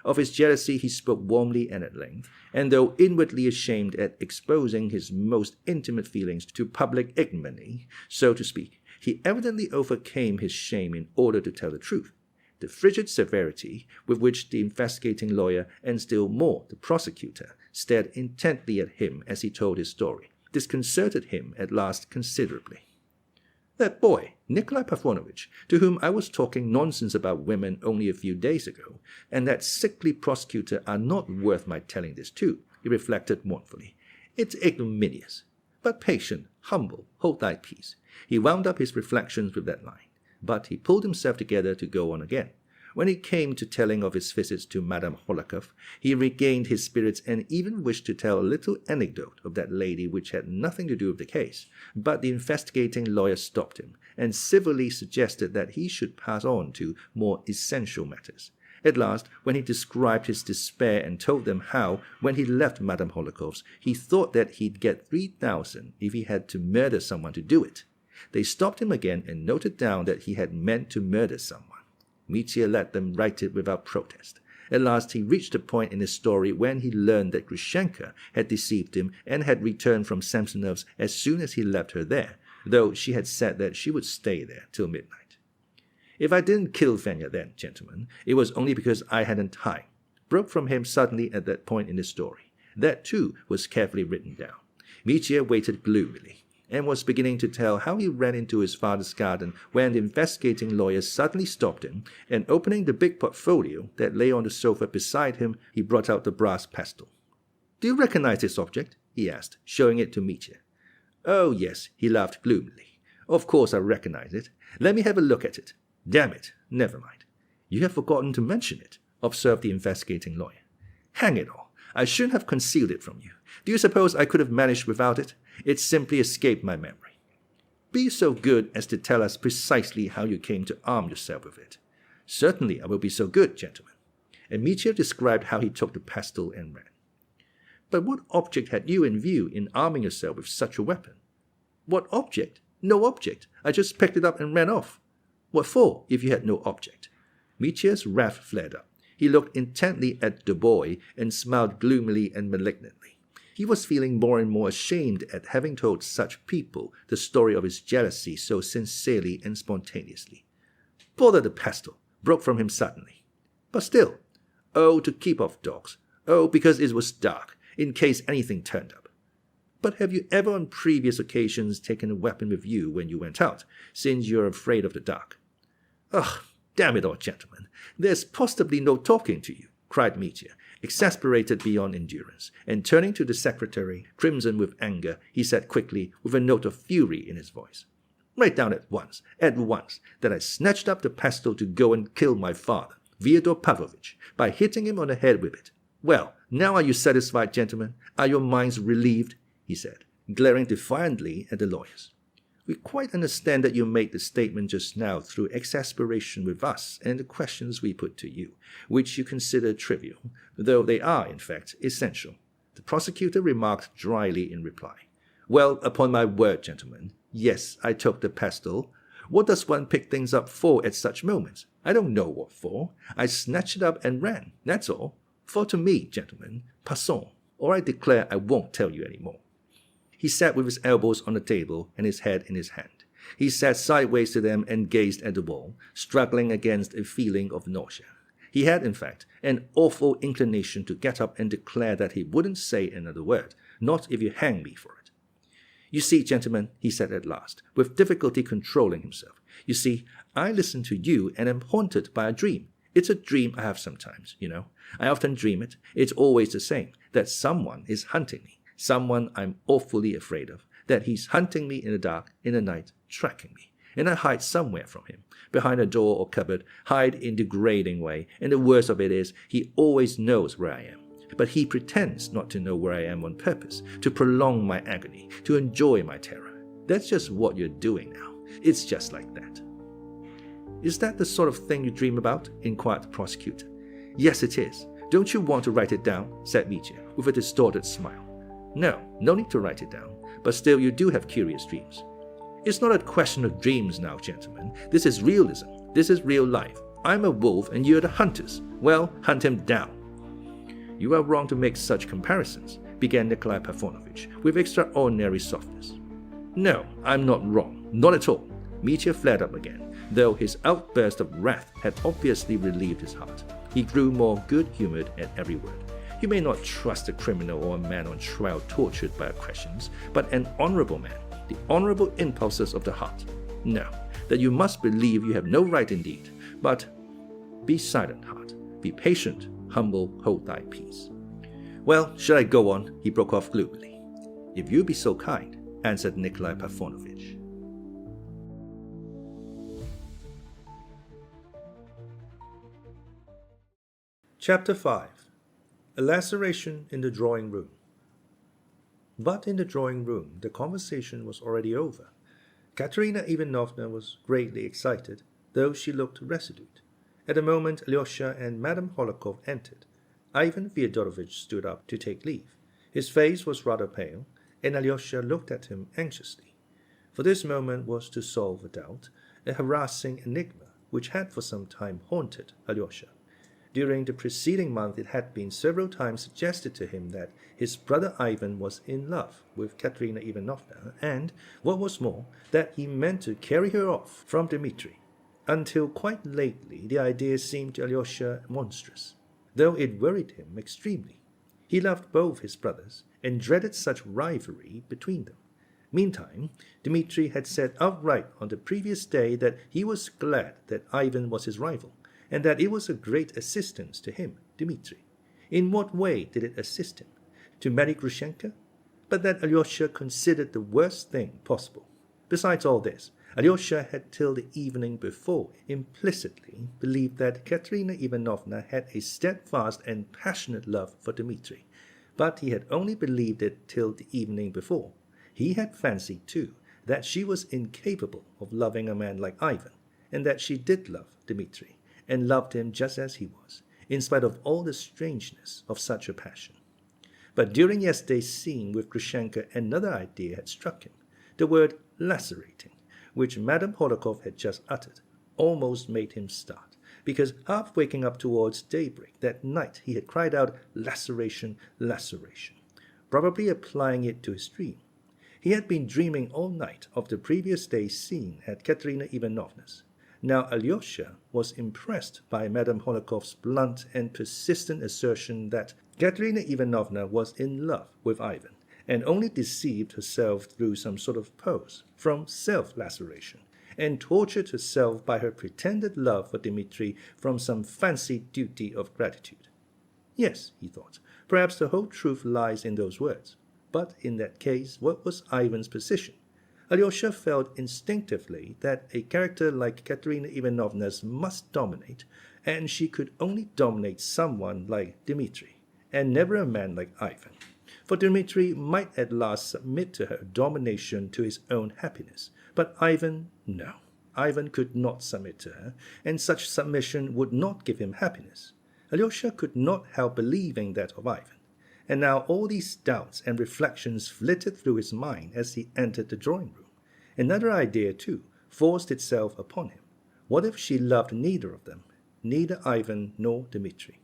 Of his jealousy he spoke warmly and at length, and though inwardly ashamed at exposing his most intimate feelings to public ignominy, so to speak, he evidently overcame his shame in order to tell the truth. The frigid severity with which the investigating lawyer, and still more the prosecutor, stared intently at him as he told his story, disconcerted him at last considerably. That boy, Nikolai Parfenovitch, to whom I was talking nonsense about women only a few days ago, and that sickly prosecutor are not worth my telling this to, he reflected mournfully. It's ignominious. But patient, humble, hold thy peace. He wound up his reflections with that line. But he pulled himself together to go on again. When he came to telling of his visits to Madame Hohlakov, he regained his spirits and even wished to tell a little anecdote of that lady which had nothing to do with the case. But the investigating lawyer stopped him, and civilly suggested that he should pass on to more essential matters. At last, when he described his despair and told them how, when he left Madame Hohlakov's, he thought that he'd get 3,000 if he had to murder someone to do it, they stopped him again and noted down that he had meant to murder someone. Mitya let them write it without protest. At last he reached a point in his story when he learned that Grushenka had deceived him and had returned from Samsonov's as soon as he left her there, though she had said that she would stay there till midnight. If I didn't kill Fenya then, gentlemen, it was only because I hadn't time, broke from him suddenly at that point in the story. That, too, was carefully written down. Mitya waited gloomily, and was beginning to tell how he ran into his father's garden when the investigating lawyer suddenly stopped him, and opening the big portfolio that lay on the sofa beside him, he brought out the brass pestle. "Do you recognize this object?" he asked, showing it to Mitya. "Oh, yes," he laughed gloomily. "Of course I recognize it. Let me have a look at it. Damn it, never mind." "You have forgotten to mention it," observed the investigating lawyer. "Hang it all, I shouldn't have concealed it from you. Do you suppose I could have managed without it? It simply escaped my memory." "Be so good as to tell us precisely how you came to arm yourself with it." "Certainly I will be so good, gentlemen." And Mitya described how he took the pestle and ran. "But what object had you in view in arming yourself with such a weapon?" "What object? No object. I just picked it up and ran off." "What for, if you had no object?" Mitya's wrath flared up. He looked intently at the boy and smiled gloomily and malignantly. He was feeling more and more ashamed at having told such people the story of his jealousy so sincerely and spontaneously. "Bother the pestle," broke from him suddenly. "But still." "Oh, to keep off dogs. Oh, because it was dark, in case anything turned up." "But have you ever on previous occasions taken a weapon with you when you went out, since you are afraid of the dark?" "Ugh, Damn it all, gentlemen, there's possibly no talking to you, cried Mitya, exasperated beyond endurance, and turning to the secretary, crimson with anger, he said quickly, with a note of fury in his voice, "Write down at once, that I snatched up the pestle to go and kill my father, Fyodor Pavlovich, by hitting him on the head with it. Well, now are you satisfied, gentlemen? Are your minds relieved?" he said, glaring defiantly at the lawyers. "We quite understand that you made the statement just now through exasperation with us and the questions we put to you, which you consider trivial, though they are, in fact, essential," the prosecutor remarked dryly in reply. "Well, upon my word, gentlemen, yes, I took the pestle. What does one pick things up for at such moments? I don't know what for. I snatched it up and ran, that's all. For to me, gentlemen, passons, or I declare I won't tell you any more." He sat with his elbows on the table and his head in his hand. He sat sideways to them and gazed at the wall, struggling against a feeling of nausea. He had, in fact, an awful inclination to get up and declare that he wouldn't say another word, not if you hang me for it. "You see, gentlemen," he said at last, with difficulty controlling himself, "you see, I listen to you and am haunted by a dream. It's a dream I have sometimes, you know. I often dream it. It's always the same, that someone is hunting me. Someone I'm awfully afraid of, that he's hunting me in the dark, in the night, tracking me. And I hide somewhere from him, behind a door or cupboard, hide in degrading way, and the worst of it is, he always knows where I am. But he pretends not to know where I am on purpose, to prolong my agony, to enjoy my terror. That's just what you're doing now. It's just like that." "Is that the sort of thing you dream about?" inquired the prosecutor. "Yes, it is. Don't you want to write it down?" said Mitya, with a distorted smile. No need to write it down, but still you do have curious dreams." "It's not a question of dreams now, gentlemen. This is realism. This is real life. I'm a wolf and you're the hunters. Well, hunt him down." "You are wrong to make such comparisons," began Nikolai Parfenovitch, with extraordinary softness. "No, I'm not wrong. Not at all." Mitya flared up again, though his outburst of wrath had obviously relieved his heart. He grew more good-humored at every word. "You may not trust a criminal or a man on trial tortured by oppressions, but an honorable man, the honorable impulses of the heart. No, that you must believe you have no right indeed, but be silent, heart. Be patient, humble, hold thy peace." "Well, shall I go on?" he broke off gloomily. "If you be so kind," answered Nikolai Parfenovitch. Chapter 5. A laceration in the drawing room. But in the drawing room, the conversation was already over. Katerina Ivanovna was greatly excited, though she looked resolute. At the moment Alyosha and Madame Hohlakov entered, Ivan Fyodorovitch stood up to take leave. His face was rather pale, and Alyosha looked at him anxiously. For this moment was to solve a doubt, a harassing enigma which had for some time haunted Alyosha. During the preceding month it had been several times suggested to him that his brother Ivan was in love with Katerina Ivanovna, and, what was more, that he meant to carry her off from Dmitri. Until quite lately the idea seemed to Alyosha monstrous, though it worried him extremely. He loved both his brothers, and dreaded such rivalry between them. Meantime, Dmitri had said outright on the previous day that he was glad that Ivan was his rival, and that it was a great assistance to him, Dmitri. In what way did it assist him? To marry Grushenka? But that Alyosha considered the worst thing possible. Besides all this, Alyosha had till the evening before implicitly believed that Katerina Ivanovna had a steadfast and passionate love for Dmitri. But he had only believed it till the evening before. He had fancied, too, that she was incapable of loving a man like Ivan, and that she did love Dmitri, and loved him just as he was, in spite of all the strangeness of such a passion. But during yesterday's scene with Grushenka another idea had struck him. The word lacerating, which Madame Hohlakov had just uttered, almost made him start, because half waking up towards daybreak that night he had cried out, "Laceration, laceration," probably applying it to his dream. He had been dreaming all night of the previous day's scene at Katerina Ivanovna's. Now Alyosha was impressed by Madame Hohlakov's blunt and persistent assertion that Katerina Ivanovna was in love with Ivan, and only deceived herself through some sort of pose, from self-laceration, and tortured herself by her pretended love for Dmitri from some fancied duty of gratitude. Yes, he thought, perhaps the whole truth lies in those words. But in that case, what was Ivan's position? Alyosha felt instinctively that a character like Katerina Ivanovna's must dominate, and she could only dominate someone like Dmitri, and never a man like Ivan. For Dmitri might at last submit to her domination to his own happiness, but Ivan, no. Ivan could not submit to her, and such submission would not give him happiness. Alyosha could not help believing that of Ivan. And now all these doubts and reflections flitted through his mind as he entered the drawing room. Another idea, too, forced itself upon him. What if she loved neither of them, neither Ivan nor Dmitri?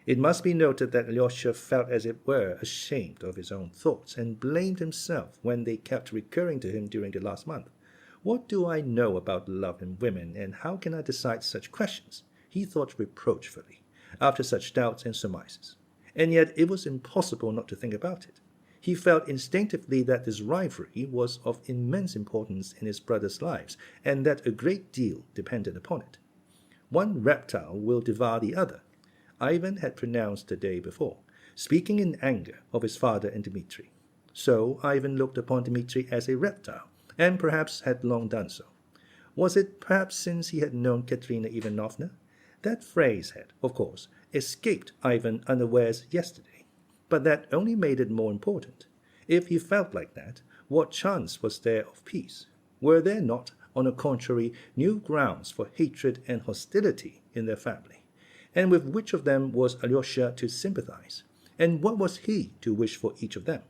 It must be noted that Alyosha felt as it were ashamed of his own thoughts and blamed himself when they kept recurring to him during the last month. What do I know about love and women, and how can I decide such questions? He thought reproachfully, after such doubts and surmises. And yet it was impossible not to think about it. He felt instinctively that this rivalry was of immense importance in his brothers' lives, and that a great deal depended upon it. One reptile will devour the other, Ivan had pronounced the day before, speaking in anger of his father and Dmitri. So Ivan looked upon Dmitri as a reptile, and perhaps had long done so. Was it perhaps since he had known Katerina Ivanovna? That phrase had, of course, escaped Ivan unawares yesterday, but that only made it more important. If he felt like that, what chance was there of peace? Were there not, on the contrary, new grounds for hatred and hostility in their family? And with which of them was Alyosha to sympathize? And what was he to wish for each of them?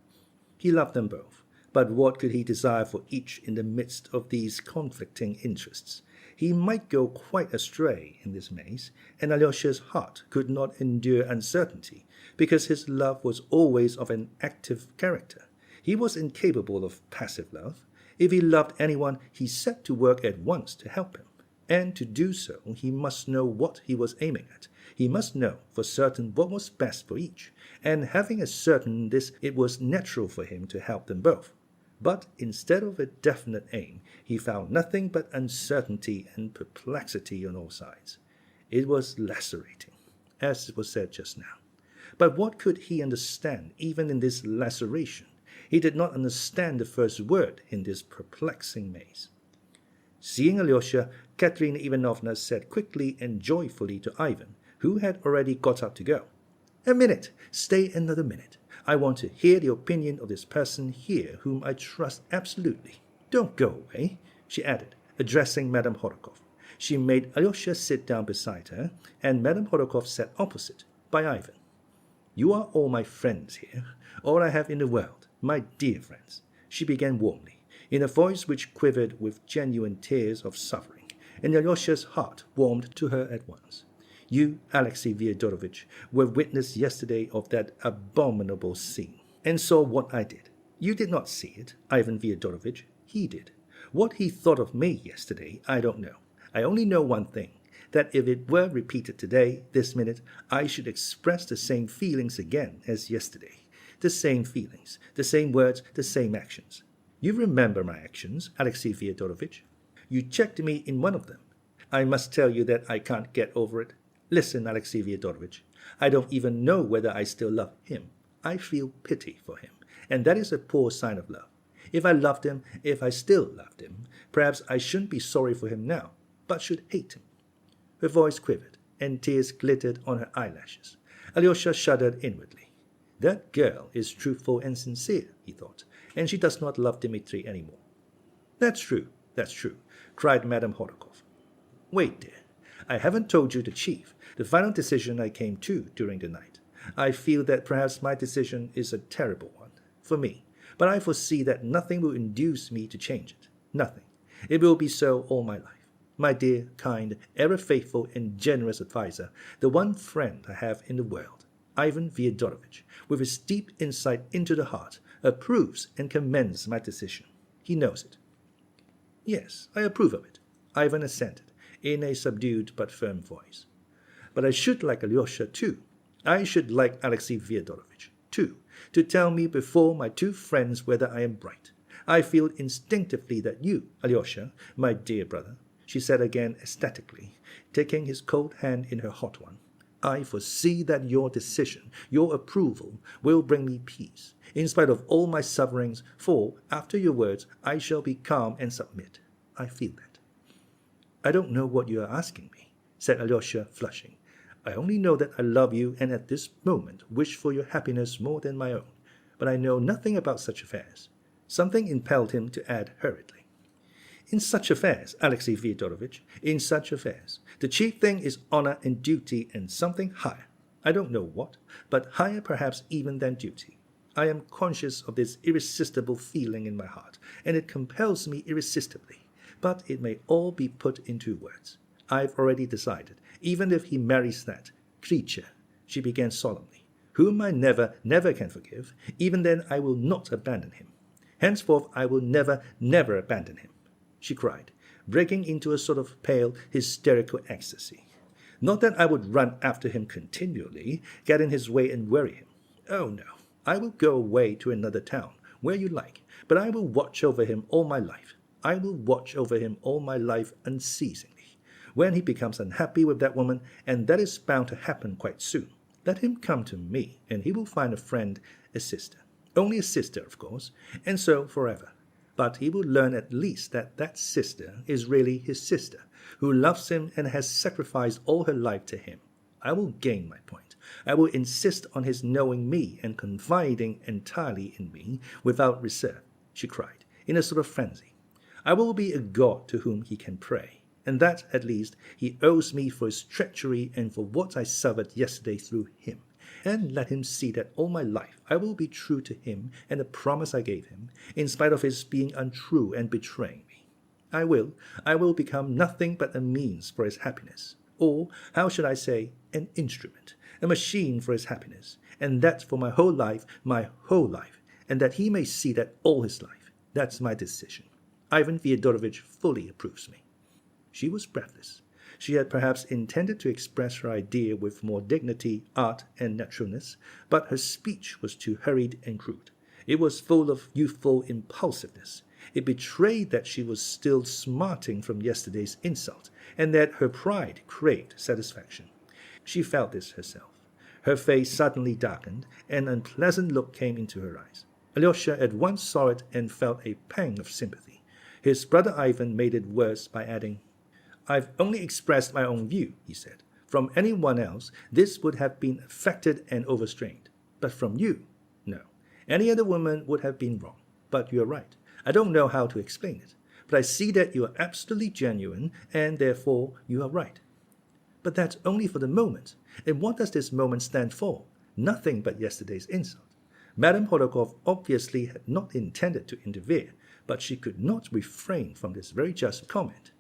He loved them both, but what could he desire for each in the midst of these conflicting interests? He might go quite astray in this maze, and Alyosha's heart could not endure uncertainty, because his love was always of an active character. He was incapable of passive love. If he loved anyone, he set to work at once to help him. And to do so, he must know what he was aiming at. He must know for certain what was best for each, and having ascertained this, it was natural for him to help them both. But instead of a definite aim, he found nothing but uncertainty and perplexity on all sides. It was lacerating, as was said just now. But what could he understand even in this laceration? He did not understand the first word in this perplexing maze. Seeing Alyosha, Katerina Ivanovna said quickly and joyfully to Ivan, who had already got up to go, "A minute! Stay another minute. I want to hear the opinion of this person here whom I trust absolutely. Don't go away," she added, addressing Madame Horodkov. She made Alyosha sit down beside her, and Madame Horodkov sat opposite, by Ivan. "You are all my friends here, all I have in the world, my dear friends," she began warmly, in a voice which quivered with genuine tears of suffering, and Alyosha's heart warmed to her at once. "You, Alexey Fyodorovitch, were witness yesterday of that abominable scene, and saw what I did. You did not see it, Ivan Fyodorovitch. He did. What he thought of me yesterday, I don't know. I only know one thing, that if it were repeated today, this minute, I should express the same feelings again as yesterday. The same feelings, the same words, the same actions. You remember my actions, Alexey Fyodorovitch. You checked me in one of them. I must tell you that I can't get over it. Listen, Alexey Fyodorovitch, I don't even know whether I still love him. I feel pity for him, and that is a poor sign of love. If I loved him, if I still loved him, perhaps I shouldn't be sorry for him now, but should hate him." Her voice quivered, and tears glittered on her eyelashes. Alyosha shuddered inwardly. That girl is truthful and sincere, he thought, and she does not love Dmitri any more. That's true, cried Madame Horodkov. Wait, dear. I haven't told you the chief, the final decision I came to during the night. I feel that perhaps my decision is a terrible one, for me, but I foresee that nothing will induce me to change it. Nothing. It will be so all my life. My dear, kind, ever faithful and generous adviser, the one friend I have in the world, Ivan Fyodorovitch, with his deep insight into the heart, approves and commends my decision. He knows it. Yes, I approve of it, Ivan assented, in a subdued but firm voice. But I should like Alyosha, too. I should like Alexey Fyodorovitch, too, to tell me before my two friends whether I am right. I feel instinctively that you, Alyosha, my dear brother, she said again ecstatically, taking his cold hand in her hot one, I foresee that your decision, your approval, will bring me peace, in spite of all my sufferings, for, after your words, I shall be calm and submit. I feel that. I don't know what you are asking me, said Alyosha, flushing. I only know that I love you and at this moment wish for your happiness more than my own, but I know nothing about such affairs. Something impelled him to add hurriedly. In such affairs, Alexey Fyodorovitch, in such affairs, the chief thing is honor and duty and something higher. I don't know what, but higher perhaps even than duty. I am conscious of this irresistible feeling in my heart, and it compels me irresistibly. But it may all be put into words. I've already decided, even if he marries that creature, she began solemnly, whom I never, never can forgive, even then I will not abandon him. Henceforth I will never, never abandon him, she cried, breaking into a sort of pale, hysterical ecstasy. Not that I would run after him continually, get in his way and worry him. Oh, no. I will go away to another town, where you like, but I will watch over him all my life. I will watch over him all my life unceasingly. When he becomes unhappy with that woman, and that is bound to happen quite soon, let him come to me, and he will find a friend, a sister. Only a sister, of course, and so forever. But he will learn at least that that sister is really his sister, who loves him and has sacrificed all her life to him. I will gain my point. I will insist on his knowing me and confiding entirely in me without reserve, she cried, in a sort of frenzy. I will be a god to whom he can pray, and that, at least, he owes me for his treachery and for what I suffered yesterday through him. And let him see that all my life I will be true to him and the promise I gave him, in spite of his being untrue and betraying me. I will become nothing but a means for his happiness, or, how should I say, an instrument, a machine for his happiness, and that for my whole life, and that he may see that all his life. That's my decision. Ivan Fyodorovitch fully approves me. She was breathless. She had perhaps intended to express her idea with more dignity, art, and naturalness, but her speech was too hurried and crude. It was full of youthful impulsiveness. It betrayed that she was still smarting from yesterday's insult, and that her pride craved satisfaction. She felt this herself. Her face suddenly darkened, and an unpleasant look came into her eyes. Alyosha at once saw it and felt a pang of sympathy. His brother Ivan made it worse by adding, I've only expressed my own view, he said. From anyone else, this would have been affected and overstrained. But from you, no. Any other woman would have been wrong. But you're right. I don't know how to explain it. But I see that you are absolutely genuine, and therefore you are right. But that's only for the moment. And what does this moment stand for? Nothing but yesterday's insult. Madame Horodkov obviously had not intended to interfere, but she could not refrain from this very just comment.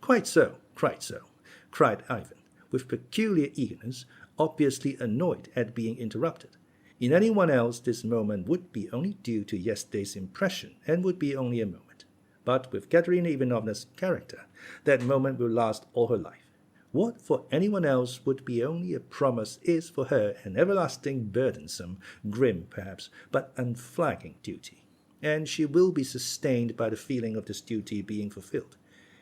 Quite so, cried Ivan, with peculiar eagerness, obviously annoyed at being interrupted. In anyone else, this moment would be only due to yesterday's impression and would be only a moment. But with Katerina Ivanovna's character, that moment will last all her life. What for anyone else would be only a promise is for her an everlasting, burdensome, grim perhaps, but unflagging duty. And she will be sustained by the feeling of this duty being fulfilled.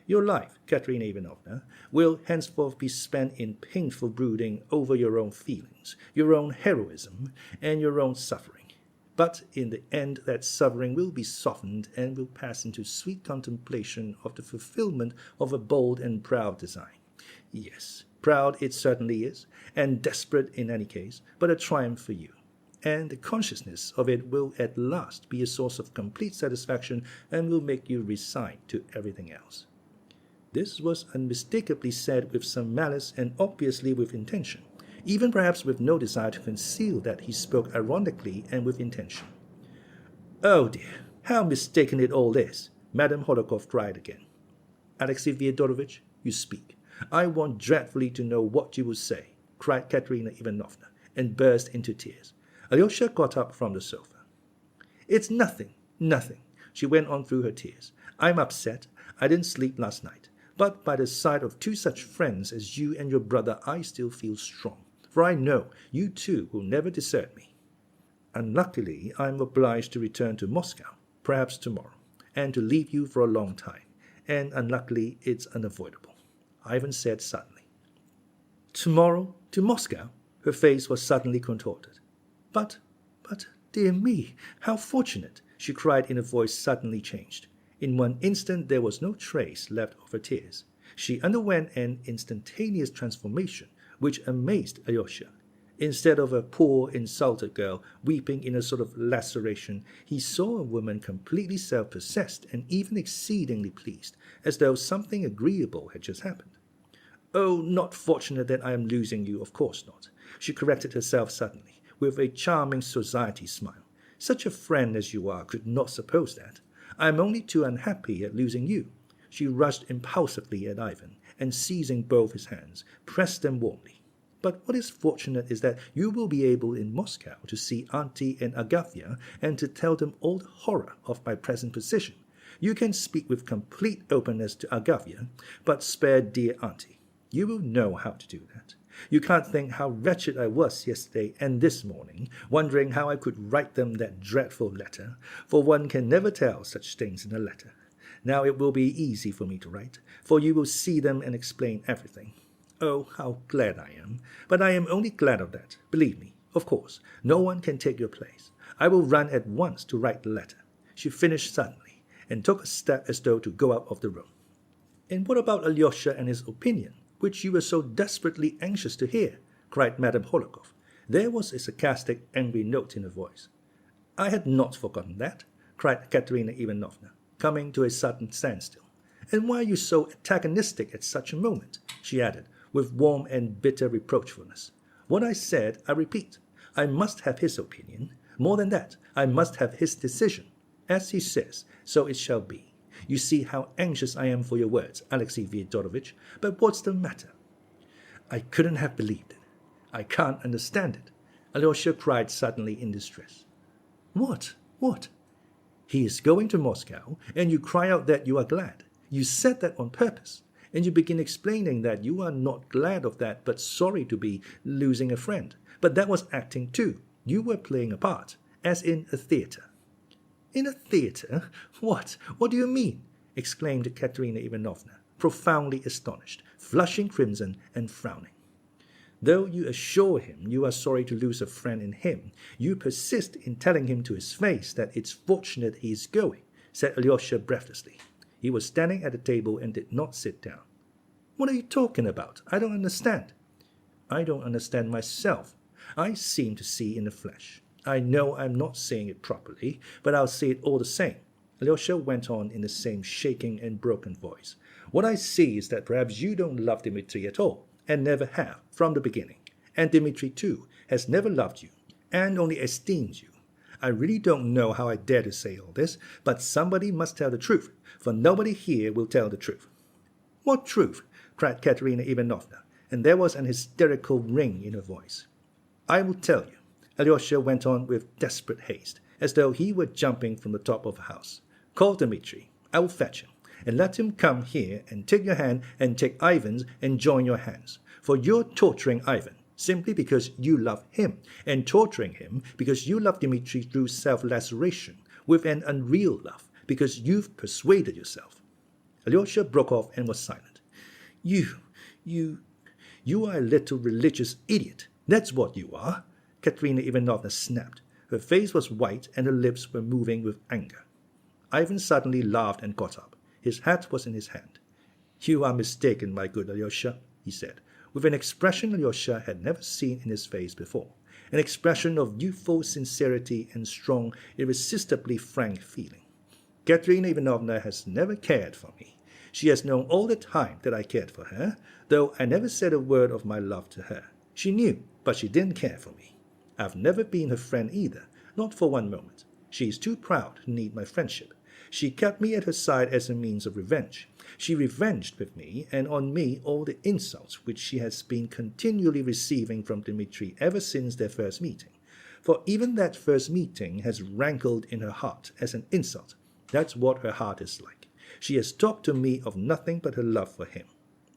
Your life, Katerina Ivanovna, will henceforth be spent in painful brooding over your own feelings, your own heroism, and your own suffering. But in the end that suffering will be softened and will pass into sweet contemplation of the fulfillment of a bold and proud design. Yes, proud it certainly is, and desperate in any case, but a triumph for you. And the consciousness of it will at last be a source of complete satisfaction and will make you resigned to everything else. This was unmistakably said with some malice and obviously with intention, even perhaps with no desire to conceal that he spoke ironically and with intention. Oh dear, how mistaken it all is, Madame Horodkov cried again. Alexey Fyodorovitch, you speak. I want dreadfully to know what you will say, cried Katerina Ivanovna, and burst into tears. Alyosha got up from the sofa. It's nothing, she went on through her tears. I'm upset. I didn't sleep last night. But by the side of two such friends as you and your brother, I still feel strong, for I know you too will never desert me. Unluckily, I am obliged to return to Moscow, perhaps tomorrow. and to leave you for a long time, and unluckily it's unavoidable," Ivan said suddenly. "Tomorrow to Moscow?" Her face was suddenly contorted. But, dear me, how fortunate!" she cried in a voice suddenly changed. In one instant there was no trace left of her tears. She underwent an instantaneous transformation which amazed Alyosha. Instead of a poor, insulted girl weeping in a sort of laceration, he saw a woman completely self-possessed and even exceedingly pleased, as though something agreeable had just happened. "Oh, not fortunate that I am losing you, of course not," she corrected herself suddenly, with a charming society smile. "Such a friend as you are could not suppose that. I am only too unhappy at losing you." She rushed impulsively at Ivan, and seizing both his hands, pressed them warmly. "But what is fortunate is that you will be able in Moscow to see Auntie and Agafya and to tell them all the horror of my present position. You can speak with complete openness to Agafya, but spare dear Auntie. You will know how to do that. You can't think how wretched I was yesterday and this morning, wondering how I could write them that dreadful letter, for one can never tell such things in a letter. Now it will be easy for me to write, for you will see them and explain everything. Oh, how glad I am! But I am only glad of that, believe me. Of course, no one can take your place. I will run at once to write the letter," she finished suddenly, and took a step as though to go out of the room. "And what about Alyosha and his opinion, which you were so desperately anxious to hear?" cried Madame Hohlakov. There was a sarcastic, angry note in her voice. "I had not forgotten that," cried Katerina Ivanovna, coming to a sudden standstill. "And why are you so antagonistic at such a moment?" she added, with warm and bitter reproachfulness. "What I said, I repeat. I must have his opinion. More than that, I must have his decision. As he says, so it shall be. You see how anxious I am for your words, Alexey Fyodorovitch, but what's the matter?" "I couldn't have believed it. I can't understand it," Alyosha cried suddenly in distress. "What? What?" "He is going to Moscow, and you cry out that you are glad. You said that on purpose. And you begin explaining that you are not glad of that, but sorry to be losing a friend. But that was acting too. You were playing a part, as in a theatre." "In a theatre? What do you mean?" exclaimed Katerina Ivanovna, profoundly astonished, flushing crimson and frowning. "Though you assure him you are sorry to lose a friend in him, you persist in telling him to his face that it's fortunate he is going," said Alyosha breathlessly. He was standing at the table and did not sit down. "What are you talking about? I don't understand." "I don't understand myself. I seem to see in the flesh. I know I'm not saying it properly, but I'll say it all the same," Alyosha went on in the same shaking and broken voice. "What I see is that perhaps you don't love Dmitri at all, and never have, from the beginning. And Dmitri, too, has never loved you, and only esteems you. I really don't know how I dare to say all this, but somebody must tell the truth, for nobody here will tell the truth." "What truth?" cried Katerina Ivanovna, and there was an hysterical ring in her voice. "I will tell you," Alyosha went on with desperate haste, as though he were jumping from the top of a house. "Call Dmitri. I will fetch him, and let him come here and take your hand and take Ivan's and join your hands. For you're torturing Ivan simply because you love him, and torturing him because you love Dmitri through self-laceration, with an unreal love, because you've persuaded yourself." Alyosha broke off and was silent. You are a little religious idiot. That's what you are," Katerina Ivanovna snapped. Her face was white and her lips were moving with anger. Ivan suddenly laughed and got up. His hat was in his hand. "You are mistaken, my good Alyosha," he said, with an expression Alyosha had never seen in his face before, an expression of youthful sincerity and strong, irresistibly frank feeling. "Katerina Ivanovna has never cared for me. She has known all the time that I cared for her, though I never said a word of my love to her. She knew, but she didn't care for me. I've never been her friend either, not for one moment. She is too proud to need my friendship. She kept me at her side as a means of revenge. She revenged with me and on me all the insults which she has been continually receiving from Dmitri ever since their first meeting. For even that first meeting has rankled in her heart as an insult. That's what her heart is like. She has talked to me of nothing but her love for him.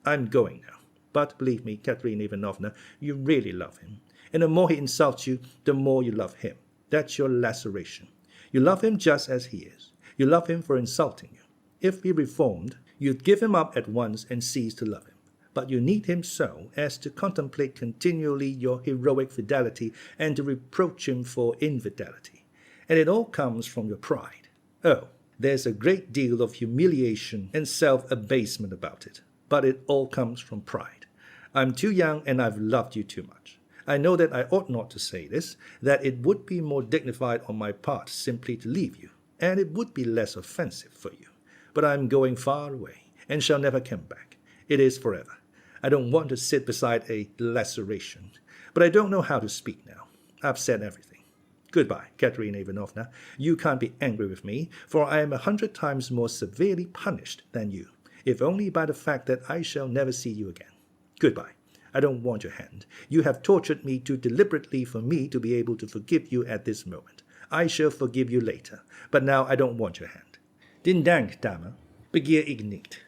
I'm going now. But believe me, Katerina Ivanovna, you really love him. And the more he insults you, the more you love him. That's your laceration. You love him just as he is. You love him for insulting you. If he reformed, you'd give him up at once and cease to love him. But you need him so as to contemplate continually your heroic fidelity and to reproach him for infidelity. And it all comes from your pride. Oh, there's a great deal of humiliation and self-abasement about it, but it all comes from pride. I'm too young and I've loved you too much. I know that I ought not to say this, that it would be more dignified on my part simply to leave you, and it would be less offensive for you. But I'm going far away, and shall never come back. It is forever. I don't want to sit beside a laceration, but I don't know how to speak now. I've said everything. Goodbye, Katerina Ivanovna. You can't be angry with me, for I am 100 times more severely punished than you, if only by the fact that I shall never see you again. Goodbye. I don't want your hand. You have tortured me too deliberately for me to be able to forgive you at this moment. I shall forgive you later, but now I don't want your hand. Den Dank, Dame. Begeer ik niet,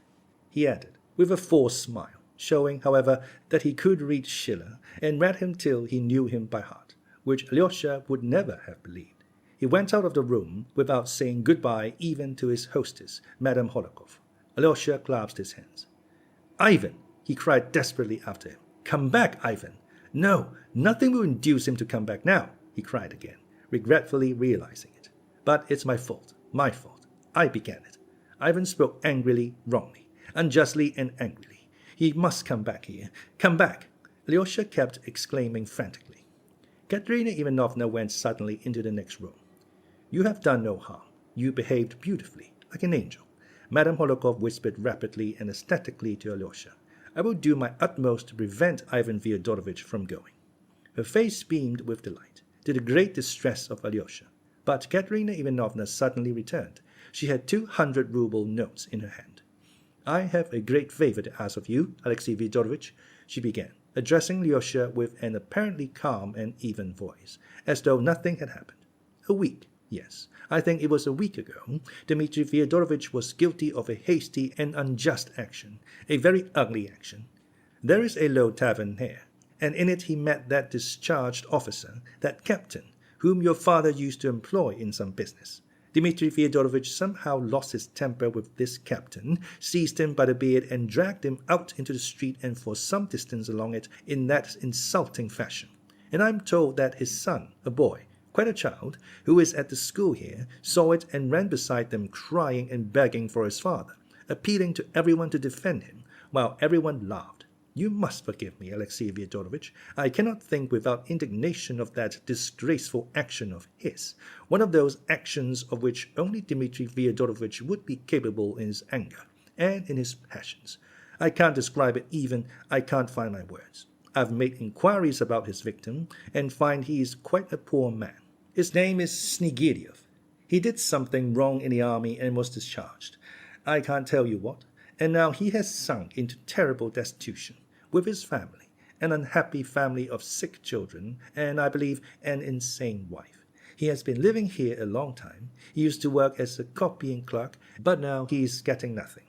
he added, with a forced smile, showing, however, that he could read Schiller, and read him till he knew him by heart, which Alyosha would never have believed. He went out of the room without saying goodbye even to his hostess, Madame Hohlakov. Alyosha clasped his hands. Ivan, he cried desperately after him. Come back, Ivan. No, nothing will induce him to come back now, he cried again, regretfully realizing it. But it's my fault. I began it. Ivan spoke angrily, wrongly, unjustly and angrily. He must come back here. Come back! Alyosha kept exclaiming frantically. Katerina Ivanovna went suddenly into the next room. You have done no harm. You behaved beautifully, like an angel. Madame Hohlakov whispered rapidly and ecstatically to Alyosha. I will do my utmost to prevent Ivan Fyodorovich from going. Her face beamed with delight, to the great distress of Alyosha. But Katerina Ivanovna suddenly returned. She had 200-ruble notes in her hand. I have a great favor to ask of you, Alexey Fyodorovich, she began, addressing Alyosha with an apparently calm and even voice, as though nothing had happened. A week, yes, I think it was a week ago, Dmitri Fyodorovich was guilty of a hasty and unjust action, a very ugly action. There is a low tavern here, and in it he met that discharged officer, that captain, whom your father used to employ in some business. Dmitri Fyodorovich somehow lost his temper with this captain, seized him by the beard and dragged him out into the street and for some distance along it in that insulting fashion. And I am told that his son, a boy, quite a child, who is at the school here, saw it and ran beside them crying and begging for his father, appealing to everyone to defend him, while everyone laughed. You must forgive me, Alexey Fyodorovich. I cannot think without indignation of that disgraceful action of his, one of those actions of which only Dmitri Fyodorovich would be capable in his anger and in his passions. I can't describe it even, I can't find my words. I've made inquiries about his victim, and find he is quite a poor man. His name is Snigiryov. He did something wrong in the army and was discharged. I can't tell you what, and now he has sunk into terrible destitution, with his family, an unhappy family of sick children, and, I believe, an insane wife. He has been living here a long time. He used to work as a copying clerk, but now he is getting nothing.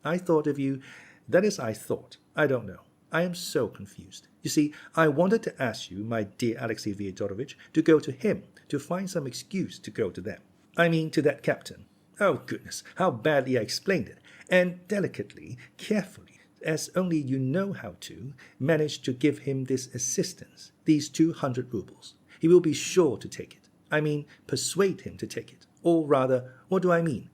I thought of you. That is, I thought. I don't know. I am so confused. You see, I wanted to ask you, my dear Alexey Fyodorovich, to go to him, to find some excuse to go to them. I mean, to that captain. Oh, goodness, how badly I explained it, and delicately, carefully, as only you know how to, manage to give him this assistance, these 200 rubles. He will be sure to take it. I mean, persuade him to take it. Or rather, what do I mean?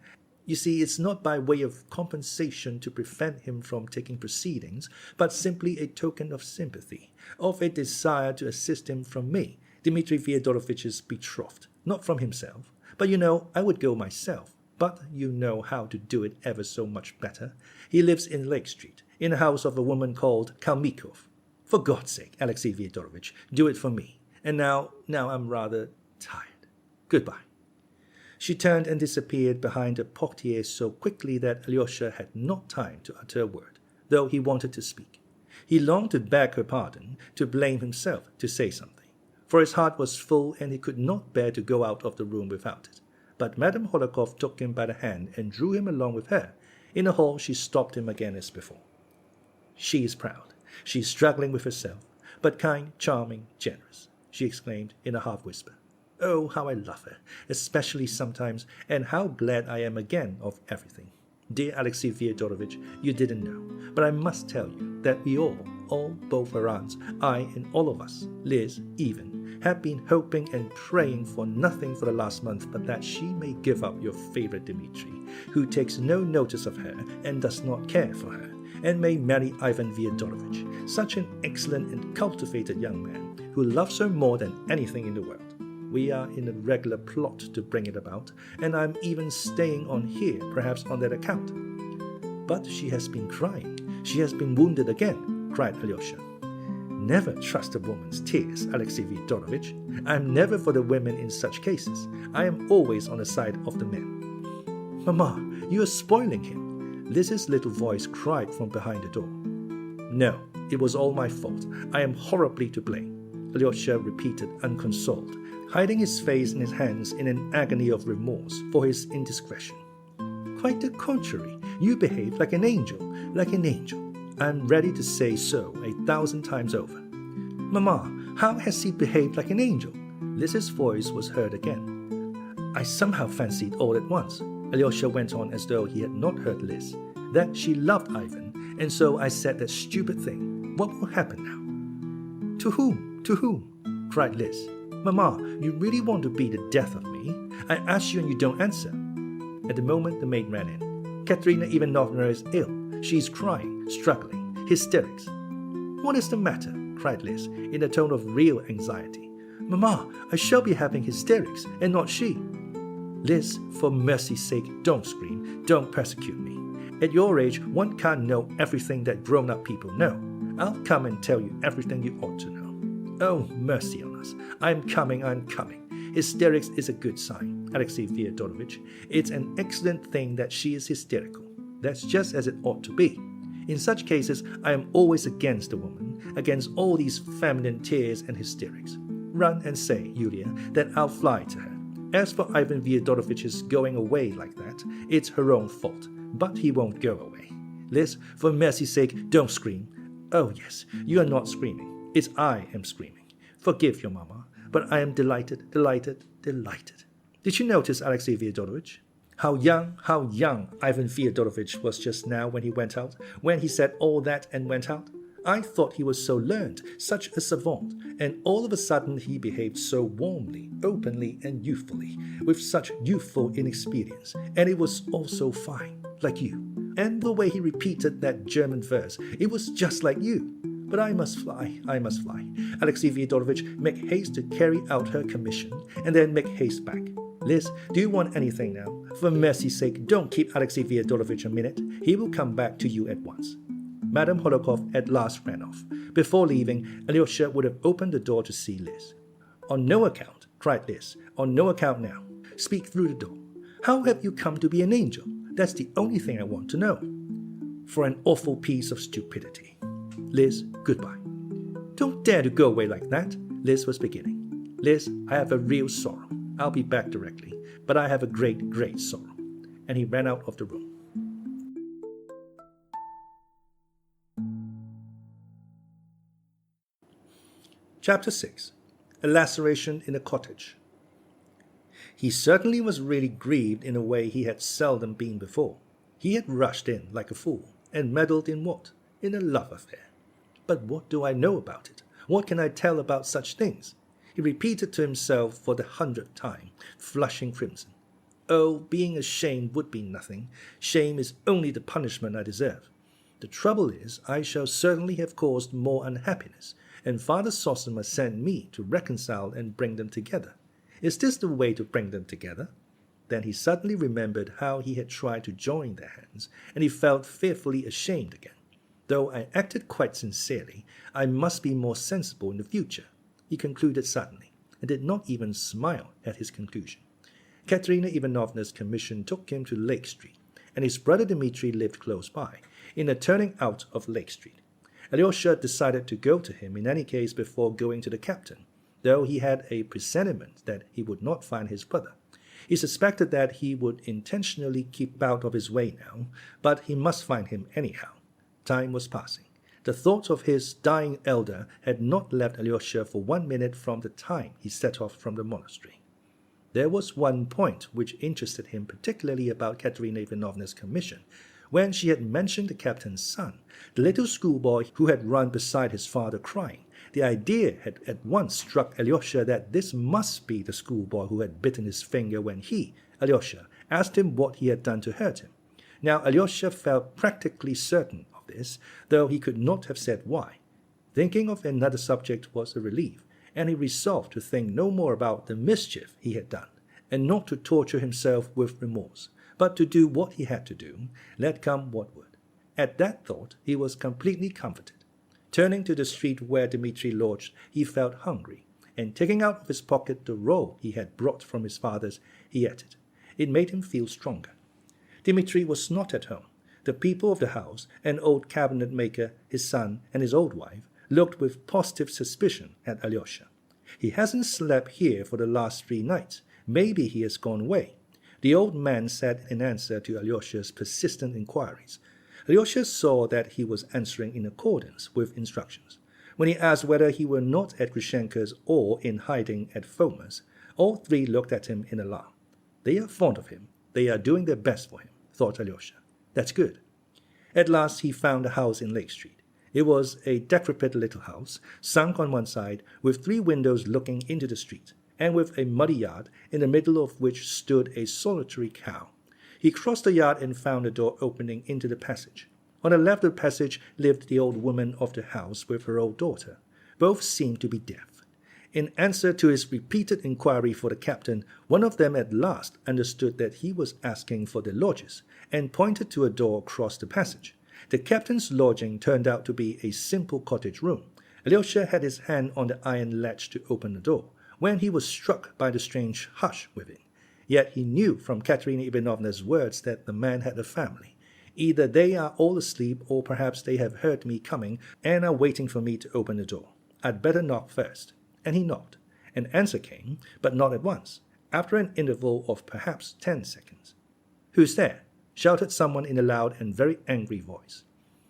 You see, it's not by way of compensation to prevent him from taking proceedings, but simply a token of sympathy, of a desire to assist him from me, Dmitri Fyodorovich's betrothed, not from himself. But you know, I would go myself. But you know how to do it ever so much better. He lives in Lake Street, in the house of a woman called Kalmikov. For God's sake, Alexey Fyodorovich, do it for me. And now I'm rather tired. Goodbye. She turned and disappeared behind a portiere so quickly that Alyosha had not time to utter a word, though he wanted to speak. He longed to beg her pardon, to blame himself, to say something, for his heart was full and he could not bear to go out of the room without it. But Madame Hohlakov took him by the hand and drew him along with her. In the hall she stopped him again as before. She is proud. She is struggling with herself, but kind, charming, generous, she exclaimed in a half-whisper. Oh, how I love her, especially sometimes, and how glad I am again of everything. Dear Alexey Fyodorovich, you didn't know, but I must tell you that we all, both her aunts, I and all of us, Liz even, have been hoping and praying for nothing for the last month but that she may give up your favorite Dmitri, who takes no notice of her and does not care for her, and may marry Ivan Fyodorovich, such an excellent and cultivated young man, who loves her more than anything in the world. We are in a regular plot to bring it about, and I'm even staying on here, perhaps on that account. But she has been crying. She has been wounded again, cried Alyosha. Never trust a woman's tears, Alexey Fyodorovich. I am never for the women in such cases. I am always on the side of the men. Mamma, you are spoiling him, Liz's little voice cried from behind the door. No, it was all my fault. I am horribly to blame, Alyosha repeated unconsoled, hiding his face in his hands in an agony of remorse for his indiscretion. Quite the contrary. You behaved like an angel, like an angel. I'm ready to say so 1,000 times over. Mamma, how has he behaved like an angel? Liz's voice was heard again. I somehow fancied all at once, Alyosha went on as though he had not heard Liz, that she loved Ivan, and so I said that stupid thing. What will happen now? To whom? To whom? Cried Liz. Mamma, you really want to be the death of me? I ask you and you don't answer. At the moment, the maid ran in. Katerina Ivanovna is ill. She is crying, struggling, hysterics. What is the matter? Cried Liz, in a tone of real anxiety. Mamma, I shall be having hysterics, and not she. Liz, for mercy's sake, don't scream, don't persecute me. At your age, one can't know everything that grown-up people know. I'll come and tell you everything you ought to know. Oh, mercy on us. I'm coming. Hysterics is a good sign, Alexey Fyodorovich. It's an excellent thing that she is hysterical. That's just as it ought to be. In such cases, I am always against the woman, against all these feminine tears and hysterics. Run and say, Yulia, that I'll fly to her. As for Ivan Fyodorovich's going away like that, it's her own fault, but he won't go away. Liz, for mercy's sake, don't scream. Oh yes, you are not screaming. It's I am screaming. Forgive your mamma, but I am delighted. Did you notice, Alexey Fyodorovich, how young Ivan Fyodorovich was just now when he went out, when he said all that and went out? I thought he was so learned, such a savant, and all of a sudden he behaved so warmly, openly, and youthfully, with such youthful inexperience, and it was all so fine, like you. And the way he repeated that German verse, it was just like you. But I must fly. Alexey Fyodorovich, make haste to carry out her commission, and then make haste back. Liz, do you want anything now? For mercy's sake, don't keep Alexey Fyodorovich a minute. He will come back to you at once. Madame Horodkov at last ran off. Before leaving, Alyosha would have opened the door to see Liz. On no account, cried Liz. On no account now. Speak through the door. How have you come to be an angel? That's the only thing I want to know. For an awful piece of stupidity. Liz, goodbye. Don't dare to go away like that, Liz was beginning. Liz, I have a real sorrow. I'll be back directly, but I have a great, great sorrow. And he ran out of the room. Chapter 6. A laceration in a cottage. He certainly was really grieved in a way he had seldom been before. He had rushed in like a fool, and meddled in what? In a love affair. But what do I know about it? What can I tell about such things? He repeated to himself for the 100th time, flushing crimson. Oh, being ashamed would be nothing. Shame is only the punishment I deserve. The trouble is, I shall certainly have caused more unhappiness, and Father Zosima sent me to reconcile and bring them together. Is this the way to bring them together? Then he suddenly remembered how he had tried to join their hands, and he felt fearfully ashamed again. Though I acted quite sincerely, I must be more sensible in the future, he concluded suddenly, and did not even smile at his conclusion. Katerina Ivanovna's commission took him to Lake Street, and his brother Dmitri lived close by, in a turning out of Lake Street. Alyosha decided to go to him in any case before going to the captain, though he had a presentiment that he would not find his brother. He suspected that he would intentionally keep out of his way now, but he must find him anyhow. Time was passing. The thought of his dying elder had not left Alyosha for 1 minute from the time he set off from the monastery. There was one point which interested him particularly about Katerina Ivanovna's commission. When she had mentioned the captain's son, the little schoolboy who had run beside his father crying, the idea had at once struck Alyosha that this must be the schoolboy who had bitten his finger when he, Alyosha, asked him what he had done to hurt him. Now Alyosha felt practically certain of this, though he could not have said why. Thinking of another subject was a relief, and he resolved to think no more about the mischief he had done, and not to torture himself with remorse, but to do what he had to do, let come what would. At that thought he was completely comforted. Turning to the street where Dmitri lodged, he felt hungry, and taking out of his pocket the roll he had brought from his father's, he ate it. It made him feel stronger. Dmitri was not at home. The people of the house, an old cabinet maker, his son, and his old wife, looked with positive suspicion at Alyosha. He hasn't slept here for the last 3 nights. Maybe he has gone away, the old man said in answer to Alyosha's persistent inquiries. Alyosha saw that he was answering in accordance with instructions. When he asked whether he were not at Grushenka's or in hiding at Foma's, all 3 looked at him in alarm. They are fond of him. They are doing their best for him, thought Alyosha. That's good. At last he found a house in Lake Street. It was a decrepit little house, sunk on one side, with 3 windows looking into the street, and with a muddy yard, in the middle of which stood a solitary cow. He crossed the yard and found a door opening into the passage. On the left of the passage lived the old woman of the house with her old daughter. Both seemed to be deaf. In answer to his repeated inquiry for the captain, one of them at last understood that he was asking for the lodgers, and pointed to a door across the passage. The captain's lodging turned out to be a simple cottage room. Alyosha had his hand on the iron latch to open the door, when he was struck by the strange hush within. Yet he knew from Katerina Ivanovna's words that the man had a family. Either they are all asleep, or perhaps they have heard me coming and are waiting for me to open the door. I'd better knock first. And he knocked. An answer came, but not at once, after an interval of perhaps 10 seconds. "Who's there?" shouted someone in a loud and very angry voice.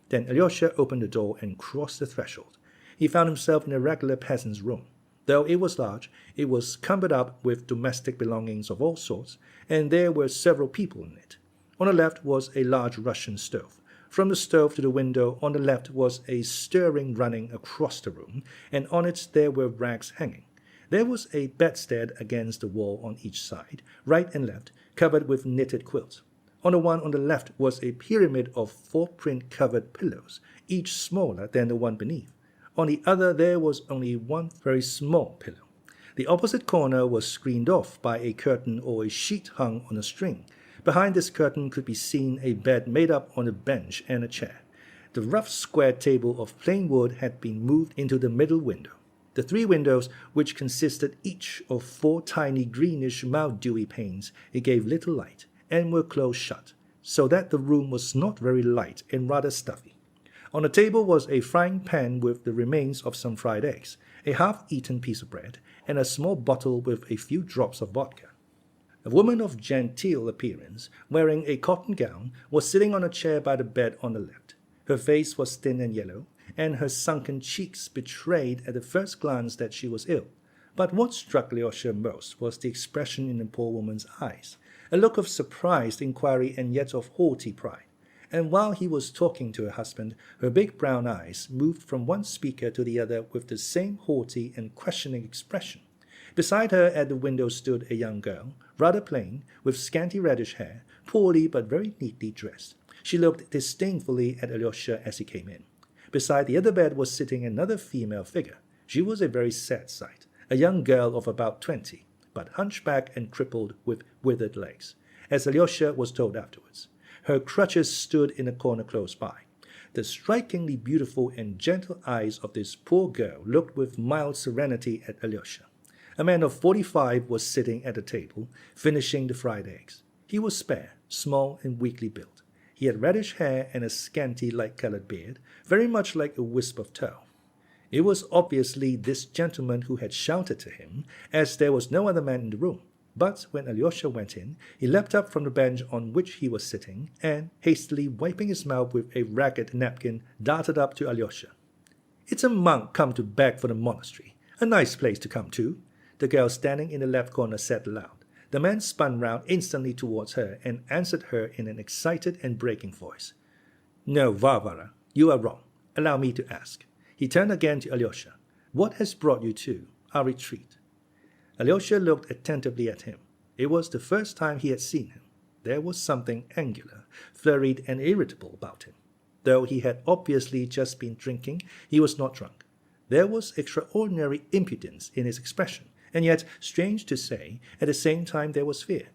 Then Alyosha opened the door and crossed the threshold. He found himself in a regular peasant's room. Though it was large, it was cumbered up with domestic belongings of all sorts, and there were several people in it. On the left was a large Russian stove. From the stove to the window on the left was a stirring running across the room, and on it there were rags hanging. There was a bedstead against the wall on each side, right and left, covered with knitted quilts. On the one on the left was a pyramid of 4 print-covered pillows, each smaller than the one beneath. On the other there was only one very small pillow. The opposite corner was screened off by a curtain or a sheet hung on a string. Behind this curtain could be seen a bed made up on a bench and a chair. The rough square table of plain wood had been moved into the middle window. The 3 windows, which consisted each of 4 tiny greenish mildewy panes, it gave little light, and were close shut, so that the room was not very light and rather stuffy. On the table was a frying pan with the remains of some fried eggs, a half-eaten piece of bread, and a small bottle with a few drops of vodka. A woman of genteel appearance, wearing a cotton gown, was sitting on a chair by the bed on the left. Her face was thin and yellow, and her sunken cheeks betrayed at the first glance that she was ill. But what struck Alyosha most was the expression in the poor woman's eyes, a look of surprised inquiry and yet of haughty pride. And while he was talking to her husband, her big brown eyes moved from one speaker to the other with the same haughty and questioning expression. Beside her at the window stood a young girl, rather plain, with scanty reddish hair, poorly but very neatly dressed. She looked disdainfully at Alyosha as he came in. Beside the other bed was sitting another female figure. She was a very sad sight, a young girl of about 20, but hunchbacked and crippled with withered legs, as Alyosha was told afterwards. Her crutches stood in a corner close by. The strikingly beautiful and gentle eyes of this poor girl looked with mild serenity at Alyosha. A man of 45 was sitting at the table, finishing the fried eggs. He was spare, small, and weakly built. He had reddish hair and a scanty light-colored beard, very much like a wisp of tow. It was obviously this gentleman who had shouted to him, as there was no other man in the room. But when Alyosha went in, he leapt up from the bench on which he was sitting, and, hastily wiping his mouth with a ragged napkin, darted up to Alyosha. "It's a monk come to beg for the monastery. A nice place to come to," the girl standing in the left corner said aloud. The man spun round instantly towards her and answered her in an excited and breaking voice. "No, Varvara, you are wrong. Allow me to ask." He turned again to Alyosha. "What has brought you to our retreat?" Alyosha looked attentively at him. It was the first time he had seen him. There was something angular, flurried, and irritable about him. Though he had obviously just been drinking, he was not drunk. There was extraordinary impudence in his expression, and yet, strange to say, at the same time there was fear.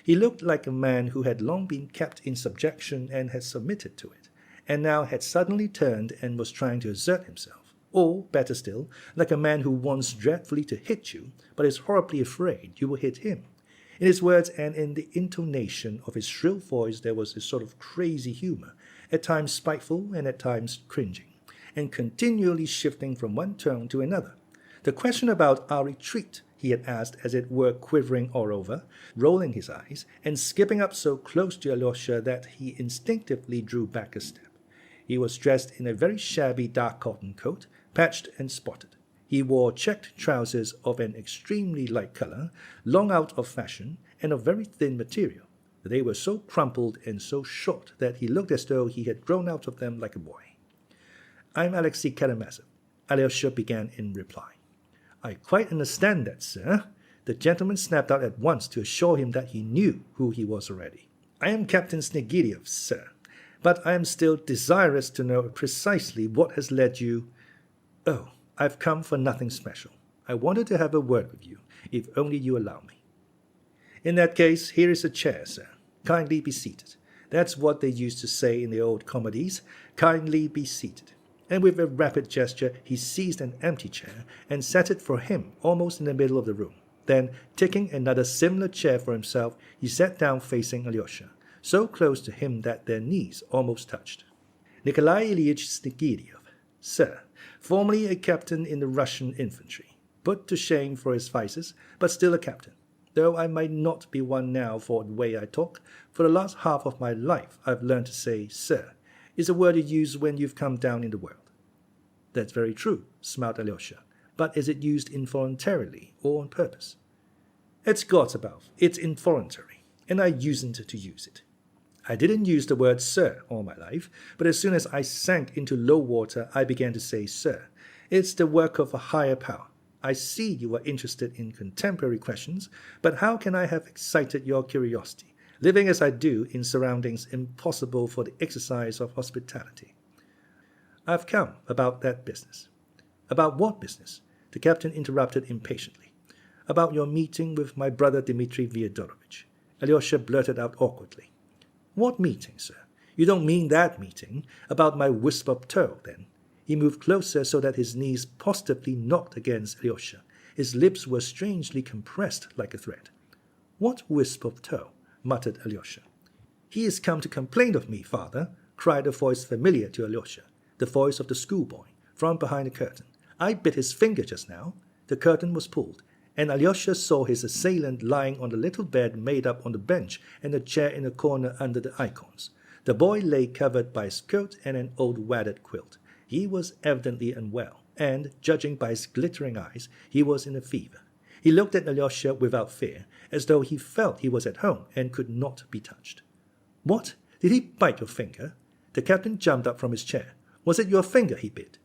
He looked like a man who had long been kept in subjection and had submitted to it, and now had suddenly turned and was trying to assert himself. Or, better still, like a man who wants dreadfully to hit you, but is horribly afraid you will hit him. In his words and in the intonation of his shrill voice there was a sort of crazy humor, at times spiteful and at times cringing, and continually shifting from one tone to another. The question about our retreat he had asked, as it were quivering all over, rolling his eyes, and skipping up so close to Alyosha that he instinctively drew back a step. He was dressed in a very shabby dark cotton coat, patched and spotted. He wore checked trousers of an extremely light color, long out of fashion, and of very thin material. They were so crumpled and so short that he looked as though he had grown out of them like a boy. "I'm Alexei Karamazov," Alyosha began in reply. "I quite understand that, sir." The gentleman snapped out at once to assure him that he knew who he was already. "I am Captain Snegiryov, sir, but I am still desirous to know precisely what has led you—" "Oh, I've come for nothing special. I wanted to have a word with you, if only you allow me." "In that case, here is a chair, sir. Kindly be seated. That's what they used to say in the old comedies. Kindly be seated." And with a rapid gesture, he seized an empty chair and set it for him almost in the middle of the room. Then, taking another similar chair for himself, he sat down facing Alyosha, so close to him that their knees almost touched. "Nikolai Ilyich Snegiryov, sir, formerly a captain in the Russian infantry, put to shame for his vices, but still a captain. Though I might not be one now for the way I talk, for the last half of my life I've learned to say 'sir' is a word you use when you've come down in the world." "That's very true," smiled Alyosha, "but is it used involuntarily or on purpose?" "It's God's above, it's involuntary, and I usen't to use it. I didn't use the word 'sir' all my life, but as soon as I sank into low water I began to say 'sir.' It's the work of a higher power. I see you are interested in contemporary questions, but how can I have excited your curiosity, living as I do in surroundings impossible for the exercise of hospitality?" "I've come about that business." "About what business?" the captain interrupted impatiently. "About your meeting with my brother Dmitri Fyodorovich," Alyosha blurted out awkwardly. "What meeting, sir? You don't mean that meeting about my wisp of tow, then?" He moved closer so that his knees positively knocked against Alyosha. His lips were strangely compressed like a thread. "What wisp of tow?" muttered Alyosha. "He is come to complain of me, father," cried a voice familiar to Alyosha, the voice of the schoolboy, from behind the curtain. "I bit his finger just now." The curtain was pulled, and Alyosha saw his assailant lying on the little bed made up on the bench and a chair in a corner under the icons. The boy lay covered by his coat and an old wadded quilt. He was evidently unwell, and, judging by his glittering eyes, he was in a fever. He looked at Alyosha without fear, as though he felt he was at home and could not be touched. "What? Did he bite your finger?" The captain jumped up from his chair. "Was it your finger he bit?"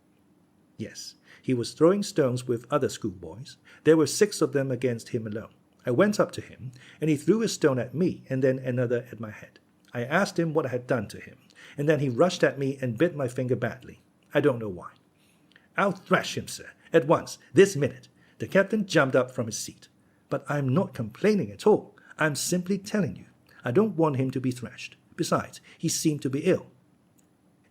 "Yes. He was throwing stones with other schoolboys. There were 6 of them against him alone. I went up to him, and he threw a stone at me and then another at my head. I asked him what I had done to him, and then he rushed at me and bit my finger badly. I don't know why." "I'll thrash him, sir, at once, this minute." The captain jumped up from his seat. "But I'm not complaining at all. I'm simply telling you. I don't want him to be thrashed. Besides, he seemed to be ill."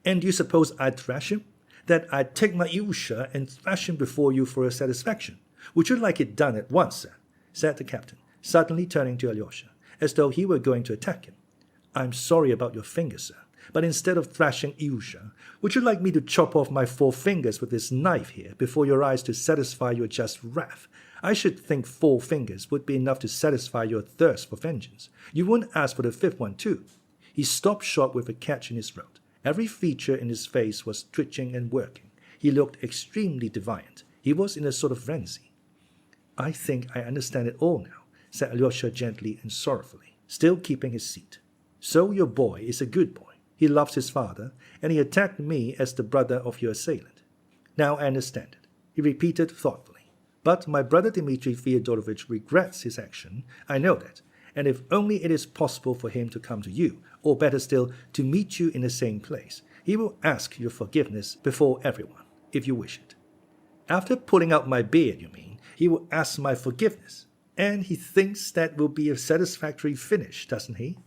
"And you suppose I'd thrash him? That I'd take my Ilyusha and thrash him before you for your satisfaction? Would you like it done at once, sir?" said the captain, suddenly turning to Alyosha, as though he were going to attack him. "I'm sorry about your finger, sir, but instead of thrashing Ilyusha, would you like me to chop off my 4 fingers with this knife here before your eyes to satisfy your just wrath? I should think 4 fingers would be enough to satisfy your thirst for vengeance. You wouldn't ask for the 5th one, too." He stopped short with a catch in his throat. Every feature in his face was twitching and working. He looked extremely defiant. He was in a sort of frenzy. "I think I understand it all now," said Alyosha gently and sorrowfully, still keeping his seat. So your boy is a good boy. He loves his father, and he attacked me as the brother of your assailant. Now I understand it, he repeated thoughtfully. But my brother Dmitri Fyodorovich regrets his action, I know that, and if only it is possible for him to come to you, or better still, to meet you in the same place, he will ask your forgiveness before everyone, if you wish it. After pulling out my beard, you mean, he will ask my forgiveness, and he thinks that will be a satisfactory finish, doesn't he?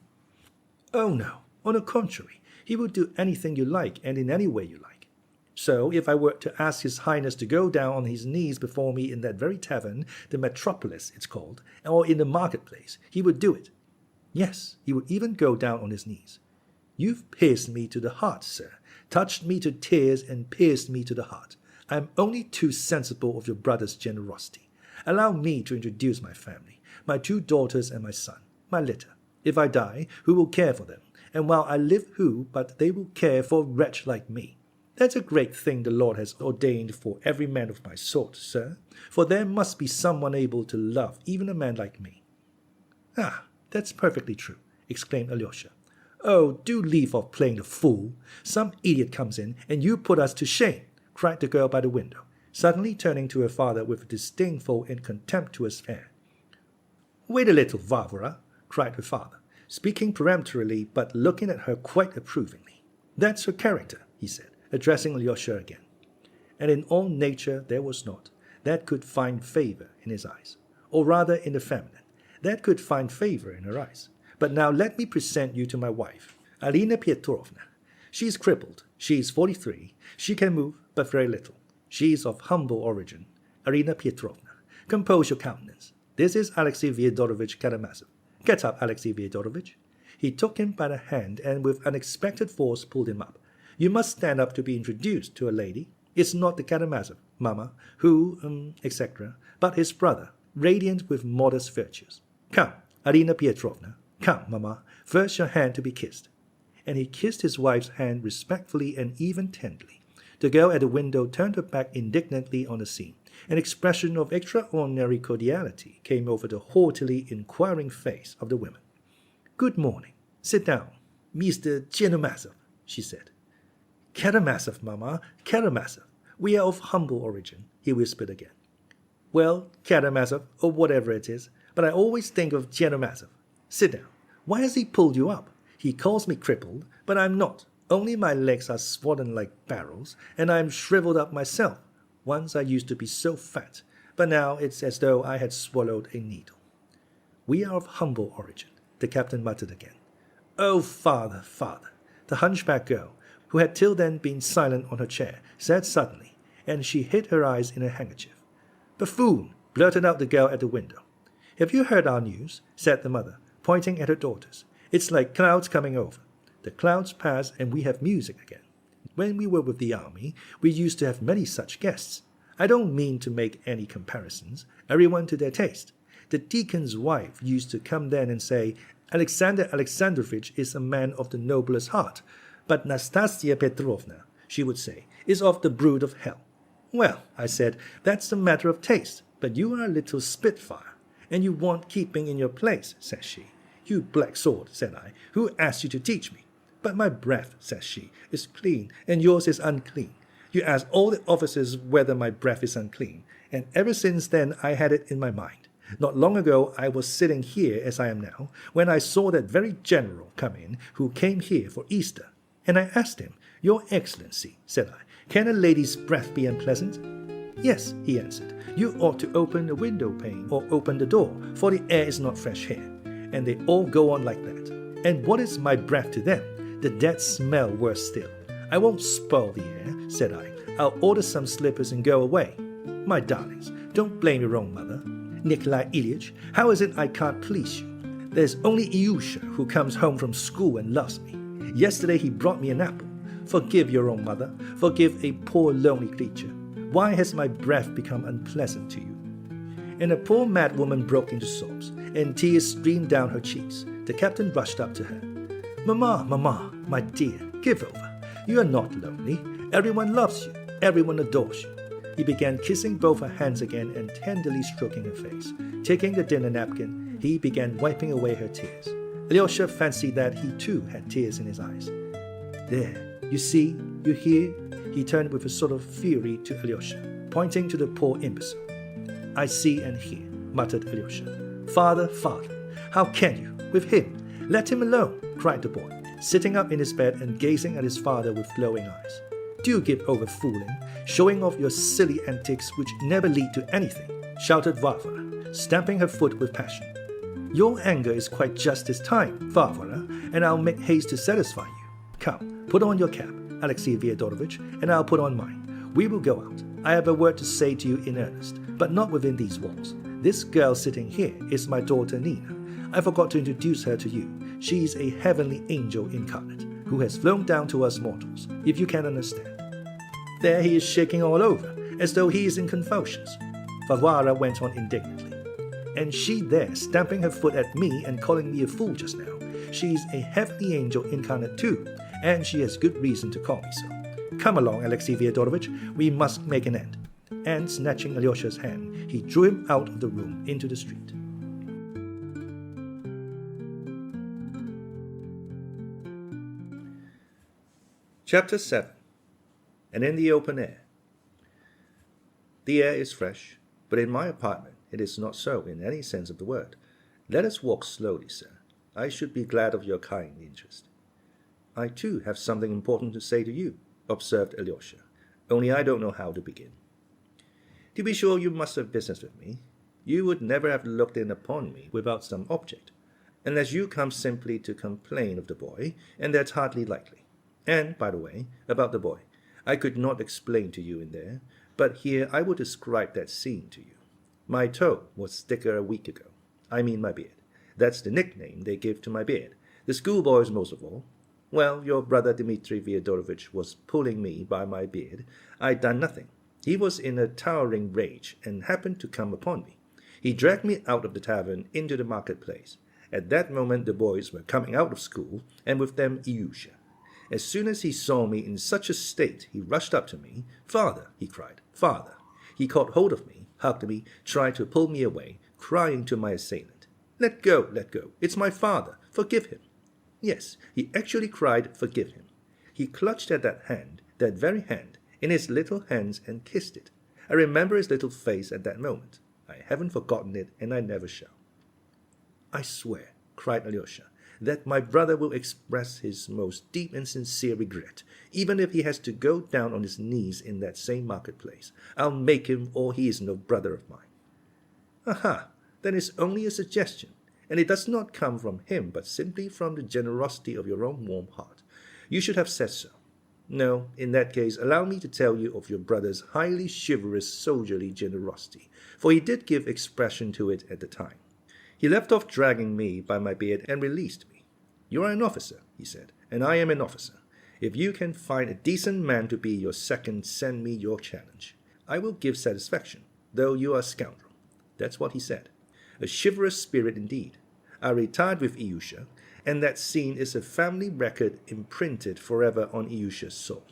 Oh no, on the contrary, he will do anything you like and in any way you like. So, if I were to ask His Highness to go down on his knees before me in that very tavern, the Metropolis it's called, or in the marketplace, he would do it. Yes, he would even go down on his knees. You've pierced me to the heart, sir, touched me to tears and pierced me to the heart. I am only too sensible of your brother's generosity. Allow me to introduce my family, my 2 daughters and my son, my litter. If I die, who will care for them? And while I live, who but they will care for a wretch like me? That's a great thing the Lord has ordained for every man of my sort, sir, for there must be someone able to love even a man like me. Ah, that's perfectly true, exclaimed Alyosha. Oh, do leave off playing the fool. Some idiot comes in, and you put us to shame, cried the girl by the window, suddenly turning to her father with a disdainful and contemptuous air. Wait a little, Varvara, cried her father, speaking peremptorily but looking at her quite approvingly. That's her character, he said, addressing Alyosha again. And in all nature there was naught that could find favor in his eyes, or rather in the feminine, that could find favor in her eyes. But now let me present you to my wife, Alina Petrovna. She is crippled, she is 43, she can move but very little. She is of humble origin. Alina Petrovna, compose your countenance. This is Alexey Fyodorovich Karamazov. Get up, Alexey Fyodorovich. He took him by the hand and with unexpected force pulled him up. You must stand up to be introduced to a lady. It's not the Karamazov, Mamma, who, etc., but his brother, radiant with modest virtues. Come, Alina Petrovna, come, Mamma, first your hand to be kissed. And he kissed his wife's hand respectfully and even tenderly. The girl at the window turned her back indignantly on the scene. An expression of extraordinary cordiality came over the haughtily inquiring face of the woman. Good morning. Sit down, Mr. Karamazov, she said. Karamazov, Mamma, Karamazov. We are of humble origin, he whispered again. Well, Karamazov, or whatever it is, but I always think of Karamazov. Sit down. Why has he pulled you up? He calls me crippled, but I'm not. Only my legs are swollen like barrels, and I'm shriveled up myself. Once I used to be so fat, but now it's as though I had swallowed a needle. We are of humble origin, the captain muttered again. Oh, father, father, the hunchback girl, who had till then been silent on her chair, said suddenly, and she hid her eyes in her handkerchief. Buffoon, blurted out the girl at the window. Have you heard our news? Said the mother, pointing at her daughters. It's like clouds coming over. The clouds pass and we have music again. When we were with the army, we used to have many such guests. I don't mean to make any comparisons, everyone to their taste. The deacon's wife used to come then and say, Alexander Alexandrovich is a man of the noblest heart, but Nastasia Petrovna, she would say, is of the brood of hell. Well, I said, that's a matter of taste, but you are a little spitfire, and you want keeping in your place, says she. You black sword, said I, who asked you to teach me? But my breath, says she, is clean, and yours is unclean. You ask all the officers whether my breath is unclean, and ever since then I had it in my mind. Not long ago I was sitting here as I am now, when I saw that very general come in who came here for Easter, and I asked him, Your Excellency, said I, can a lady's breath be unpleasant? Yes, he answered, you ought to open the window pane or open the door, for the air is not fresh here. And they all go on like that. And what is my breath to them? The dead smell worse still. I won't spoil the air, said I. I'll order some slippers and go away. My darlings, don't blame your own mother. Nikolai Ilyich, how is it I can't please you? There's only Ilyusha who comes home from school and loves me. Yesterday he brought me an apple. Forgive your own mother. Forgive a poor lonely creature. Why has my breath become unpleasant to you? And the poor mad woman broke into sobs, and tears streamed down her cheeks. The captain rushed up to her. Mamma, Mamma, my dear, give over. You are not lonely. Everyone loves you. Everyone adores you. He began kissing both her hands again and tenderly stroking her face. Taking the dinner napkin, he began wiping away her tears. Alyosha fancied that he too had tears in his eyes. "There, you see, you hear?" He turned with a sort of fury to Alyosha, pointing to the poor imbecile. "I see and hear," muttered Alyosha. "Father, father, how can you? With him? Let him alone," cried the boy, sitting up in his bed and gazing at his father with glowing eyes. "Do give over fooling, showing off your silly antics which never lead to anything," shouted Varvara, stamping her foot with passion. "Your anger is quite just this time, Varvara, and I'll make haste to satisfy you. Come, put on your cap, Alexey Fyodorovich, and I'll put on mine. We will go out. I have a word to say to you in earnest, but not within these walls. This girl sitting here is my daughter Nina. I forgot to introduce her to you. She is a heavenly angel incarnate, who has flown down to us mortals, if you can understand." There he is shaking all over, as though he is in convulsions. Varvara went on indignantly. "And she there stamping her foot at me and calling me a fool just now. She is a heavenly angel incarnate too, and she has good reason to call me so. Come along, Alexey Fyodorovich, we must make an end." And snatching Alyosha's hand, he drew him out of the room into the street. Chapter 7. And in the open air. The air is fresh, but in my apartment it is not so in any sense of the word. Let us walk slowly, sir. I should be glad of your kind interest. "I too have something important to say to you," observed Alyosha, "only I don't know how to begin. To be sure, you must have business with me. You would never have looked in upon me without some object, unless you come simply to complain of the boy, and that's hardly likely. And, by the way, about the boy, I could not explain to you in there, but here I will describe that scene to you. My toe was thicker a week ago. I mean my beard. That's the nickname they give to my beard, the schoolboys most of all. Well, your brother Dmitri Fyodorovich was pulling me by my beard. I'd done nothing. He was in a towering rage and happened to come upon me. He dragged me out of the tavern into the marketplace. At that moment the boys were coming out of school, and with them Ilyusha. As soon as he saw me in such a state, he rushed up to me. "Father," he cried, "father." He caught hold of me, hugged me, tried to pull me away, crying to my assailant, let go, it's my father, forgive him." Yes, he actually cried, "Forgive him." He clutched at that hand, that very hand, in his little hands and kissed it. I remember his little face at that moment. I haven't forgotten it, and I never shall. "I swear," cried Alyosha, "that my brother will express his most deep and sincere regret, even if he has to go down on his knees in that same marketplace. I'll make him, or he is no brother of mine." "Aha, then it's only a suggestion, and it does not come from him, but simply from the generosity of your own warm heart. You should have said so. No, in that case, allow me to tell you of your brother's highly chivalrous soldierly generosity, for he did give expression to it at the time. He left off dragging me by my beard and released me. "You are an officer," he said, "and I am an officer. If you can find a decent man to be your second, send me your challenge. I will give satisfaction, though you are a scoundrel." That's what he said. A chivalrous spirit indeed. I retired with Ilyusha, and that scene is a family record imprinted forever on Ilyusha's soul.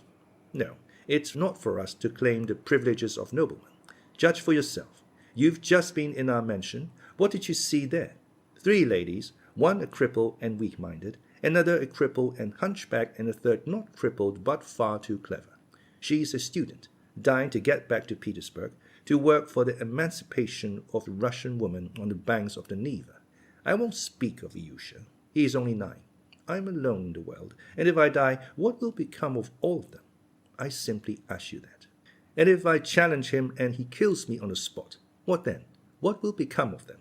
No, it's not for us to claim the privileges of noblemen. Judge for yourself. You've just been in our mansion. What did you see there? 3 ladies, one a cripple and weak-minded, another a cripple and hunchback, and a third not crippled but far too clever. She's a student, dying to get back to Petersburg, to work for the emancipation of the Russian woman on the banks of the Neva. I won't speak of Ilyusha. He is only 9. I'm alone in the world, and if I die, what will become of all of them? I simply ask you that. And if I challenge him and he kills me on the spot, what then? What will become of them?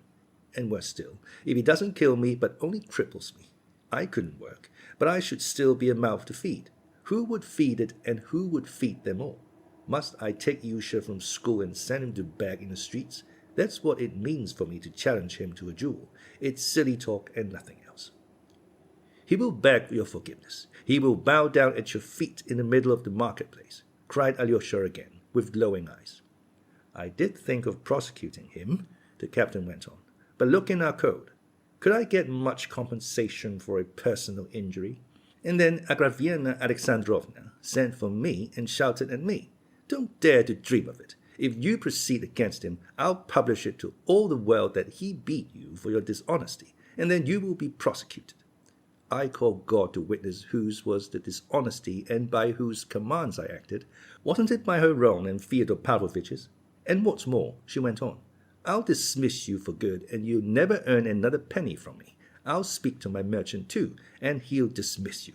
And worse still, if he doesn't kill me but only cripples me. I couldn't work, but I should still be a mouth to feed. Who would feed it, and who would feed them all? Must I take Ilyusha from school and send him to beg in the streets? That's what it means for me to challenge him to a duel. It's silly talk and nothing else. "He will beg your forgiveness. He will bow down at your feet in the middle of the marketplace," cried Alyosha again, with glowing eyes. "I did think of prosecuting him," the captain went on, "but look in our code. Could I get much compensation for a personal injury? And then Agravyevna Alexandrovna sent for me and shouted at me. Don't dare to dream of it. If you proceed against him, I'll publish it to all the world that he beat you for your dishonesty, and then you will be prosecuted. I call God to witness whose was the dishonesty and by whose commands I acted. Wasn't it by her own and Fyodor Pavlovich's? And what's more, she went on, I'll dismiss you for good, and you'll never earn another penny from me. I'll speak to my merchant too, and he'll dismiss you.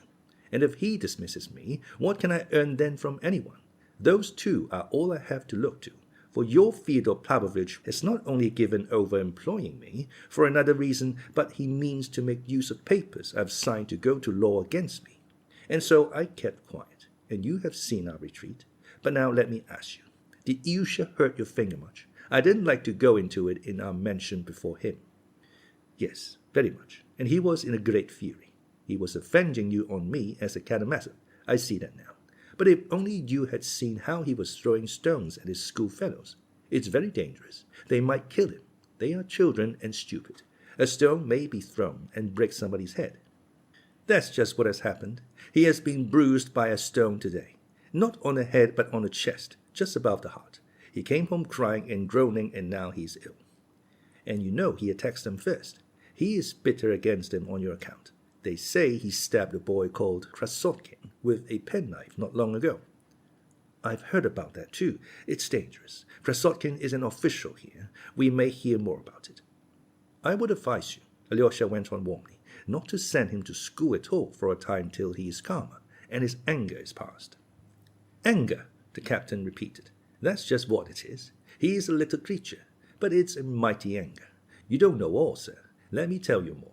And if he dismisses me, what can I earn then from anyone? Those two are all I have to look to. For your Fyodor Pavlovich has not only given over employing me for another reason, but he means to make use of papers I've signed to go to law against me. And so I kept quiet, and you have seen our retreat. But now let me ask you, did Alyosha hurt your finger much? I didn't like to go into it in our mention before him. Yes, very much, and he was in a great fury. He was avenging you on me as a Karamazov. I see that now. But if only you had seen how he was throwing stones at his schoolfellows. It's very dangerous. They might kill him. They are children and stupid. A stone may be thrown and break somebody's head. That's just what has happened. He has been bruised by a stone today. Not on the head, but on the chest, just above the heart. He came home crying and groaning, and now he's ill. And you know he attacks them first. He is bitter against them on your account. They say he stabbed a boy called Krasotkin with a penknife not long ago. I've heard about that too. It's dangerous. Krasotkin is an official here. We may hear more about it. I would advise you, Alyosha went on warmly, not to send him to school at all for a time till he is calmer, and his anger is past. Anger, the captain repeated. That's just what it is. He is a little creature, but it's a mighty anger. You don't know all, sir. Let me tell you more.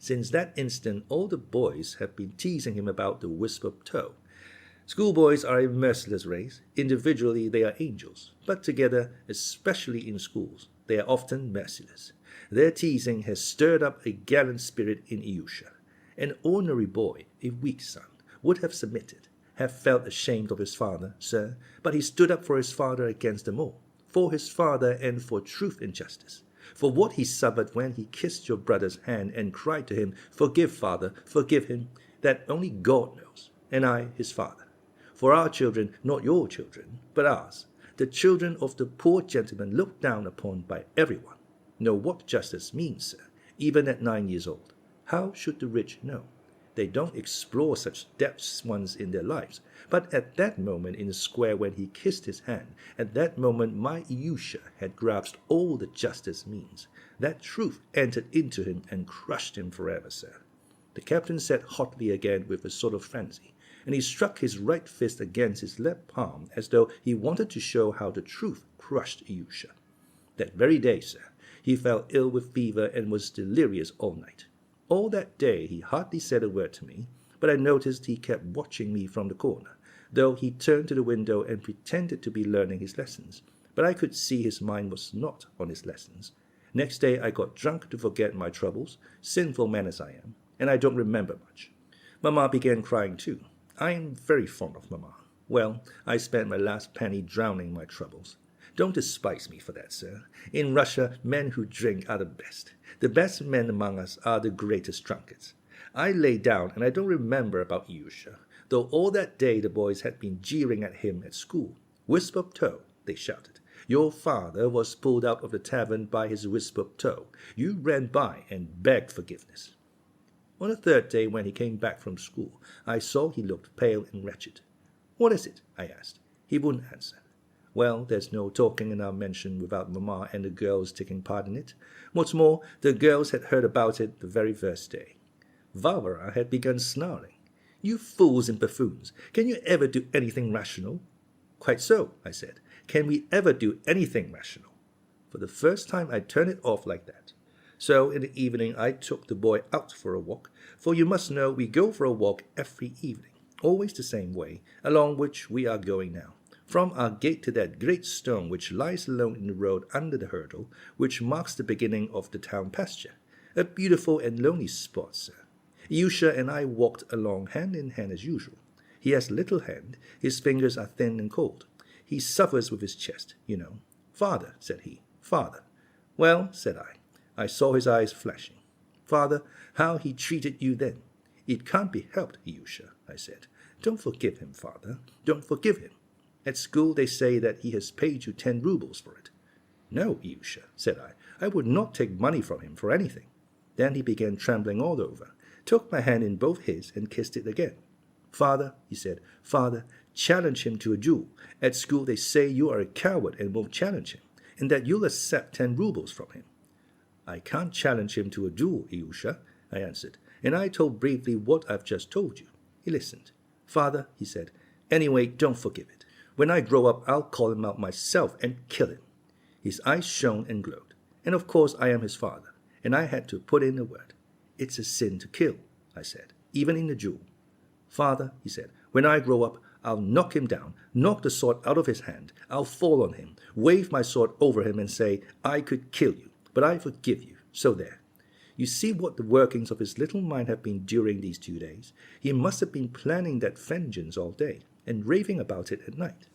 Since that instant, all the boys have been teasing him about the wisp of tow. Schoolboys are a merciless race. Individually, they are angels, but together, especially in schools, they are often merciless. Their teasing has stirred up a gallant spirit in Alyosha. An ordinary boy, a weak son, would have submitted, have felt ashamed of his father, sir, but he stood up for his father against them all, for his father and for truth and justice. For what he suffered when he kissed your brother's hand and cried to him, "Forgive, father, forgive him," that only God knows, and I, his father. For our children, not your children, but ours, the children of the poor gentleman looked down upon by everyone, know what justice means, sir, even at 9 years old. How should the rich know? They don't explore such depths once in their lives. But at that moment in the square when he kissed his hand, at that moment my Alyosha had grasped all that justice means. That truth entered into him and crushed him forever, sir. The captain said hotly again with a sort of frenzy, and he struck his right fist against his left palm as though he wanted to show how the truth crushed Alyosha. That very day, sir, he fell ill with fever and was delirious all night. All that day he hardly said a word to me, but I noticed he kept watching me from the corner, though he turned to the window and pretended to be learning his lessons. But I could see his mind was not on his lessons. Next day I got drunk to forget my troubles, sinful man as I am, and I don't remember much. Mamma began crying too. I am very fond of Mamma. Well, I spent my last penny drowning my troubles. Don't despise me for that, sir. In Russia, men who drink are the best. The best men among us are the greatest drunkards. I lay down, and I don't remember about Alyosha, though all that day the boys had been jeering at him at school. "Wisp of tow," they shouted. "Your father was pulled out of the tavern by his wisp of tow. You ran by and begged forgiveness." On the third day, when he came back from school, I saw he looked pale and wretched. "What is it?" I asked. He wouldn't answer. Well, there's no talking in our mansion without Mamma and the girls taking part in it. What's more, the girls had heard about it the very first day. Varvara had begun snarling. "You fools and buffoons, can you ever do anything rational?" "Quite so," I said. "Can we ever do anything rational?" For the first time I turned it off like that. So in the evening I took the boy out for a walk, for you must know we go for a walk every evening, always the same way, along which we are going now. From our gate to that great stone which lies alone in the road under the hurdle, which marks the beginning of the town pasture. A beautiful and lonely spot, sir. Alyosha and I walked along hand in hand as usual. He has little hand, his fingers are thin and cold. He suffers with his chest, you know. "Father," said he, "father." "Well," said I. I saw his eyes flashing. "Father, how he treated you then." "It can't be helped, Alyosha," I said. "Don't forgive him, father. Don't forgive him." At school they say that he has paid you 10 rubles for it. No, Alyosha, said I would not take money from him for anything. Then he began trembling all over, took my hand in both his and kissed it again. Father, he said, Father, challenge him to a duel. At school they say you are a coward and won't challenge him, and that you'll accept 10 rubles from him. I can't challenge him to a duel, Alyosha, I answered, and I told briefly what I've just told you. He listened. Father, he said, anyway, don't forgive it. When I grow up, I'll call him out myself and kill him. His eyes shone and glowed, and of course I am his father, and I had to put in a word. It's a sin to kill, I said, even in a duel. Father, he said, when I grow up, I'll knock him down, knock the sword out of his hand. I'll fall on him, wave my sword over him and say, I could kill you, but I forgive you. So there. You see what the workings of his little mind have been during these 2 days. He must have been planning that vengeance all day and raving about it at night.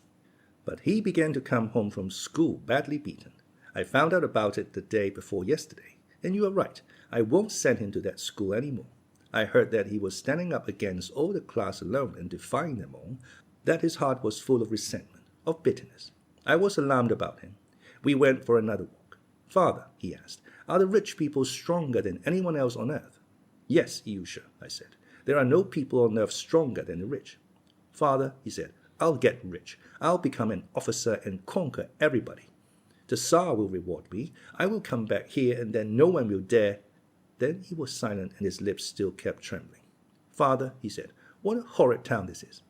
But he began to come home from school badly beaten. I found out about it the day before yesterday. And you are right, I won't send him to that school anymore. I heard that he was standing up against all the class alone and defying them all, that his heart was full of resentment, of bitterness. I was alarmed about him. We went for another walk. Father, he asked, are the rich people stronger than anyone else on earth? Yes, Alyosha, I said. There are no people on earth stronger than the rich. Father, he said, I'll get rich. I'll become an officer and conquer everybody. The Tsar will reward me. I will come back here and then no one will dare. Then he was silent and his lips still kept trembling. Father, he said, what a horrid town this is.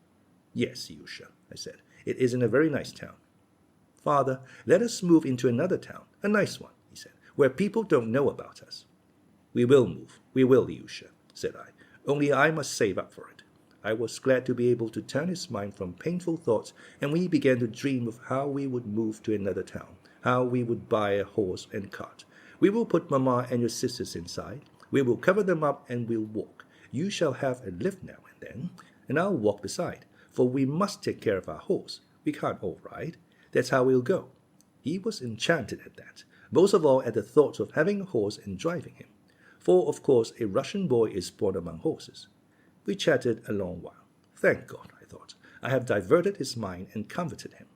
Yes, Alyosha, I said, it isn't a very nice town. Father, let us move into another town, a nice one, he said, where people don't know about us. We will move, we will, Alyosha, said I, only I must save up for it. I was glad to be able to turn his mind from painful thoughts, and we began to dream of how we would move to another town, how we would buy a horse and cart. We will put Mama and your sisters inside. We will cover them up and we'll walk. You shall have a lift now and then, and I'll walk beside, for we must take care of our horse. We can't all ride. That's how we'll go. He was enchanted at that, most of all at the thought of having a horse and driving him, for of course a Russian boy is born among horses. We chatted a long while. Thank God, I thought, I have diverted his mind and comforted him.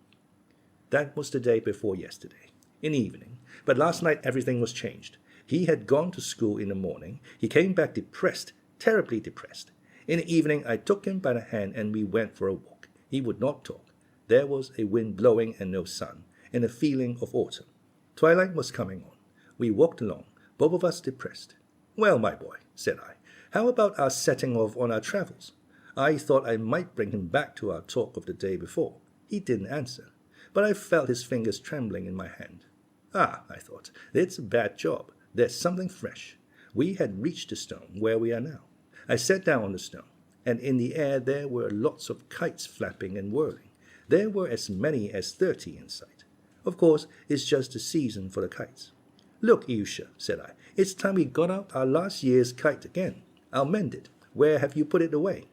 That was the day before yesterday, in the evening, but last night everything was changed. He had gone to school in the morning. He came back depressed, terribly depressed. In the evening, I took him by the hand and we went for a walk. He would not talk. There was a wind blowing and no sun, and a feeling of autumn. Twilight was coming on. We walked along, both of us depressed. Well, my boy, said I, how about our setting off on our travels? I thought I might bring him back to our talk of the day before. He didn't answer, but I felt his fingers trembling in my hand. Ah, I thought, it's a bad job. There's something fresh. We had reached the stone where we are now. I sat down on the stone, and in the air there were lots of kites flapping and whirling. There were as many as 30 in sight. Of course, it's just the season for the kites. Look, Alyosha, said I, it's time we got out our last year's kite again. I'll mend it. Where have you put it away?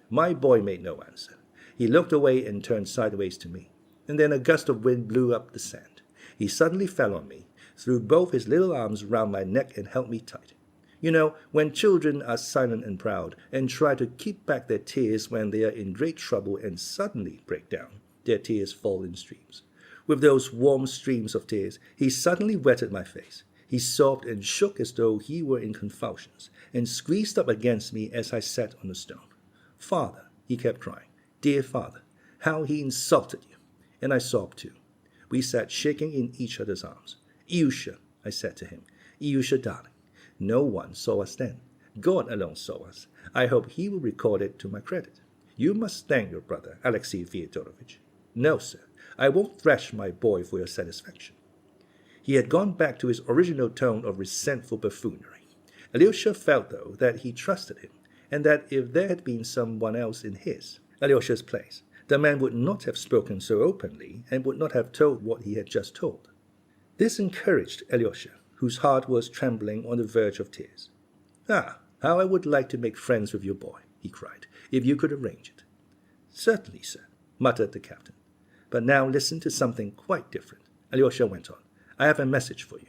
My boy made no answer. He looked away and turned sideways to me. And then a gust of wind blew up the sand. He suddenly fell on me, threw both his little arms round my neck and held me tight. You know, when children are silent and proud and try to keep back their tears when they are in great trouble and suddenly break down, their tears fall in streams. With those warm streams of tears, he suddenly wetted my face. He sobbed and shook as though he were in convulsions, and squeezed up against me as I sat on the stone. Father, he kept crying, dear father, how he insulted you. And I sobbed too. We sat shaking in each other's arms. Alyosha, I said to him, Alyosha, darling, no one saw us then. God alone saw us. I hope he will record it to my credit. You must thank your brother, Alexei Fyodorovich. No, sir, I won't thrash my boy for your satisfaction. He had gone back to his original tone of resentful buffoonery. Alyosha felt, though, that he trusted him, and that if there had been someone else in his, Alyosha's place, the man would not have spoken so openly and would not have told what he had just told. This encouraged Alyosha, whose heart was trembling on the verge of tears. Ah, how I would like to make friends with your boy, he cried, if you could arrange it. Certainly, sir, muttered the captain. But now listen to something quite different. Alyosha went on. I have a message for you.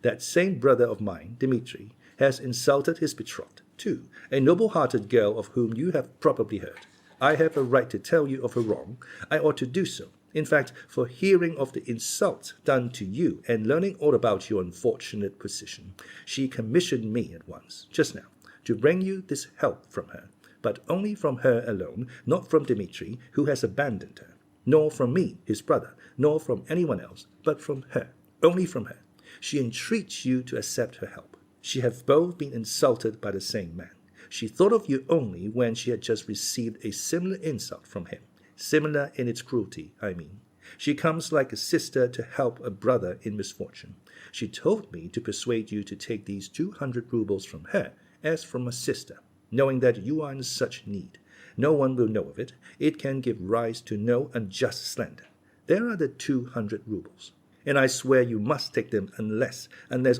That same brother of mine, Dmitri, has insulted his betrothed, too, a noble-hearted girl of whom you have probably heard. I have a right to tell you of her wrong. I ought to do so, In fact, for hearing of the insult done to you and learning all about your unfortunate position, she commissioned me at once, just now, to bring you this help from her, but only from her alone, not from Dmitri, who has abandoned her, nor from me, his brother, nor from anyone else, but from her, only from her. She entreats you to accept her help. She have both been insulted by the same man. She thought of you only when she had just received a similar insult from him, similar in its cruelty, I mean. She comes like a sister to help a brother in misfortune. She told me to persuade you to take these 200 rubles from her, as from a sister, knowing that you are in such need. No one will know of it. It can give rise to no unjust slander. There are the 200 rubles, and I swear you must take them unless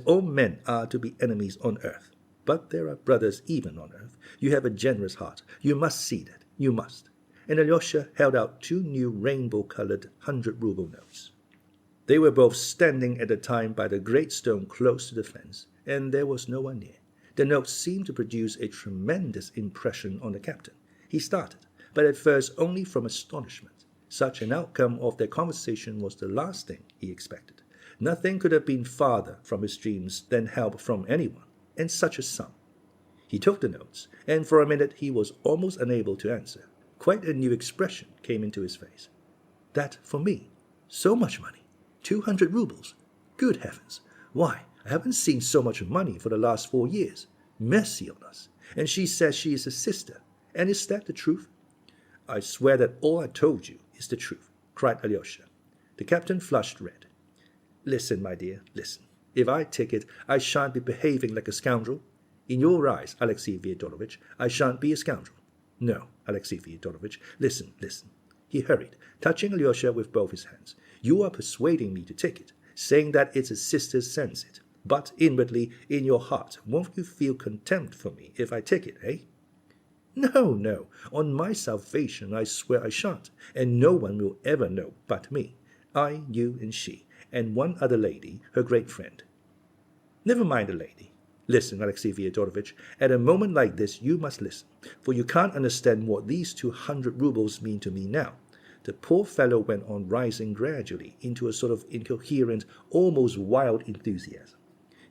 all men are to be enemies on earth. But there are brothers even on earth. You have a generous heart. You must see that. You must. And Alyosha held out 2 new rainbow-colored 100-ruble notes. They were both standing at the time by the great stone close to the fence, and there was no one near. The notes seemed to produce a tremendous impression on the captain. He started, but at first only from astonishment. Such an outcome of their conversation was the last thing he expected. Nothing could have been farther from his dreams than help from anyone, and such a sum. He took the notes, and for a minute he was almost unable to answer. Quite a new expression came into his face. That for me? So much money? 200 rubles? Good heavens! Why, I haven't seen so much money for the last 4 years. Mercy on us! And she says she is a sister. And is that the truth? I swear that all I told you is the truth, cried Alyosha. The captain flushed red. Listen, my dear, listen. If I take it, I shan't be behaving like a scoundrel. In your eyes, Alexey Fyodorovich, I shan't be a scoundrel. No, Alexey Fyodorovich, listen, listen. He hurried, touching Alyosha with both his hands. You are persuading me to take it, saying that it's a sister sends it. But inwardly, in your heart, won't you feel contempt for me if I take it, eh? No, no. On my salvation, I swear I shan't, and no one will ever know but me. I, you, and she, and one other lady, her great friend. Never mind the lady. Listen, Alexey Fyodorovich, at a moment like this you must listen, for you can't understand what these 200 rubles mean to me now. The poor fellow went on rising gradually into a sort of incoherent, almost wild enthusiasm.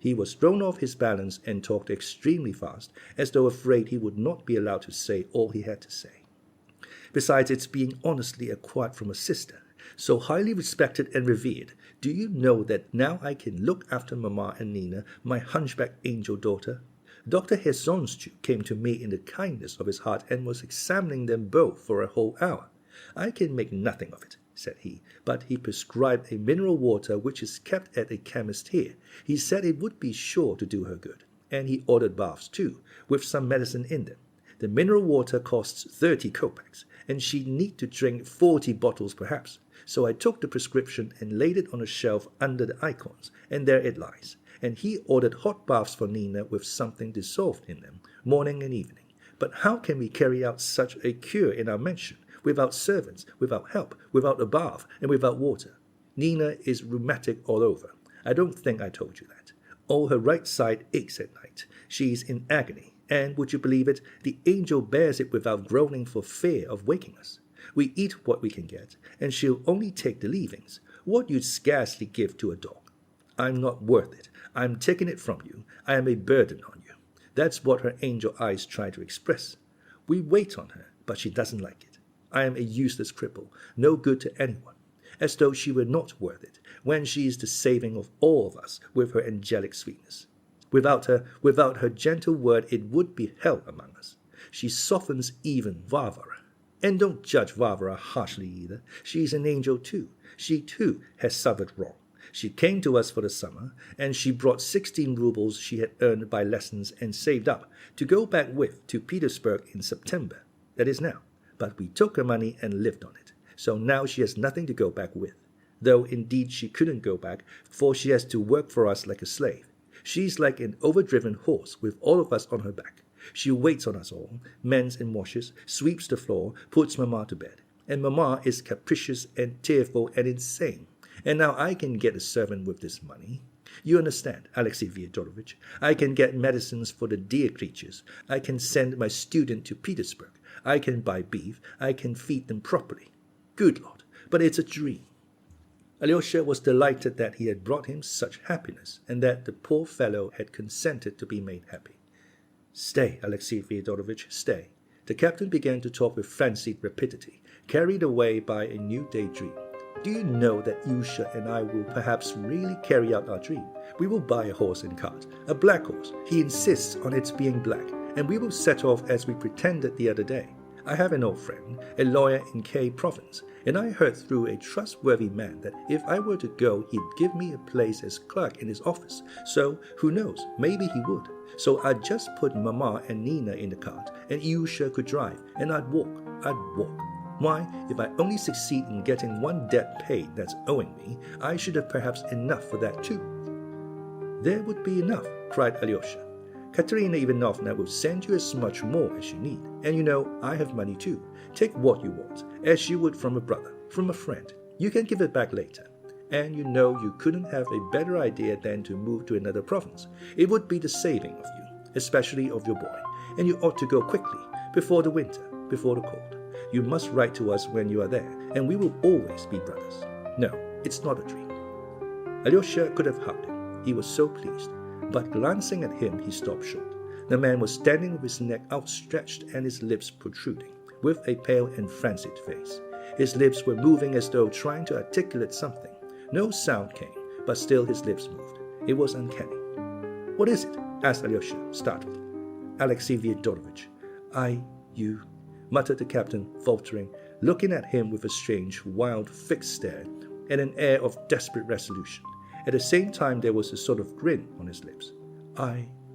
He was thrown off his balance and talked extremely fast, as though afraid he would not be allowed to say all he had to say. Besides its being honestly acquired from a sister, so highly respected and revered, do you know that now I can look after Mamma and Nina, my hunchback angel daughter? Dr. Hezonstu came to me in the kindness of his heart and was examining them both for a whole hour. I can make nothing of it, said he, but he prescribed a mineral water which is kept at a chemist here. He said it would be sure to do her good, and he ordered baths too, with some medicine in them. The mineral water costs 30 kopecks, and she'd need to drink 40 bottles perhaps. So I took the prescription and laid it on a shelf under the icons, and there it lies. And he ordered hot baths for Nina with something dissolved in them, morning and evening. But how can we carry out such a cure in our mansion, without servants, without help, without a bath, and without water? Nina is rheumatic all over. I don't think I told you that. All her right side aches at night. She is in agony, and, would you believe it, the angel bears it without groaning for fear of waking us. We eat what we can get, and she'll only take the leavings, what you'd scarcely give to a dog. I'm not worth it. I'm taking it from you. I am a burden on you. That's what her angel eyes try to express. We wait on her, but she doesn't like it. I am a useless cripple, no good to anyone, as though she were not worth it, when she is the saving of all of us with her angelic sweetness. Without her gentle word, it would be hell among us. She softens even Varvara. And don't judge Varvara harshly either. She is an angel too. She too has suffered wrong. She came to us for the summer, and she brought 16 rubles she had earned by lessons and saved up to go back with to Petersburg in September. That is now. But we took her money and lived on it. So now she has nothing to go back with. Though indeed she couldn't go back, for she has to work for us like a slave. She's like an overdriven horse with all of us on her back. She waits on us all, mends and washes, sweeps the floor, puts Mamma to bed. And Mamma is capricious and tearful and insane. And now I can get a servant with this money. You understand, Alexey Fyodorovich. I can get medicines for the dear creatures. I can send my student to Petersburg. I can buy beef. I can feed them properly. Good Lord, but it's a dream." Alyosha was delighted that he had brought him such happiness, and that the poor fellow had consented to be made happy. "Stay, Alexey Fyodorovich, stay." The captain began to talk with frenzied rapidity, carried away by a new daydream. "Do you know that Yusha and I will perhaps really carry out our dream? We will buy a horse and cart, a black horse. He insists on its being black, and we will set off as we pretended the other day. I have an old friend, a lawyer in K province, and I heard through a trustworthy man that if I were to go, he'd give me a place as clerk in his office. So, who knows, maybe he would. So I'd just put Mama and Nina in the cart, and Yusha could drive, and I'd walk. Why, if I only succeed in getting one debt paid that's owing me, I should have perhaps enough for that too." "There would be enough," cried Alyosha. "Katerina Ivanovna will send you as much more as you need, and you know I have money too. Take what you want, as you would from a brother, from a friend. You can give it back later. And you know you couldn't have a better idea than to move to another province. It would be the saving of you, especially of your boy, and you ought to go quickly, before the winter, before the cold. You must write to us when you are there, and we will always be brothers. No, it's not a dream." Alyosha could have hugged him. He was so pleased. But glancing at him, he stopped short. The man was standing with his neck outstretched and his lips protruding, with a pale and frenzied face. His lips were moving as though trying to articulate something. No sound came, but still his lips moved. It was uncanny. "What is it?" asked Alyosha, startled. "Alexey Fyodorovich, you," muttered the captain, faltering, looking at him with a strange, wild, fixed stare, and an air of desperate resolution. At the same time there was a sort of grin on his lips.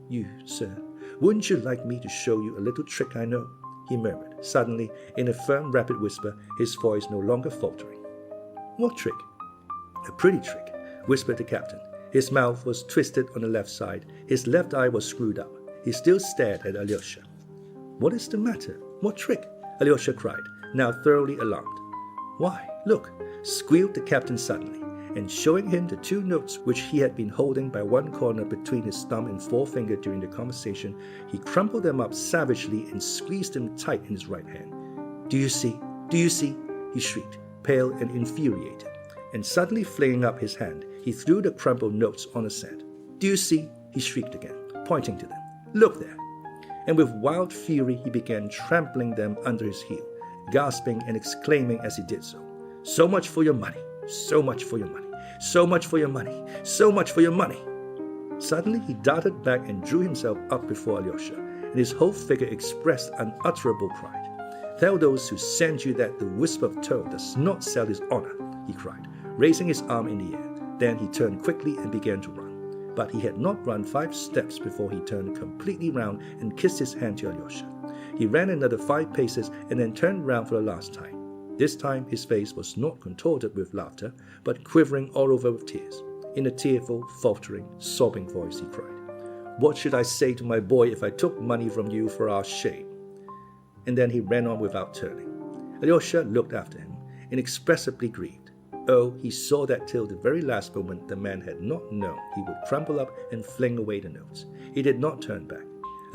"You, sir, wouldn't you like me to show you a little trick I know?" he murmured, suddenly, in a firm, rapid whisper, his voice no longer faltering. "What trick?" "A pretty trick," whispered the captain. His mouth was twisted on the left side, his left eye was screwed up. He still stared at Alyosha. "What is the matter? What trick?" Alyosha cried, now thoroughly alarmed. "Why, look," squealed the captain suddenly, and showing him the two notes which he had been holding by one corner between his thumb and forefinger during the conversation, he crumpled them up savagely and squeezed them tight in his right hand. Do you see? He shrieked, pale and infuriated, and suddenly flinging up his hand, he threw the crumpled notes on the sand. "Do you see?" he shrieked again, pointing to them. "Look there!" And with wild fury he began trampling them under his heel, gasping and exclaiming as he did so, "So much for your money! So much for your money! So much for your money! So much for your money!" Suddenly he darted back and drew himself up before Alyosha, and his whole figure expressed unutterable pride. "Tell those who send you that the wisp of tow does not sell his honor," he cried, raising his arm in the air. Then he turned quickly and began to run. But he had not run 5 steps before he turned completely round and kissed his hand to Alyosha. He ran another 5 paces and then turned round for the last time. This time his face was not contorted with laughter, but quivering all over with tears. In a tearful, faltering, sobbing voice he cried, "What should I say to my boy if I took money from you for our shame?" And then he ran on without turning. Alyosha looked after him, inexpressibly grieved. Oh, he saw that till the very last moment the man had not known he would crumple up and fling away the notes. He did not turn back.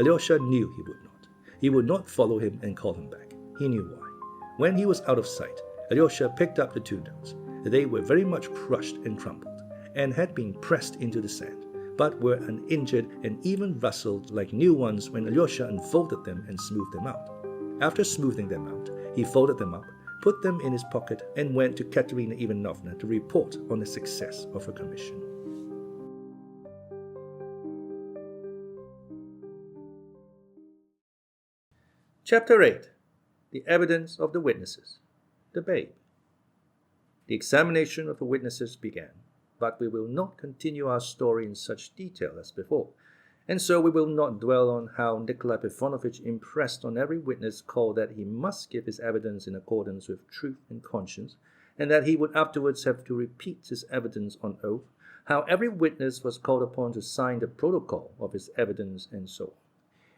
Alyosha knew he would not. He would not follow him and call him back. He knew why. When he was out of sight, Alyosha picked up the 2 notes. They were very much crushed and crumpled, and had been pressed into the sand, but were uninjured and even rustled like new ones when Alyosha unfolded them and smoothed them out. After smoothing them out, he folded them up, put them in his pocket, and went to Katerina Ivanovna to report on the success of her commission. Chapter 8. The Evidence of the Witnesses. The Babe. The examination of the witnesses began, but we will not continue our story in such detail as before, and so we will not dwell on how Nikolai Petronovich impressed on every witness called that he must give his evidence in accordance with truth and conscience, and that he would afterwards have to repeat his evidence on oath, how every witness was called upon to sign the protocol of his evidence, and so on.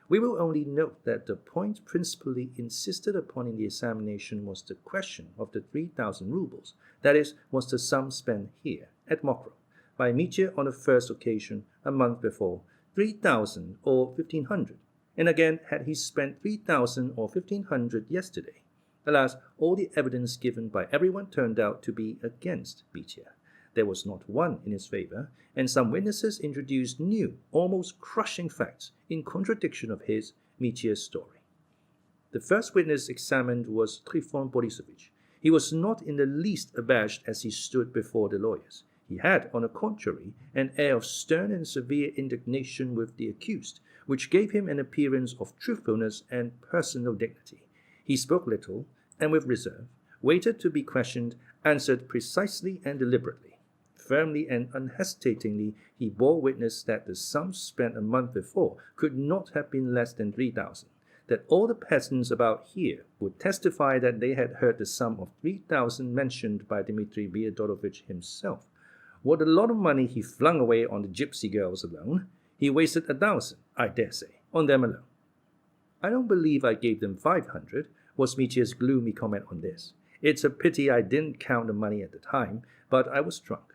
We will only note that the point principally insisted upon in the examination was the question of the 3,000 rubles, that is, was the sum spent here, at Mokrow, by Mitya on the first occasion, a month before, 3,000 or 1,500, and again had he spent 3,000 or 1,500 yesterday. Alas, all the evidence given by everyone turned out to be against Mitya. There was not one in his favor, and some witnesses introduced new, almost crushing facts in contradiction of his, Mitya's story. The first witness examined was Trifon Borisovich. He was not in the least abashed as he stood before the lawyers. He had, on the contrary, an air of stern and severe indignation with the accused, which gave him an appearance of truthfulness and personal dignity. He spoke little, and with reserve, waited to be questioned, answered precisely and deliberately. Firmly and unhesitatingly, he bore witness that the sum spent a month before could not have been less than 3,000, that all the peasants about here would testify that they had heard the sum of 3,000 mentioned by Dmitri Fyodorovich himself. What a lot of money he flung away on the gypsy girls alone. He wasted 1,000, I dare say, on them alone. I don't believe I gave them 500, was Mitya's gloomy comment on this. It's a pity I didn't count the money at the time, but I was drunk.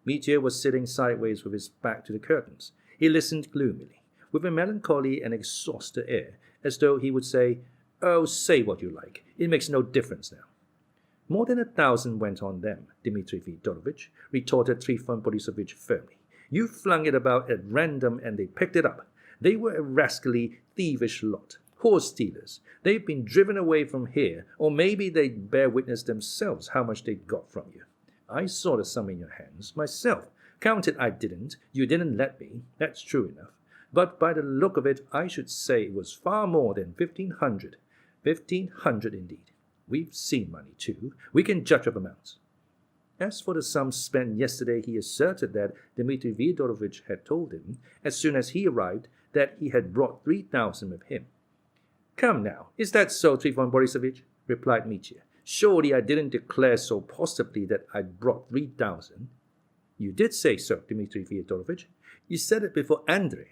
Mitya was sitting sideways with his back to the curtains. He listened gloomily, with a melancholy and exhausted air, as though he would say, "Oh, say what you like. It makes no difference now." "More than 1,000 went on them, Dmitri Fyodorovich," retorted Trifon Borisovich firmly. "You flung it about at random and they picked it up. They were a rascally, thievish lot. Horse stealers. They've been driven away from here, or maybe they bear witness themselves how much they got from you. I saw the sum in your hands myself. Counted I didn't. You didn't let me. That's true enough. But by the look of it, I should say it was far more than 1,500. 1,500 indeed. We've seen money too. We can judge of amounts." As for the sum spent yesterday, he asserted that Dmitri Fyodorovich had told him, as soon as he arrived, that he had brought 3,000 with him. "Come now, is that so, Trifon Borisovich?" replied Mitya. "Surely I didn't declare so positively that I brought 3,000. "You did say so, Dmitri Fyodorovich. You said it before Andrei.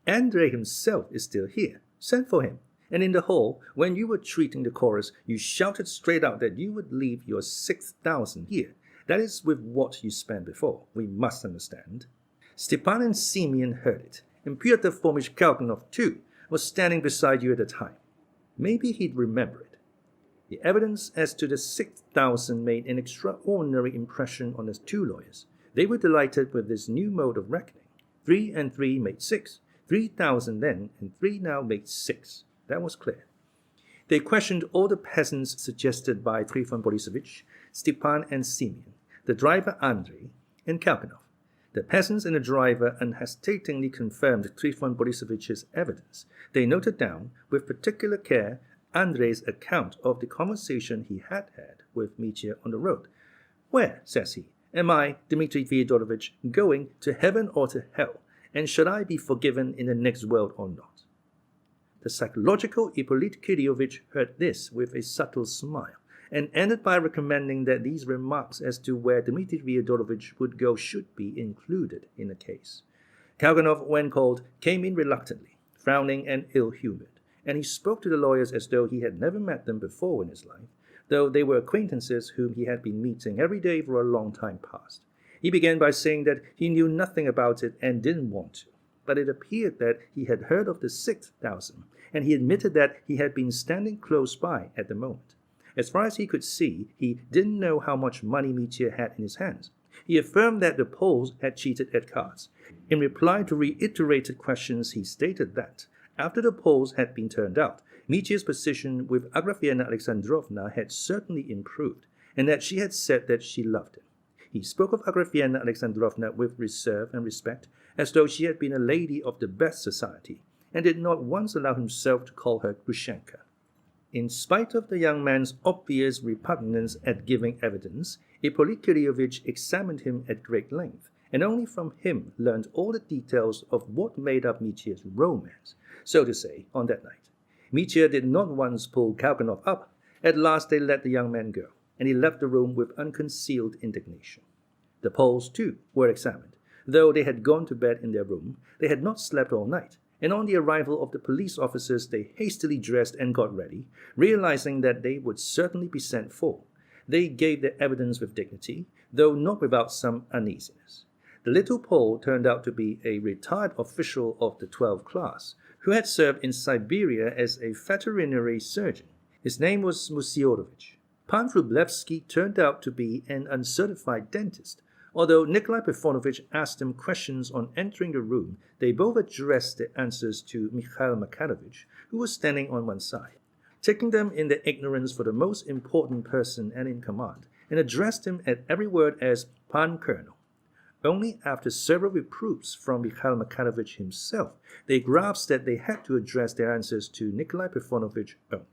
Andrei himself is still here. Send for him. And in the hall, when you were treating the chorus, you shouted straight out that you would leave your 6,000 here. That is with what you spent before, we must understand." Stepan and Simeon heard it, and Pyotr Fomitch Kalganov, too, was standing beside you at the time. Maybe he'd remember it. The evidence as to the 6,000 made an extraordinary impression on the two lawyers. They were delighted with this new mode of reckoning. 3 and 3 made 6. 3,000 then, and 3 now made 6. That was clear. They questioned all the peasants suggested by Trifon Borisovich, Stepan and Simeon, the driver Andrei, and Kalganov. The peasants and the driver unhesitatingly confirmed Trifon Borisovich's evidence. They noted down, with particular care, Andrei's account of the conversation he had had with Mitya on the road. "Where," says he, "am I, Dmitri Fyodorovich, going, to heaven or to hell, and should I be forgiven in the next world or not?" The psychological Ippolit Kiryovich heard this with a subtle smile, and ended by recommending that these remarks as to where Dmitri Fyodorovich would go should be included in the case. Kalganov, when called, came in reluctantly, frowning and ill-humored, and he spoke to the lawyers as though he had never met them before in his life, though they were acquaintances whom he had been meeting every day for a long time past. He began by saying that he knew nothing about it and didn't want to, but it appeared that he had heard of the 6,000, and he admitted that he had been standing close by at the moment. As far as he could see, he didn't know how much money Mitya had in his hands. He affirmed that the Poles had cheated at cards. In reply to reiterated questions, he stated that, after the Poles had been turned out, Mitya's position with Agrafena Alexandrovna had certainly improved, and that she had said that she loved him. He spoke of Agrafena Alexandrovna with reserve and respect, as though she had been a lady of the best society, and did not once allow himself to call her Grushenka. In spite of the young man's obvious repugnance at giving evidence, Ippolit Kiryovich examined him at great length, and only from him learned all the details of what made up Mitya's romance, so to say, on that night. Mitya did not once pull Kalganov up. At last they let the young man go, and he left the room with unconcealed indignation. The Poles, too, were examined. Though they had gone to bed in their room, they had not slept all night, and on the arrival of the police officers they hastily dressed and got ready, realizing that they would certainly be sent for. They gave their evidence with dignity, though not without some uneasiness. The little Pole turned out to be a retired official of the 12th class, who had served in Siberia as a veterinary surgeon. His name was Musyorovich. Pan Vrublevsky turned out to be an uncertified dentist. Although Nikolai Pefonovich asked them questions on entering the room, they both addressed their answers to Mikhail Makharovich, who was standing on one side, taking them in their ignorance for the most important person and in command, and addressed him at every word as Pan Colonel. Only after several reproofs from Mikhail Makharovich himself, they grasped that they had to address their answers to Nikolai Pefonovich only.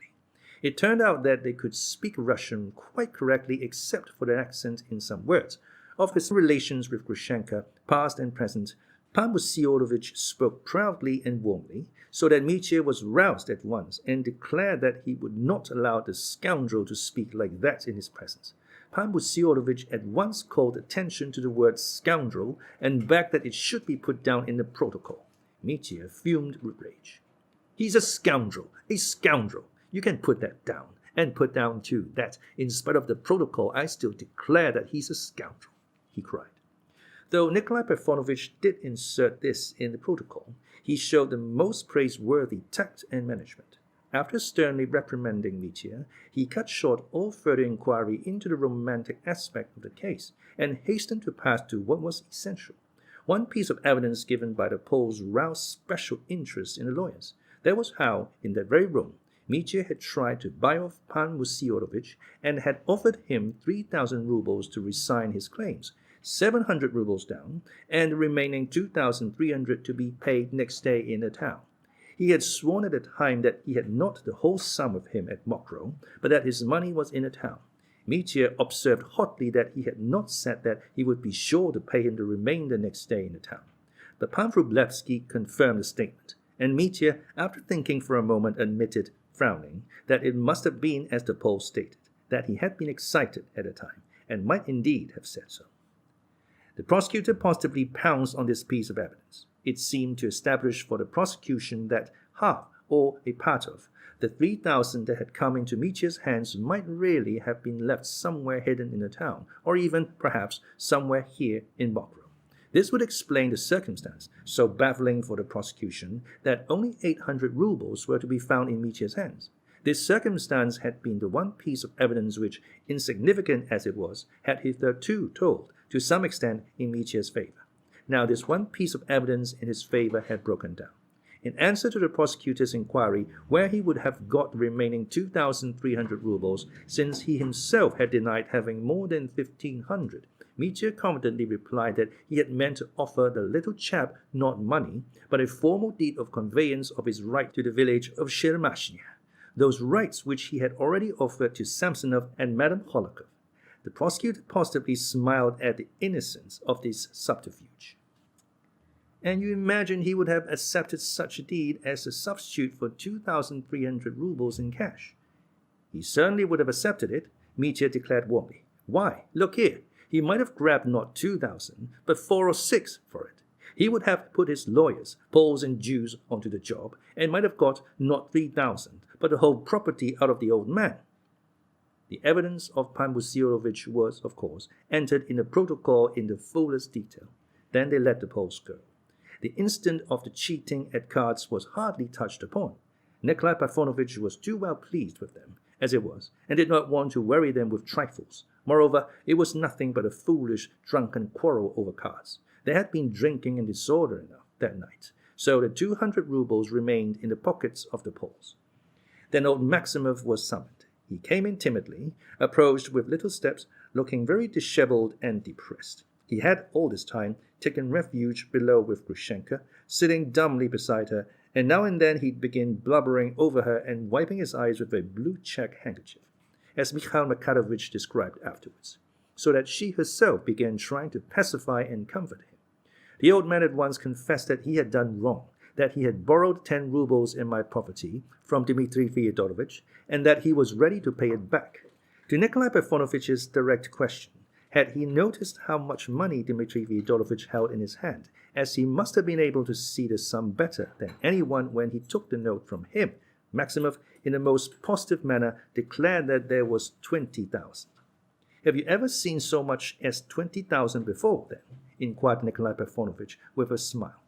It turned out that they could speak Russian quite correctly except for their accent in some words. Of his relations with Grushenka, past and present, Pan Musyorovich spoke proudly and warmly, so that Mitya was roused at once and declared that he would not allow the scoundrel to speak like that in his presence. Pan Musyorovich at once called attention to the word scoundrel and begged that it should be put down in the protocol. Mitya fumed with rage. "He's a scoundrel, a scoundrel. You can put that down, and put down too that, in spite of the protocol, I still declare that he's a scoundrel," he cried. Though Nikolai Pefonovich did insert this in the protocol, he showed the most praiseworthy tact and management. After sternly reprimanding Mitya, he cut short all further inquiry into the romantic aspect of the case, and hastened to pass to what was essential. One piece of evidence given by the Poles roused special interest in the lawyers. That was how, in that very room, Mitya had tried to buy off Pan Musyorovich and had offered him 3,000 rubles to resign his claims, 700 rubles down, and the remaining 2,300 to be paid next day in the town. He had sworn at the time that he had not the whole sum with him at Mokroe, but that his money was in the town. Mitya observed hotly that he had not said that he would be sure to pay him the remainder next day in the town. But Pan Vrublevsky confirmed the statement, and Mitya, after thinking for a moment, admitted, frowning, that it must have been as the Pole stated, that he had been excited at the time, and might indeed have said so. The prosecutor positively pounced on this piece of evidence. It seemed to establish for the prosecution that half, or a part of, the 3,000 that had come into Mitya's hands might really have been left somewhere hidden in the town, or even, perhaps, somewhere here in Mokroe. This would explain the circumstance, so baffling for the prosecution, that only 800 rubles were to be found in Mitya's hands. This circumstance had been the one piece of evidence which, insignificant as it was, had hitherto told, to some extent, in Mitya's favor. Now this one piece of evidence in his favor had broken down. In answer to the prosecutor's inquiry where he would have got the remaining 2,300 rubles, since he himself had denied having more than 1,500, Mitya confidently replied that he had meant to offer the little chap not money, but a formal deed of conveyance of his right to the village of Shermashnya, those rights which he had already offered to Samsonov and Madame Holikov. The prosecutor positively smiled at the innocence of this subterfuge. "And you imagine he would have accepted such a deed as a substitute for 2,300 rubles in cash?" "He certainly would have accepted it," Mitya declared warmly. "Why, look here. He might have grabbed not 2,000, but 4 or 6 for it. He would have put his lawyers, Poles and Jews, onto the job, and might have got not 3,000, but the whole property out of the old man." The evidence of Pan Musyorovich was, of course, entered in the protocol in the fullest detail. Then they let the Poles go. The incident of the cheating at cards was hardly touched upon. Nikolai Pefonovich was too well pleased with them, as it was, and did not want to worry them with trifles. Moreover, it was nothing but a foolish, drunken quarrel over cards. They had been drinking in disorder enough that night, so the 200 rubles remained in the pockets of the Poles. Then old Maximov was summoned. He came in timidly, approached with little steps, looking very disheveled and depressed. He had all this time taken refuge below with Grushenka, sitting dumbly beside her, and now and then he'd begin blubbering over her and wiping his eyes with a blue check handkerchief, as Mikhail Makharovich described afterwards, so that she herself began trying to pacify and comfort him. The old man at once confessed that he had done wrong, that he had borrowed 10 rubles in my property from Dmitri Fyodorovich, and that he was ready to pay it back. To Nikolai Pefonovich's direct question, had he noticed how much money Dmitri Fyodorovich held in his hand, as he must have been able to see the sum better than anyone when he took the note from him, Maximov, in the most positive manner, declared that there was 20,000. "Have you ever seen so much as 20,000 before, then?" inquired Nikolai Pefonovich with a smile.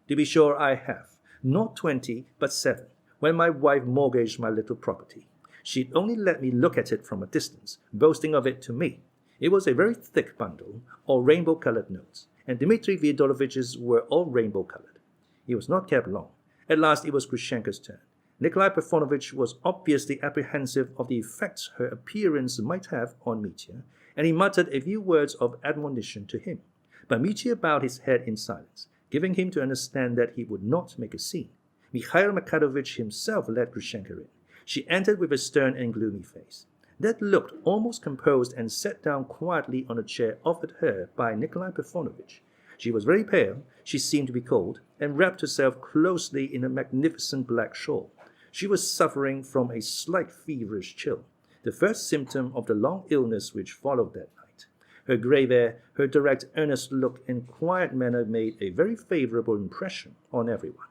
"To be sure I have. Not 20, but 7, when my wife mortgaged my little property. She'd only let me look at it from a distance, boasting of it to me. It was a very thick bundle, all rainbow-colored notes, and Dmitri Fyodorovich's were all rainbow-colored. He was not kept long. At last it was Grushenka's turn. Nikolai Parfenovich was obviously apprehensive of the effects her appearance might have on Mitya, and he muttered a few words of admonition to him. But Mitya bowed his head in silence, giving him to understand that he would not make a scene. Mikhail Makarovich himself led Grushenka in. She entered with a stern and gloomy face. That looked almost composed and sat down quietly on a chair offered her by Nikolai Parfenovich. She was very pale, she seemed to be cold, and wrapped herself closely in a magnificent black shawl. She was suffering from a slight feverish chill, the first symptom of the long illness which followed that night. Her grave air, her direct, earnest look, and quiet manner made a very favorable impression on everyone.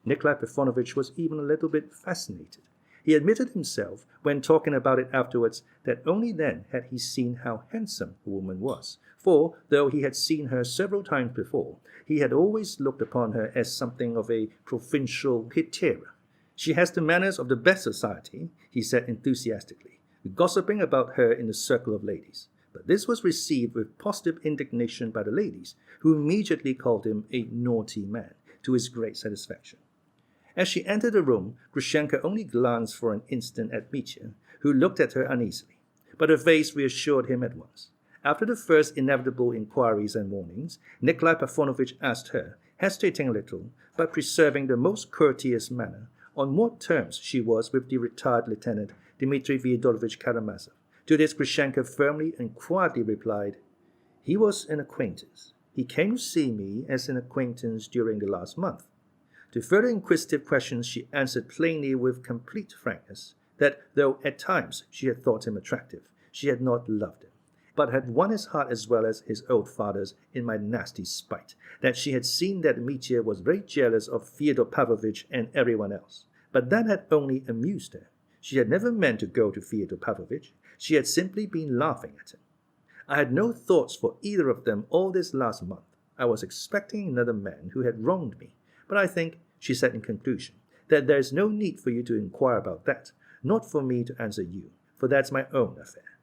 Nikolai Parfenovich was even a little bit fascinated. He admitted himself, when talking about it afterwards, that only then had he seen how handsome the woman was, for, though he had seen her several times before, he had always looked upon her as something of a provincial hetera. She has the manners of the best society, he said enthusiastically, gossiping about her in the circle of ladies. But this was received with positive indignation by the ladies, who immediately called him a naughty man, to his great satisfaction. As she entered the room, Grushenka only glanced for an instant at Mitya, who looked at her uneasily. But her face reassured him at once. After the first inevitable inquiries and warnings, Nikolai Parfenovich asked her, hesitating a little, but preserving the most courteous manner, on what terms she was with the retired lieutenant Dmitri Fyodorovich Karamazov. To this Grushenka firmly and quietly replied, "He was an acquaintance. He came to see me as an acquaintance during the last month." To further inquisitive questions she answered plainly with complete frankness that, though at times she had thought him attractive, she had not loved him, but had won his heart as well as his old father's in my nasty spite, that she had seen that Mitya was very jealous of Fyodor Pavlovich and everyone else, but that had only amused her. She had never meant to go to Fyodor Pavlovich, she had simply been laughing at him. I had no thoughts for either of them all this last month. I was expecting another man who had wronged me, but I think, she said in conclusion, that there is no need for you to inquire about that, not for me to answer you, for that's my own affair.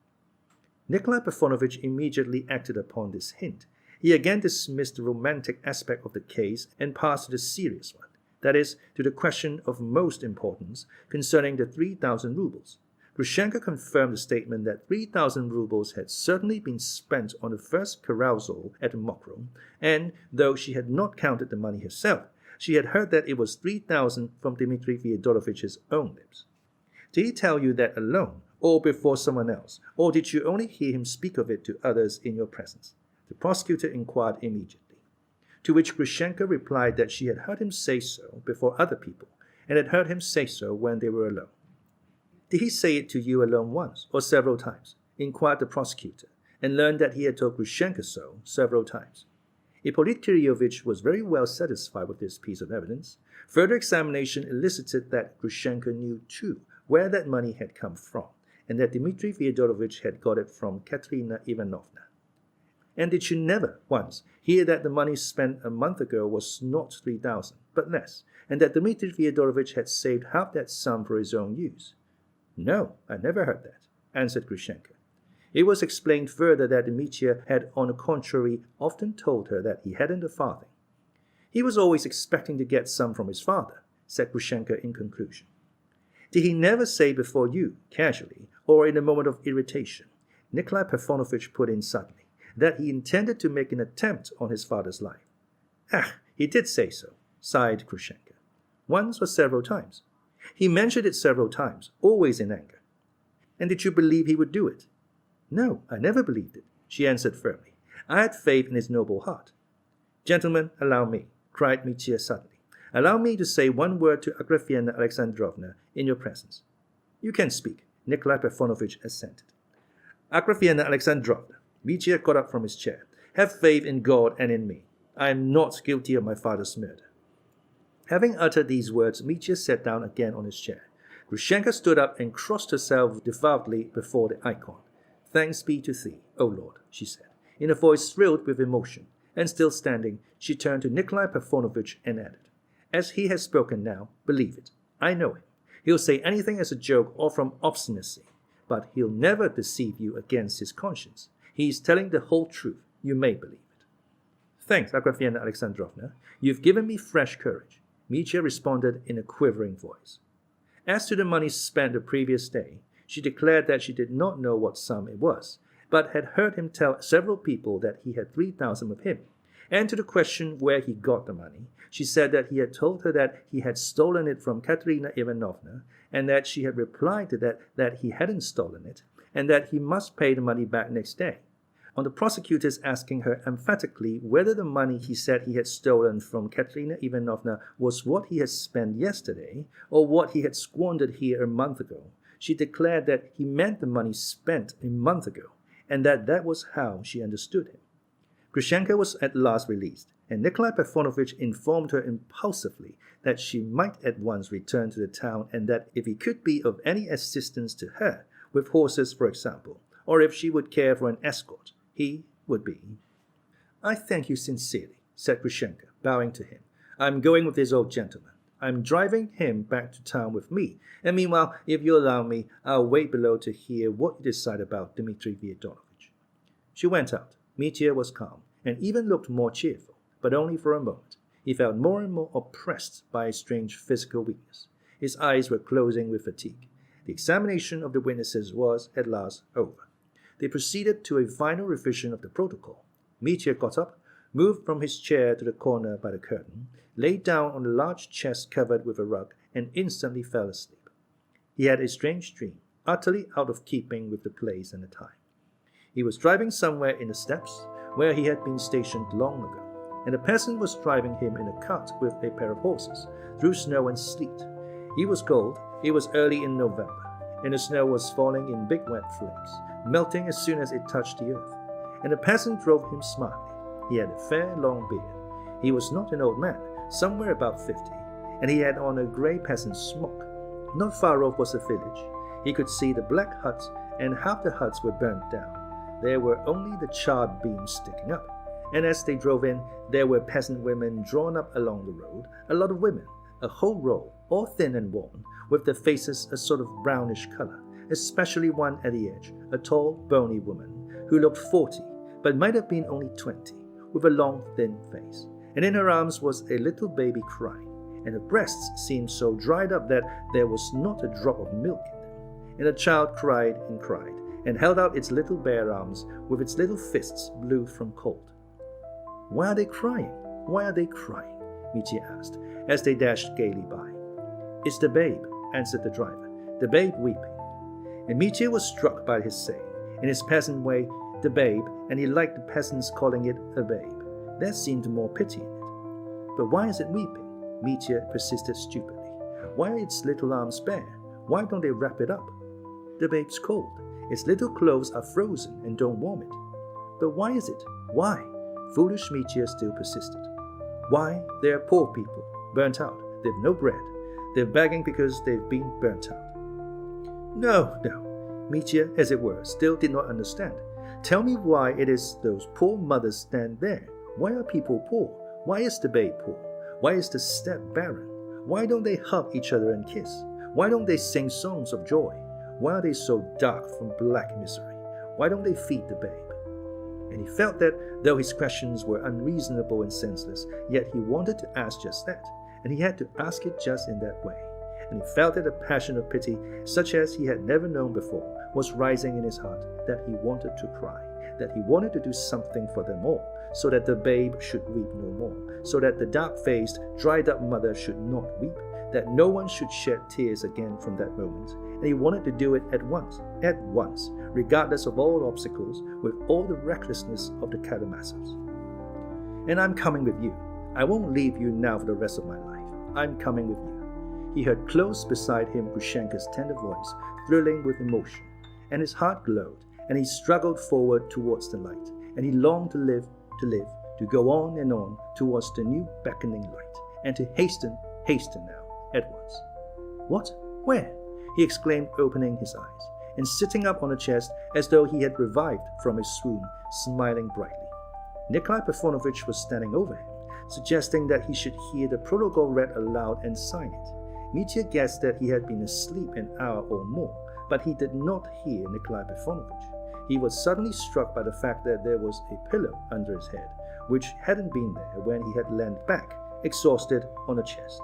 Nikolai Parfenovich immediately acted upon this hint. He again dismissed the romantic aspect of the case and passed to the serious one, that is, to the question of most importance concerning the 3,000 rubles. Grushenka confirmed the statement that 3,000 rubles had certainly been spent on the first carousal at the Mokro, and, though she had not counted the money herself, she had heard that it was 3,000 from Dmitri Fyodorovich's own lips. Did he tell you that alone, or before someone else, or did you only hear him speak of it to others in your presence? The prosecutor inquired immediately. To which Grushenka replied that she had heard him say so before other people, and had heard him say so when they were alone. Did he say it to you alone once, or several times? Inquired the prosecutor, and learned that he had told Grushenka so several times. Ippolit Kiryovich was very well satisfied with this piece of evidence. Further examination elicited that Grushenka knew, too, where that money had come from, and that Dmitri Fyodorovich had got it from Katerina Ivanovna. And did you never once hear that the money spent a month ago was not 3,000, but less, and that Dmitri Fyodorovich had saved half that sum for his own use? No, I never heard that, answered Grushenka. It was explained further that Mitya had, on the contrary, often told her that he hadn't a farthing. He was always expecting to get some from his father, said Grushenka in conclusion. Did he never say before you, casually, or in a moment of irritation, Nikolai Parfenovich put in suddenly, that he intended to make an attempt on his father's life? Ah, he did say so, sighed Grushenka. Once or several times. He mentioned it several times, always in anger. And did you believe he would do it? No, I never believed it, she answered firmly. I had faith in his noble heart. Gentlemen, allow me, cried Mitya suddenly. Allow me to say one word to Agrafena Alexandrovna in your presence. You can speak, Nikolai Parfenovich assented. Agrafena Alexandrovna, Mitya got up from his chair. Have faith in God and in me. I am not guilty of my father's murder. Having uttered these words, Mitya sat down again on his chair. Grushenka stood up and crossed herself devoutly before the icon. Thanks be to thee, O Lord, she said, in a voice thrilled with emotion, and still standing, she turned to Nikolai Parfenovich and added, As he has spoken now, believe it. I know him. He'll say anything as a joke or from obstinacy, but he'll never deceive you against his conscience. He's telling the whole truth. You may believe it. Thanks, Agrafena Alexandrovna. You've given me fresh courage, Mitya responded in a quivering voice. As to the money spent the previous day, she declared that she did not know what sum it was, but had heard him tell several people that he had 3,000 with him. And to the question where he got the money, she said that he had told her that he had stolen it from Katerina Ivanovna, and that she had replied to that he hadn't stolen it, and that he must pay the money back next day. On the prosecutors asking her emphatically whether the money he said he had stolen from Katerina Ivanovna was what he had spent yesterday, or what he had squandered here a month ago, she declared that he meant the money spent a month ago, and that was how she understood him. Grushenka was at last released, and Nikolai Parfenovitch informed her impulsively that she might at once return to the town, and that if he could be of any assistance to her, with horses for example, or if she would care for an escort, he would be. "I thank you sincerely," said Grushenka, bowing to him. "I'm going with this old gentleman. I'm driving him back to town with me, and meanwhile, if you allow me, I'll wait below to hear what you decide about Dmitri Fyodorovich." She went out. Mitya was calm, and even looked more cheerful, but only for a moment. He felt more and more oppressed by a strange physical weakness. His eyes were closing with fatigue. The examination of the witnesses was at last over. They proceeded to a final revision of the protocol. Mitya got up, moved from his chair to the corner by the curtain, lay down on a large chest covered with a rug, and instantly fell asleep. He had a strange dream, utterly out of keeping with the place and the time. He was driving somewhere in the steppes, where he had been stationed long ago, and a peasant was driving him in a cart with a pair of horses, through snow and sleet. He was cold, it was early in November, and the snow was falling in big wet flakes, melting as soon as it touched the earth, and the peasant drove him smartly. He had a fair long beard. He was not an old man, somewhere about 50, and he had on a grey peasant's smock. Not far off was a village. He could see the black huts, and half the huts were burnt down. There were only the charred beams sticking up, and as they drove in, there were peasant women drawn up along the road, a lot of women, a whole row, all thin and worn, with their faces a sort of brownish color, especially one at the edge, a tall, bony woman, who looked 40, but might have been only 20, with a long, thin face, and in her arms was a little baby crying, and her breasts seemed so dried up that there was not a drop of milk in them, and the child cried, and held out its little bare arms with its little fists blue from cold. "Why are they crying? Why are they crying?" Mitya asked, as they dashed gaily by. "It's the babe," answered the driver, "the babe weeping." And Mitya was struck by his saying, in his peasant way, the babe, and he liked the peasants calling it a babe. There seemed more pity in it. "But why is it weeping?" Mitya persisted stupidly. "Why are its little arms bare? Why don't they wrap it up?" "The babe's cold. Its little clothes are frozen and don't warm it." "But why is it? Why?" Foolish Mitya still persisted. "Why, they are poor people, burnt out. They've no bread. They're begging because they've been burnt out." No. Mitya, as it were, still did not understand. "Tell me why it is those poor mothers stand there. Why are people poor? Why is the babe poor? Why is the steppe barren? Why don't they hug each other and kiss? Why don't they sing songs of joy? Why are they so dark from black misery? Why don't they feed the babe?" And he felt that, though his questions were unreasonable and senseless, yet he wanted to ask just that, and he had to ask it just in that way. And he felt that a passion of pity, such as he had never known before, was rising in his heart, that he wanted to cry, that he wanted to do something for them all, so that the babe should weep no more, so that the dark-faced, dried-up mother should not weep, that no one should shed tears again from that moment, and he wanted to do it at once, regardless of all obstacles, with all the recklessness of the Karamazovs. "And I'm coming with you. I won't leave you now for the rest of my life. I'm coming with you." He heard close beside him Grushenka's tender voice, thrilling with emotion, and his heart glowed, and he struggled forward towards the light, and he longed to live, to go on and on towards the new beckoning light, and to hasten now, at once. "What? Where?" he exclaimed, opening his eyes, and sitting up on the chest as though he had revived from a swoon, smiling brightly. Nikolai Parfenovitch was standing over him, suggesting that he should hear the protocol read aloud and sign it, Mitya guessed that he had been asleep an hour or more, but he did not hear Nikolai Parfenovich. He was suddenly struck by the fact that there was a pillow under his head, which hadn't been there when he had leaned back, exhausted, on the chest.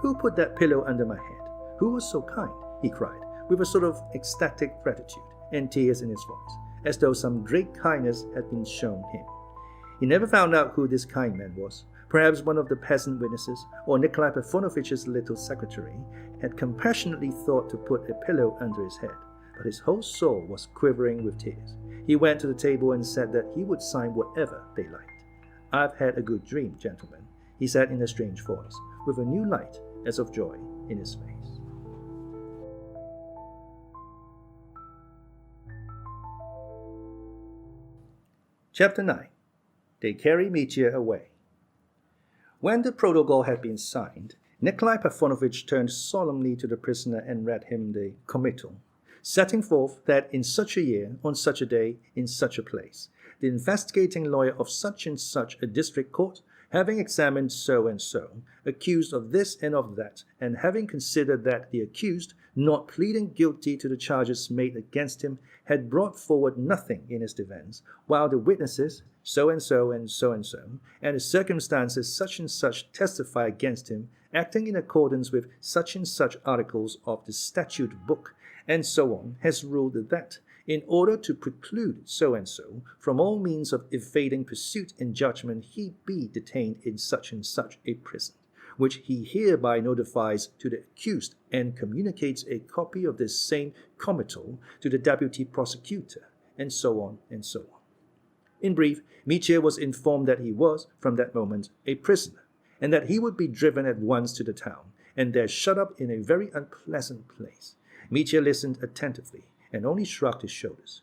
"Who put that pillow under my head? Who was so kind?" he cried, with a sort of ecstatic gratitude and tears in his voice, as though some great kindness had been shown him. He never found out who this kind man was. Perhaps one of the peasant witnesses, or Nikolai Parfenovich's little secretary, had compassionately thought to put a pillow under his head, but his whole soul was quivering with tears. He went to the table and said that he would sign whatever they liked. "I've had a good dream, gentlemen," he said in a strange voice, with a new light as of joy in his face. Chapter 9. They carry Mitya away. When the protocol had been signed, Nikolai Parfenovich turned solemnly to the prisoner and read him the committal, setting forth that in such a year, on such a day, in such a place, the investigating lawyer of such and such a district court, having examined so and so, accused of this and of that, and having considered that the accused, not pleading guilty to the charges made against him, had brought forward nothing in his defense, while the witnesses, so and so and so and so, and the circumstances such and such testify against him, acting in accordance with such and such articles of the statute book, and so on, has ruled that, in order to preclude so and so from all means of evading pursuit and judgment, he be detained in such and such a prison, which he hereby notifies to the accused and communicates a copy of this same committal to the deputy prosecutor, and so on and so on. In brief, Mitya was informed that he was, from that moment, a prisoner, and that he would be driven at once to the town, and there shut up in a very unpleasant place. Mitya listened attentively, and only shrugged his shoulders.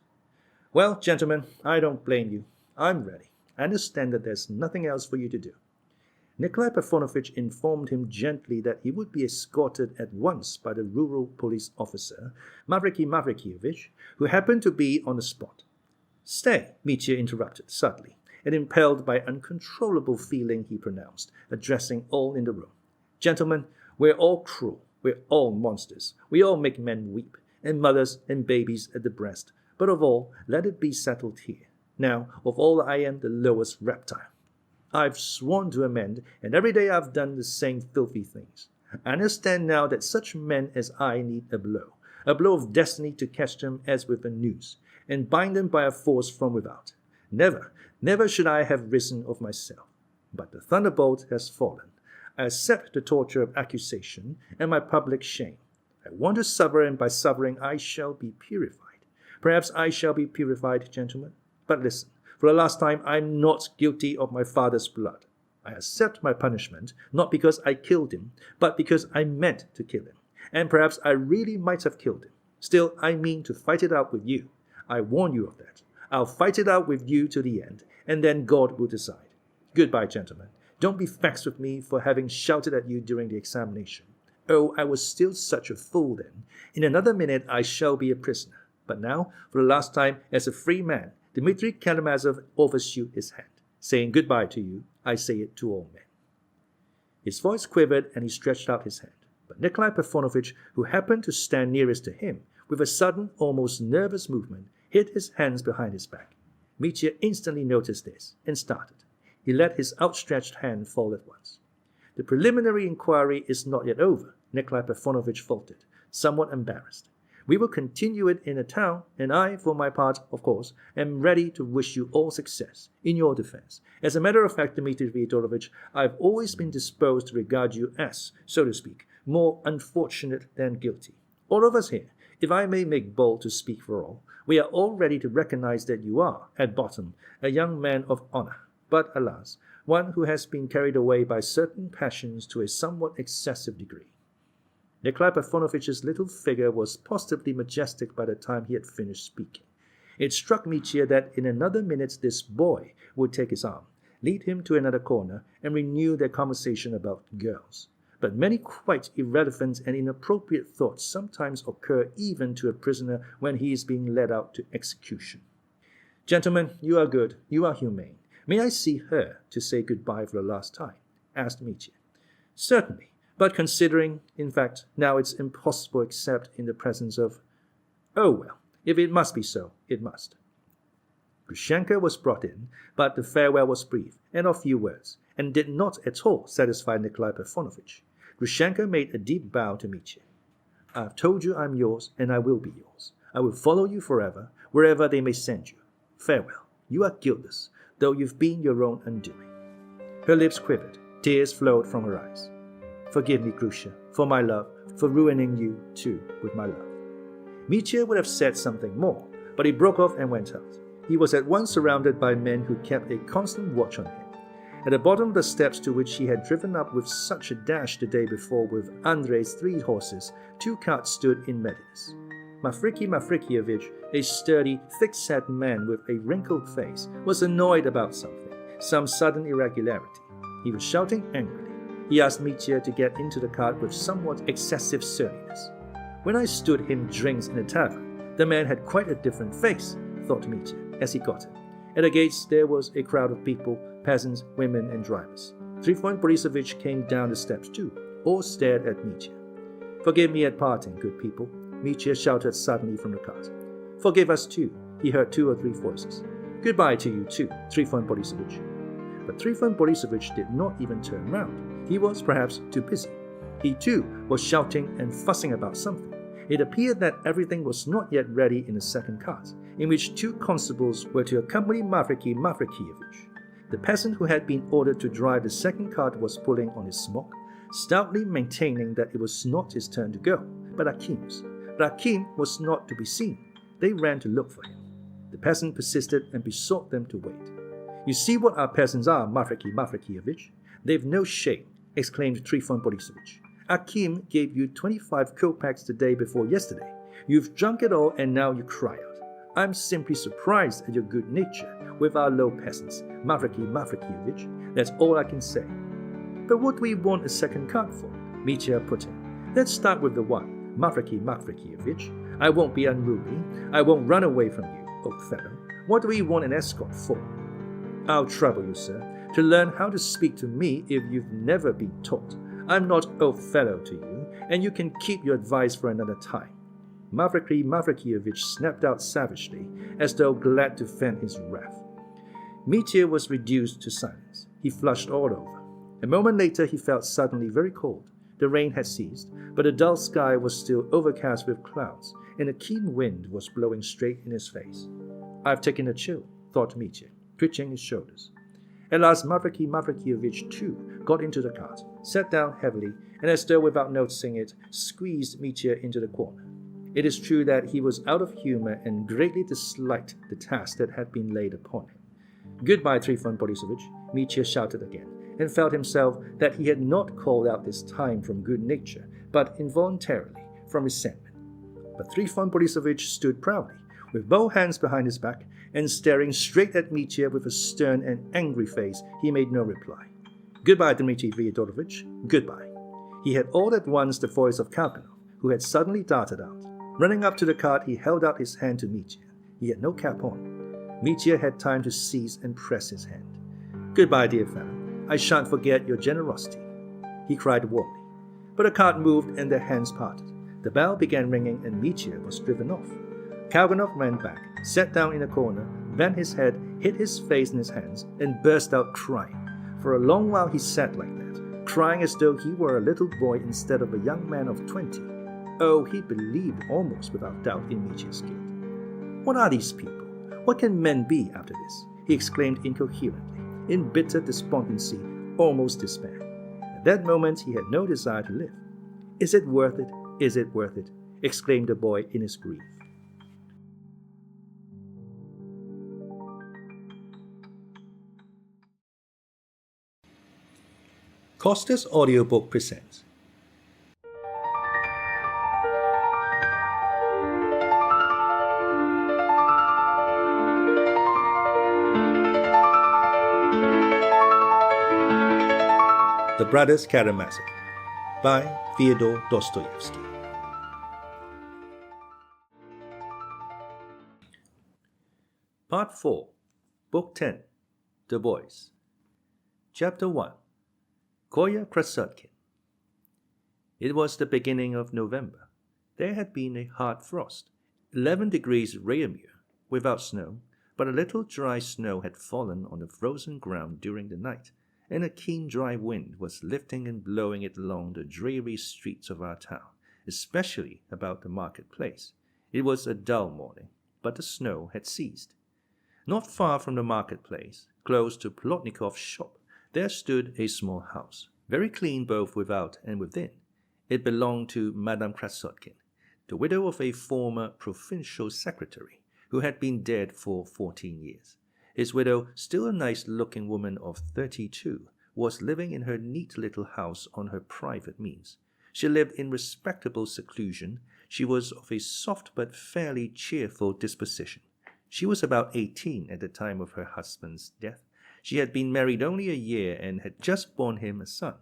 "Well, gentlemen, I don't blame you. I'm ready. I understand that there's nothing else for you to do." Nikolai Parfenovich informed him gently that he would be escorted at once by the rural police officer, Mavrikyevich, who happened to be on the spot. "Stay," Mitya interrupted suddenly, and impelled by uncontrollable feeling, he pronounced, addressing all in the room. "Gentlemen, we're all cruel. We're all monsters. We all make men weep, and mothers and babies at the breast. But of all, let it be settled here. Now, of all I am the lowest reptile. I've sworn to amend, and every day I've done the same filthy things. I understand now that such men as I need a blow of destiny to catch them as with a noose, and bind them by a force from without. Never, never should I have risen of myself. But the thunderbolt has fallen. I accept the torture of accusation and my public shame. I want to suffer, and by suffering I shall be purified. Perhaps I shall be purified, gentlemen. But listen, for the last time, I'm not guilty of my father's blood. I accept my punishment, not because I killed him, but because I meant to kill him. And perhaps I really might have killed him. Still, I mean to fight it out with you. I warn you of that. I'll fight it out with you to the end, and then God will decide. Goodbye, gentlemen. Don't be vexed with me for having shouted at you during the examination. Oh, I was still such a fool then. In another minute I shall be a prisoner. But now, for the last time, as a free man, Dmitri Karamazov offers you his hand. Saying goodbye to you, I say it to all men." His voice quivered, and he stretched out his hand. But Nikolai Parfenovich, who happened to stand nearest to him, with a sudden, almost nervous movement, hid his hands behind his back. Mitya instantly noticed this, and started. He let his outstretched hand fall at once. "The preliminary inquiry is not yet over," Nikolai Parfenovich faltered, somewhat embarrassed. "We will continue it in the town, and I, for my part, of course, am ready to wish you all success in your defense. As a matter of fact, Dmitri Fyodorovich, I've always been disposed to regard you as, so to speak, more unfortunate than guilty. All of us here, if I may make bold to speak for all, we are all ready to recognize that you are, at bottom, a young man of honor, but, alas, one who has been carried away by certain passions to a somewhat excessive degree." Nikolai Parfenovich's little figure was positively majestic by the time he had finished speaking. It struck Mitya that in another minute this boy would take his arm, lead him to another corner, and renew their conversation about girls. But many quite irrelevant and inappropriate thoughts sometimes occur even to a prisoner when he is being led out to execution. "Gentlemen, you are good, you are humane. May I see her to say goodbye for the last time?" asked Mitya. "Certainly. But considering, in fact, now it's impossible except in the presence of... Oh well, if it must be so, it must. Grushenka was brought in, but the farewell was brief and of few words, and did not at all satisfy Nikolai Parfenovitch. Grushenka made a deep bow to Mitya. I have told you I'm yours, and I will be yours. I will follow you forever, wherever they may send you. Farewell. You are guiltless, though you've been your own undoing. Her lips quivered. Tears flowed from her eyes. Forgive me, Grusha, for my love, for ruining you, too, with my love. Mitya would have said something more, but he broke off and went out. He was at once surrounded by men who kept a constant watch on him. At the bottom of the steps to which he had driven up with such a dash the day before with Andrei's 3 horses, 2 carts stood in readiness. Mavrikyevich, a sturdy, thick-set man with a wrinkled face, was annoyed about something, some sudden irregularity. He was shouting angrily. He asked Mitya to get into the cart with somewhat excessive surliness. When I stood him drinks in a tavern, the man had quite a different face, thought Mitya, as he got in. At the gates there was a crowd of people, peasants, women, and drivers. Trifon Borisovich came down the steps too. All stared at Mitya. Forgive me at parting, good people, Mitya shouted suddenly from the cart. Forgive us too, he heard 2 or 3 voices. Goodbye to you too, Trifon Borisovich. But Trifon Borisovich did not even turn round. He was perhaps too busy. He too was shouting and fussing about something. It appeared that everything was not yet ready in the second cart, in which 2 constables were to accompany Mavrikyevich. The peasant who had been ordered to drive the second cart was pulling on his smock, stoutly maintaining that it was not his turn to go, but Akim's. But Akim was not to be seen. They ran to look for him. The peasant persisted and besought them to wait. You see what our peasants are, Mavrikyevich. They've no shame, exclaimed Trifon Borisovich. Akim gave you 25 kopecks the day before yesterday. You've drunk it all and now you cry out. I'm simply surprised at your good nature with our low peasants, Mavrikyevich. That's all I can say. But what do we want a second cart for? Mitya put in. Let's start with the one, Mavrikyevich. I won't be unruly. I won't run away from you, old fellow. What do we want an escort for? I'll trouble you, sir, to learn how to speak to me if you've never been taught. I'm not old fellow to you, and you can keep your advice for another time. Mavrikyevich snapped out savagely, as though glad to vent his wrath. Mitya was reduced to silence. He flushed all over. A moment later he felt suddenly very cold. The rain had ceased, but the dull sky was still overcast with clouds, and a keen wind was blowing straight in his face. I've taken a chill, thought Mitya, twitching his shoulders. At last Mavrikyevich too got into the cart, sat down heavily, and as though without noticing it, squeezed Mitya into the corner. It is true that he was out of humor and greatly disliked the task that had been laid upon him. Goodbye, Trifon Borisovich, Mitya shouted again, and felt himself that he had not called out this time from good nature, but involuntarily from resentment. But Trifon Borisovich stood proudly, with both hands behind his back, and staring straight at Mitya with a stern and angry face. He made no reply. Goodbye, Dmitri Fyodorovich, goodbye. He had all at once the voice of Karpanov, who had suddenly darted out. Running up to the cart, he held out his hand to Mitya. He had no cap on. Mitya had time to seize and press his hand. Goodbye, dear fellow. I shan't forget your generosity, he cried warmly. But the cart moved and their hands parted. The bell began ringing and Mitya was driven off. Karpanov ran back, sat down in a corner, bent his head, hid his face in his hands, and burst out crying. For a long while he sat like that, crying as though he were a little boy instead of a young man of 20. Oh, he believed almost without doubt in Mitya's guilt. What are these people? What can men be after this? He exclaimed incoherently, in bitter despondency, almost despair. At that moment he had no desire to live. Is it worth it? Is it worth it? Exclaimed the boy in his grief. Costa's audiobook presents The Brothers Karamazov by Fyodor Dostoyevsky. Part 4, Book 10, The Boys. Chapter 1, Kolya Krasotkin. It was the beginning of November. There had been a hard frost, 11 degrees Réaumur, without snow, but a little dry snow had fallen on the frozen ground during the night, and a keen dry wind was lifting and blowing it along the dreary streets of our town, especially about the marketplace. It was a dull morning, but the snow had ceased. Not far from the marketplace, close to Plotnikov's shop, there stood a small house, very clean both without and within. It belonged to Madame Krasotkin, the widow of a former provincial secretary, who had been dead for 14 years. His widow, still a nice-looking woman of 32, was living in her neat little house on her private means. She lived in respectable seclusion. She was of a soft but fairly cheerful disposition. She was about 18 at the time of her husband's death. She had been married only a year and had just borne him a son.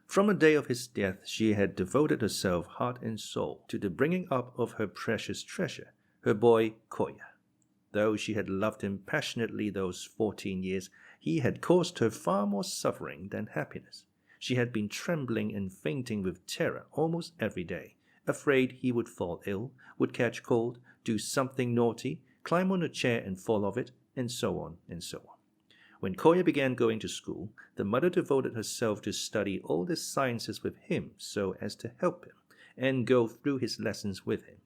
From the day of his death, she had devoted herself heart and soul to the bringing up of her precious treasure, her boy Kolya. Though she had loved him passionately those 14 years, he had caused her far more suffering than happiness. She had been trembling and fainting with terror almost every day, afraid he would fall ill, would catch cold, do something naughty, climb on a chair and fall off it, and so on and so on. When Kolya began going to school, the mother devoted herself to study all the sciences with him so as to help him and go through his lessons with him.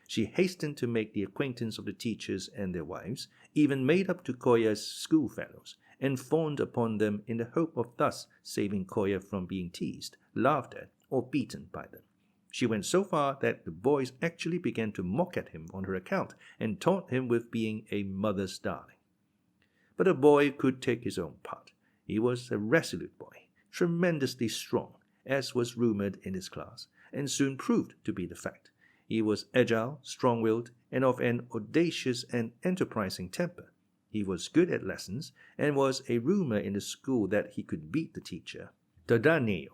She hastened to make the acquaintance of the teachers and their wives, even made up to Kolya's schoolfellows, and fawned upon them in the hope of thus saving Kolya from being teased, laughed at, or beaten by them. She went so far that the boys actually began to mock at him on her account and taunt him with being a mother's darling. But the boy could take his own part. He was a resolute boy, tremendously strong, as was rumored in his class, and soon proved to be the fact. He was agile, strong-willed, and of an audacious and enterprising temper. He was good at lessons, and was a rumor in the school that he could beat the teacher, Dardanev,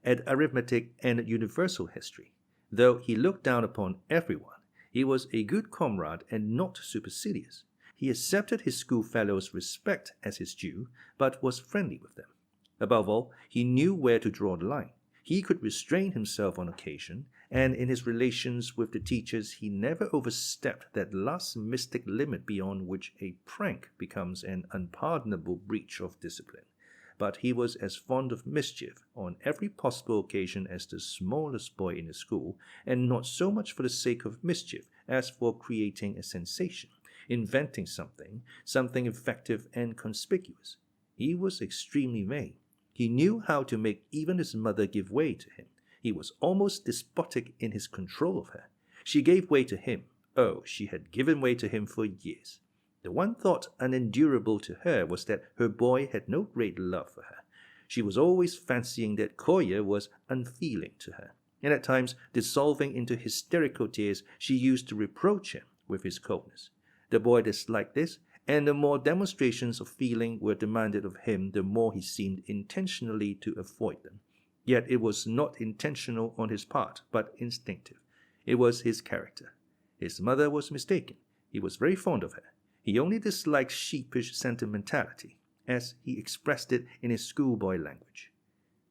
at arithmetic and universal history. Though he looked down upon everyone, he was a good comrade and not supercilious. He accepted his schoolfellows' respect as his due, but was friendly with them. Above all, he knew where to draw the line. He could restrain himself on occasion, and in his relations with the teachers he never overstepped that last mystic limit beyond which a prank becomes an unpardonable breach of discipline. But he was as fond of mischief on every possible occasion as the smallest boy in the school, and not so much for the sake of mischief as for creating a sensation, inventing something effective and conspicuous. He was extremely vain. He knew how to make even his mother give way to him. He was almost despotic in his control of her. She gave way to him. Oh, she had given way to him for years. The one thought unendurable to her was that her boy had no great love for her. She was always fancying that Kolya was unfeeling to her, and at times, dissolving into hysterical tears, she used to reproach him with his coldness. The boy disliked this, and the more demonstrations of feeling were demanded of him, the more he seemed intentionally to avoid them. Yet it was not intentional on his part, but instinctive. It was his character. His mother was mistaken. He was very fond of her. He only disliked sheepish sentimentality, as he expressed it in his schoolboy language.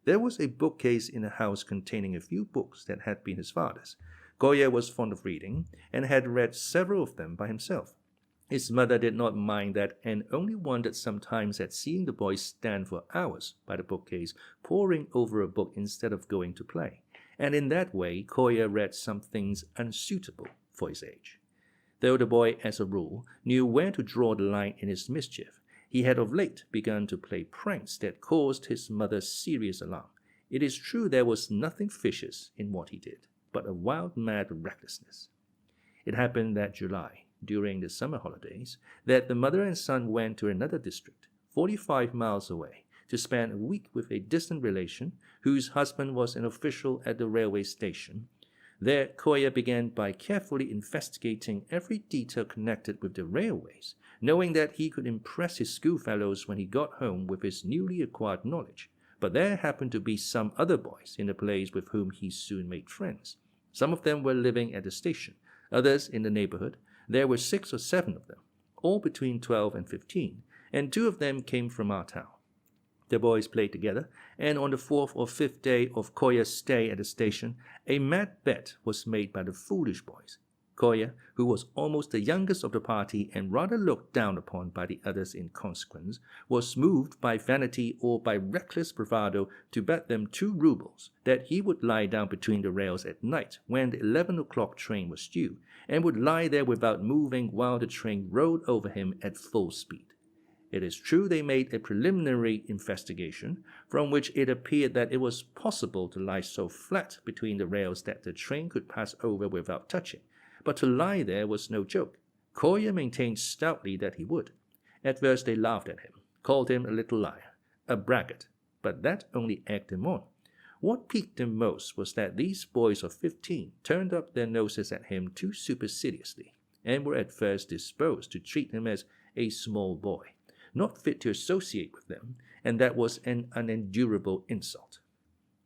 There was a bookcase in the house containing a few books that had been his father's. Kolya was fond of reading, and had read several of them by himself. His mother did not mind that, and only wondered sometimes at seeing the boy stand for hours by the bookcase, poring over a book instead of going to play. And in that way, Kolya read some things unsuitable for his age. Though the boy, as a rule, knew where to draw the line in his mischief, he had of late begun to play pranks that caused his mother serious alarm. It is true there was nothing vicious in what he did, but a wild, mad recklessness. It happened that July, during the summer holidays, that the mother and son went to another district, 45 miles away, to spend a week with a distant relation whose husband was an official at the railway station. There, Kolya began by carefully investigating every detail connected with the railways, knowing that he could impress his schoolfellows when he got home with his newly acquired knowledge. But there happened to be some other boys in the place with whom he soon made friends. Some of them were living at the station, others in the neighborhood. There were 6 or 7 of them, all between 12 and 15, and 2 of them came from our town. The boys played together, and on the fourth or fifth day of Kolya's stay at the station, a mad bet was made by the foolish boys. Kolya, who was almost the youngest of the party and rather looked down upon by the others in consequence, was moved by vanity or by reckless bravado to bet them 2 rubles that he would lie down between the rails at night when the 11 o'clock train was due, and would lie there without moving while the train rolled over him at full speed. It is true they made a preliminary investigation, from which it appeared that it was possible to lie so flat between the rails that the train could pass over without touching. But to lie there was no joke. Kolya maintained stoutly that he would. At first they laughed at him, called him a little liar, a braggart, but that only egged him on. What piqued him most was that these boys of 15 turned up their noses at him too superciliously, and were at first disposed to treat him as a small boy, not fit to associate with them, and that was an unendurable insult.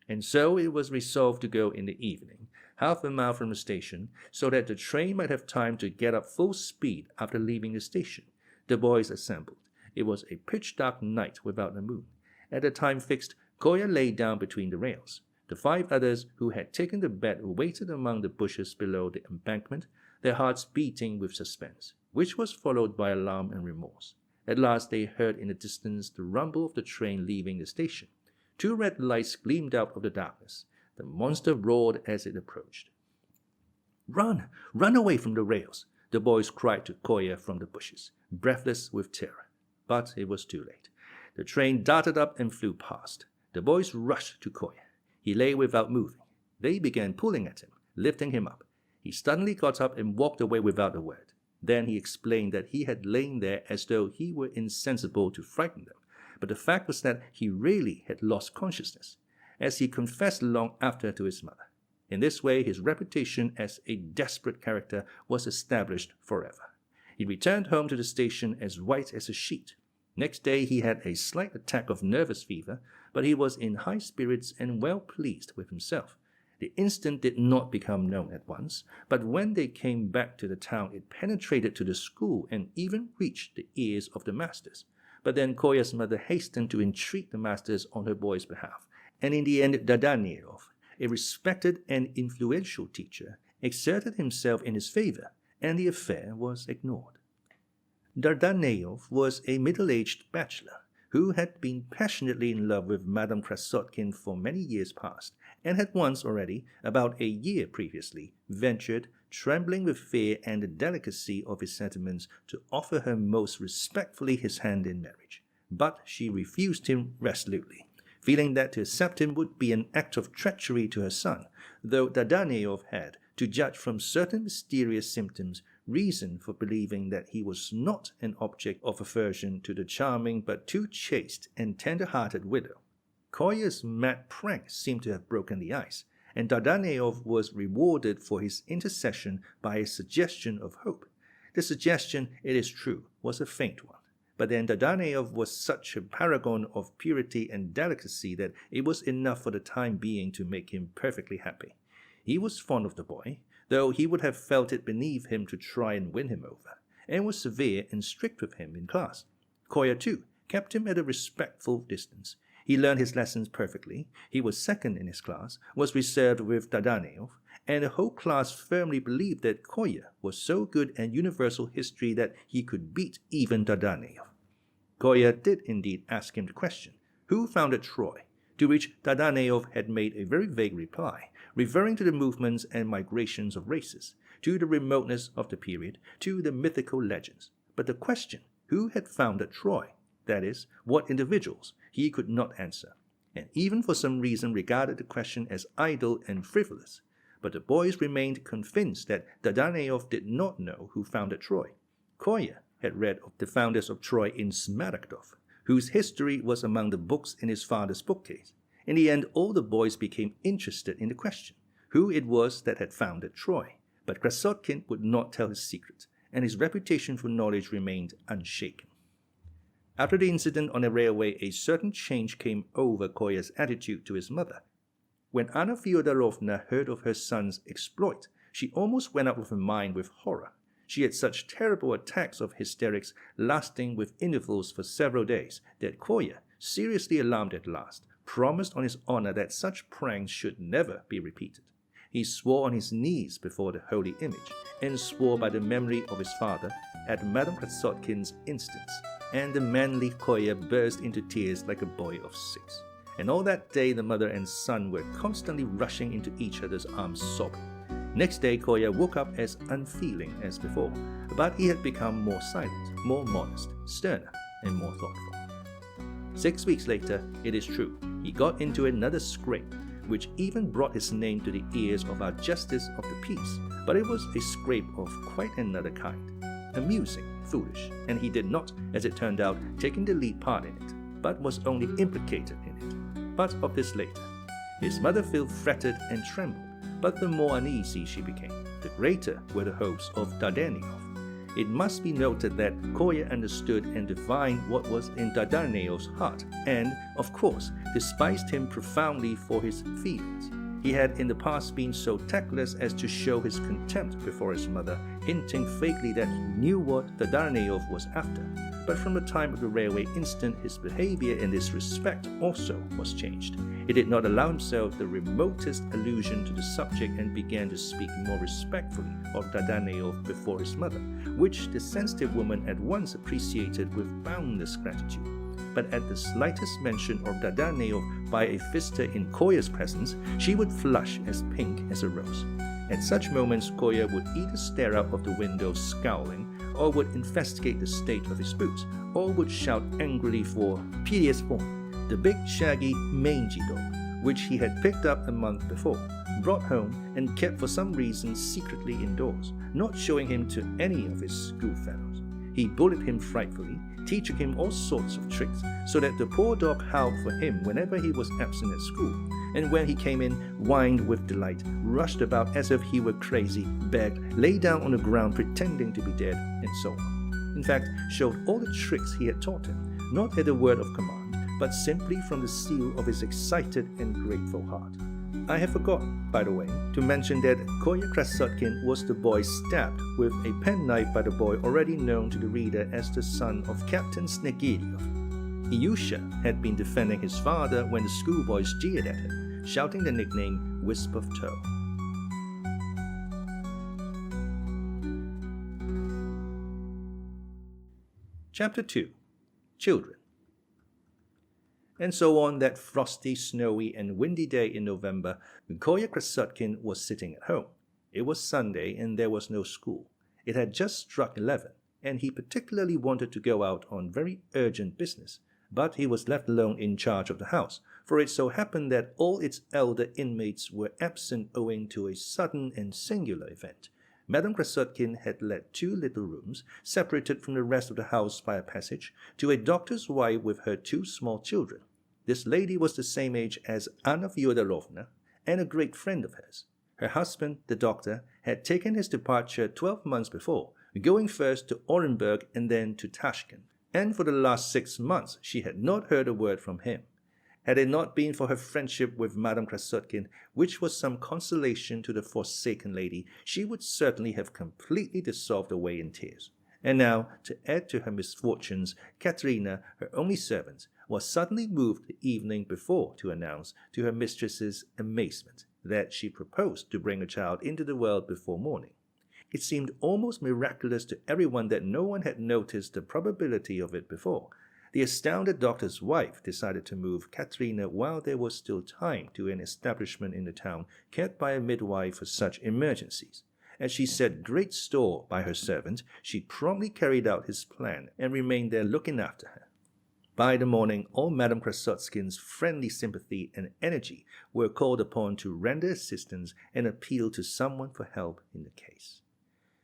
And so it was resolved to go in the evening, half a mile from the station, so that the train might have time to get up full speed after leaving the station. The boys assembled. It was a pitch-dark night without a moon. At the time fixed, Kolya lay down between the rails. The 5 others who had taken the bet waited among the bushes below the embankment, their hearts beating with suspense, which was followed by alarm and remorse. At last they heard in the distance the rumble of the train leaving the station. 2 red lights gleamed out of the darkness. The monster roared as it approached. "Run! Run away from the rails!" the boys cried to Kolya from the bushes, breathless with terror. But it was too late. The train darted up and flew past. The boys rushed to Kolya. He lay without moving. They began pulling at him, lifting him up. He suddenly got up and walked away without a word. Then he explained that he had lain there as though he were insensible to frighten them, but the fact was that he really had lost consciousness, as he confessed long after to his mother. In this way his reputation as a desperate character was established forever. He returned home to the station as white as a sheet. Next day he had a slight attack of nervous fever, but he was in high spirits and well pleased with himself. The incident did not become known at once, but when they came back to the town it penetrated to the school and even reached the ears of the masters. But then Kolya's mother hastened to entreat the masters on her boy's behalf, and in the end Dardanelov, a respected and influential teacher, exerted himself in his favor, and the affair was ignored. Dardanelov was a middle-aged bachelor who had been passionately in love with Madame Krasotkin for many years past, and had once already, about a year previously, ventured, trembling with fear and the delicacy of his sentiments, to offer her most respectfully his hand in marriage. But she refused him resolutely, feeling that to accept him would be an act of treachery to her son, though Dardanelov had, to judge from certain mysterious symptoms, reason for believing that he was not an object of aversion to the charming but too chaste and tender-hearted widow. Kolya's mad prank seemed to have broken the ice, and Dardanelov was rewarded for his intercession by a suggestion of hope. The suggestion, it is true, was a faint one, but then Dardanelov was such a paragon of purity and delicacy that it was enough for the time being to make him perfectly happy. He was fond of the boy, though he would have felt it beneath him to try and win him over, and was severe and strict with him in class. Kolya, too, kept him at a respectful distance. He learned his lessons perfectly, he was second in his class, was reserved with Dardanelov, and the whole class firmly believed that Kolya was so good at universal history that he could beat even Dardanelov. Kolya did indeed ask him the question, who founded Troy? To which Dardanelov had made a very vague reply, referring to the movements and migrations of races, to the remoteness of the period, to the mythical legends. But the question, who had founded Troy, that is, what individuals, he could not answer, and even for some reason regarded the question as idle and frivolous. But the boys remained convinced that Dardanelov did not know who founded Troy. Kolya had read of the founders of Troy in Smaragdov, whose history was among the books in his father's bookcase. In the end, all the boys became interested in the question, who it was that had founded Troy. But Krasotkin would not tell his secret, and his reputation for knowledge remained unshaken. After the incident on the railway, a certain change came over Kolya's attitude to his mother. When Anna Fyodorovna heard of her son's exploit, she almost went out of her mind with horror. She had such terrible attacks of hysterics, lasting with intervals for several days, that Kolya, seriously alarmed at last, promised on his honor that such pranks should never be repeated. He swore on his knees before the holy image, and swore by the memory of his father at Madame Krasotkin's instance, and the manly Kolya burst into tears like a boy of 6. And all that day the mother and son were constantly rushing into each other's arms sobbing. Next day Kolya woke up as unfeeling as before, but he had become more silent, more modest, sterner, and more thoughtful. 6 weeks later, it is true, he got into another scrape, which even brought his name to the ears of our Justice of the Peace, but it was a scrape of quite another kind. Amusing, foolish, and he did not, as it turned out, taking the lead part in it, but was only implicated in it. But of this later. His mother fretted and trembled, but the more uneasy she became, the greater were the hopes of Dardanelov. It must be noted that Kolya understood and divined what was in Dardanelov's heart, and, of course, despised him profoundly for his feelings. He had in the past been so tactless as to show his contempt before his mother, hinting vaguely that he knew what Dardanelov was after. But from the time of the railway incident, his behavior in this respect also was changed. He did not allow himself the remotest allusion to the subject and began to speak more respectfully of Dardanelov before his mother, which the sensitive woman at once appreciated with boundless gratitude. But at the slightest mention of Dardanelov by a visitor in Kolya's presence, she would flush as pink as a rose. At such moments, Kolya would either stare out of the window scowling, or would investigate the state of his boots, or would shout angrily for Pyodor, the big, shaggy, mangy dog, which he had picked up a month before, brought home, and kept for some reason secretly indoors, not showing him to any of his schoolfellows. He bullied him frightfully, teaching him all sorts of tricks, so that the poor dog howled for him whenever he was absent at school, and when he came in, whined with delight, rushed about as if he were crazy, begged, lay down on the ground pretending to be dead, and so on. In fact, showed all the tricks he had taught him, not at a word of command, but simply from the seal of his excited and grateful heart. I have forgotten, by the way, to mention that Kolya Krasotkin was the boy stabbed with a penknife by the boy already known to the reader as the son of Captain Snegiryov. Alyosha had been defending his father when the schoolboys jeered at him, shouting the nickname Wisp of Tow. Chapter 2. Children. And so on that frosty, snowy, and windy day in November, Kolya Krasotkin was sitting at home. It was Sunday, and there was no school. It had just struck 11, and he particularly wanted to go out on very urgent business. But he was left alone in charge of the house, for it so happened that all its elder inmates were absent owing to a sudden and singular event. Madame Krasotkin had let 2 little rooms, separated from the rest of the house by a passage, to a doctor's wife with her 2 small children. This lady was the same age as Anna Fyodorovna, and a great friend of hers. Her husband, the doctor, had taken his departure 12 months before, going first to Orenburg and then to Tashkent, and for the last 6 months she had not heard a word from him. Had it not been for her friendship with Madame Krasotkin, which was some consolation to the forsaken lady, she would certainly have completely dissolved away in tears. And now, to add to her misfortunes, Katerina, her only servant, was suddenly moved the evening before to announce, to her mistress's amazement, that she proposed to bring a child into the world before morning. It seemed almost miraculous to everyone that no one had noticed the probability of it before. The astounded doctor's wife decided to move Katerina while there was still time to an establishment in the town kept by a midwife for such emergencies. As she set great store by her servant, she promptly carried out his plan and remained there looking after her. By the morning, all Madame Krasotkin's friendly sympathy and energy were called upon to render assistance and appeal to someone for help in the case.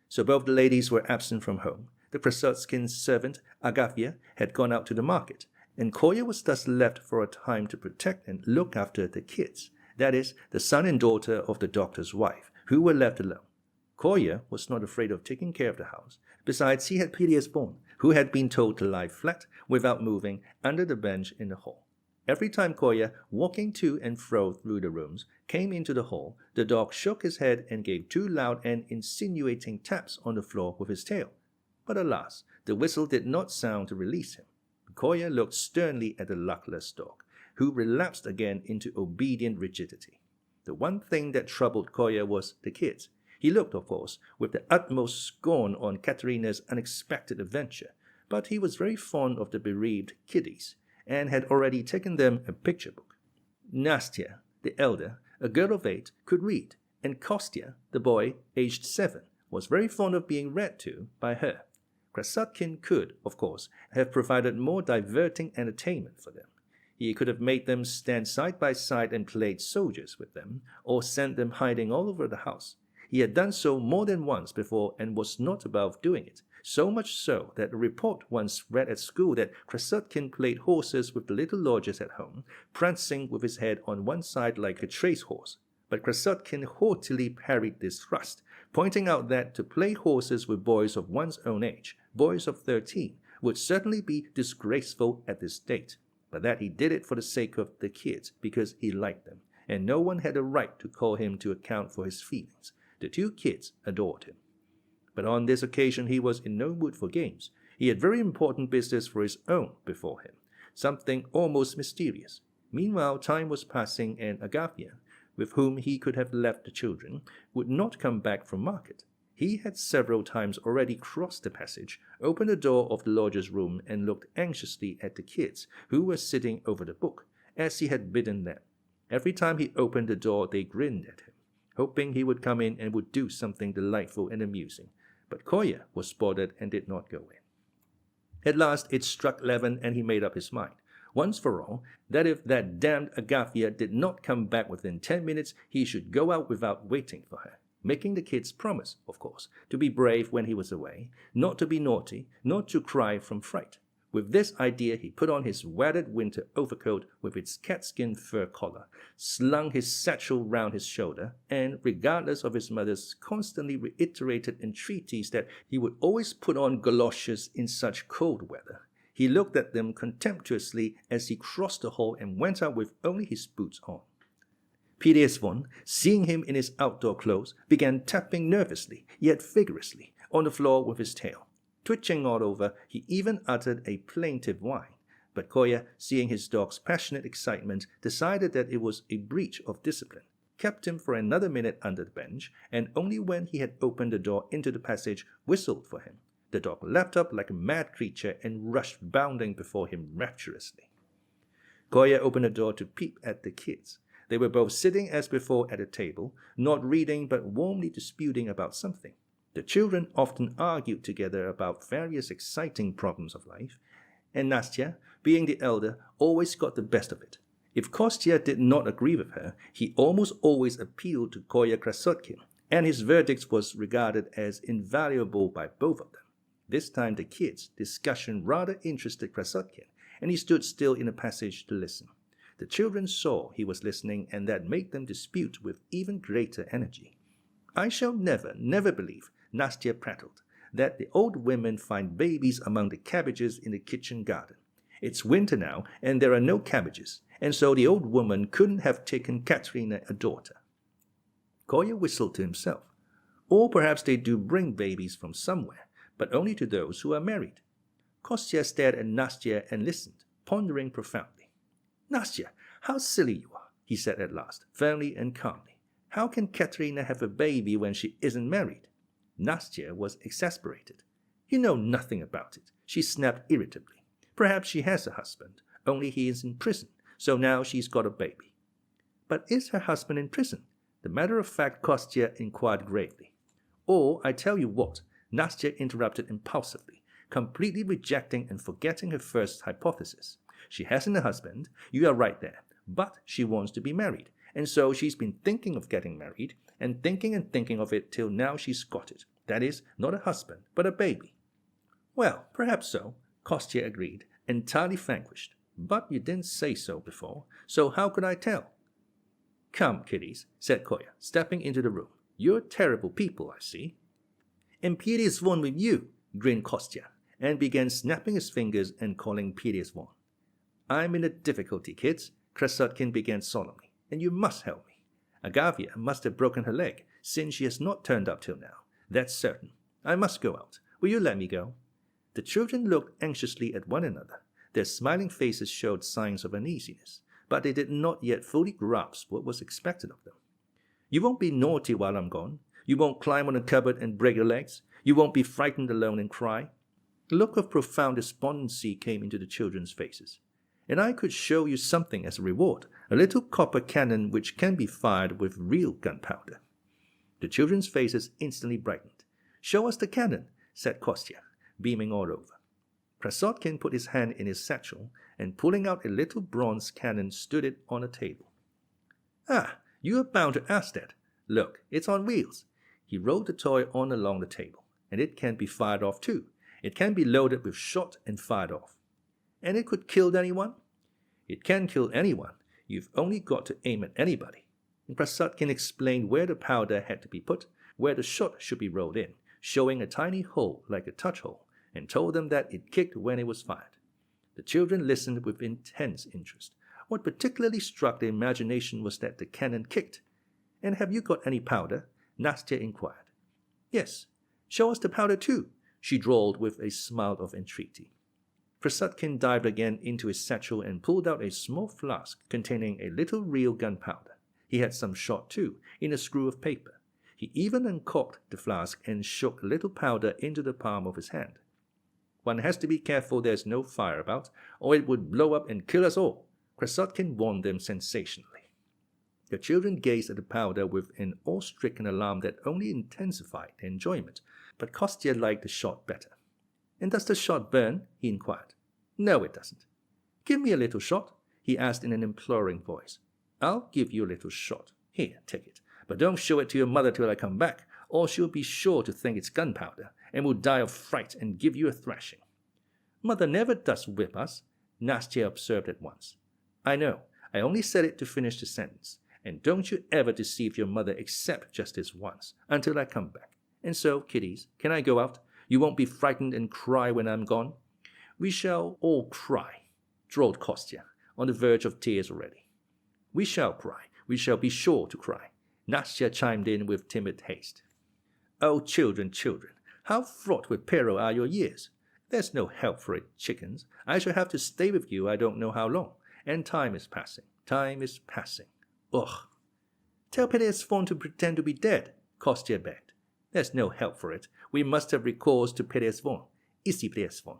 So both the ladies were absent from home. The Krasotkin's servant, Agafya, had gone out to the market, and Kolya was thus left for a time to protect and look after the kids, that is, the son and daughter of the doctor's wife, who were left alone. Kolya was not afraid of taking care of the house. Besides, he had Pyodor, who had been told to lie flat, without moving, under the bench in the hall. Every time Kolya, walking to and fro through the rooms, came into the hall, the dog shook his head and gave 2 loud and insinuating taps on the floor with his tail. But alas, the whistle did not sound to release him. Kolya looked sternly at the luckless dog, who relapsed again into obedient rigidity. The one thing that troubled Kolya was the kids. He looked, of course, with the utmost scorn on Katerina's unexpected adventure, but he was very fond of the bereaved kiddies, and had already taken them a picture book. Nastya, the elder, a girl of 8, could read, and Kostya, the boy, aged 7, was very fond of being read to by her. Krasotkin could, of course, have provided more diverting entertainment for them. He could have made them stand side by side and played soldiers with them, or sent them hiding all over the house. He had done so more than once before and was not above doing it, so much so that a report once read at school that Krasotkin played horses with the little lodgers at home, prancing with his head on one side like a trace horse. But Krasotkin haughtily parried this thrust, pointing out that to play horses with boys of one's own age, boys of 13, would certainly be disgraceful at this date, but that he did it for the sake of the kids, because he liked them, and no one had a right to call him to account for his feelings. The 2 kids adored him. But on this occasion he was in no mood for games. He had very important business for his own before him, something almost mysterious. Meanwhile time was passing, and Agafya, with whom he could have left the children, would not come back from market. He had several times already crossed the passage, opened the door of the lodger's room, and looked anxiously at the kids, who were sitting over the book, as he had bidden them. Every time he opened the door they grinned at him, hoping he would come in and would do something delightful and amusing. But Kolya was spotted and did not go in. At last it struck 11, and he made up his mind, once for all, that if that damned Agafya did not come back within 10 minutes, he should go out without waiting for her, making the kids promise, of course, to be brave when he was away, not to be naughty, not to cry from fright. With this idea he put on his wadded winter overcoat with its catskin fur collar, slung his satchel round his shoulder, and, regardless of his mother's constantly reiterated entreaties that he would always put on goloshes in such cold weather, he looked at them contemptuously as he crossed the hall and went out with only his boots on. P.D.S.1, seeing him in his outdoor clothes, began tapping nervously, yet vigorously, on the floor with his tail. Twitching all over, he even uttered a plaintive whine. But Kolya, seeing his dog's passionate excitement, decided that it was a breach of discipline, kept him for another minute under the bench, and only when he had opened the door into the passage, whistled for him. The dog leapt up like a mad creature and rushed bounding before him rapturously. Kolya opened the door to peep at the kids. They were both sitting as before at a table, not reading but warmly disputing about something. The children often argued together about various exciting problems of life, and Nastya, being the elder, always got the best of it. If Kostya did not agree with her, he almost always appealed to Kolya Krasotkin, and his verdict was regarded as invaluable by both of them. This time the kids' discussion rather interested Krasotkin, and he stood still in the passage to listen. The children saw he was listening, and that made them dispute with even greater energy. "I shall never believe," Nastya prattled, "that the old women find babies among the cabbages in the kitchen garden. It's winter now, and there are no cabbages, and so the old woman couldn't have taken Katerina a daughter." Kolya whistled to himself. "Or perhaps they do bring babies from somewhere, but only to those who are married." Kostya stared at Nastya and listened, pondering profoundly. "Nastya, how silly you are," he said at last, firmly and calmly. "How can Katerina have a baby when she isn't married?" Nastya was exasperated. "You know nothing about it," she snapped irritably. "Perhaps she has a husband, only he is in prison, so now she's got a baby." "But is her husband in prison?" the matter-of-fact Kostya inquired gravely. "Or, I tell you what," Nastya interrupted impulsively, completely rejecting and forgetting her first hypothesis. "She hasn't a husband, you are right there, but she wants to be married, and so she's been thinking of getting married, and thinking of it till now she's got it. That is, not a husband, but a baby." "Well, perhaps so," Kostya agreed, entirely vanquished. "But you didn't say so before, so how could I tell?" "Come, kiddies," said Kolya, stepping into the room. "You're terrible people, I see." "And P.D.S.1 with you," grinned Kostya, and began snapping his fingers and calling P.D.S.1. "I'm in a difficulty, kids," Krasotkin began solemnly, "and you must help me. Agafya must have broken her leg, since she has not turned up till now. That's certain. I must go out. Will you let me go?" The children looked anxiously at one another. Their smiling faces showed signs of uneasiness, but they did not yet fully grasp what was expected of them. You won't be naughty while I'm gone. You won't climb on a cupboard and break your legs. You won't be frightened alone and cry. A look of profound despondency came into the children's faces. And I could show you something as a reward, a little copper cannon which can be fired with real gunpowder. The children's faces instantly brightened. Show us the cannon, said Kostya, beaming all over. Krasotkin put his hand in his satchel and, pulling out a little bronze cannon, stood it on a table. Ah, you are bound to ask that. Look, it's on wheels. He rolled the toy on along the table, and it can be fired off too. It can be loaded with shot and fired off. And it could kill anyone? It can kill anyone. You've only got to aim at anybody. And Krasotkin explained where the powder had to be put, where the shot should be rolled in, showing a tiny hole like a touch hole, and told them that it kicked when it was fired. The children listened with intense interest. What particularly struck their imagination was that the cannon kicked. And have you got any powder? Nastya inquired. Yes. Show us the powder too, she drawled with a smile of entreaty. Krasotkin dived again into his satchel and pulled out a small flask containing a little real gunpowder. He had some shot too, in a screw of paper. He even uncorked the flask and shook a little powder into the palm of his hand. One has to be careful there's no fire about, or it would blow up and kill us all, Krasotkin warned them sensationally. The children gazed at the powder with an awe-stricken alarm that only intensified their enjoyment, but Kostya liked the shot better. And does the shot burn? He inquired. No, it doesn't. Give me a little shot, he asked in an imploring voice. I'll give you a little shot. Here, take it. But don't show it to your mother till I come back, or she'll be sure to think it's gunpowder, and will die of fright and give you a thrashing. Mother never does whip us, Nastya observed at once. I know. I only said it to finish the sentence. And don't you ever deceive your mother except just this once, until I come back. And so, kiddies, can I go out? You won't be frightened and cry when I'm gone? We shall all cry, drawled Kostya, on the verge of tears already. We shall cry. We shall be sure to cry, Nastya chimed in with timid haste. Oh, children, children, how fraught with peril are your years. There's no help for it, chickens. I shall have to stay with you I don't know how long, and time is passing. Time is passing. Ugh. Tell Petersvon to pretend to be dead, Kostya begged. There's no help for it. We must have recourse to Petersvon. Ici Petersvon.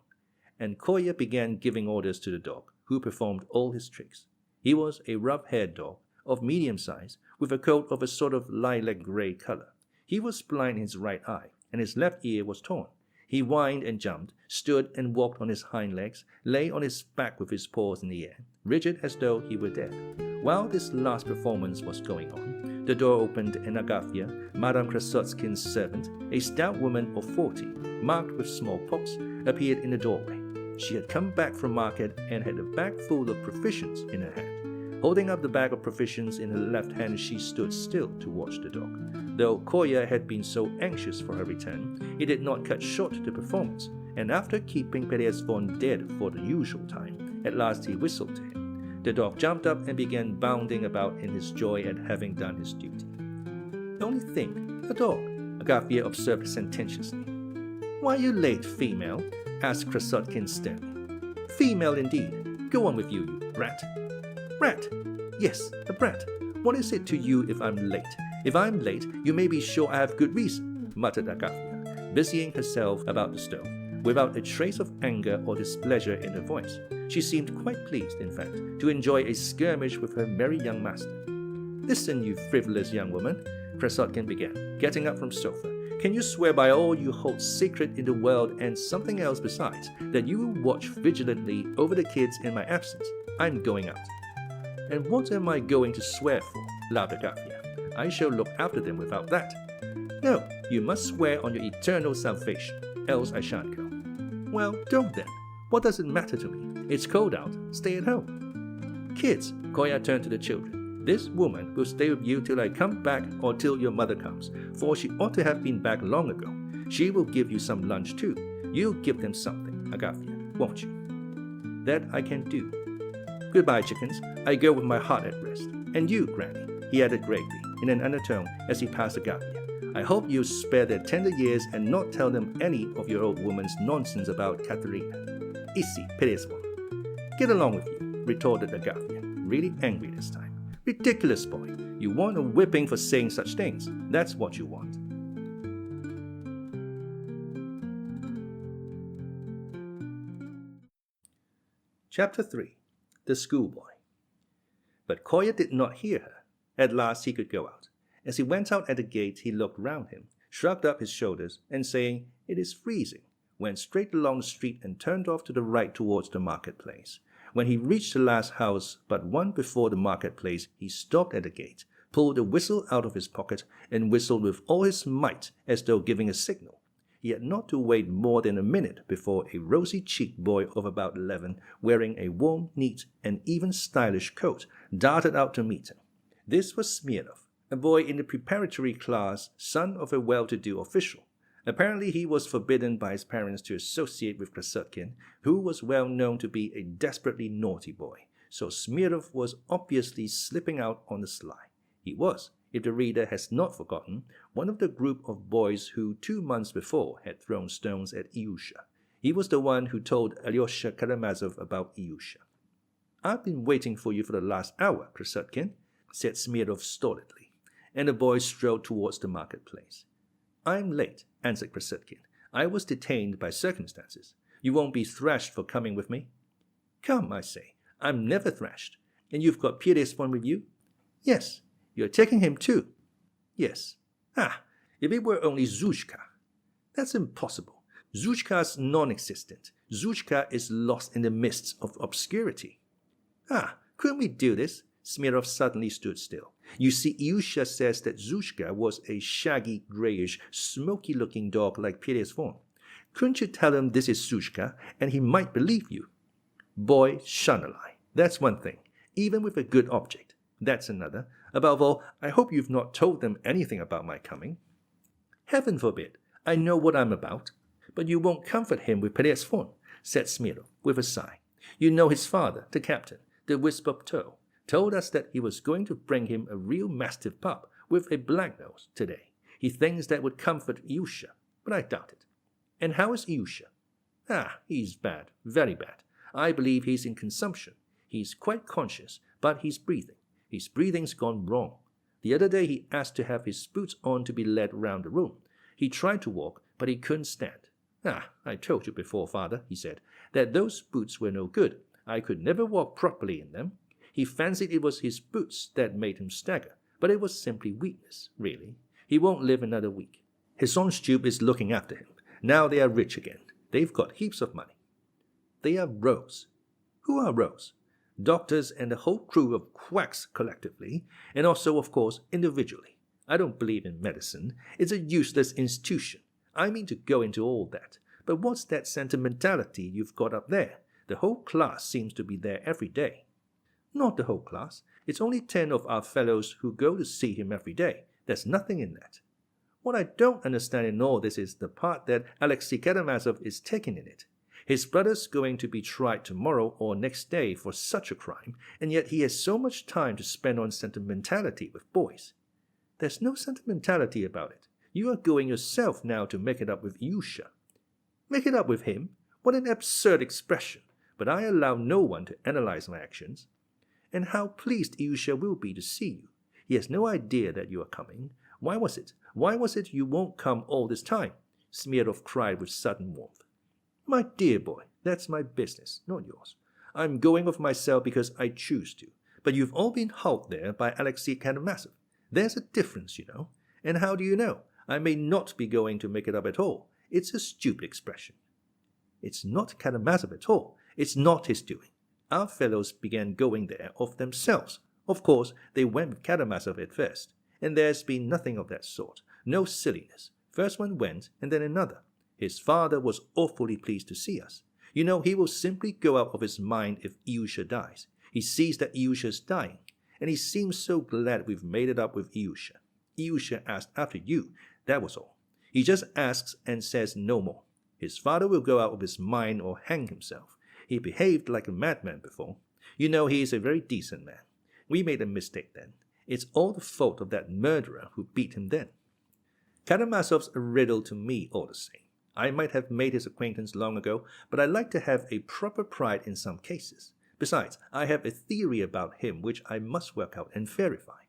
And Kolya began giving orders to the dog, who performed all his tricks. He was a rough-haired dog, of medium size, with a coat of a sort of lilac-gray color. He was blind in his right eye, and his left ear was torn. He whined and jumped, stood and walked on his hind legs, lay on his back with his paws in the air, rigid as though he were dead. While this last performance was going on, the door opened and Agafya, Madame Krasotkin's servant, a stout woman of 40, marked with smallpox, appeared in the doorway. She had come back from market and had a bag full of provisions in her hand. Holding up the bag of provisions in her left hand, she stood still to watch the dog. Though Kolya had been so anxious for her return, he did not cut short the performance, and after keeping Petersvon dead for the usual time, at last he whistled to him. The dog jumped up and began bounding about in his joy at having done his duty. Only think, a dog, Agafya observed sententiously. Why are you late, female? Asked Krasotkin sternly. Female indeed. Go on with you, you brat. Brat? Yes, a brat. What is it to you if I'm late? If I'm late, you may be sure I have good reason, muttered Agafya, busying herself about the stove, without a trace of anger or displeasure in her voice. She seemed quite pleased, in fact, to enjoy a skirmish with her merry young master. Listen, you frivolous young woman, Krasotkin began, getting up from sofa. Can you swear by all you hold sacred in the world and something else besides, that you will watch vigilantly over the kids in my absence? I'm going out. And what am I going to swear for? Laughed Agafya. I shall look after them without that. No, you must swear on your eternal salvation, else I shan't go. Well, don't then. What does it matter to me? It's cold out. Stay at home. Kids, Kolya turned to the children. This woman will stay with you till I come back or till your mother comes, for she ought to have been back long ago. She will give you some lunch too. You'll give them something, Agafya, won't you? That I can do. Goodbye, chickens. I go with my heart at rest. And you, Granny, he added gravely, in an undertone as he passed Agafya. I hope you'll spare their tender years and not tell them any of your old woman's nonsense about Katerina. Ici, Petersvon. Get along with you, retorted the guardian, really angry this time. Ridiculous boy. You want a whipping for saying such things. That's what you want. Chapter 3. The Schoolboy. But Kolya did not hear her. At last he could go out. As he went out at the gate, he looked round him, shrugged up his shoulders, and saying, "It is freezing," went straight along the street and turned off to the right towards the marketplace. When he reached the last house but one before the marketplace, he stopped at the gate, pulled a whistle out of his pocket, and whistled with all his might as though giving a signal. He had not to wait more than a minute before a rosy-cheeked boy of about 11, wearing a warm, neat, and even stylish coat, darted out to meet him. This was Smirnov, a boy in the preparatory class, son of a well-to-do official. Apparently he was forbidden by his parents to associate with Krasotkin, who was well known to be a desperately naughty boy, so Smirnov was obviously slipping out on the sly. He was, if the reader has not forgotten, one of the group of boys who 2 months before had thrown stones at Ilyusha. He was the one who told Alyosha Karamazov about Ilyusha. "I've been waiting for you for the last hour, Krasotkin," said Smirnov stolidly, and the boy strode towards the marketplace. "I'm late," answered Krasotkin. "I was detained by circumstances. You won't be thrashed for coming with me?" "Come, I say. I'm never thrashed. And you've got Pierresfon with you?" "Yes." "You're taking him too?" "Yes." "Ah, if it were only Zhushka." "That's impossible. Zhushka's non-existent. Zhushka is lost in the mists of obscurity." "Ah, couldn't we do this?" Smirnov suddenly stood still. "You see, Ilyusha says that Zhushka was a shaggy, grayish, smoky-looking dog like Pierresfon. Couldn't you tell him this is Zhushka, and he might believe you?" "Boy, shun a lie. That's one thing, even with a good object. That's another. Above all, I hope you've not told them anything about my coming." "Heaven forbid. I know what I'm about." "But you won't comfort him with Pierresfon," said Smirnov with a sigh. "You know his father, the captain, the wisp of tow, told us that he was going to bring him a real mastiff pup with a black nose today. He thinks that would comfort Ilyusha, but I doubt it." "And how is Ilyusha?" "Ah, he's bad, very bad. I believe he's in consumption. He's quite conscious, but he's breathing. His breathing's gone wrong. The other day he asked to have his boots on to be led round the room. He tried to walk, but he couldn't stand. 'Ah, I told you before, father,' he said, 'that those boots were no good. I could never walk properly in them.' He fancied it was his boots that made him stagger, but it was simply weakness, really. He won't live another week. His own stoop is looking after him. Now they are rich again. They've got heaps of money." "They are rogues." "Who are rogues?" "Doctors and the whole crew of quacks collectively, and also, of course, individually. I don't believe in medicine. It's a useless institution. I mean to go into all that. But what's that sentimentality you've got up there? The whole class seems to be there every day." "Not the whole class. It's only 10 of our fellows who go to see him every day. There's nothing in that." "What I don't understand in all this is the part that Alexei Karamazov is taking in it. His brother's going to be tried tomorrow or next day for such a crime, and yet he has so much time to spend on sentimentality with boys." "There's no sentimentality about it. You are going yourself now to make it up with Ilyusha." "Make it up with him? What an absurd expression! But I allow no one to analyze my actions." "And how pleased Ilyusha will be to see you. He has no idea that you are coming. Why was it you won't come all this time?" Smirnov cried with sudden warmth. "My dear boy, that's my business, not yours. I'm going of myself because I choose to. But you've all been hauled there by Alexei Karamazov. There's a difference, you know. And how do you know? I may not be going to make it up at all. It's a stupid expression." "It's not Karamazov at all. It's not his doing. Our fellows began going there of themselves. Of course, they went with Karamazov at first. And there's been nothing of that sort. No silliness. First one went, and then another. His father was awfully pleased to see us. You know, he will simply go out of his mind if Ilyusha dies. He sees that Ilyusha's dying, and he seems so glad we've made it up with Ilyusha. Ilyusha asked after you, that was all. He just asks and says no more. His father will go out of his mind or hang himself. He behaved like a madman before. You know, he is a very decent man. We made a mistake then. It's all the fault of that murderer who beat him then. Karamazov's a riddle to me all the same. I might have made his acquaintance long ago, but I like to have a proper pride in some cases. Besides, I have a theory about him which I must work out and verify."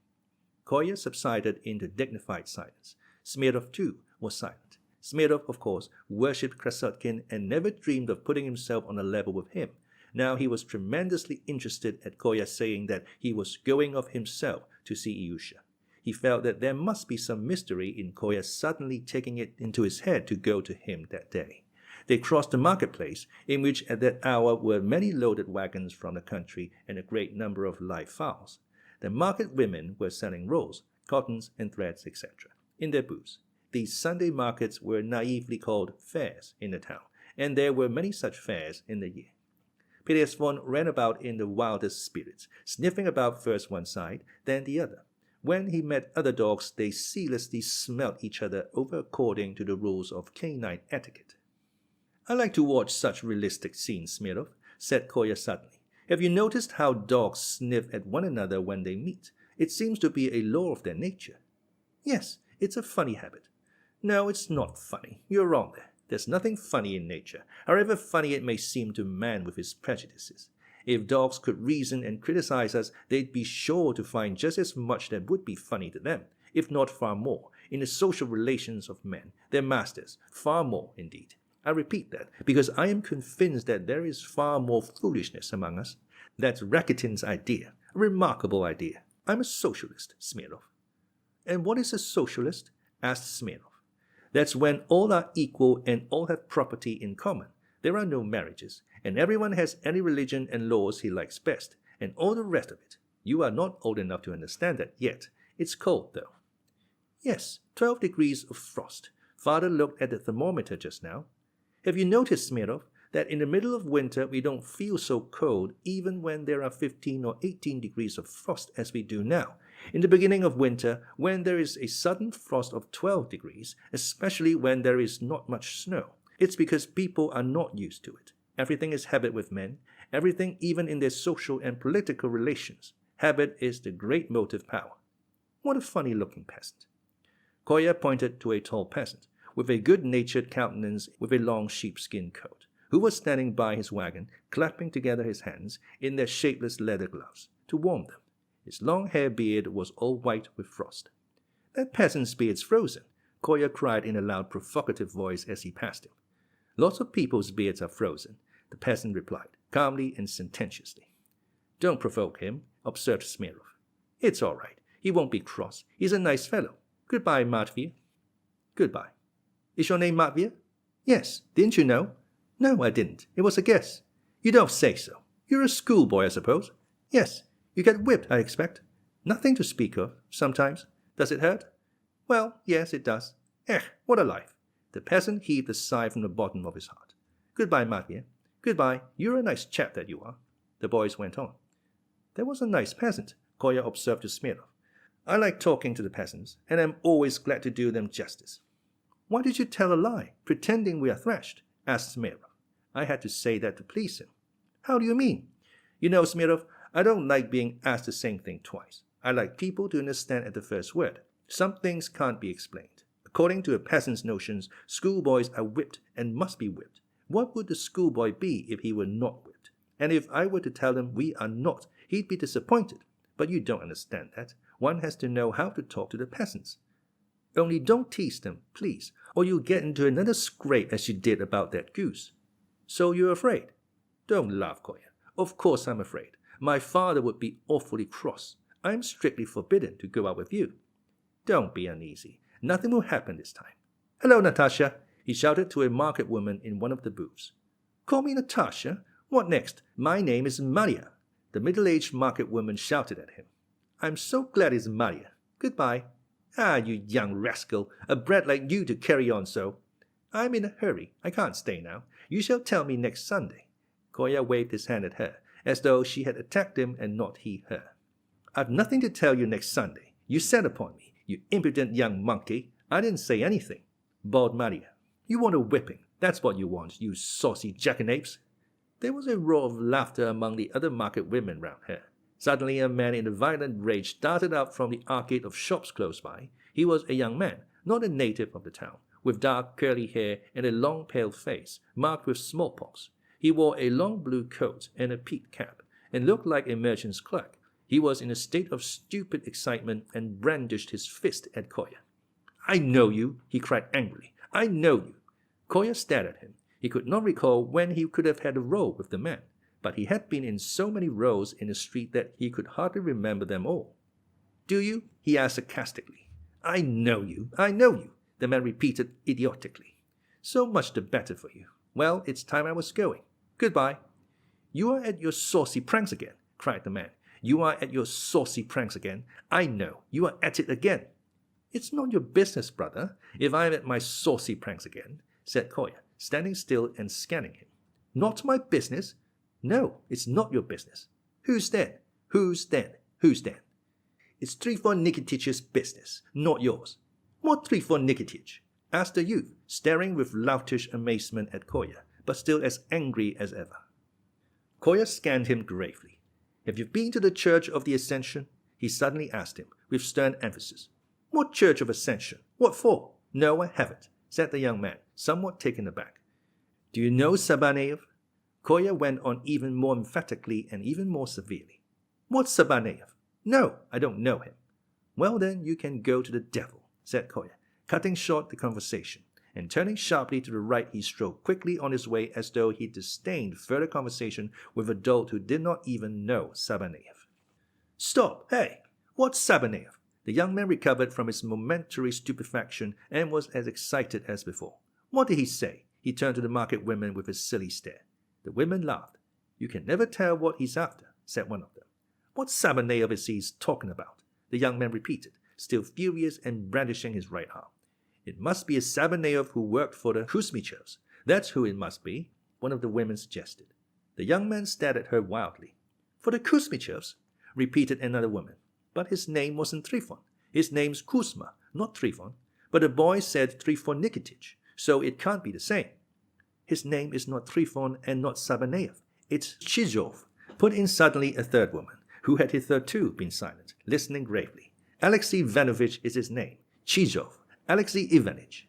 Kolya subsided into dignified silence. Smirnov, too, was silent. Smirnov, of course, worshipped Krasotkin and never dreamed of putting himself on a level with him. Now he was tremendously interested at Kolya saying that he was going of himself to see Alyosha. He felt that there must be some mystery in Kolya suddenly taking it into his head to go to him that day. They crossed the marketplace, in which at that hour were many loaded wagons from the country and a great number of live fowls. The market women were selling rolls, cottons, and threads, etc., in their booths. These Sunday markets were naively called fairs in the town, and there were many such fairs in the year. Petersvon ran about in the wildest spirits, sniffing about first one side, then the other. When he met other dogs, they ceaselessly smelt each other over according to the rules of canine etiquette. "I like to watch such realistic scenes, Smirnov," said Kolya suddenly. "Have you noticed how dogs sniff at one another when they meet? It seems to be a law of their nature." "Yes, it's a funny habit." "No, it's not funny. You're wrong there. There's nothing funny in nature, however funny it may seem to man with his prejudices. If dogs could reason and criticize us, they'd be sure to find just as much that would be funny to them, if not far more, in the social relations of men, their masters, far more indeed. I repeat that, because I am convinced that there is far more foolishness among us. That's Rakitin's idea, a remarkable idea. I'm a socialist, Smirnov." "And what is a socialist?" asked Smirnov. "That's when all are equal and all have property in common. There are no marriages, and everyone has any religion and laws he likes best, and all the rest of it. You are not old enough to understand that yet. It's cold, though." "Yes, 12 degrees of frost. Father looked at the thermometer just now. Have you noticed, Smirnov, that in the middle of winter we don't feel so cold even when there are 15 or 18 degrees of frost as we do now? In the beginning of winter, when there is a sudden frost of 12 degrees, especially when there is not much snow, it's because people are not used to it. Everything is habit with men, everything even in their social and political relations. Habit is the great motive power." "What a funny-looking peasant." Kolya pointed to a tall peasant, with a good-natured countenance with a long sheepskin coat, who was standing by his wagon, clapping together his hands in their shapeless leather gloves, to warm them. His long hair beard was all white with frost. "That peasant's beard's frozen," Kolya cried in a loud, provocative voice as he passed him. "Lots of people's beards are frozen," the peasant replied, calmly and sententiously. "Don't provoke him," observed Smirnov. "It's all right. He won't be cross. He's a nice fellow. Goodbye, Matvey." "Goodbye." "Is your name Matvey?" "Yes. Didn't you know?" "No, I didn't. It was a guess." "You don't say so. You're a schoolboy, I suppose?" "Yes. You get whipped, I expect." "Nothing to speak of, sometimes. Does it hurt?" "Well, yes, it does." What a life." The peasant heaved a sigh from the bottom of his heart. "Goodbye, Matvey." "Goodbye. You're a nice chap, that you are." The boys went on. "That was a nice peasant," Kolya observed to Smirnov. "I like talking to the peasants, and I'm always glad to do them justice." "Why did you tell a lie, pretending we are thrashed?" asked Smirnov. "I had to say that to please him." "How do you mean?" "You know, Smirnov, I don't like being asked the same thing twice. I like people to understand at the first word. Some things can't be explained. According to a peasant's notions, schoolboys are whipped and must be whipped. What would the schoolboy be if he were not whipped? And if I were to tell him we are not, he'd be disappointed. But you don't understand that. One has to know how to talk to the peasants. Only don't tease them, please, or you'll get into another scrape as you did about that goose." "So you're afraid?" "Don't laugh, Kolya. Of course I'm afraid. My father would be awfully cross. I'm strictly forbidden to go out with you." "Don't be uneasy. Nothing will happen this time." "Hello, Natasha," he shouted to a market woman in one of the booths. "Call me Natasha? What next? My name is Marya," the middle-aged market woman shouted at him. "I'm so glad it's Marya. Goodbye." "Ah, you young rascal, a brat like you to carry on so." "I'm in a hurry. I can't stay now. You shall tell me next Sunday." Kolya waved his hand at her, as though she had attacked him and not he her. "I've nothing to tell you next Sunday. You set upon me, you impudent young monkey. I didn't say anything," bawled Marya. "You want a whipping. That's what you want, you saucy jackanapes." There was a roar of laughter among the other market women round her. Suddenly a man in a violent rage darted out from the arcade of shops close by. He was a young man, not a native of the town, with dark curly hair and a long pale face, marked with smallpox. He wore a long blue coat and a peaked cap, and looked like a merchant's clerk. He was in a state of stupid excitement and brandished his fist at Kolya. "I know you," he cried angrily. "I know you." Kolya stared at him. He could not recall when he could have had a row with the man, but he had been in so many rows in the street that he could hardly remember them all. "Do you?" he asked sarcastically. "I know you, I know you," the man repeated idiotically. "So much the better for you. Well, it's time I was going. Goodbye." "You are at your saucy pranks again," cried the man. "You are at your saucy pranks again. I know, you are at it again." "It's not your business, brother, if I am at my saucy pranks again," said Kolya, standing still and scanning him. "Not my business? No, it's not your business. Whose then? Whose then? Whose then?" "It's Trifon Nikititch's business, not yours." "What Trifon Nikititch?" asked the youth, staring with loutish amazement at Kolya, but still as angry as ever. Kolya scanned him gravely. "Have you been to the Church of the Ascension?" he suddenly asked him, with stern emphasis. "What Church of Ascension? What for?" "No, I haven't," said the young man, somewhat taken aback. "Do you know Sabaneyev?" Kolya went on even more emphatically and even more severely. "What's Sabaneyev?" "No, I don't know him." "Well then, you can go to the devil," said Kolya, cutting short the conversation, and turning sharply to the right he strode quickly on his way as though he disdained further conversation with a dolt who did not even know Sabaneyev. "Stop! Hey! What's Sabaneyev?" The young man recovered from his momentary stupefaction and was as excited as before. "What did he say?" He turned to the market women with a silly stare. The women laughed. "You can never tell what he's after," said one of them. "What Sabaneyev is he talking about?" the young man repeated, still furious and brandishing his right arm. "It must be a Sabaneyev who worked for the Kuzmichevs. That's who it must be," one of the women suggested. The young man stared at her wildly. "For the Kuzmichevs?" repeated another woman. "But his name wasn't Trifon. His name's Kuzma, not Trifon. But the boy said Trifon Nikititch, so it can't be the same." "His name is not Trifon and not Sabaneyev. It's Chizhov," put in suddenly a third woman, who had hitherto been silent, listening gravely. "Alexey Ivanovich is his name. Chizhov. Alexey Ivanich."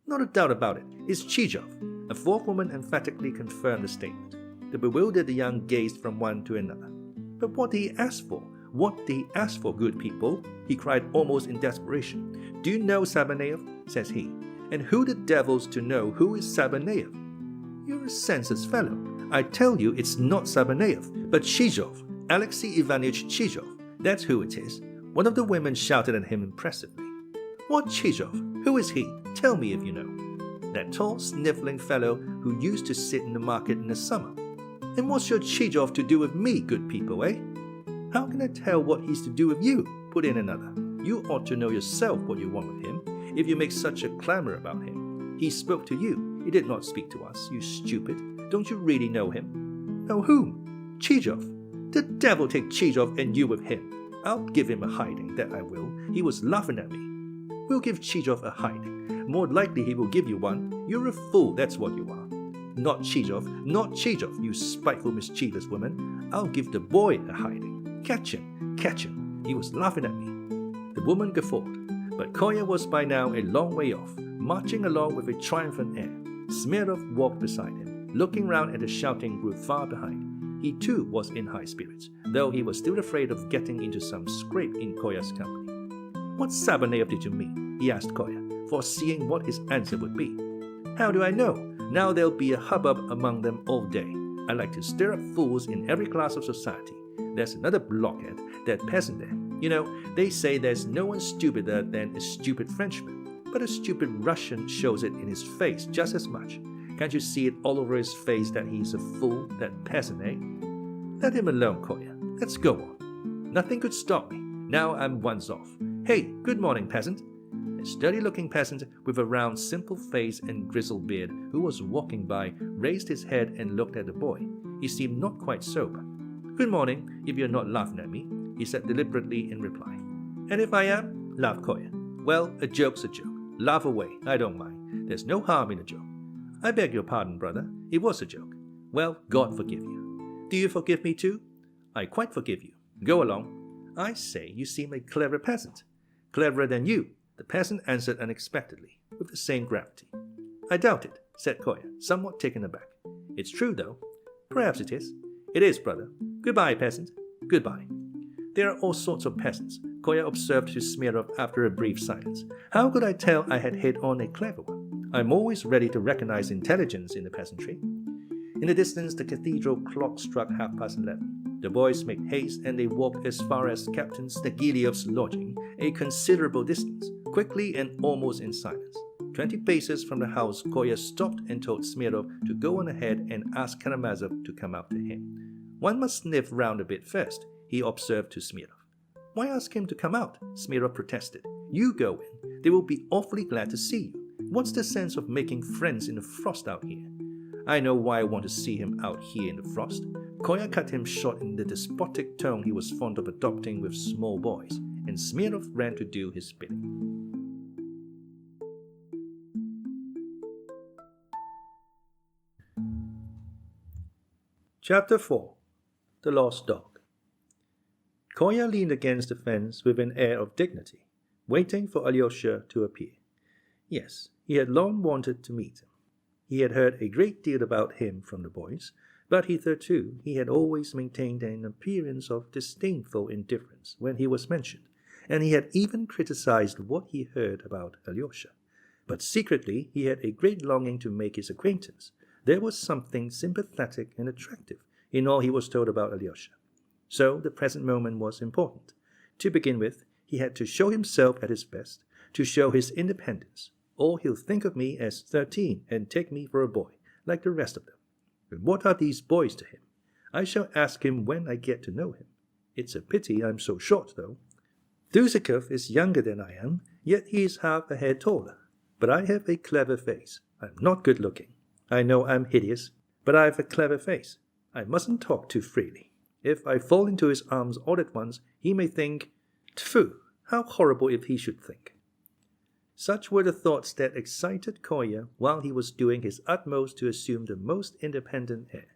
"Not a doubt about it. It's Chizhov." A fourth woman emphatically confirmed the statement. The bewildered young gazed from one to another. "But what did he ask for? What did he ask for, good people?" he cried almost in desperation. "Do you know Sabaneyev?" says he. "And who the devil's to know who is Sabaneyev?" "You're a senseless fellow. I tell you it's not Sabaneyev, but Chizhov. Alexey Ivanich Chizhov. That's who it is." One of the women shouted at him impressively. "What Chizhov? Who is he? Tell me if you know." "That tall, sniffling fellow who used to sit in the market in the summer." "And what's your Chizhov to do with me, good people, eh?" "How can I tell what he's to do with you?" put in another. "You ought to know yourself what you want with him, if you make such a clamor about him. He spoke to you. He did not speak to us, you stupid. Don't you really know him?" "Know whom?" "Chizhov." "The devil take Chizhov and you with him. I'll give him a hiding, that I will. He was laughing at me." "We'll give Chizhov a hiding. More likely he will give you one. You're a fool, that's what you are." "Not Chizhov, not Chizhov, you spiteful, mischievous woman. I'll give the boy a hiding. Catch him, catch him. He was laughing at me." The woman guffawed, but Kolya was by now a long way off, marching along with a triumphant air. Smirnov walked beside him, looking round at the shouting group far behind. He too was in high spirits, though he was still afraid of getting into some scrape in Kolya's company. "What Sabaneyev did you mean?" he asked Kolya, foreseeing what his answer would be. "How do I know? Now there'll be a hubbub among them all day. I like to stir up fools in every class of society. There's another blockhead, that peasant there. You know, they say there's no one stupider than a stupid Frenchman. But a stupid Russian shows it in his face just as much. Can't you see it all over his face that he's a fool, that peasant, eh?" "Let him alone, Kolya. Let's go on. Nothing could stop me. Now I'm once off. Hey, good morning, peasant." A sturdy-looking peasant with a round, simple face and grizzled beard who was walking by raised his head and looked at the boy. He seemed not quite sober. "Good morning, if you're not laughing at me," he said deliberately in reply. "And if I am?" laughed Kolya. "Well, a joke's a joke. Laugh away, I don't mind. There's no harm in a joke." "I beg your pardon, brother. It was a joke." "Well, God forgive you." "Do you forgive me too?" "I quite forgive you. Go along." "I say, you seem a clever peasant." "Cleverer than you," the peasant answered unexpectedly, with the same gravity. "I doubt it," said Kolya, somewhat taken aback. "It's true, though." "Perhaps it is." "It is, brother. Goodbye, peasant. Goodbye. There are all sorts of peasants, Kolya observed to Smirnov after a brief silence. How could I tell I had hit on a clever one? I'm always ready to recognize intelligence in the peasantry. In the distance, the cathedral clock struck 11:30. The boys made haste and they walked as far as Captain Snegiliev's lodging, a considerable distance, quickly and almost in silence. 20 paces from the house, Kolya stopped and told Smirnov to go on ahead and ask Karamazov to come out to him. One must sniff round a bit first, he observed to Smirnov. Why ask him to come out? Smirnov protested. You go in. They will be awfully glad to see you. What's the sense of making friends in the frost out here? I know why I want to see him out here in the frost. Kolya cut him short in the despotic tone he was fond of adopting with small boys, and Smirnov ran to do his bidding. Chapter 4. The Lost Dog. Kolya leaned against the fence with an air of dignity, waiting for Alyosha to appear. Yes, he had long wanted to meet him. He had heard a great deal about him from the boys, but hitherto he had always maintained an appearance of disdainful indifference when he was mentioned, and he had even criticized what he heard about Alyosha. But secretly he had a great longing to make his acquaintance. There was something sympathetic and attractive in all he was told about Alyosha. So the present moment was important. To begin with, he had to show himself at his best, to show his independence, or he'll think of me as 13 and take me for a boy, like the rest of them. And what are these boys to him? I shall ask him when I get to know him. It's a pity I'm so short, though. Duzikov is younger than I am, yet he is half a head taller. But I have a clever face. I'm not good-looking. I know I'm hideous, but I have a clever face. I mustn't talk too freely. If I fall into his arms all at once, he may think, Tfu, how horrible if he should think. Such were the thoughts that excited Kolya while he was doing his utmost to assume the most independent air.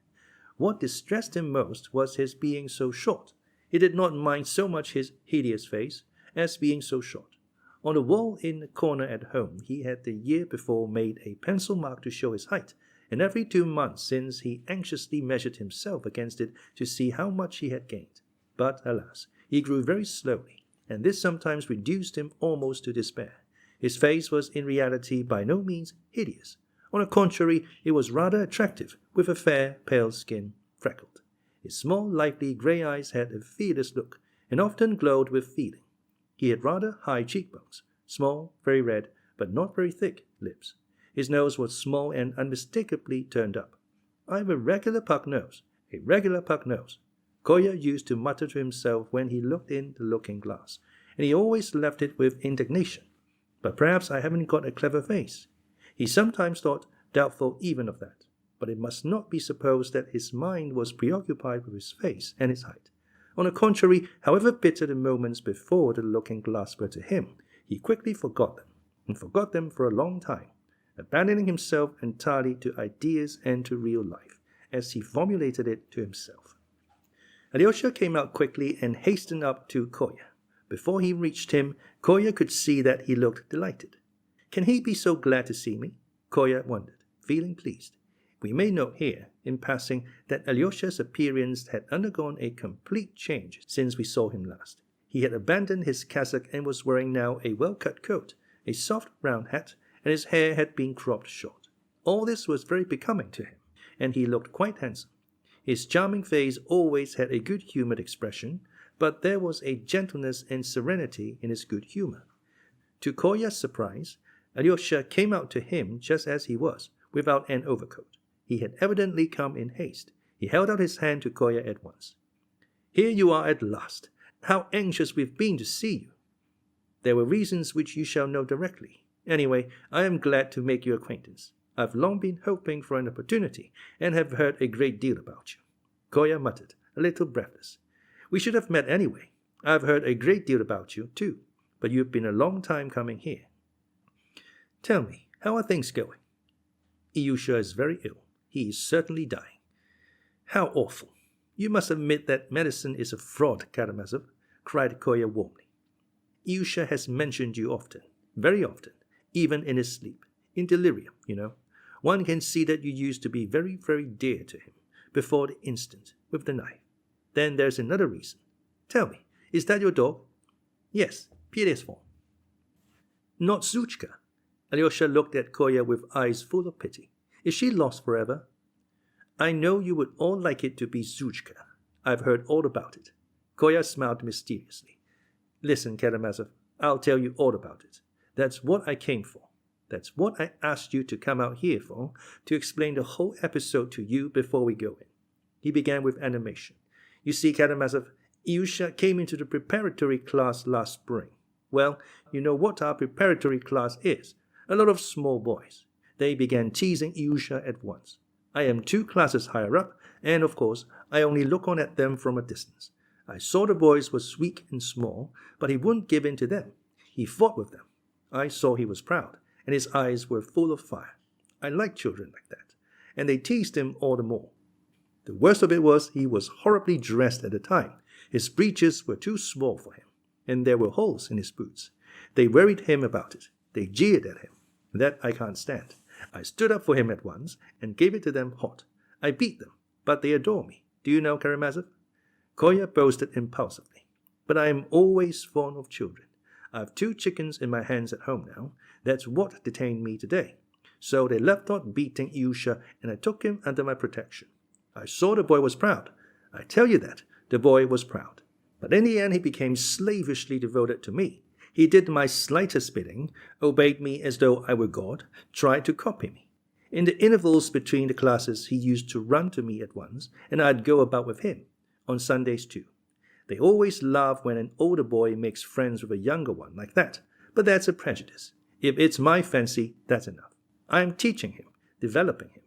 What distressed him most was his being so short. He did not mind so much his hideous face as being so short. On the wall in the corner at home, he had the year before made a pencil mark to show his height, and every 2 months since he anxiously measured himself against it to see how much he had gained. But, alas, he grew very slowly, and this sometimes reduced him almost to despair. His face was in reality by no means hideous. On the contrary, it was rather attractive, with a fair, pale skin, freckled. His small, lively grey eyes had a fearless look, and often glowed with feeling. He had rather high cheekbones, small, very red, but not very thick lips. His nose was small and unmistakably turned up. I have a regular pug nose, a regular pug nose. Kolya used to mutter to himself when he looked in the looking-glass, and he always left it with indignation. But perhaps I haven't got a clever face. He sometimes thought doubtful even of that, but it must not be supposed that his mind was preoccupied with his face and his height. On the contrary, however bitter the moments before the looking-glass were to him, he quickly forgot them, and forgot them for a long time, abandoning himself entirely to ideas and to real life, as he formulated it to himself. Alyosha came out quickly and hastened up to Kolya. Before he reached him, Kolya could see that he looked delighted. Can he be so glad to see me? Kolya wondered, feeling pleased. We may note here, in passing, that Alyosha's appearance had undergone a complete change since we saw him last. He had abandoned his cassock and was wearing now a well-cut coat, a soft brown hat, and his hair had been cropped short. All this was very becoming to him, and he looked quite handsome. His charming face always had a good-humoured expression, but there was a gentleness and serenity in his good humour. To Kolya's surprise, Alyosha came out to him just as he was, without an overcoat. He had evidently come in haste. He held out his hand to Kolya at once. Here you are at last. How anxious we've been to see you. There were reasons which you shall know directly. Anyway, I am glad to make your acquaintance. I've long been hoping for an opportunity, and have heard a great deal about you. Kolya muttered, a little breathless. We should have met anyway. I've heard a great deal about you, too, but you've been a long time coming here. Tell me, how are things going? Ilyusha is very ill. He is certainly dying. How awful. You must admit that medicine is a fraud, Karamazov, cried Kolya warmly. Ilyusha has mentioned you often, very often, even in his sleep, in delirium, you know. One can see that you used to be very, very dear to him, before the instant, with the knife. Then there's another reason. Tell me, is that your dog? Yes, pitiful. Not Zhuchka. Alyosha looked at Kolya with eyes full of pity. Is she lost forever? I know you would all like it to be Zhuchka. I've heard all about it. Kolya smiled mysteriously. Listen, Karamazov, I'll tell you all about it. That's what I came for. That's what I asked you to come out here for, to explain the whole episode to you before we go in. He began with animation. You see, Karamazov, Ilyusha came into the preparatory class last spring. Well, you know what our preparatory class is. A lot of small boys. They began teasing Ilyusha at once. I am 2 classes higher up, and of course, I only look on at them from a distance. I saw the boys was weak and small, but he wouldn't give in to them. He fought with them. I saw he was proud, and his eyes were full of fire. I like children like that, and they teased him all the more. The worst of it was he was horribly dressed at the time. His breeches were too small for him, and there were holes in his boots. They worried him about it. They jeered at him. That I can't stand. I stood up for him at once and gave it to them hot. I beat them, but they adore me. Do you know, Karamazov? Kolya boasted impulsively. But I am always fond of children. I have 2 chickens in my hands at home now. That's what detained me today. So they left off beating Ilyusha, and I took him under my protection. I saw the boy was proud. I tell you that, the boy was proud. But in the end he became slavishly devoted to me. He did my slightest bidding, obeyed me as though I were God, tried to copy me. In the intervals between the classes he used to run to me at once, and I'd go about with him, on Sundays too. They always laugh when an older boy makes friends with a younger one like that, but that's a prejudice. If it's my fancy, that's enough. I am teaching him, developing him.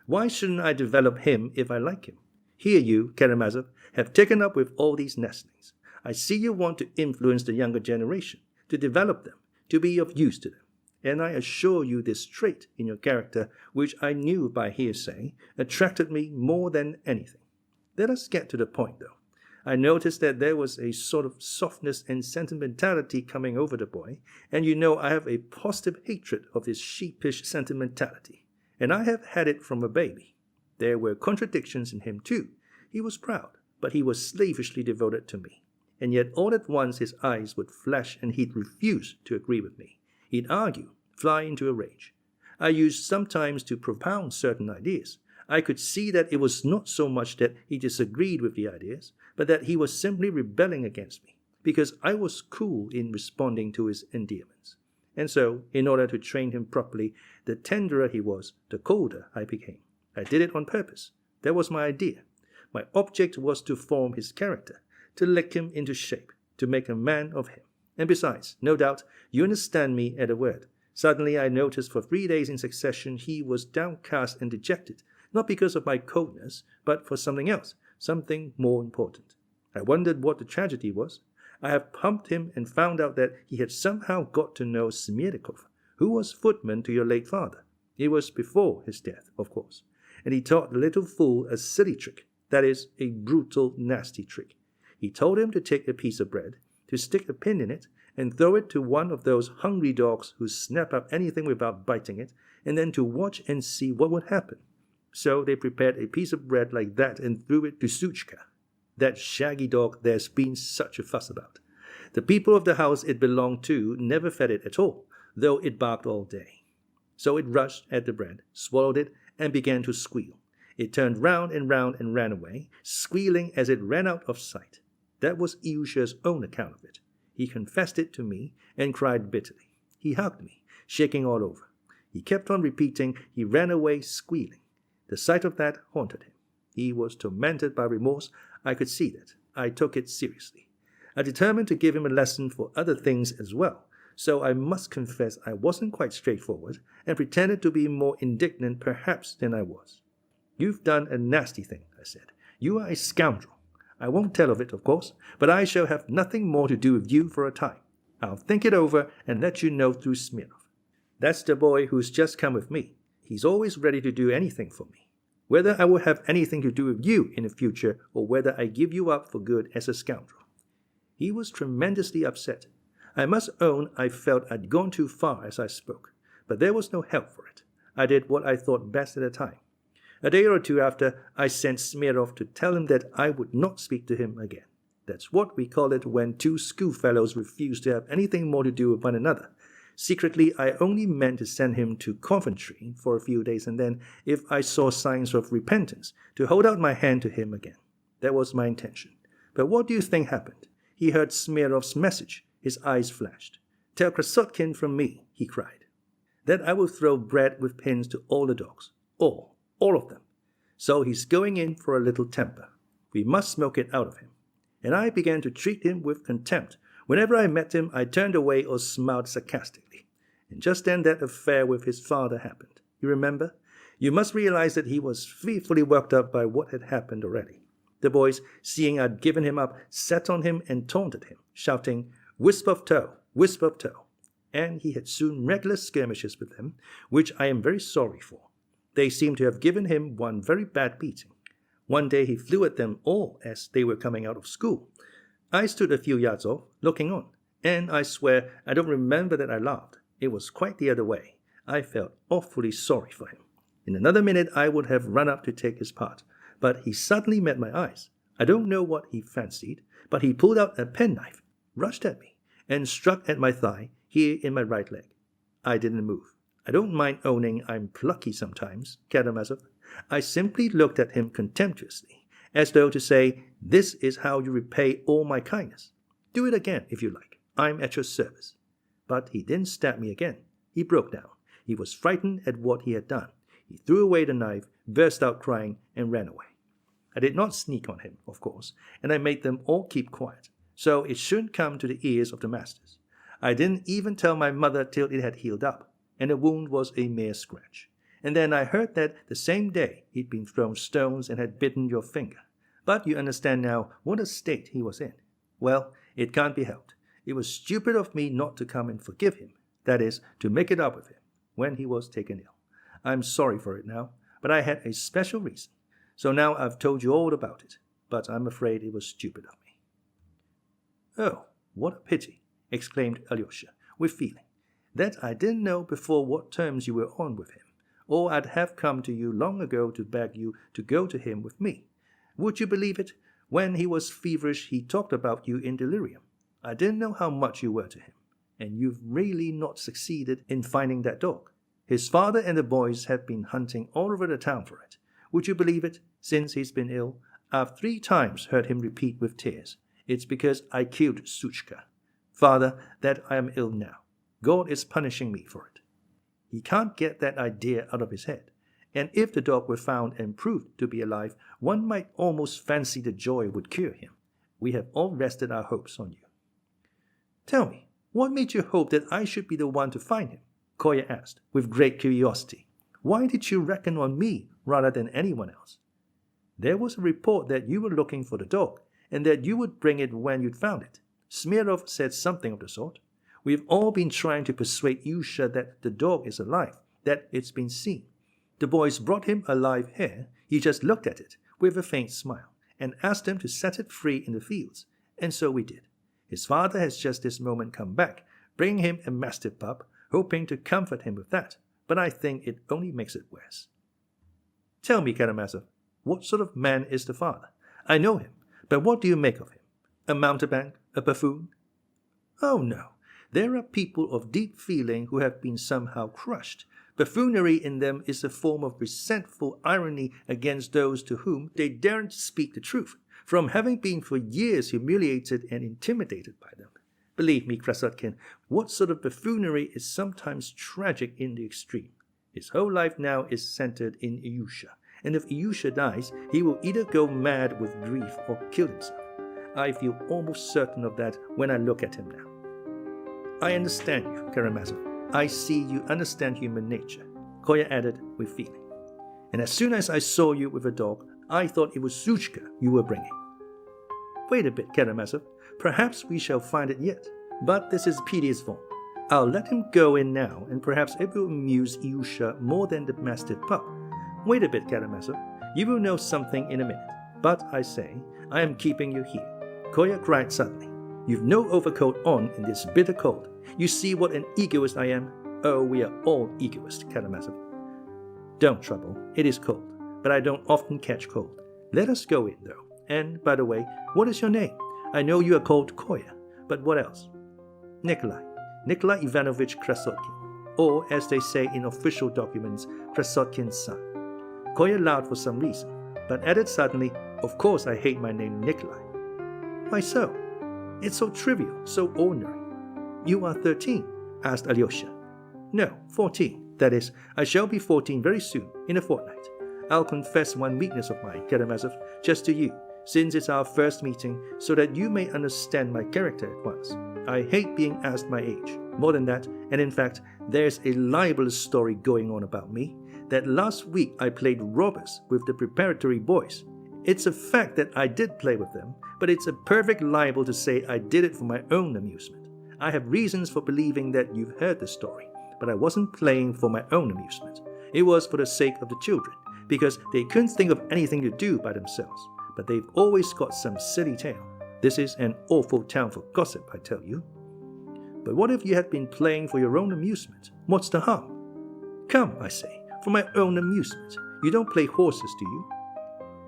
Why shouldn't I develop him if I like him? Here you, Karamazov, have taken up with all these nestlings. I see you want to influence the younger generation, to develop them, to be of use to them. And I assure you this trait in your character, which I knew by hearsay, attracted me more than anything. Let us get to the point, though. I noticed that there was a sort of softness and sentimentality coming over the boy, and you know I have a positive hatred of this sheepish sentimentality, and I have had it from a baby. There were contradictions in him too. He was proud, but he was slavishly devoted to me. And yet all at once his eyes would flash and he'd refuse to agree with me. He'd argue, fly into a rage. I used sometimes to propound certain ideas. I could see that it was not so much that he disagreed with the ideas, but that he was simply rebelling against me, because I was cool in responding to his endearments. And so, in order to train him properly, the tenderer he was, the colder I became. I did it on purpose. That was my idea. My object was to form his character, to lick him into shape, to make a man of him. And besides, no doubt, you understand me at a word. Suddenly I noticed for 3 days in succession he was downcast and dejected, not because of my coldness, but for something else, something more important. I wondered what the tragedy was. I have pumped him and found out that he had somehow got to know Smerdyakov, who was footman to your late father. It was before his death, of course. And he taught the little fool a silly trick, that is, a brutal, nasty trick. He told him to take a piece of bread, to stick a pin in it, and throw it to one of those hungry dogs who snap up anything without biting it, and then to watch and see what would happen. So they prepared a piece of bread like that and threw it to Zhuchka, that shaggy dog there's been such a fuss about. The people of the house it belonged to never fed it at all, though it barked all day. So it rushed at the bread, swallowed it, and began to squeal. It turned round and ran away, squealing as it ran out of sight. That was Ilyusha's own account of it. He confessed it to me and cried bitterly. He hugged me, shaking all over. He kept on repeating, he ran away squealing. The sight of that haunted him. He was tormented by remorse. I could see that. I took it seriously. I determined to give him a lesson for other things as well. So I must confess I wasn't quite straightforward and pretended to be more indignant perhaps than I was. You've done a nasty thing, I said. You are a scoundrel. I won't tell of it, of course, but I shall have nothing more to do with you for a time. I'll think it over and let you know through Smirnov. That's the boy who's just come with me. He's always ready to do anything for me. Whether I will have anything to do with you in the future or whether I give you up for good as a scoundrel. He was tremendously upset. I must own I felt I'd gone too far as I spoke, but there was no help for it. I did what I thought best at the time. A day or two after, I sent Smirnov to tell him that I would not speak to him again. That's what we call it when two schoolfellows refuse to have anything more to do with one another. Secretly, I only meant to send him to Coventry for a few days, and then, if I saw signs of repentance, to hold out my hand to him again. That was my intention. But what do you think happened? He heard Smirnov's message. His eyes flashed. "Tell Krasotkin from me," he cried, "that I will throw bread with pins to all the dogs. All of them. So he's going in for a little temper. We must smoke it out of him." And I began to treat him with contempt. Whenever I met him, I turned away or smiled sarcastically. And just then that affair with his father happened. You remember? You must realize that he was fearfully worked up by what had happened already. The boys, seeing I'd given him up, sat on him and taunted him, shouting, "Wisp of tow, wisp of tow." And he had soon regular skirmishes with them, which I am very sorry for. They seem to have given him one very bad beating. One day he flew at them all as they were coming out of school. I stood a few yards off, looking on, and I swear I don't remember that I laughed. It was quite the other way. I felt awfully sorry for him. In another minute I would have run up to take his part, but he suddenly met my eyes. I don't know what he fancied, but he pulled out a penknife, rushed at me, and struck at my thigh, here in my right leg. I didn't move. I don't mind owning I'm plucky sometimes, Karamazov. I simply looked at him contemptuously, as though to say, "This is how you repay all my kindness. Do it again, if you like. I'm at your service." But he didn't stab me again. He broke down. He was frightened at what he had done. He threw away the knife, burst out crying, and ran away. I did not sneak on him, of course, and I made them all keep quiet, so it shouldn't come to the ears of the masters. I didn't even tell my mother till it had healed up, and the wound was a mere scratch. And then I heard that the same day he'd been thrown stones and had bitten your finger. But you understand now what a state he was in. Well, it can't be helped. It was stupid of me not to come and forgive him, that is, to make it up with him, when he was taken ill. I'm sorry for it now, but I had a special reason. So now I've told you all about it, but I'm afraid it was stupid of me. "Oh, what a pity," exclaimed Alyosha, with feeling, "that I didn't know before what terms you were on with him, or I'd have come to you long ago to beg you to go to him with me. Would you believe it? When he was feverish, he talked about you in delirium. I didn't know how much you were to him, and you've really not succeeded in finding that dog. His father and the boys have been hunting all over the town for it. Would you believe it? Since he's been ill, I've 3 times heard him repeat with tears, 'It's because I killed Suchka. Father, that I am ill now. God is punishing me for it.' He can't get that idea out of his head. And if the dog were found and proved to be alive, one might almost fancy the joy would cure him. We have all rested our hopes on you." "Tell me, what made you hope that I should be the one to find him?" Kolya asked, with great curiosity. "Why did you reckon on me rather than anyone else?" "There was a report that you were looking for the dog, and that you would bring it when you'd found it. Smirnov said something of the sort. We've all been trying to persuade Yusha that the dog is alive, that it's been seen. The boys brought him alive here. He just looked at it, with a faint smile, and asked them to set it free in the fields, and so we did. His father has just this moment come back, bringing him a mastiff pup, hoping to comfort him with that, but I think it only makes it worse." "Tell me, Karamazov, what sort of man is the father? I know him, but what do you make of him? A mountebank? A buffoon?" "Oh, no. There are people of deep feeling who have been somehow crushed. Buffoonery in them is a form of resentful irony against those to whom they daren't speak the truth, from having been for years humiliated and intimidated by them. Believe me, Krasotkin, what sort of buffoonery is sometimes tragic in the extreme. His whole life now is centered in Ilyusha, and if Ilyusha dies, he will either go mad with grief or kill himself. I feel almost certain of that when I look at him now." "I understand you, Karamazov. I see you understand human nature," Kolya added with feeling. "And as soon as I saw you with a dog, I thought it was Suchka you were bringing." "Wait a bit, Karamazov. Perhaps we shall find it yet. But this is P.D.'s fault. I'll let him go in now, and perhaps it will amuse Ilyusha more than the mastiff pup. Wait a bit, Karamazov. You will know something in a minute. But I say, I am keeping you here." Kolya cried suddenly. "You've no overcoat on in this bitter cold. You see what an egoist I am? Oh, we are all egoists, Karamazov." "Don't trouble. It is cold. but I don't often catch cold. Let us go in, though. And, by the way, what is your name? I know you are called Kolya, but what else? Nikolai Ivanovich Krasotkin, or, as they say in official documents, Krasotkin's son. Kolya laughed for some reason, but added suddenly, of course I hate my name Nikolai. Why so? It's so trivial, so ordinary. You are 13? Asked Alyosha. No, 14. That is, I shall be 14 very soon, in a fortnight. I'll confess one weakness of mine, Karamazov, just to you, since it's our first meeting, so that you may understand my character at once. I hate being asked my age. More than that, and in fact, there's a libelous story going on about me, that last week I played robbers with the preparatory boys. It's a fact that I did play with them, but it's a perfect libel to say I did it for my own amusement. I have reasons for believing that you've heard the story, but I wasn't playing for my own amusement. It was for the sake of the children, because they couldn't think of anything to do by themselves, but they've always got some silly tale. This is an awful town for gossip, I tell you. But what if you had been playing for your own amusement? What's the harm? Come, I say, for my own amusement. You don't play horses, do you?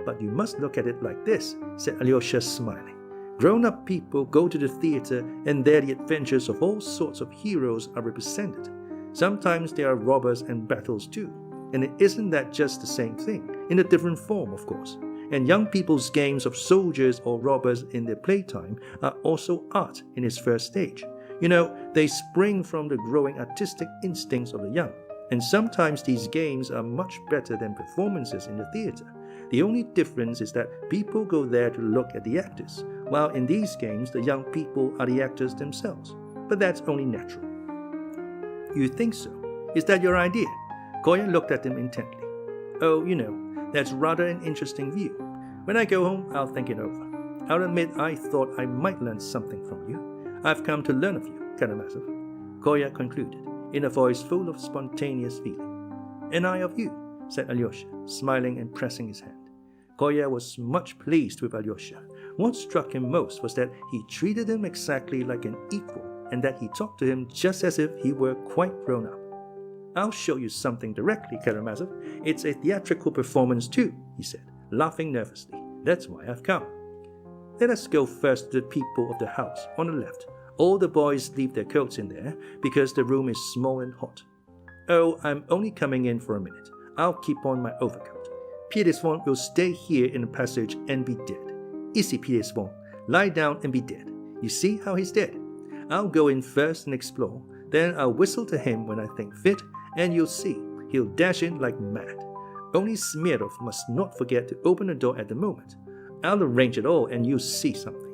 But you must look at it like this, said Alyosha, smiling. Grown-up people go to the theater, and there the adventures of all sorts of heroes are represented. Sometimes there are robbers and battles too. And isn't that just the same thing, in a different form, of course? And young people's games of soldiers or robbers in their playtime are also art in its first stage. You know, they spring from the growing artistic instincts of the young. And sometimes these games are much better than performances in the theater. The only difference is that people go there to look at the actors, while in these games the young people are the actors themselves. But that's only natural. You think so? Is that your idea? Kolya looked at him intently. Oh, you know, that's rather an interesting view. When I go home, I'll think it over. I'll admit I thought I might learn something from you. I've come to learn of you, Karamazov, Kolya concluded, in a voice full of spontaneous feeling. And I of you, said Alyosha, smiling and pressing his hand. Kolya was much pleased with Alyosha. What struck him most was that he treated him exactly like an equal, and that he talked to him just as if he were quite grown up. I'll show you something directly, Karamazov. It's a theatrical performance too, he said, laughing nervously. That's why I've come. Let us go first to the people of the house, on the left. All the boys leave their coats in there, because the room is small and hot. Oh, I'm only coming in for a minute. I'll keep on my overcoat. Piedesvon will stay here in the passage and be dead. Ici, Piedesvon, lie down and be dead. You see how he's dead? I'll go in first and explore, then I'll whistle to him when I think fit, and you'll see, he'll dash in like mad. Only Smirnov must not forget to open the door at the moment. I'll arrange it all and you'll see something.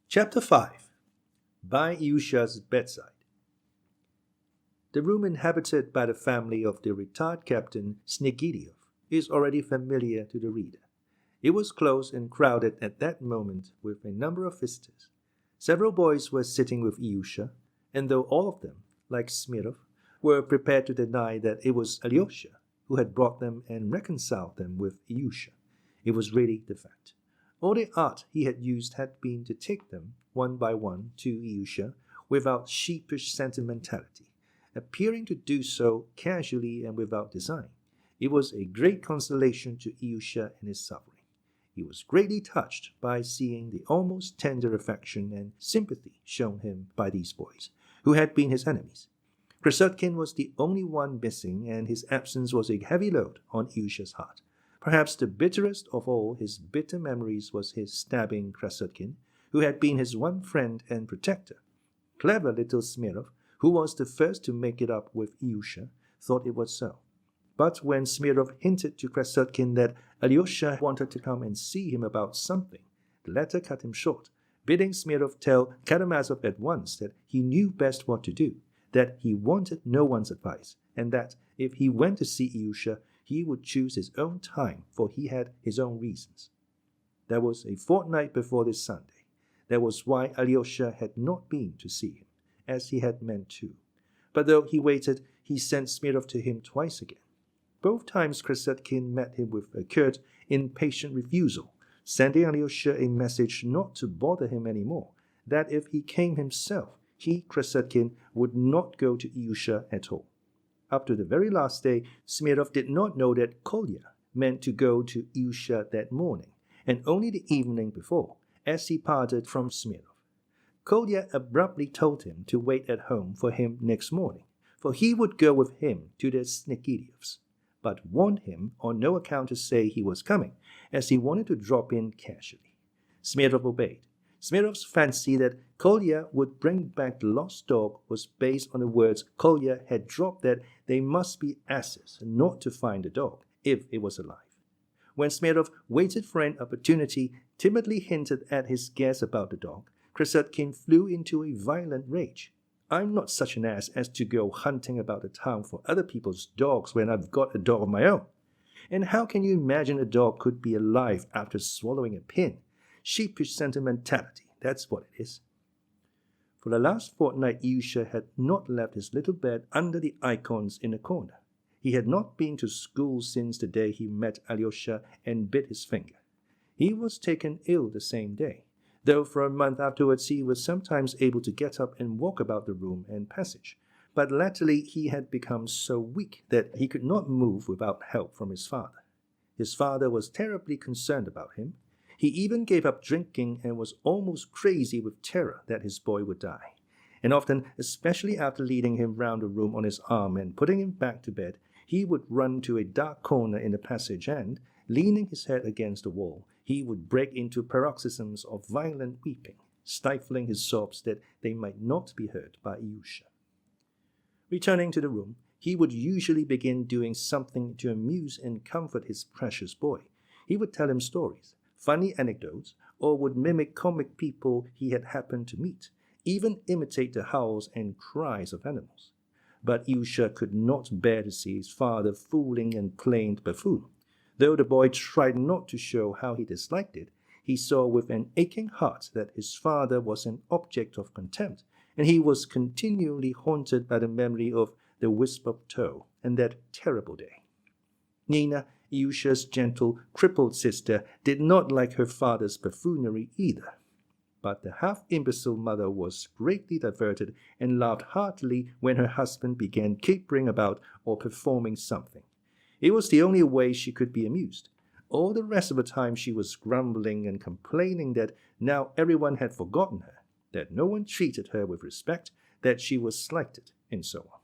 Chapter 5. By Ilyusha's bedside. The room inhabited by the family of the retired captain Snegiryov is already familiar to the reader. It was close and crowded at that moment with a number of visitors. Several boys were sitting with Ilyusha, and though all of them, like Smirnov, were prepared to deny that it was Alyosha who had brought them and reconciled them with Ilyusha, it was really the fact. All the art he had used had been to take them, one by one, to Ilyusha without sheepish sentimentality, appearing to do so casually and without design. It was a great consolation to Ilyusha and his suffering. He was greatly touched by seeing the almost tender affection and sympathy shown him by these boys, who had been his enemies. Krasotkin was the only one missing, and his absence was a heavy load on Ilyusha's heart. Perhaps the bitterest of all his bitter memories was his stabbing Krasotkin, who had been his one friend and protector. Clever little Smirnov, who was the first to make it up with Ilyusha, thought it was so. But when Smirnov hinted to Krasotkin that Alyosha wanted to come and see him about something, the latter cut him short, bidding Smirnov tell Karamazov at once that he knew best what to do, that he wanted no one's advice, and that if he went to see Ilyusha, he would choose his own time, for he had his own reasons. That was a fortnight before this Sunday. That was why Alyosha had not been to see him, as he had meant to. But though he waited, he sent Smirnov to him twice again. Both times Krasotkin met him with a curt, impatient refusal, sending Alyosha a message not to bother him any more, that if he came himself, he, Krasotkin, would not go to Alyosha at all. Up to the very last day, Smirnov did not know that Kolya meant to go to Alyosha that morning, and only the evening before, as he parted from Smirnov. Kolya abruptly told him to wait at home for him next morning, for he would go with him to the Snegiryovs, but warned him on no account to say he was coming, as he wanted to drop in casually. Smirnov obeyed. Smirnov's fancy that Kolya would bring back the lost dog was based on the words Kolya had dropped that they must be asses not to find the dog, if it was alive. When Smirnov waited for an opportunity, timidly hinted at his guess about the dog, Krasotkin flew into a violent rage. I'm not such an ass as to go hunting about the town for other people's dogs when I've got a dog of my own. And how can you imagine a dog could be alive after swallowing a pin? Sheepish sentimentality, that's what it is. For the last fortnight, Alyosha had not left his little bed under the icons in the corner. He had not been to school since the day he met Alyosha and bit his finger. He was taken ill the same day, though for a month afterwards he was sometimes able to get up and walk about the room and passage. But latterly he had become so weak that he could not move without help from his father. His father was terribly concerned about him. He even gave up drinking and was almost crazy with terror that his boy would die. And often, especially after leading him round the room on his arm and putting him back to bed, he would run to a dark corner in the passage and, leaning his head against the wall, he would break into paroxysms of violent weeping, stifling his sobs that they might not be heard by Alyosha. Returning to the room, he would usually begin doing something to amuse and comfort his precious boy. He would tell him stories, funny anecdotes, or would mimic comic people he had happened to meet, even imitate the howls and cries of animals. But Alyosha could not bear to see his father fooling and playing the buffoon. Though the boy tried not to show how he disliked it, he saw with an aching heart that his father was an object of contempt, and he was continually haunted by the memory of the wisp of tow and that terrible day. Nina, Alyosha's gentle, crippled sister, did not like her father's buffoonery either. But the half-imbecile mother was greatly diverted and laughed heartily when her husband began capering about or performing something. It was the only way she could be amused. All the rest of the time she was grumbling and complaining that now everyone had forgotten her, that no one treated her with respect, that she was slighted, and so on.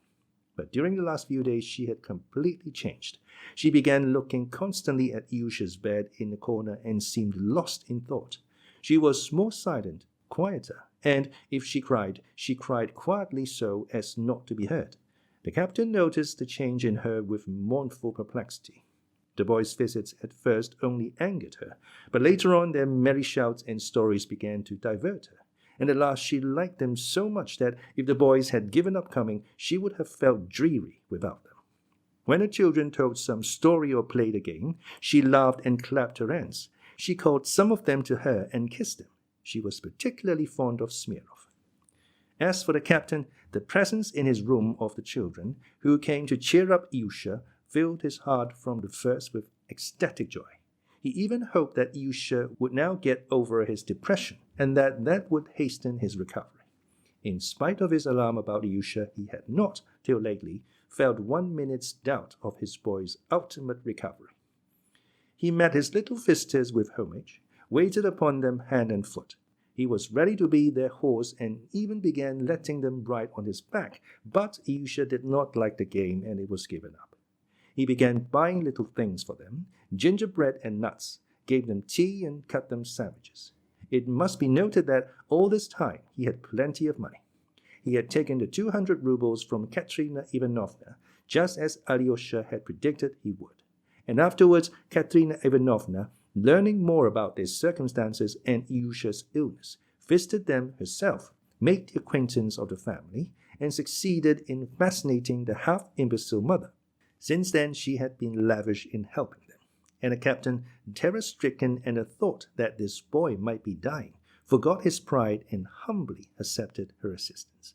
But during the last few days she had completely changed. She began looking constantly at Alyosha's bed in the corner and seemed lost in thought. She was more silent, quieter, and if she cried quietly so as not to be heard. The captain noticed the change in her with mournful perplexity. The boys' visits at first only angered her, but later on their merry shouts and stories began to divert her, and at last she liked them so much that if the boys had given up coming, she would have felt dreary without them. When the children told some story or played a game, she laughed and clapped her hands. She called some of them to her and kissed them. She was particularly fond of Smirnov. As for the captain, the presence in his room of the children, who came to cheer up Alyosha, filled his heart from the first with ecstatic joy. He even hoped that Alyosha would now get over his depression, and that would hasten his recovery. In spite of his alarm about Alyosha, he had not, till lately, felt 1 minute's doubt of his boy's ultimate recovery. He met his little visitors with homage, waited upon them hand and foot. He was ready to be their horse and even began letting them ride on his back, but Alyosha did not like the game and it was given up. He began buying little things for them, gingerbread and nuts, gave them tea and cut them sandwiches. It must be noted that all this time he had plenty of money. He had taken the 200 rubles from Katerina Ivanovna, just as Alyosha had predicted he would. And afterwards, Katerina Ivanovna, learning more about their circumstances and Alyosha's illness, visited them herself, made the acquaintance of the family, and succeeded in fascinating the half-imbecile mother. Since then, she had been lavish in helping them, and the captain, terror-stricken at the thought that this boy might be dying, forgot his pride and humbly accepted her assistance.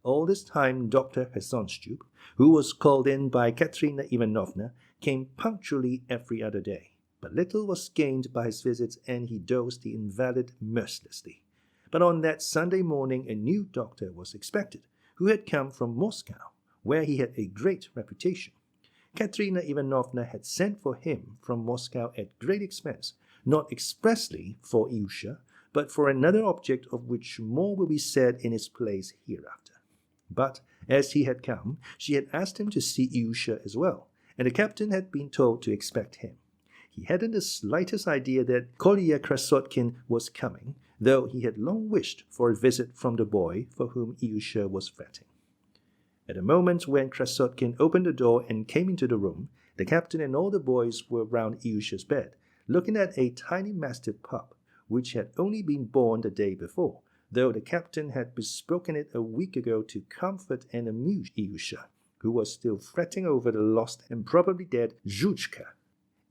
All this time, Dr. Hesonstup, who was called in by Katerina Ivanovna, came punctually every other day. But little was gained by his visits, and he dosed the invalid mercilessly. But on that Sunday morning a new doctor was expected, who had come from Moscow, where he had a great reputation. Katerina Ivanovna had sent for him from Moscow at great expense, not expressly for Ilyusha, but for another object of which more will be said in its place hereafter. But as he had come, she had asked him to see Ilyusha as well, and the captain had been told to expect him. He hadn't the slightest idea that Kolya Krasotkin was coming, though he had long wished for a visit from the boy for whom Ilyusha was fretting. At the moment when Krasotkin opened the door and came into the room, the captain and all the boys were round Ilyusha's bed, looking at a tiny mastiff pup, which had only been born the day before, though the captain had bespoken it a week ago to comfort and amuse Ilyusha, who was still fretting over the lost and probably dead Zhuchka.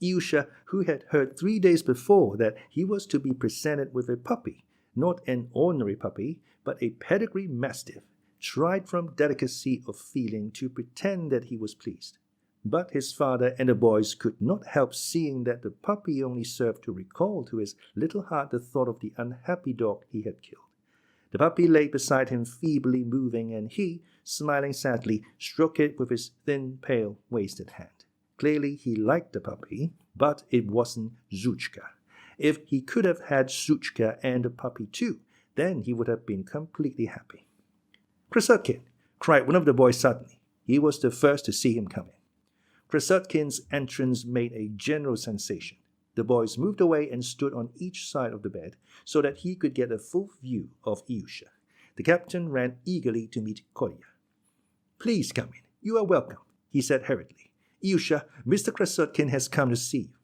Ilyusha, who had heard 3 days before that he was to be presented with a puppy, not an ordinary puppy, but a pedigree mastiff, tried from delicacy of feeling to pretend that he was pleased. But his father and the boys could not help seeing that the puppy only served to recall to his little heart the thought of the unhappy dog he had killed. The puppy lay beside him feebly moving, and he, smiling sadly, stroked it with his thin, pale, wasted hand. Clearly he liked the puppy, but it wasn't Zhuchka. If he could have had Zhuchka and the puppy too, then he would have been completely happy. "Krasotkin!" cried one of the boys suddenly. He was the first to see him coming. Krasotkin's entrance made a general sensation. The boys moved away and stood on each side of the bed so that he could get a full view of Ilyusha. The captain ran eagerly to meet Kolya. "Please come in. You are welcome," he said hurriedly. "Ilyusha, Mr. Krasotkin has come to see you."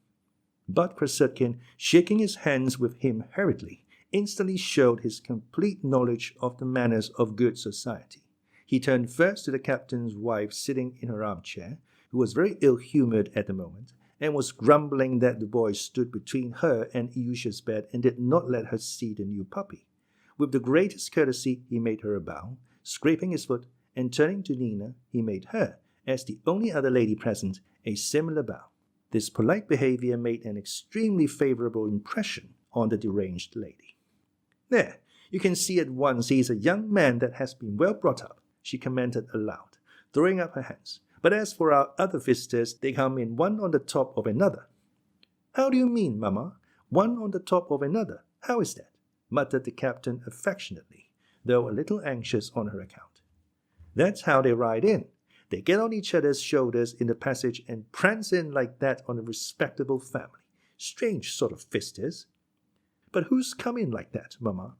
But Krasotkin, shaking his hands with him hurriedly, instantly showed his complete knowledge of the manners of good society. He turned first to the captain's wife sitting in her armchair, who was very ill-humored at the moment, and was grumbling that the boy stood between her and Ilyusha's bed and did not let her see the new puppy. With the greatest courtesy he made her a bow, scraping his foot, and turning to Nina, he made her, as the only other lady present, a similar bow. This polite behavior made an extremely favorable impression on the deranged lady. "There, you can see at once he is a young man that has been well brought up," she commented aloud, throwing up her hands. "But as for our other visitors, they come in one on the top of another." "How do you mean, Mamma? One on the top of another? How is that?" muttered the captain affectionately, though a little anxious on her account. "That's how they ride in. They get on each other's shoulders in the passage and prance in like that on a respectable family. Strange sort of visitors." "But who's come in like that, Mamma?"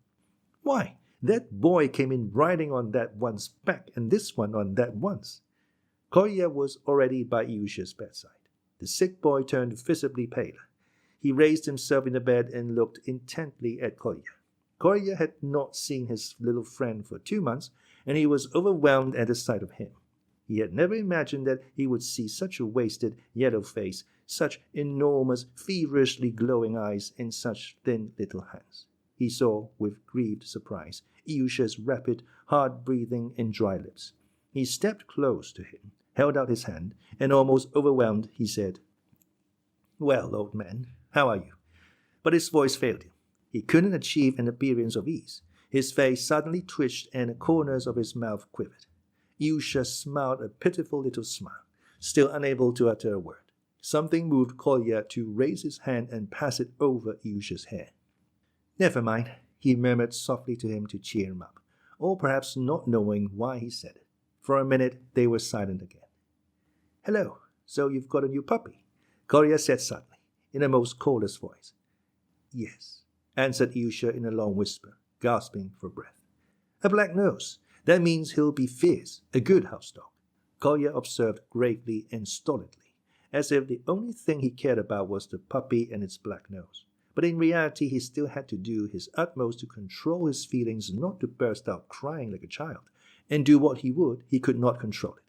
"Why, that boy came in riding on that one's back and this one on that one's." Kolya was already by Ilyusha's bedside. The sick boy turned visibly paler. He raised himself in the bed and looked intently at Kolya. Kolya had not seen his little friend for 2 months, and he was overwhelmed at the sight of him. He had never imagined that he would see such a wasted, yellow face, such enormous, feverishly glowing eyes, and such thin little hands. He saw, with grieved surprise, Ilyusha's rapid, hard breathing and dry lips. He stepped close to him, held out his hand, and almost overwhelmed, he said, "Well, old man, how are you?" But his voice failed him. He couldn't achieve an appearance of ease. His face suddenly twitched and the corners of his mouth quivered. Ilyusha smiled a pitiful little smile, still unable to utter a word. Something moved Kolya to raise his hand and pass it over Ilyusha's hair. "Never mind," he murmured softly to him to cheer him up, or perhaps not knowing why he said it. For a minute they were silent again. "Hello, so you've got a new puppy?" Kolya said suddenly, in a most callous voice. "Yes," answered Ilyusha in a long whisper, gasping for breath. "A black nose. That means he'll be fierce, a good house dog," Kolya observed gravely and stolidly, as if the only thing he cared about was the puppy and its black nose. But in reality he still had to do his utmost to control his feelings not to burst out crying like a child, and do what he would, he could not control it.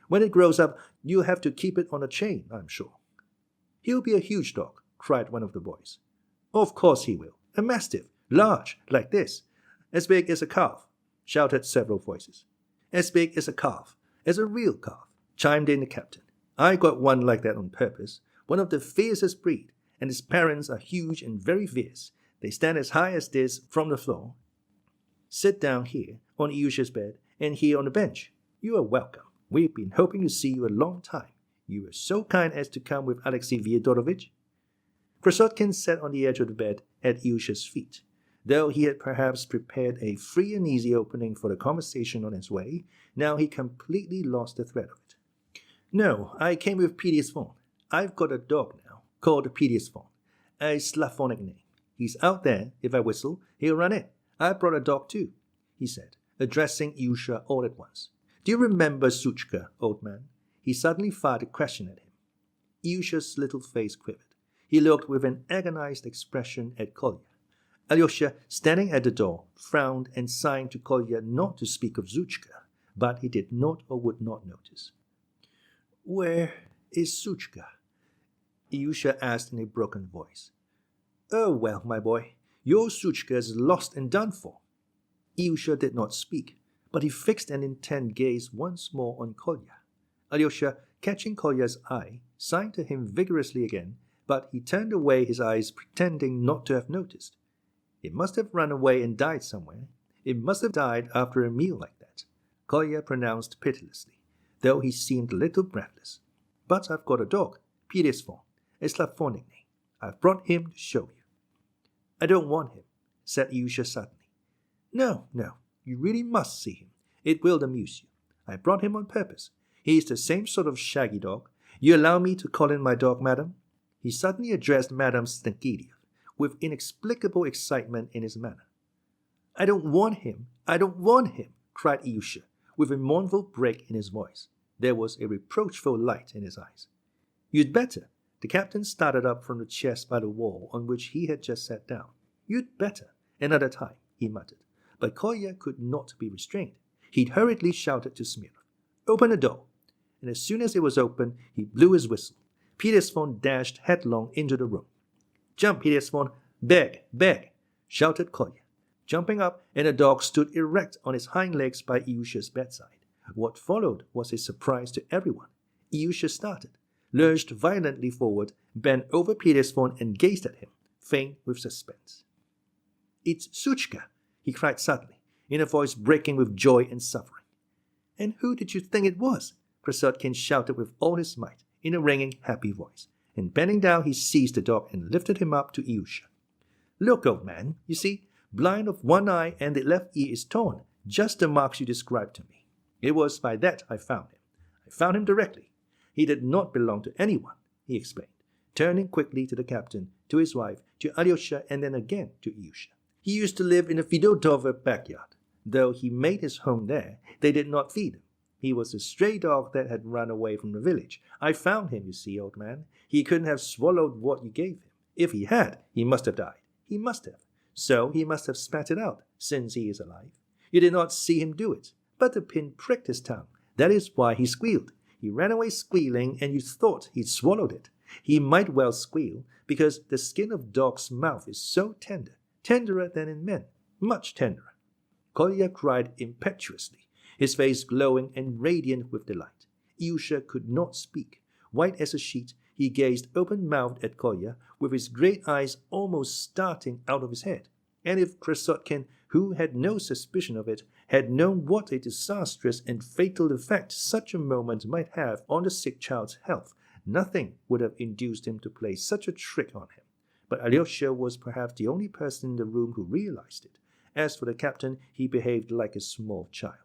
"When it grows up, you'll have to keep it on a chain, I'm sure." "He'll be a huge dog," cried one of the boys. "Of course he will. A mastiff, large, like this, as big as a calf," shouted several voices. "As big as a calf, as a real calf," chimed in the captain. "I got one like that on purpose, one of the fiercest breed, and his parents are huge and very fierce. They stand as high as this from the floor, Sit down here on Ilyusha's bed and here on the bench. You are welcome. We've been hoping to see you a long time. You were so kind as to come with Alexey Fyodorovich." Krasotkin sat on the edge of the bed at Ilyusha's feet. Though he had perhaps prepared a free and easy opening for the conversation on its way, now he completely lost the thread of it. "No, I came with P.D.'s phone. I've got a dog now, called P.D.'s phone, a Slavonic name. He's out there. If I whistle, he'll run in. I brought a dog too," he said, addressing Ilyusha all at once. "Do you remember Suchka, old man?" He suddenly fired a question at him. Ilyusha's little face quivered. He looked with an agonized expression at Kolya. Alyosha, standing at the door, frowned and signed to Kolya not to speak of Suchka, but he did not or would not notice. "Where is Suchka?" Ilyusha asked in a broken voice. "Oh, well, my boy, your Suchka is lost and done for." Ilyusha did not speak, but he fixed an intent gaze once more on Kolya. Alyosha, catching Kolya's eye, signed to him vigorously again, but he turned away his eyes, pretending not to have noticed. It must have run away and died somewhere. It must have died after a meal like that, Kolya pronounced pitilessly, though he seemed a little breathless. "But I've got a dog, P.D.'s phone, a Slavonic name. I've brought him to show you." "I don't want him," said Ilyusha suddenly. No, you really must see him. It will amuse you. I brought him on purpose. He is the same sort of shaggy dog. You allow me to call in my dog, madam?" He suddenly addressed Madame Stankidiev, with inexplicable excitement in his manner. "I don't want him! I don't want him!" cried Ilyusha, with a mournful break in his voice. There was a reproachful light in his eyes. "You'd better." The captain started up from the chest by the wall on which he had just sat down. "You'd better. Another time," he muttered. But Kolya could not be restrained. He hurriedly shouted to Smirnov, "Open the door!" And as soon as it was open, he blew his whistle. P.D.'s phone dashed headlong into the room. "Jump, P.D.'s phone! Beg, beg!" shouted Kolya, jumping up, and the dog stood erect on its hind legs by Ilyusha's bedside. What followed was a surprise to everyone. Ilyusha started, lurched violently forward, bent over P.D.'s phone, and gazed at him, faint with suspense. "It's Suchka!" he cried suddenly, in a voice breaking with joy and suffering. "And who did you think it was?" Krasotkin shouted with all his might, in a ringing, happy voice, and bending down he seized the dog and lifted him up to Ilyusha. "Look, old man, you see, blind of one eye and the left ear is torn, just the marks you described to me. It was by that I found him. I found him directly. He did not belong to anyone," he explained, turning quickly to the captain, to his wife, to Alyosha, and then again to Ilyusha. "He used to live in the Fyodorova backyard. Though he made his home there, they did not feed him. He was a stray dog that had run away from the village. I found him, you see, old man. He couldn't have swallowed what you gave him. If he had, he must have died. He must have. So he must have spat it out, since he is alive. You did not see him do it, but the pin pricked his tongue. That is why he squealed. He ran away squealing, and you thought he'd swallowed it. He might well squeal, because the skin of dog's mouth is so tender, tenderer than in men, much tenderer." Kolya cried impetuously, his face glowing and radiant with delight. Ilyusha could not speak. White as a sheet, he gazed open-mouthed at Kolya, with his great eyes almost starting out of his head. And if Krasotkin, who had no suspicion of it, had known what a disastrous and fatal effect such a moment might have on the sick child's health, nothing would have induced him to play such a trick on him. But Alyosha was perhaps the only person in the room who realized it. As for the captain, he behaved like a small child.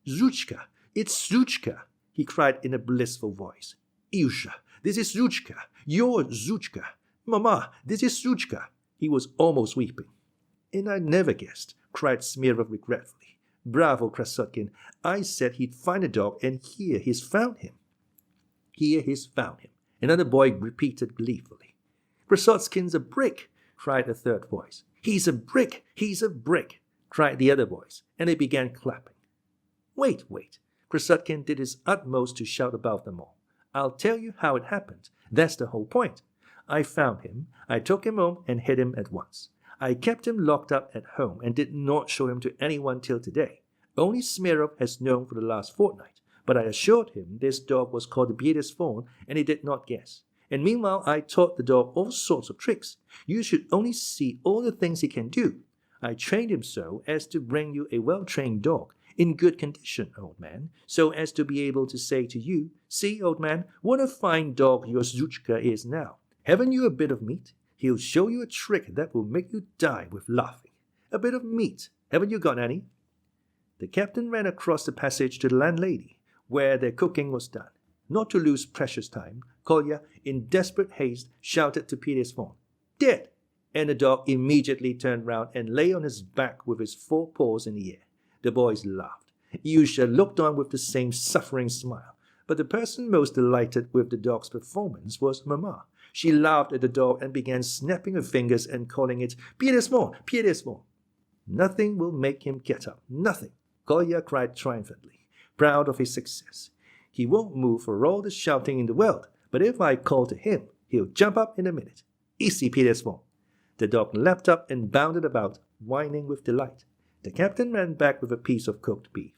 "Suchka! It's Suchka!" he cried in a blissful voice. "Ilyusha, this is Suchka! Your Suchka! Mama, this is Suchka!" He was almost weeping. "And I never guessed," cried Smirnov regretfully. "Bravo, Krasotkin! I said he'd find the dog, and here he's found him." "Here he's found him," another boy repeated gleefully. "Krasotkin's a brick!" cried a third voice. "He's a brick! He's a brick!" cried the other voice, and they began clapping. Wait. Krasotkin did his utmost to shout above them all. "I'll tell you how it happened. That's the whole point. I found him, I took him home and hid him at once. I kept him locked up at home and did not show him to anyone till today. Only Smirnov has known for the last fortnight, but I assured him this dog was called P.D.'s phone, and he did not guess. And meanwhile I taught the dog all sorts of tricks. You should only see all the things he can do. I trained him so as to bring you a well-trained dog, in good condition, old man, so as to be able to say to you, 'See, old man, what a fine dog your Zhuchka is now. Haven't you a bit of meat? He'll show you a trick that will make you die with laughing. A bit of meat. Haven't you got any?' The captain ran across the passage to the landlady, where their cooking was done. Not to lose precious time, Kolya, in desperate haste, shouted to Peter's phone, 'Dead!' And the dog immediately turned round and lay on his back with his forepaws in the air. The boys laughed. Alyosha looked on with the same suffering smile. But the person most delighted with the dog's performance was Mamma. She laughed at the dog and began snapping her fingers and calling it, 'Pierre-Desmond, Pierre-Desmond.' 'Nothing will make him get up, nothing,' Kolya cried triumphantly, proud of his success. 'He won't move for all the shouting in the world, but if I call to him, he'll jump up in a minute. Easy, Pierre-Desmond.' The dog leapt up and bounded about, whining with delight. The captain ran back with a piece of cooked beef.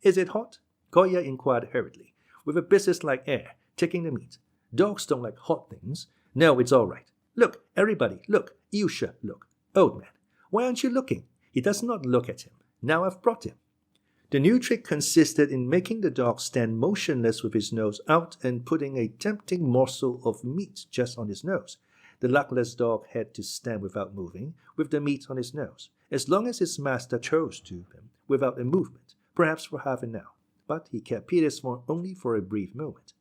'Is it hot?' Kolya inquired hurriedly, with a business-like air, taking the meat. 'Dogs don't like hot things. No, it's all right. Look, everybody, look. Alyosha, look. Old man, why aren't you looking? He does not look at him. Now I've brought him.' The new trick consisted in making the dog stand motionless with his nose out and putting a tempting morsel of meat just on his nose. The luckless dog had to stand without moving, with the meat on his nose, as long as his master chose to him, without a movement, perhaps for half an hour. But he kept Peter's phone only for a brief moment.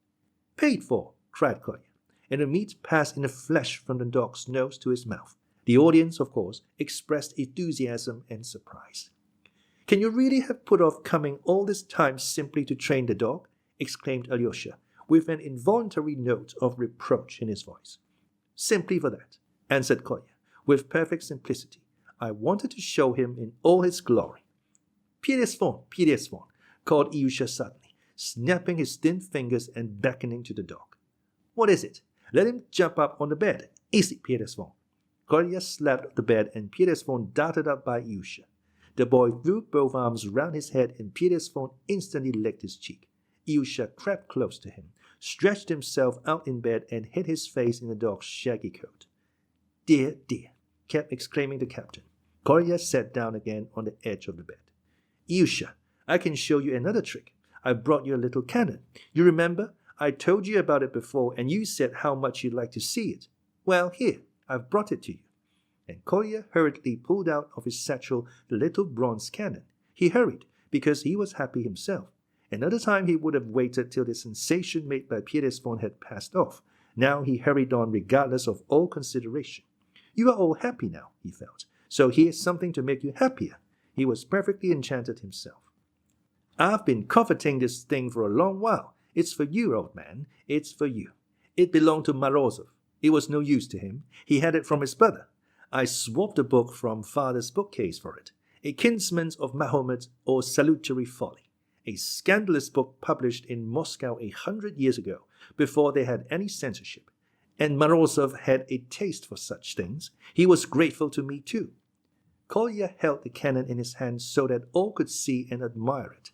'Paid for!' cried Kolya, and the meat passed in a flash from the dog's nose to his mouth. The audience, of course, expressed enthusiasm and surprise. 'Can you really have put off coming all this time simply to train the dog?' exclaimed Alyosha, with an involuntary note of reproach in his voice. 'Simply for that,' answered Kolya, with perfect simplicity. 'I wanted to show him in all his glory.' 'Pierre-Desmond, Pierre-Desmond,' called Alyosha suddenly, snapping his thin fingers and beckoning to the dog. 'What is it? Let him jump up on the bed. Easy, Pierre-Desmond.' Kolya slapped the bed and Pierre-Desmond darted up by Alyosha. The boy threw both arms round his head and Pierre-Desmond instantly licked his cheek. Alyosha crept close to him, stretched himself out in bed and hid his face in the dog's shaggy coat. 'Dear, dear,' kept exclaiming the captain. Kolya sat down again on the edge of the bed. 'Alyosha, I can show you another trick. I brought you a little cannon. You remember? I told you about it before and you said how much you'd like to see it. Well, here, I've brought it to you.' And Kolya hurriedly pulled out of his satchel the little bronze cannon. He hurried, because he was happy himself. Another time he would have waited till the sensation made by Pierre-Desmond had passed off. Now he hurried on regardless of all consideration. 'You are all happy now,' he felt, 'so here's something to make you happier.' He was perfectly enchanted himself. 'I've been coveting this thing for a long while. It's for you, old man. It's for you. It belonged to Morozov. It was no use to him. He had it from his brother. I swapped a book from father's bookcase for it. A Kinsman of Mahomet or Salutary Folly. A scandalous book published in Moscow 100 years ago, before they had any censorship. And Morozov had a taste for such things. He was grateful to me too.' Kolya held the cannon in his hand so that all could see and admire it.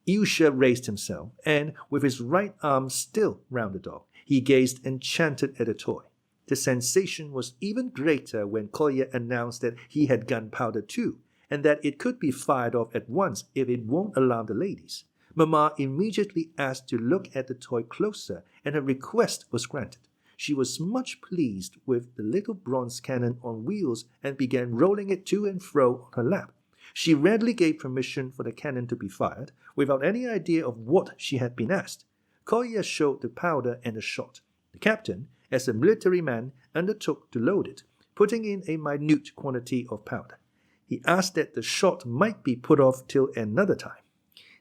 Alyosha raised himself, and, with his right arm still round the dog, he gazed enchanted at the toy. The sensation was even greater when Kolya announced that he had gunpowder too, and that it could be fired off at once if it won't alarm the ladies. Mamma immediately asked to look at the toy closer, and her request was granted. She was much pleased with the little bronze cannon on wheels and began rolling it to and fro on her lap. She readily gave permission for the cannon to be fired, without any idea of what she had been asked. Kolya showed the powder and the shot. The captain, as a military man, undertook to load it, putting in a minute quantity of powder. He asked that the shot might be put off till another time.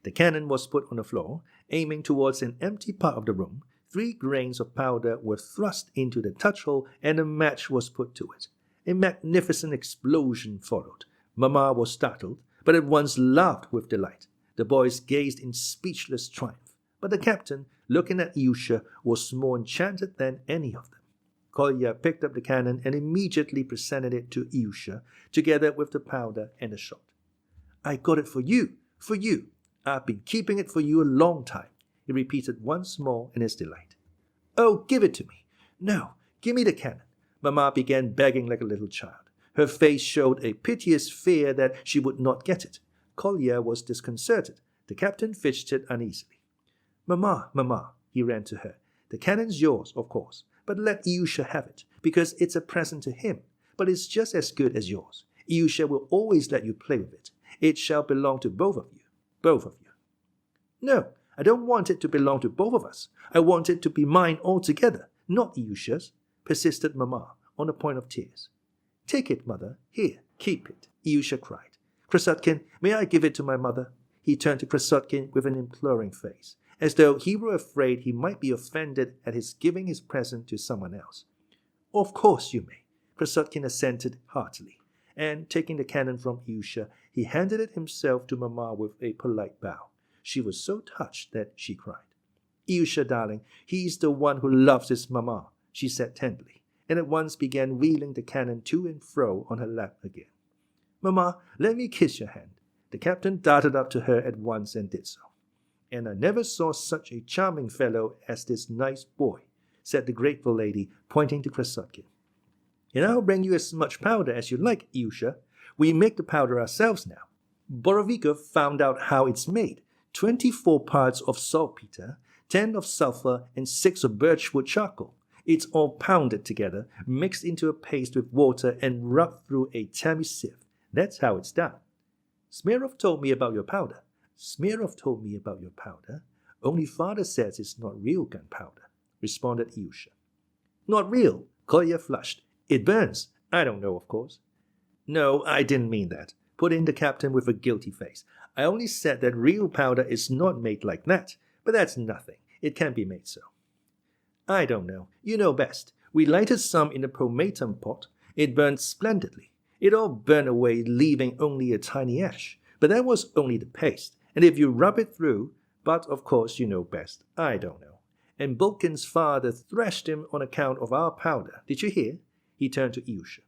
The cannon was put on the floor, aiming towards an empty part of the room. 3 grains of powder were thrust into the touch-hole and a match was put to it. A magnificent explosion followed. Mamma was startled, but at once laughed with delight. The boys gazed in speechless triumph. But the captain, looking at Alyosha, was more enchanted than any of them. Kolya picked up the cannon and immediately presented it to Alyosha, together with the powder and the shot. 'I got it for you, for you. I've been keeping it for you a long time,' he repeated once more in his delight. 'Oh, give it to me.' 'No, give me the cannon.' Mamma began begging like a little child. Her face showed a piteous fear that she would not get it. Kolya was disconcerted. The captain fidgeted uneasily. Mamma, he ran to her. The cannon's yours, of course, but let Ilyusha have it, because it's a present to him, but it's just as good as yours. Ilyusha will always let you play with it. It shall belong to both of you. Both of you. No, I don't want it to belong to both of us. I want it to be mine altogether, not Ilyusha's, persisted Mamma, on the point of tears. Take it, mother. Here, keep it, Ilyusha cried. Krasotkin, may I give it to my mother? He turned to Krasotkin with an imploring face, as though he were afraid he might be offended at his giving his present to someone else. Of course you may, Krasotkin assented heartily, and taking the cannon from Ilyusha, he handed it himself to Mamma with a polite bow. She was so touched that she cried. Ilyusha, darling, he is the one who loves his Mamma, she said tenderly, and at once began wheeling the cannon to and fro on her lap again. Mamma, let me kiss your hand. The captain darted up to her at once and did so. And I never saw such a charming fellow as this nice boy, said the grateful lady, pointing to Krasotkin. And I'll bring you as much powder as you like, Ilyusha. We make the powder ourselves now. Borovikov found out how it's made. 24 parts of saltpeter, 10 of sulfur, and 6 of birchwood charcoal. It's all pounded together, mixed into a paste with water, and rubbed through a tammy sieve. That's how it's done. Smirnov told me about your powder. Smirnov told me about your powder. Only father says it's not real gunpowder, responded Ilyusha. Not real? Kolya flushed. It burns. I don't know, of course. No, I didn't mean that, put in the captain with a guilty face. I only said that real powder is not made like that, but that's nothing. It can be made so. I don't know. You know best. We lighted some in the pomatum pot. It burned splendidly. It all burned away, leaving only a tiny ash. But that was only the paste. And if you rub it through, but of course you know best. I don't know. And Bulkin's father thrashed him on account of our powder. Did you hear? He turned to Ilyusha.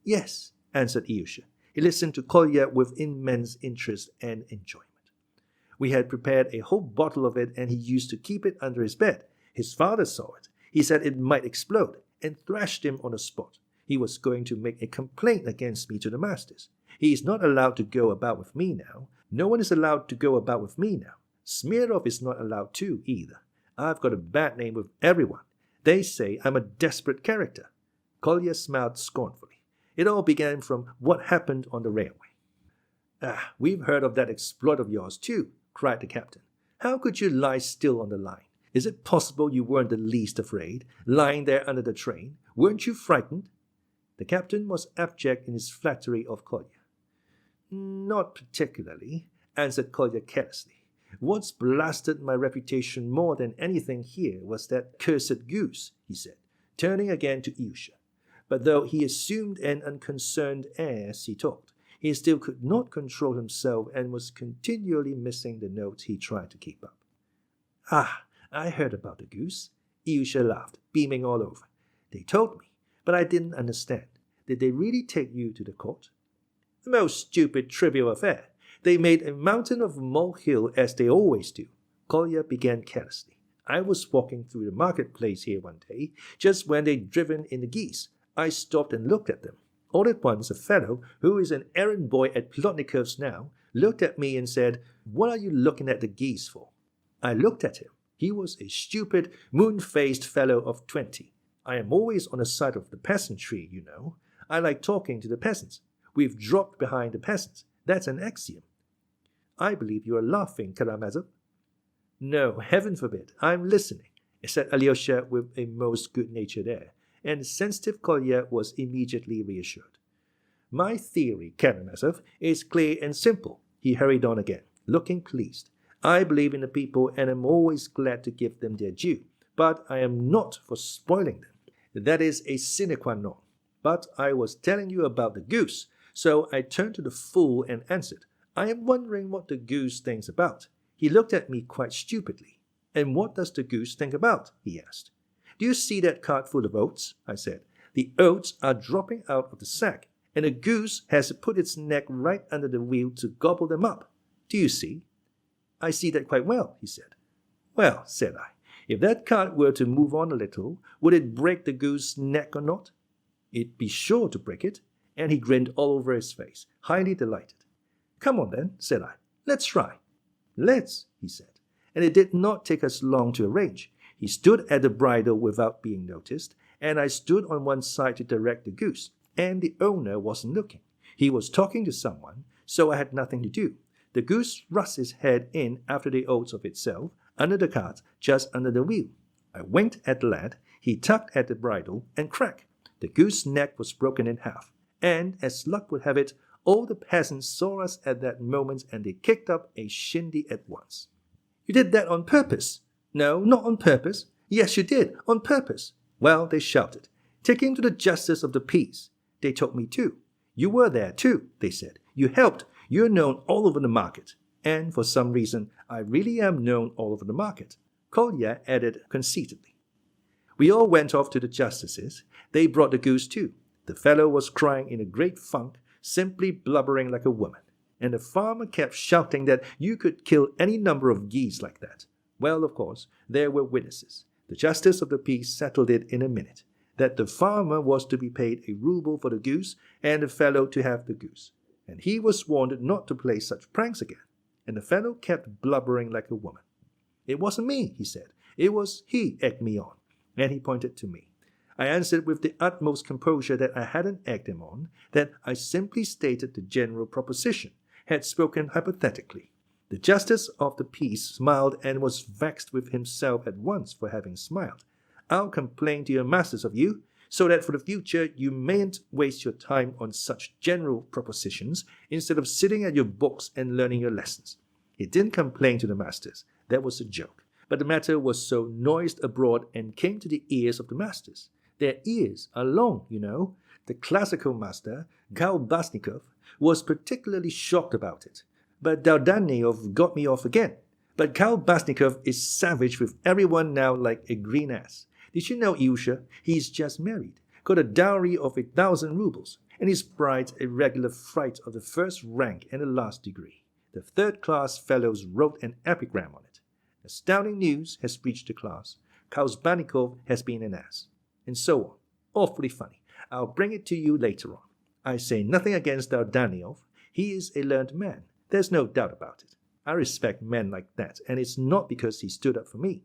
Yes, answered Ilyusha. He listened to Kolya with immense interest and enjoyment. We had prepared a whole bottle of it, and he used to keep it under his bed. His father saw it. He said it might explode, and thrashed him on the spot. He was going to make a complaint against me to the masters. He is not allowed to go about with me now. No one is allowed to go about with me now. Smirnov is not allowed to either. I've got a bad name with everyone. They say I'm a desperate character. Kolya smiled scornfully. It all began from what happened on the railway. Ah, we've heard of that exploit of yours too, cried the captain. How could you lie still on the line? Is it possible you weren't the least afraid, lying there under the train? Weren't you frightened? The captain was abject in his flattery of Kolya. Not particularly, answered Kolya carelessly. What's blasted my reputation more than anything here was that cursed goose, he said, turning again to Ilyusha. But though he assumed an unconcerned air as he talked, he still could not control himself and was continually missing the notes he tried to keep up. Ah, I heard about the goose. Ilyusha laughed, beaming all over. They told me, but I didn't understand. Did they really take you to the court? The most stupid, trivial affair. They made a mountain of a molehill as they always do. Kolya began carelessly. I was walking through the marketplace here one day, just when they'd driven in the geese. I stopped and looked at them. All at once a fellow, who is an errand boy at Plotnikov's now, looked at me and said, What are you looking at the geese for? I looked at him. He was a stupid, moon-faced fellow of 20. I am always on the side of the peasantry, you know. I like talking to the peasants. We've dropped behind the peasants. That's an axiom. I believe you are laughing, Karamazov. No, heaven forbid. I'm listening, said Alyosha with a most good-natured air, and the sensitive Kolya was immediately reassured. My theory, Karamazov, is clear and simple, he hurried on again, looking pleased. I believe in the people and am always glad to give them their due, but I am not for spoiling them. That is a sine qua non. But I was telling you about the goose, so I turned to the fool and answered, I am wondering what the goose thinks about. He looked at me quite stupidly. And what does the goose think about? He asked. Do you see that cart full of oats? I said. The oats are dropping out of the sack, and the goose has put its neck right under the wheel to gobble them up. Do you see? I see that quite well, he said. Well, said I, if that cart were to move on a little, would it break the goose's neck or not? It'd be sure to break it, and he grinned all over his face, highly delighted. "Come on then," said I. "Let's try." "Let's," he said, and it did not take us long to arrange. He stood at the bridle without being noticed, and I stood on one side to direct the goose, and the owner wasn't looking. He was talking to someone, so I had nothing to do. The goose thrust his head in after the oats of itself, under the cart, just under the wheel. I winked at the lad, he tugged at the bridle, and crack! The goose's neck was broken in half, and, as luck would have it, all the peasants saw us at that moment, and they kicked up a shindy at once. "You did that on purpose?" "No, not on purpose." "Yes, you did, on purpose." "Well," they shouted, "take him to the justice of the peace." They took me too. "You were there too," they said. "You helped. You're known all over the market." And for some reason, I really am known all over the market, Kolya added conceitedly. We all went off to the justices. They brought the goose too. The fellow was crying in a great funk, simply blubbering like a woman. And the farmer kept shouting that you could kill any number of geese like that. Well, of course, there were witnesses. The justice of the peace settled it in a minute, that the farmer was to be paid a ruble for the goose and the fellow to have the goose. And he was warned not to play such pranks again. And the fellow kept blubbering like a woman. "It wasn't me," he said. "It was he egged me on." And he pointed to me. I answered with the utmost composure that I hadn't egged him on, that I simply stated the general proposition, had spoken hypothetically. The justice of the peace smiled and was vexed with himself at once for having smiled. "I'll complain to your masters of you, so that for the future you mayn't waste your time on such general propositions instead of sitting at your books and learning your lessons." He didn't complain to the masters. That was a joke. But the matter was so noised abroad and came to the ears of the masters. Their ears are long, you know. The classical master, Kolbasnikov, was particularly shocked about it. But Dardanyev got me off again. But Kolbasnikov is savage with everyone now like a green ass. Did you know, Ilyusha, he's just married, got a dowry of 1,000 rubles, and his bride's a regular fright of the first rank and the last degree. The third-class fellows wrote an epigram on it. Astounding news has reached the class. Kolbasnikov has been an ass. And so on. Awfully funny. I'll bring it to you later on. I say nothing against Dardanyev. He is a learned man. There's no doubt about it. I respect men like that, and it's not because he stood up for me.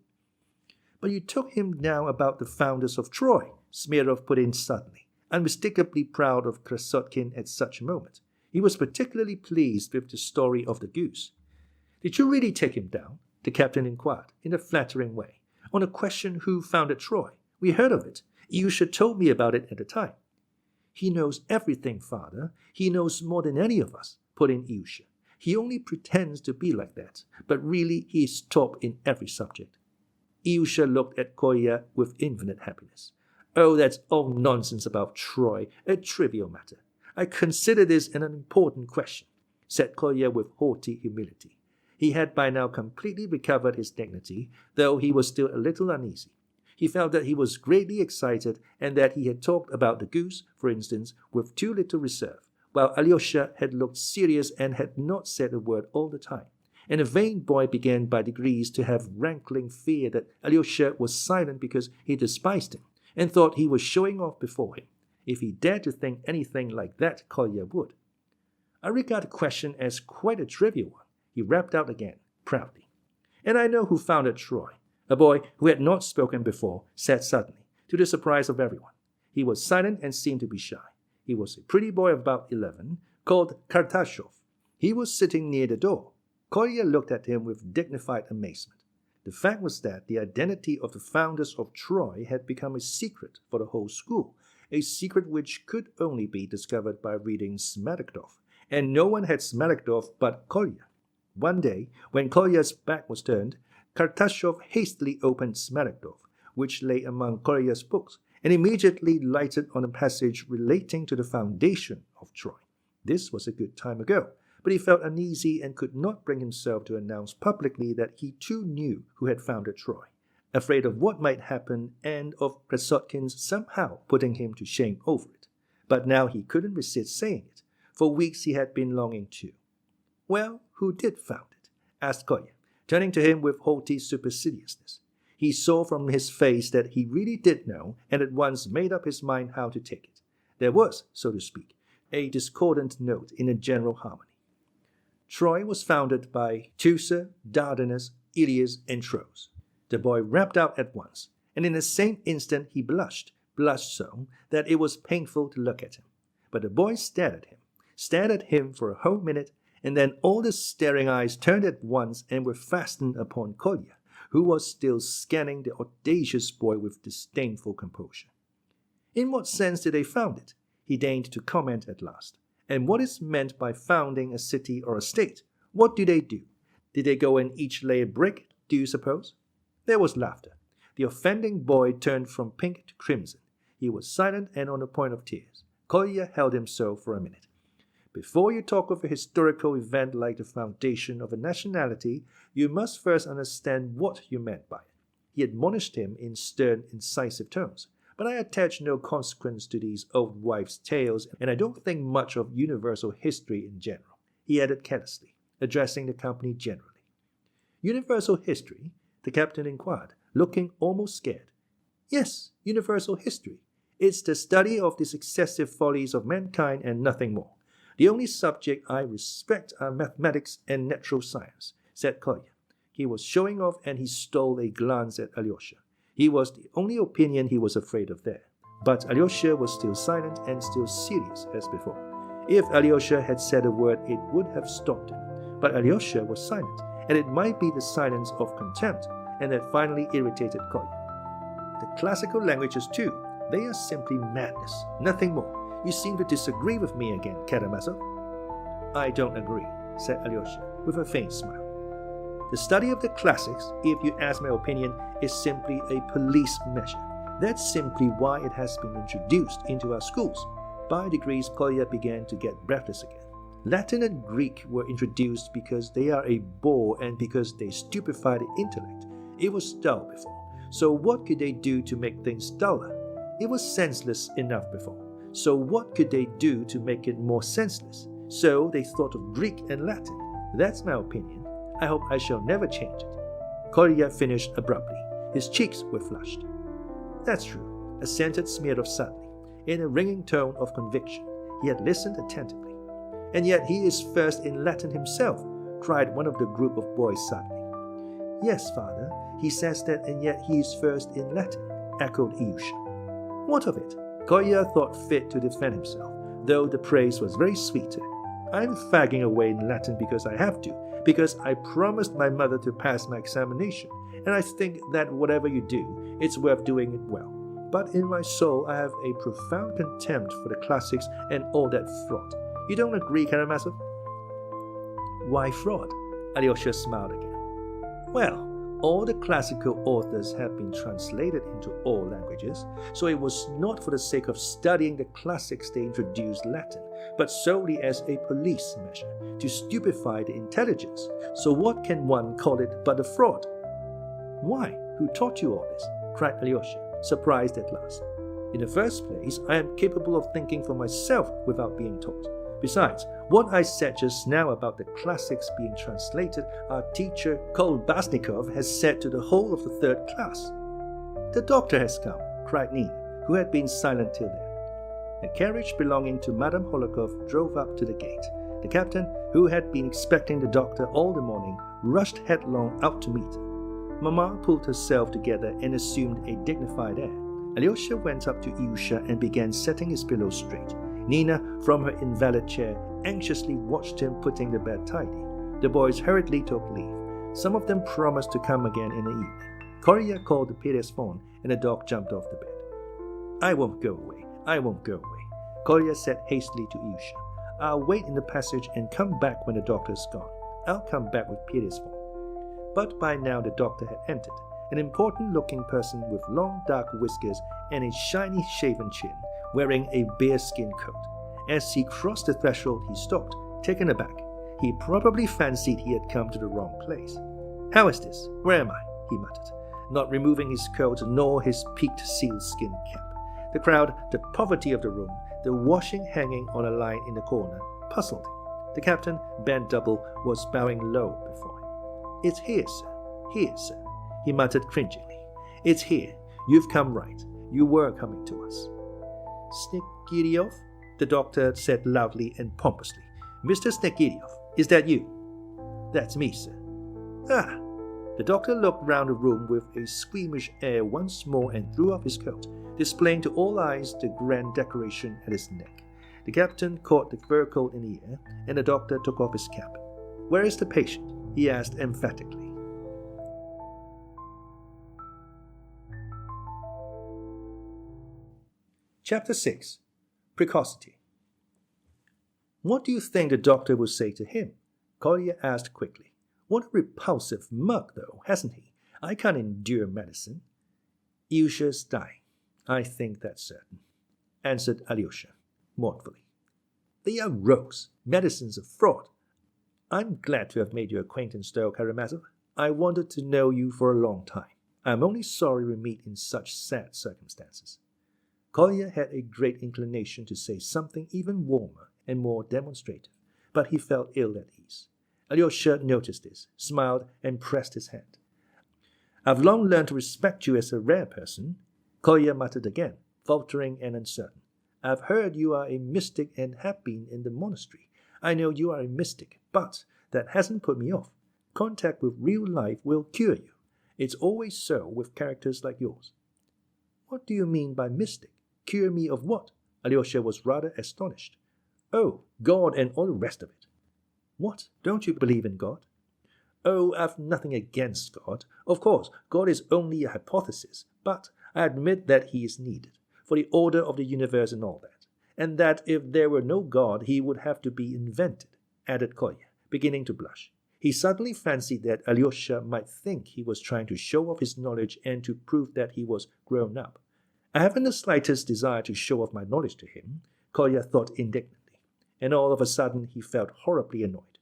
"But you took him down about the founders of Troy," Smirnov put in suddenly, unmistakably proud of Krasotkin at such a moment. He was particularly pleased with the story of the goose. "Did you really take him down?" the captain inquired, in a flattering way, "on a question who founded Troy? We heard of it. Ilyusha told me about it at the time." "He knows everything, father. He knows more than any of us," put in Ilyusha. "He only pretends to be like that, but really he is top in every subject." Ilyusha looked at Kolya with infinite happiness. "Oh, that's all nonsense about Troy, a trivial matter. I consider this an unimportant question," said Kolya with haughty humility. He had by now completely recovered his dignity, though he was still a little uneasy. He felt that he was greatly excited and that he had talked about the goose, for instance, with too little reserve, while Alyosha had looked serious and had not said a word all the time. And the vain boy began by degrees to have rankling fear that Alyosha was silent because he despised him, and thought he was showing off before him. If he dared to think anything like that, Kolya would. "I regard the question as quite a trivial one," he rapped out again, proudly. "And I know who founded Troy." A boy who had not spoken before said suddenly, to the surprise of everyone. He was silent and seemed to be shy. He was a pretty boy of about 11, called Kartashov. He was sitting near the door. Kolya looked at him with dignified amazement. The fact was that the identity of the founders of Troy had become a secret for the whole school, a secret which could only be discovered by reading Smaragdov, and no one had Smaragdov but Kolya. One day, when Kolya's back was turned, Kartashov hastily opened Smaragdov, which lay among Kolya's books, and immediately lighted on a passage relating to the foundation of Troy. This was a good time ago, but he felt uneasy and could not bring himself to announce publicly that he too knew who had founded Troy, afraid of what might happen and of Krasotkin's somehow putting him to shame over it. But now he couldn't resist saying it. For weeks he had been longing to. "Well, who did found it?" asked Kolya, turning to him with haughty superciliousness. He saw from his face that he really did know, and at once made up his mind how to take it. There was, so to speak, a discordant note in a general harmony. Troy was founded by Teucer, Dardanus, Ilias, and Tros. The boy rapped out at once, and in the same instant he blushed so that it was painful to look at him. But the boy stared at him for a whole minute, and then all the staring eyes turned at once and were fastened upon Kolya, who was still scanning the audacious boy with disdainful composure. In what sense did they found it? He deigned to comment at last. And what is meant by founding a city or a state? What do? Did they go and each lay a brick, do you suppose? There was laughter. The offending boy turned from pink to crimson. He was silent and on the point of tears. Kolya held him so for a minute. Before you talk of a historical event like the foundation of a nationality, you must first understand what you meant by it. He admonished him in stern, incisive tones. But I attach no consequence to these old wives' tales, and I don't think much of universal history in general, he added carelessly, addressing the company generally. Universal history? The captain inquired, looking almost scared. Yes, universal history. It's the study of the successive follies of mankind and nothing more. The only subject I respect are mathematics and natural science, said Kolya. He was showing off, and he stole a glance at Alyosha. He was the only opinion he was afraid of there. But Alyosha was still silent and still serious as before. If Alyosha had said a word, it would have stopped him. But Alyosha was silent, and it might be the silence of contempt, and that finally irritated Kolya. The classical languages too, they are simply madness, nothing more. You seem to disagree with me again, Karamazov. I don't agree, said Alyosha, with a faint smile. The study of the classics, if you ask my opinion, is simply a police measure. That's simply why it has been introduced into our schools. By degrees, Kolya began to get breathless again. Latin and Greek were introduced because they are a bore and because they stupefy the intellect. It was dull before. So what could they do to make things duller? It was senseless enough before. So what could they do to make it more senseless? So they thought of Greek and Latin. That's my opinion. I hope I shall never change it. Kolya finished abruptly. His cheeks were flushed. That's true, assented Smirnov suddenly, in a ringing tone of conviction. He had listened attentively. And yet he is first in Latin himself, cried one of the group of boys suddenly. Yes, father, he says that, and yet he is first in Latin, echoed Ilyusha. What of it? Kolya thought fit to defend himself, though the praise was very sweet to him. I'm fagging away in Latin because I have to, because I promised my mother to pass my examination, and I think that whatever you do, it's worth doing it well. But in my soul, I have a profound contempt for the classics and all that fraud. You don't agree, Karamazov? Why fraud? Alyosha smiled again. Well, all the classical authors have been translated into all languages, so it was not for the sake of studying the classics they introduced Latin, but solely as a police measure, to stupefy the intelligence. So what can one call it but a fraud? Why? Who taught you all this? Cried Alyosha, surprised at last. In the first place, I am capable of thinking for myself without being taught. Besides, what I said just now about the classics being translated, our teacher Kolbasnikov has said to the whole of the third class. The doctor has come, cried Nina, who had been silent till then. A carriage belonging to Madame Holikov drove up to the gate. The captain, who had been expecting the doctor all the morning, rushed headlong out to meet him. Mamma pulled herself together and assumed a dignified air. Alyosha went up to Ilyusha and began setting his pillow straight. Nina, from her invalid chair, anxiously watched him putting the bed tidy. The boys hurriedly took leave. Some of them promised to come again in the evening. Kolya called the Pires phone, and the dog jumped off the bed. I won't go away. Kolya said hastily to Ilyusha. I'll wait in the passage and come back when the doctor's gone. I'll come back with Pires phone. But by now the doctor had entered, an important-looking person with long dark whiskers and a shiny shaven chin, wearing a bearskin coat. As he crossed the threshold, he stopped, taken aback. He probably fancied he had come to the wrong place. How is this? Where am I? He muttered, not removing his coat nor his peaked sealskin cap. The crowd, the poverty of the room, the washing hanging on a line in the corner, puzzled him. The captain, bent double, was bowing low before him. It's here, sir. Here, sir, he muttered cringingly. It's here. You've come right. You were coming to us. Snikiryov? The doctor said loudly and pompously. "Mr. Snegiryov, is that you?" "That's me, sir." "Ah!" The doctor looked round the room with a squeamish air once more and threw off his coat, displaying to all eyes the grand decoration at his neck. The captain caught the fur coat in the air, and the doctor took off his cap. "Where is the patient?" he asked emphatically. Chapter 6. Precocity. "What do you think the doctor will say to him?" Kolya asked quickly. "What a repulsive mug, though, hasn't he? I can't endure medicine." "Ilyusha's dying. I think that's certain," answered Alyosha, mournfully. "They are rogues. Medicine's a fraud. I'm glad to have made your acquaintance, though, Karamazov. I wanted to know you for a long time. I'm only sorry we meet in such sad circumstances." Kolya had a great inclination to say something even warmer and more demonstrative, but he felt ill at ease. Alyosha noticed this, smiled, and pressed his hand. "I've long learned to respect you as a rare person," Kolya muttered again, faltering and uncertain. "I've heard you are a mystic and have been in the monastery. I know you are a mystic, but that hasn't put me off. Contact with real life will cure you. It's always so with characters like yours." "What do you mean by mystic? Cure me of what?" Alyosha was rather astonished. "Oh, God and all the rest of it." "What? Don't you believe in God?" "Oh, I've nothing against God. Of course, God is only a hypothesis, but I admit that he is needed, for the order of the universe and all that, and that if there were no God, he would have to be invented," added Kolya, beginning to blush. He suddenly fancied that Alyosha might think he was trying to show off his knowledge and to prove that he was grown up. "I haven't the slightest desire to show off my knowledge to him," Kolya thought indignantly, and all of a sudden he felt horribly annoyed.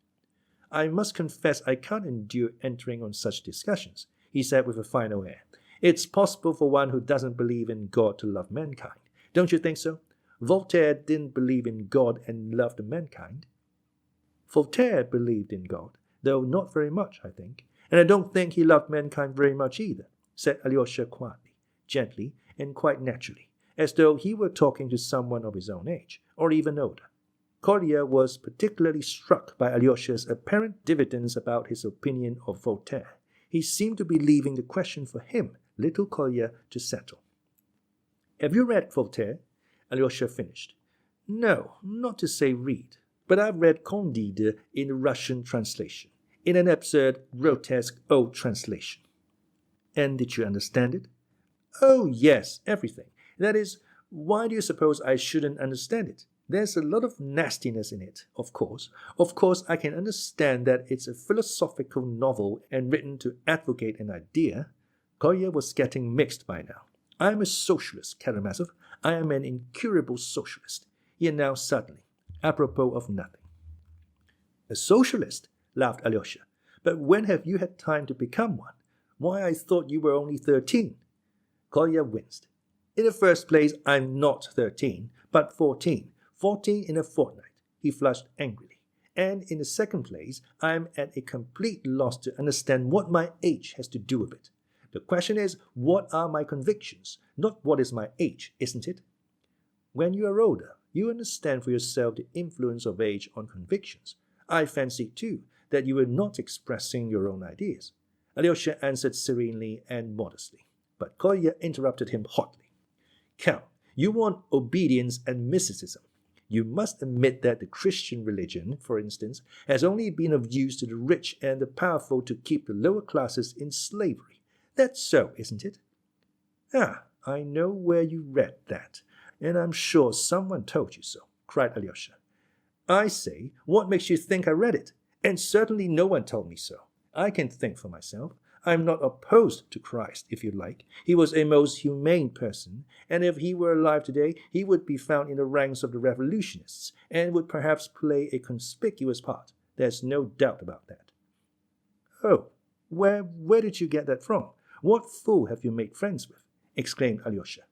"I must confess I can't endure entering on such discussions," he said with a final air. "It's possible for one who doesn't believe in God to love mankind. Don't you think so? Voltaire didn't believe in God and loved mankind." "Voltaire believed in God, though not very much, I think, and I don't think he loved mankind very much either," said Alyosha quietly, gently, and quite naturally, as though he were talking to someone of his own age, or even older. Kolya was particularly struck by Alyosha's apparent diffidence about his opinion of Voltaire. He seemed to be leaving the question for him, little Kolya, to settle. "Have you read Voltaire?" Alyosha finished. "No, not to say read, but I've read Candide in the Russian translation, in an absurd, grotesque old translation." "And did you understand it?" "Oh, yes, everything. That is, why do you suppose I shouldn't understand it? There's a lot of nastiness in it, of course. Of course, I can understand that it's a philosophical novel and written to advocate an idea." Kolya was getting mixed by now. "I'm a socialist, Karamazov. I am an incurable socialist," he announced suddenly, apropos of nothing. "A socialist?" laughed Alyosha. "But when have you had time to become one? Why, I thought you were only 13. Kolya winced. "In the first place, I'm not 13, but 14. 14 in a fortnight," he flushed angrily. "And in the second place, I'm at a complete loss to understand what my age has to do with it. The question is, what are my convictions, not what is my age, isn't it?" "When you are older, you understand for yourself the influence of age on convictions. I fancy, too, that you were not expressing your own ideas," Alyosha answered serenely and modestly. But Kolya interrupted him hotly. "Count, you want obedience and mysticism. You must admit that the Christian religion, for instance, has only been of use to the rich and the powerful to keep the lower classes in slavery. That's so, isn't it?" "Ah, I know where you read that, and I'm sure someone told you so," cried Alyosha. "I say, what makes you think I read it? And certainly no one told me so. I can think for myself. I'm not opposed to Christ, if you like. He was a most humane person, and if he were alive today, he would be found in the ranks of the revolutionists, and would perhaps play a conspicuous part. There's no doubt about that." "Oh, where did you get that from? What fool have you made friends with?" exclaimed Alyosha.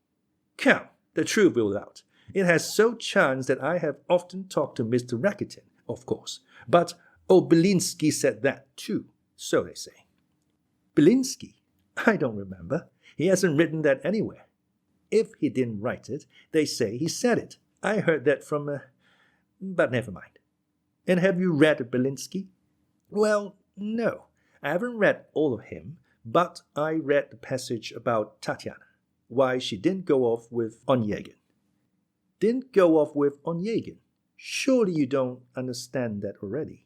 "Come, the truth will out. It has so chanced that I have often talked to Mr. Rakitin, of course, but Belinsky said that too, so they say." "Belinsky? I don't remember. He hasn't written that anywhere." "If he didn't write it, they say he said it. I heard that from but never mind. And have you read Belinsky? Well, no. I haven't read all of him, but I read the passage about Tatiana, why she didn't go off with Onyegin. Didn't go off with Onyegin? Surely you don't understand that already.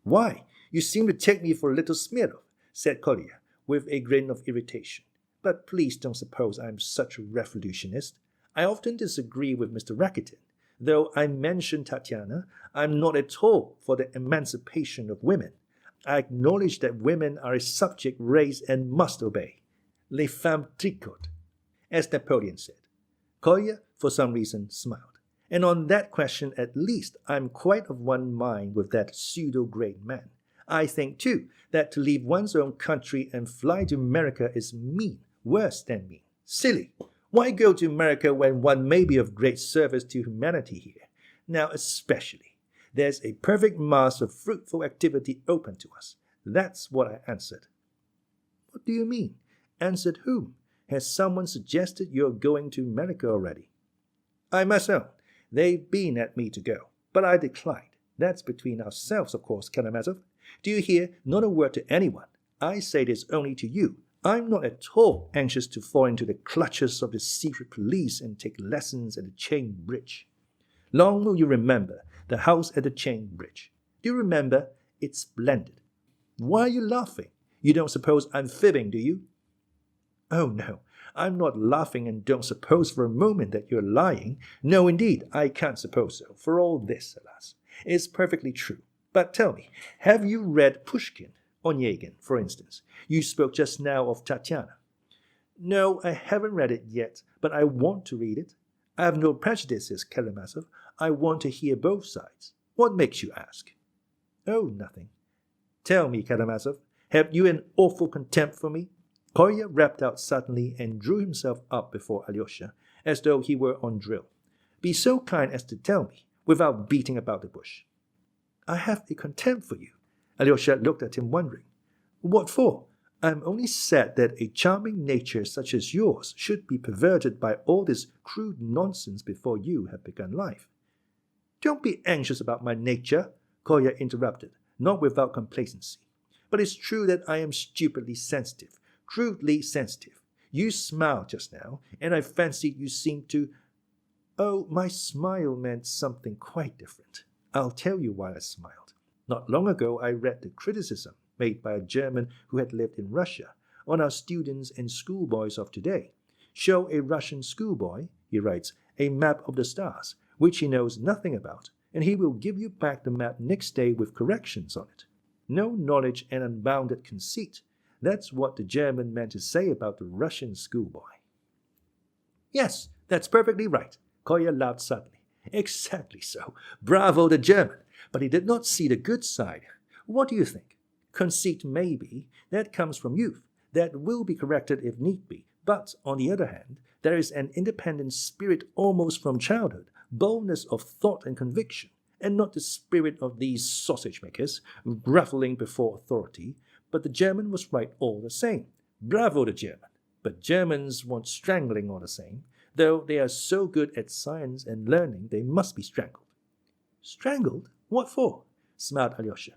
Why, you seem to take me for a little Smirnov, said Kolya, with a grin of irritation. But please don't suppose I'm such a revolutionist. I often disagree with Mr. Rakitin. Though I mention Tatiana, I'm not at all for the emancipation of women. I acknowledge that women are a subject race and must obey. Les femmes tricotent, as Napoleon said. Kolya, for some reason, smiled. And on that question at least, I'm quite of one mind with that pseudo-great man. I think, too, that to leave one's own country and fly to America is mean, worse than mean, silly. Why go to America when one may be of great service to humanity here? Now especially, there's a perfect mass of fruitful activity open to us. That's what I answered. What do you mean? Answered whom? Has someone suggested you're going to America already? I must own, they've been at me to go, but I declined. That's between ourselves, of course, Karamazov. Do you hear? Not a word to anyone. I say this only to you. I'm not at all anxious to fall into the clutches of the secret police and take lessons at the Chain Bridge. Long will you remember the house at the Chain Bridge. Do you remember? It's splendid. Why are you laughing? You don't suppose I'm fibbing, do you? Oh, no, I'm not laughing, and don't suppose for a moment that you're lying. No, indeed, I can't suppose so, for all this, alas. It's perfectly true. But tell me, have you read Pushkin? Onyegin, for instance. You spoke just now of Tatiana. No, I haven't read it yet, but I want to read it. I have no prejudices, Karamazov. I want to hear both sides. What makes you ask? Oh, nothing. Tell me, Karamazov, have you an awful contempt for me? Kolya rapped out suddenly and drew himself up before Alyosha, as though he were on drill. Be so kind as to tell me, without beating about the bush. I have a contempt for you. Alyosha looked at him wondering. What for? I'm only sad that a charming nature such as yours should be perverted by all this crude nonsense before you have begun life. Don't be anxious about my nature, Kolya interrupted, not without complacency. But it's true that I am stupidly sensitive, crudely sensitive. You smiled just now, and I fancied you seemed to... Oh, my smile meant something quite different. I'll tell you why I smiled. Not long ago I read the criticism made by a German who had lived in Russia on our students and schoolboys of today. Show a Russian schoolboy, he writes, a map of the stars, which he knows nothing about, and he will give you back the map next day with corrections on it. No knowledge and unbounded conceit. That's what the German meant to say about the Russian schoolboy. Yes, that's perfectly right, Kolya laughed suddenly. Exactly so. Bravo the German. But he did not see the good side. What do you think? Conceit maybe. That comes from youth. That will be corrected if need be. But, on the other hand, there is an independent spirit almost from childhood, boldness of thought and conviction, and not the spirit of these sausage-makers, groveling before authority. But the German was right all the same. Bravo the German. But Germans want strangling all the same. Though they are so good at science and learning, they must be strangled. Strangled? What for? Smiled Alyosha.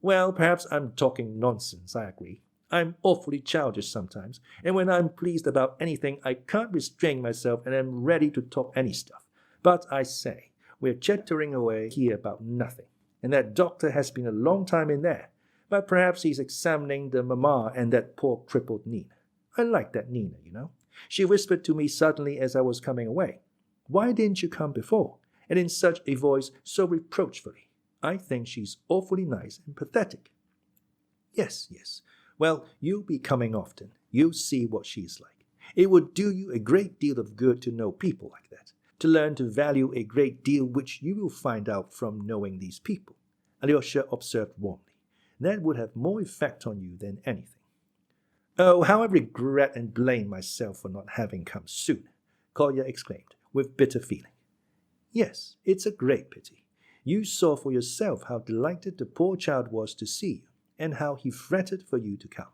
Well, perhaps I'm talking nonsense, I agree. I'm awfully childish sometimes, and when I'm pleased about anything, I can't restrain myself and am ready to talk any stuff. But I say, we're chattering away here about nothing, and that doctor has been a long time in there. But perhaps he's examining the mamma and that poor crippled Nina. I like that Nina, you know. She whispered to me suddenly as I was coming away, "Why didn't you come before?" And in such a voice so reproachfully. I think she's awfully nice and pathetic. Yes. Well, you'll be coming often. You'll see what she's like. It would do you a great deal of good to know people like that, to learn to value a great deal which you will find out from knowing these people, Alyosha observed warmly. That would have more effect on you than anything. Oh, how I regret and blame myself for not having come sooner, Kolya exclaimed, with bitter feeling. Yes, it's a great pity. You saw for yourself how delighted the poor child was to see you, and how he fretted for you to come.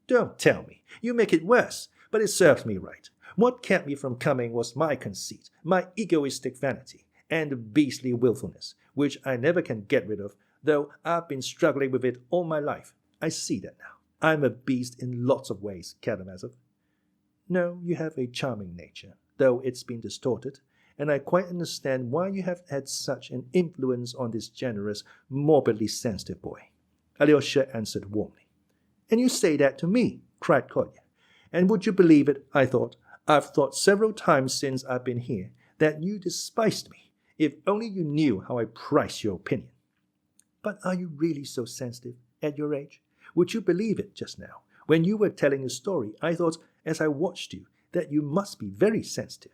Don't tell me. You make it worse, but it serves me right. What kept me from coming was my conceit, my egoistic vanity, and beastly willfulness, which I never can get rid of, though I've been struggling with it all my life. I see that now. I'm a beast in lots of ways, Karamazov. No, you have a charming nature, though it's been distorted, and I quite understand why you have had such an influence on this generous, morbidly sensitive boy. Alyosha answered warmly. And you say that to me, cried Kolya. And would you believe it, I've thought several times since I've been here, that you despised me. If only you knew how I prize your opinion. But are you really so sensitive at your age? Would you believe it just now? When you were telling a story, I thought, as I watched you, that you must be very sensitive.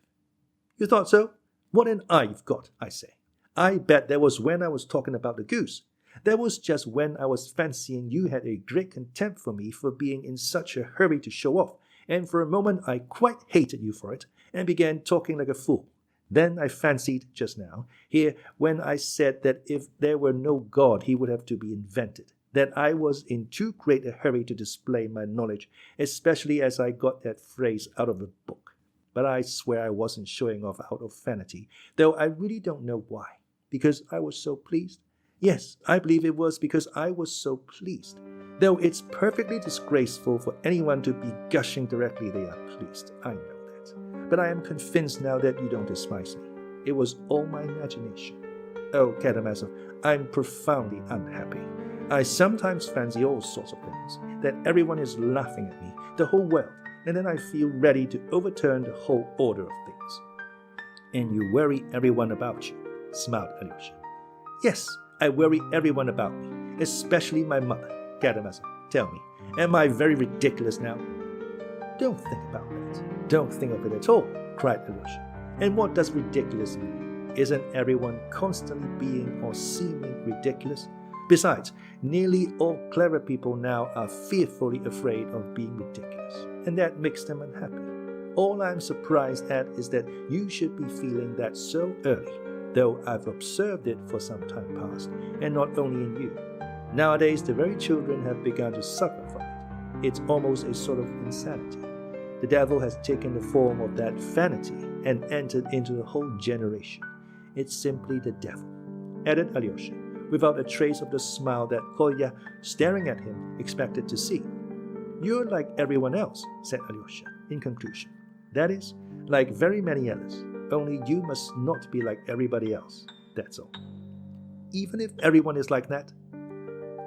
You thought so? What an eye you've got, I say. I bet that was when I was talking about the goose. That was just when I was fancying you had a great contempt for me for being in such a hurry to show off, and for a moment I quite hated you for it, and began talking like a fool. Then I fancied just now, here, when I said that if there were no God he would have to be invented, that I was in too great a hurry to display my knowledge, especially as I got that phrase out of a book. But I swear I wasn't showing off out of vanity, though I really don't know why. Because I was so pleased? Yes, I believe it was because I was so pleased. Though it's perfectly disgraceful for anyone to be gushing directly they are pleased. I know that. But I am convinced now that you don't despise me. It was all my imagination. Oh, Karamazov, I'm profoundly unhappy. I sometimes fancy all sorts of things, that everyone is laughing at me, the whole world, and then I feel ready to overturn the whole order of things. And you worry everyone about you, smiled Alyosha. Yes, I worry everyone about me, especially my mother. Karamazov, tell me, am I very ridiculous now? Don't think about that. Don't think of it at all, cried Alyosha. And what does ridiculous mean? Isn't everyone constantly being or seeming ridiculous? Besides, nearly all clever people now are fearfully afraid of being ridiculous, and that makes them unhappy. All I'm surprised at is that you should be feeling that so early, though I've observed it for some time past, and not only in you. Nowadays, the very children have begun to suffer from it. It's almost a sort of insanity. The devil has taken the form of that vanity and entered into the whole generation. It's simply the devil, added Alyosha, without a trace of the smile that Kolya, staring at him, expected to see. You're like everyone else, said Alyosha, in conclusion. That is, like very many others, only you must not be like everybody else, that's all. Even if everyone is like that?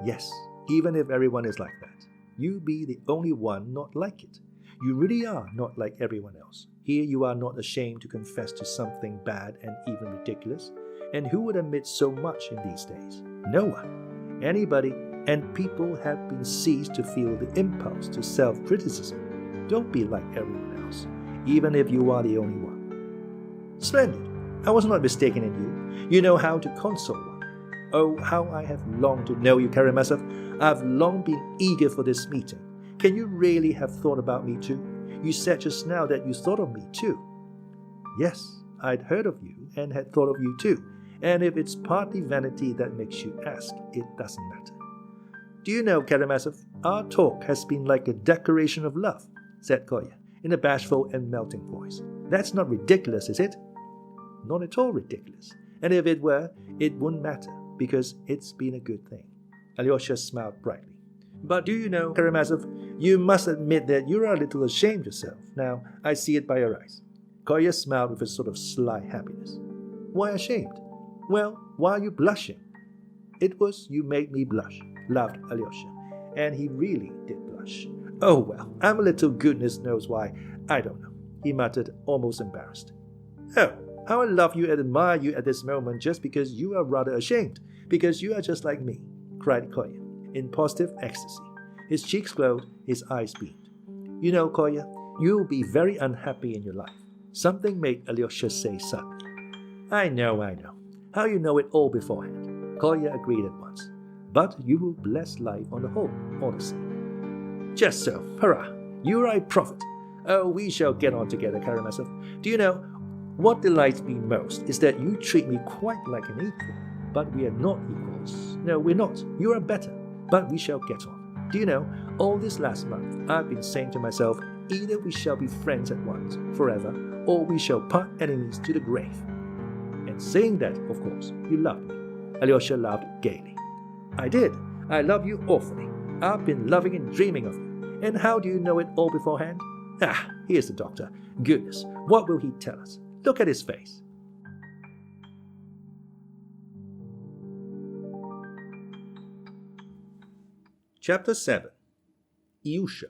Yes, even if everyone is like that. You be the only one not like it. You really are not like everyone else. Here you are not ashamed to confess to something bad and even ridiculous. And who would admit so much in these days? No one. Anybody, and people have been seized to feel the impulse to self-criticism. Don't be like everyone else, even if you are the only one. Splendid. I was not mistaken in you. You know how to console one. Oh, how I have longed to know you, Karamazov. I've long been eager for this meeting. Can you really have thought about me too? You said just now that you thought of me too. Yes, I'd heard of you and had thought of you too. And if it's partly vanity that makes you ask, it doesn't matter. Do you know, Karamazov, our talk has been like a declaration of love, said Kolya, in a bashful and melting voice. That's not ridiculous, is it? Not at all ridiculous. And if it were, it wouldn't matter, because it's been a good thing. Alyosha smiled brightly. But do you know, Karamazov, you must admit that you are a little ashamed yourself. Now, I see it by your eyes. Kolya smiled with a sort of sly happiness. Why ashamed? Well, why are you blushing? It was you made me blush, laughed Alyosha. And he really did blush. Oh well, I'm a little goodness knows why. I don't know, he muttered, almost embarrassed. Oh, how I love you and admire you at this moment just because you are rather ashamed, because you are just like me, cried Kolya, in positive ecstasy. His cheeks glowed, his eyes beamed. You know, Kolya, you'll be very unhappy in your life. Something made Alyosha say suddenly. I know. How you know it all beforehand? Kolya agreed at once. But you will bless life on the whole, all the same. Just so, hurrah! You are a prophet. Oh, we shall get on together, Karamazov. Do you know, what delights me most is that you treat me quite like an equal. But we are not equals. No, we're not. You are better. But we shall get on. Do you know, all this last month, I've been saying to myself, Either we shall be friends at once, forever, or we shall part enemies to the grave. And saying that, of course, you loved me. Alyosha laughed gaily. I did. I love you awfully. I've been loving and dreaming of you. And how do you know it all beforehand? Ah, here's the doctor. Goodness, what will he tell us? Look at his face. Chapter 7. Alyosha.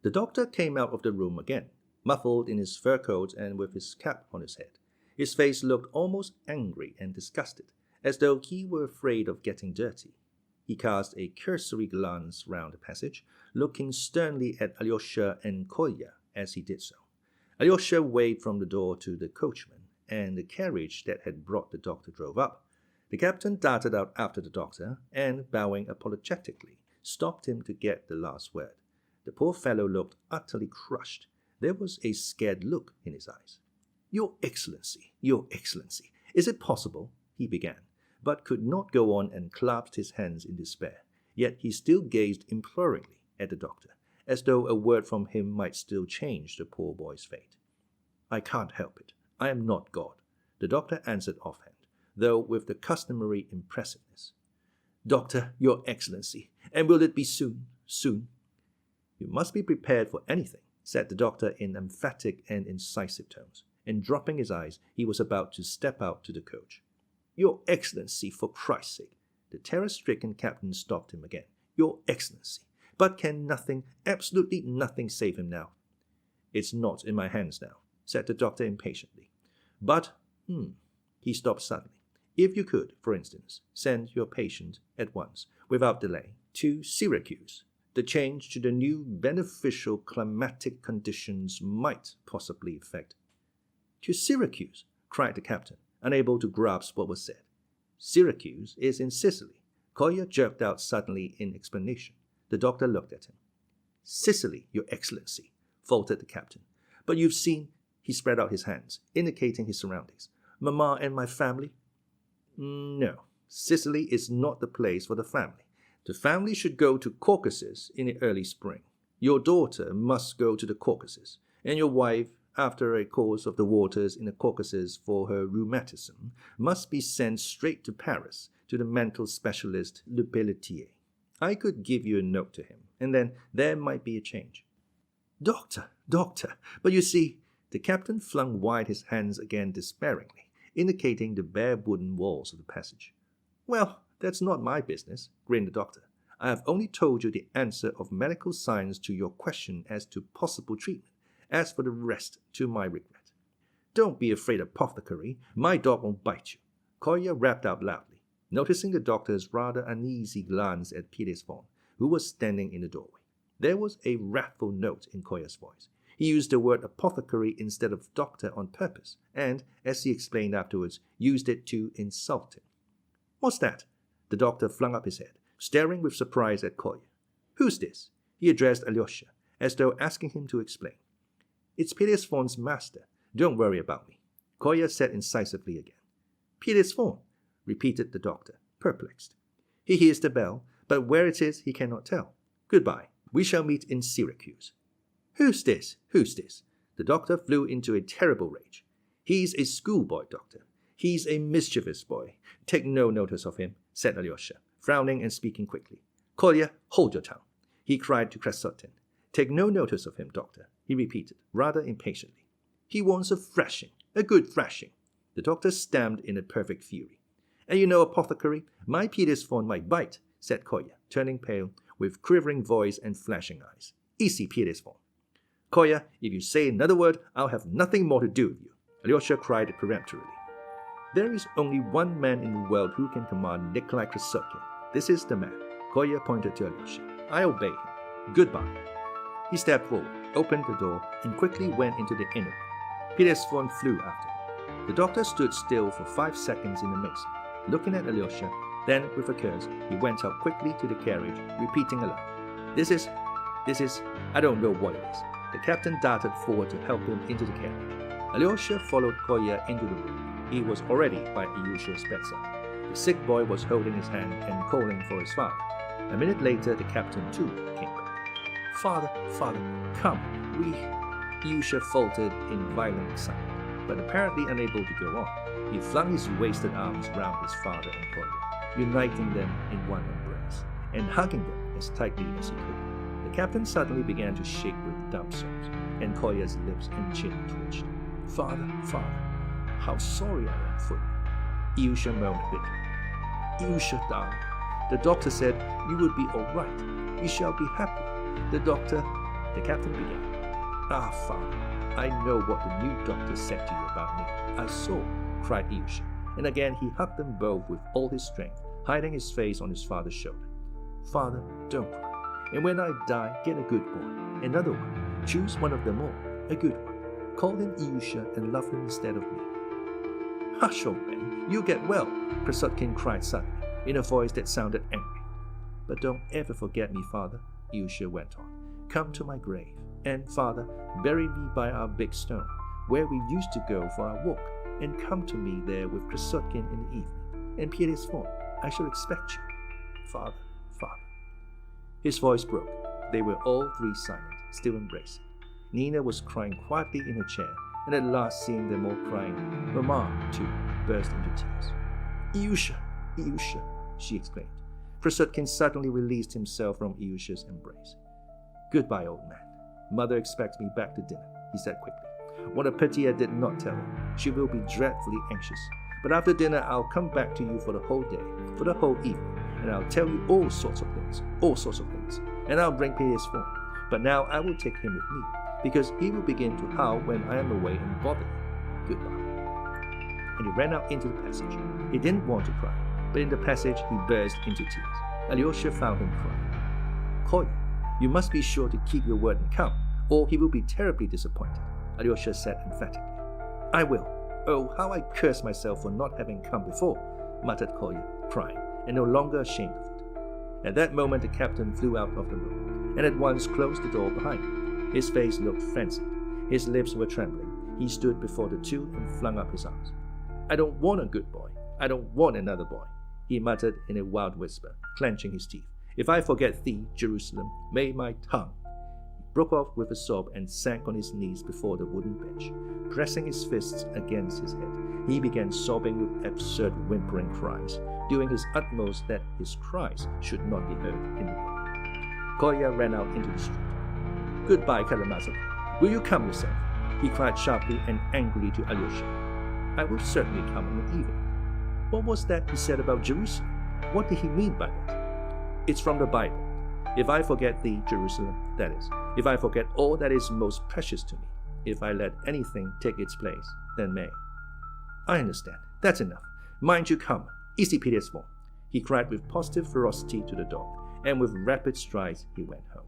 The doctor came out of the room again, muffled in his fur coat and with his cap on his head. His face looked almost angry and disgusted, as though he were afraid of getting dirty. He cast a cursory glance round the passage, looking sternly at Alyosha and Kolya as he did so. Alyosha waved from the door to the coachman, and the carriage that had brought the doctor drove up. The captain darted out after the doctor, and, bowing apologetically, stopped him to get the last word. The poor fellow looked utterly crushed. There was a scared look in his eyes. Your Excellency, is it possible? He began, but could not go on and clasped his hands in despair. Yet he still gazed imploringly at the doctor, as though a word from him might still change the poor boy's fate. I can't help it. I am not God, the doctor answered offhand, though with the customary impressiveness. Doctor, Your Excellency, and will it be soon? Soon? You must be prepared for anything, said the doctor in emphatic and incisive tones, and dropping his eyes, he was about to step out to the coach. Your Excellency, for Christ's sake! The terror-stricken captain stopped him again. Your Excellency! But can nothing, absolutely nothing save him now? It's not in my hands now, said the doctor impatiently. But, he stopped suddenly. If you could, for instance, send your patient at once, without delay, to Syracuse, the change to the new beneficial climatic conditions might possibly effect. To Syracuse, cried the captain, unable to grasp what was said. Syracuse is in Sicily, Kolya jerked out suddenly in explanation. The doctor looked at him. Sicily, Your Excellency, faltered the captain. But you've seen, he spread out his hands, indicating his surroundings. Mamma and my family? No, Sicily is not the place for the family. The family should go to Caucasus in the early spring. Your daughter must go to the Caucasus, and your wife, after a course of the waters in the Caucasus for her rheumatism, must be sent straight to Paris to the mental specialist Le Pelletier. I could give you a note to him, and then there might be a change. Doctor, but you see, the captain flung wide his hands again despairingly, indicating the bare wooden walls of the passage. Well, that's not my business, grinned the doctor. I have only told you the answer of medical science to your question as to possible treatment. As for the rest, to my regret. Don't be afraid, apothecary. My dog won't bite you. Kolya rapped out loudly, noticing the doctor's rather uneasy glance at Phileas-Vaughn, who was standing in the doorway. There was a wrathful note in Kolya's voice. He used the word apothecary instead of doctor on purpose, and, as he explained afterwards, used it to insult him. What's that? The doctor flung up his head, staring with surprise at Kolya. Who's this? He addressed Alyosha, as though asking him to explain. It's Phileas-Vaughn's master. Don't worry about me, Kolya said incisively again. Phileas-Vaughn, repeated the doctor, perplexed. He hears the bell, but where it is he cannot tell. Goodbye. We shall meet in Syracuse. Who's this? The doctor flew into a terrible rage. He's a schoolboy, doctor. He's a mischievous boy. Take no notice of him, said Alyosha, frowning and speaking quickly. Kolya, hold your tongue, he cried to Krasotkin. Take no notice of him, doctor, he repeated, rather impatiently. He wants a thrashing, a good thrashing. The doctor stamped in a perfect fury. And you know, apothecary, my Phileas-Vaughn might bite, said Kolya, turning pale, with quivering voice and flashing eyes. Easy, Phileas-Vaughn. Kolya, if you say another word, I'll have nothing more to do with you, Alyosha cried peremptorily. There is only one man in the world who can command Nikolai Krasotkin. This is the man. Kolya pointed to Alyosha. I obey him. Goodbye. He stepped forward, opened the door, and quickly went into the inner room. Phileas-Vaughn flew after him. The doctor stood still for 5 seconds in amazement, looking at Alyosha. Then, with a curse, he went out quickly to the carriage, repeating aloud, This is, I don't know what it is. The captain darted forward to help him into the carriage. Alyosha followed Kolya into the room. He was already by Alyosha's bedside. The sick boy was holding his hand and calling for his father. A minute later, the captain, too, came back. Father, Father, come, Alyosha faltered in violent excitement, but apparently unable to go on. He flung his wasted arms round his father and Kolya, uniting them in one embrace, and hugging them as tightly as he could. The captain suddenly began to shake with dumb sobs, and Kolya's lips and chin twitched. Father, Father, how sorry I am for you, Alyosha moaned bitterly. Alyosha, darling, the doctor said you would be all right. We shall be happy. The captain began. Ah, Father, I know what the new doctor said to you about me. I saw, cried Alyosha, and again he hugged them both with all his strength, hiding his face on his father's shoulder. Father, don't cry. And when I die, get a good boy, another one. Choose one of them all, a good one. Call him Alyosha and love him instead of me. Hush, old man, you get well, Krasotkin cried suddenly, in a voice that sounded angry. But don't ever forget me, Father, Alyosha went on. Come to my grave, and, Father, bury me by our big stone, where we used to go for our walk, and come to me there with Krasotkin in the evening, and Peter's phone. I shall expect you. Father, Father. His voice broke. They were all three silent, still embracing. Nina was crying quietly in her chair, and at last, seeing them all crying, Mamma, too, burst into tears. Alyosha, Alyosha, she exclaimed. Krasotkin suddenly released himself from Alyosha's embrace. Goodbye, old man. Mother expects me back to dinner, he said quickly. What a pity I did not tell her. She will be dreadfully anxious. But after dinner, I'll come back to you for the whole day, for the whole evening, and I'll tell you all sorts of things, and I'll bring Peter's phone. But now I will take him with me, because he will begin to howl when I am away and bother you. Goodbye. And he ran out into the passage. He didn't want to cry, but in the passage he burst into tears. Alyosha found him crying. Kolya, you must be sure to keep your word and come, or he will be terribly disappointed, Alyosha said emphatically. I will. Oh, how I curse myself for not having come before, muttered Kolya, crying, and no longer ashamed of it. At that moment the captain flew out of the room, and at once closed the door behind him. His face looked frenzied. His lips were trembling. He stood before the two and flung up his arms. I don't want a good boy. I don't want another boy, he muttered in a wild whisper, clenching his teeth. If I forget thee, Jerusalem, may my tongue... He broke off with a sob and sank on his knees before the wooden bench. Pressing his fists against his head, he began sobbing with absurd whimpering cries, doing his utmost that his cries should not be heard in the world. Kolya ran out into the street. Goodbye, Karamazov. Will you come yourself? He cried sharply and angrily to Alyosha. I will certainly come in the evening. What was that he said about Jerusalem? What did he mean by that? It's from the Bible. If I forget thee, Jerusalem, that is, if I forget all that is most precious to me, if I let anything take its place, then may. I understand. That's enough. Mind you come. Easy Peter's phone. He cried with positive ferocity to the dog, and with rapid strides he went home.